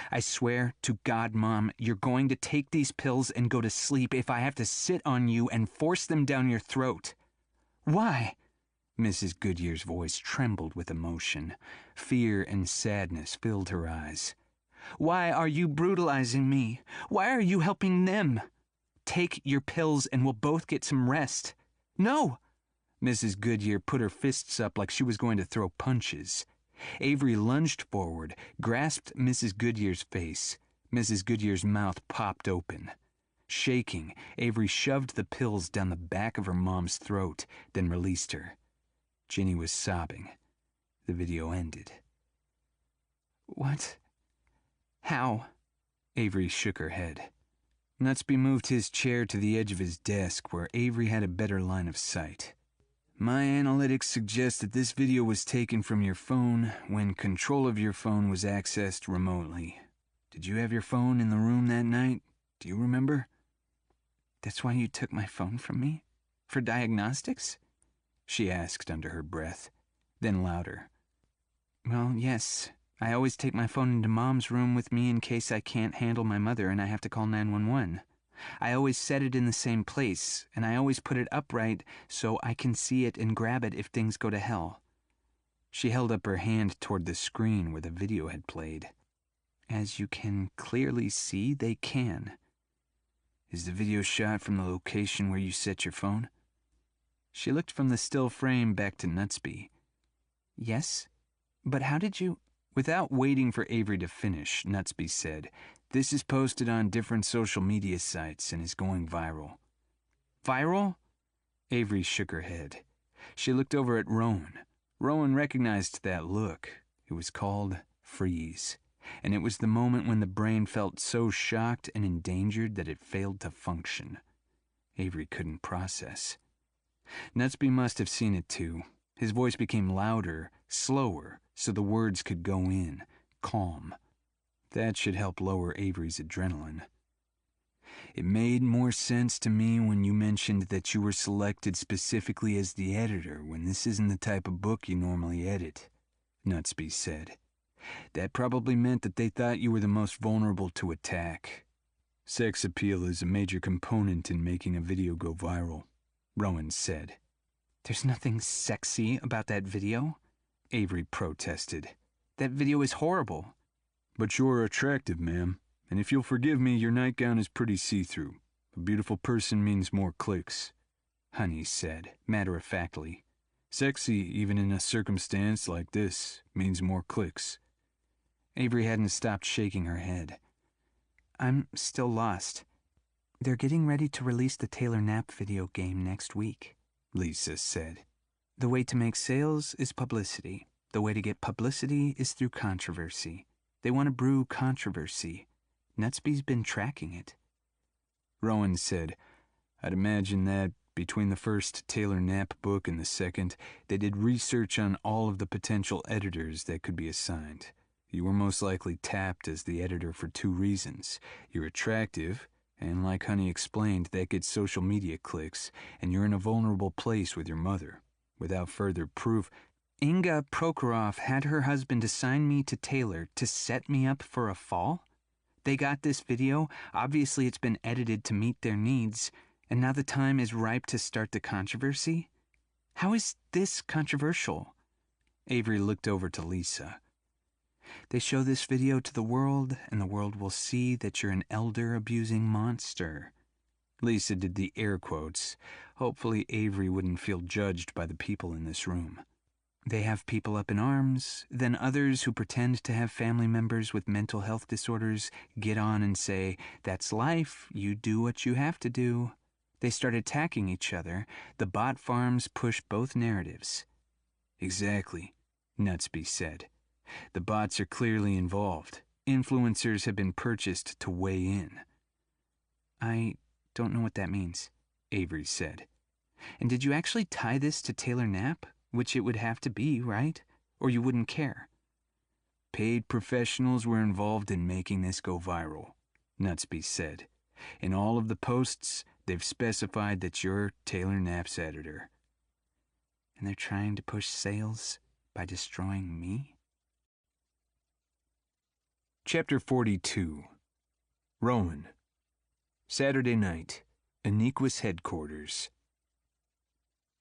I swear to God, Mom, you're going to take these pills and go to sleep if I have to sit on you and force them down your throat. Why? Mrs. Goodyear's voice trembled with emotion. Fear and sadness filled her eyes. Why are you brutalizing me? Why are you helping them? Take your pills and we'll both get some rest. No! Mrs. Goodyear put her fists up like she was going to throw punches. Avery lunged forward, grasped Mrs. Goodyear's face. Mrs. Goodyear's mouth popped open. Shaking, Avery shoved the pills down the back of her mom's throat, then released her. Ginny was sobbing. The video ended. What? How? Avery shook her head. Nutsby moved his chair to the edge of his desk where Avery had a better line of sight. My analytics suggest that this video was taken from your phone when control of your phone was accessed remotely. Did you have your phone in the room that night? Do you remember? That's why you took my phone from me? For diagnostics? She asked under her breath, then louder. Well, yes. I always take my phone into Mom's room with me in case I can't handle my mother and I have to call 911. I always set it in the same place, and I always put it upright so I can see it and grab it if things go to hell. She held up her hand toward the screen where the video had played. As you can clearly see, they can. Is the video shot from the location where you set your phone? She looked from the still frame back to Nutsby. Yes, but how did you... Without waiting for Avery to finish, Nutsby said, "This is posted on different social media sites and is going viral." Viral? Avery shook her head. She looked over at Rowan. Rowan recognized that look. It was called freeze. And it was the moment when the brain felt so shocked and endangered that it failed to function. Avery couldn't process. Nutsby must have seen it too. His voice became louder, slower, so the words could go in, calm. That should help lower Avery's adrenaline. It made more sense to me when you mentioned that you were selected specifically as the editor when this isn't the type of book you normally edit, Nutsby said. That probably meant that they thought you were the most vulnerable to attack. Sex appeal is a major component in making a video go viral, Rowan said. There's nothing sexy about that video, Avery protested. That video is horrible. But you're attractive, ma'am, and if you'll forgive me, your nightgown is pretty see-through. A beautiful person means more clicks, Honey said, matter-of-factly. Sexy, even in a circumstance like this, means more clicks. Avery hadn't stopped shaking her head. I'm still lost. They're getting ready to release the Taylor Knapp video game next week, Lisa said. The way to make sales is publicity. The way to get publicity is through controversy. They want to brew controversy. Nutsby's been tracking it. Rowan said, I'd imagine that between the first Taylor Knapp book and the second, they did research on all of the potential editors that could be assigned. You were most likely tapped as the editor for 2 reasons. You're attractive, and like Honey explained, that gets social media clicks, and you're in a vulnerable place with your mother. Without further proof, Inga Prokhorov had her husband assign me to Taylor to set me up for a fall? They got this video, obviously it's been edited to meet their needs, and now the time is ripe to start the controversy? How is this controversial? Avery looked over to Lisa. They show this video to the world, and the world will see that you're an elder-abusing monster. Lisa did the air quotes. Hopefully Avery wouldn't feel judged by the people in this room. They have people up in arms, then others who pretend to have family members with mental health disorders get on and say, that's life, you do what you have to do. They start attacking each other. The bot farms push both narratives. Exactly, Nutsby said. The bots are clearly involved. Influencers have been purchased to weigh in. I don't know what that means, Avery said. And did you actually tie this to Taylor Knapp? Which it would have to be, right? Or you wouldn't care? Paid professionals were involved in making this go viral, Nutsby said. In all of the posts, they've specified that you're Taylor Knapp's editor. And they're trying to push sales by destroying me? Chapter 42. Rowan. Saturday night, Aniquis headquarters.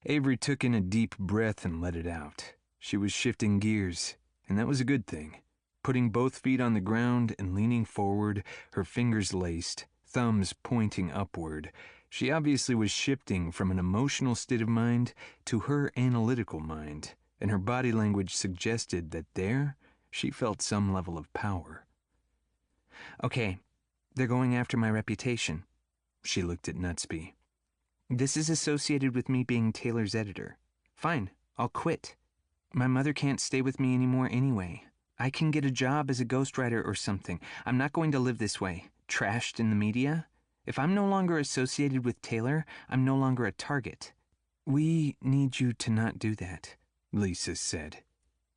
Avery took in a deep breath and let it out. She was shifting gears, and that was a good thing. Putting both feet on the ground and leaning forward, her fingers laced, thumbs pointing upward, she obviously was shifting from an emotional state of mind to her analytical mind, and her body language suggested that there she felt some level of power. Okay, they're going after my reputation. She looked at Nutsby. This is associated with me being Taylor's editor. Fine, I'll quit. My mother can't stay with me anymore anyway. I can get a job as a ghostwriter or something. I'm not going to live this way, trashed in the media. If I'm no longer associated with Taylor, I'm no longer a target. We need you to not do that, Lisa said.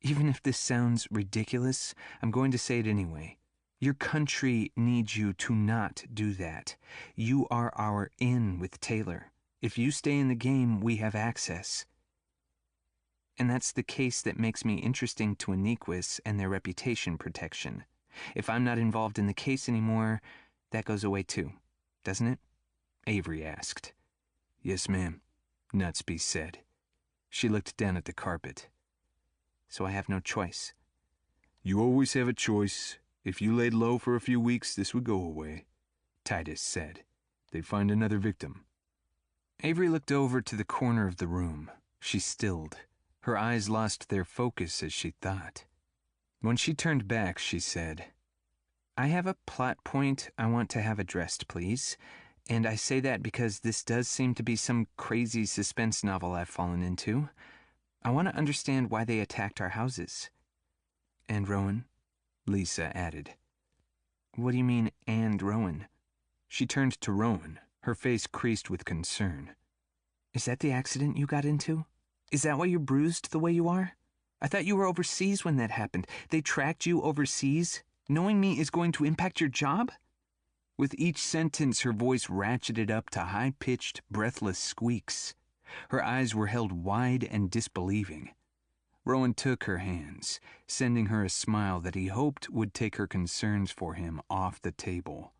Even if this sounds ridiculous, I'm going to say it anyway. Your country needs you to not do that. You are our in with Taylor. If you stay in the game, we have access. And that's the case that makes me interesting to Aniquis and their reputation protection. If I'm not involved in the case anymore, that goes away too, doesn't it? Avery asked. Yes, ma'am, Nutsby said. She looked down at the carpet. So I have no choice. You always have a choice. If you laid low for a few weeks, this would go away, Titus said. They'd find another victim. Avery looked over to the corner of the room. She stilled. Her eyes lost their focus as she thought. When she turned back, she said, I have a plot point I want to have addressed, please. And I say that because this does seem to be some crazy suspense novel I've fallen into. I want to understand why they attacked our houses. And Rowan, Lisa added. What do you mean, and Rowan? She turned to Rowan, her face creased with concern. Is that the accident you got into? Is that why you're bruised the way you are? I thought you were overseas when that happened. They tracked you overseas? Knowing me is going to impact your job? With each sentence, her voice ratcheted up to high-pitched, breathless squeaks. Her eyes were held wide and disbelieving. Rowan took her hands, sending her a smile that he hoped would take her concerns for him off the table.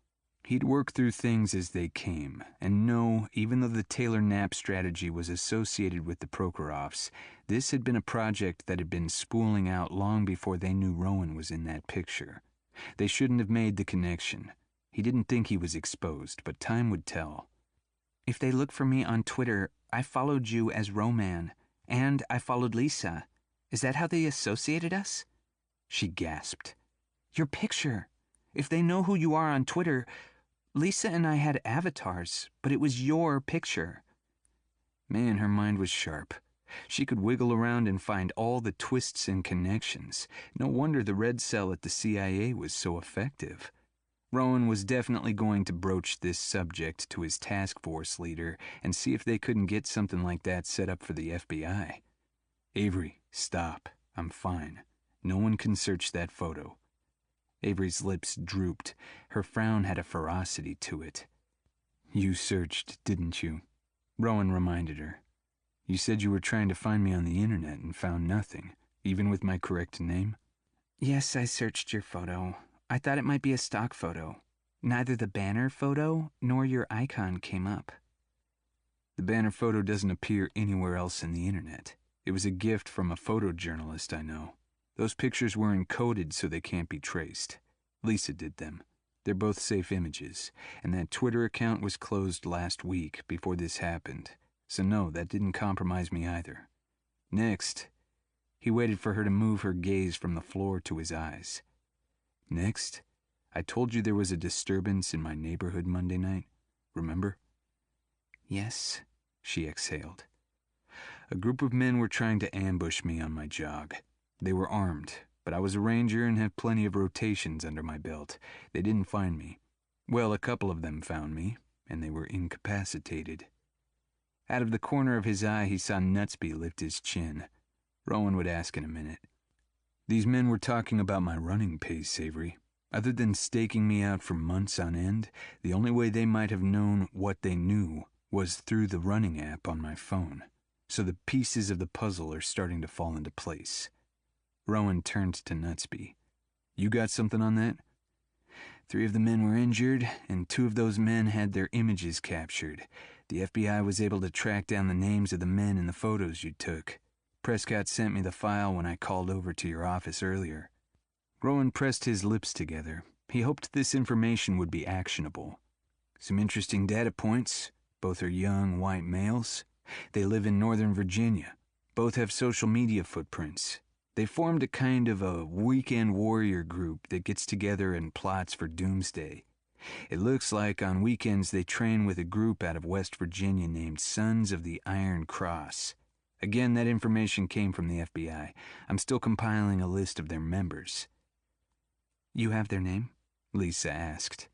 He'd work through things as they came, and know, even though the Taylor Knapp strategy was associated with the Prokhorovs, this had been a project that had been spooling out long before they knew Rowan was in that picture. They shouldn't have made the connection. He didn't think he was exposed, but time would tell. If they look for me on Twitter, I followed you as Roman, and I followed Lisa. Is that how they associated us? She gasped. Your picture. If they know who you are on Twitter, Lisa and I had avatars, but it was your picture. Man, her mind was sharp. She could wiggle around and find all the twists and connections. No wonder the red cell at the CIA was so effective. Rowan was definitely going to broach this subject to his task force leader and see if they couldn't get something like that set up for the FBI. Avery, stop. I'm fine. No one can search that photo. Avery's lips drooped. Her frown had a ferocity to it. You searched, didn't you? Rowan reminded her. You said you were trying to find me on the internet and found nothing, even with my correct name? Yes, I searched your photo. I thought it might be a stock photo. Neither the banner photo nor your icon came up. The banner photo doesn't appear anywhere else in the internet. It was a gift from a photojournalist I know. Those pictures were encoded so they can't be traced. Lisa did them. They're both safe images, and that Twitter account was closed last week before this happened. So no, that didn't compromise me either. Next, he waited for her to move her gaze from the floor to his eyes. Next, I told you there was a disturbance in my neighborhood Monday night. Remember? Yes, she exhaled. A group of men were trying to ambush me on my jog. They were armed, but I was a ranger and had plenty of rotations under my belt. They didn't find me. Well, a couple of them found me, and they were incapacitated. Out of the corner of his eye, he saw Nutsby lift his chin. Rowan would ask in a minute. These men were talking about my running pace, Avery. Other than staking me out for months on end, the only way they might have known what they knew was through the running app on my phone. So the pieces of the puzzle are starting to fall into place. Rowan turned to Nutsby. You got something on that? 3 of the men were injured, and 2 of those men had their images captured. The FBI was able to track down the names of the men in the photos you took. Prescott sent me the file when I called over to your office earlier. Rowan pressed his lips together. He hoped this information would be actionable. Some interesting data points. Both are young, white males. They live in Northern Virginia. Both have social media footprints. They formed a kind of a weekend warrior group that gets together and plots for doomsday. It looks like on weekends they train with a group out of West Virginia named Sons of the Iron Cross. Again, that information came from the FBI. I'm still compiling a list of their members. You have their name? Lisa asked.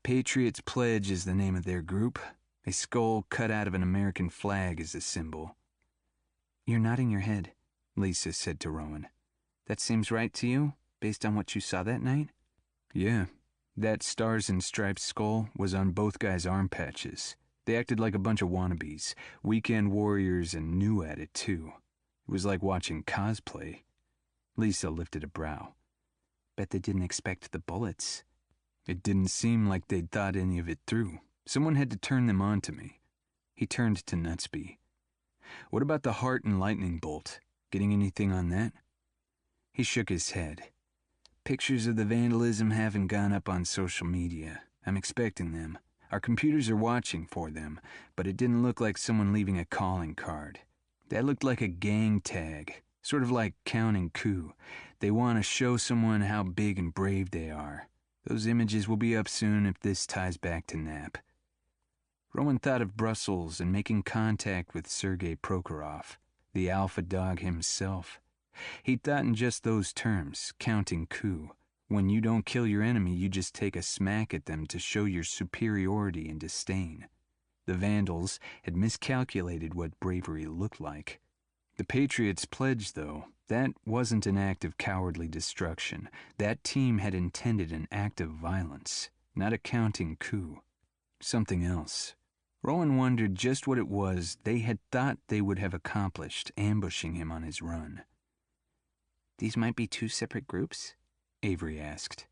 Patriots Pledge is the name of their group. A skull cut out of an American flag is the symbol. You're nodding your head, Lisa said to Rowan. That seems right to you, based on what you saw that night? Yeah. That Stars and Stripes skull was on both guys' arm patches. They acted like a bunch of wannabes, weekend warriors, and knew at it, too. It was like watching cosplay. Lisa lifted a brow. Bet they didn't expect the bullets. It didn't seem like they'd thought any of it through. Someone had to turn them on to me. He turned to Nutsby. What about the heart and lightning bolt? Getting anything on that? He shook his head. Pictures of the vandalism haven't gone up on social media. I'm expecting them. Our computers are watching for them, but it didn't look like someone leaving a calling card. That looked like a gang tag, sort of like counting coup. They want to show someone how big and brave they are. Those images will be up soon if this ties back to Knapp. Rowan thought of Brussels and making contact with Sergei Prokhorov, the alpha dog himself. He'd thought in just those terms, counting coup. When you don't kill your enemy, you just take a smack at them to show your superiority and disdain. The Vandals had miscalculated what bravery looked like. The Patriots' Pledge, though, that wasn't an act of cowardly destruction. That team had intended an act of violence, not a counting coup. Something else. Rowan wondered just what it was they had thought they would have accomplished, ambushing him on his run. These might be 2 separate groups? Avery asked.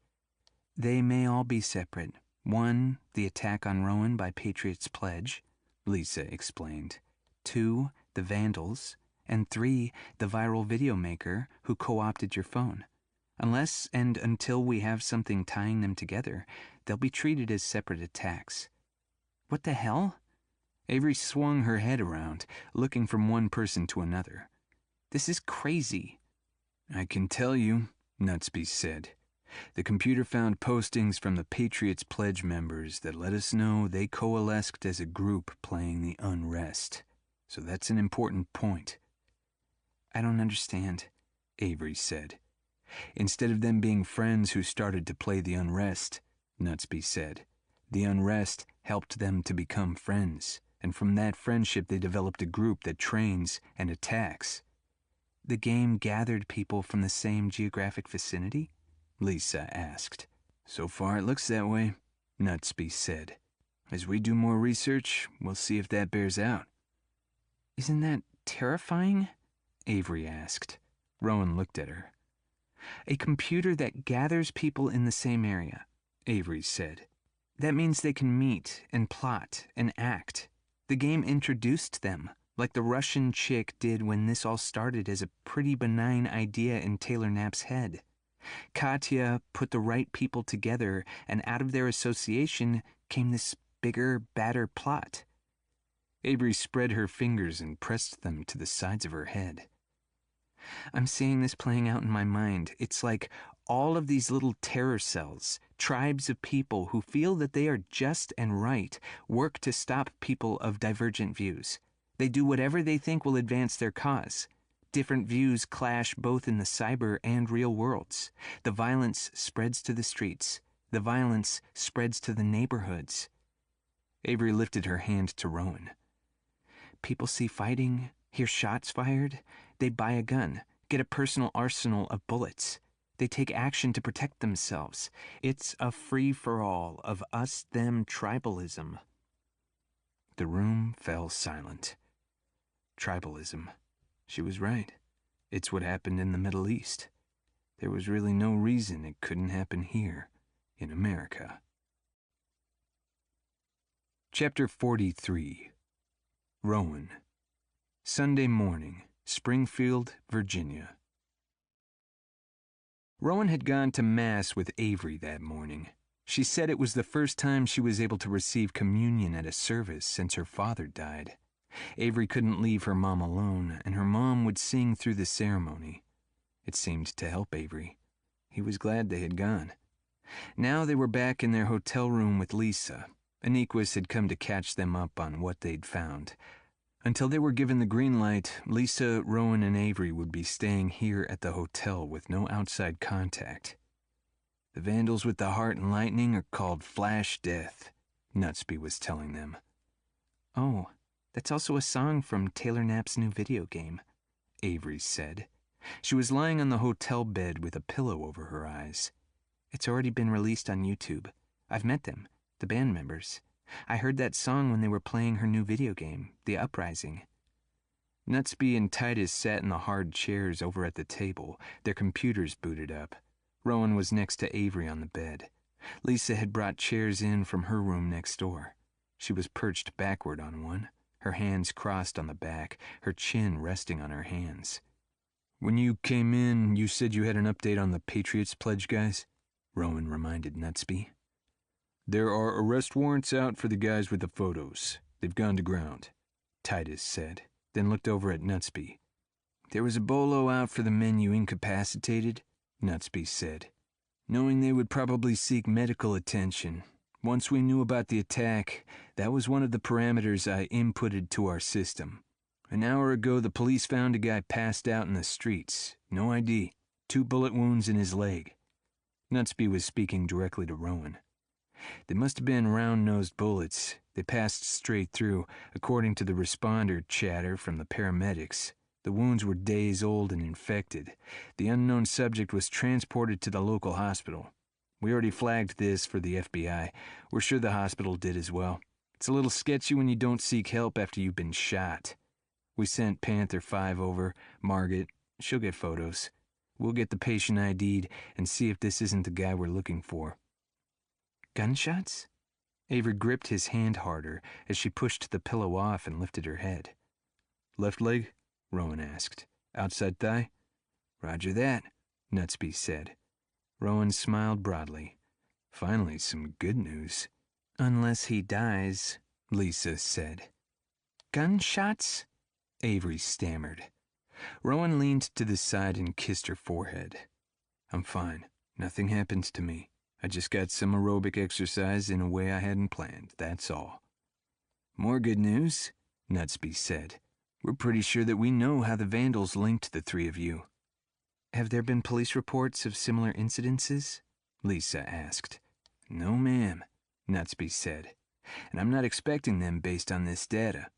They may all be separate. 1, the attack on Rowan by Patriots' Pledge, Lisa explained. 2, the Vandals. And 3, the viral video maker who co-opted your phone. Unless and until we have something tying them together, they'll be treated as separate attacks. What the hell? Avery swung her head around, looking from one person to another. This is crazy. I can tell you, Nutsby said. The computer found postings from the Patriots Pledge members that let us know they coalesced as a group playing the unrest. So that's an important point. I don't understand, Avery said. Instead of them being friends who started to play the unrest, Nutsby said, the unrest helped them to become friends, and from that friendship they developed a group that trains and attacks. The game gathered people from the same geographic vicinity? Lisa asked. So far it looks that way, Nutsby said. As we do more research, we'll see if that bears out. Isn't that terrifying? Avery asked. Rowan looked at her. A computer that gathers people in the same area, Avery said. That means they can meet and plot and act. The game introduced them, like the Russian chick did when this all started as a pretty benign idea in Taylor Knapp's head. Katya put the right people together, and out of their association came this bigger, badder plot. Avery spread her fingers and pressed them to the sides of her head. I'm seeing this playing out in my mind. It's like all of these little terror cells, tribes of people who feel that they are just and right, work to stop people of divergent views. They do whatever they think will advance their cause. Different views clash both in the cyber and real worlds. The violence spreads to the streets. The violence spreads to the neighborhoods. Avery lifted her hand to Rowan. People see fighting, hear shots fired. They buy a gun, get a personal arsenal of bullets. They take action to protect themselves. It's a free-for-all of us-them tribalism. The room fell silent. Tribalism. She was right. It's what happened in the Middle East. There was really no reason it couldn't happen here, in America. Chapter 43. Rowan. Sunday morning, Springfield, Virginia. Rowan had gone to Mass with Avery that morning. She said it was the first time she was able to receive communion at a service since her father died. Avery couldn't leave her mom alone, and her mom would sing through the ceremony. It seemed to help Avery. He was glad they had gone. Now they were back in their hotel room with Lisa. Aniquis had come to catch them up on what they'd found. Until they were given the green light, Lisa, Rowan, and Avery would be staying here at the hotel with no outside contact. The vandals with the heart and lightning are called Flash Death, Nutsby was telling them. Oh, that's also a song from Taylor Knapp's new video game, Avery said. She was lying on the hotel bed with a pillow over her eyes. It's already been released on YouTube. I've met them, the band members. I heard that song when they were playing her new video game, The Uprising. Nutsby and Titus sat in the hard chairs over at the table, their computers booted up. Rowan was next to Avery on the bed. Lisa had brought chairs in from her room next door. She was perched backward on one, her hands crossed on the back, her chin resting on her hands. When you came in, you said you had an update on the Patriots Pledge guys? Rowan reminded Nutsby. There are arrest warrants out for the guys with the photos. They've gone to ground, Titus said, then looked over at Nutsby. There was a bolo out for the men you incapacitated, Nutsby said, knowing they would probably seek medical attention. Once we knew about the attack, that was one of the parameters I inputted to our system. An hour ago, the police found a guy passed out in the streets. No ID. 2 bullet wounds in his leg. Nutsby was speaking directly to Rowan. They must have been round-nosed bullets. They passed straight through, according to the responder chatter from the paramedics. The wounds were days old and infected. The unknown subject was transported to the local hospital. We already flagged this for the FBI. We're sure the hospital did as well. It's a little sketchy when you don't seek help after you've been shot. We sent Panther 5 over, Margaret. She'll get photos. We'll get the patient ID'd and see if this isn't the guy we're looking for. Gunshots? Avery gripped his hand harder as she pushed the pillow off and lifted her head. Left leg? Rowan asked. Outside thigh? Roger that, Nutsby said. Rowan smiled broadly. Finally, some good news. Unless he dies, Lisa said. Gunshots? Avery stammered. Rowan leaned to the side and kissed her forehead. I'm fine. Nothing happened to me. I just got some aerobic exercise in a way I hadn't planned, that's all. More good news, Nutsby said. We're pretty sure that we know how the vandals linked the three of you. Have there been police reports of similar incidences? Lisa asked. No, ma'am, Nutsby said. And I'm not expecting them based on this data.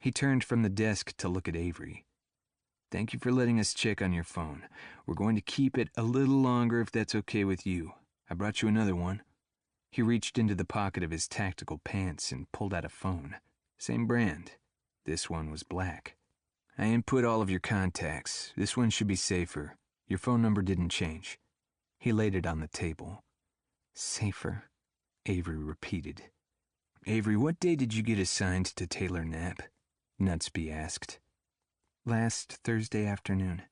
He turned from the desk to look at Avery. Thank you for letting us check on your phone. We're going to keep it a little longer if that's okay with you. I brought you another one. He reached into the pocket of his tactical pants and pulled out a phone. Same brand. This one was black. I input all of your contacts. This one should be safer. Your phone number didn't change. He laid it on the table. Safer, Avery repeated. Avery, what day did you get assigned to Taylor Knapp? Nutsby asked. Last Thursday afternoon.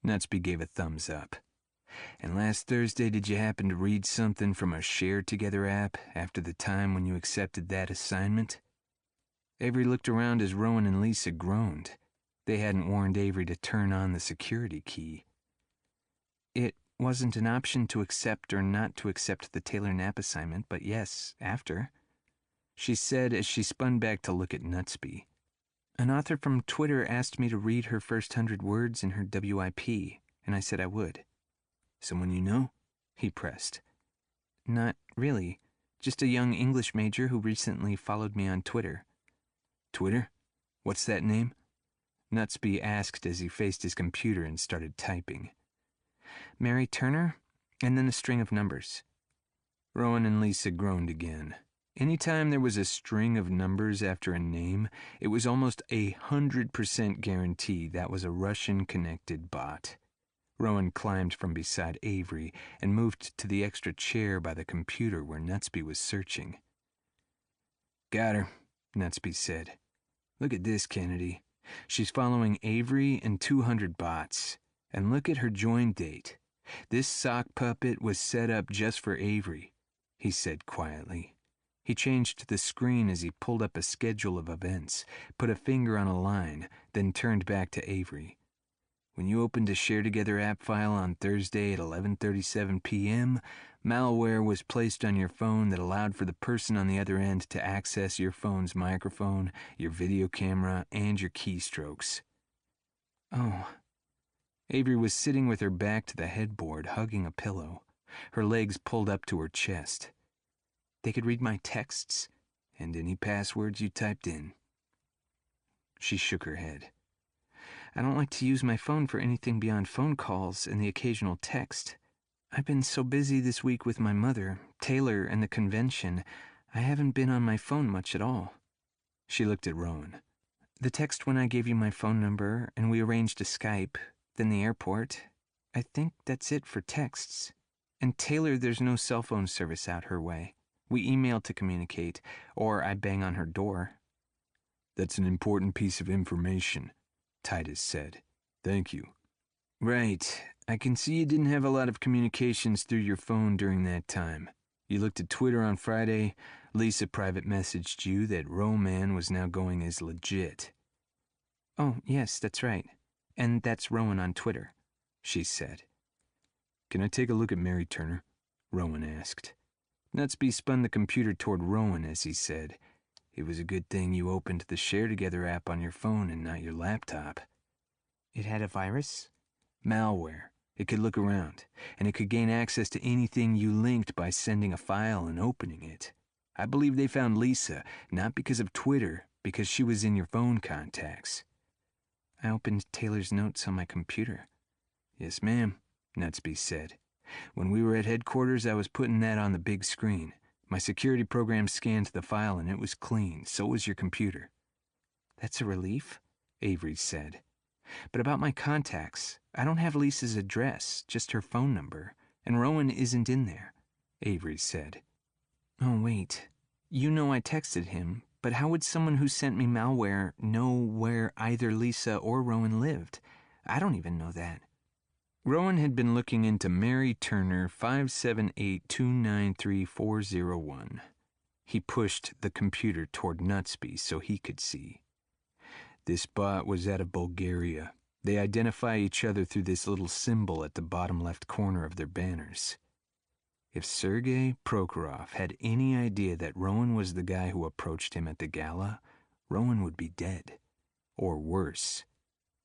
Nutsby gave a thumbs up. And last Thursday, did you happen to read something from a Share Together app after the time when you accepted that assignment? Avery looked around as Rowan and Lisa groaned. They hadn't warned Avery to turn on the security key. It wasn't an option to accept or not to accept the Taylor Knapp assignment, but yes, after, she said as she spun back to look at Nutsby. An author from Twitter asked me to read her first 100 words in her WIP, and I said I would. Someone you know? He pressed. Not really. Just a young English major who recently followed me on Twitter. Twitter? What's that name? Nutsby asked as he faced his computer and started typing. Mary Turner, and then a string of numbers. Rowan and Lisa groaned again. Anytime there was a string of numbers after a name, it was almost 100% guarantee that was a Russian-connected bot. Rowan climbed from beside Avery and moved to the extra chair by the computer where Nutsby was searching. Got her, Nutsby said. Look at this, Kennedy. She's following Avery and 200 bots. And look at her join date. This sock puppet was set up just for Avery, he said quietly. He changed the screen as he pulled up a schedule of events, put a finger on a line, then turned back to Avery. When you opened a Share Together app file on Thursday at 11:37 p.m., malware was placed on your phone that allowed for the person on the other end to access your phone's microphone, your video camera, and your keystrokes. Oh. Avery was sitting with her back to the headboard, hugging a pillow, her legs pulled up to her chest. They could read my texts? And any passwords you typed in. She shook her head. I don't like to use my phone for anything beyond phone calls and the occasional text. I've been so busy this week with my mother, Taylor, and the convention, I haven't been on my phone much at all. She looked at Rowan. The text when I gave you my phone number and we arranged a Skype, then the airport. I think that's it for texts. And Taylor, there's no cell phone service out her way. We email to communicate, or I bang on her door. That's an important piece of information, Titus said. Thank you. Right. I can see you didn't have a lot of communications through your phone during that time. You looked at Twitter on Friday. Lisa private messaged you that Roman was now going as legit. Oh, yes, that's right. And that's Rowan on Twitter, she said. Can I take a look at Mary Turner? Rowan asked. Nutsby spun the computer toward Rowan as he said, It was a good thing you opened the Share Together app on your phone and not your laptop. It had a virus? Malware. It could look around, and it could gain access to anything you linked by sending a file and opening it. I believe they found Lisa, not because of Twitter, because she was in your phone contacts. I opened Taylor's notes on my computer. Yes, ma'am, Nutsby said. When we were at headquarters, I was putting that on the big screen. My security program scanned the file and it was clean. So was your computer. That's a relief, Avery said. But about my contacts, I don't have Lisa's address, just her phone number. And Rowan isn't in there, Avery said. Oh, wait. You know I texted him, but how would someone who sent me malware know where either Lisa or Rowan lived? I don't even know that. Rowan had been looking into Mary Turner 578293401. He pushed the computer toward Nutsby so he could see. This bot was out of Bulgaria. They identify each other through this little symbol at the bottom left corner of their banners. If Sergei Prokhorov had any idea that Rowan was the guy who approached him at the gala, Rowan would be dead. Or worse,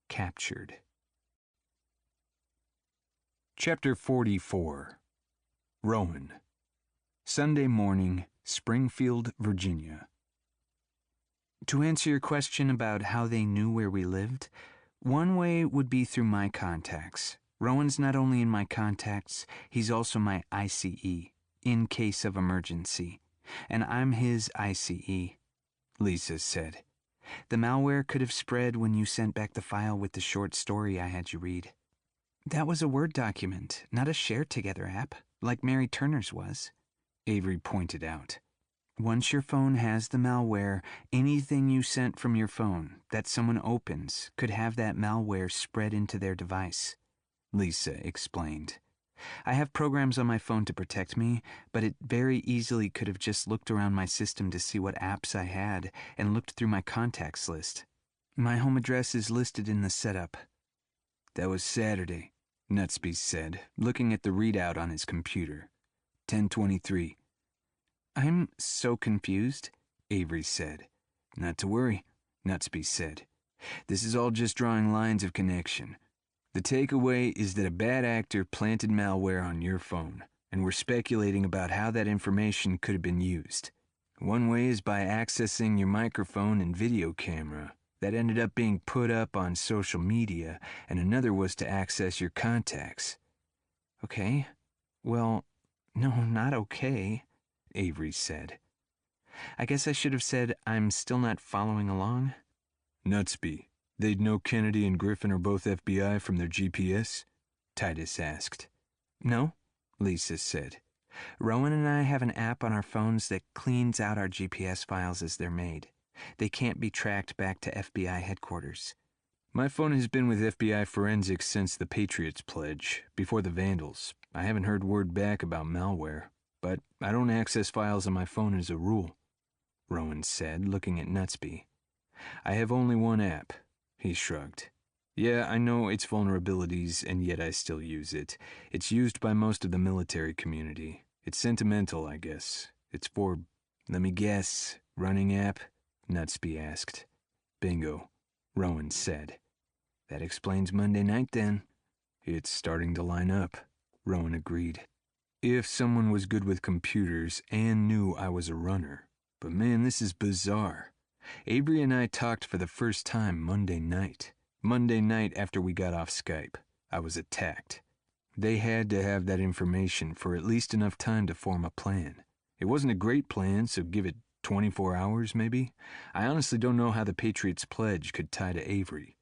captured. Chapter 44. Rowan. Sunday morning, Springfield, Virginia. To answer your question about how they knew where we lived, one way would be through my contacts. Rowan's not only in my contacts, he's also my ICE, in case of emergency. And I'm his ICE, Lisa said. The malware could have spread when you sent back the file with the short story I had you read. That was a Word document, not a share-together app, like Mary Turner's was, Avery pointed out. Once your phone has the malware, anything you sent from your phone that someone opens could have that malware spread into their device, Lisa explained. I have programs on my phone to protect me, but it very easily could have just looked around my system to see what apps I had and looked through my contacts list. My home address is listed in the setup. That was Saturday, Nutsby said, looking at the readout on his computer. 10:23. I'm so confused, Avery said. Not to worry, Nutsby said. This is all just drawing lines of connection. The takeaway is that a bad actor planted malware on your phone, and we're speculating about how that information could have been used. One way is by accessing your microphone and video camera. That ended up being put up on social media, and another was to access your contacts. Okay. Well, no, not okay, Avery said. I guess I should have said I'm still not following along. Nutsby, they'd know Kennedy and Griffin are both FBI from their GPS? Titus asked. No, Lisa said. Rowan and I have an app on our phones that cleans out our GPS files as they're made. They can't be tracked back to FBI headquarters. My phone has been with FBI forensics since the Patriots Pledge, before the Vandals. I haven't heard word back about malware, but I don't access files on my phone as a rule, Rowan said, looking at Nutsby. I have only one app, he shrugged. Yeah, I know its vulnerabilities, and yet I still use it. It's used by most of the military community. It's sentimental, I guess. It's for, let me guess, running app? Nutsby asked. Bingo, Rowan said. That explains Monday night then. It's starting to line up, Rowan agreed. If someone was good with computers and knew I was a runner. But man, this is bizarre. Avery and I talked for the first time Monday night. Monday night after we got off Skype. I was attacked. They had to have that information for at least enough time to form a plan. It wasn't a great plan, so give it 24 hours, maybe? I honestly don't know how the Patriots Pledge could tie to Avery.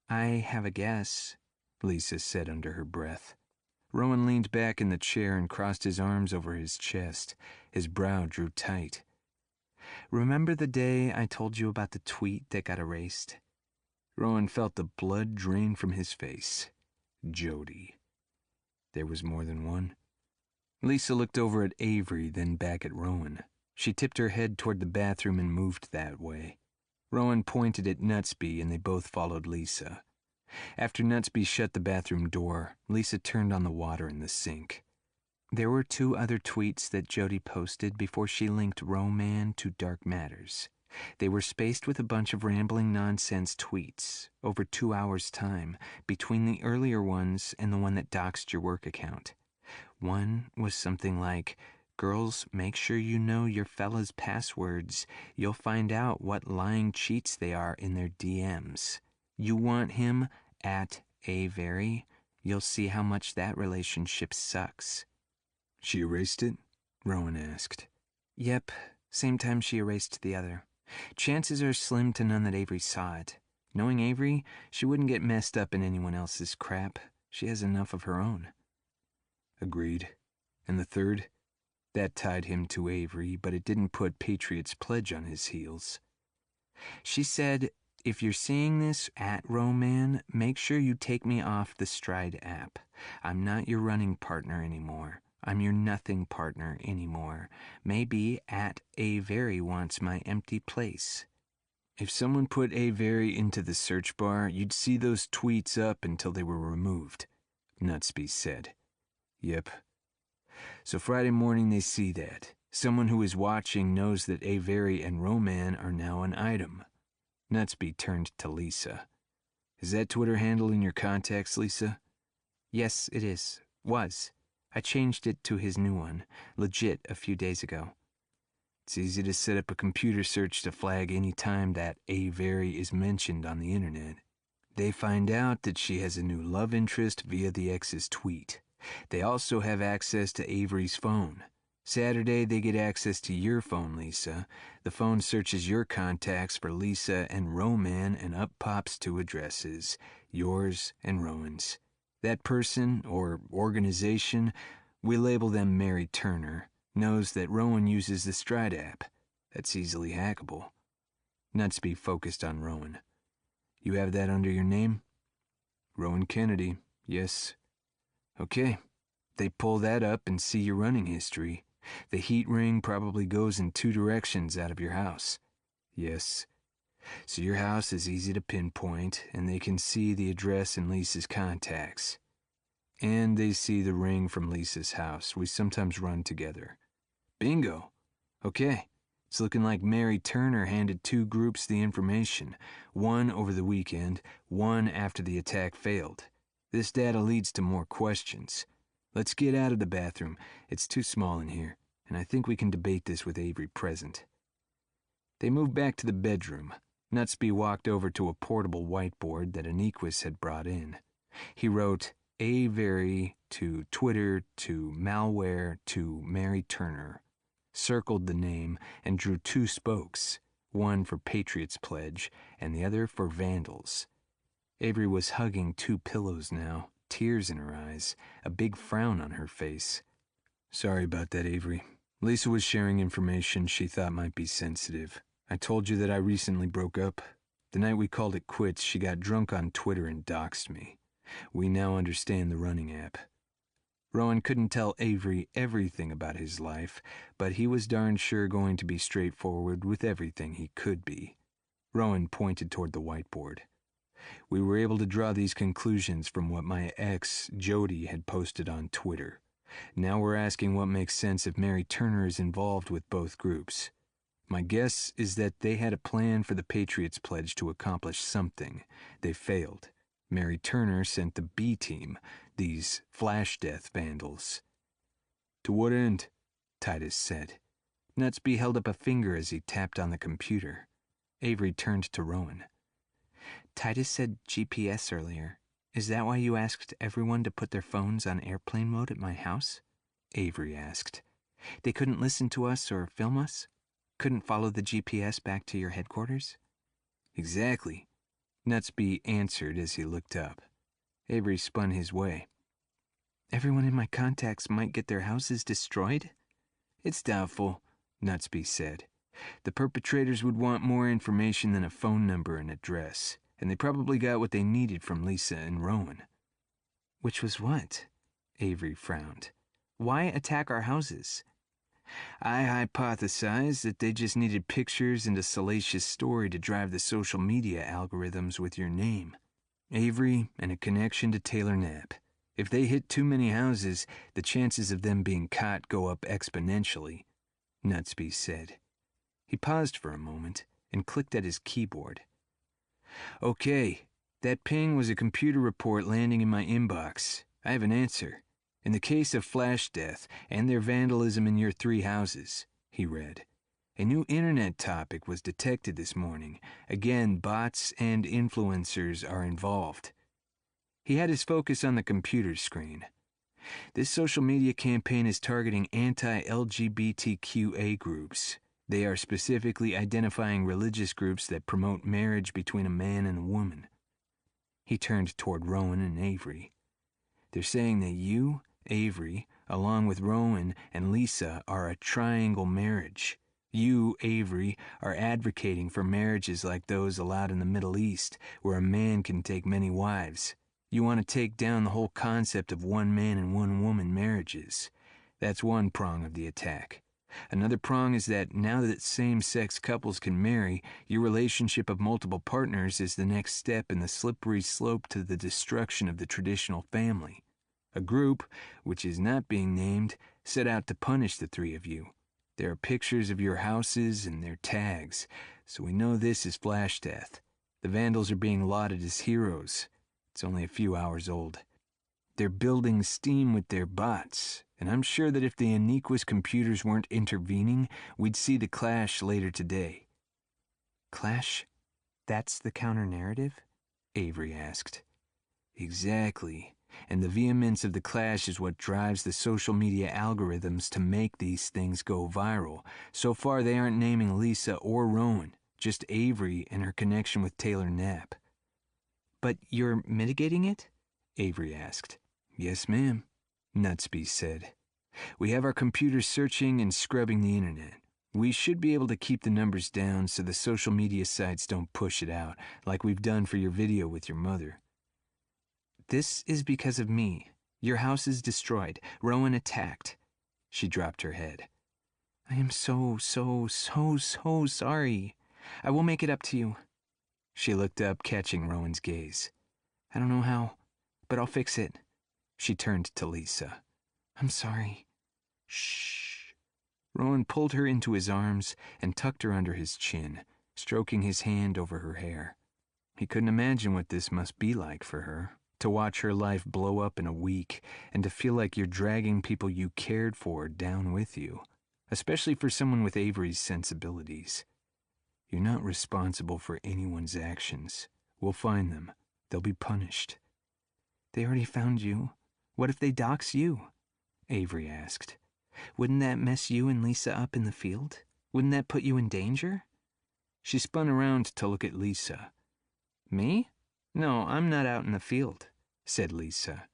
I have a guess, Lisa said under her breath. Rowan leaned back in the chair and crossed his arms over his chest. His brow drew tight. Remember the day I told you about the tweet that got erased? Rowan felt the blood drain from his face. Jody. There was more than one. Lisa looked over at Avery, then back at Rowan. She tipped her head toward the bathroom and moved that way. Rowan pointed at Nutsby, and they both followed Lisa. After Nutsby shut the bathroom door, Lisa turned on the water in the sink. There were 2 other tweets that Jody posted before she linked Roman to Dark Matters. They were spaced with a bunch of rambling nonsense tweets, over 2 hours' time, between the earlier ones and the one that doxed your work account. One was something like, "Girls, make sure you know your fella's passwords. You'll find out what lying cheats they are in their DMs. You want him at Avery? You'll see how much that relationship sucks." She erased it? Rowan asked. Yep, same time she erased the other. Chances are slim to none that Avery saw it. Knowing Avery, she wouldn't get messed up in anyone else's crap. She has enough of her own. Agreed. And the third? That tied him to Avery, but it didn't put Patriots Pledge on his heels. She said, "If you're seeing this at Roman, make sure you take me off the Stride app. I'm not your running partner anymore. I'm your nothing partner anymore. Maybe at Avery wants my empty place." If someone put Avery into the search bar, you'd see those tweets up until they were removed, Nutsby said. Yep. So Friday morning they see that. Someone who is watching knows that Avery and Roman are now an item. Nutsby turned to Lisa. Is that Twitter handle in your contacts, Lisa? Yes, it is. Was. I changed it to his new one, legit, a few days ago. It's easy to set up a computer search to flag any time that Avery is mentioned on the internet. They find out that she has a new love interest via the ex's tweet. They also have access to Avery's phone. Saturday, they get access to your phone, Lisa. The phone searches your contacts for Lisa and Roman, and up pops two addresses, yours and Rowan's. That person, or organization, we label them Mary Turner, knows that Rowan uses the Stride app. That's easily hackable. Nutsby focused on Rowan. You have that under your name? Rowan Kennedy, yes. Okay, they pull that up and see your running history. The heat ring probably goes in 2 directions out of your house. Yes. So your house is easy to pinpoint, and they can see the address in Lisa's contacts. And they see the ring from Lisa's house. We sometimes run together. Bingo. Okay. It's looking like Mary Turner handed 2 groups the information, one over the weekend, one after the attack failed. This data leads to more questions. Let's get out of the bathroom. It's too small in here, and I think we can debate this with Avery present. They moved back to the bedroom. Nutsby walked over to a portable whiteboard that Aniquis had brought in. He wrote, Avery to Twitter to malware to Mary Turner, circled the name, and drew 2 spokes, one for Patriots Pledge and the other for Vandals. Avery was hugging 2 pillows now, tears in her eyes, a big frown on her face. Sorry about that, Avery. Lisa was sharing information she thought might be sensitive. I told you that I recently broke up. The night we called it quits, she got drunk on Twitter and doxed me. We now understand the running app. Rowan couldn't tell Avery everything about his life, but he was darn sure going to be straightforward with everything he could be. Rowan pointed toward the whiteboard. We were able to draw these conclusions from what my ex, Jody, had posted on Twitter. Now we're asking what makes sense if Mary Turner is involved with both groups. My guess is that they had a plan for the Patriots Pledge to accomplish something. They failed. Mary Turner sent the B team, these flash death vandals. To what end? Titus said. Nutsby held up a finger as he tapped on the computer. Avery turned to Rowan. Titus said GPS earlier. Is that why you asked everyone to put their phones on airplane mode at my house? Avery asked. They couldn't listen to us or film us? Couldn't follow the GPS back to your headquarters? Exactly. Nutsby answered as he looked up. Avery spun his way. Everyone in my contacts might get their houses destroyed? It's doubtful, Nutsby said. The perpetrators would want more information than a phone number and address, and they probably got what they needed from Lisa and Rowan. Which was what? Avery frowned. Why attack our houses? I hypothesized that they just needed pictures and a salacious story to drive the social media algorithms with your name. Avery and a connection to Taylor Knapp. If they hit too many houses, the chances of them being caught go up exponentially, Nutsby said. He paused for a moment and clicked at his keyboard. Okay, that ping was a computer report landing in my inbox. I have an answer. In the case of Flash Death and their vandalism in your 3 houses, he read, a new internet topic was detected this morning. Again, bots and influencers are involved. He had his focus on the computer screen. This social media campaign is targeting anti-LGBTQA groups. They are specifically identifying religious groups that promote marriage between a man and a woman. He turned toward Rowan and Avery. They're saying that you, Avery, along with Rowan and Lisa, are a triangle marriage. You, Avery, are advocating for marriages like those allowed in the Middle East, where a man can take many wives. You want to take down the whole concept of one man and one woman marriages. That's one prong of the attack. Another prong is that now that same-sex couples can marry, your relationship of multiple partners is the next step in the slippery slope to the destruction of the traditional family. A group, which is not being named, set out to punish the three of you. There are pictures of your houses and their tags, so we know this is Flash Death. The vandals are being lauded as heroes. It's only a few hours old. They're building steam with their bots, and I'm sure that if the Iniquus computers weren't intervening, we'd see the clash later today. Clash? That's the counter-narrative? Avery asked. Exactly. And the vehemence of the clash is what drives the social media algorithms to make these things go viral. So far, they aren't naming Lisa or Rowan, just Avery and her connection with Taylor Knapp. But you're mitigating it? Avery asked. Yes, ma'am, Nutsby said. We have our computers searching and scrubbing the internet. We should be able to keep the numbers down so the social media sites don't push it out, like we've done for your video with your mother. This is because of me. Your house is destroyed. Rowan attacked. She dropped her head. I am so sorry. I will make it up to you. She looked up, catching Rowan's gaze. I don't know how, but I'll fix it. She turned to Lisa. I'm sorry. Shh. Rowan pulled her into his arms and tucked her under his chin, stroking his hand over her hair. He couldn't imagine what this must be like for her, to watch her life blow up in a week and to feel like you're dragging people you cared for down with you, especially for someone with Avery's sensibilities. You're not responsible for anyone's actions. We'll find them. They'll be punished. They already found you. What if they dox you? Avery asked. Wouldn't that mess you and Lisa up in the field? Wouldn't that put you in danger? She spun around to look at Lisa. Me? No, I'm not out in the field, said Lisa.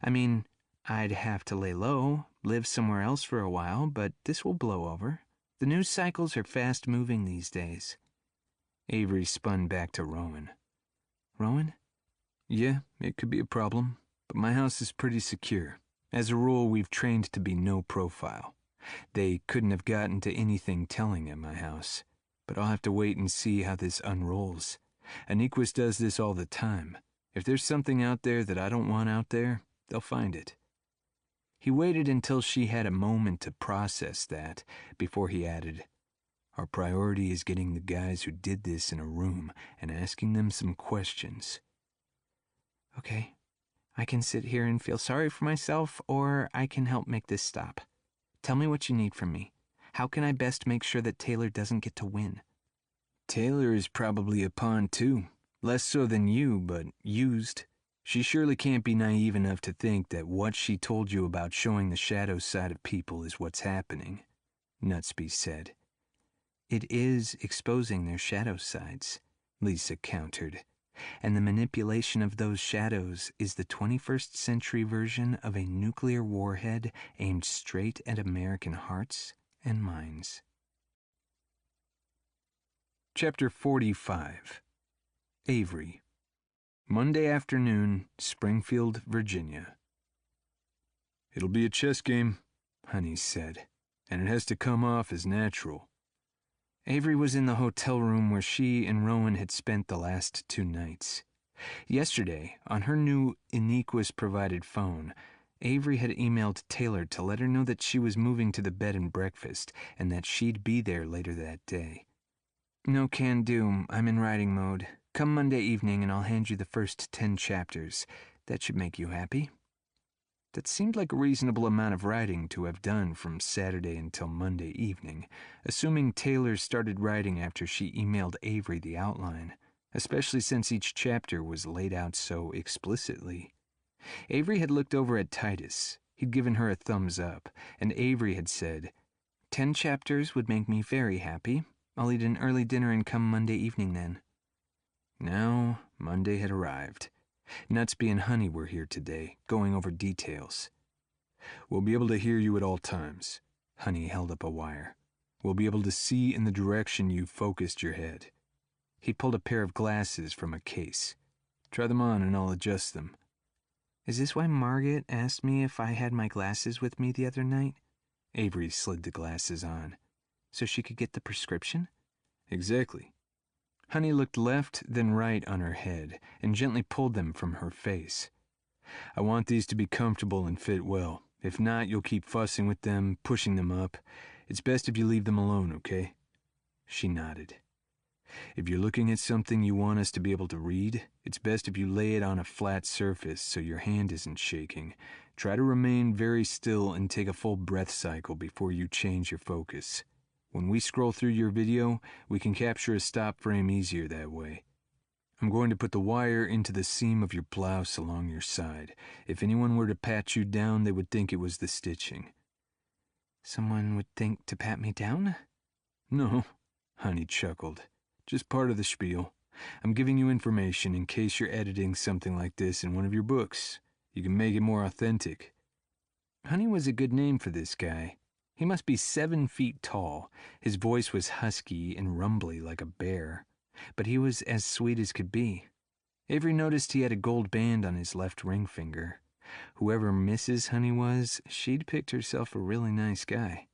I mean, I'd have to lay low, live somewhere else for a while, but this will blow over. The news cycles are fast-moving these days. Avery spun back to Rowan. Rowan? Yeah, it could be a problem, but my house is pretty secure. As a rule, we've trained to be no profile. They couldn't have gotten to anything telling at my house, but I'll have to wait and see how this unrolls. Iniquus does this all the time. If there's something out there that I don't want out there, they'll find it. He waited until she had a moment to process that before he added, Our priority is getting the guys who did this in a room and asking them some questions. Okay. I can sit here and feel sorry for myself, or I can help make this stop. Tell me what you need from me. How can I best make sure that Taylor doesn't get to win? Taylor is probably a pawn too. Less so than you, but used. She surely can't be naive enough to think that what she told you about showing the shadow side of people is what's happening, Nutsby said. It is exposing their shadow sides, Lisa countered. And the manipulation of those shadows is the 21st century version of a nuclear warhead aimed straight at American hearts and minds. Chapter 45. Avery. Monday afternoon, Springfield, Virginia. It'll be a chess game, Honey said, and it has to come off as natural. Avery was in the hotel room where she and Rowan had spent the last 2 nights. Yesterday, on her new Iniquus-provided phone, Avery had emailed Taylor to let her know that she was moving to the bed and breakfast and that she'd be there later that day. No can do, I'm in writing mode. Come Monday evening and I'll hand you the first 10 chapters. That should make you happy. That seemed like a reasonable amount of writing to have done from Saturday until Monday evening, assuming Taylor started writing after she emailed Avery the outline, especially since each chapter was laid out so explicitly. Avery had looked over at Titus. He'd given her a thumbs up, and Avery had said, 10 chapters would make me very happy. I'll eat an early dinner and come Monday evening then. Now, Monday had arrived. Nutsby and Honey were here today, going over details. We'll be able to hear you at all times. Honey held up a wire. We'll be able to see in the direction you focused your head. He pulled a pair of glasses from a case. Try them on and I'll adjust them. Is this why Margaret asked me if I had my glasses with me the other night? Avery slid the glasses on. So she could get the prescription? Exactly. Honey looked left, then right on her head, and gently pulled them from her face. I want these to be comfortable and fit well. If not, you'll keep fussing with them, pushing them up. It's best if you leave them alone, okay? She nodded. If you're looking at something you want us to be able to read, it's best if you lay it on a flat surface so your hand isn't shaking. Try to remain very still and take a full breath cycle before you change your focus. When we scroll through your video, we can capture a stop frame easier that way. I'm going to put the wire into the seam of your blouse along your side. If anyone were to pat you down, they would think it was the stitching. Someone would think to pat me down? No, Honey chuckled. Just part of the spiel. I'm giving you information in case you're editing something like this in one of your books. You can make it more authentic. Honey was a good name for this guy. He must be 7 feet tall. His voice was husky and rumbly like a bear, but he was as sweet as could be. Avery noticed he had a gold band on his left ring finger. Whoever Mrs. Honey was, she'd picked herself a really nice guy.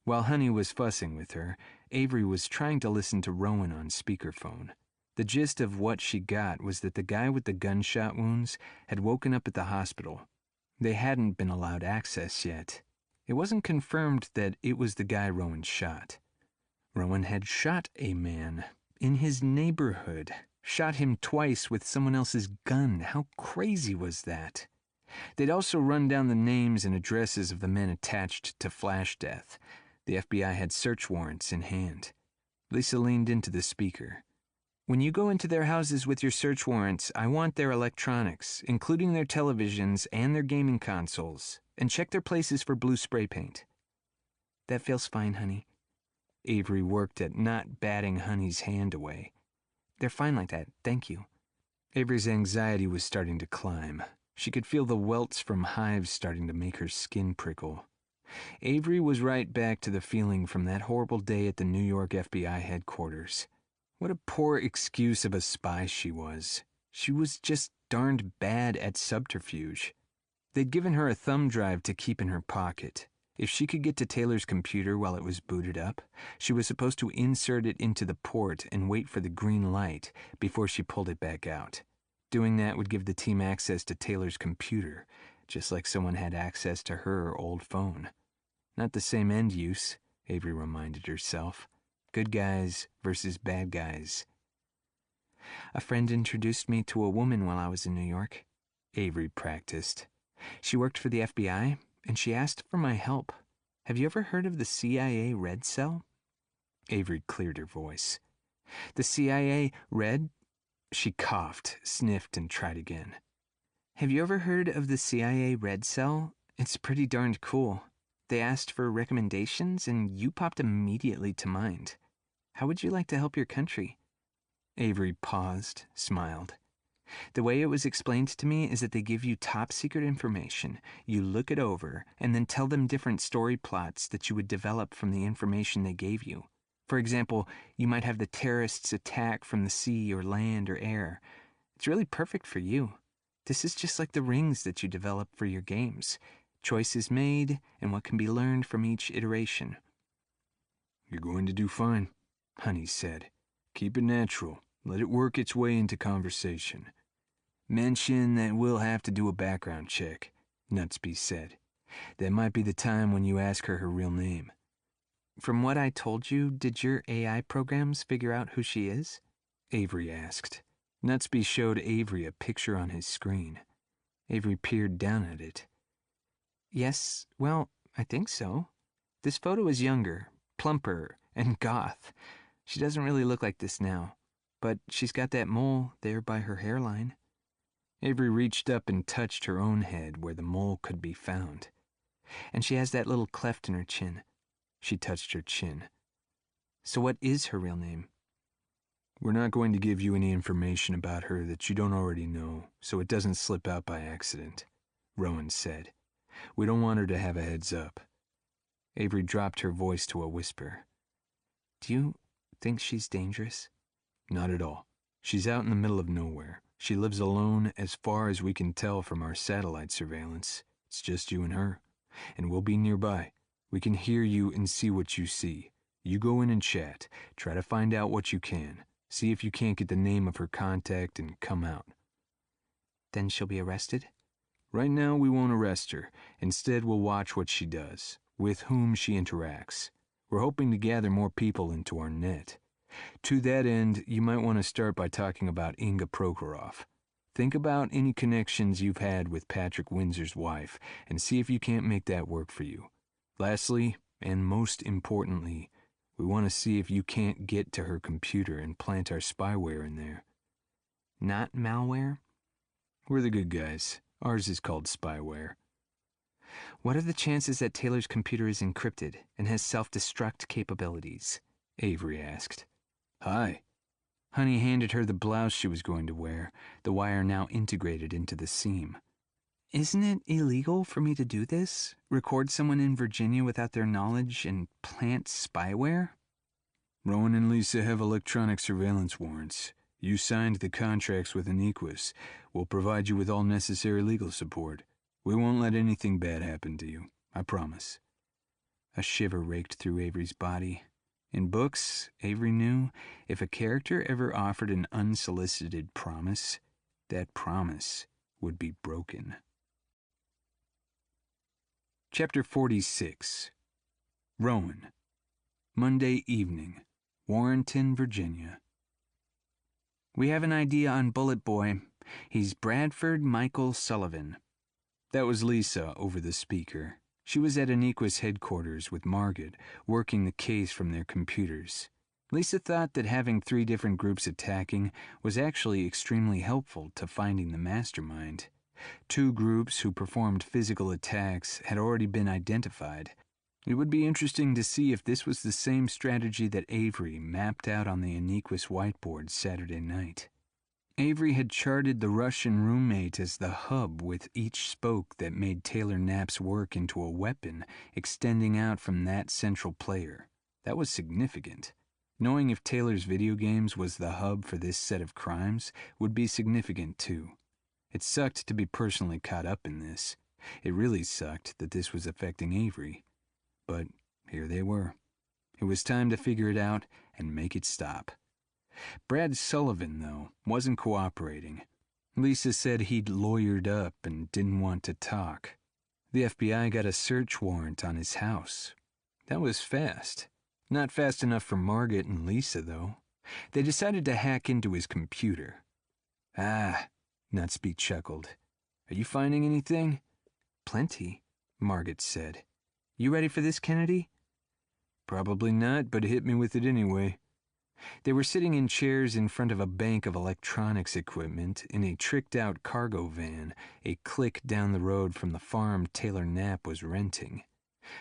While Honey was fussing with her, Avery was trying to listen to Rowan on speakerphone. The gist of what she got was that the guy with the gunshot wounds had woken up at the hospital. They hadn't been allowed access yet. It wasn't confirmed that it was the guy Rowan shot. Rowan had shot a man in his neighborhood, shot him twice with someone else's gun. How crazy was that? They'd also run down the names and addresses of the men attached to Flash Death. The FBI had search warrants in hand. Lisa leaned into the speaker. When you go into their houses with your search warrants, I want their electronics, including their televisions and their gaming consoles, and check their places for blue spray paint. That feels fine, Honey. Avery worked at not batting Honey's hand away. They're fine like that, thank you. Avery's anxiety was starting to climb. She could feel the welts from hives starting to make her skin prickle. Avery was right back to the feeling from that horrible day at the New York FBI headquarters. What a poor excuse of a spy she was. She was just darned bad at subterfuge. They'd given her a thumb drive to keep in her pocket. If she could get to Taylor's computer while it was booted up, she was supposed to insert it into the port and wait for the green light before she pulled it back out. Doing that would give the team access to Taylor's computer, just like someone had access to her old phone. Not the same end use, Avery reminded herself. Good guys versus bad guys. A friend introduced me to a woman while I was in New York. Avery practiced. She worked for the FBI, and she asked for my help. Have you ever heard of the CIA Red Cell? Avery cleared her voice. The CIA Red? She coughed, sniffed, and tried again. Have you ever heard of the CIA Red Cell? It's pretty darned cool. They asked for recommendations, and you popped immediately to mind. How would you like to help your country? Avery paused, smiled. The way it was explained to me is that they give you top secret information, you look it over, and then tell them different story plots that you would develop from the information they gave you. For example, you might have the terrorists attack from the sea or land or air. It's really perfect for you. This is just like the rings that you develop for your games. Choices made and what can be learned from each iteration. You're going to do fine, Honey said. Keep it natural. Let it work its way into conversation. Mention that we'll have to do a background check, Nutsby said. That might be the time when you ask her real name. From what I told you, did your AI programs figure out who she is? Avery asked. Nutsby showed Avery a picture on his screen. Avery peered down at it. Yes, well, I think so. This photo is younger, plumper, and goth. She doesn't really look like this now, but she's got that mole there by her hairline. Avery reached up and touched her own head where the mole could be found. And she has that little cleft in her chin. She touched her chin. So what is her real name? We're not going to give you any information about her that you don't already know, so it doesn't slip out by accident, Rowan said. We don't want her to have a heads up. Avery dropped her voice to a whisper. Do you think she's dangerous? Not at all. She's out in the middle of nowhere. She lives alone as far as we can tell from our satellite surveillance. It's just you and her. And we'll be nearby. We can hear you and see what you see. You go in and chat. Try to find out what you can. See if you can't get the name of her contact and come out. Then she'll be arrested? Right now, we won't arrest her. Instead, we'll watch what she does, with whom she interacts. We're hoping to gather more people into our net. To that end, you might want to start by talking about Inga Prokhorov. Think about any connections you've had with Patrick Windsor's wife, and see if you can't make that work for you. Lastly, and most importantly, we want to see if you can't get to her computer and plant our spyware in there. Not malware? We're the good guys. Ours is called spyware. What are the chances that Taylor's computer is encrypted and has self-destruct capabilities? Avery asked. High. Honey handed her the blouse she was going to wear, the wire now integrated into the seam. Isn't it illegal for me to do this? Record someone in Virginia without their knowledge and plant spyware? Rowan and Lisa have electronic surveillance warrants. You signed the contracts with Aniquis. We'll provide you with all necessary legal support. We won't let anything bad happen to you, I promise. A shiver raked through Avery's body. In books, Avery knew if a character ever offered an unsolicited promise, that promise would be broken. Chapter 46. Rowan. Monday evening, Warrenton, Virginia. We have an idea on Bullet Boy. He's Bradford Michael Sullivan. That was Lisa over the speaker. She was at Aniquis headquarters with Margaret, working the case from their computers. Lisa thought that having 3 different groups attacking was actually extremely helpful to finding the mastermind. 2 groups who performed physical attacks had already been identified. It would be interesting to see if this was the same strategy that Avery mapped out on the Aniquis whiteboard Saturday night. Avery had charted the Russian roommate as the hub, with each spoke that made Taylor Knapp's work into a weapon extending out from that central player. That was significant. Knowing if Taylor's video games was the hub for this set of crimes would be significant too. It sucked to be personally caught up in this. It really sucked that this was affecting Avery. But here they were. It was time to figure it out and make it stop. Brad Sullivan, though, wasn't cooperating. Lisa said he'd lawyered up and didn't want to talk. The FBI got a search warrant on his house. That was fast. Not fast enough for Margaret and Lisa, though. They decided to hack into his computer. Ah, Nutsby chuckled. Are you finding anything? Plenty, Margaret said. You ready for this, Kennedy? Probably not, but hit me with it anyway. They were sitting in chairs in front of a bank of electronics equipment in a tricked-out cargo van, a click down the road from the farm Taylor Knapp was renting.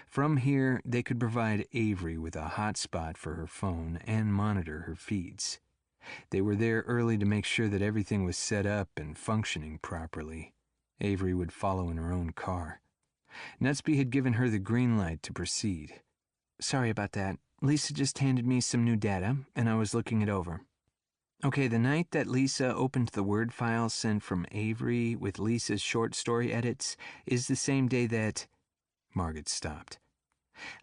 From here, they could provide Avery with a hotspot for her phone and monitor her feeds. They were there early to make sure that everything was set up and functioning properly. Avery would follow in her own car. Nutsby had given her the green light to proceed. Sorry about that. Lisa just handed me some new data, and I was looking it over. Okay, the night that Lisa opened the Word file sent from Avery with Lisa's short story edits is the same day that... Margaret stopped.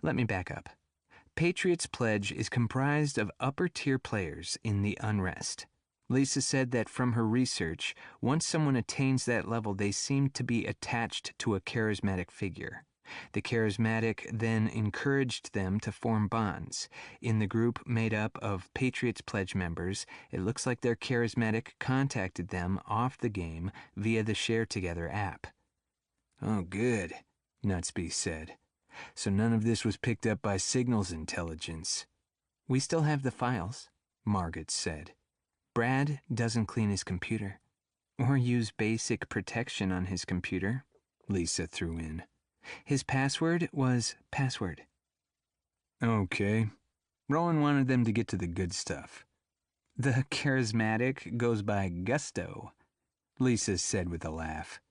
Let me back up. Patriot's Pledge is comprised of upper-tier players in the Unrest. Lisa said that from her research, once someone attains that level, they seem to be attached to a charismatic figure. The charismatic then encouraged them to form bonds. In the group made up of Patriots Pledge members, it looks like their charismatic contacted them off the game via the Share Together app. Oh, good, Nutsby said. So none of this was picked up by signals intelligence. We still have the files, Margaret said. Brad doesn't clean his computer. Or use basic protection on his computer, Lisa threw in. His password was password. Okay. Rowan wanted them to get to the good stuff. The charismatic goes by Gusto, Lisa said with a laugh.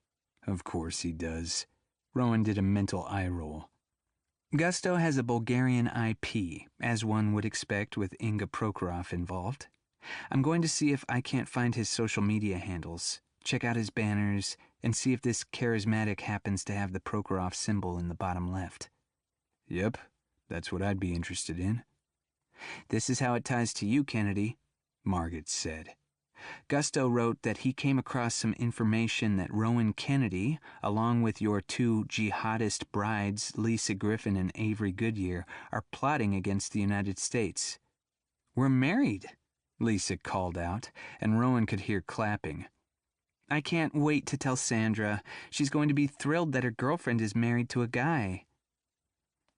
Of course he does. Rowan did a mental eye roll. Gusto has a Bulgarian IP, as one would expect with Inga Prokhorov involved. I'm going to see if I can't find his social media handles, check out his banners, and see if this charismatic happens to have the Prokhorov symbol in the bottom left. Yep, that's what I'd be interested in. This is how it ties to you, Kennedy, Margaret said. Gusto wrote that he came across some information that Rowan Kennedy, along with your two jihadist brides, Lisa Griffin and Avery Goodyear, are plotting against the United States. We're married, Lisa called out, and Rowan could hear clapping. I can't wait to tell Sandra. She's going to be thrilled that her girlfriend is married to a guy.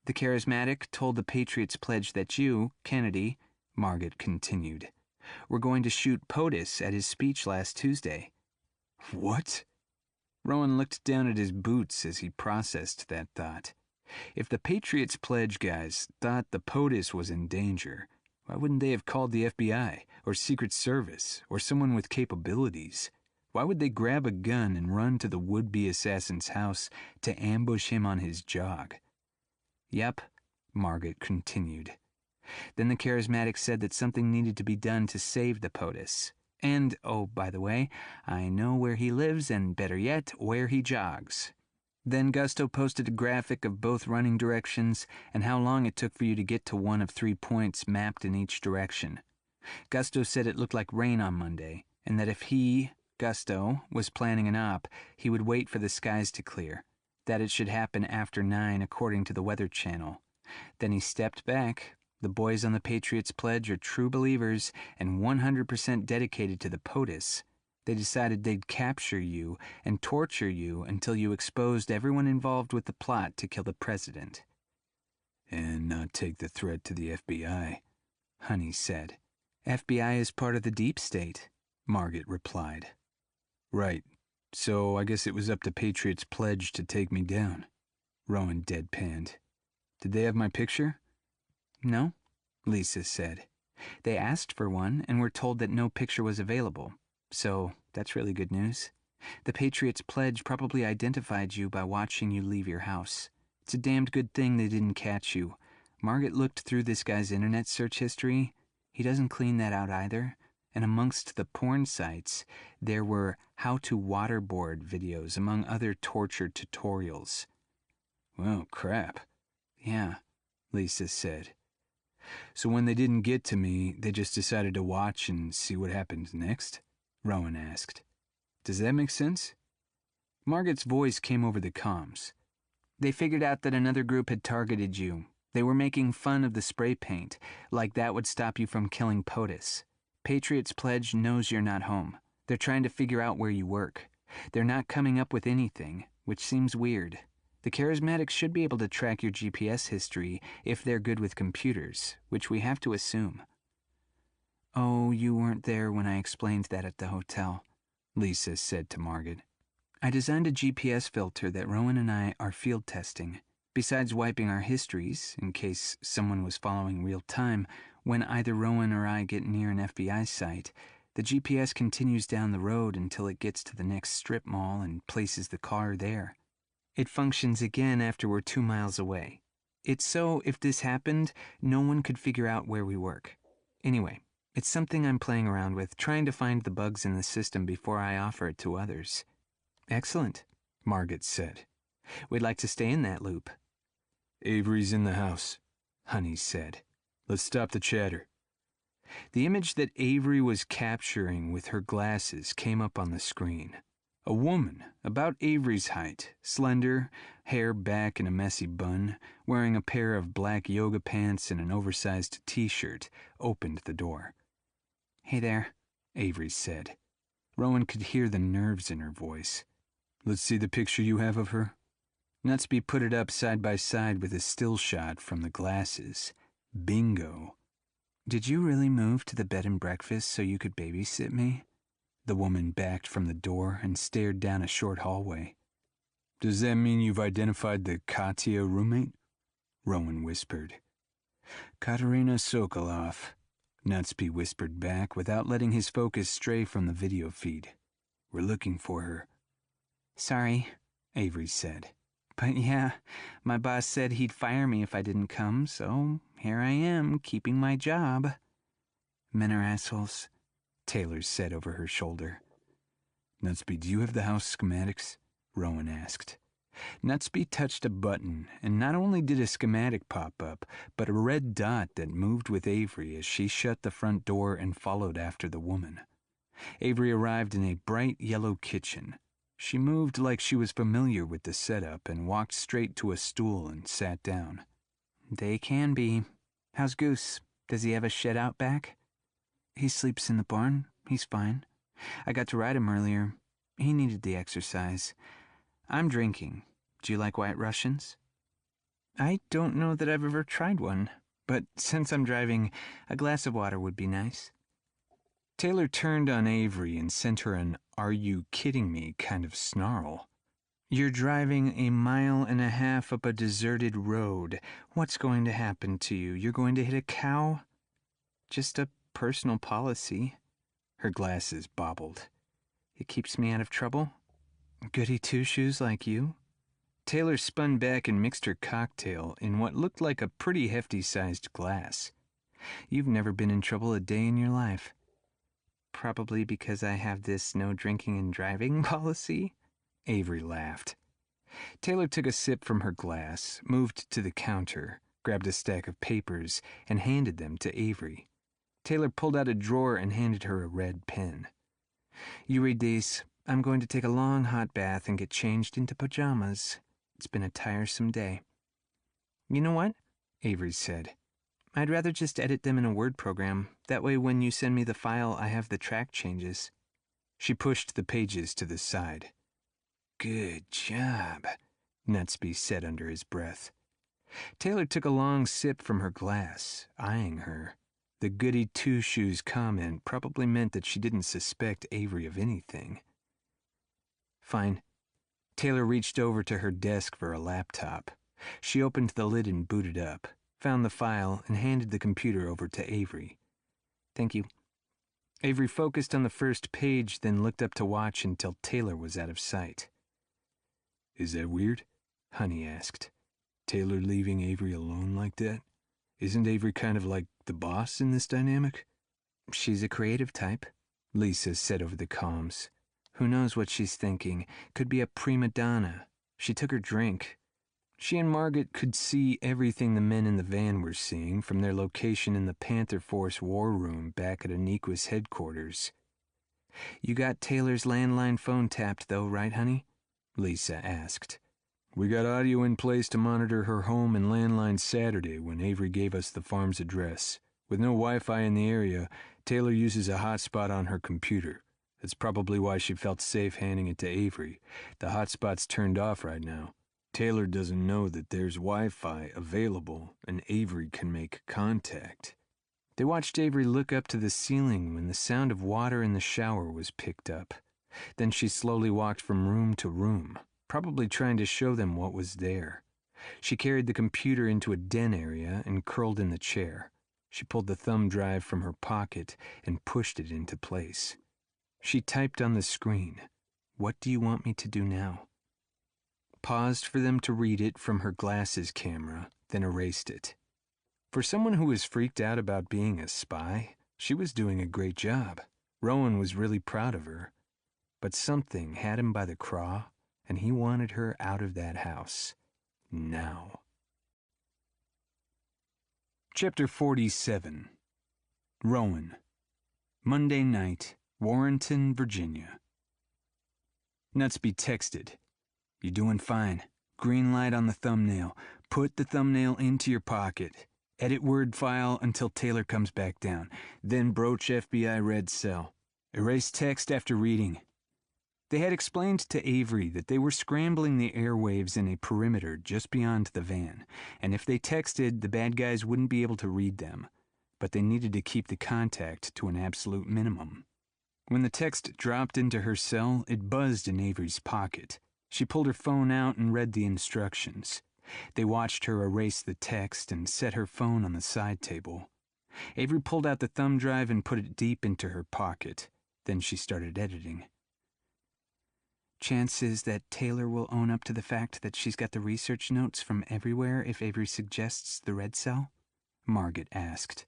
The charismatic told the Patriots Pledge that you, Kennedy, Margaret continued, were going to shoot POTUS at his speech last Tuesday. What? Rowan looked down at his boots as he processed that thought. If the Patriots Pledge guys thought the POTUS was in danger, why wouldn't they have called the FBI or Secret Service or someone with capabilities? Why would they grab a gun and run to the would-be assassin's house to ambush him on his jog? Yep, Margaret continued. Then the charismatic said that something needed to be done to save the POTUS. And, oh, by the way, I know where he lives and, better yet, where he jogs. Then Gusto posted a graphic of both running directions and how long it took for you to get to one of 3 points mapped in each direction. Gusto said it looked like rain on Monday, and that if he, Gusto, was planning an op, he would wait for the skies to clear, that it should happen after 9 according to the Weather Channel. Then he stepped back. The boys on the Patriots Pledge are true believers and 100% dedicated to the POTUS. They decided they'd capture you and torture you until you exposed everyone involved with the plot to kill the president. And not take the threat to the FBI, Honey said. FBI is part of the deep state, Margaret replied. Right. So I guess it was up to Patriots Pledge to take me down, Rowan deadpanned. Did they have my picture? No, Lisa said. They asked for one and were told that no picture was available. So that's really good news. The Patriots Pledge probably identified you by watching you leave your house. It's a damned good thing they didn't catch you. Margaret looked through this guy's internet search history. He doesn't clean that out either. And amongst the porn sites, there were how to waterboard videos among other torture tutorials. Well, crap. Yeah, Lisa said. So when they didn't get to me, they just decided to watch and see what happened next? Rowan asked. Does that make sense? Margaret's voice came over the comms. They figured out that another group had targeted you. They were making fun of the spray paint, like that would stop you from killing POTUS. Patriots Pledge knows you're not home. They're trying to figure out where you work. They're not coming up with anything, which seems weird. The charismatics should be able to track your GPS history if they're good with computers, which we have to assume. Oh, you weren't there when I explained that at the hotel, Lisa said to Margaret. I designed a GPS filter that Rowan and I are field testing. Besides wiping our histories, in case someone was following real time, when either Rowan or I get near an FBI site, the GPS continues down the road until it gets to the next strip mall and places the car there. It functions again after we're 2 miles away. It's so, if this happened, no one could figure out where we work. Anyway, it's something I'm playing around with, trying to find the bugs in the system before I offer it to others. Excellent, Margaret said. We'd like to stay in that loop. Avery's in the house, Honey said. Let's stop the chatter. The image that Avery was capturing with her glasses came up on the screen. A woman, about Avery's height, slender, hair back in a messy bun, wearing a pair of black yoga pants and an oversized t-shirt, opened the door. Hey there, Avery said. Rowan could hear the nerves in her voice. Let's see the picture you have of her. Nutsby put it up side by side with a still shot from the glasses. Bingo. Did you really move to the bed and breakfast so you could babysit me? The woman backed from the door and stared down a short hallway. Does that mean you've identified the Katya roommate? Rowan whispered. Katerina Sokolov, Nutsby whispered back without letting his focus stray from the video feed. We're looking for her. Sorry, Avery said. But yeah, my boss said he'd fire me if I didn't come, so here I am, keeping my job. Men are assholes, Taylor said over her shoulder. Nutsby, do you have the house schematics? Rowan asked. Nutsby touched a button, and not only did a schematic pop up, but a red dot that moved with Avery as she shut the front door and followed after the woman. Avery arrived in a bright yellow kitchen. She moved like she was familiar with the setup and walked straight to a stool and sat down. They can be. How's Goose? Does he have a shed out back? He sleeps in the barn. He's fine. I got to ride him earlier. He needed the exercise. I'm drinking. Do you like White Russians? I don't know that I've ever tried one, but since I'm driving, a glass of water would be nice. Taylor turned on Avery and sent her an "are you kidding me" kind of snarl. You're driving 1.5 miles up a deserted road. What's going to happen to you? You're going to hit a cow? Just a personal policy. Her glasses bobbled. It keeps me out of trouble? Goody two-shoes like you? Taylor spun back and mixed her cocktail in what looked like a pretty hefty-sized glass. You've never been in trouble a day in your life. Probably because I have this no drinking and driving policy? Avery laughed. Taylor took a sip from her glass, moved to the counter, grabbed a stack of papers, and handed them to Avery. Taylor pulled out a drawer and handed her a red pen. You read these. I'm going to take a long hot bath and get changed into pajamas. It's been a tiresome day. You know what? Avery said. I'd rather just edit them in a Word program. That way when you send me the file, I have the track changes. She pushed the pages to the side. Good job, Nutsby said under his breath. Taylor took a long sip from her glass, eyeing her. The goody two-shoes comment probably meant that she didn't suspect Avery of anything. Fine. Taylor reached over to her desk for a laptop. She opened the lid and booted up, found the file, and handed the computer over to Avery. Thank you. Avery focused on the first page, then looked up to watch until Taylor was out of sight. Is that weird? Honey asked. Taylor leaving Avery alone like that? Isn't Avery kind of like the boss in this dynamic? She's a creative type, Lisa said over the comms. Who knows what she's thinking? Could be a prima donna. She took her drink. She and Margaret could see everything the men in the van were seeing from their location in the Panther Force war room back at Aniqua's headquarters. You got Taylor's landline phone tapped though, right, honey? Lisa asked. We got audio in place to monitor her home and landline Saturday when Avery gave us the farm's address. With no Wi-Fi in the area, Taylor uses a hotspot on her computer. That's probably why she felt safe handing it to Avery. The hotspot's turned off right now. Taylor doesn't know that there's Wi-Fi available and Avery can make contact. They watched Avery look up to the ceiling when the sound of water in the shower was picked up. Then she slowly walked from room to room, probably trying to show them what was there. She carried the computer into a den area and curled in the chair. She pulled the thumb drive from her pocket and pushed it into place. She typed on the screen, "What do you want me to do now?" Paused for them to read it from her glasses camera, then erased it. For someone who was freaked out about being a spy, she was doing a great job. Rowan was really proud of her. But something had him by the craw, and he wanted her out of that house. Now. Chapter 47. Rowan. Monday night, Warrenton, Virginia. Nutsby texted, "You doing fine. Green light on the thumbnail. Put the thumbnail into your pocket. Edit Word file until Taylor comes back down. Then broach FBI red cell. Erase text after reading." They had explained to Avery that they were scrambling the airwaves in a perimeter just beyond the van, and if they texted, the bad guys wouldn't be able to read them, but they needed to keep the contact to an absolute minimum. When the text dropped into her cell, it buzzed in Avery's pocket. She pulled her phone out and read the instructions. They watched her erase the text and set her phone on the side table. Avery pulled out the thumb drive and put it deep into her pocket. Then she started editing. Chances that Taylor will own up to the fact that she's got the research notes from everywhere if Avery suggests the red cell? Margaret asked.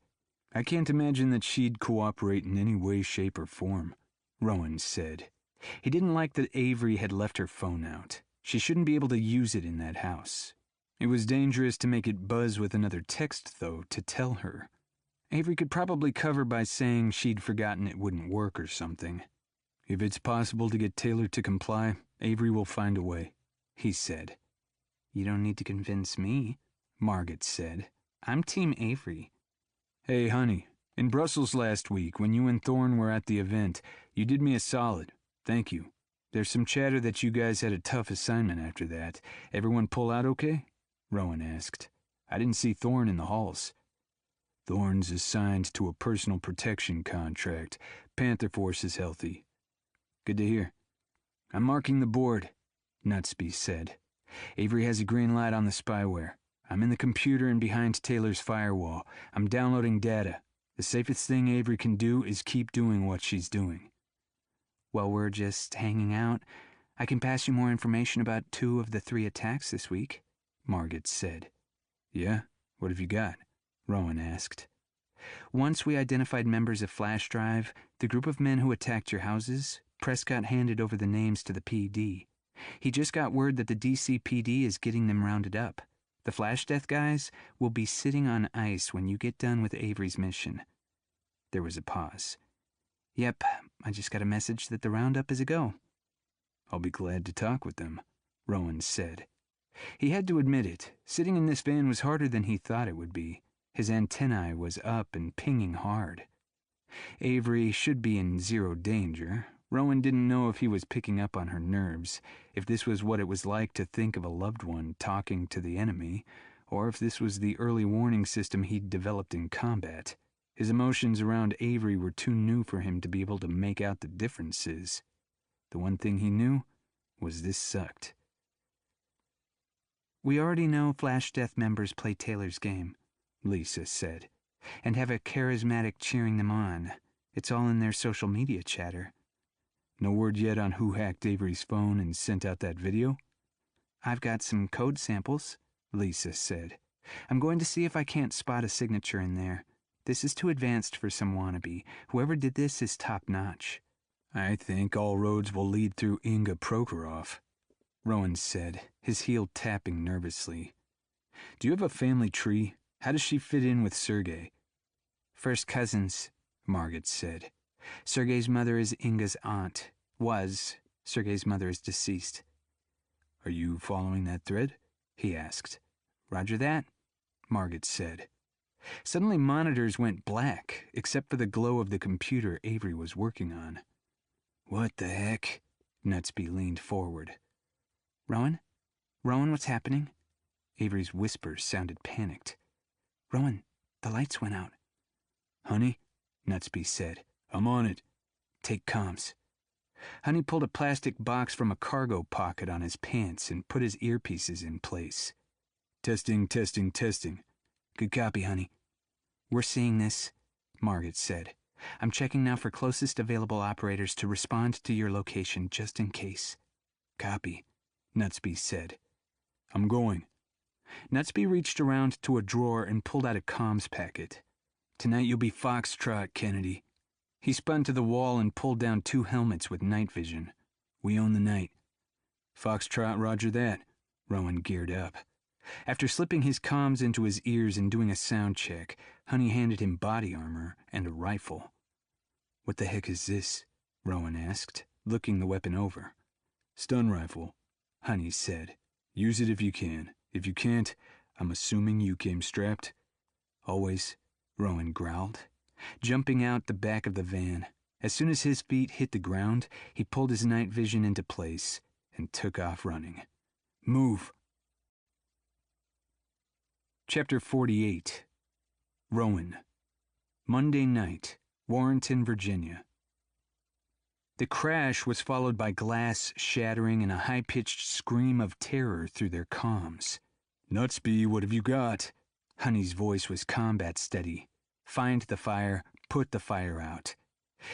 I can't imagine that she'd cooperate in any way, shape, or form, Rowan said. He didn't like that Avery had left her phone out. She shouldn't be able to use it in that house. It was dangerous to make it buzz with another text, though, to tell her. Avery could probably cover by saying she'd forgotten it wouldn't work or something. If it's possible to get Taylor to comply, Avery will find a way, he said. You don't need to convince me, Margaret said. I'm Team Avery. Hey, honey, in Brussels last week, when you and Thorne were at the event, you did me a solid. Thank you. There's some chatter that you guys had a tough assignment after that. Everyone pull out okay? Rowan asked. I didn't see Thorne in the halls. Thorne's assigned to a personal protection contract. Panther Force is healthy. Good to hear. I'm marking the board, Nutsby said. Avery has a green light on the spyware. I'm in the computer and behind Taylor's firewall. I'm downloading data. The safest thing Avery can do is keep doing what she's doing. While we're just hanging out, I can pass you more information about 2 of the 3 attacks this week, Margaret said. Yeah? What have you got? Rowan asked. Once we identified members of Flash Drive, the group of men who attacked your houses, Prescott handed over the names to the PD. He just got word that the DCPD is getting them rounded up. The Flash Death guys will be sitting on ice when you get done with Avery's mission. There was a pause. Yep, I just got a message that the roundup is a go. I'll be glad to talk with them, Rowan said. He had to admit it. Sitting in this van was harder than he thought it would be. His antennae was up and pinging hard. Avery should be in zero danger. Rowan didn't know if he was picking up on her nerves, if this was what it was like to think of a loved one talking to the enemy, or if this was the early warning system he'd developed in combat. His emotions around Avery were too new for him to be able to make out the differences. The one thing he knew was this sucked. We already know Flash Death members play Taylor's game, Lisa said, and have a charismatic cheering them on. It's all in their social media chatter. No word yet on who hacked Avery's phone and sent out that video? I've got some code samples, Lisa said. I'm going to see if I can't spot a signature in there. This is too advanced for some wannabe. Whoever did this is top-notch. I think all roads will lead through Inga Prokhorov, Rowan said, his heel tapping nervously. Do you have a family tree? How does she fit in with Sergei? First cousins, Margaret said. Sergei's mother is Inga's aunt. Was. Sergei's mother is deceased. Are you following that thread? He asked. Roger that, Margaret said. Suddenly monitors went black, except for the glow of the computer Avery was working on. What the heck? Nutsby leaned forward. Rowan? Rowan, what's happening? Avery's whispers sounded panicked. Rowan, the lights went out. Honey? Nutsby said. I'm on it. Take comms. Honey pulled a plastic box from a cargo pocket on his pants and put his earpieces in place. Testing, testing, testing. Good copy, honey. We're seeing this, Margaret said. I'm checking now for closest available operators to respond to your location just in case. Copy, Nutsby said. I'm going. Nutsby reached around to a drawer and pulled out a comms packet. Tonight you'll be Foxtrot, Kennedy. He spun to the wall and pulled down 2 helmets with night vision. We own the night. Foxtrot, roger that. Rowan geared up. After slipping his comms into his ears and doing a sound check, Honey handed him body armor and a rifle. What the heck is this? Rowan asked, looking the weapon over. Stun rifle, Honey said. Use it if you can. If you can't, I'm assuming you came strapped. Always, Rowan growled, jumping out the back of the van. As soon as his feet hit the ground, he pulled his night vision into place and took off running. Move! Chapter 48. Rowan. Monday night, Warrenton, Virginia. The crash was followed by glass shattering and a high-pitched scream of terror through their comms. Nutsby, what have you got? Honey's voice was combat steady. Find the fire, put the fire out.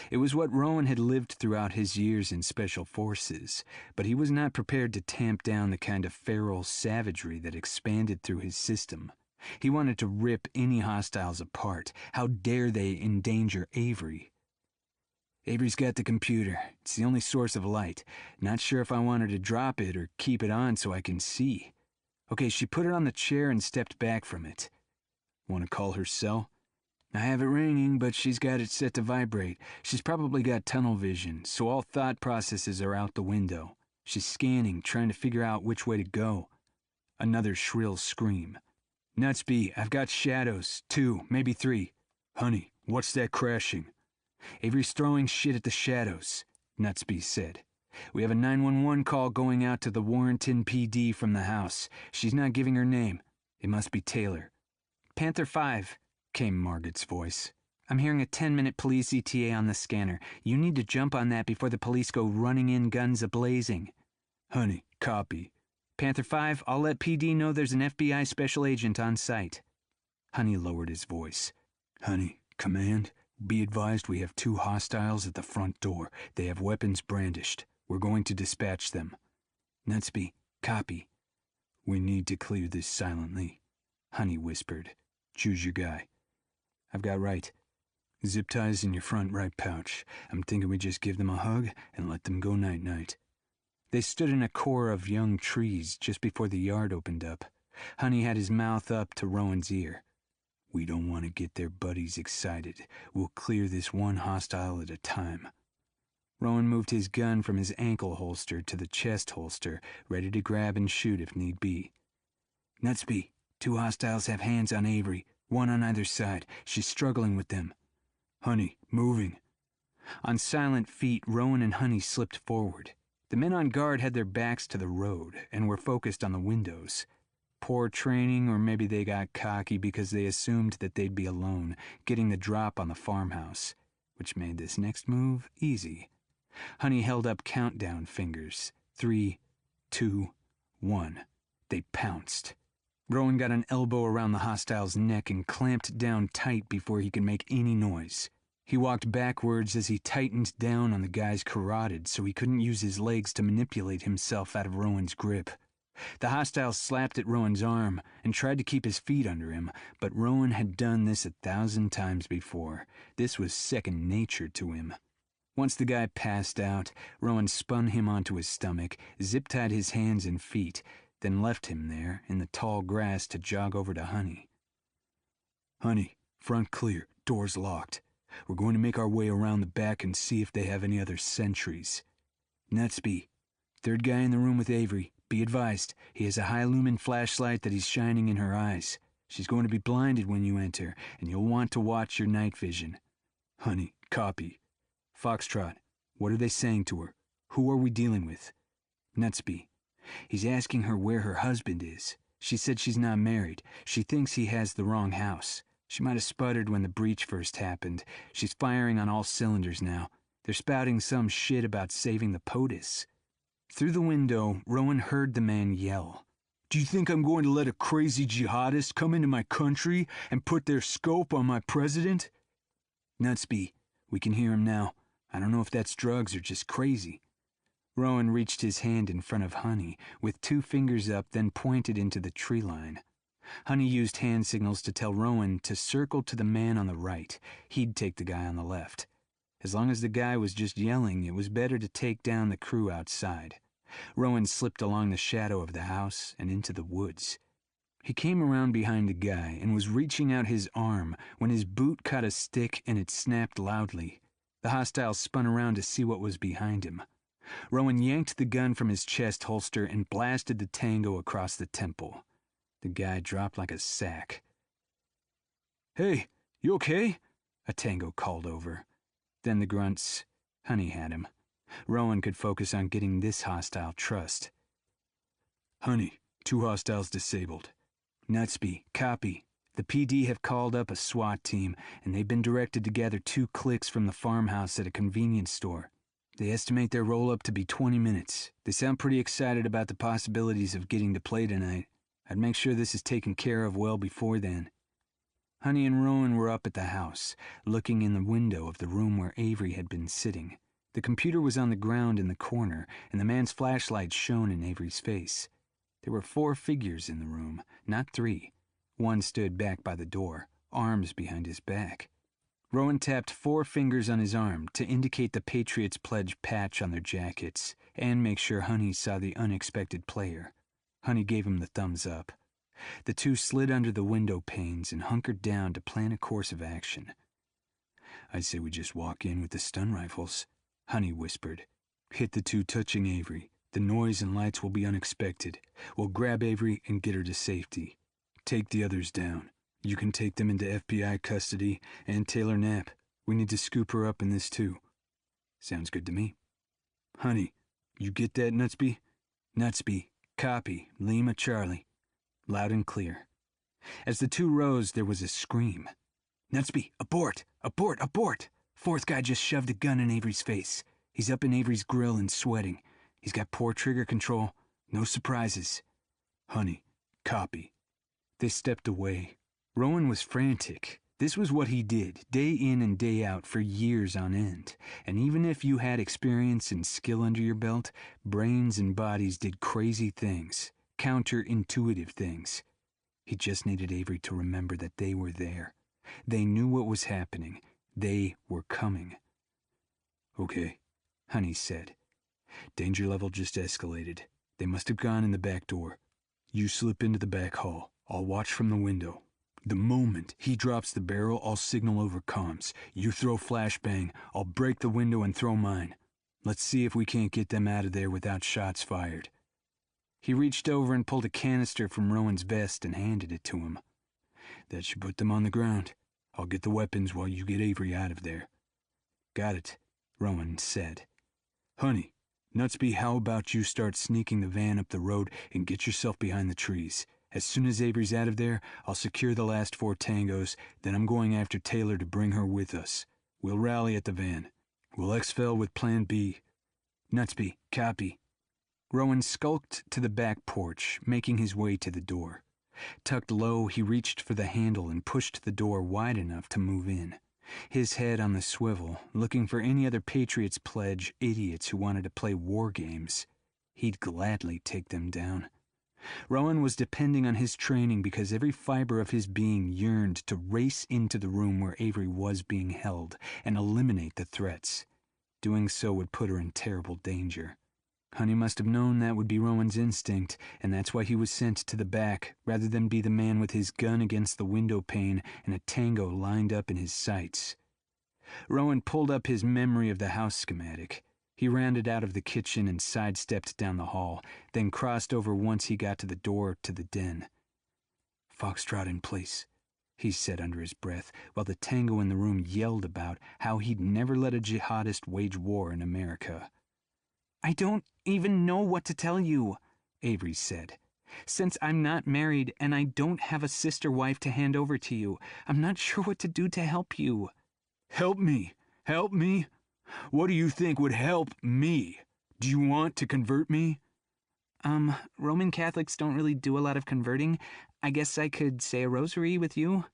It was what Rowan had lived throughout his years in Special Forces, but he was not prepared to tamp down the kind of feral savagery that expanded through his system. He wanted to rip any hostiles apart. How dare they endanger Avery? Avery's got the computer. It's the only source of light. Not sure if I want her to drop it or keep it on so I can see. Okay, she put it on the chair and stepped back from it. Want to call her cell? I have it ringing, but she's got it set to vibrate. She's probably got tunnel vision, so all thought processes are out the window. She's scanning, trying to figure out which way to go. Another shrill scream. Nutsby, I've got shadows. 2, maybe 3. Honey, what's that crashing? Avery's throwing shit at the shadows, Nutsby said. We have a 911 call going out to the Warrenton PD from the house. She's not giving her name. It must be Taylor. Panther 5, came Margaret's voice. I'm hearing a 10-minute police ETA on the scanner. You need to jump on that before the police go running in, guns a-blazing. Honey, copy. Panther 5, I'll let PD know there's an FBI special agent on site. Honey lowered his voice. Honey, command, be advised we have 2 hostiles at the front door. They have weapons brandished. We're going to dispatch them. Nutsby, copy. We need to clear this silently, Honey whispered. Choose your guy. I've got right. Zip ties in your front right pouch. I'm thinking we just give them a hug and let them go night-night. They stood in a core of young trees just before the yard opened up. Honey had his mouth up to Rowan's ear. We don't want to get their buddies excited. We'll clear this one hostile at a time. Rowan moved his gun from his ankle holster to the chest holster, ready to grab and shoot if need be. Nutsby, 2 hostiles have hands on Avery, 1 on either side. She's struggling with them. Honey, moving. On silent feet, Rowan and Honey slipped forward. The men on guard had their backs to the road and were focused on the windows. Poor training, or maybe they got cocky because they assumed that they'd be alone, getting the drop on the farmhouse, which made this next move easy. Honey held up countdown fingers. 3, 2, 1. They pounced. Rowan got an elbow around the hostile's neck and clamped down tight before he could make any noise. He walked backwards as he tightened down on the guy's carotid so he couldn't use his legs to manipulate himself out of Rowan's grip. The hostile slapped at Rowan's arm and tried to keep his feet under him, but Rowan had done this 1,000 times before. This was second nature to him. Once the guy passed out, Rowan spun him onto his stomach, zip-tied his hands and feet, then left him there in the tall grass to jog over to Honey. Honey, front clear, doors locked. We're going to make our way around the back and see if they have any other sentries. Nutsby, 3rd guy in the room with Avery. Be advised, he has a high-lumen flashlight that he's shining in her eyes. She's going to be blinded when you enter, and you'll want to watch your night vision. Honey, copy. Foxtrot, what are they saying to her? Who are we dealing with? Nutsby, he's asking her where her husband is. She said she's not married. She thinks he has the wrong house. She might have sputtered when the breach first happened. She's firing on all cylinders now. They're spouting some shit about saving the POTUS. Through the window, Rowan heard the man yell. Do you think I'm going to let a crazy jihadist come into my country and put their scope on my president? Nutsby, we can hear him now. I don't know if that's drugs or just crazy. Rowan reached his hand in front of Honey, with 2 fingers up, then pointed into the tree line. Honey used hand signals to tell Rowan to circle to the man on the right. He'd take the guy on the left. As long as the guy was just yelling, it was better to take down the crew outside. Rowan slipped along the shadow of the house and into the woods. He came around behind the guy and was reaching out his arm when his boot caught a stick and it snapped loudly. The hostile spun around to see what was behind him. Rowan yanked the gun from his chest holster and blasted the tango across the temple. The guy dropped like a sack. Hey, you okay? A tango called over. Then the grunts. Honey had him. Rowan could focus on getting this hostile trussed. Honey, 2 hostiles disabled. Nutsby, copy. The PD have called up a SWAT team, and they've been directed to gather 2 clicks from the farmhouse at a convenience store. They estimate their roll-up to be 20 minutes. They sound pretty excited about the possibilities of getting to play tonight. I'd make sure this is taken care of well before then. Honey and Rowan were up at the house, looking in the window of the room where Avery had been sitting. The computer was on the ground in the corner, and the man's flashlight shone in Avery's face. There were 4 figures in the room, not 3. One stood back by the door, arms behind his back. Rowan tapped 4 fingers on his arm to indicate the Patriots Pledge patch on their jackets and make sure Honey saw the unexpected player. Honey gave him the thumbs up. The two slid under the window panes and hunkered down to plan a course of action. "I'd say we just walk in with the stun rifles," Honey whispered. "Hit the two touching Avery. The noise and lights will be unexpected. We'll grab Avery and get her to safety. Take the others down. You can take them into FBI custody, and Taylor Knapp. We need to scoop her up in this too." "Sounds good to me." "Honey, you get that, Nutsby?" "Nutsby, copy, Lima Charlie." Loud and clear. As the two rose, there was a scream. "Nutsby, abort! Abort! Abort! 4th guy just shoved a gun in Avery's face. He's up in Avery's grill and sweating. He's got poor trigger control. No surprises." "Honey, copy." They stepped away. Rowan was frantic. This was what he did, day in and day out for years on end. And even if you had experience and skill under your belt, brains and bodies did crazy things, counterintuitive things. He just needed Avery to remember that they were there. They knew what was happening. They were coming. "Okay," Honey said. "Danger level just escalated. They must have gone in the back door. You slip into the back hall. I'll watch from the window. The moment he drops the barrel, I'll signal over comms. You throw flashbang. I'll break the window and throw mine. Let's see if we can't get them out of there without shots fired." He reached over and pulled a canister from Rowan's vest and handed it to him. "That should put them on the ground. I'll get the weapons while you get Avery out of there." "Got it," Rowan said. "Honey, Nutsby, how about you start sneaking the van up the road and get yourself behind the trees? As soon as Avery's out of there, I'll secure the last 4 tangos, then I'm going after Taylor to bring her with us. We'll rally at the van. We'll exfil with Plan B. Nutsby, copy." Rowan skulked to the back porch, making his way to the door. Tucked low, he reached for the handle and pushed the door wide enough to move in. His head on the swivel, looking for any other Patriots Pledge idiots who wanted to play war games. He'd gladly take them down. Rowan was depending on his training because every fiber of his being yearned to race into the room where Avery was being held and eliminate the threats. Doing so would put her in terrible danger. Honey must have known that would be Rowan's instinct, and that's why he was sent to the back, rather than be the man with his gun against the window pane and a tango lined up in his sights. Rowan pulled up his memory of the house schematic. He rounded out of the kitchen and sidestepped down the hall, then crossed over once he got to the door to the den. "Foxtrot in place," he said under his breath, while the tango in the room yelled about how he'd never let a jihadist wage war in America. "I don't even know what to tell you," Avery said. "Since I'm not married and I don't have a sister wife to hand over to you, I'm not sure what to do to help you." "Help me? Help me? What do you think would help me? Do you want to convert me?" Roman Catholics don't really do a lot of converting. I guess I could say a rosary with you."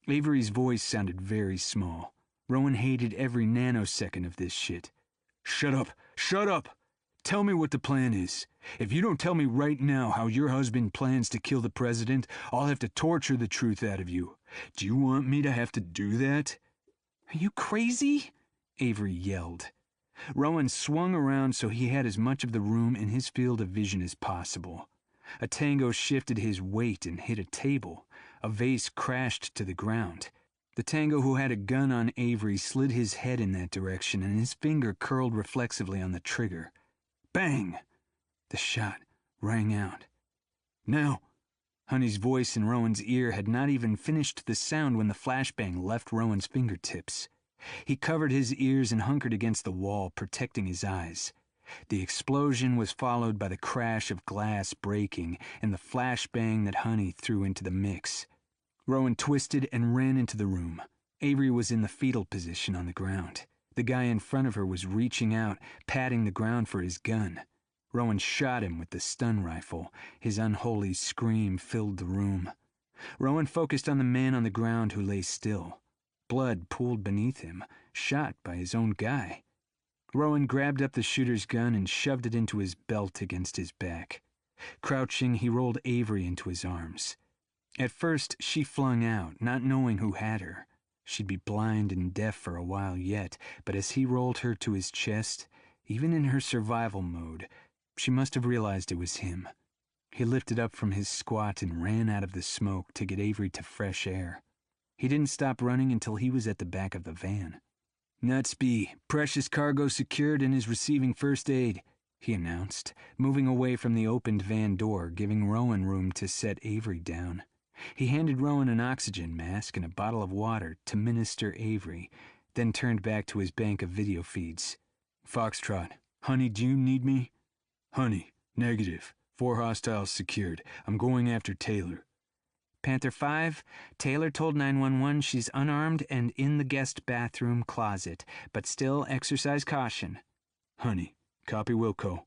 Avery's voice sounded very small. Rowan hated every nanosecond of this shit. "Shut up! Shut up! Tell me what the plan is. If you don't tell me right now how your husband plans to kill the president, I'll have to torture the truth out of you. Do you want me to have to do that?" "Are you crazy?" Avery yelled. Rowan swung around so he had as much of the room in his field of vision as possible. A tango shifted his weight and hit a table. A vase crashed to the ground. The tango who had a gun on Avery slid his head in that direction, and his finger curled reflexively on the trigger. Bang! The shot rang out. "Now!" Honey's voice in Rowan's ear had not even finished the sound when the flashbang left Rowan's fingertips. He covered his ears and hunkered against the wall, protecting his eyes. The explosion was followed by the crash of glass breaking and the flashbang that Honey threw into the mix. Rowan twisted and ran into the room. Avery was in the fetal position on the ground. The guy in front of her was reaching out, patting the ground for his gun. Rowan shot him with the stun rifle. His unholy scream filled the room. Rowan focused on the man on the ground who lay still. Blood pooled beneath him, shot by his own guy. Rowan grabbed up the shooter's gun and shoved it into his belt against his back. Crouching, he rolled Avery into his arms. At first, she flung out, not knowing who had her. She'd be blind and deaf for a while yet, but as he rolled her to his chest, even in her survival mode, she must have realized it was him. He lifted up from his squat and ran out of the smoke to get Avery to fresh air. He didn't stop running until he was at the back of the van. "Nutsby, precious cargo secured and is receiving first aid," he announced, moving away from the opened van door, giving Rowan room to set Avery down. He handed Rowan an oxygen mask and a bottle of water to minister Avery, then turned back to his bank of video feeds. "Foxtrot, honey, do you need me?" "Honey, negative. 4 hostiles secured. I'm going after Taylor." Panther 5, Taylor told 911 she's unarmed and in the guest bathroom closet, but still exercise caution. "Honey, copy Wilco."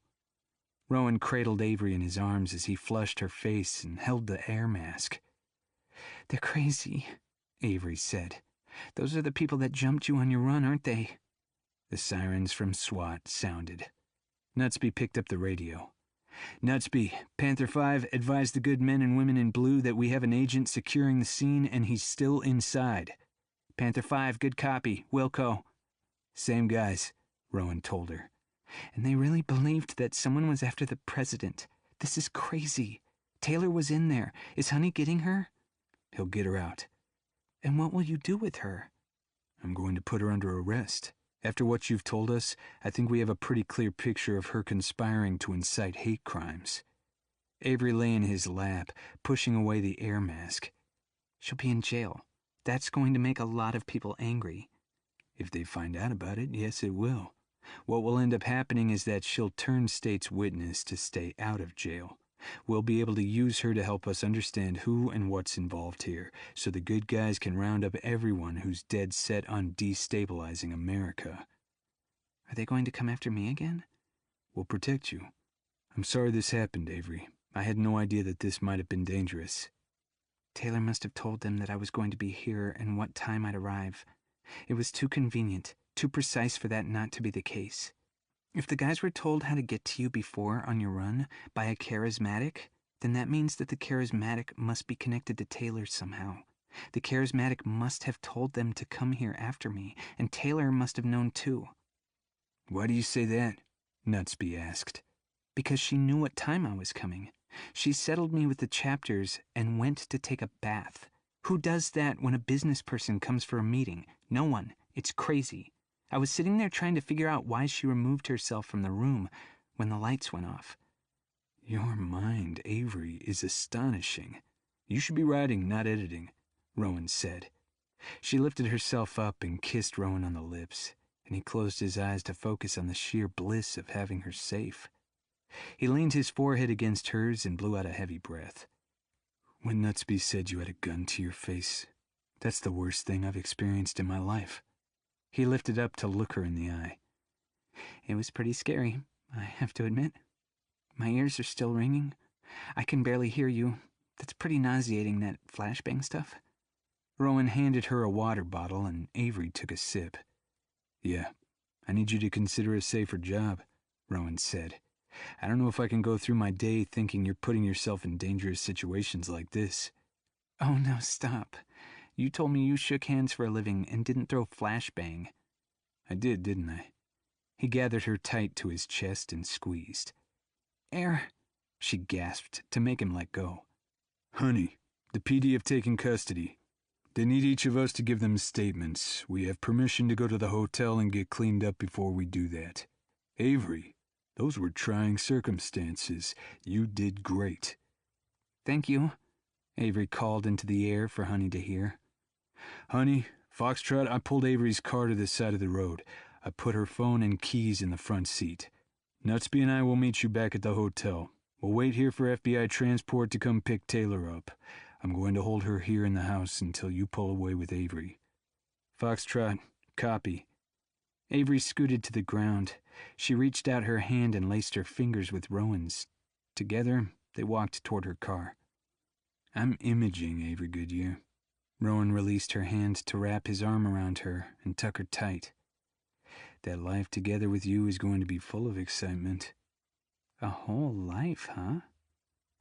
Rowan cradled Avery in his arms as he flushed her face and held the air mask. "They're crazy," Avery said. "Those are the people that jumped you on your run, aren't they?" The sirens from SWAT sounded. Nutsby picked up the radio. "Nutsby, Panther 5, advise the good men and women in blue that we have an agent securing the scene and he's still inside." "Panther 5, good copy. Wilco." "Same guys," Rowan told her. "And they really believed that someone was after the president. This is crazy. Taylor was in there. Is Honey getting her?" "He'll get her out." "And what will you do with her?" "I'm going to put her under arrest. After what you've told us, I think we have a pretty clear picture of her conspiring to incite hate crimes." Avery lay in his lap, pushing away the air mask. "She'll be in jail. That's going to make a lot of people angry." "If they find out about it, yes, it will. What will end up happening is that she'll turn state's witness to stay out of jail. We'll be able to use her to help us understand who and what's involved here, so the good guys can round up everyone who's dead set on destabilizing America." "Are they going to come after me again?" "We'll protect you. I'm sorry this happened, Avery. I had no idea that this might have been dangerous." "Taylor must have told them that I was going to be here and what time I'd arrive. It was too convenient, too precise for that not to be the case. If the guys were told how to get to you before on your run by a charismatic, then that means that the charismatic must be connected to Taylor somehow. The charismatic must have told them to come here after me, and Taylor must have known too." "Why do you say that?" Nutsby asked. "Because she knew what time I was coming. She settled me with the chapters and went to take a bath. Who does that when a business person comes for a meeting? No one. It's crazy. I was sitting there trying to figure out why she removed herself from the room when the lights went off." "Your mind, Avery, is astonishing. You should be writing, not editing," Rowan said. She lifted herself up and kissed Rowan on the lips, and he closed his eyes to focus on the sheer bliss of having her safe. He leaned his forehead against hers and blew out a heavy breath. "When Nutsby said you had a gun to your face, that's the worst thing I've experienced in my life." He lifted up to look her in the eye. "It was pretty scary, I have to admit. My ears are still ringing. I can barely hear you. That's pretty nauseating, that flashbang stuff." Rowan handed her a water bottle and Avery took a sip. "Yeah, I need you to consider a safer job," Rowan said. "I don't know if I can go through my day thinking you're putting yourself in dangerous situations like this." "Oh, no, stop. You told me you shook hands for a living and didn't throw flashbang." "I did, didn't I?" He gathered her tight to his chest and squeezed. "Air," she gasped to make him let go. "Honey, the PD have taken custody. They need each of us to give them statements. We have permission to go to the hotel and get cleaned up before we do that. Avery, those were trying circumstances. You did great." "Thank you," Avery called into the air for Honey to hear. "Honey, Foxtrot, I pulled Avery's car to the side of the road. I put her phone and keys in the front seat. Nutsby and I will meet you back at the hotel. We'll wait here for FBI transport to come pick Taylor up. I'm going to hold her here in the house until you pull away with Avery." "Foxtrot, copy." Avery scooted to the ground. She reached out her hand and laced her fingers with Rowan's. Together, they walked toward her car. "I'm imaging, Avery Goodyear." Rowan released her hand to wrap his arm around her and tuck her tight. "That life together with you is going to be full of excitement." "A whole life, huh?"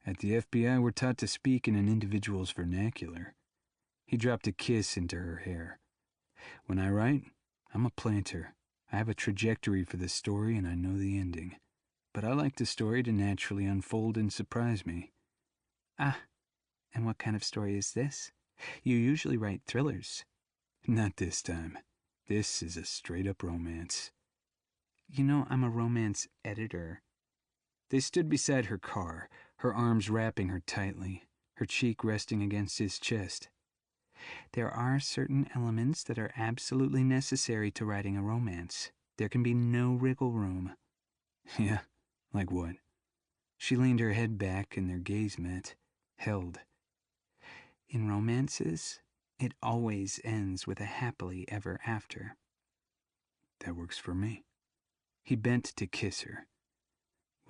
"At the FBI, we're taught to speak in an individual's vernacular." He dropped a kiss into her hair. When I write, I'm a planter. I have a trajectory for the story and I know the ending. But I like the story to naturally unfold and surprise me. Ah, and what kind of story is this? You usually write thrillers. Not this time. This is a straight-up romance. You know, I'm a romance editor. They stood beside her car, her arms wrapping her tightly, her cheek resting against his chest. There are certain elements that are absolutely necessary to writing a romance. There can be no wriggle room. Yeah, like what? She leaned her head back and their gaze met, held. In romances, it always ends with a happily ever after. That works for me. He bent to kiss her.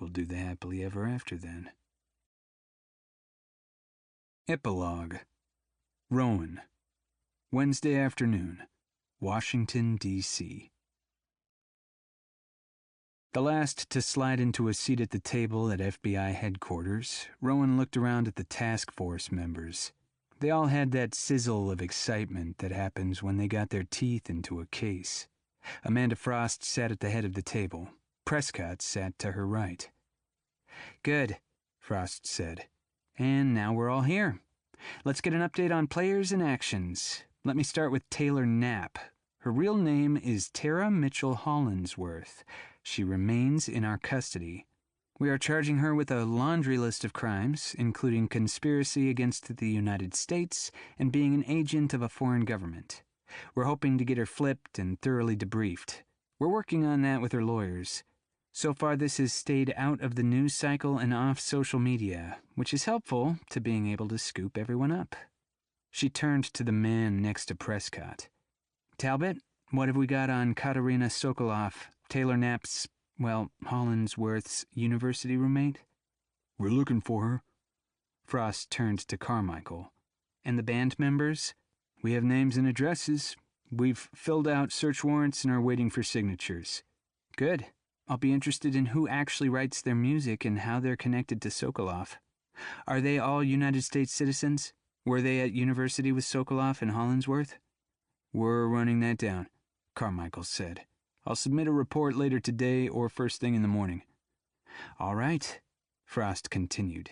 We'll do the happily ever after then. Epilogue. Rowan. Wednesday afternoon. Washington, D.C. The last to slide into a seat at the table at FBI headquarters, Rowan looked around at the task force members. They all had that sizzle of excitement that happens when they got their teeth into a case. Amanda Frost sat at the head of the table. Prescott sat to her right. Good, Frost said. And now we're all here. Let's get an update on players and actions. Let me start with Taylor Knapp. Her real name is Tara Mitchell Hollinsworth. She remains in our custody. We are charging her with a laundry list of crimes, including conspiracy against the United States and being an agent of a foreign government. We're hoping to get her flipped and thoroughly debriefed. We're working on that with her lawyers. So far, this has stayed out of the news cycle and off social media, which is helpful to being able to scoop everyone up. She turned to the man next to Prescott. Talbot, what have we got on Katerina Sokoloff, Taylor Knapp's, Hollinsworth's university roommate? We're looking for her. Frost turned to Carmichael. And the band members? We have names and addresses. We've filled out search warrants and are waiting for signatures. Good. I'll be interested in who actually writes their music and how they're connected to Sokoloff. Are they all United States citizens? Were they at university with Sokoloff and Hollinsworth? We're running that down, Carmichael said. I'll submit a report later today or first thing in the morning. All right, Frost continued.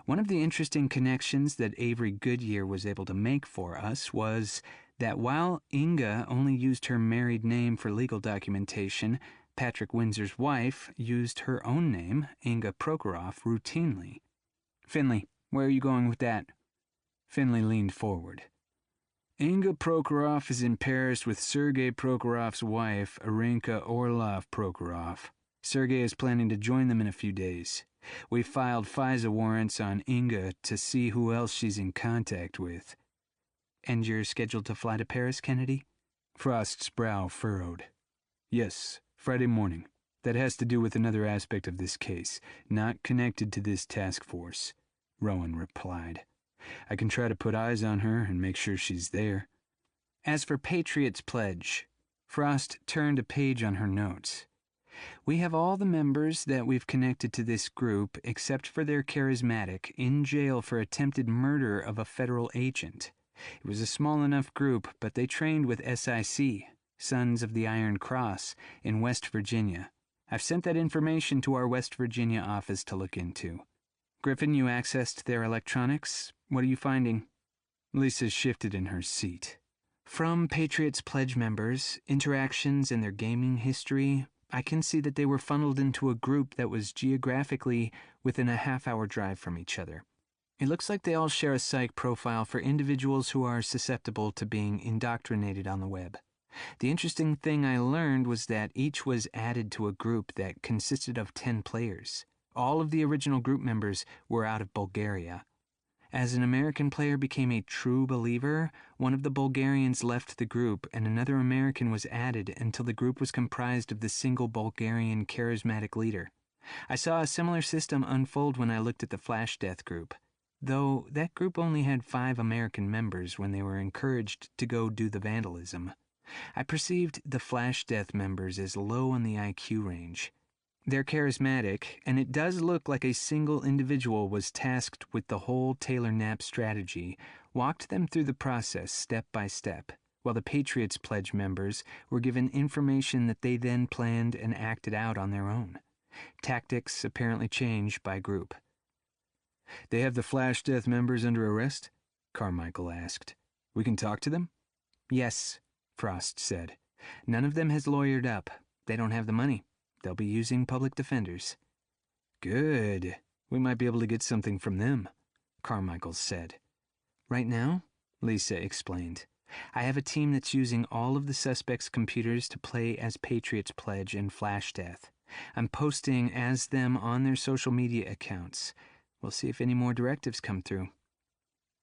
One of the interesting connections that Avery Goodyear was able to make for us was that while Inga only used her married name for legal documentation, Patrick Windsor's wife used her own name, Inga Prokhorov, routinely. Finley, where are you going with that? Finley leaned forward. Inga Prokhorov is in Paris with Sergei Prokhorov's wife, Arinka Orlov Prokhorov. Sergei is planning to join them in a few days. We filed FISA warrants on Inga to see who else she's in contact with. And you're scheduled to fly to Paris, Kennedy? Frost's brow furrowed. Yes, Friday morning. That has to do with another aspect of this case, not connected to this task force, Rowan replied. I can try to put eyes on her and make sure she's there. As for Patriot's Pledge, Frost turned a page on her notes. We have all the members that we've connected to this group, except for their charismatic, in jail for attempted murder of a federal agent. It was a small enough group, but they trained with SIC, Sons of the Iron Cross, in West Virginia. I've sent that information to our West Virginia office to look into. Griffin, you accessed their electronics. What are you finding? Lisa shifted in her seat. From Patriot's Pledge members, interactions and their gaming history, I can see that they were funneled into a group that was geographically within a half-hour drive from each other. It looks like they all share a psych profile for individuals who are susceptible to being indoctrinated on the web. The interesting thing I learned was that each was added to a group that consisted of 10 players. All of the original group members were out of Bulgaria. As an American player became a true believer, one of the Bulgarians left the group and another American was added until the group was comprised of the single Bulgarian charismatic leader. I saw a similar system unfold when I looked at the Flash Death group, though that group only had 5 American members when they were encouraged to go do the vandalism. I perceived the Flash Death members as low on the IQ range. They're charismatic, and it does look like a single individual was tasked with the whole Taylor Knapp strategy, walked them through the process step by step. while the Patriots Pledge members were given information that they then planned and acted out on their own. Tactics apparently change by group. They have the Flash Death members under arrest? Carmichael asked. We can talk to them? Yes, Frost said. None of them has lawyered up. They don't have the money. They'll be using public defenders. Good. We might be able to get something from them, Carmichael said. Right now, Lisa explained, I have a team that's using all of the suspects' computers to play as Patriots Pledge and Flash Death. I'm posting as them on their social media accounts. We'll see if any more directives come through.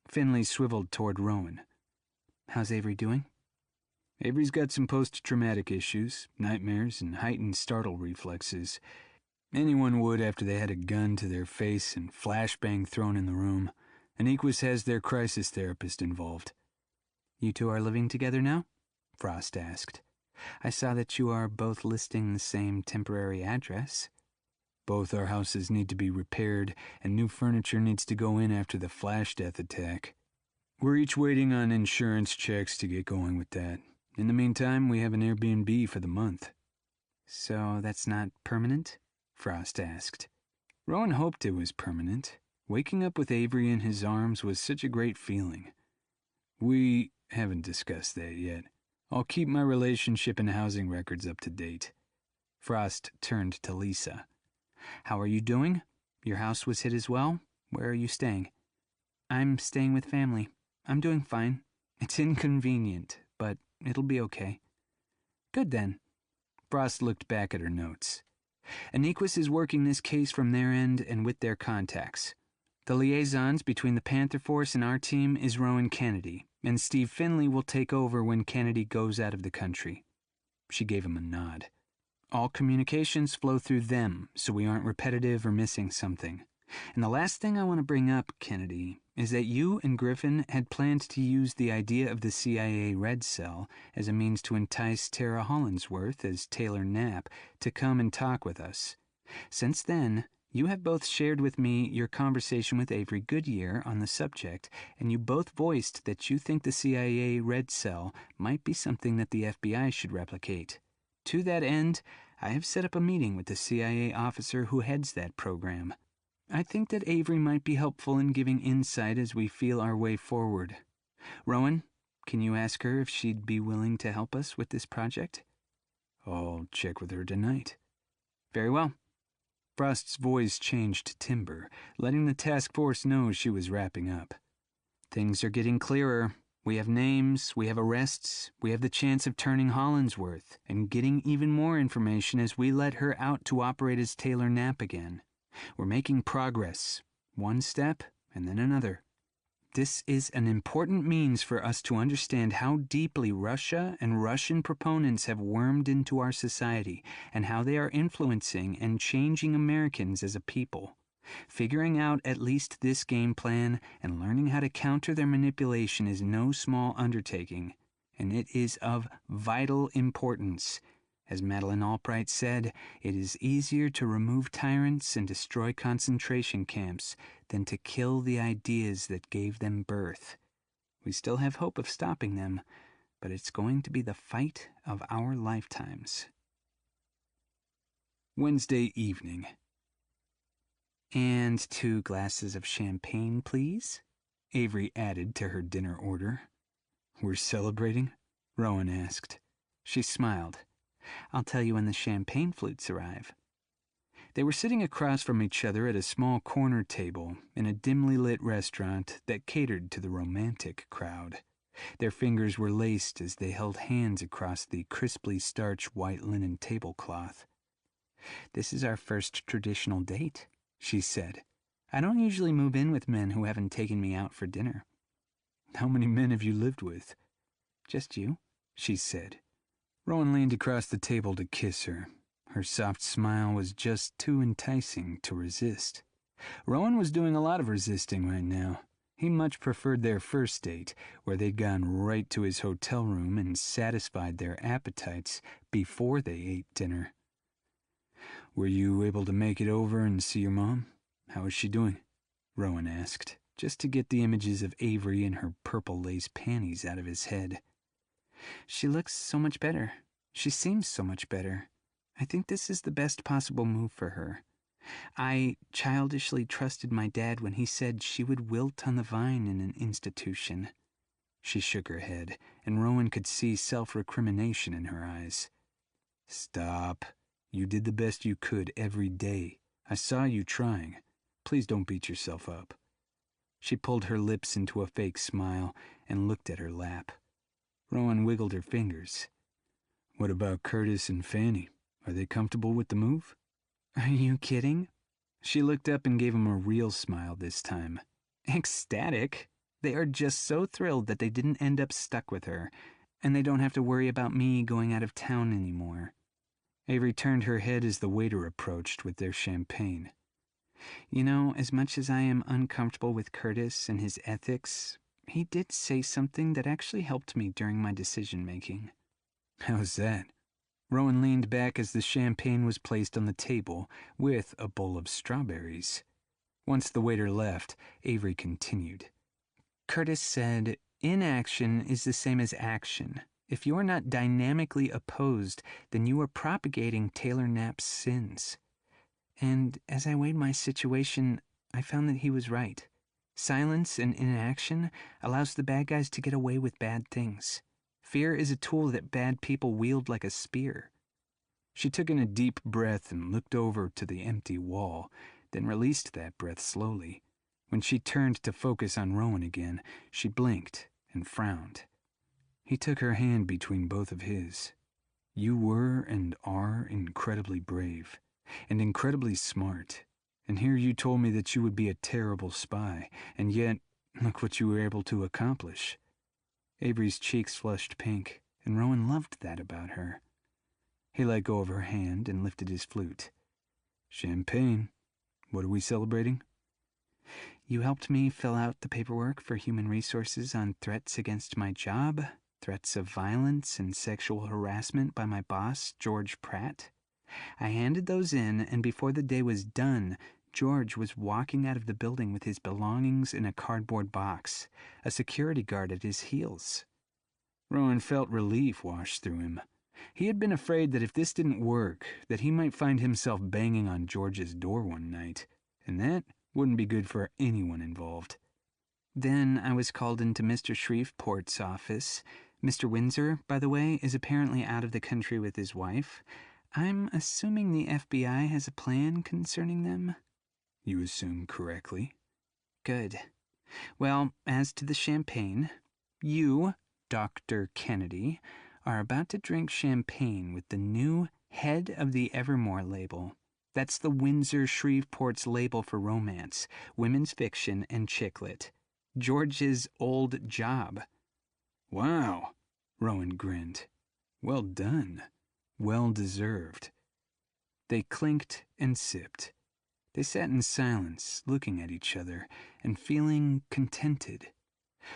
Finley swiveled toward Rowan. How's Avery doing? Avery's got some post-traumatic issues, nightmares, and heightened startle reflexes. Anyone would after they had a gun to their face and flashbang thrown in the room. And Equus has their crisis therapist involved. You two are living together now? Frost asked. I saw that you are both listing the same temporary address. Both our houses need to be repaired, and new furniture needs to go in after the Flash Death attack. We're each waiting on insurance checks to get going with that. In the meantime, we have an Airbnb for the month. So that's not permanent? Frost asked. Rowan hoped it was permanent. Waking up with Avery in his arms was such a great feeling. We haven't discussed that yet. I'll keep my relationship and housing records up to date. Frost turned to Lisa. How are you doing? Your house was hit as well? Where are you staying? I'm staying with family. I'm doing fine. It's inconvenient, but it'll be okay. Good then. Frost looked back at her notes. Aniquis is working this case from their end and with their contacts. The liaisons between the Panther Force and our team is Rowan Kennedy, and Steve Finley will take over when Kennedy goes out of the country. She gave him a nod. All communications flow through them, so we aren't repetitive or missing something. And the last thing I want to bring up, Kennedy, is that you and Griffin had planned to use the idea of the CIA Red Cell as a means to entice Tara Hollinsworth as Taylor Knapp to come and talk with us. Since then, you have both shared with me your conversation with Avery Goodyear on the subject, and you both voiced that you think the CIA Red Cell might be something that the FBI should replicate. To that end, I have set up a meeting with the CIA officer who heads that program. I think that Avery might be helpful in giving insight as we feel our way forward. Rowan, can you ask her if she'd be willing to help us with this project? I'll check with her tonight. Very well. Frost's voice changed to timbre, letting the task force know she was wrapping up. Things are getting clearer. We have names, we have arrests, we have the chance of turning Hollinsworth, and getting even more information as we let her out to operate as Taylor Knapp again. We're making progress, one step and then another. This is an important means for us to understand how deeply Russia and Russian proponents have wormed into our society and how they are influencing and changing Americans as a people. Figuring out at least this game plan and learning how to counter their manipulation is no small undertaking, and it is of vital importance. As Madeleine Albright said, it is easier to remove tyrants and destroy concentration camps than to kill the ideas that gave them birth. We still have hope of stopping them, but it's going to be the fight of our lifetimes. Wednesday evening. And 2 glasses of champagne, please, Avery added to her dinner order. We're celebrating? Rowan asked. She smiled. I'll tell you when the champagne flutes arrive. They were sitting across from each other at a small corner table in a dimly lit restaurant that catered to the romantic crowd. Their fingers were laced as they held hands across the crisply starched white linen tablecloth. This is our first traditional date, she said. I don't usually move in with men who haven't taken me out for dinner. How many men have you lived with? Just you, she said. Rowan leaned across the table to kiss her. Her soft smile was just too enticing to resist. Rowan was doing a lot of resisting right now. He much preferred their first date, where they'd gone right to his hotel room and satisfied their appetites before they ate dinner. Were you able to make it over and see your mom? How is she doing? Rowan asked, just to get the images of Avery and her purple lace panties out of his head. She looks so much better. She seems so much better. I think this is the best possible move for her. I childishly trusted my dad when he said she would wilt on the vine in an institution. She shook her head, and Rowan could see self-recrimination in her eyes. Stop. You did the best you could every day. I saw you trying. Please don't beat yourself up. She pulled her lips into a fake smile and looked at her lap. Rowan wiggled her fingers. What about Curtis and Fanny? Are they comfortable with the move? Are you kidding? She looked up and gave him a real smile this time. Ecstatic. They are just so thrilled that they didn't end up stuck with her, and they don't have to worry about me going out of town anymore. Avery turned her head as the waiter approached with their champagne. You know, as much as I am uncomfortable with Curtis and his ethics, he did say something that actually helped me during my decision-making. How's that? Rowan leaned back as the champagne was placed on the table, with a bowl of strawberries. Once the waiter left, Avery continued. Curtis said, inaction is the same as action. If you are not dynamically opposed, then you are propagating Taylor Knapp's sins. And as I weighed my situation, I found that he was right. Silence and inaction allows the bad guys to get away with bad things. Fear is a tool that bad people wield like a spear. She took in a deep breath and looked over to the empty wall, then released that breath slowly. When she turned to focus on Rowan again, she blinked and frowned. He took her hand between both of his. You were and are incredibly brave, and incredibly smart. And here you told me that you would be a terrible spy, and yet, look what you were able to accomplish. Avery's cheeks flushed pink, and Rowan loved that about her. He let go of her hand and lifted his flute. Champagne. What are we celebrating? You helped me fill out the paperwork for human resources on threats against my job, threats of violence and sexual harassment by my boss, George Pratt. I handed those in, and before the day was done, George was walking out of the building with his belongings in a cardboard box, a security guard at his heels. Rowan felt relief wash through him. He had been afraid that if this didn't work, that he might find himself banging on George's door one night, and that wouldn't be good for anyone involved. Then I was called into Mr. Shreveport's office. Mr. Windsor, by the way, is apparently out of the country with his wife. I'm assuming the FBI has a plan concerning them? You assume correctly. Good. Well, as to the champagne, you, Dr. Kennedy, are about to drink champagne with the new head of the Evermore label. That's the Windsor Shreveport's label for romance, women's fiction, and chick lit. George's old job. Wow, Rowan grinned. Well done. Well deserved. They clinked and sipped. They sat in silence, looking at each other, and feeling contented.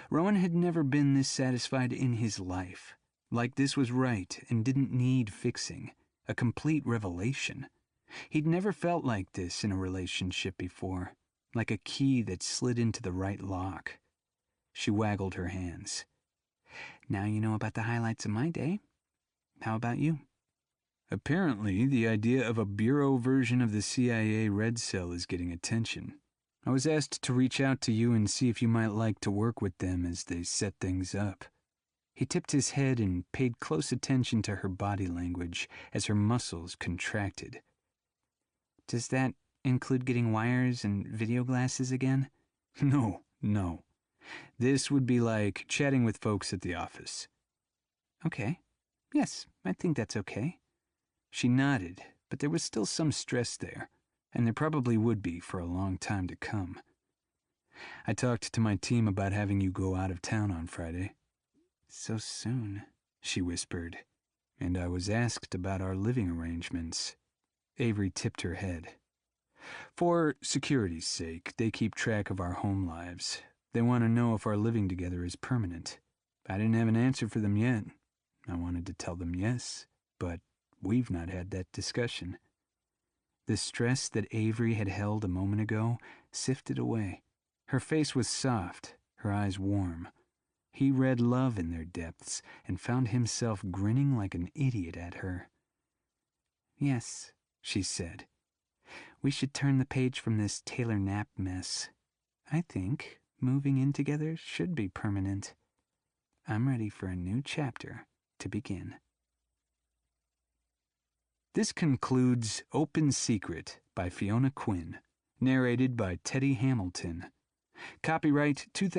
Rowan had never been this satisfied in his life. Like this was right and didn't need fixing. A complete revelation. He'd never felt like this in a relationship before, like a key that slid into the right lock. She waggled her hands. Now you know about the highlights of my day. How about you? Apparently, the idea of a bureau version of the CIA Red Cell is getting attention. I was asked to reach out to you and see if you might like to work with them as they set things up. He tipped his head and paid close attention to her body language as her muscles contracted. Does that include getting wires and video glasses again? No. This would be like chatting with folks at the office. Okay. Yes, I think that's okay. She nodded, but there was still some stress there, and there probably would be for a long time to come. I talked to my team about having you go out of town on Friday. So soon, she whispered, and I was asked about our living arrangements. Avery tipped her head. For security's sake, they keep track of our home lives. They want to know if our living together is permanent. I didn't have an answer for them yet. I wanted to tell them yes, but we've not had that discussion. The stress that Avery had held a moment ago sifted away. Her face was soft, her eyes warm. He read love in their depths and found himself grinning like an idiot at her. "Yes," she said. "We should turn the page from this Taylor Knapp mess. I think moving in together should be permanent. I'm ready for a new chapter to begin." This concludes Open Secret by Fiona Quinn, narrated by Teddy Hamilton. Copyright 2000.